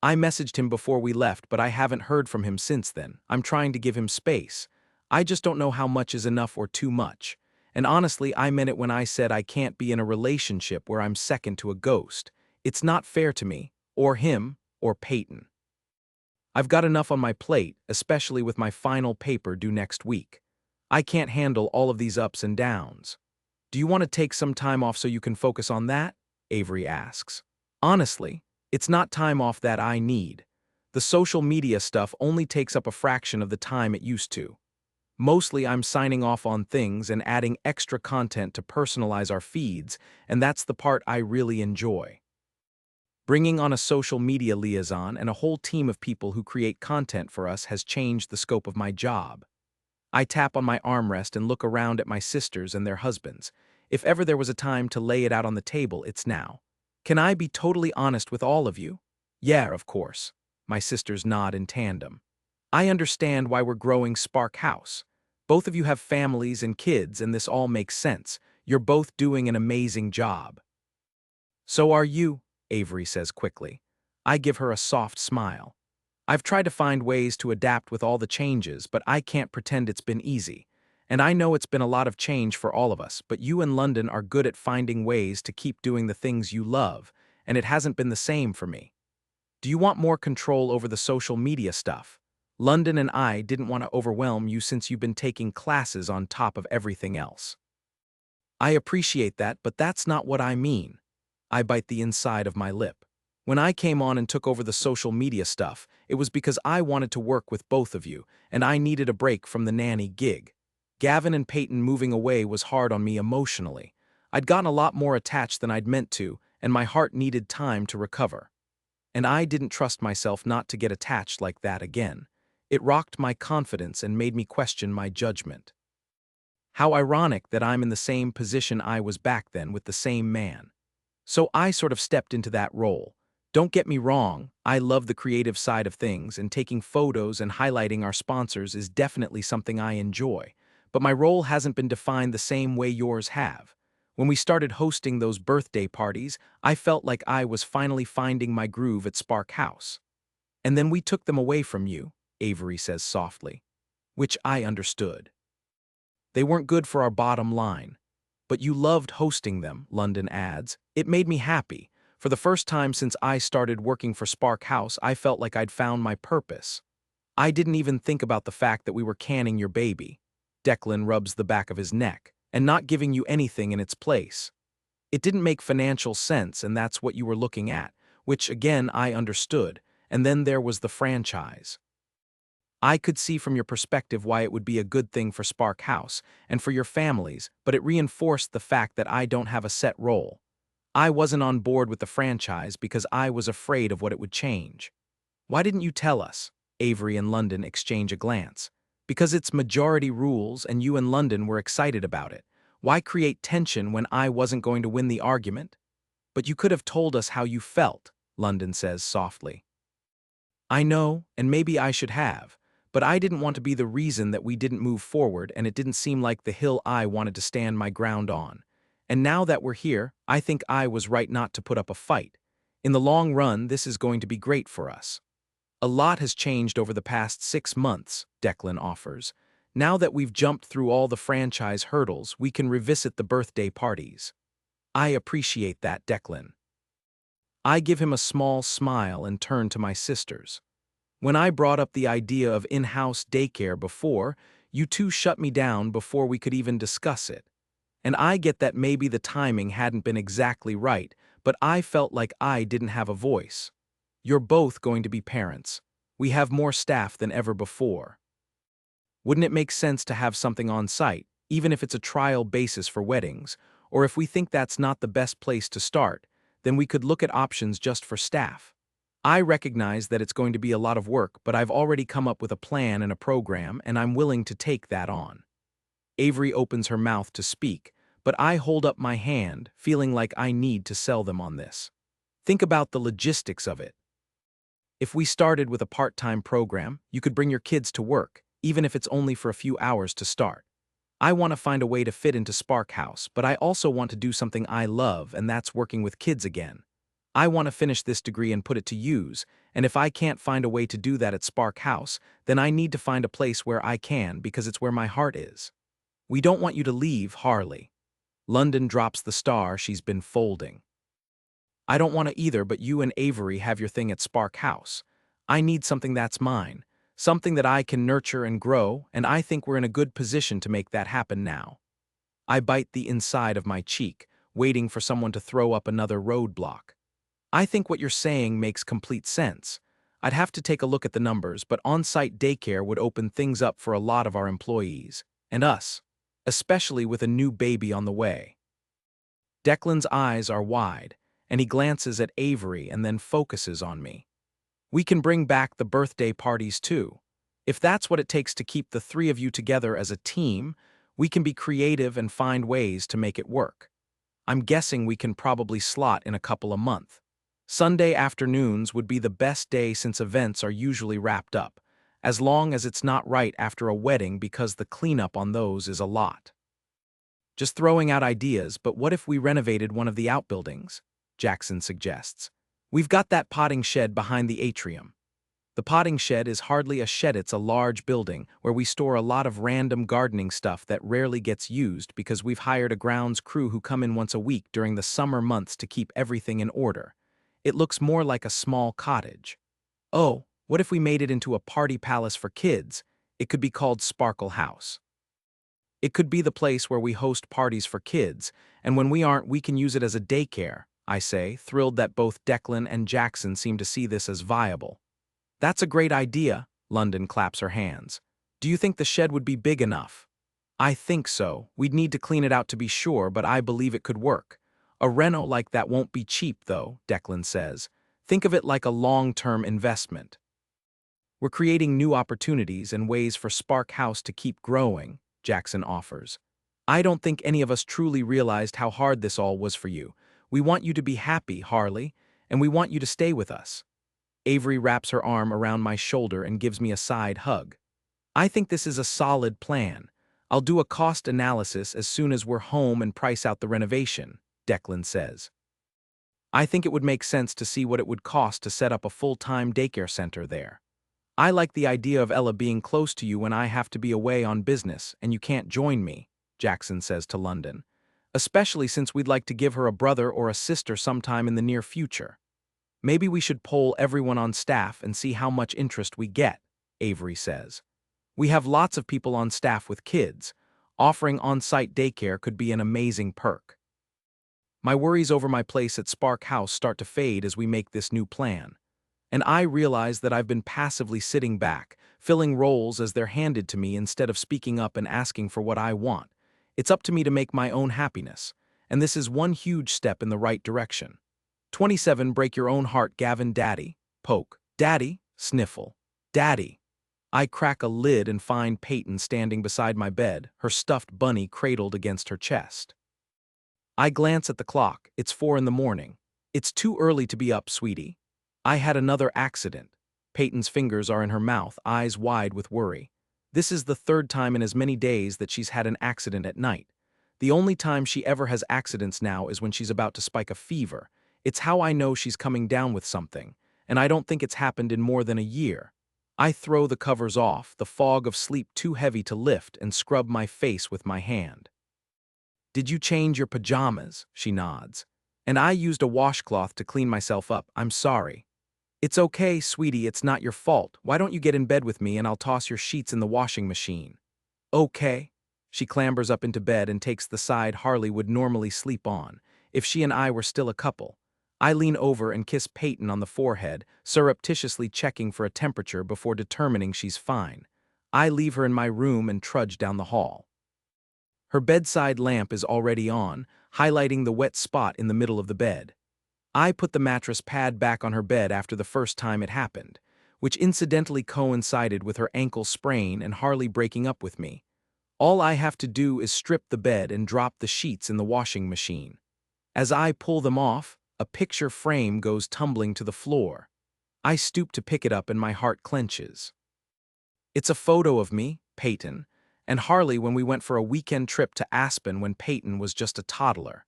"I messaged him before we left, but I haven't heard from him since then. I'm trying to give him space. I just don't know how much is enough or too much. And honestly, I meant it when I said I can't be in a relationship where I'm second to a ghost. It's not fair to me, or him, or Peyton. I've got enough on my plate, especially with my final paper due next week. I can't handle all of these ups and downs." "Do you want to take some time off so you can focus on that?" Avery asks. "Honestly, it's not time off that I need. The social media stuff only takes up a fraction of the time it used to. Mostly I'm signing off on things and adding extra content to personalize our feeds, and that's the part I really enjoy. Bringing on a social media liaison and a whole team of people who create content for us has changed the scope of my job." I tap on my armrest and look around at my sisters and their husbands. If ever there was a time to lay it out on the table, it's now. "Can I be totally honest with all of you?" "Yeah, of course." My sisters nod in tandem. "I understand why we're growing Spark House. Both of you have families and kids, and this all makes sense. You're both doing an amazing job." "So are you," Avery says quickly. I give her a soft smile. "I've tried to find ways to adapt with all the changes, but I can't pretend it's been easy. And I know it's been a lot of change for all of us, but you in London are good at finding ways to keep doing the things you love, and it hasn't been the same for me. Do you want more control over the social media stuff? London and I didn't want to overwhelm you since you've been taking classes on top of everything else." "I appreciate that, but that's not what I mean." I bite the inside of my lip. "When I came on and took over the social media stuff, it was because I wanted to work with both of you, and I needed a break from the nanny gig. Gavin and Peyton moving away was hard on me emotionally. I'd gotten a lot more attached than I'd meant to, and my heart needed time to recover. And I didn't trust myself not to get attached like that again. It rocked my confidence and made me question my judgment. How ironic that I'm in the same position I was back then with the same man. So I sort of stepped into that role. Don't get me wrong, I love the creative side of things, and taking photos and highlighting our sponsors is definitely something I enjoy. But my role hasn't been defined the same way yours have. When we started hosting those birthday parties, I felt like I was finally finding my groove at Spark House. And then we took them away from you," Avery says softly. "Which I understood. They weren't good for our bottom line. But you loved hosting them," London adds. "It made me happy. For the first time since I started working for Spark House, I felt like I'd found my purpose. I didn't even think about the fact that we were canning your baby." Declan rubs the back of his neck, "and not giving you anything in its place. It didn't make financial sense, and that's what you were looking at, which again I understood, and then there was the franchise. I could see from your perspective why it would be a good thing for Spark House and for your families, but it reinforced the fact that I don't have a set role. I wasn't on board with the franchise because I was afraid of what it would change." "Why didn't you tell us?" Avery and London exchange a glance. "Because it's majority rules and you and London were excited about it. Why create tension when I wasn't going to win the argument?" "But you could have told us how you felt," London says softly. "I know, and maybe I should have. But I didn't want to be the reason that we didn't move forward, and it didn't seem like the hill I wanted to stand my ground on. And now that we're here, I think I was right not to put up a fight. In the long run, this is going to be great for us." "A lot has changed over the past 6 months," Declan offers. "Now that we've jumped through all the franchise hurdles, we can revisit the birthday parties." I appreciate that, Declan. I give him a small smile and turn to my sisters. When I brought up the idea of in-house daycare before, you two shut me down before we could even discuss it. And I get that maybe the timing hadn't been exactly right, but I felt like I didn't have a voice. You're both going to be parents. We have more staff than ever before. Wouldn't it make sense to have something on site, even if it's a trial basis for weddings, or if we think that's not the best place to start, then we could look at options just for staff? I recognize that it's going to be a lot of work, but I've already come up with a plan and a program, and I'm willing to take that on. Avery opens her mouth to speak, but I hold up my hand, feeling like I need to sell them on this. Think about the logistics of it. If we started with a part-time program, you could bring your kids to work, even if it's only for a few hours to start. I want to find a way to fit into Spark House, but I also want to do something I love, and that's working with kids again. I want to finish this degree and put it to use, and if I can't find a way to do that at Spark House, then I need to find a place where I can because it's where my heart is. We don't want you to leave, Harley. London drops the star she's been folding. I don't want to either, but you and Avery have your thing at Spark House. I need something that's mine, something that I can nurture and grow, and I think we're in a good position to make that happen now. I bite the inside of my cheek, waiting for someone to throw up another roadblock. I think what you're saying makes complete sense. I'd have to take a look at the numbers, but on-site daycare would open things up for a lot of our employees, and us, especially with a new baby on the way. Declan's eyes are wide, and he glances at Avery and then focuses on me. We can bring back the birthday parties too. If that's what it takes to keep the three of you together as a team, we can be creative and find ways to make it work. I'm guessing we can probably slot in a couple a month. Sunday afternoons would be the best day since events are usually wrapped up, as long as it's not right after a wedding because the cleanup on those is a lot. Just throwing out ideas, but what if we renovated one of the outbuildings? Jackson suggests. We've got that potting shed behind the atrium. The potting shed is hardly a shed, it's a large building where we store a lot of random gardening stuff that rarely gets used because we've hired a grounds crew who come in once a week during the summer months to keep everything in order. It looks more like a small cottage. Oh, what if we made it into a party palace for kids? It could be called Sparkle House. It could be the place where we host parties for kids, and when we aren't, we can use it as a daycare, I say, thrilled that both Declan and Jackson seem to see this as viable. That's a great idea, London claps her hands. Do you think the shed would be big enough? I think so. We'd need to clean it out to be sure, but I believe it could work. A reno like that won't be cheap, though, Declan says. Think of it like a long-term investment. We're creating new opportunities and ways for Spark House to keep growing, Jackson offers. I don't think any of us truly realized how hard this all was for you. We want you to be happy, Harley, and we want you to stay with us. Avery wraps her arm around my shoulder and gives me a side hug. I think this is a solid plan. I'll do a cost analysis as soon as we're home and price out the renovation, Declan says. I think it would make sense to see what it would cost to set up a full-time daycare center there. I like the idea of Ella being close to you when I have to be away on business and you can't join me, Jackson says to London. Especially since we'd like to give her a brother or a sister sometime in the near future. Maybe we should poll everyone on staff and see how much interest we get, Avery says. We have lots of people on staff with kids. Offering on-site daycare could be an amazing perk. My worries over my place at Spark House start to fade as we make this new plan. And I realize that I've been passively sitting back, filling roles as they're handed to me instead of speaking up and asking for what I want. It's up to me to make my own happiness, and this is one huge step in the right direction. 27 Break your own heart, Gavin. Daddy. Poke. Daddy. Sniffle. Daddy. I crack a lid and find Peyton standing beside my bed, her stuffed bunny cradled against her chest. I glance at the clock. It's 4 in the morning. It's too early to be up, sweetie. I had another accident. Peyton's fingers are in her mouth, eyes wide with worry. This is the third time in as many days that she's had an accident at night. The only time she ever has accidents now is when she's about to spike a fever. It's how I know she's coming down with something, and I don't think it's happened in more than a year. I throw the covers off, the fog of sleep too heavy to lift, and scrub my face with my hand. Did you change your pajamas? She nods. And I used a washcloth to clean myself up. I'm sorry. It's okay, sweetie, it's not your fault. Why don't you get in bed with me and I'll toss your sheets in the washing machine? Okay. She clambers up into bed and takes the side Harley would normally sleep on, if she and I were still a couple. I lean over and kiss Peyton on the forehead, surreptitiously checking for a temperature before determining she's fine. I leave her in my room and trudge down the hall. Her bedside lamp is already on, highlighting the wet spot in the middle of the bed. I put the mattress pad back on her bed after the first time it happened, which incidentally coincided with her ankle sprain and Harley breaking up with me. All I have to do is strip the bed and drop the sheets in the washing machine. As I pull them off, a picture frame goes tumbling to the floor. I stoop to pick it up and my heart clenches. It's a photo of me, Peyton, and Harley when we went for a weekend trip to Aspen when Peyton was just a toddler.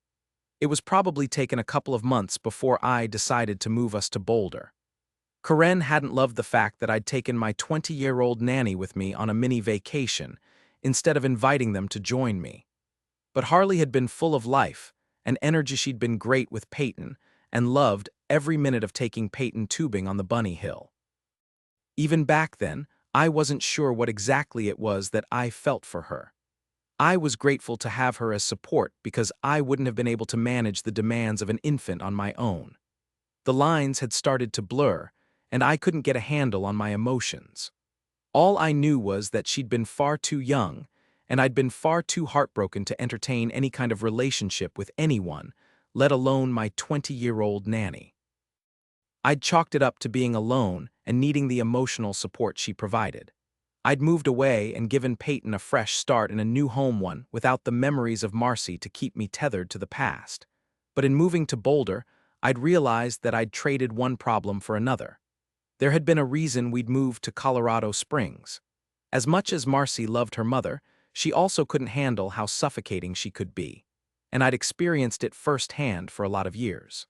It was probably taken a couple of months before I decided to move us to Boulder. Karen hadn't loved the fact that I'd taken my 20-year-old nanny with me on a mini vacation instead of inviting them to join me. But Harley had been full of life, and energy. She'd been great with Peyton, and loved every minute of taking Peyton tubing on the bunny hill. Even back then, I wasn't sure what exactly it was that I felt for her. I was grateful to have her as support because I wouldn't have been able to manage the demands of an infant on my own. The lines had started to blur, and I couldn't get a handle on my emotions. All I knew was that she'd been far too young, and I'd been far too heartbroken to entertain any kind of relationship with anyone, let alone my 20-year-old nanny. I'd chalked it up to being alone and needing the emotional support she provided. I'd moved away and given Peyton a fresh start in a new home, one without the memories of Marcy to keep me tethered to the past. But in moving to Boulder, I'd realized that I'd traded one problem for another. There had been a reason we'd moved to Colorado Springs. As much as Marcy loved her mother, she also couldn't handle how suffocating she could be. And I'd experienced it firsthand for a lot of years.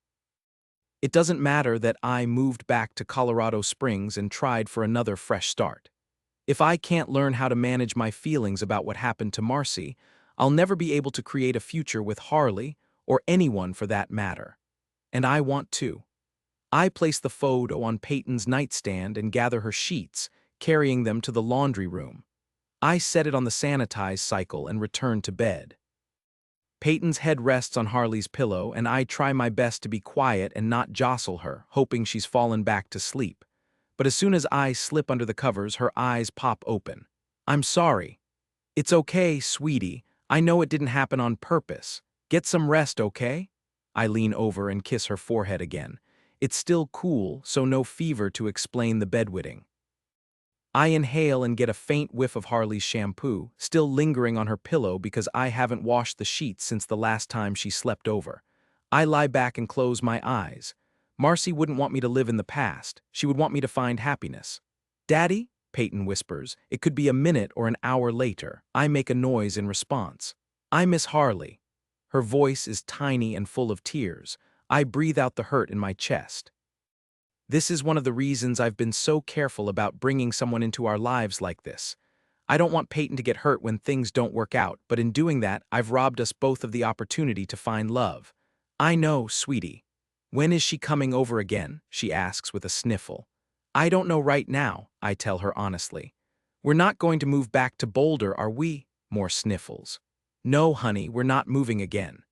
It doesn't matter that I moved back to Colorado Springs and tried for another fresh start. If I can't learn how to manage my feelings about what happened to Marcy, I'll never be able to create a future with Harley, or anyone for that matter. And I want to. I place the photo on Peyton's nightstand and gather her sheets, carrying them to the laundry room. I set it on the sanitize cycle and return to bed. Peyton's head rests on Harley's pillow, and I try my best to be quiet and not jostle her, hoping she's fallen back to sleep. But as soon as I slip under the covers, her eyes pop open. I'm sorry. It's okay, sweetie. I know it didn't happen on purpose. Get some rest, okay? I lean over and kiss her forehead again. It's still cool, so no fever to explain the bedwetting. I inhale and get a faint whiff of Harley's shampoo, still lingering on her pillow because I haven't washed the sheets since the last time she slept over. I lie back and close my eyes. Marcy wouldn't want me to live in the past. She would want me to find happiness. Daddy? Peyton whispers. It could be a minute or an hour later. I make a noise in response. I miss Harley. Her voice is tiny and full of tears. I breathe out the hurt in my chest. This is one of the reasons I've been so careful about bringing someone into our lives like this. I don't want Peyton to get hurt when things don't work out, but in doing that, I've robbed us both of the opportunity to find love. I know, sweetie. When is she coming over again? She asks with a sniffle. I don't know right now, I tell her honestly. We're not going to move back to Boulder, are we? More sniffles. No, honey, we're not moving again.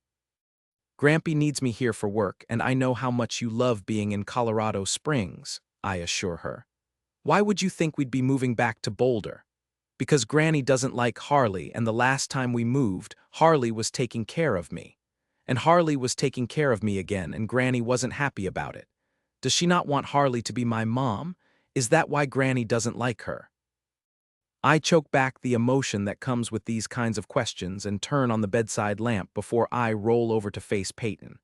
Grampy needs me here for work, and I know how much you love being in Colorado Springs, I assure her. Why would you think we'd be moving back to Boulder? Because Granny doesn't like Harley, and the last time we moved, Harley was taking care of me. And Harley was taking care of me again, and Granny wasn't happy about it. Does she not want Harley to be my mom? Is that why Granny doesn't like her? I choke back the emotion that comes with these kinds of questions and turn on the bedside lamp before I roll over to face Peyton.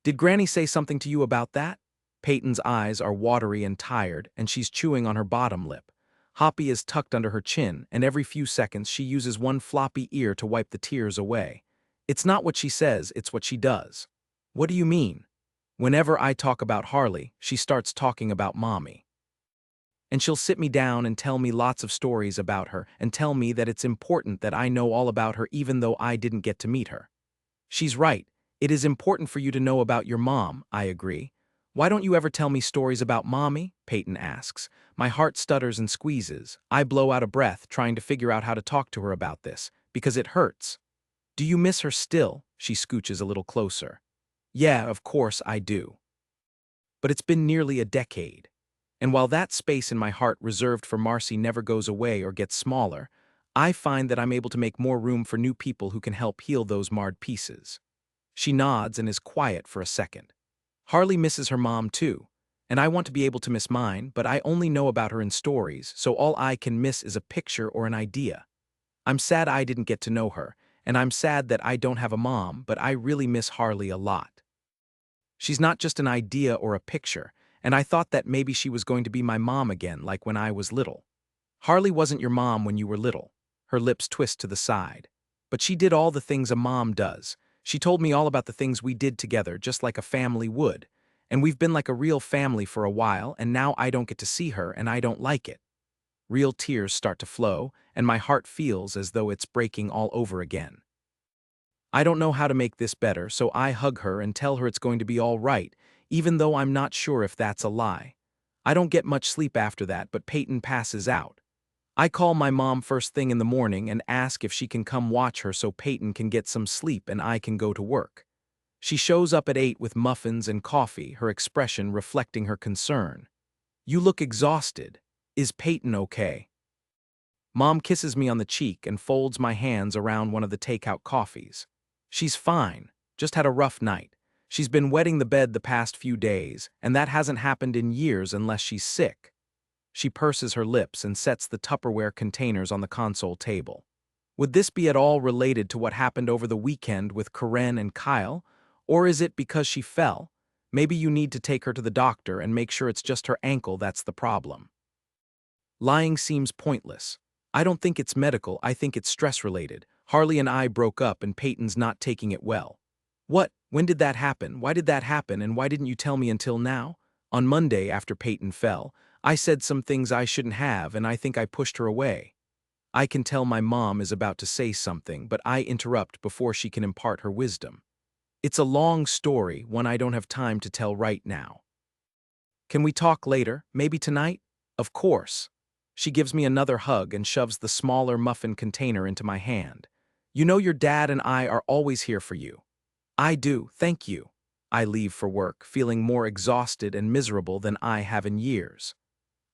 Did Granny say something to you about that? Peyton's eyes are watery and tired, and she's chewing on her bottom lip. Hoppy is tucked under her chin, and every few seconds she uses one floppy ear to wipe the tears away. It's not what she says, it's what she does. What do you mean? Whenever I talk about Harley, she starts talking about Mommy. And she'll sit me down and tell me lots of stories about her and tell me that it's important that I know all about her even though I didn't get to meet her. She's right. It is important for you to know about your mom, I agree. Why don't you ever tell me stories about Mommy? Peyton asks. My heart stutters and squeezes. I blow out a breath, trying to figure out how to talk to her about this, because it hurts. Do you miss her still? She scooches a little closer. Yeah, of course I do. But it's been nearly a decade. And while that space in my heart reserved for Marcy never goes away or gets smaller, I find that I'm able to make more room for new people who can help heal those marred pieces. She nods and is quiet for a second. Harley misses her mom too, and I want to be able to miss mine, but I only know about her in stories, so all I can miss is a picture or an idea. I'm sad I didn't get to know her, and I'm sad that I don't have a mom, but I really miss Harley a lot. She's not just an idea or a picture, and I thought that maybe she was going to be my mom again, like when I was little. Harley wasn't your mom when you were little. Her lips twist to the side. But she did all the things a mom does. She told me all about the things we did together, just like a family would. And we've been like a real family for a while, and now I don't get to see her, and I don't like it. Real tears start to flow, and my heart feels as though it's breaking all over again. I don't know how to make this better, so I hug her and tell her it's going to be all right, even though I'm not sure if that's a lie. I don't get much sleep after that, but Peyton passes out. I call my mom first thing in the morning and ask if she can come watch her so Peyton can get some sleep and I can go to work. She shows up at 8 with muffins and coffee, her expression reflecting her concern. You look exhausted. Is Peyton okay? Mom kisses me on the cheek and folds my hands around one of the takeout coffees. She's fine, just had a rough night. She's been wetting the bed the past few days, and that hasn't happened in years unless she's sick. She purses her lips and sets the Tupperware containers on the console table. Would this be at all related to what happened over the weekend with Karen and Kyle? Or is it because she fell? Maybe you need to take her to the doctor and make sure it's just her ankle that's the problem. Lying seems pointless. I don't think it's medical, I think it's stress-related. Harley and I broke up and Peyton's not taking it well. What? When did that happen? Why did that happen, and why didn't you tell me until now? On Monday, after Peyton fell, I said some things I shouldn't have, and I think I pushed her away. I can tell my mom is about to say something, but I interrupt before she can impart her wisdom. It's a long story, one I don't have time to tell right now. Can we talk later? Maybe tonight? Of course. She gives me another hug and shoves the smaller muffin container into my hand. You know your dad and I are always here for you. I do, thank you. I leave for work, feeling more exhausted and miserable than I have in years.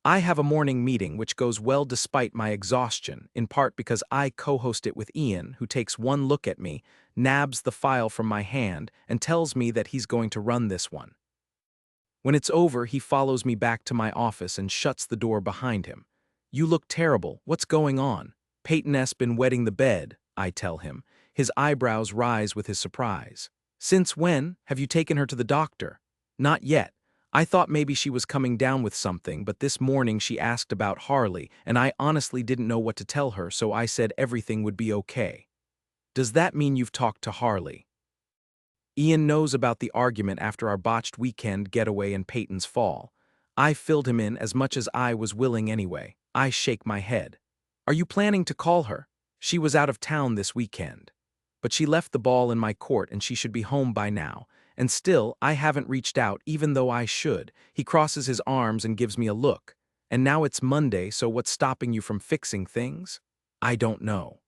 I have a morning meeting which goes well despite my exhaustion, in part because I co-host it with Ian, who takes one look at me, nabs the file from my hand, and tells me that he's going to run this one. When it's over, he follows me back to my office and shuts the door behind him. You look terrible. What's going on? Peyton's been wetting the bed, I tell him. His eyebrows rise with his surprise. Since when? Have you taken her to the doctor? Not yet. I thought maybe she was coming down with something, but this morning she asked about Harley, and I honestly didn't know what to tell her, so I said everything would be okay. Does that mean you've talked to Harley? Ian knows about the argument after our botched weekend getaway and Peyton's fall. I filled him in as much as I was willing anyway. I shake my head. Are you planning to call her? She was out of town this weekend. But she left the ball in my court and she should be home by now. And still, I haven't reached out even though I should. He crosses his arms and gives me a look. And now it's Monday, so what's stopping you from fixing things? I don't know.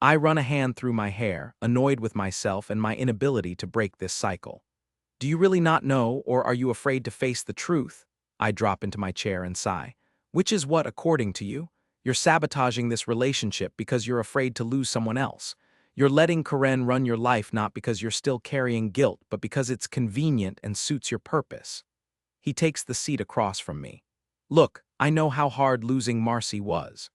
I run a hand through my hair, annoyed with myself and my inability to break this cycle. Do you really not know, or are you afraid to face the truth? I drop into my chair and sigh. Which is what, according to you? You're sabotaging this relationship because you're afraid to lose someone else. You're letting Karen run your life not because you're still carrying guilt, but because it's convenient and suits your purpose. He takes the seat across from me. Look, I know how hard losing Marcy was.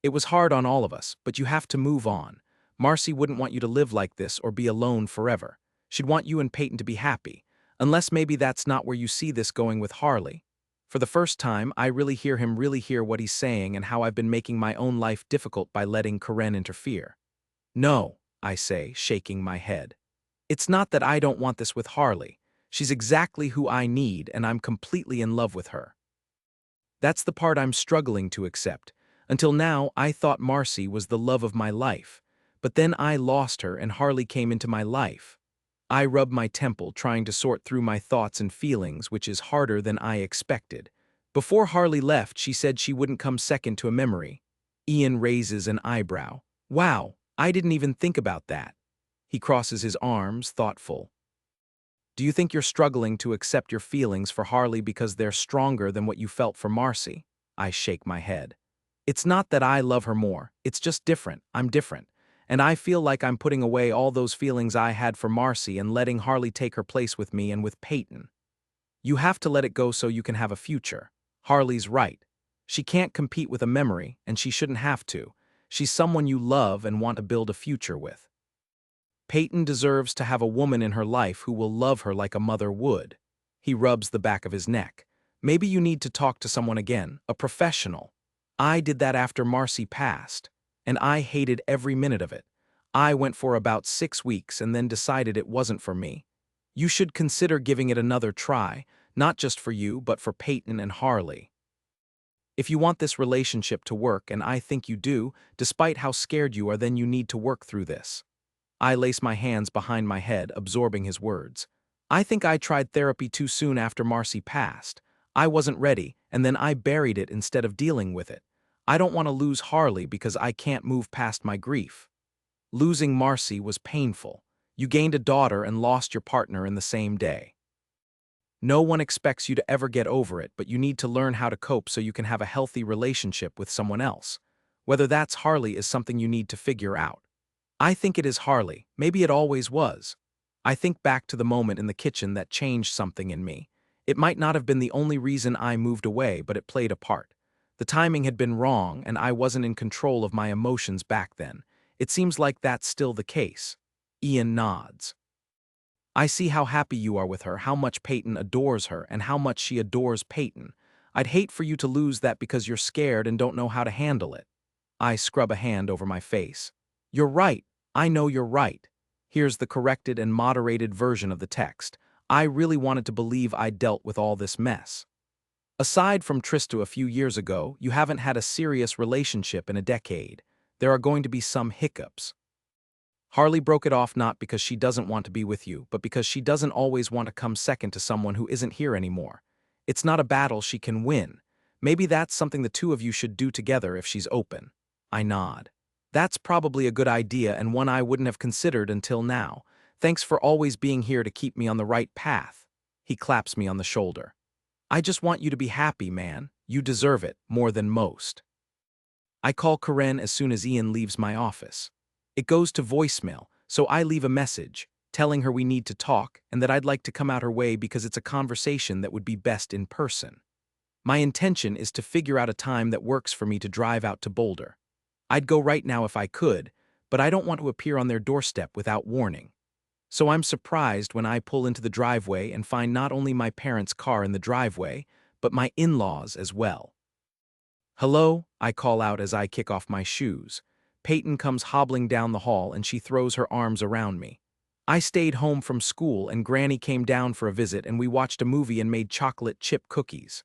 It was hard on all of us, but you have to move on. Marcy wouldn't want you to live like this or be alone forever. She'd want you and Peyton to be happy, unless maybe that's not where you see this going with Harley. For the first time, I really hear what he's saying and how I've been making my own life difficult by letting Karen interfere. No, I say, shaking my head. It's not that I don't want this with Harley. She's exactly who I need, and I'm completely in love with her. That's the part I'm struggling to accept. Until now, I thought Marcy was the love of my life. but then I lost her and Harley came into my life. I rubbed my temple, trying to sort through my thoughts and feelings, which is harder than I expected. Before Harley left, she said she wouldn't come second to a memory. Ian raises an eyebrow. Wow, I didn't even think about that. He crosses his arms, thoughtful. Do you think you're struggling to accept your feelings for Harley because they're stronger than what you felt for Marcy? I shake my head. It's not that I love her more, it's just different. I'm different. And I feel like I'm putting away all those feelings I had for Marcy and letting Harley take her place with me and with Peyton. You have to let it go so you can have a future. Harley's right. She can't compete with a memory, and she shouldn't have to. She's someone you love and want to build a future with. Peyton deserves to have a woman in her life who will love her like a mother would. He rubs the back of his neck. Maybe you need to talk to someone again, a professional. I did that after Marcy passed, and I hated every minute of it. I went for about 6 weeks and then decided it wasn't for me. You should consider giving it another try, not just for you, but for Peyton and Harley. If you want this relationship to work, and I think you do, despite how scared you are, then you need to work through this. I lace my hands behind my head, absorbing his words. I think I tried therapy too soon after Marcy passed. I wasn't ready, and then I buried it instead of dealing with it. I don't want to lose Harley because I can't move past my grief. Losing Marcy was painful. You gained a daughter and lost your partner in the same day. No one expects you to ever get over it, but you need to learn how to cope so you can have a healthy relationship with someone else. Whether that's Harley is something you need to figure out. I think it is Harley. Maybe it always was. I think back to the moment in the kitchen that changed something in me. It might not have been the only reason I moved away, but it played a part. The timing had been wrong, and I wasn't in control of my emotions back then. It seems like that's still the case. Ian nods. I see how happy you are with her, how much Peyton adores her, and how much she adores Peyton. I'd hate for you to lose that because you're scared and don't know how to handle it. I scrub a hand over my face. You're right. I know you're right. Here's the corrected and moderated version of the text. I really wanted to believe I dealt with all this mess. Aside from Trista a few years ago, you haven't had a serious relationship in a decade. There are going to be some hiccups. Harley broke it off not because she doesn't want to be with you, but because she doesn't always want to come second to someone who isn't here anymore. It's not a battle she can win. Maybe that's something the two of you should do together if she's open. I nod. That's probably a good idea and one I wouldn't have considered until now. Thanks for always being here to keep me on the right path. He claps me on the shoulder. I just want you to be happy, man. You deserve it, more than most. I call Karen as soon as Ian leaves my office. It goes to voicemail, so I leave a message, telling her we need to talk and that I'd like to come out her way because it's a conversation that would be best in person. My intention is to figure out a time that works for me to drive out to Boulder. I'd go right now if I could, but I don't want to appear on their doorstep without warning. So I'm surprised when I pull into the driveway and find not only my parents' car in the driveway, but my in-laws as well. Hello, I call out as I kick off my shoes. Peyton comes hobbling down the hall and she throws her arms around me. I stayed home from school and Granny came down for a visit and we watched a movie and made chocolate chip cookies.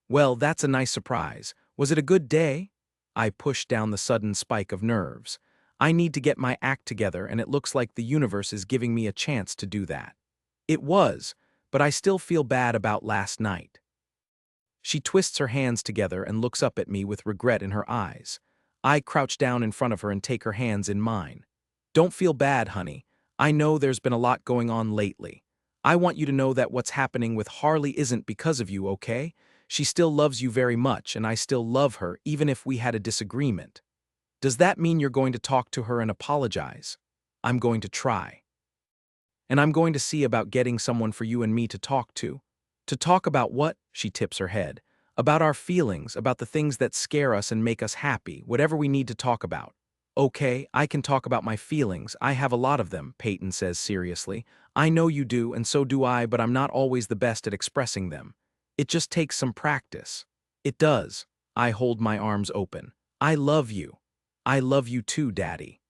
Well, that's a nice surprise. Was it a good day? I push down the sudden spike of nerves. I need to get my act together and it looks like the universe is giving me a chance to do that. It was, but I still feel bad about last night. She twists her hands together and looks up at me with regret in her eyes. I crouch down in front of her and take her hands in mine. Don't feel bad, honey. I know there's been a lot going on lately. I want you to know that what's happening with Harley isn't because of you, okay? She still loves you very much, and I still love her, even if we had a disagreement. Does that mean you're going to talk to her and apologize? I'm going to try. And I'm going to see about getting someone for you and me to talk to. To talk about what? She tips her head. About our feelings, about the things that scare us and make us happy, whatever we need to talk about. Okay, I can talk about my feelings. I have a lot of them, Peyton says seriously. I know you do, and so do I, but I'm not always the best at expressing them. It just takes some practice. It does. I hold my arms open. I love you. I love you too, Daddy.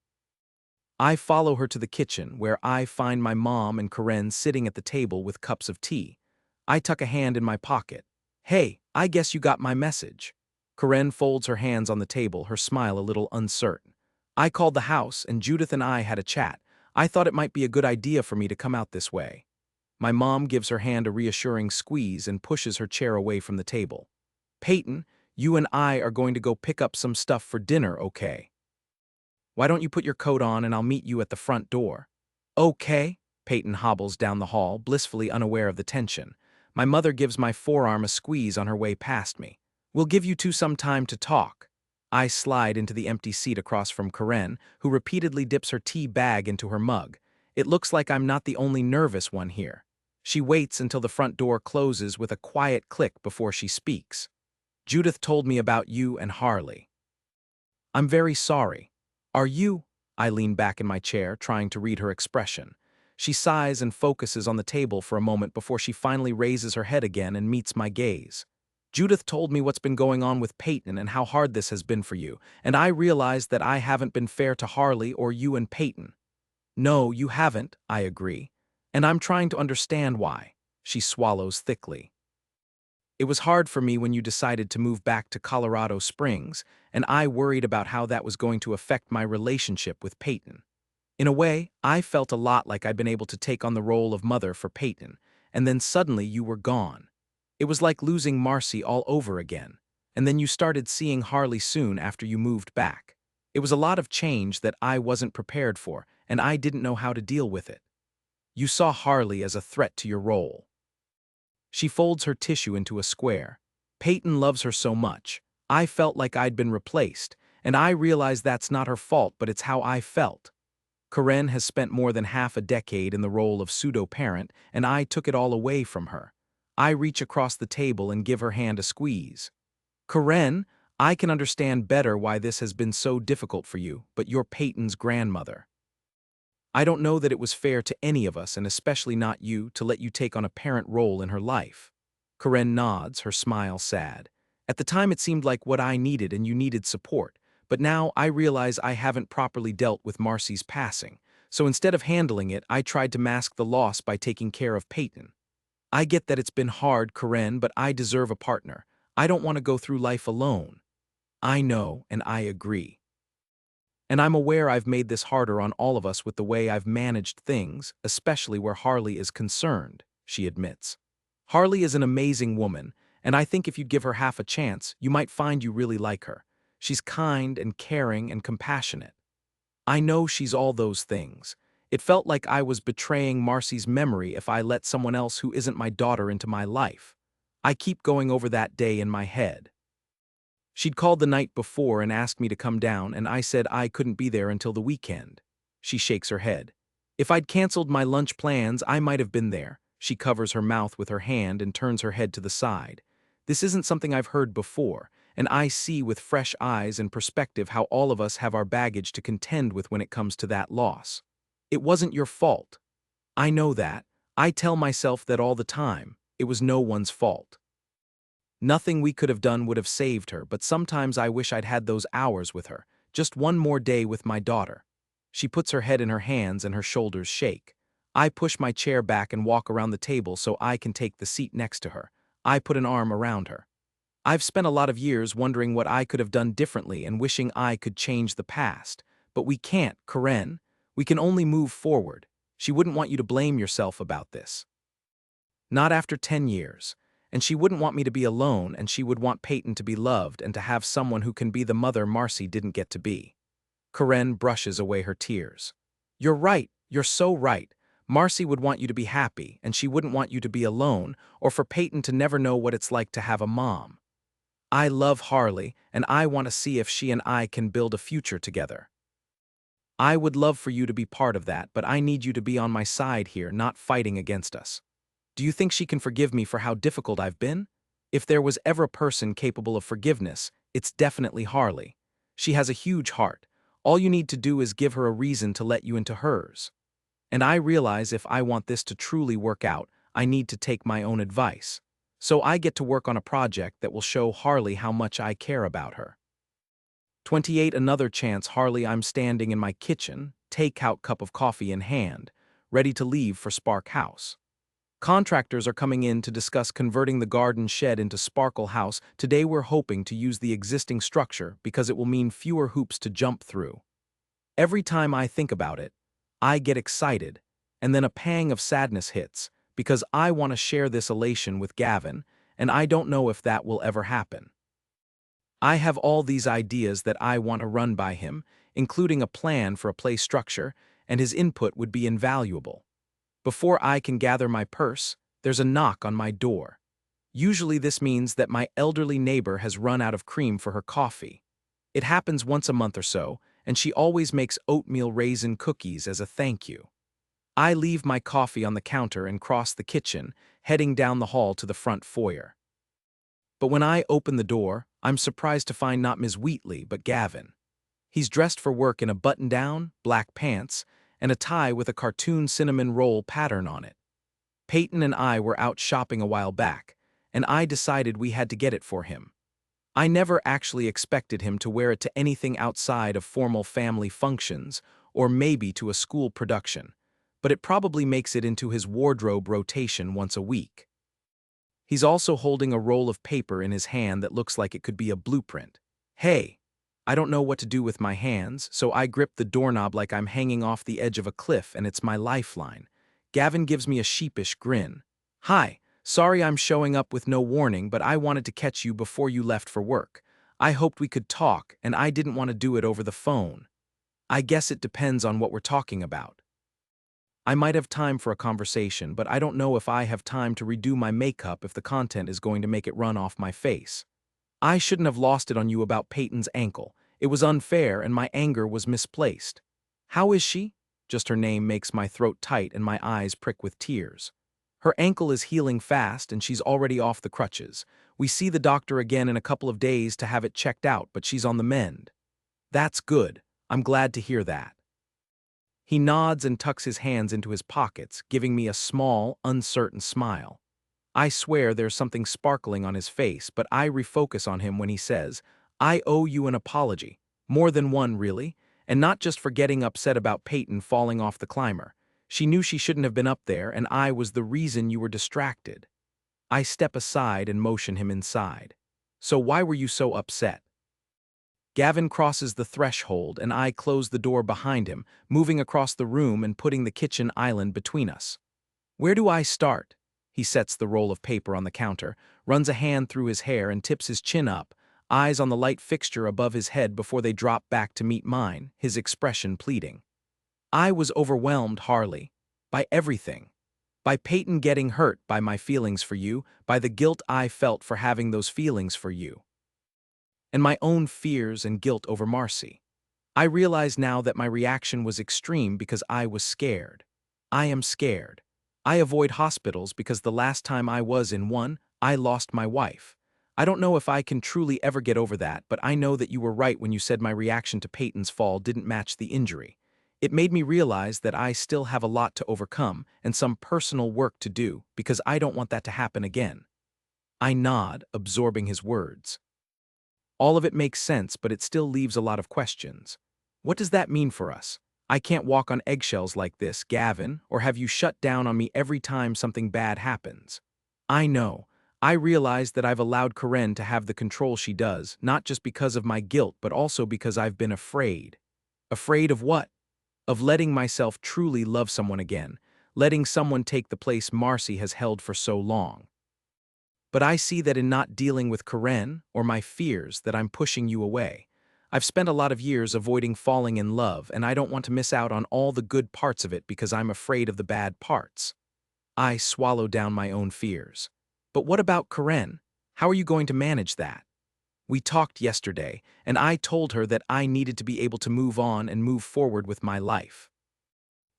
I follow her to the kitchen, where I find my mom and Karen sitting at the table with cups of tea. I tuck a hand in my pocket. Hey, I guess you got my message. Karen folds her hands on the table, her smile a little uncertain. I called the house, and Judith and I had a chat. I thought it might be a good idea for me to come out this way. My mom gives her hand a reassuring squeeze and pushes her chair away from the table. Peyton, you and I are going to go pick up some stuff for dinner, okay? Why don't you put your coat on and I'll meet you at the front door? Okay. Peyton hobbles down the hall, blissfully unaware of the tension. My mother gives my forearm a squeeze on her way past me. We'll give you two some time to talk. I slide into the empty seat across from Karen, who repeatedly dips her tea bag into her mug. It looks like I'm not the only nervous one here. She waits until the front door closes with a quiet click before she speaks. Judith told me about you and Harley. I'm very sorry. Are you? I lean back in my chair, trying to read her expression. She sighs and focuses on the table for a moment before she finally raises her head again and meets my gaze. Judith told me what's been going on with Peyton and how hard this has been for you, and I realized that I haven't been fair to Harley or you and Peyton. No, you haven't, I agree. And I'm trying to understand why. She swallows thickly. It was hard for me when you decided to move back to Colorado Springs, and I worried about how that was going to affect my relationship with Peyton. In a way, I felt a lot like I'd been able to take on the role of mother for Peyton, and then suddenly you were gone. It was like losing Marcy all over again, and then you started seeing Harley soon after you moved back. It was a lot of change that I wasn't prepared for, and I didn't know how to deal with it. You saw Harley as a threat to your role. She folds her tissue into a square. Peyton loves her so much. I felt like I'd been replaced, and I realize that's not her fault, but it's how I felt. Karen has spent more than half a decade in the role of pseudo-parent, and I took it all away from her. I reach across the table and give her hand a squeeze. Karen, I can understand better why this has been so difficult for you, but you're Peyton's grandmother. I don't know that it was fair to any of us, and especially not you, to let you take on a parent role in her life. Karen nods, her smile sad. At the time it seemed like what I needed and you needed support, but now I realize I haven't properly dealt with Marcy's passing, so instead of handling it, I tried to mask the loss by taking care of Peyton. I get that it's been hard, Karen, but I deserve a partner. I don't want to go through life alone. I know, and I agree. And I'm aware I've made this harder on all of us with the way I've managed things, especially where Harley is concerned, she admits. Harley is an amazing woman, and I think if you'd give her half a chance, you might find you really like her. She's kind and caring and compassionate. I know she's all those things. It felt like I was betraying Marcy's memory if I let someone else who isn't my daughter into my life. I keep going over that day in my head. She'd called the night before and asked me to come down, and I said I couldn't be there until the weekend. She shakes her head. If I'd canceled my lunch plans, I might have been there. She covers her mouth with her hand and turns her head to the side. This isn't something I've heard before, and I see with fresh eyes and perspective how all of us have our baggage to contend with when it comes to that loss. It wasn't your fault. I know that. I tell myself that all the time. It was no one's fault. Nothing we could have done would have saved her, but sometimes I wish I'd had those hours with her, just one more day with my daughter. She puts her head in her hands and her shoulders shake. I push my chair back and walk around the table so I can take the seat next to her. I put an arm around her. I've spent a lot of years wondering what I could have done differently and wishing I could change the past. But we can't, Karen. We can only move forward. She wouldn't want you to blame yourself about this. Not after 10 years. And she wouldn't want me to be alone, and she would want Peyton to be loved and to have someone who can be the mother Marcy didn't get to be. Karen brushes away her tears. You're right, you're so right. Marcy would want you to be happy, and she wouldn't want you to be alone, or for Peyton to never know what it's like to have a mom. I love Harley, and I want to see if she and I can build a future together. I would love for you to be part of that, but I need you to be on my side here, not fighting against us. Do you think she can forgive me for how difficult I've been? If there was ever a person capable of forgiveness, it's definitely Harley. She has a huge heart. All you need to do is give her a reason to let you into hers. And I realize if I want this to truly work out, I need to take my own advice. So I get to work on a project that will show Harley how much I care about her. 28 Another chance, Harley. I'm standing in my kitchen, takeout cup of coffee in hand, ready to leave for Spark House. Contractors are coming in to discuss converting the garden shed into Sparkle House. Today we're hoping to use the existing structure because it will mean fewer hoops to jump through. Every time I think about it, I get excited, and then a pang of sadness hits, because I want to share this elation with Gavin, and I don't know if that will ever happen. I have all these ideas that I want to run by him, including a plan for a play structure, and his input would be invaluable. Before I can gather my purse, there's a knock on my door. Usually this means that my elderly neighbor has run out of cream for her coffee. It happens once a month or so, and she always makes oatmeal raisin cookies as a thank you. I leave my coffee on the counter and cross the kitchen, heading down the hall to the front foyer. But when I open the door, I'm surprised to find not Ms. Wheatley, but Gavin. He's dressed for work in a button-down, black pants, and a tie with a cartoon cinnamon roll pattern on it. Peyton and I were out shopping a while back, and I decided we had to get it for him. I never actually expected him to wear it to anything outside of formal family functions, or maybe to a school production, but it probably makes it into his wardrobe rotation once a week. He's also holding a roll of paper in his hand that looks like it could be a blueprint. Hey, I don't know what to do with my hands, so I grip the doorknob like I'm hanging off the edge of a cliff and it's my lifeline. Gavin gives me a sheepish grin. Hi, sorry I'm showing up with no warning, but I wanted to catch you before you left for work. I hoped we could talk, and I didn't want to do it over the phone. I guess it depends on what we're talking about. I might have time for a conversation, but I don't know if I have time to redo my makeup if the content is going to make it run off my face. I shouldn't have lost it on you about Peyton's ankle. It was unfair and my anger was misplaced. How is she? Just her name makes my throat tight and my eyes prick with tears. Her ankle is healing fast and she's already off the crutches. We see the doctor again in a couple of days to have it checked out, but she's on the mend. That's good. I'm glad to hear that. He nods and tucks his hands into his pockets, giving me a small, uncertain smile. I swear there's something sparkling on his face, but I refocus on him when he says, I owe you an apology. More than one, really, and not just for getting upset about Peyton falling off the climber. She knew she shouldn't have been up there, and I was the reason you were distracted. I step aside and motion him inside. So why were you so upset? Gavin crosses the threshold, and I close the door behind him, moving across the room and putting the kitchen island between us. Where do I start? He sets the roll of paper on the counter, runs a hand through his hair and tips his chin up, eyes on the light fixture above his head before they drop back to meet mine, his expression pleading. I was overwhelmed, Harley, by everything. By Peyton getting hurt, by my feelings for you, by the guilt I felt for having those feelings for you, and my own fears and guilt over Marcy. I realize now that my reaction was extreme because I was scared. I am scared. I avoid hospitals because the last time I was in one, I lost my wife. I don't know if I can truly ever get over that, but I know that you were right when you said my reaction to Peyton's fall didn't match the injury. It made me realize that I still have a lot to overcome and some personal work to do because I don't want that to happen again. I nod, absorbing his words. All of it makes sense, but it still leaves a lot of questions. What does that mean for us? I can't walk on eggshells like this, Gavin, or have you shut down on me every time something bad happens? I know. I realize that I've allowed Karen to have the control she does, not just because of my guilt, but also because I've been afraid. Afraid of what? Of letting myself truly love someone again, letting someone take the place Marcy has held for so long. But I see that in not dealing with Karen or my fears that I'm pushing you away. I've spent a lot of years avoiding falling in love, and I don't want to miss out on all the good parts of it because I'm afraid of the bad parts. I swallow down my own fears. But what about Karen? How are you going to manage that? We talked yesterday, and I told her that I needed to be able to move on and move forward with my life.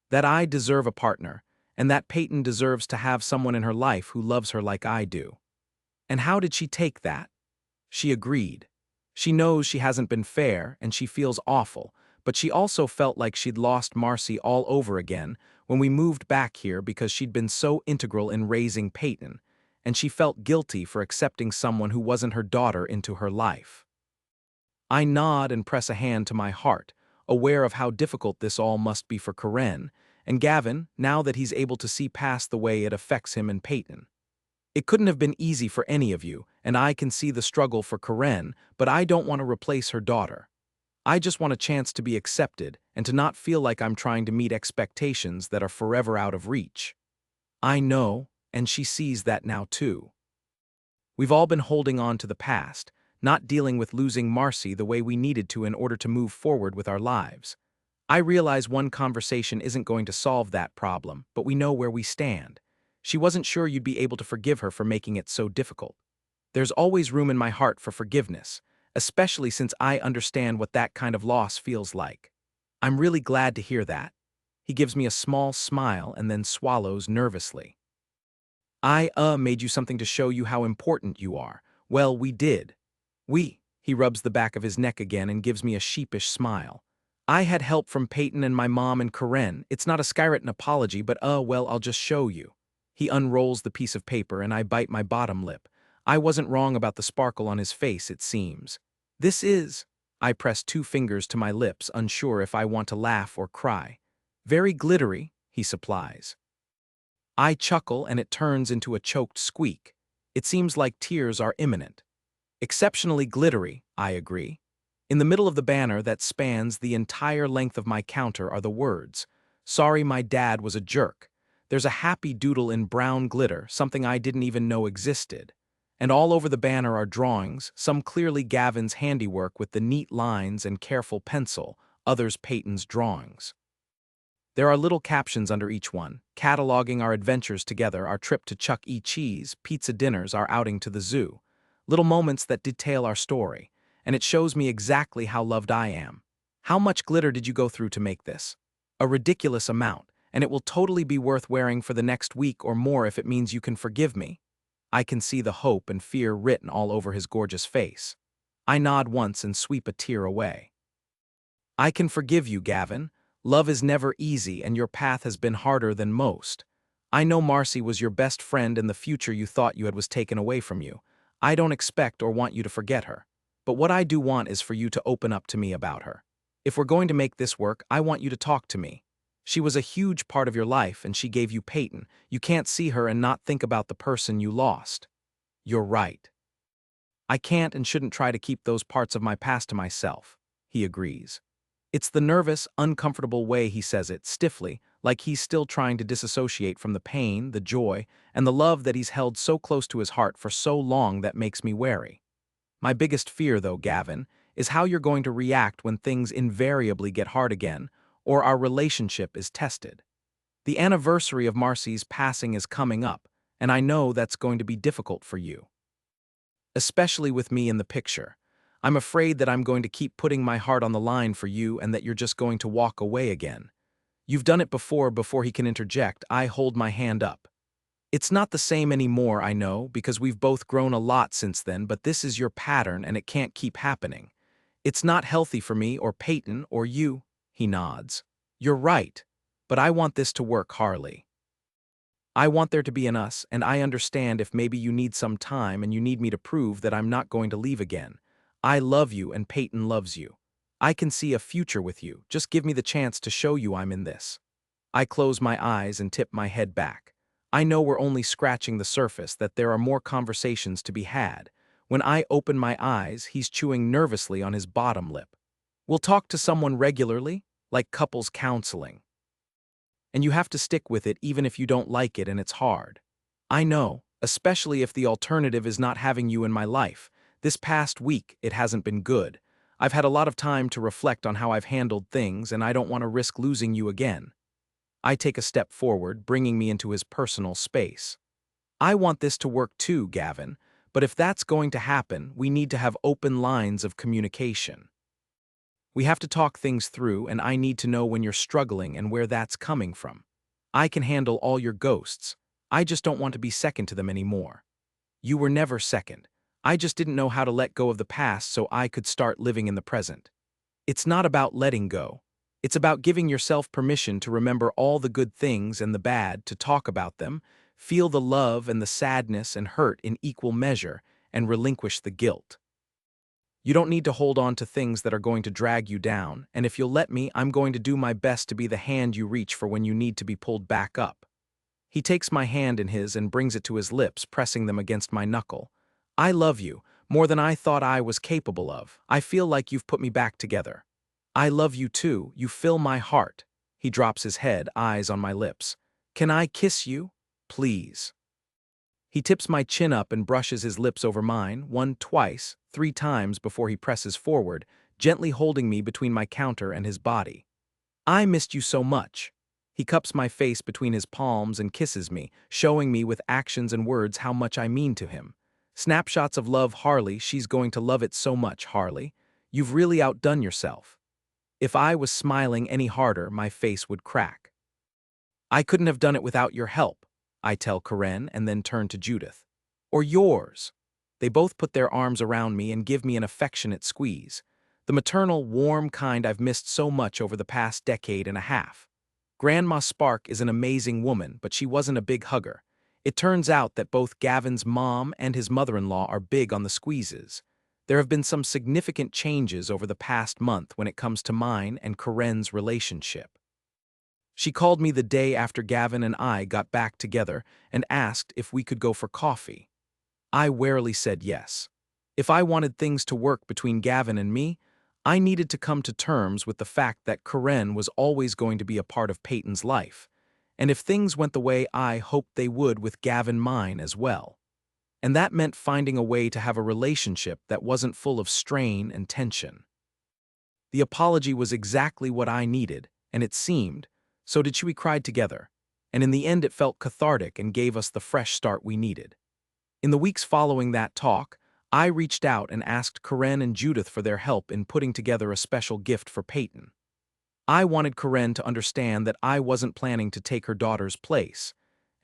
That I deserve a partner, and that Peyton deserves to have someone in her life who loves her like I do. And how did she take that? She agreed. She knows she hasn't been fair, and she feels awful, but she also felt like she'd lost Marcy all over again when we moved back here because she'd been so integral in raising Peyton, and she felt guilty for accepting someone who wasn't her daughter into her life. I nod and press a hand to my heart, aware of how difficult this all must be for Karen, and Gavin, now that he's able to see past the way it affects him and Peyton. It couldn't have been easy for any of you, and I can see the struggle for Karen, but I don't want to replace her daughter. I just want a chance to be accepted and to not feel like I'm trying to meet expectations that are forever out of reach. I know, and she sees that now too. We've all been holding on to the past, not dealing with losing Marcy the way we needed to in order to move forward with our lives. I realize one conversation isn't going to solve that problem, but we know where we stand. She wasn't sure you'd be able to forgive her for making it so difficult. There's always room in my heart for forgiveness, especially since I understand what that kind of loss feels like. I'm really glad to hear that. He gives me a small smile and then swallows nervously. I made you something to show you how important you are. Well, we did. He rubs the back of his neck again and gives me a sheepish smile. I had help from Peyton and my mom and Karen. It's not a skywritten apology, but well, I'll just show you. He unrolls the piece of paper and I bite my bottom lip. I wasn't wrong about the sparkle on his face, it seems. This is. I press 2 fingers to my lips, unsure if I want to laugh or cry. Very glittery, he supplies. I chuckle and it turns into a choked squeak. It seems like tears are imminent. Exceptionally glittery, I agree. In the middle of the banner that spans the entire length of my counter are the words, "Sorry my dad was a jerk." There's a happy doodle in brown glitter, something I didn't even know existed. And all over the banner are drawings, some clearly Gavin's handiwork with the neat lines and careful pencil, others Peyton's drawings. There are little captions under each one, cataloging our adventures together, our trip to Chuck E. Cheese, pizza dinners, our outing to the zoo. Little moments that detail our story, and it shows me exactly how loved I am. How much glitter did you go through to make this? A ridiculous amount, and it will totally be worth wearing for the next week or more if it means you can forgive me. I can see the hope and fear written all over his gorgeous face. I nod once and sweep a tear away. I can forgive you, Gavin. Love is never easy and your path has been harder than most. I know Marcy was your best friend and the future you thought you had was taken away from you. I don't expect or want you to forget her. But what I do want is for you to open up to me about her. If we're going to make this work, I want you to talk to me. She was a huge part of your life and she gave you Peyton. You can't see her and not think about the person you lost. You're right. I can't and shouldn't try to keep those parts of my past to myself. He agrees. It's the nervous, uncomfortable way he says it, stiffly, like he's still trying to disassociate from the pain, the joy, and the love that he's held so close to his heart for so long that makes me wary. My biggest fear, though, Gavin, is how you're going to react when things invariably get hard again, or our relationship is tested. The anniversary of Marcy's passing is coming up, and I know that's going to be difficult for you. Especially with me in the picture. I'm afraid that I'm going to keep putting my heart on the line for you and that you're just going to walk away again. You've done it before he can interject. I hold my hand up. It's not the same anymore, I know, because we've both grown a lot since then, but this is your pattern and it can't keep happening. It's not healthy for me or Peyton or you, he nods. You're right, but I want this to work, Harley. I want there to be an us, and I understand if maybe you need some time and you need me to prove that I'm not going to leave again. I love you and Peyton loves you. I can see a future with you. Just give me the chance to show you I'm in this. I close my eyes and tip my head back. I know we're only scratching the surface, that there are more conversations to be had. When I open my eyes, he's chewing nervously on his bottom lip. We'll talk to someone regularly, like couples counseling. And you have to stick with it even if you don't like it and it's hard. I know, especially if the alternative is not having you in my life. This past week, it hasn't been good. I've had a lot of time to reflect on how I've handled things, and I don't want to risk losing you again. I take a step forward, bringing me into his personal space. I want this to work too, Gavin, but if that's going to happen, we need to have open lines of communication. We have to talk things through, and I need to know when you're struggling and where that's coming from. I can handle all your ghosts. I just don't want to be second to them anymore. You were never second. I just didn't know how to let go of the past so I could start living in the present. It's not about letting go. It's about giving yourself permission to remember all the good things and the bad, to talk about them, feel the love and the sadness and hurt in equal measure, and relinquish the guilt. You don't need to hold on to things that are going to drag you down, and if you'll let me, I'm going to do my best to be the hand you reach for when you need to be pulled back up. He takes my hand in his and brings it to his lips, pressing them against my knuckle. I love you, more than I thought I was capable of. I feel like you've put me back together. I love you too, you fill my heart. He drops his head, eyes on my lips. Can I kiss you? Please. He tips my chin up and brushes his lips over mine, twice, 3 times before he presses forward, gently holding me between my counter and his body. I missed you so much. He cups my face between his palms and kisses me, showing me with actions and words how much I mean to him. Snapshots of love. Harley, she's going to love it so much, Harley. You've really outdone yourself. If I was smiling any harder, my face would crack. I couldn't have done it without your help, I tell Karen and then turn to Judith. Or yours. They both put their arms around me and give me an affectionate squeeze. The maternal, warm kind I've missed so much over the past decade and a half. Grandma Spark is an amazing woman, but she wasn't a big hugger. It turns out that both Gavin's mom and his mother-in-law are big on the squeezes. There have been some significant changes over the past month when it comes to mine and Karen's relationship. She called me the day after Gavin and I got back together and asked if we could go for coffee. I warily said yes. If I wanted things to work between Gavin and me, I needed to come to terms with the fact that Karen was always going to be a part of Peyton's life, and if things went the way I hoped they would with Gavin, mine as well. And that meant finding a way to have a relationship that wasn't full of strain and tension. The apology was exactly what I needed, and it seemed, so did she. We cried together, and in the end it felt cathartic and gave us the fresh start we needed. In the weeks following that talk, I reached out and asked Karen and Judith for their help in putting together a special gift for Peyton. I wanted Karen to understand that I wasn't planning to take her daughter's place,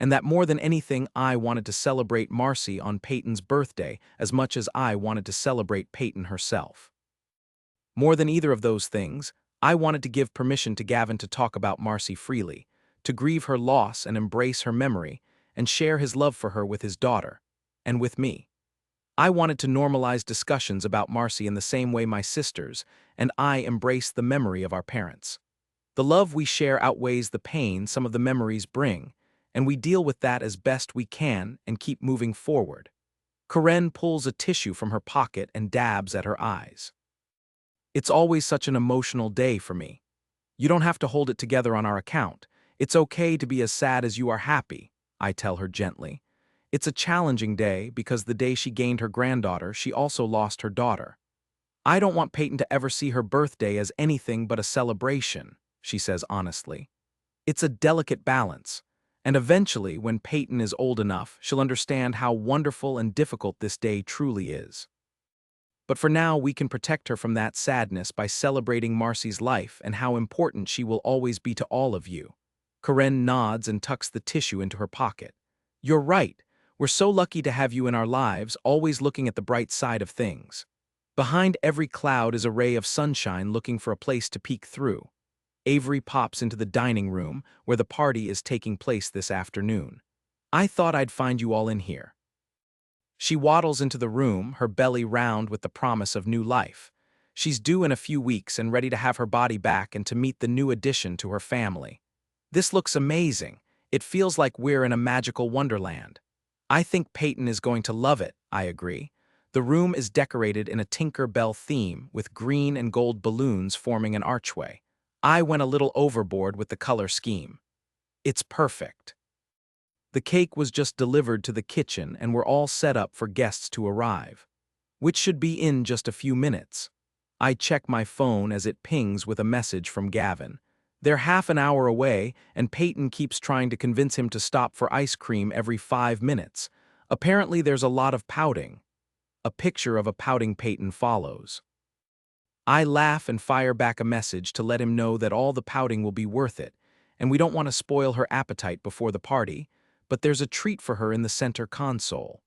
and that more than anything I wanted to celebrate Marcy on Peyton's birthday as much as I wanted to celebrate Peyton herself. More than either of those things, I wanted to give permission to Gavin to talk about Marcy freely, to grieve her loss and embrace her memory, and share his love for her with his daughter, and with me. I wanted to normalize discussions about Marcy in the same way my sisters and I embrace the memory of our parents. The love we share outweighs the pain some of the memories bring, and we deal with that as best we can and keep moving forward. Karen pulls a tissue from her pocket and dabs at her eyes. It's always such an emotional day for me. You don't have to hold it together on our account. It's okay to be as sad as you are happy, I tell her gently. It's a challenging day because the day she gained her granddaughter, she also lost her daughter. I don't want Peyton to ever see her birthday as anything but a celebration, she says honestly. It's a delicate balance, and eventually, when Peyton is old enough, she'll understand how wonderful and difficult this day truly is. But for now, we can protect her from that sadness by celebrating Marcy's life and how important she will always be to all of you. Karen nods and tucks the tissue into her pocket. You're right. We're so lucky to have you in our lives, always looking at the bright side of things. Behind every cloud is a ray of sunshine looking for a place to peek through. Avery pops into the dining room, where the party is taking place this afternoon. I thought I'd find you all in here. She waddles into the room, her belly round with the promise of new life. She's due in a few weeks and ready to have her body back and to meet the new addition to her family. This looks amazing. It feels like we're in a magical wonderland. I think Peyton is going to love it, I agree. The room is decorated in a Tinker Bell theme with green and gold balloons forming an archway. I went a little overboard with the color scheme. It's perfect. The cake was just delivered to the kitchen and we're all set up for guests to arrive, which should be in just a few minutes. I check my phone as it pings with a message from Gavin. They're half an hour away, and Peyton keeps trying to convince him to stop for ice cream every 5 minutes. Apparently there's a lot of pouting. A picture of a pouting Peyton follows. I laugh and fire back a message to let him know that all the pouting will be worth it, and we don't want to spoil her appetite before the party, but there's a treat for her in the center console.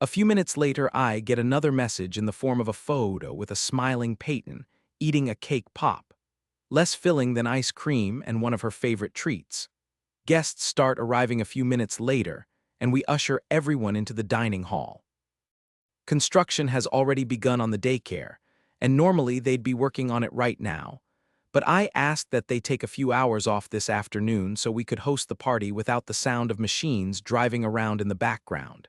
A few minutes later, I get another message in the form of a photo with a smiling Peyton eating a cake pop. Less filling than ice cream and one of her favorite treats. Guests start arriving a few minutes later, and we usher everyone into the dining hall. Construction has already begun on the daycare, and normally they'd be working on it right now, but I asked that they take a few hours off this afternoon so we could host the party without the sound of machines driving around in the background.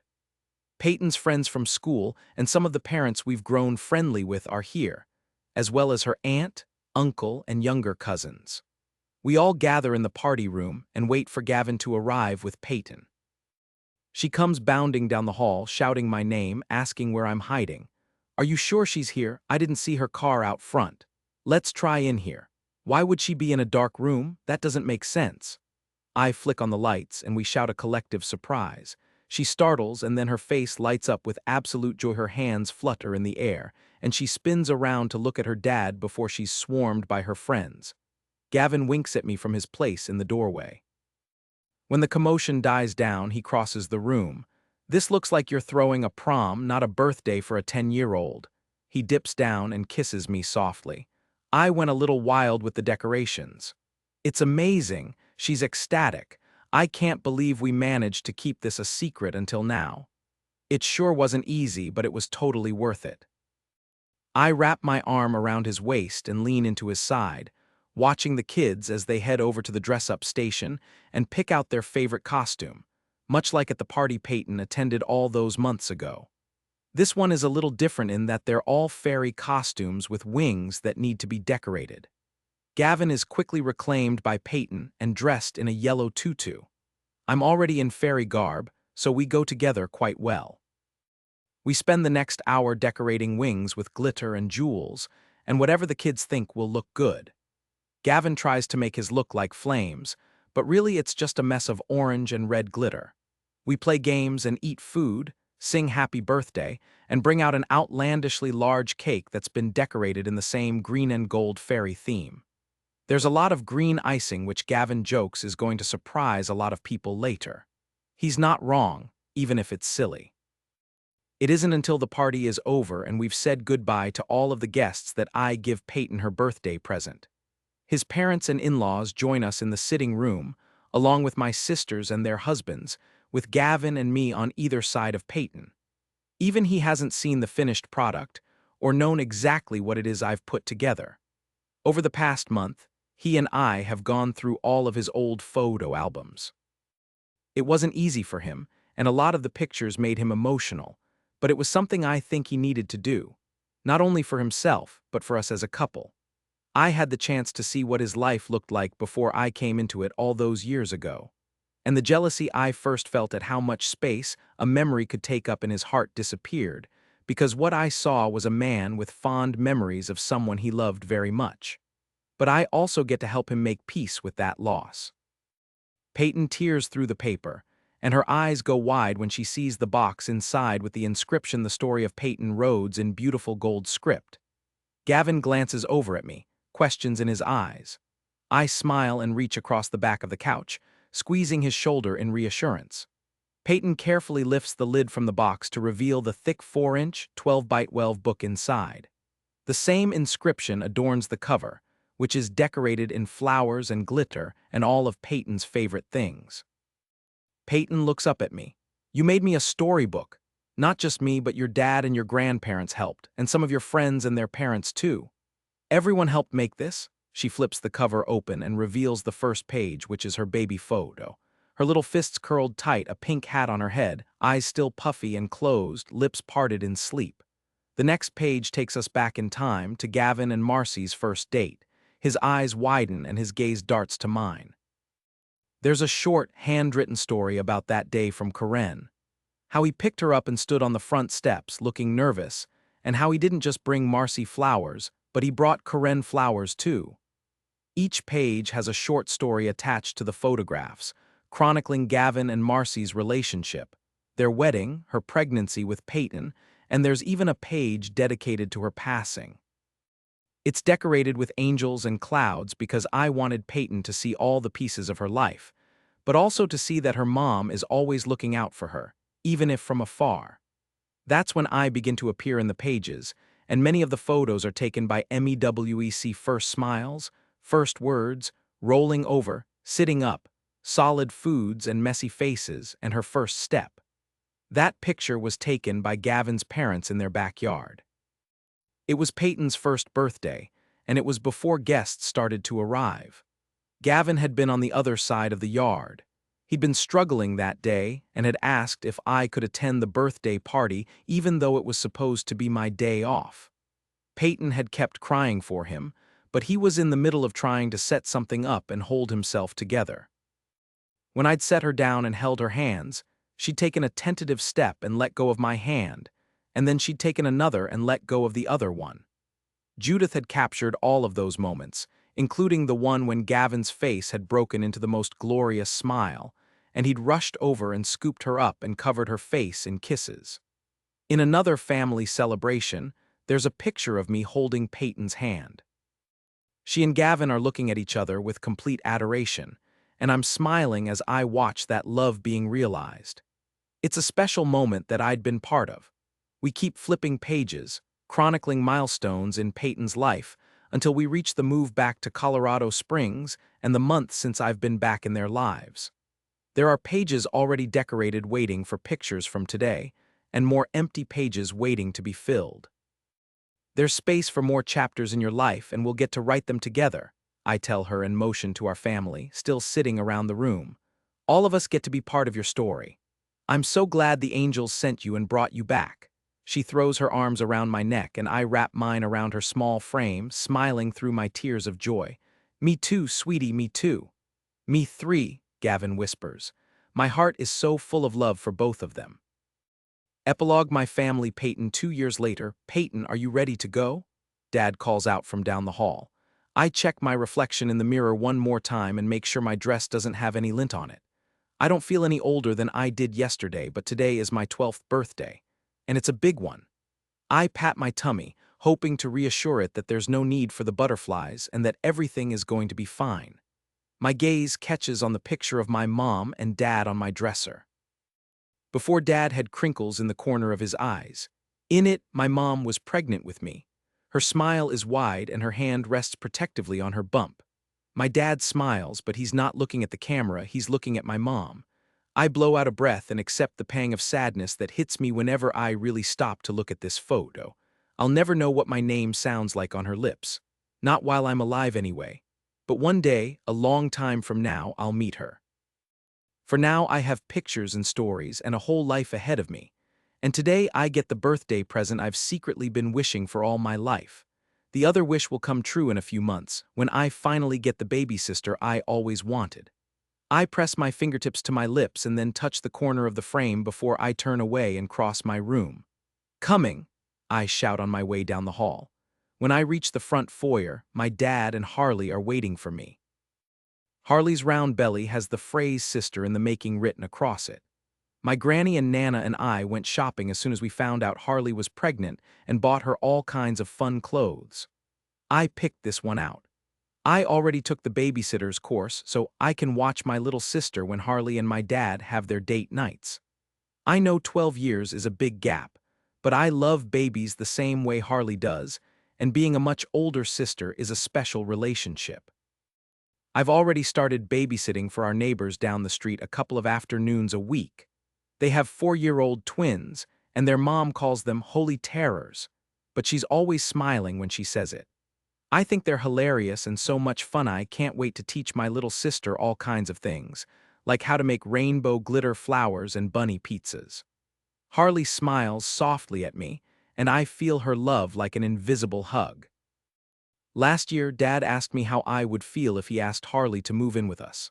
Peyton's friends from school and some of the parents we've grown friendly with are here, as well as her aunt, uncle, and younger cousins. We all gather in the party room and wait for Gavin to arrive with Peyton. She comes bounding down the hall, shouting my name, asking where I'm hiding. Are you sure she's here? I didn't see her car out front. Let's try in here. Why would she be in a dark room? That doesn't make sense. I flick on the lights and we shout a collective surprise. She startles and then her face lights up with absolute joy. Her hands flutter in the air, and she spins around to look at her dad before she's swarmed by her friends. Gavin winks at me from his place in the doorway. When the commotion dies down, he crosses the room. This looks like you're throwing a prom, not a birthday for a 10-year-old. He dips down and kisses me softly. I went a little wild with the decorations. It's amazing. She's ecstatic. I can't believe we managed to keep this a secret until now. It sure wasn't easy, but it was totally worth it. I wrap my arm around his waist and lean into his side, watching the kids as they head over to the dress-up station and pick out their favorite costume, much like at the party Peyton attended all those months ago. This one is a little different in that they're all fairy costumes with wings that need to be decorated. Gavin is quickly reclaimed by Peyton and dressed in a yellow tutu. I'm already in fairy garb, so we go together quite well. We spend the next hour decorating wings with glitter and jewels, and whatever the kids think will look good. Gavin tries to make his look like flames, but really it's just a mess of orange and red glitter. We play games and eat food, sing happy birthday, and bring out an outlandishly large cake that's been decorated in the same green and gold fairy theme. There's a lot of green icing which Gavin jokes is going to surprise a lot of people later. He's not wrong, even if it's silly. It isn't until the party is over and we've said goodbye to all of the guests that I give Peyton her birthday present. His parents and in-laws join us in the sitting room, along with my sisters and their husbands, with Gavin and me on either side of Peyton. Even he hasn't seen the finished product, or known exactly what it is I've put together. Over the past month, he and I have gone through all of his old photo albums. It wasn't easy for him, and a lot of the pictures made him emotional, but it was something I think he needed to do, not only for himself, but for us as a couple. I had the chance to see what his life looked like before I came into it all those years ago, and the jealousy I first felt at how much space a memory could take up in his heart disappeared, because what I saw was a man with fond memories of someone he loved very much. But I also get to help him make peace with that loss. Peyton tears through the paper, and her eyes go wide when she sees the box inside with the inscription "The Story of Peyton Rhodes" in beautiful gold script. Gavin glances over at me, questions in his eyes. I smile and reach across the back of the couch, squeezing his shoulder in reassurance. Peyton carefully lifts the lid from the box to reveal the thick 4-inch, 12-by-12 book inside. The same inscription adorns the cover, which is decorated in flowers and glitter and all of Peyton's favorite things. Peyton looks up at me. You made me a storybook. Not just me, but your dad and your grandparents helped, and some of your friends and their parents too. Everyone helped make this? She flips the cover open and reveals the first page, which is her baby photo. Her little fists curled tight, a pink hat on her head, eyes still puffy and closed, lips parted in sleep. The next page takes us back in time to Gavin and Marcy's first date. His eyes widen and his gaze darts to mine. There's a short, handwritten story about that day from Karen. How he picked her up and stood on the front steps, looking nervous, and how he didn't just bring Marcy flowers, but he brought Karen flowers too. Each page has a short story attached to the photographs, chronicling Gavin and Marcy's relationship, their wedding, her pregnancy with Peyton, and there's even a page dedicated to her passing. It's decorated with angels and clouds because I wanted Peyton to see all the pieces of her life, but also to see that her mom is always looking out for her, even if from afar. That's when I begin to appear in the pages, and many of the photos are taken by MEWEC: first smiles, first words, rolling over, sitting up, solid foods and messy faces, and her first step. That picture was taken by Gavin's parents in their backyard. It was Peyton's first birthday, and it was before guests started to arrive. Gavin had been on the other side of the yard. He'd been struggling that day and had asked if I could attend the birthday party even though it was supposed to be my day off. Peyton had kept crying for him, but he was in the middle of trying to set something up and hold himself together. When I'd set her down and held her hands, she'd taken a tentative step and let go of my hand, and then she'd taken another and let go of the other one. Judith had captured all of those moments, including the one when Gavin's face had broken into the most glorious smile, and he'd rushed over and scooped her up and covered her face in kisses. In another family celebration, there's a picture of me holding Peyton's hand. She and Gavin are looking at each other with complete adoration, and I'm smiling as I watch that love being realized. It's a special moment that I'd been part of. We keep flipping pages, chronicling milestones in Peyton's life until we reach the move back to Colorado Springs and the month since I've been back in their lives. There are pages already decorated waiting for pictures from today, and more empty pages waiting to be filled. There's space for more chapters in your life, and we'll get to write them together, I tell her and motion to our family, still sitting around the room. All of us get to be part of your story. I'm so glad the angels sent you and brought you back. She throws her arms around my neck, and I wrap mine around her small frame, smiling through my tears of joy. Me too, sweetie, me too. Me three, Gavin whispers. My heart is so full of love for both of them. Epilogue. My family. Peyton. 2 years later. Peyton, are you ready to go? Dad calls out from down the hall. I check my reflection in the mirror one more time and make sure my dress doesn't have any lint on it. I don't feel any older than I did yesterday, but today is my 12th birthday. And it's a big one. I pat my tummy, hoping to reassure it that there's no need for the butterflies and that everything is going to be fine. My gaze catches on the picture of my mom and Dad on my dresser. Before, Dad had crinkles in the corner of his eyes. In it, my mom was pregnant with me. Her smile is wide and her hand rests protectively on her bump. My dad smiles, but he's not looking at the camera, he's looking at my mom. I blow out a breath and accept the pang of sadness that hits me whenever I really stop to look at this photo. I'll never know what my name sounds like on her lips. Not while I'm alive anyway. But one day, a long time from now, I'll meet her. For now, I have pictures and stories and a whole life ahead of me. And today I get the birthday present I've secretly been wishing for all my life. The other wish will come true in a few months, when I finally get the baby sister I always wanted. I press my fingertips to my lips and then touch the corner of the frame before I turn away and cross my room. Coming, I shout on my way down the hall. When I reach the front foyer, my dad and Harley are waiting for me. Harley's round belly has the phrase "sister in the making" written across it. My granny and Nana and I went shopping as soon as we found out Harley was pregnant and bought her all kinds of fun clothes. I picked this one out. I already took the babysitter's course, so I can watch my little sister when Harley and my dad have their date nights. I know 12 years is a big gap, but I love babies the same way Harley does, and being a much older sister is a special relationship. I've already started babysitting for our neighbors down the street a couple of afternoons a week. They have 4-year-old twins, and their mom calls them holy terrors, but she's always smiling when she says it. I think they're hilarious and so much fun. I can't wait to teach my little sister all kinds of things, like how to make rainbow glitter flowers and bunny pizzas. Harley smiles softly at me, and I feel her love like an invisible hug. Last year, Dad asked me how I would feel if he asked Harley to move in with us.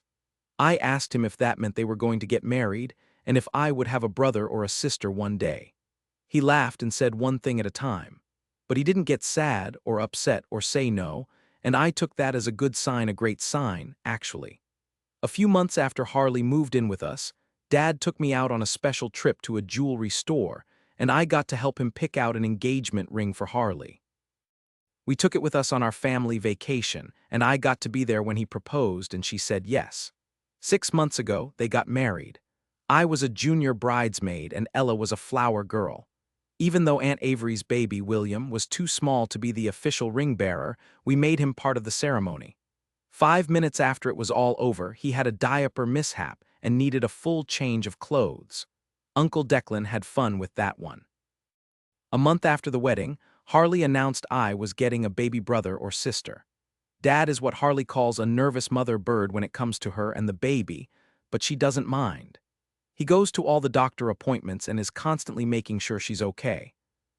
I asked him if that meant they were going to get married, and if I would have a brother or a sister one day. He laughed and said one thing at a time. But he didn't get sad or upset or say no, and I took that as a good sign, a great sign, actually. A few months after Harley moved in with us, Dad took me out on a special trip to a jewelry store, and I got to help him pick out an engagement ring for Harley. We took it with us on our family vacation, and I got to be there when he proposed and she said yes. 6 months ago, they got married. I was a junior bridesmaid and Ella was a flower girl. Even though Aunt Avery's baby, William, was too small to be the official ring bearer, we made him part of the ceremony. 5 minutes after it was all over, he had a diaper mishap and needed a full change of clothes. Uncle Declan had fun with that one. A month after the wedding, Harley announced I was getting a baby brother or sister. Dad is what Harley calls a nervous mother bird when it comes to her and the baby, but she doesn't mind. He goes to all the doctor appointments and is constantly making sure she's okay.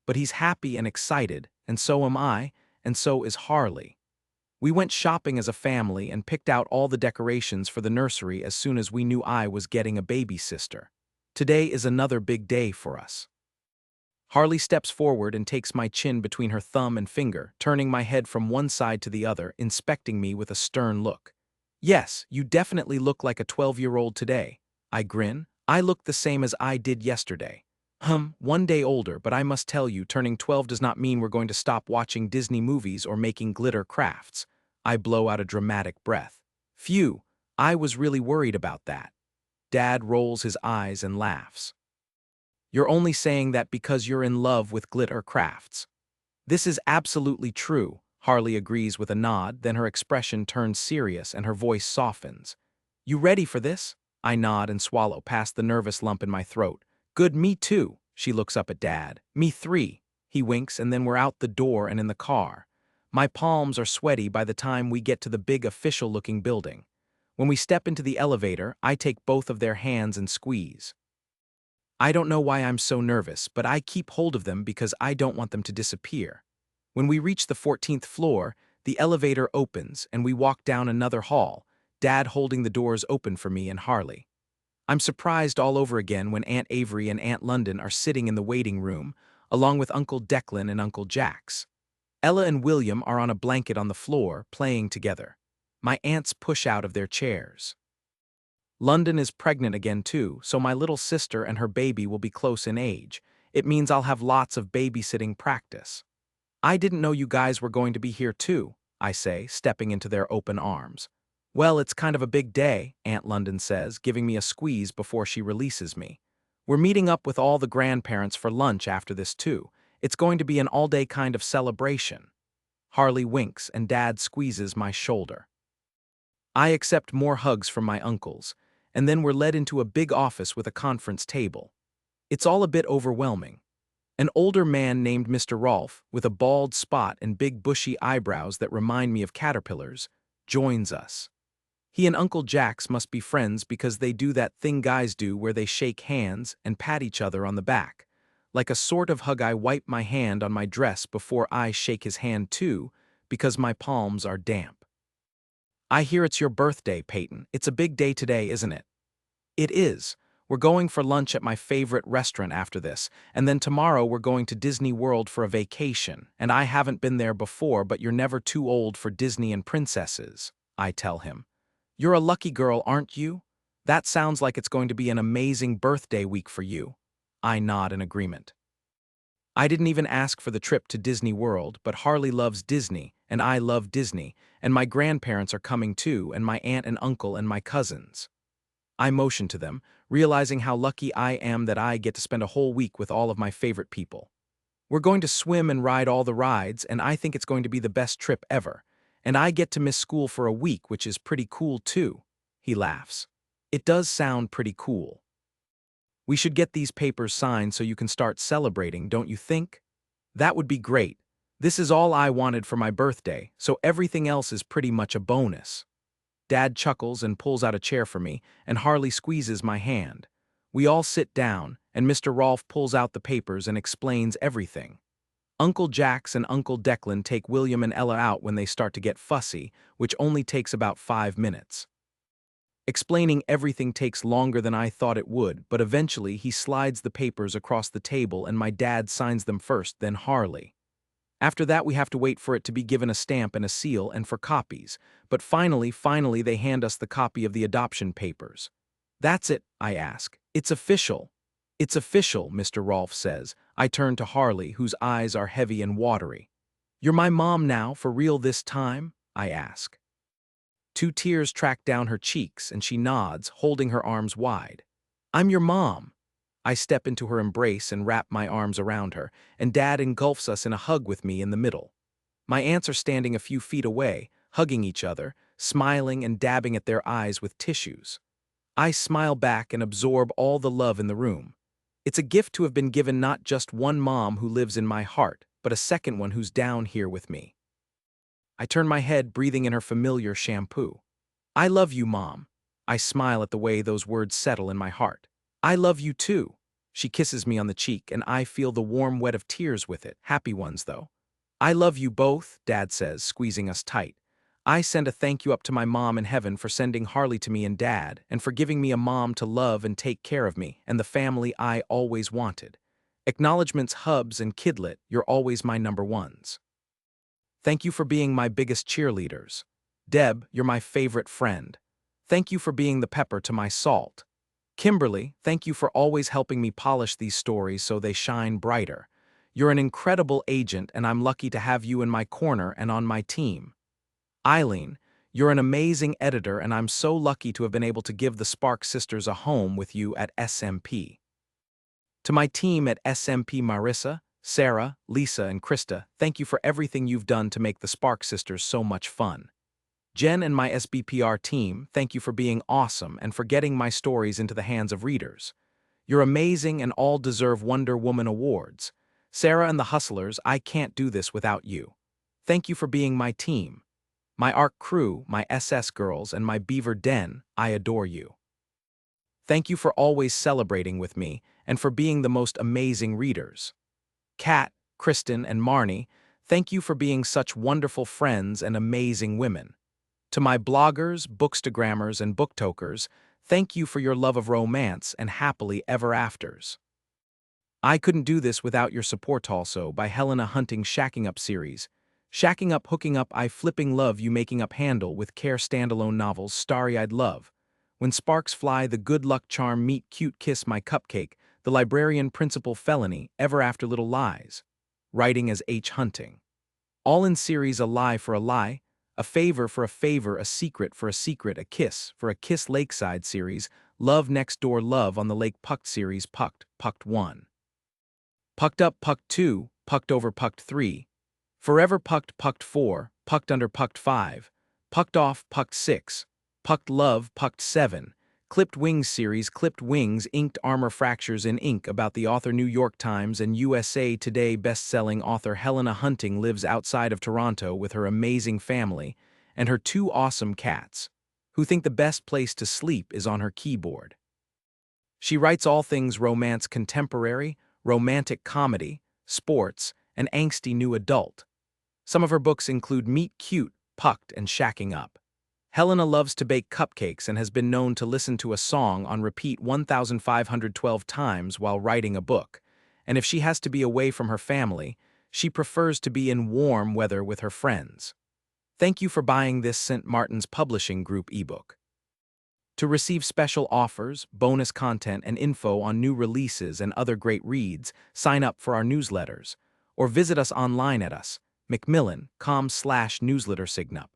But he's happy and excited, and so am I, and so is Harley. We went shopping as a family and picked out all the decorations for the nursery as soon as we knew I was getting a baby sister. Today is another big day for us. Harley steps forward and takes my chin between her thumb and finger, turning my head from one side to the other, inspecting me with a stern look. Yes, you definitely look like a 12-year-old today. I grin. I look the same as I did yesterday. One day older, but I must tell you, turning 12 does not mean we're going to stop watching Disney movies or making glitter crafts. I blow out a dramatic breath. Phew, I was really worried about that. Dad rolls his eyes and laughs. You're only saying that because you're in love with glitter crafts. This is absolutely true, Harley agrees with a nod, then her expression turns serious and her voice softens. You ready for this? I nod and swallow past the nervous lump in my throat. Good, me too. She looks up at Dad. Me three. He winks, and then we're out the door and in the car. My palms are sweaty by the time we get to the big official-looking building. When we step into the elevator, I take both of their hands and squeeze. I don't know why I'm so nervous, but I keep hold of them because I don't want them to disappear. When we reach the 14th floor, the elevator opens and we walk down another hall, Dad holding the doors open for me and Harley. I'm surprised all over again when Aunt Avery and Aunt London are sitting in the waiting room, along with Uncle Declan and Uncle Jax. Ella and William are on a blanket on the floor, playing together. My aunts push out of their chairs. London is pregnant again too, so my little sister and her baby will be close in age. It means I'll have lots of babysitting practice. I didn't know you guys were going to be here too, I say, stepping into their open arms. Well, it's kind of a big day, Aunt London says, giving me a squeeze before she releases me. We're meeting up with all the grandparents for lunch after this too. It's going to be an all-day kind of celebration. Harley winks and Dad squeezes my shoulder. I accept more hugs from my uncles, and then we're led into a big office with a conference table. It's all a bit overwhelming. An older man named Mr. Rolfe, with a bald spot and big bushy eyebrows that remind me of caterpillars, joins us. He and Uncle Jax must be friends because they do that thing guys do where they shake hands and pat each other on the back. Like a sort of hug, I wipe my hand on my dress before I shake his hand too, because my palms are damp. I hear it's your birthday, Peyton. It's a big day today, isn't it? It is. We're going for lunch at my favorite restaurant after this, and then tomorrow we're going to Disney World for a vacation, and I haven't been there before, but you're never too old for Disney and princesses, I tell him. You're a lucky girl, aren't you? That sounds like it's going to be an amazing birthday week for you. I nod in agreement. I didn't even ask for the trip to Disney World, but Harley loves Disney, and I love Disney, and my grandparents are coming too, and my aunt and uncle and my cousins. I motion to them, realizing how lucky I am that I get to spend a whole week with all of my favorite people. We're going to swim and ride all the rides, and I think it's going to be the best trip ever. And I get to miss school for a week, which is pretty cool too. He laughs. It does sound pretty cool. We should get these papers signed so you can start celebrating, don't you think? That would be great. This is all I wanted for my birthday, so everything else is pretty much a bonus. Dad chuckles and pulls out a chair for me, and Harley squeezes my hand. We all sit down, and Mr. Rolfe pulls out the papers and explains everything. Uncle Jax and Uncle Declan take William and Ella out when they start to get fussy, which only takes about 5 minutes. Explaining everything takes longer than I thought it would, but eventually he slides the papers across the table and my dad signs them first, then Harley. After that we have to wait for it to be given a stamp and a seal and for copies, but finally they hand us the copy of the adoption papers. That's it, I ask. It's official. It's official, Mr. Rolfe says. I turn to Harley, whose eyes are heavy and watery. You're my mom now, for real this time? I ask. 2 tears track down her cheeks and she nods, holding her arms wide. I'm your mom. I step into her embrace and wrap my arms around her, and Dad engulfs us in a hug with me in the middle. My aunts are standing a few feet away, hugging each other, smiling and dabbing at their eyes with tissues. I smile back and absorb all the love in the room. It's a gift to have been given not just one mom who lives in my heart, but a second one who's down here with me. I turn my head, breathing in her familiar shampoo. I love you, Mom. I smile at the way those words settle in my heart. I love you too. She kisses me on the cheek, and I feel the warm wet of tears with it, happy ones though. I love you both, Dad says, squeezing us tight. I send a thank you up to my mom in heaven for sending Harley to me and dad, and for giving me a mom to love and take care of me, and the family I always wanted. Acknowledgements Hubs and Kidlet, you're always my number ones. Thank you for being my biggest cheerleaders. Deb, you're my favorite friend. Thank you for being the pepper to my salt. Kimberly, thank you for always helping me polish these stories so they shine brighter. You're an incredible agent, and I'm lucky to have you in my corner and on my team. Eileen, you're an amazing editor, and I'm so lucky to have been able to give the Spark sisters a home with you at SMP. To my team at SMP, Marissa, Sarah, Lisa, and Krista, thank you for everything you've done to make the Spark sisters so much fun. Jen and my SBPR team, thank you for being awesome and for getting my stories into the hands of readers. You're amazing and all deserve Wonder Woman awards. Sarah and the Hustlers, I can't do this without you. Thank you for being my team. My ARC crew, my SS girls, and my Beaver Den, I adore you. Thank you for always celebrating with me and for being the most amazing readers. Kat, Kristen, and Marnie, thank you for being such wonderful friends and amazing women. To my bloggers, bookstagrammers, and booktokers, thank you for your love of romance and happily ever afters. I couldn't do this without your support also by Helena Hunting Shacking Up series. Shacking Up Hooking Up I Flipping Love You Making Up Handle with Care Standalone Novels Starry-Eyed Love. When Sparks Fly The Good Luck Charm Meet Cute Kiss My Cupcake, The Librarian Principal Felony, Ever After Little Lies. Writing as H. Hunting. All in series A Lie for a Lie, A Favor for a Favor, A Secret for a Secret, A Kiss for a Kiss Lakeside series, Love Next Door Love on the Lake Pucked series Pucked, Pucked 1. Pucked Up Pucked 2, Pucked Over Pucked 3, Forever Pucked Pucked 4, Pucked Under Pucked 5, Pucked Off Pucked 6, Pucked Love Pucked 7, Clipped Wings series Clipped Wings Inked Armor Fractures in Ink about the author New York Times and USA Today best-selling author Helena Hunting lives outside of Toronto with her amazing family and her 2 awesome cats, who think the best place to sleep is on her keyboard. She writes all things romance contemporary, romantic comedy, sports, and angsty new adult. Some of her books include Meet Cute, Pucked, and Shacking Up. Helena loves to bake cupcakes and has been known to listen to a song on repeat 1,512 times while writing a book, and if she has to be away from her family, she prefers to be in warm weather with her friends. Thank you for buying this St. Martin's Publishing Group ebook. To receive special offers, bonus content, and info on new releases and other great reads, sign up for our newsletters, or visit us online at macmillan.com/newslettersignup.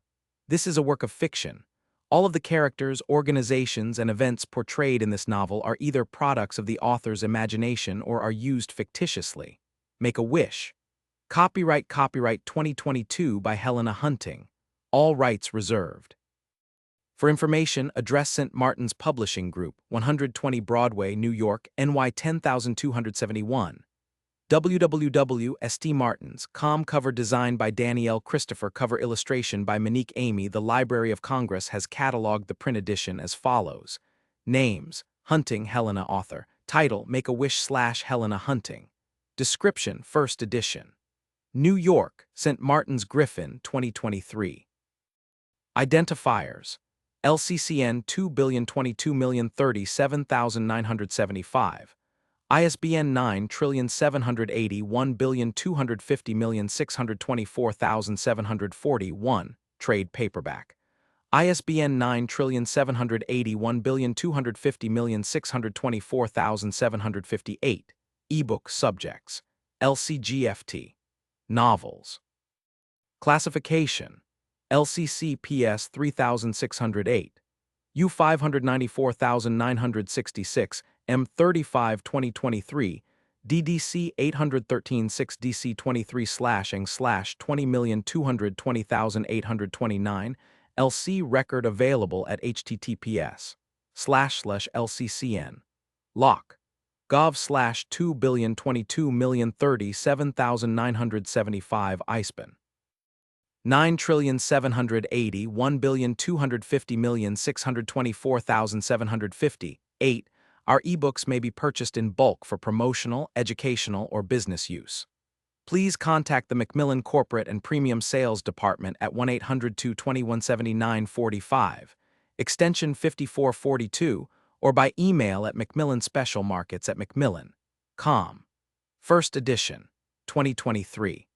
This is a work of fiction. All of the characters, organizations, and events portrayed in this novel are either products of the author's imagination or are used fictitiously. Make a wish. Copyright 2022 by Helena Hunting. All rights reserved. For information, address St. Martin's Publishing Group, 120 Broadway, New York, NY 10271. www.stmartins.com. Cover design by Danielle Christopher. Cover illustration by Monique Amy. The Library of Congress has cataloged the print edition as follows. Names: Hunting, Helena, author. Title: Make-A-Wish/Helena Hunting. Description: First edition. New York, St. Martin's Griffin, 2023. Identifiers: LCCN 2,022,037,975. ISBN 9781250,624,741, trade paperback. ISBN 9781250,624,758, ebook subjects. LCGFT. Novels. Classification: LCCPS 3608, U594966, M35 2023, DDC 813-6 DC 23/20220829, LC record available at https://lccn. Lock. gov/2,022,037,975 ISBN. 9,780,1,250,624,750, 8. Our ebooks may be purchased in bulk for promotional, educational, or business use. please contact the Macmillan Corporate and Premium Sales Department at 1-800-220-179-45, extension 5442, or by email at macmillanspecialmarkets@macmillan.com. First edition, 2023.